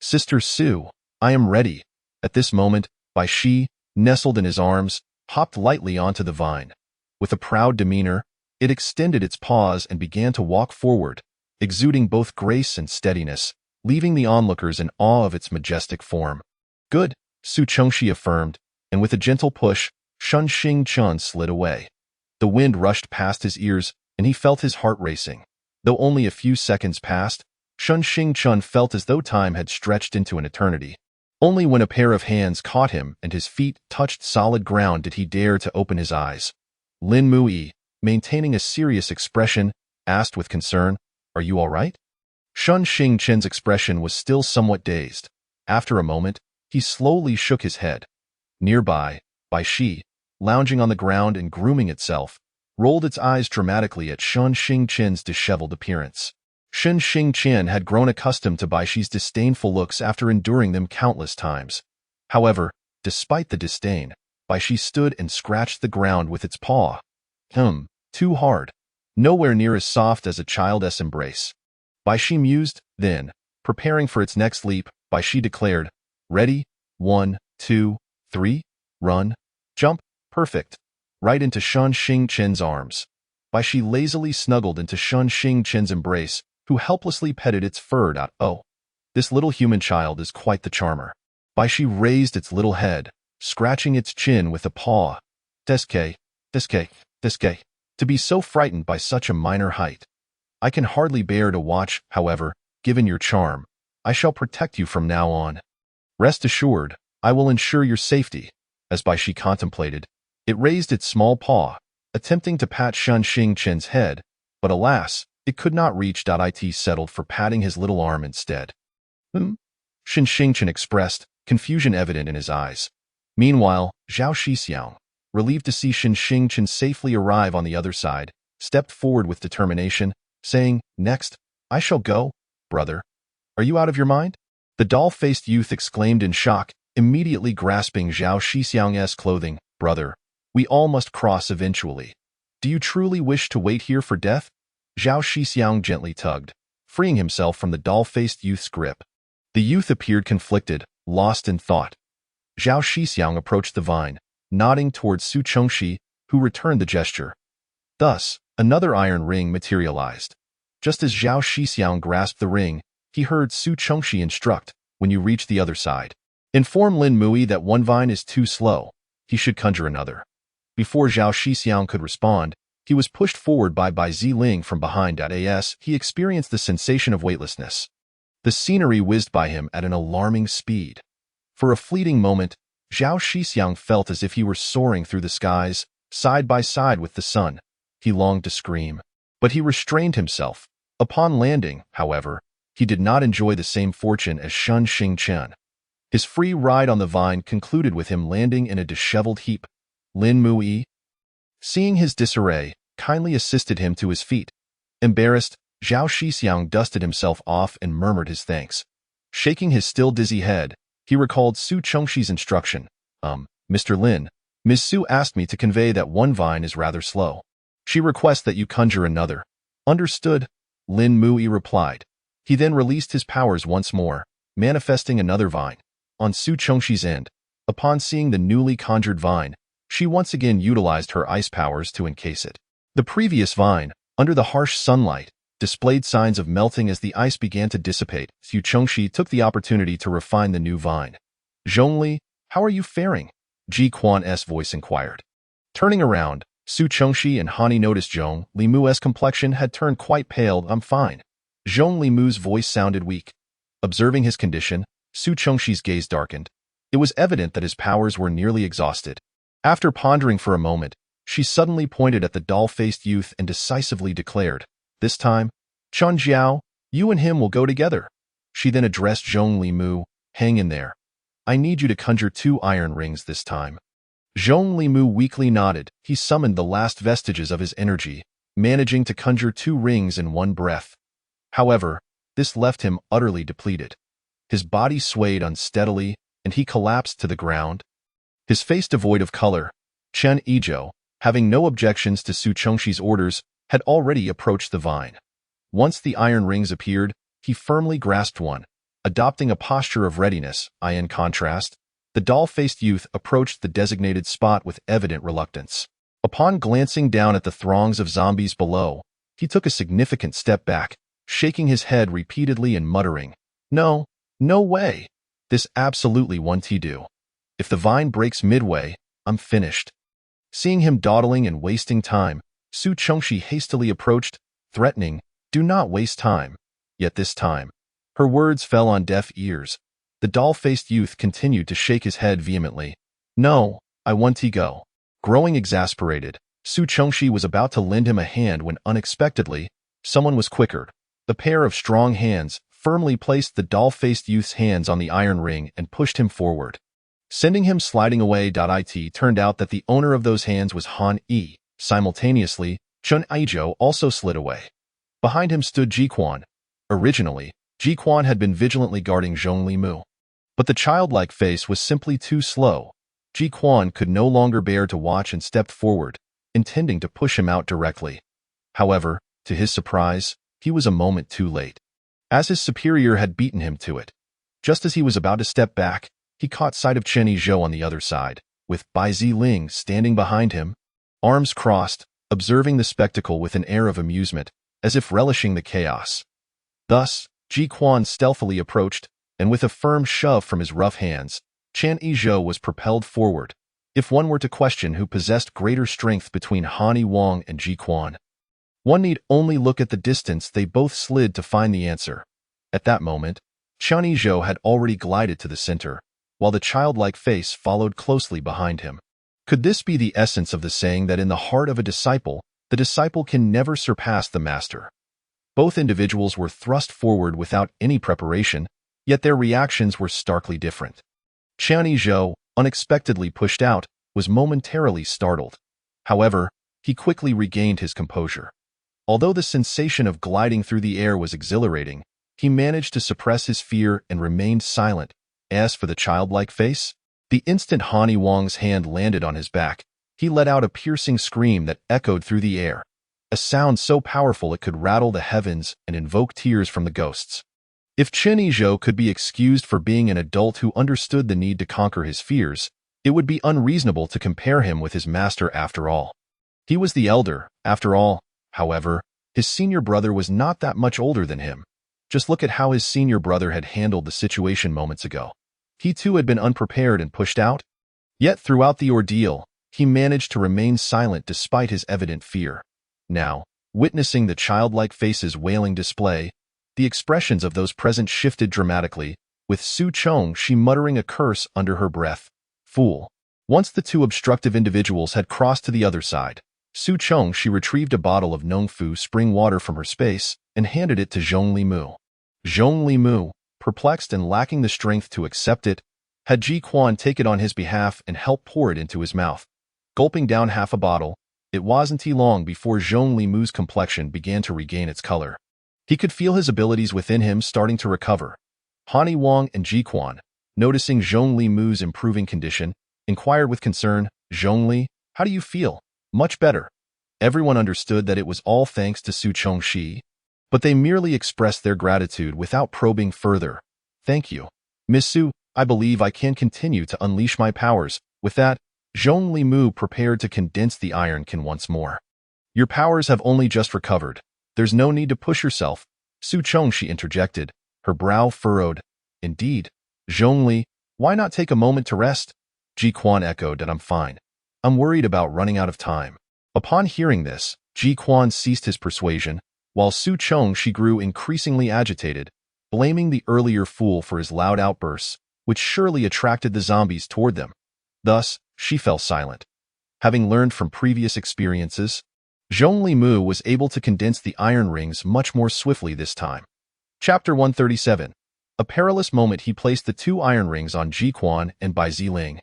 "Sister Su, I am ready." At this moment, Bai Shi, nestled in his arms, hopped lightly onto the vine. With a proud demeanor, it extended its paws and began to walk forward, exuding both grace and steadiness, leaving the onlookers in awe of its majestic form. "Good," Su Chengxi affirmed, and with a gentle push, Shun Xingqian slid away. The wind rushed past his ears, and he felt his heart racing. Though only a few seconds passed, Shun Xingqian felt as though time had stretched into an eternity. Only when a pair of hands caught him and his feet touched solid ground did he dare to open his eyes. Lin Mui, maintaining a serious expression, asked with concern, "Are you all right?" Shun Xingqian's expression was still somewhat dazed. After a moment, he slowly shook his head. Nearby, Bai Shi, lounging on the ground and grooming itself, rolled its eyes dramatically at Shun Xingqian's disheveled appearance. Shun Xingqian had grown accustomed to Bai Shi's disdainful looks after enduring them countless times. However, despite the disdain, Bai Shi stood and scratched the ground with its paw. Too hard. Nowhere near as soft as a child's embrace. Bai Shi mused, then, preparing for its next leap, Bai Shi declared, "Ready? 1, 2, 3, run, jump, perfect." Right into Shun Xingqian's arms. Bai Shi lazily snuggled into Shun Xingqian's embrace, who helplessly petted its furred out. "Oh, this little human child is quite the charmer." Bai Shi raised its little head, scratching its chin with a paw. Deske, to be so frightened by such a minor height. I can hardly bear to watch, however, given your charm. I shall protect you from now on. Rest assured, I will ensure your safety." As Bai Shi contemplated, it raised its small paw, attempting to pat Shun Xingqian's head, but alas, it could not reach. It settled for patting his little arm instead. Shun Xingqian expressed, confusion evident in his eyes. Meanwhile, Zhao Shixiang, relieved to see Shun Xingqian safely arrive on the other side, stepped forward with determination, saying, "Next, I shall go, brother. Are you out of your mind?" The doll-faced youth exclaimed in shock, immediately grasping Zhao Shixiang's clothing. "Brother, we all must cross eventually. Do you truly wish to wait here for death?" Zhao Shixiang gently tugged, freeing himself from the doll-faced youth's grip. The youth appeared conflicted, lost in thought. Zhao Shixiang approached the vine, nodding towards Su Chengxi, who returned the gesture. Thus, another iron ring materialized. Just as Zhao Shixiang grasped the ring, he heard Su Chengxi instruct, "When you reach the other side, inform Lin Mui that one vine is too slow. He should conjure another." Before Zhao Shixiang could respond, he was pushed forward by Bai Ziling from behind. As he experienced the sensation of weightlessness. The scenery whizzed by him at an alarming speed. For a fleeting moment, Zhao Shixiang felt as if he were soaring through the skies, side by side with the sun. He longed to scream, but he restrained himself. Upon landing, however, he did not enjoy the same fortune as Shun Xingqian. His free ride on the vine concluded with him landing in a disheveled heap. Lin Mui, seeing his disarray, kindly assisted him to his feet. Embarrassed, Zhao Shixiang dusted himself off and murmured his thanks. Shaking his still dizzy head, he recalled Su Chengxi's instruction. Mr. Lin, Ms. Su asked me to convey that one vine is rather slow. She requests that you conjure another." "Understood," Lin Mui replied. He then released his powers once more, manifesting another vine. On Su Chengxi's end, upon seeing the newly conjured vine, she once again utilized her ice powers to encase it. The previous vine, under the harsh sunlight, displayed signs of melting as the ice began to dissipate. Su Chengxi took the opportunity to refine the new vine. "Zhongli, how are you faring?" Ji Quan's voice inquired. Turning around, Su Chengxi and Hani noticed Zhong Limu's complexion had turned quite pale. "I'm fine." Zhong Limu's voice sounded weak. Observing his condition, Su Chengxi's gaze darkened. It was evident that his powers were nearly exhausted. After pondering for a moment, she suddenly pointed at the doll-faced youth and decisively declared, "This time, Chun Jiao, you and him will go together." She then addressed Zhong Limu, "Hang in there. I need you to conjure 2 iron rings this time." Zhong Limu weakly nodded. He summoned the last vestiges of his energy, managing to conjure 2 rings in one breath. However, this left him utterly depleted. His body swayed unsteadily, and he collapsed to the ground. His face devoid of color, Chen Ezhou, having no objections to Su Chengxi's orders, had already approached the vine. Once the iron rings appeared, he firmly grasped one, adopting a posture of readiness. In contrast, the doll-faced youth approached the designated spot with evident reluctance. Upon glancing down at the throngs of zombies below, he took a significant step back, shaking his head repeatedly and muttering, "No, no way. This absolutely won't do. If the vine breaks midway, I'm finished." Seeing him dawdling and wasting time, Su Chengxi hastily approached, threatening, "Do not waste time." Yet this time, her words fell on deaf ears. The doll-faced youth continued to shake his head vehemently. "No, I want to go." Growing exasperated, Su Chengxi was about to lend him a hand when unexpectedly, someone was quicker. The pair of strong hands firmly placed the doll-faced youth's hands on the iron ring and pushed him forward, sending him sliding away. It turned out that the owner of those hands was Han Yi. Simultaneously, Chun Aizhou also slid away. Behind him stood Ji Quan. Originally, Ji Quan had been vigilantly guarding Zhong Limu. But the childlike face was simply too slow. Ji Quan could no longer bear to watch and stepped forward, intending to push him out directly. However, to his surprise, he was a moment too late, as his superior had beaten him to it. Just as he was about to step back, he caught sight of Chen Yizhou on the other side, with Bai Ziling standing behind him, arms crossed, observing the spectacle with an air of amusement, as if relishing the chaos. Thus, Ji Quan stealthily approached, and with a firm shove from his rough hands, Chen Yizhou was propelled forward. If one were to question who possessed greater strength between Han Yiwang and Ji Quan, one need only look at the distance they both slid to find the answer. At that moment, Chen Yizhou had already glided to the center, while the childlike face followed closely behind him. Could this be the essence of the saying that in the heart of a disciple, the disciple can never surpass the master? Both individuals were thrust forward without any preparation, yet their reactions were starkly different. Chen Yizhou, unexpectedly pushed out, was momentarily startled. However, he quickly regained his composure. Although the sensation of gliding through the air was exhilarating, he managed to suppress his fear and remained silent. As for the childlike face, the instant Han Yiwang's hand landed on his back, he let out a piercing scream that echoed through the air, a sound so powerful it could rattle the heavens and invoke tears from the ghosts. If Chen Yizhou could be excused for being an adult who understood the need to conquer his fears, it would be unreasonable to compare him with his master after all. He was the elder, after all. However, his senior brother was not that much older than him. Just look at how his senior brother had handled the situation moments ago. He too had been unprepared and pushed out. Yet throughout the ordeal, he managed to remain silent despite his evident fear. Now, witnessing the childlike face's wailing display, the expressions of those present shifted dramatically, with Su Chengxi muttering a curse under her breath. Fool. Once the two obstructive individuals had crossed to the other side, Su Chengxi retrieved a bottle of Nongfu spring water from her space and handed it to Zhong Limu. Zhong Limu, perplexed and lacking the strength to accept it, had Ji Quan take it on his behalf and help pour it into his mouth. Gulping down half a bottle, it wasn't long before Zhong Limu's complexion began to regain its color. He could feel his abilities within him starting to recover. Han Yiwang and Ji Quan, noticing Zhong Limu's improving condition, inquired with concern, "Zhongli, how do you feel?" "Much better." Everyone understood that it was all thanks to Su Chengxi, but they merely expressed their gratitude without probing further. "Thank you, Miss Su, I believe I can continue to unleash my powers." With that, Zhong Limu prepared to condense the iron can once more. "Your powers have only just recovered. There's no need to push yourself," Su Chengxi interjected, her brow furrowed. "Indeed, Zhongli, why not take a moment to rest?" Ji Quan echoed that I'm fine. I'm worried about running out of time. Upon hearing this, Ji Quan ceased his persuasion, while Su Chengxi grew increasingly agitated, blaming the earlier fool for his loud outbursts, which surely attracted the zombies toward them. Thus, she fell silent. Having learned from previous experiences, Zhong Limu was able to condense the iron rings much more swiftly this time. Chapter 137. A perilous moment, he placed the two iron rings on Ji Quan and Bai Ziling.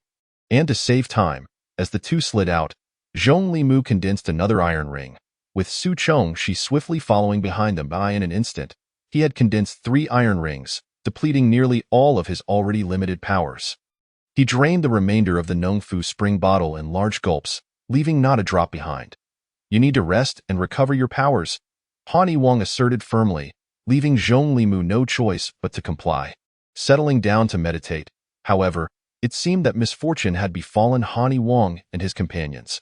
And to save time, as the two slid out, Zhong Limu condensed another iron ring, with Su Chengxi swiftly following behind them. By in an instant, he had condensed 3 iron rings, depleting nearly all of his already limited powers. He drained the remainder of the Nongfu spring bottle in large gulps, leaving not a drop behind. You need to rest and recover your powers, Han Yi-Wang asserted firmly, leaving Zhong Limu no choice but to comply. Settling down to meditate, however, it seemed that misfortune had befallen Han Yi-Wang and his companions.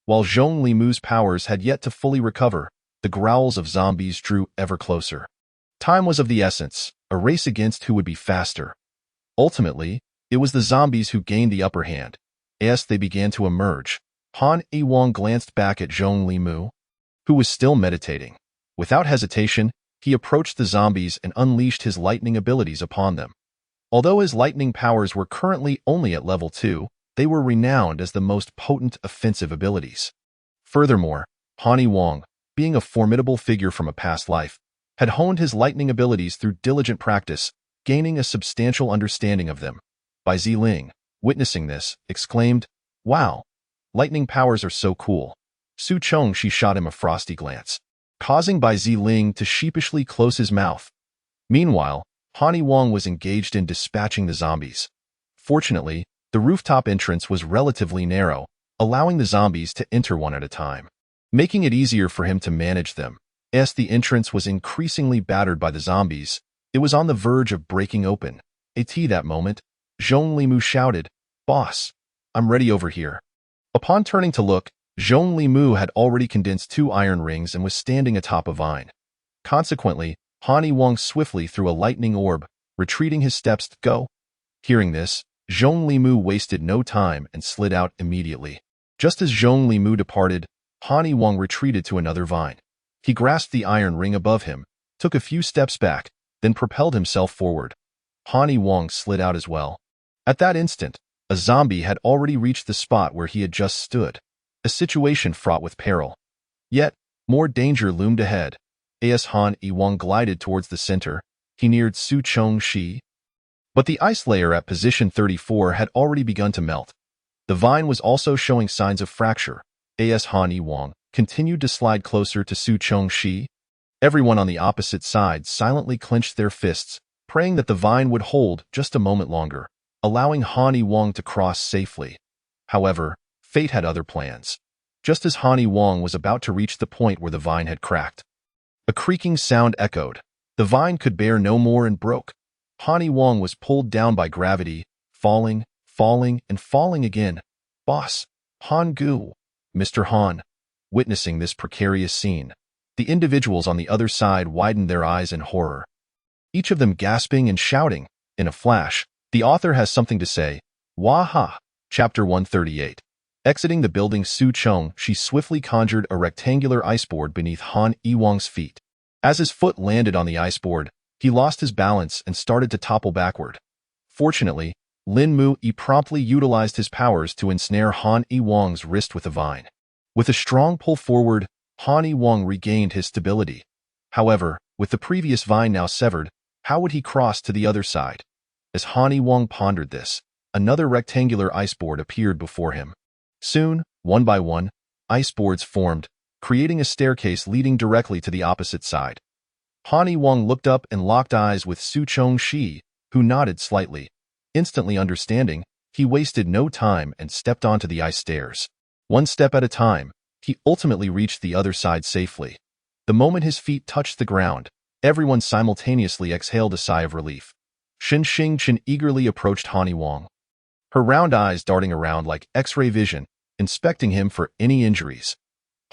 While Zhong Limu's powers had yet to fully recover, the growls of zombies drew ever closer. Time was of the essence, a race against who would be faster. Ultimately, it was the zombies who gained the upper hand. As they began to emerge, Han Yi-Wang glanced back at Zhong Limu, who was still meditating. Without hesitation, he approached the zombies and unleashed his lightning abilities upon them. Although his lightning powers were currently only at level 2, they were renowned as the most potent offensive abilities. Furthermore, Han Yi-Wang, being a formidable figure from a past life, had honed his lightning abilities through diligent practice, gaining a substantial understanding of them. Bai Ziling, witnessing this, exclaimed, "Wow, lightning powers are so cool." Su Chongshi shot him a frosty glance, causing Bai Ziling to sheepishly close his mouth. Meanwhile, Han Yi-Wang was engaged in dispatching the zombies. Fortunately, the rooftop entrance was relatively narrow, allowing the zombies to enter one at a time, making it easier for him to manage them. As the entrance was increasingly battered by the zombies, it was on the verge of breaking open. At that moment, Zhong Limu shouted, "Boss, I'm ready over here." Upon turning to look, Zhong Limu had already condensed 2 iron rings and was standing atop a vine. Consequently, Han Yi-Wang swiftly threw a lightning orb, retreating his steps to go. Hearing this, Zhong Limu wasted no time and slid out immediately. Just as Zhong Limu departed, Han Yi-Wang retreated to another vine. He grasped the iron ring above him, took a few steps back, then propelled himself forward. Han Yi-Wang slid out as well. At that instant, a zombie had already reached the spot where he had just stood, a situation fraught with peril. Yet, more danger loomed ahead. As Han Yi-Wang glided towards the center, he neared Su Chongshi. But the ice layer at position 34 had already begun to melt. The vine was also showing signs of fracture. As Han Yi-Wang continued to slide closer to Su Chongshi, everyone on the opposite side silently clenched their fists, praying that the vine would hold just a moment longer, allowing Han Yi-Wang to cross safely. However, fate had other plans. Just as Han Yi-Wang was about to reach the point where the vine had cracked, a creaking sound echoed. The vine could bear no more and broke. Han Yi-Wang was pulled down by gravity, falling, and falling again. "Boss, Han Gu, Mr. Han." Witnessing this precarious scene, the individuals on the other side widened their eyes in horror, each of them gasping and shouting. In a flash, the author has something to say. Waha! Chapter 138. Exiting the building Su Chong, she swiftly conjured a rectangular iceboard beneath Han Yi-Wang's feet. As his foot landed on the iceboard, he lost his balance and started to topple backward. Fortunately, Lin Mu-Yi promptly utilized his powers to ensnare Han Yi-Wang's wrist with a vine. With a strong pull forward, Han Yi-Wang regained his stability. However, with the previous vine now severed, how would he cross to the other side? As Han Yi-Wang pondered this, another rectangular iceboard appeared before him. Soon, one by one, iceboards formed, creating a staircase leading directly to the opposite side. Han Yi-Wang looked up and locked eyes with Su Chongshi, who nodded slightly. Instantly understanding, he wasted no time and stepped onto the ice stairs. One step at a time, he ultimately reached the other side safely. The moment his feet touched the ground, everyone simultaneously exhaled a sigh of relief. Shin Xingchen eagerly approached Han Yi-Wang, her round eyes darting around like X-ray vision, inspecting him for any injuries.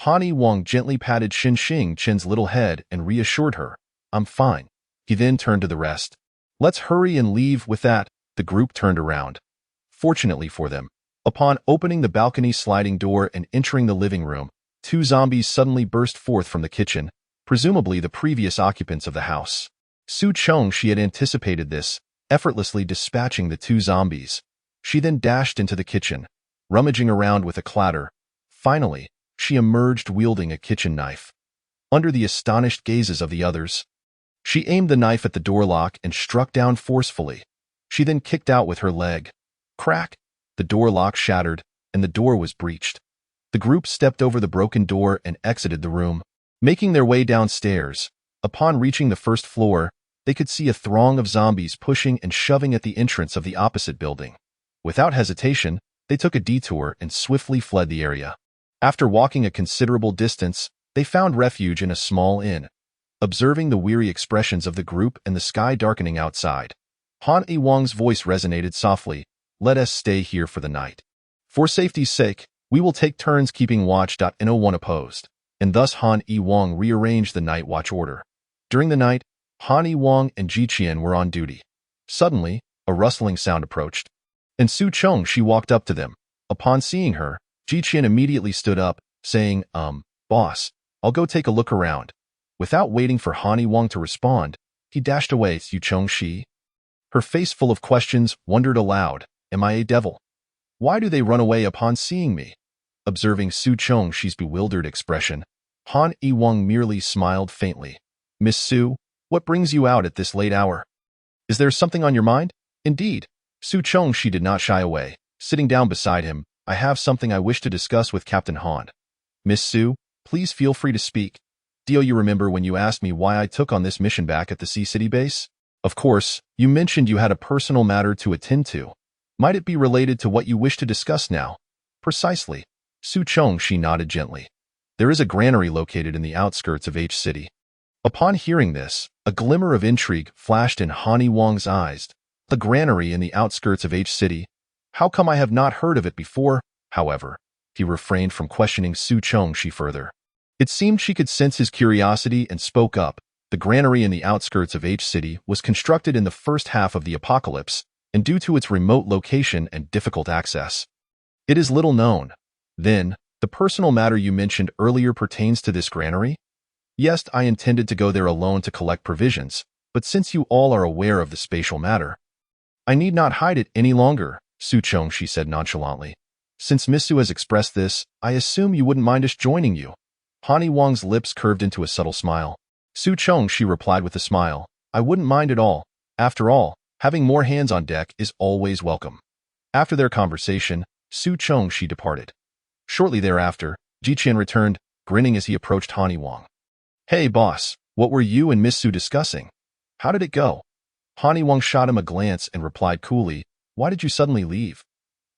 Han Yi-Wang gently patted Shin Xingchen's little head and reassured her, "I'm fine." He then turned to the rest. "Let's hurry and leave." With that, the group turned around. Fortunately for them, upon opening the balcony sliding door and entering the living room, 2 zombies suddenly burst forth from the kitchen, presumably the previous occupants of the house. Su Chongshi had anticipated this, effortlessly dispatching the 2 zombies. She then dashed into the kitchen, rummaging around with a clatter. Finally, she emerged wielding a kitchen knife. Under the astonished gazes of the others, she aimed the knife at the door lock and struck down forcefully. She then kicked out with her leg. Crack! The door lock shattered, and the door was breached. The group stepped over the broken door and exited the room, making their way downstairs. Upon reaching the first floor, they could see a throng of zombies pushing and shoving at the entrance of the opposite building. Without hesitation, they took a detour and swiftly fled the area. After walking a considerable distance, they found refuge in a small inn. Observing the weary expressions of the group and the sky darkening outside, Han Yi-Wang's voice resonated softly. "Let us stay here for the night. For safety's sake, we will take turns keeping watch." No one opposed, and thus Han Yi-Wang rearranged the night watch order. During the night, Han Yi-Wang and Ji Qian were on duty. Suddenly, a rustling sound approached, and Su Chongxi walked up to them. Upon seeing her, Ji Qian immediately stood up, saying, Boss, I'll go take a look around." Without waiting for Han Yi-Wang to respond, he dashed away. Su Chongxi, her face full of questions, wondered aloud, "Am I a devil? Why do they run away upon seeing me?" Observing Su Chongxi's bewildered expression, Han Yi-Wang merely smiled faintly. "Miss Su, what brings you out at this late hour? Is there something on your mind?" "Indeed." Su Chongxi did not shy away. Sitting down beside him, "I have something I wish to discuss with Captain Han." "Miss Su, please feel free to speak. Do you remember when you asked me why I took on this mission back at the Sea City base? Of course, you mentioned you had a personal matter to attend to. Might it be related to what you wish to discuss now?" "Precisely." Su Chongxi nodded gently. "There is a granary located in the outskirts of H City." Upon hearing this, a glimmer of intrigue flashed in Han Yi-Wang's eyes. "The granary in the outskirts of H City? How come I have not heard of it before?" However, he refrained from questioning Su Chongxi further. It seemed she could sense his curiosity and spoke up. The granary in the outskirts of H City was constructed in the first half of the apocalypse, and due to its remote location and difficult access, it is little known. "Then, the personal matter you mentioned earlier pertains to this granary?" "Yes, I intended to go there alone to collect provisions, but since you all are aware of the spatial matter, I need not hide it any longer," Su Chongxi said nonchalantly. "Since Miss Su has expressed this, I assume you wouldn't mind us joining you." Han Yi-Wang's lips curved into a subtle smile. Su Chongxi replied with a smile, "I wouldn't mind at all. After all, having more hands on deck is always welcome." After their conversation, Su Chongxi departed. Shortly thereafter, Ji Qian returned, grinning as he approached Han Yi-Wang. "Hey, boss, what were you and Miss Su discussing? How did it go?" Han Yi-Wang shot him a glance and replied coolly, "Why did you suddenly leave?"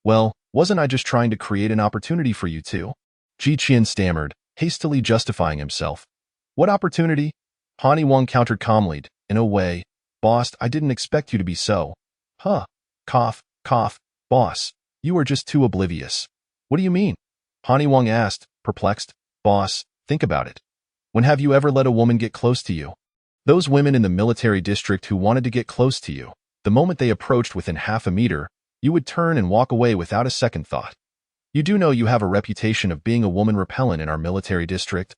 "Well, wasn't I just trying to create an opportunity for you two?" Ji Qian stammered, hastily justifying himself. "What opportunity?" Han Yi-Wang countered calmly, "In a way, boss, I didn't expect you to be so." "Huh. Cough, cough. Boss, you are just too oblivious." "What do you mean?" Han Yi-Wang asked, perplexed. "Boss, think about it. When have you ever let a woman get close to you? Those women in the military district who wanted to get close to you, the moment they approached within half a meter, you would turn and walk away without a second thought. You do know you have a reputation of being a woman repellent in our military district,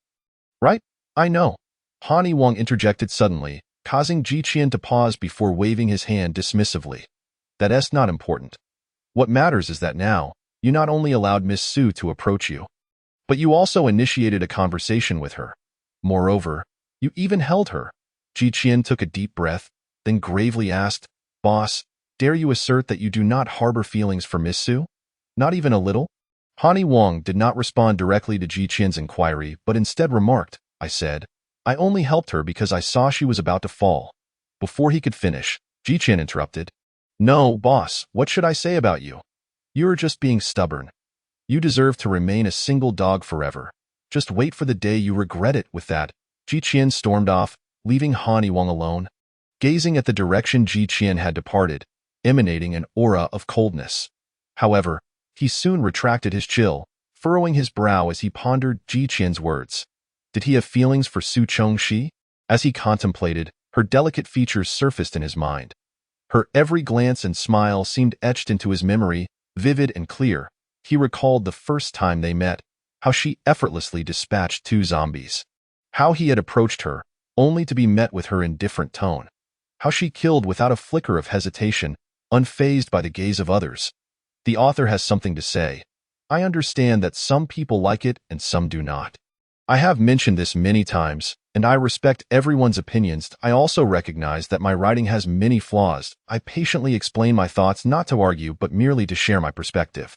right?" "I know." Han Yi-Wang interjected suddenly, causing Ji Qian to pause before waving his hand dismissively. "That's not important. What matters is that now, you not only allowed Miss Su to approach you, but you also initiated a conversation with her. Moreover, you even held her." Ji Qian took a deep breath, then gravely asked, "Boss, dare you assert that you do not harbor feelings for Miss Su? Not even a little?" Han Yi-Wang did not respond directly to Ji Qian's inquiry, but instead remarked, "I said, I only helped her because I saw she was about to fall." Before he could finish, Ji Qian interrupted, "No, boss, what should I say about you? You're just being stubborn. You deserve to remain a single dog forever. Just wait for the day you regret it." With that, Ji Qian stormed off, leaving Han Yi-Wang alone, gazing at the direction Ji Qian had departed, emanating an aura of coldness. However, he soon retracted his chill, furrowing his brow as he pondered Ji Qian's words. Did he have feelings for Su Chongxi? As he contemplated, her delicate features surfaced in his mind. Her every glance and smile seemed etched into his memory, vivid and clear. He recalled the first time they met, how she effortlessly dispatched 2 zombies. How he had approached her, only to be met with her indifferent tone. How she killed without a flicker of hesitation, unfazed by the gaze of others. The author has something to say. I understand that some people like it and some do not. I have mentioned this many times, and I respect everyone's opinions. I also recognize that my writing has many flaws. I patiently explain my thoughts not to argue but merely to share my perspective.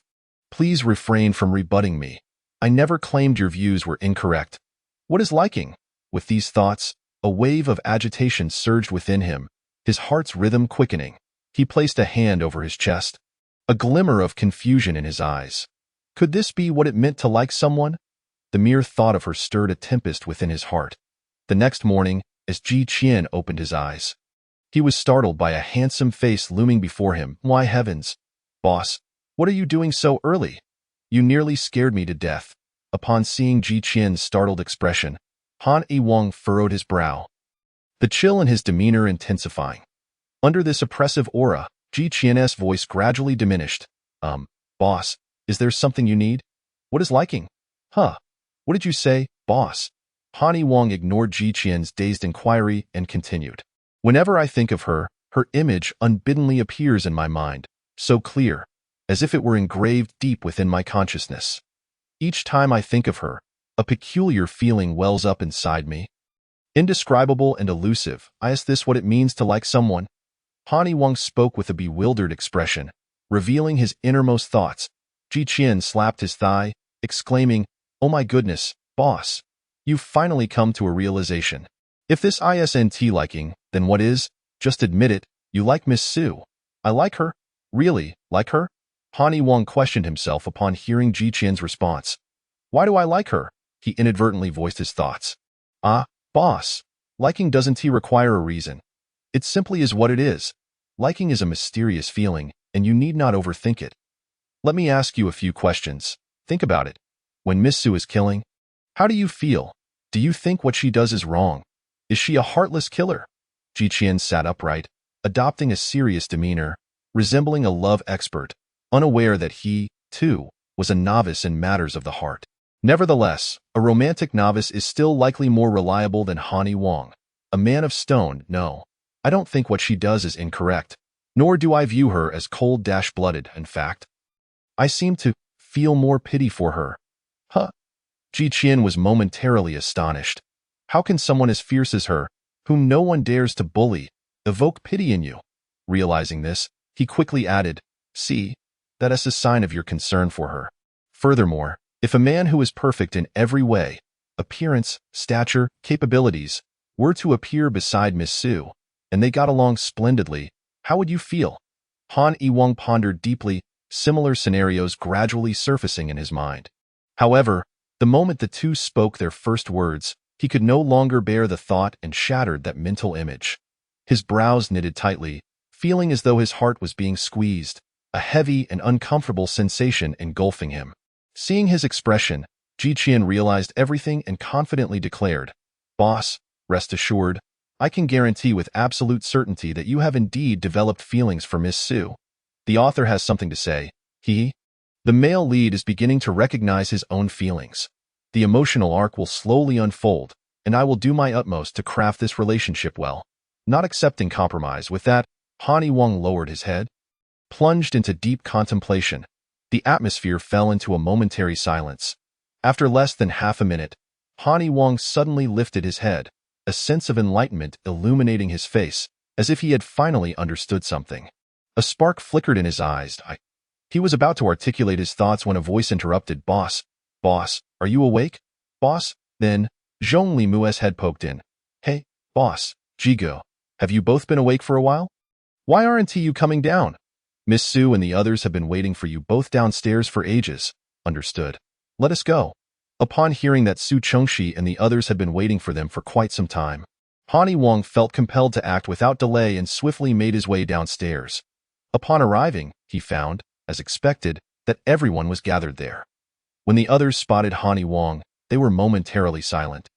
Please refrain from rebutting me. I never claimed your views were incorrect. What is liking?" With these thoughts, a wave of agitation surged within him, his heart's rhythm quickening. He placed a hand over his chest, a glimmer of confusion in his eyes. Could this be what it meant to like someone? The mere thought of her stirred a tempest within his heart. The next morning, as Ji Qian opened his eyes, he was startled by a handsome face looming before him. Why heavens! Boss, what are you doing so early? You nearly scared me to death. Upon seeing Ji Qian's startled expression, Han Yiwang furrowed his brow, the chill in his demeanor intensifying. Under this oppressive aura, Ji Qian's voice gradually diminished. Boss, is there something you need? What is liking? Huh? What did you say, boss? Han Yiwang ignored Ji Qian's dazed inquiry and continued. Whenever I think of her, her image unbiddenly appears in my mind, so clear, as if it were engraved deep within my consciousness. Each time I think of her, a peculiar feeling wells up inside me. Indescribable and elusive. Is this what it means to like someone? Han Yiwang spoke with a bewildered expression, revealing his innermost thoughts. Ji Qian slapped his thigh, exclaiming, "Oh my goodness, boss! You've finally come to a realization. If this isn't liking, then what is? Just admit it, you like Miss Su." I like her? Really, like her? Han Yiwang questioned himself upon hearing Ji Qian's response. Why do I like her? He inadvertently voiced his thoughts. Boss, liking doesn't require a reason. It simply is what it is. Liking is a mysterious feeling, and you need not overthink it. Let me ask you a few questions. Think about it. When Miss Su is killing, how do you feel? Do you think what she does is wrong? Is she a heartless killer? Ji Qian sat upright, adopting a serious demeanor, resembling a love expert, unaware that he, too, was a novice in matters of the heart. Nevertheless, a romantic novice is still likely more reliable than Han Yiwang. A man of stone, no. I don't think what she does is incorrect, nor do I view her as cold-blooded. In fact, I seem to feel more pity for her. Huh? Ji Qian was momentarily astonished. How can someone as fierce as her, whom no one dares to bully, evoke pity in you? Realizing this, he quickly added, "See, that is a sign of your concern for her." Furthermore, if a man who is perfect in every way, appearance, stature, capabilities, were to appear beside Miss Su, and they got along splendidly, how would you feel? Han Yiwang pondered deeply, similar scenarios gradually surfacing in his mind. However, the moment the two spoke their first words, he could no longer bear the thought and shattered that mental image. His brows knitted tightly, feeling as though his heart was being squeezed, a heavy and uncomfortable sensation engulfing him. Seeing his expression, Ji Qian realized everything and confidently declared, "Boss, rest assured, I can guarantee with absolute certainty that you have indeed developed feelings for Miss Su. The author has something to say. The male lead is beginning to recognize his own feelings. The emotional arc will slowly unfold, and I will do my utmost to craft this relationship well." Not accepting compromise with that, Han Yiwang lowered his head, plunged into deep contemplation. The atmosphere fell into a momentary silence. After less than half a minute, Han Yiwang suddenly lifted his head, a sense of enlightenment illuminating his face, as if he had finally understood something. A spark flickered in his eyes. He was about to articulate his thoughts when a voice interrupted. Boss, are you awake? Boss? Then, Zhong Li Mu's head poked in. Hey, boss, Jigo, have you both been awake for a while? Why aren't you coming down? Miss Su and the others have been waiting for you both downstairs for ages. Understood. Let us go. Upon hearing that Su Chengxi and the others had been waiting for them for quite some time, Han Yiwang felt compelled to act without delay and swiftly made his way downstairs. Upon arriving, he found, as expected, that everyone was gathered there. When the others spotted Han Yiwang, they were momentarily silent.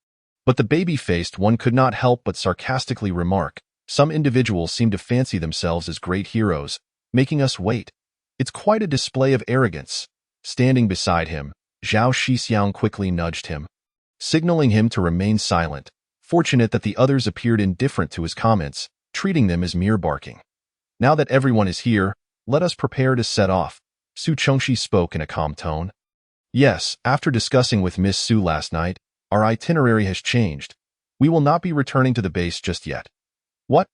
But the baby-faced one could not help but sarcastically remark, "Some individuals seem to fancy themselves as great heroes, making us wait. It's quite a display of arrogance." Standing beside him, Zhao Shixiang quickly nudged him, signaling him to remain silent, fortunate that the others appeared indifferent to his comments, treating them as mere barking. "Now that everyone is here, let us prepare to set off," Su Chengxi spoke in a calm tone. "Yes, after discussing with Miss Su last night, our itinerary has changed. We will not be returning to the base just yet." "What?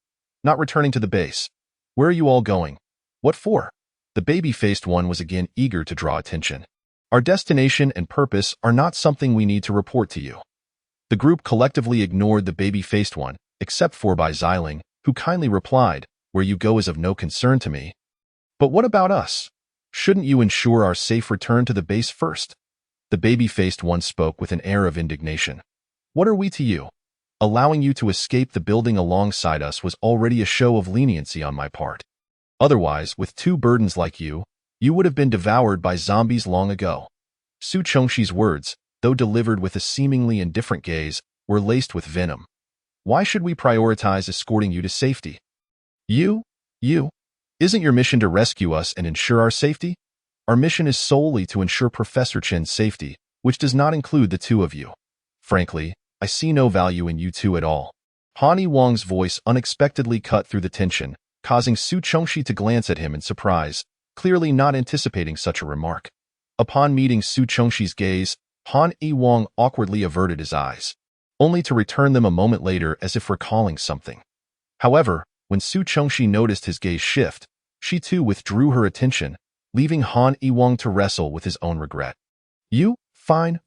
Not returning to the base? Where are you all going? What for?" The baby-faced one was again eager to draw attention. "Our destination and purpose are not something we need to report to you." The group collectively ignored the baby-faced one, except for Bai Xiling, who kindly replied, "Where you go is of no concern to me." "But what about us?" Shouldn't you ensure our safe return to the base first? The baby-faced one spoke with an air of indignation. What are we to you? Allowing you to escape the building alongside us was already a show of leniency on my part. Otherwise, with two burdens like you would have been devoured by zombies long ago. Su Chongxi's words, though delivered with a seemingly indifferent gaze, were laced with venom. Why should we prioritize escorting you to safety? You? Isn't your mission to rescue us and ensure our safety? Our mission is solely to ensure Professor Chen's safety, which does not include the two of you. Frankly, I see no value in you two at all. Han Wang's voice unexpectedly cut through the tension, causing Su Chongxi to glance at him in surprise, clearly not anticipating such a remark. Upon meeting Su Chongxi's gaze, Han Wang awkwardly averted his eyes, only to return them a moment later as if recalling something. However, when Su Chongxi noticed his gaze shift, she too withdrew her attention, leaving Han Wang to wrestle with his own regret. You? Fine.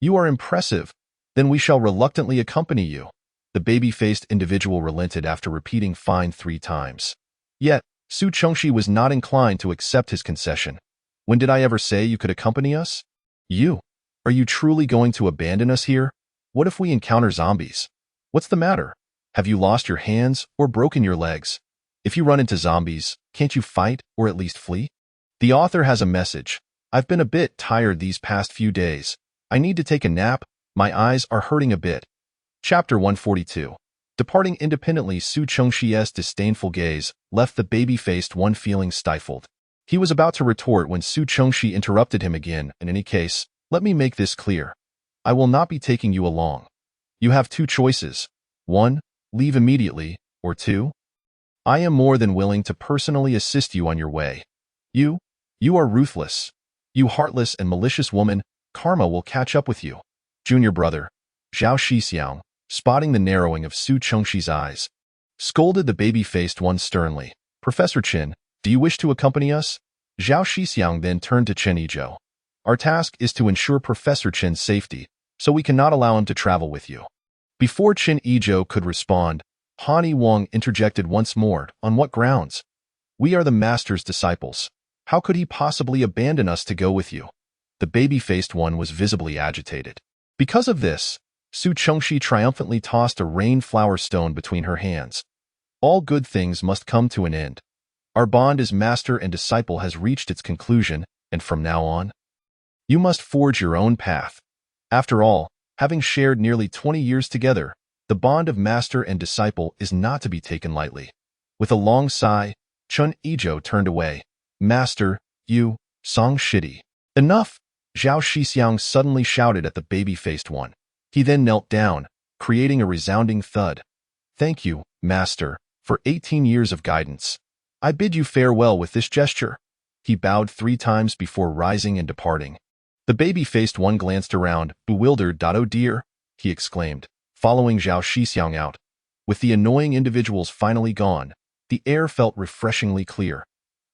You are impressive. Then we shall reluctantly accompany you. The baby-faced individual relented after repeating fine 3 times. Yet, Su Chongxi was not inclined to accept his concession. When did I ever say you could accompany us? You? Are you truly going to abandon us here? What if we encounter zombies? What's the matter? Have you lost your hands or broken your legs? If you run into zombies, can't you fight or at least flee? The author has a message. I've been a bit tired these past few days. I need to take a nap. My eyes are hurting a bit. Chapter 142. Departing independently, Su Chongxi's disdainful gaze left the baby-faced one feeling stifled. He was about to retort when Su Chongxi interrupted him again. In any case, let me make this clear. I will not be taking you along. You have 2 choices. 1, leave immediately, or 2, I am more than willing to personally assist you on your way. You are ruthless. You heartless and malicious woman, karma will catch up with you. Junior brother, Zhao Shixiang, spotting the narrowing of Su Chongxi's eyes, scolded the baby-faced one sternly. Professor Chen, do you wish to accompany us? Zhao Shixiang then turned to Chen Yizhou. Our task is to ensure Professor Chen's safety, so we cannot allow him to travel with you. Before Chen Yizhou could respond, Han Wang interjected once more. On what grounds? We are the master's disciples. How could he possibly abandon us to go with you? The baby-faced one was visibly agitated. Because of this, Su Chongxi triumphantly tossed a rain-flower stone between her hands. All good things must come to an end. Our bond as master and disciple has reached its conclusion, and from now on, you must forge your own path. After all, having shared nearly 20 years together, the bond of master and disciple is not to be taken lightly. With a long sigh, Chen Yizhou turned away. Master, you, Song Shidi. Enough! Zhao Shixiang suddenly shouted at the baby-faced one. He then knelt down, creating a resounding thud. Thank you, Master, for 18 years of guidance. I bid you farewell with this gesture. He bowed 3 times before rising and departing. The baby-faced one glanced around, bewildered. Oh dear, he exclaimed, following Zhao Shixiang out. With the annoying individuals finally gone, the air felt refreshingly clear.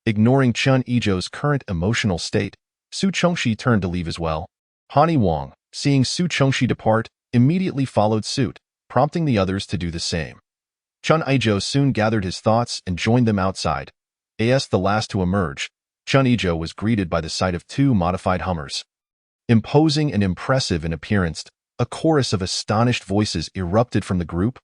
Ignoring Chen Yizhou's current emotional state, Su Chongxi turned to leave as well. Han Wang, seeing Su Chongxi depart, immediately followed suit, prompting the others to do the same. Chen Yizhou soon gathered his thoughts and joined them outside. As the last to emerge, Chen Yizhou was greeted by the sight of 2 modified Hummers. Imposing and impressive in appearance, a chorus of astonished voices erupted from the group.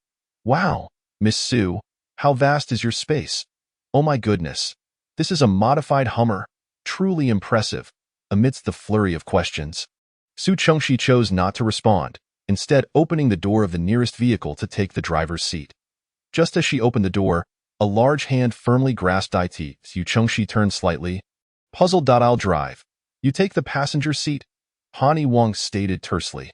Wow, Miss Su, how vast is your space? Oh my goodness, this is a modified Hummer, truly impressive. Amidst the flurry of questions, Su Chongxi chose not to respond, instead opening the door of the nearest vehicle to take the driver's seat. Just as she opened the door, a large hand firmly grasped it. Su Chongxi turned slightly. Puzzled. I'll drive. You take the passenger seat? Han Wang stated tersely.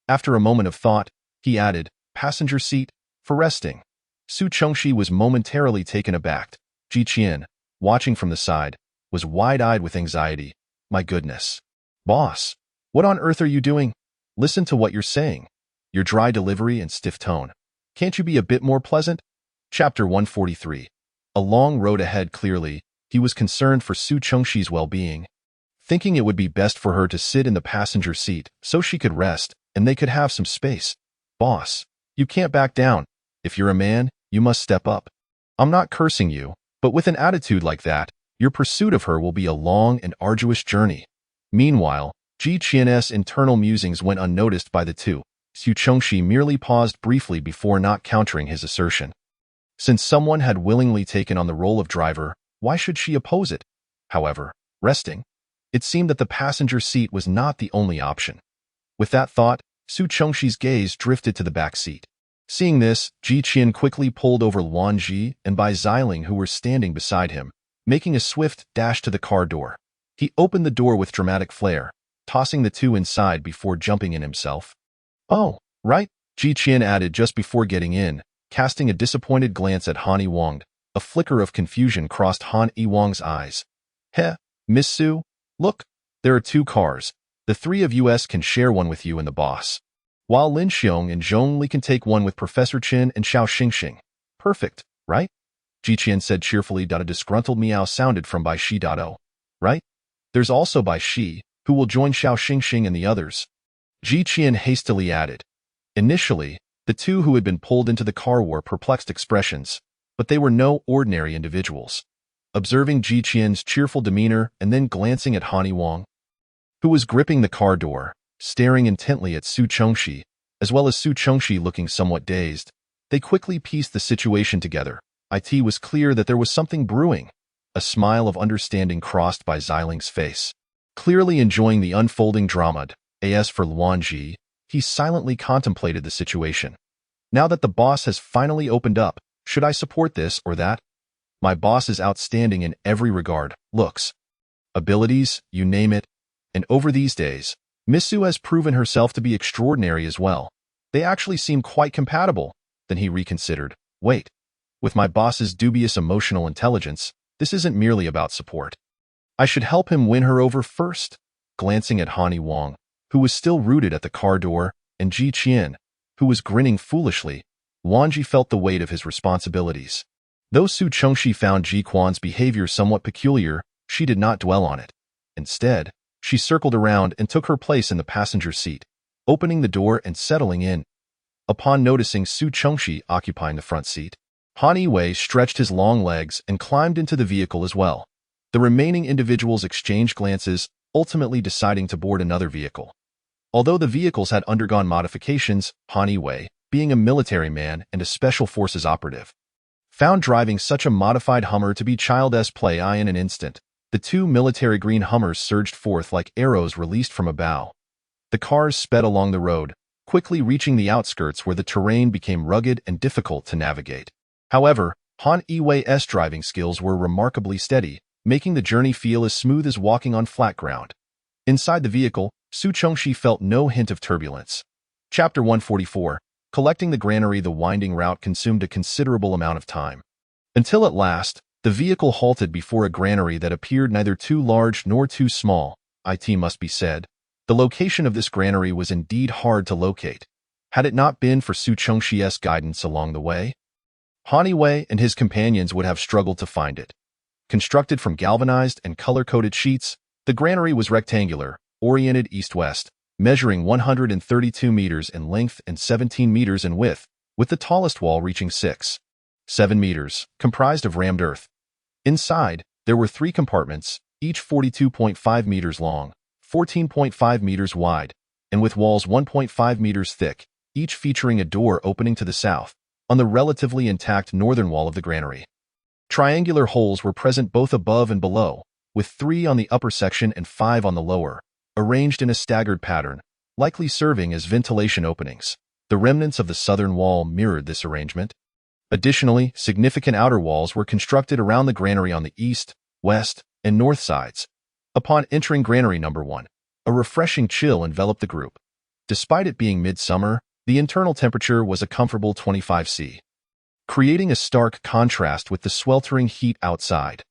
After a moment of thought, he added, passenger seat, for resting. Su Chongxi was momentarily taken aback. Ji Qian, watching from the side, was wide-eyed with anxiety. My goodness. Boss, what on earth are you doing? Listen to what you're saying. Your dry delivery and stiff tone. Can't you be a bit more pleasant? Chapter 143. A long road ahead. Clearly, he was concerned for Su Chongxi's well-being. Thinking it would be best for her to sit in the passenger seat so she could rest and they could have some space. Boss, you can't back down. If you're a man, you must step up. I'm not cursing you, but with an attitude like that, Your pursuit of her will be a long and arduous journey. Meanwhile, Ji Qian's internal musings went unnoticed by the two. Su Chengxi merely paused briefly before not countering his assertion. Since someone had willingly taken on the role of driver, why should she oppose it? However, resting, it seemed that the passenger seat was not the only option. With that thought, Su Chengxi's gaze drifted to the back seat. Seeing this, Ji Qian quickly pulled over Luan Ji and Bai Xiling, who were standing beside him, making a swift dash to the car door. He opened the door with dramatic flair, tossing the two inside before jumping in himself. "Oh, right," Ji Qian added just before getting in, casting a disappointed glance at Han Yiwang. A flicker of confusion crossed Han Yiwang's eyes. "Heh, Miss Su, look, there are two cars. The three of us can share one with you and the boss. While Lin Xiong and Zhong Li can take one with Professor Qin and Xiao Xingxing. Perfect, right?" Ji Qian said cheerfully. A disgruntled meow sounded from Bai Shi. Right? There's also Bai Shi, who will join Xiao Xingxing and the others. Ji Qian hastily added. Initially, the two who had been pulled into the car wore perplexed expressions, but they were no ordinary individuals. Observing Ji Qian's cheerful demeanor and then glancing at Han Yiwang, who was gripping the car door, staring intently at Su Chengxi, as well as Su Chengxi looking somewhat dazed, they quickly pieced the situation together. It was clear that there was something brewing. A smile of understanding crossed Bai Xiling's face. Clearly enjoying the unfolding drama, as for Luan Ji, he silently contemplated the situation. Now that the boss has finally opened up, should I support this or that? My boss is outstanding in every regard, looks, abilities, you name it. And over these days, Miss Su has proven herself to be extraordinary as well. They actually seem quite compatible. Then he reconsidered. Wait. With my boss's dubious emotional intelligence, this isn't merely about support. I should help him win her over first. Glancing at Han Yiwang, who was still rooted at the car door, and Ji Qian, who was grinning foolishly, Luan Ji felt the weight of his responsibilities. Though Su Chengxi found Ji Quan's behavior somewhat peculiar, she did not dwell on it. Instead, she circled around and took her place in the passenger seat, opening the door and settling in. Upon noticing Su Chengxi occupying the front seat, Han Yiwei stretched his long legs and climbed into the vehicle as well. The remaining individuals exchanged glances, ultimately deciding to board another vehicle. Although the vehicles had undergone modifications, Han Yiwei, being a military man and a special forces operative, found driving such a modified Hummer to be child's play. In an instant, the two military green Hummers surged forth like arrows released from a bow. The cars sped along the road, quickly reaching the outskirts where the terrain became rugged and difficult to navigate. However, Han Yiwei's driving skills were remarkably steady, making the journey feel as smooth as walking on flat ground. Inside the vehicle, Su Chengxi felt no hint of turbulence. Chapter 144. Collecting the granary. The winding route consumed a considerable amount of time. Until at last, the vehicle halted before a granary that appeared neither too large nor too small. It must be said, the location of this granary was indeed hard to locate. Had it not been for Su Chengxi's guidance along the way, Han Yiwei and his companions would have struggled to find it. Constructed from galvanized and color-coded sheets, the granary was rectangular, oriented east-west, measuring 132 meters in length and 17 meters in width, with the tallest wall reaching 7 meters, comprised of rammed earth. Inside, there were 3 compartments, each 42.5 meters long, 14.5 meters wide, and with walls 1.5 meters thick, each featuring a door opening to the south, on the relatively intact northern wall of the granary. Triangular holes were present both above and below, with 3 on the upper section and 5 on the lower, arranged in a staggered pattern, likely serving as ventilation openings. The remnants of the southern wall mirrored this arrangement. Additionally, significant outer walls were constructed around the granary on the east, west, and north sides. Upon entering granary number 1, a refreshing chill enveloped the group. Despite it being midsummer, the internal temperature was a comfortable 25 C, creating a stark contrast with the sweltering heat outside.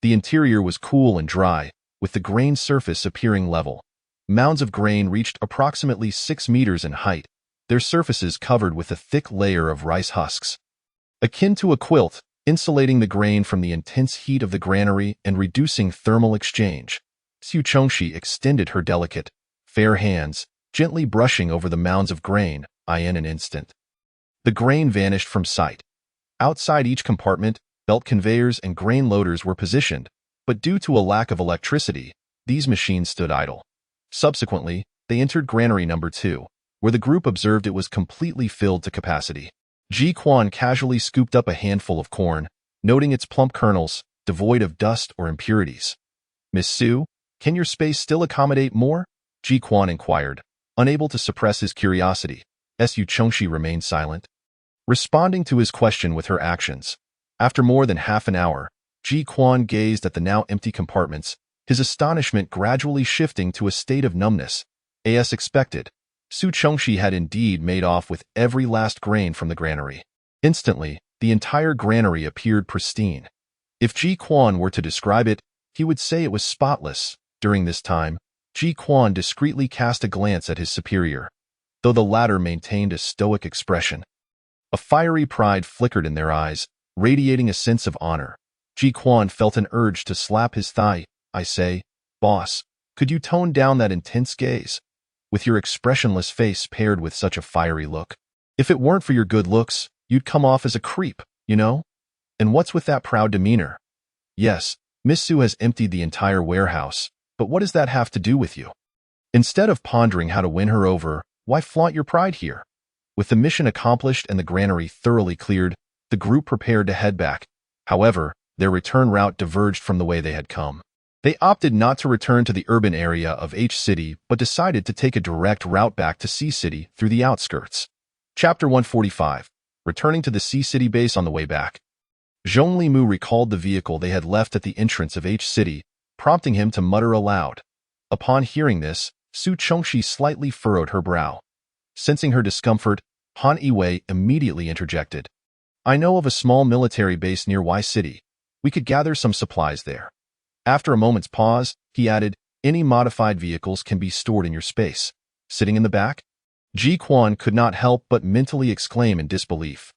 The interior was cool and dry, with the grain surface appearing level. Mounds of grain reached approximately 6 meters in height, their surfaces covered with a thick layer of rice husks, akin to a quilt, insulating the grain from the intense heat of the granary and reducing thermal exchange. Su Chengxi extended her delicate, fair hands, gently brushing over the mounds of grain. In an instant, the grain vanished from sight. Outside each compartment, belt conveyors and grain loaders were positioned, but due to a lack of electricity, these machines stood idle. Subsequently, they entered Granary Number 2, where the group observed it was completely filled to capacity. Ji Quan casually scooped up a handful of corn, noting its plump kernels, devoid of dust or impurities. "Miss Su, can your space still accommodate more?" Ji Quan inquired, unable to suppress his curiosity. Su Chengxi remained silent, responding to his question with her actions. After more than half an hour, Ji Quan gazed at the now empty compartments, his astonishment gradually shifting to a state of numbness. As expected, Su Chengxi had indeed made off with every last grain from the granary. Instantly, the entire granary appeared pristine. If Ji Quan were to describe it, he would say it was spotless. During this time, Ji Quan discreetly cast a glance at his superior, though the latter maintained a stoic expression. A fiery pride flickered in their eyes, radiating a sense of honor. Ji Quan felt an urge to slap his thigh. "I say, boss, could you tone down that intense gaze? With your expressionless face paired with such a fiery look. If it weren't for your good looks, you'd come off as a creep, you know? And what's with that proud demeanor? Yes, Miss Su has emptied the entire warehouse, but what does that have to do with you? Instead of pondering how to win her over, why flaunt your pride here?" With the mission accomplished and the granary thoroughly cleared, the group prepared to head back. However, their return route diverged from the way they had come. They opted not to return to the urban area of H City, but decided to take a direct route back to C City through the outskirts. Chapter 145. Returning to the C City base on the way back. Zhong Limu recalled the vehicle they had left at the entrance of H City, prompting him to mutter aloud. Upon hearing this, Su Chengxi slightly furrowed her brow. Sensing her discomfort, Han Yiwei immediately interjected. "I know of a small military base near Y City. We could gather some supplies there." After a moment's pause, he added, "Any modified vehicles can be stored in your space. Sitting in the back?" Ji Quan could not help but mentally exclaim in disbelief.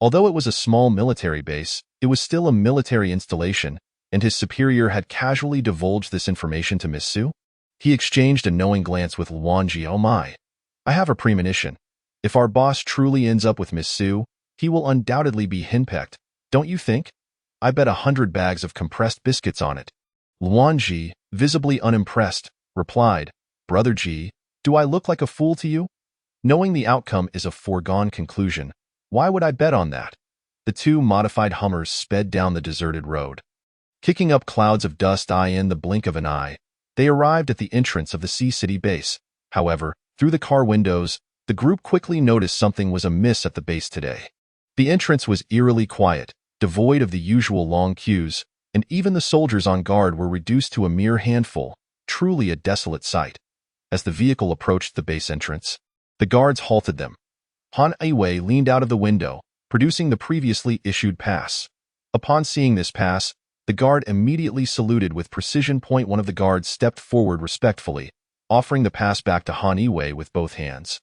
Although it was a small military base, it was still a military installation, and his superior had casually divulged this information to Miss Su. He exchanged a knowing glance with Luanji. "Oh my. I have a premonition. If our boss truly ends up with Miss Su, he will undoubtedly be henpecked, don't you think? I bet 100 bags of compressed biscuits on it." Luanji, visibly unimpressed, replied, "Brother Ji, do I look like a fool to you? Knowing the outcome is a foregone conclusion, why would I bet on that?" The two modified Hummers sped down the deserted road. Kicking up clouds of dust in the blink of an eye, they arrived at the entrance of the C City base. However, through the car windows, the group quickly noticed something was amiss at the base today. The entrance was eerily quiet, devoid of the usual long queues, and even the soldiers on guard were reduced to a mere handful, truly a desolate sight. As the vehicle approached the base entrance, the guards halted them. Han Yiwei leaned out of the window, producing the previously issued pass. Upon seeing this pass, the guard immediately saluted with precision. One of the guards stepped forward respectfully, offering the pass back to Han Yiwei with both hands,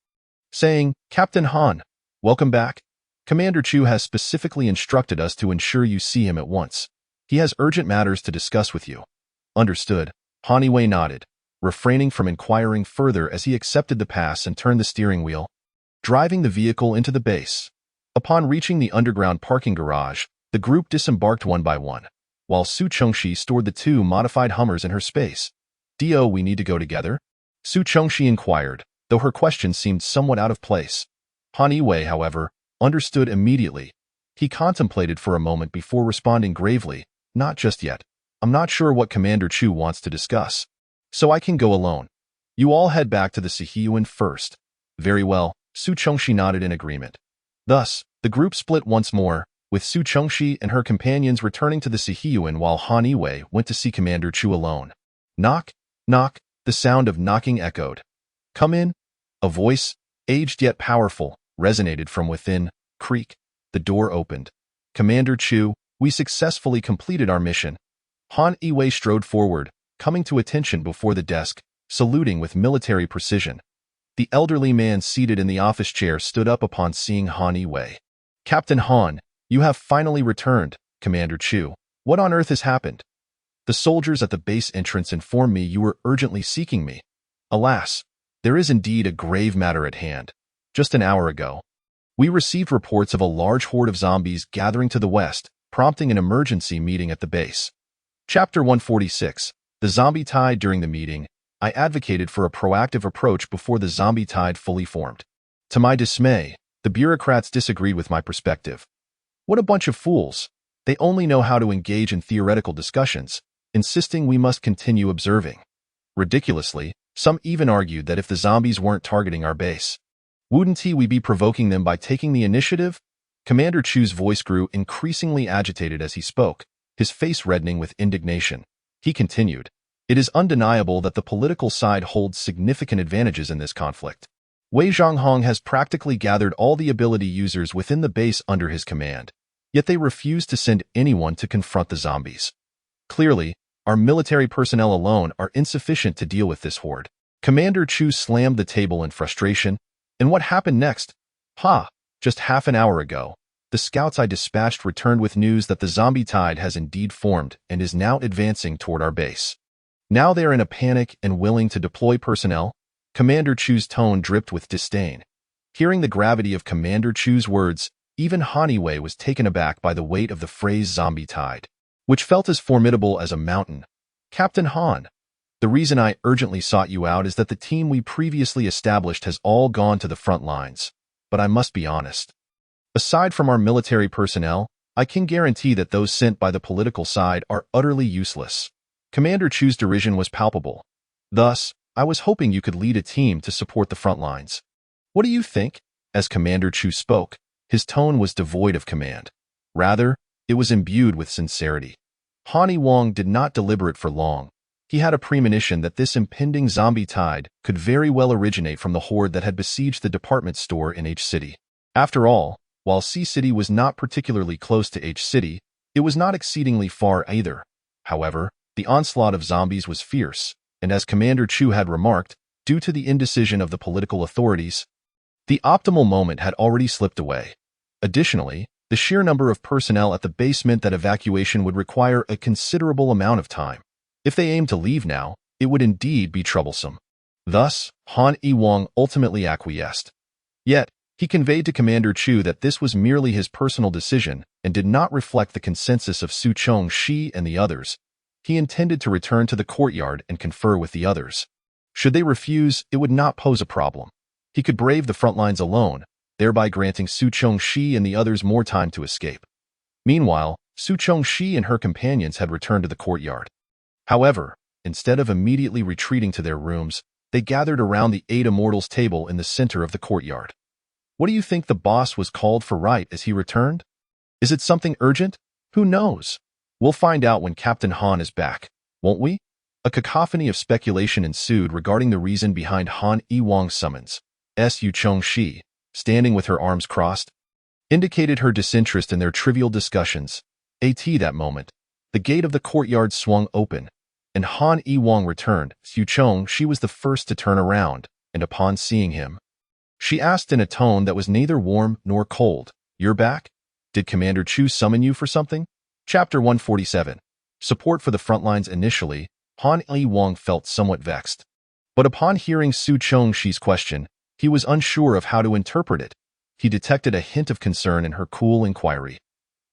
saying, "Captain Han, welcome back. Commander Chu has specifically instructed us to ensure you see him at once. He has urgent matters to discuss with you." "Understood." Han Yiwei nodded, refraining from inquiring further as he accepted the pass and turned the steering wheel, driving the vehicle into the base. Upon reaching the underground parking garage, the group disembarked one by one, while Su Chengxi stored the two modified Hummers in her space. "Do we need to go together?" Su Chengxi inquired, though her question seemed somewhat out of place. Han Yiwei, however, understood immediately. He contemplated for a moment before responding gravely, "Not just yet. I'm not sure what Commander Chu wants to discuss, so I can go alone. You all head back to the Sihiyuan first." "Very well." Su Chengxi nodded in agreement. Thus, the group split once more, with Su Chengxi and her companions returning to the Sihiyuan while Han Yiwei went to see Commander Chu alone. Knock, knock, the sound of knocking echoed. "Come in." A voice, aged yet powerful, resonated from within. Creak. The door opened. "Commander Chu, we successfully completed our mission." Han Yiwei strode forward, coming to attention before the desk, saluting with military precision. The elderly man seated in the office chair stood up upon seeing Han Yiwei. "Captain Han, you have finally returned." "Commander Chu, what on earth has happened?" "The soldiers at the base entrance informed me you were urgently seeking me." "Alas, there is indeed a grave matter at hand. Just an hour ago, we received reports of a large horde of zombies gathering to the west, prompting an emergency meeting at the base. Chapter 146. The Zombie Tide. During the meeting, I advocated for a proactive approach before the zombie tide fully formed. To my dismay, the bureaucrats disagreed with my perspective. What a bunch of fools. They only know how to engage in theoretical discussions, insisting we must continue observing. Ridiculously, some even argued that if the zombies weren't targeting our base, wouldn't we be provoking them by taking the initiative? Commander Chu's voice grew increasingly agitated as he spoke, his face reddening with indignation. He continued, "It is undeniable that the political side holds significant advantages in this conflict. Wei Zhonghong has practically gathered all the ability users within the base under his command, yet they refuse to send anyone to confront the zombies. Clearly, our military personnel alone are insufficient to deal with this horde." Commander Chu slammed the table in frustration. And what happened next? Just half an hour ago, the scouts I dispatched returned with news that the zombie tide has indeed formed and is now advancing toward our base. Now they are in a panic and willing to deploy personnel. Commander Chu's tone dripped with disdain. Hearing the gravity of Commander Chu's words, even Han Wei was taken aback by the weight of the phrase zombie tide, which felt as formidable as a mountain. "Captain Han, the reason I urgently sought you out is that the team we previously established has all gone to the front lines. But I must be honest. Aside from our military personnel, I can guarantee that those sent by the political side are utterly useless." Commander Chu's derision was palpable. "Thus, I was hoping you could lead a team to support the front lines. What do you think?" As Commander Chu spoke, his tone was devoid of command. Rather, it was imbued with sincerity. Han Wang did not deliberate for long. He had a premonition that this impending zombie tide could very well originate from the horde that had besieged the department store in H-City. After all, while C-City was not particularly close to H-City, it was not exceedingly far either. However, the onslaught of zombies was fierce, and as Commander Chu had remarked, due to the indecision of the political authorities, the optimal moment had already slipped away. Additionally, the sheer number of personnel at the base meant that evacuation would require a considerable amount of time. If they aimed to leave now, it would indeed be troublesome. Thus, Han Wang ultimately acquiesced. Yet, he conveyed to Commander Chu that this was merely his personal decision and did not reflect the consensus of Su Chongshi and the others. He intended to return to the courtyard and confer with the others. Should they refuse, it would not pose a problem. He could brave the front lines alone, thereby granting Su Chongshi and the others more time to escape. Meanwhile, Su Chongshi and her companions had returned to the courtyard. However, instead of immediately retreating to their rooms, they gathered around the 8 Immortals table in the center of the courtyard. "What do you think the boss was called for right as he returned? Is it something urgent? Who knows? We'll find out when Captain Han is back, won't we?" A cacophony of speculation ensued regarding the reason behind Han Wang's summons. Su Chongshi, standing with her arms crossed, indicated her disinterest in their trivial discussions. That moment, the gate of the courtyard swung open, and Han Wang returned. Su Chongshi was the first to turn around, and upon seeing him, she asked in a tone that was neither warm nor cold, "You're back? Did Commander Chu summon you for something?" Chapter 147. Support for the front lines. Initially, Han Wang felt somewhat vexed. But upon hearing Su Chongshi's question, he was unsure of how to interpret it. He detected a hint of concern in her cool inquiry.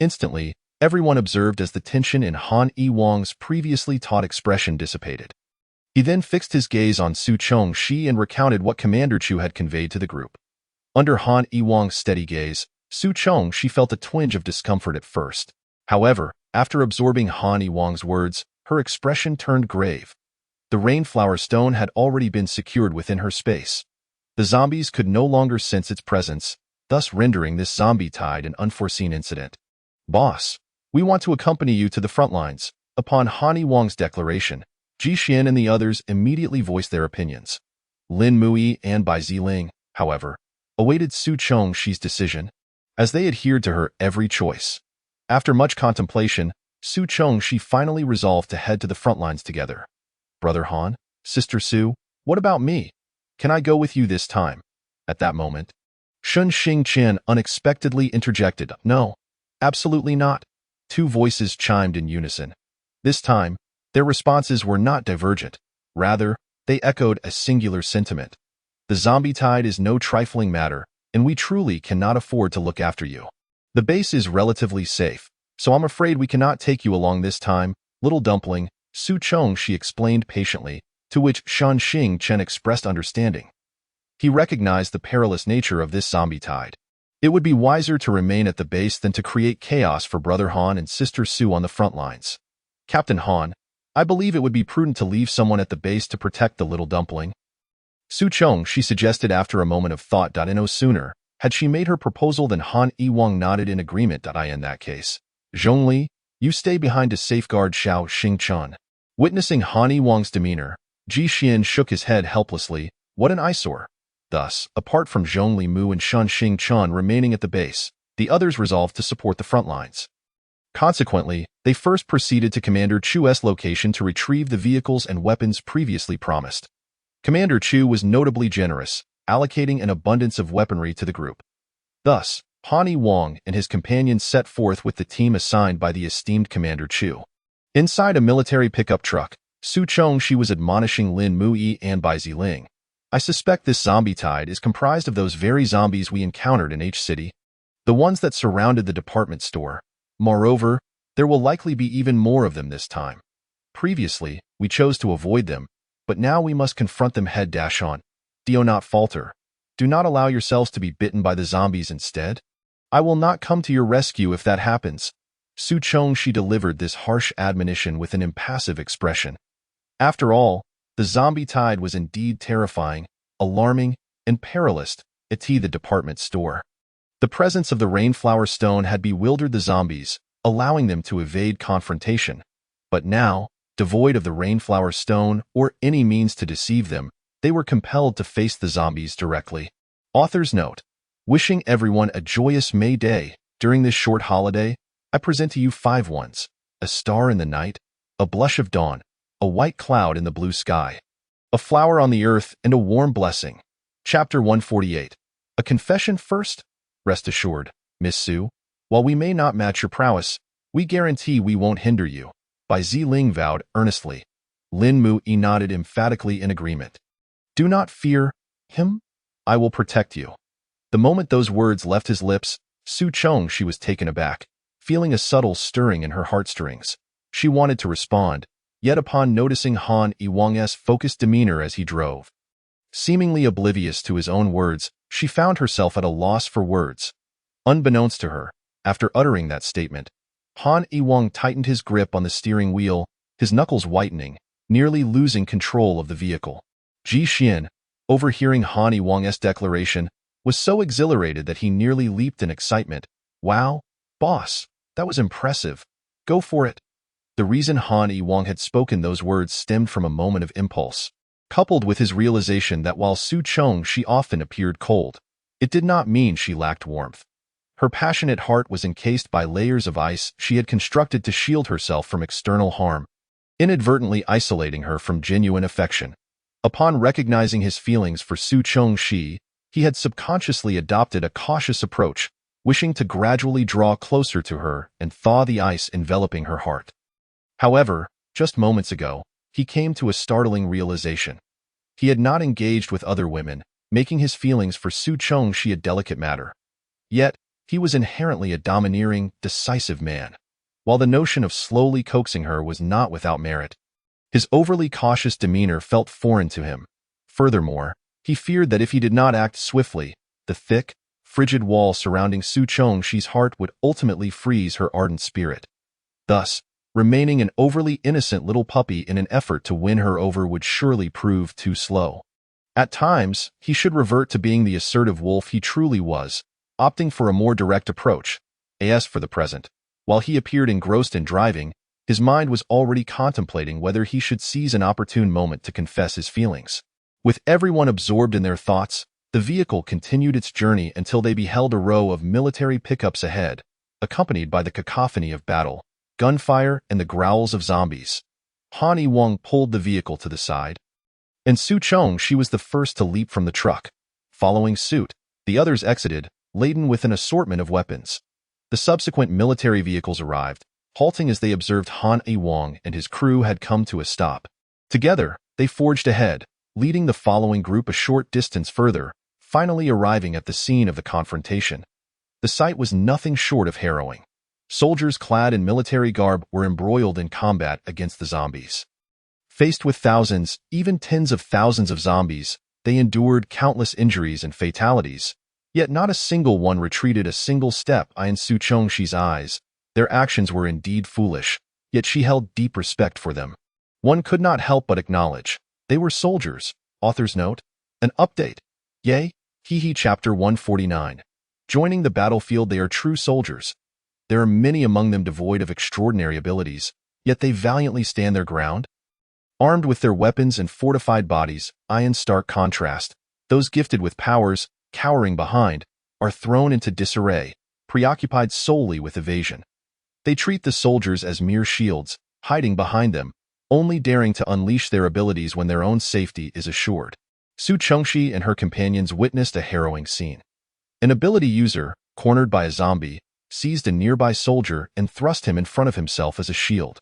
Instantly, everyone observed as the tension in Han Wang's previously taught expression dissipated. He then fixed his gaze on Su Chongshi and recounted what Commander Chu had conveyed to the group. Under Han Wang's steady gaze, Su Chongshi felt a twinge of discomfort at first. However, after absorbing Han Wang's words, her expression turned grave. The Rainflower Stone had already been secured within her space. The zombies could no longer sense its presence, thus rendering this zombie tide an unforeseen incident. "Boss, we want to accompany you to the front lines." Upon Han Wang's declaration, Ji Xian and the others immediately voiced their opinions. Lin Mui and Bai Ziling, however, awaited Su Chongshi's decision, as they adhered to her every choice. After much contemplation, Su Chongshi finally resolved to head to the front lines together. "Brother Han, Sister Su, what about me? Can I go with you this time?" At that moment, Shun Xingqian unexpectedly interjected. "No, absolutely not." 2 voices chimed in unison. This time, their responses were not divergent. Rather, they echoed a singular sentiment. "The zombie tide is no trifling matter, and we truly cannot afford to look after you. The base is relatively safe, so I'm afraid we cannot take you along this time. Little dumpling, Su Chong, she explained patiently, to which Shan Xing Chen expressed understanding. He recognized the perilous nature of this zombie tide. It would be wiser to remain at the base than to create chaos for Brother Han and Sister Su on the front lines. Captain Han, I believe it would be prudent to leave someone at the base to protect the little dumpling. Su Chong, she suggested after a moment of thought. No sooner had she made her proposal than Han Yiwang nodded in agreement. In that case, Zhongli, you stay behind to safeguard Xiao Xingchen. Witnessing Han Yiwang's demeanor, Ji Xian shook his head helplessly. What an eyesore. Thus, apart from Zhongli Mu and Shan Xingchen remaining at the base, the others resolved to support the front lines. Consequently, they first proceeded to Commander Chu's location to retrieve the vehicles and weapons previously promised. Commander Chu was notably generous, allocating an abundance of weaponry to the group. Thus, Han Yiwang and his companions set forth with the team assigned by the esteemed Commander Chu. Inside a military pickup truck, Su Chong, she was admonishing Lin Muyi and Bai Ziling. I suspect this zombie tide is comprised of those very zombies we encountered in H City, the ones that surrounded the department store. Moreover, there will likely be even more of them this time. Previously, we chose to avoid them, but now we must confront them head-on. Do not falter. Do not allow yourselves to be bitten by the zombies instead. I will not come to your rescue if that happens. Su Chong, she delivered this harsh admonition with an impassive expression. After all, the zombie tide was indeed terrifying, alarming, and perilous at the department store. The presence of the Rainflower Stone had bewildered the zombies, allowing them to evade confrontation. But now, devoid of the Rainflower Stone or any means to deceive them, they were compelled to face the zombies directly. Author's note: wishing everyone a joyous May Day. During this short holiday, I present to you 5 ones: a star in the night, a blush of dawn, a white cloud in the blue sky, a flower on the earth, and a warm blessing. Chapter 148. A confession first? Rest assured, Miss Su, while we may not match your prowess, we guarantee we won't hinder you. Bai Ziling vowed earnestly. Lin Muyi nodded emphatically in agreement. Do not fear him. I will protect you. The moment those words left his lips, Su Chong, she was taken aback, feeling a subtle stirring in her heartstrings. She wanted to respond, yet upon noticing Han Yiwang's focused demeanor as he drove, seemingly oblivious to his own words, she found herself at a loss for words. Unbeknownst to her, after uttering that statement, Han Yiwang tightened his grip on the steering wheel, his knuckles whitening, nearly losing control of the vehicle. Ji Xian, overhearing Han Yiwang's declaration, was so exhilarated that he nearly leaped in excitement. Wow, boss, that was impressive. Go for it. The reason Han Yiwang had spoken those words stemmed from a moment of impulse, coupled with his realization that while Su Chong, she often appeared cold, it did not mean she lacked warmth. Her passionate heart was encased by layers of ice she had constructed to shield herself from external harm, inadvertently isolating her from genuine affection. Upon recognizing his feelings for Su Chong, he had subconsciously adopted a cautious approach, wishing to gradually draw closer to her and thaw the ice enveloping her heart. However, just moments ago, he came to a startling realization. He had not engaged with other women, making his feelings for Su Chong a delicate matter. Yet, he was inherently a domineering, decisive man. While the notion of slowly coaxing her was not without merit, his overly cautious demeanor felt foreign to him. Furthermore, he feared that if he did not act swiftly, the thick, frigid wall surrounding Su Chong's heart would ultimately freeze her ardent spirit. Thus, remaining an overly innocent little puppy in an effort to win her over would surely prove too slow. At times, he should revert to being the assertive wolf he truly was, opting for a more direct approach. As for the present, while he appeared engrossed in driving, his mind was already contemplating whether he should seize an opportune moment to confess his feelings. With everyone absorbed in their thoughts, the vehicle continued its journey until they beheld a row of military pickups ahead, accompanied by the cacophony of battle, gunfire, and the growls of zombies. Han Yiwang pulled the vehicle to the side, and Su Chong, she was the first to leap from the truck. Following suit, the others exited, laden with an assortment of weapons. The subsequent military vehicles arrived, halting as they observed Han Yiwang and his crew had come to a stop. Together, they forged ahead, leading the following group a short distance further, finally arriving at the scene of the confrontation. The sight was nothing short of harrowing. Soldiers clad in military garb were embroiled in combat against the zombies. Faced with thousands, even tens of thousands of zombies, they endured countless injuries and fatalities, yet not a single one retreated a single step. In Su Chongshi's eyes, their actions were indeed foolish, yet she held deep respect for them. One could not help but acknowledge, they were soldiers. Author's note, an update. Yay, hee chapter 149. Joining the battlefield, they are true soldiers. There are many among them devoid of extraordinary abilities, yet they valiantly stand their ground. Armed with their weapons and fortified bodies, in stark contrast, those gifted with powers, cowering behind, are thrown into disarray, preoccupied solely with evasion. They treat the soldiers as mere shields, hiding behind them, only daring to unleash their abilities when their own safety is assured. Su Chongshi and her companions witnessed a harrowing scene. An ability user, cornered by a zombie, seized a nearby soldier and thrust him in front of himself as a shield.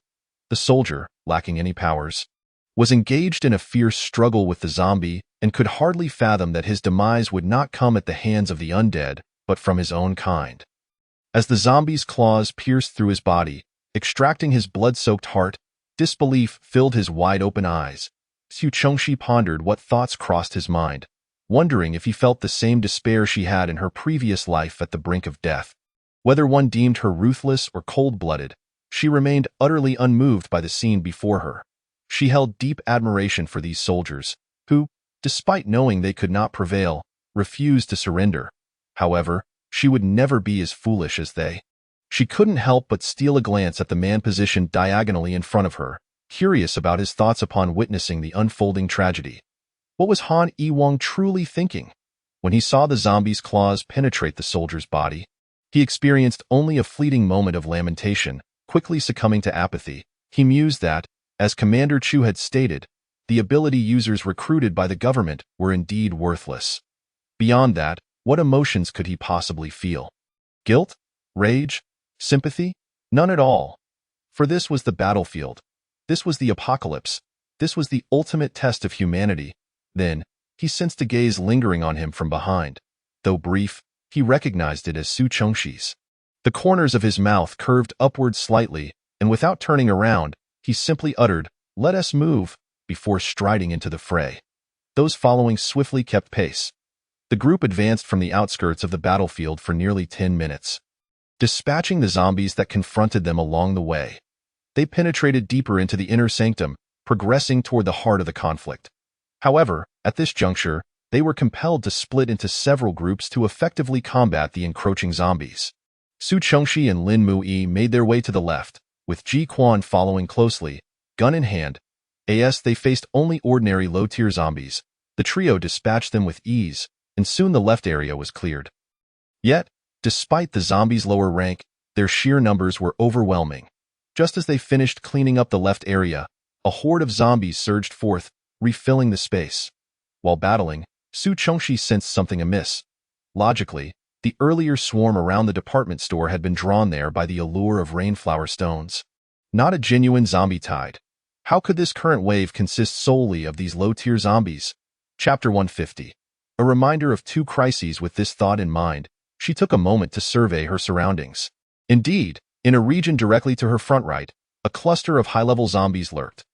The soldier, lacking any powers, was engaged in a fierce struggle with the zombie and could hardly fathom that his demise would not come at the hands of the undead, but from his own kind. As the zombie's claws pierced through his body, extracting his blood-soaked heart, disbelief filled his wide-open eyes. Su Chongshi pondered what thoughts crossed his mind, wondering if he felt the same despair she had in her previous life at the brink of death. Whether one deemed her ruthless or cold-blooded, she remained utterly unmoved by the scene before her. She held deep admiration for these soldiers, who, despite knowing they could not prevail, refused to surrender. However, she would never be as foolish as they. She couldn't help but steal a glance at the man positioned diagonally in front of her, curious about his thoughts upon witnessing the unfolding tragedy. What was Han Yiwang truly thinking? When he saw the zombie's claws penetrate the soldier's body, he experienced only a fleeting moment of lamentation, quickly succumbing to apathy. He mused that, as Commander Chu had stated, the ability users recruited by the government were indeed worthless. Beyond that, what emotions could he possibly feel? Guilt? Rage? Sympathy? None at all. For this was the battlefield. This was the apocalypse. This was the ultimate test of humanity. Then, he sensed a gaze lingering on him from behind. Though brief, he recognized it as Su Chongshi's. The corners of his mouth curved upward slightly, and without turning around, he simply uttered, "Let us move," before striding into the fray. Those following swiftly kept pace. The group advanced from the outskirts of the battlefield for nearly 10 minutes, dispatching the zombies that confronted them along the way. They penetrated deeper into the inner sanctum, progressing toward the heart of the conflict. However, at this juncture, they were compelled to split into several groups to effectively combat the encroaching zombies. Su Chongshi and Lin Muyi made their way to the left, with Ji Quan following closely, gun in hand. As they faced only ordinary low-tier zombies, the trio dispatched them with ease, and soon the left area was cleared. Yet, despite the zombies' lower rank, their sheer numbers were overwhelming. Just as they finished cleaning up the left area, a horde of zombies surged forth, refilling the space. While battling, Su Chongshi sensed something amiss. Logically, the earlier swarm around the department store had been drawn there by the allure of rainflower stones. Not a genuine zombie tide. How could this current wave consist solely of these low-tier zombies? Chapter 150. A reminder of two crises. With this thought in mind, she took a moment to survey her surroundings. Indeed, in a region directly to her front right, a cluster of high-level zombies lurked.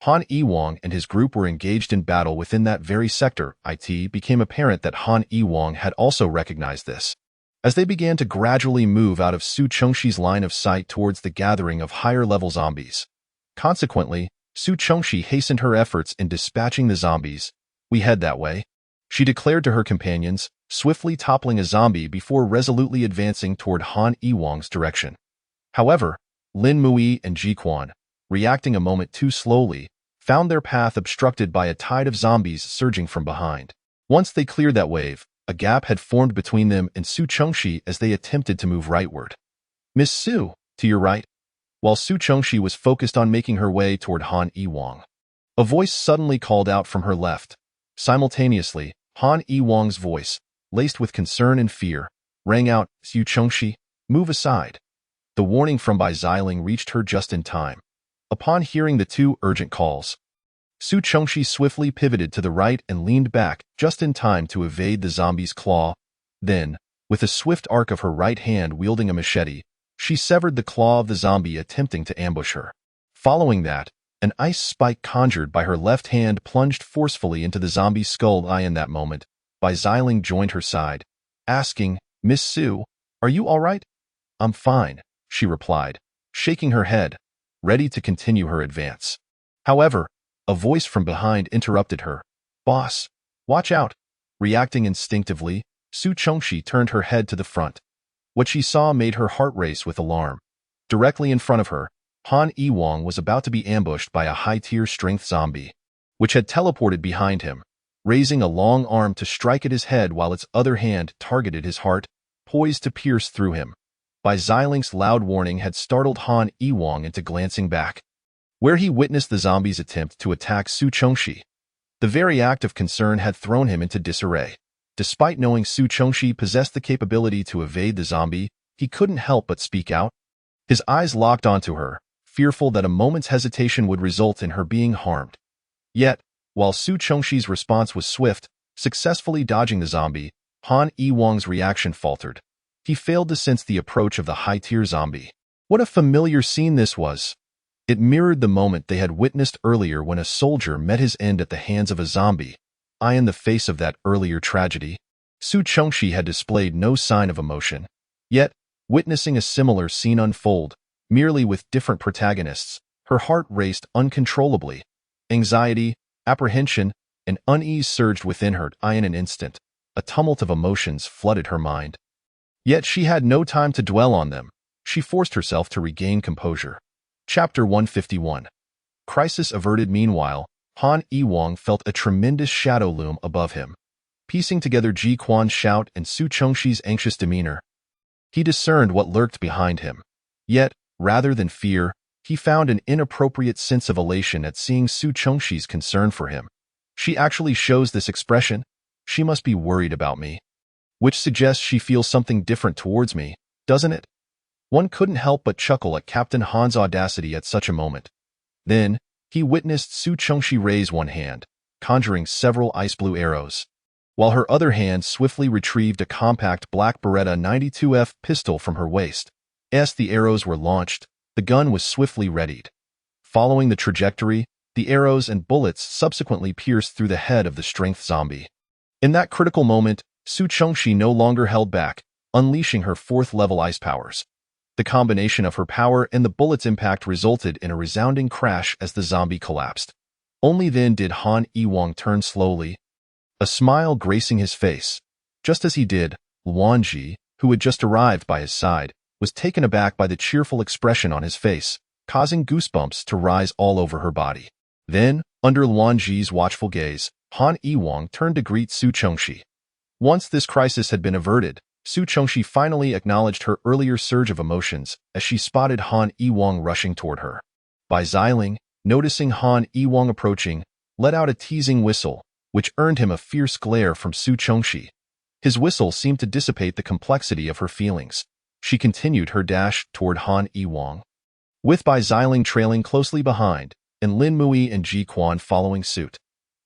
Han Yiwang and his group were engaged in battle within that very sector. It became apparent that Han Yiwang had also recognized this. As they began to gradually move out of Su Chongshi's line of sight towards the gathering of higher-level zombies. Consequently, Su Chongshi hastened her efforts in dispatching the zombies. "We head that way," she declared to her companions, swiftly toppling a zombie before resolutely advancing toward Han Yiwang's direction. However, Lin Muyi and Ji Quan, reacting a moment too slowly, found their path obstructed by a tide of zombies surging from behind. Once they cleared that wave, a gap had formed between them and Su Chongshi as they attempted to move rightward. "Miss Su, to your right," while Su Chongshi was focused on making her way toward Han Yiwang. A voice suddenly called out from her left. Simultaneously, Han Yiwang's voice, laced with concern and fear, rang out, "Su Chongshi, move aside." The warning from Bai Xiling reached her just in time. Upon hearing the two urgent calls, Su Chongshi swiftly pivoted to the right and leaned back just in time to evade the zombie's claw. Then, with a swift arc of her right hand wielding a machete, She severed the claw of the zombie attempting to ambush her. Following that, an ice spike conjured by her left hand plunged forcefully into the zombie's skull. In that moment, Bai Xiling joined her side, asking, "Miss Su, are you all right?" "I'm fine," she replied, shaking her head, ready to continue her advance. However, a voice from behind interrupted her. "Boss, watch out!" Reacting instinctively, Su Chongxi turned her head to the front. What she saw made her heart race with alarm. Directly in front of her, Han Yiwang was about to be ambushed by a high-tier strength zombie, which had teleported behind him, raising a long arm to strike at his head while its other hand targeted his heart, poised to pierce through him. Bai Xiling's loud warning had startled Han Yiwang into glancing back, where he witnessed the zombie's attempt to attack Su Chongxi. The very act of concern had thrown him into disarray. Despite knowing Su Chongxi possessed the capability to evade the zombie, he couldn't help but speak out. His eyes locked onto her, fearful that a moment's hesitation would result in her being harmed. Yet, while Su Chongxi's response was swift, successfully dodging the zombie, Han Yiwang's reaction faltered. He failed to sense the approach of the high-tier zombie. What a familiar scene this was! It mirrored the moment they had witnessed earlier when a soldier met his end at the hands of a zombie. In the face of that earlier tragedy, Su Chongxi had displayed no sign of emotion. Yet, witnessing a similar scene unfold, merely with different protagonists, her heart raced uncontrollably. Anxiety, apprehension, and unease surged within her. In an instant, a tumult of emotions flooded her mind. Yet she had no time to dwell on them. She forced herself to regain composure. Chapter 151. Crisis averted. Meanwhile, Han Yiwang felt a tremendous shadow loom above him. Piecing together Ji Quan's shout and Su Chongxi's anxious demeanor, he discerned what lurked behind him. Yet, rather than fear, he found an inappropriate sense of elation at seeing Su Chongxi's concern for him. She actually shows this expression. She must be worried about me. Which suggests she feels something different towards me, doesn't it? One couldn't help but chuckle at Captain Han's audacity at such a moment. Then, he witnessed Su Chongxi raise one hand, conjuring several ice-blue arrows, while her other hand swiftly retrieved a compact black Beretta 92F pistol from her waist. As the arrows were launched, the gun was swiftly readied. Following the trajectory, the arrows and bullets subsequently pierced through the head of the strength zombie. In that critical moment, Su Chongxi no longer held back, unleashing her fourth-level ice powers. The combination of her power and the bullet's impact resulted in a resounding crash as the zombie collapsed. Only then did Han Yiwang turn slowly, a smile gracing his face. Just as he did, Luanji, who had just arrived by his side, was taken aback by the cheerful expression on his face, causing goosebumps to rise all over her body. Then, under Luanji's watchful gaze, Han Yiwang turned to greet Su Chongxi. Once this crisis had been averted, Su Chongxi finally acknowledged her earlier surge of emotions as she spotted Han Yiwang rushing toward her. Bai Xiling, noticing Han Yiwang approaching, let out a teasing whistle, which earned him a fierce glare from Su Chongxi. His whistle seemed to dissipate the complexity of her feelings. She continued her dash toward Han Yiwang, with Bai Xiling trailing closely behind, and Lin Mui and Ji Quan following suit.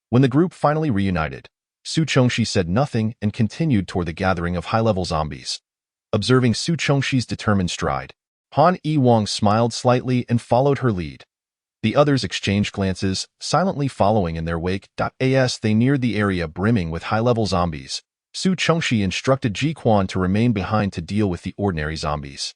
When the group finally reunited, Su Chongxi said nothing and continued toward the gathering of high-level zombies. Observing Su Chongxi's determined stride, Han Yiwang smiled slightly and followed her lead. The others exchanged glances, silently following in their wake. As they neared the area brimming with high-level zombies, Su Chongxi instructed Ji Quan to remain behind to deal with the ordinary zombies.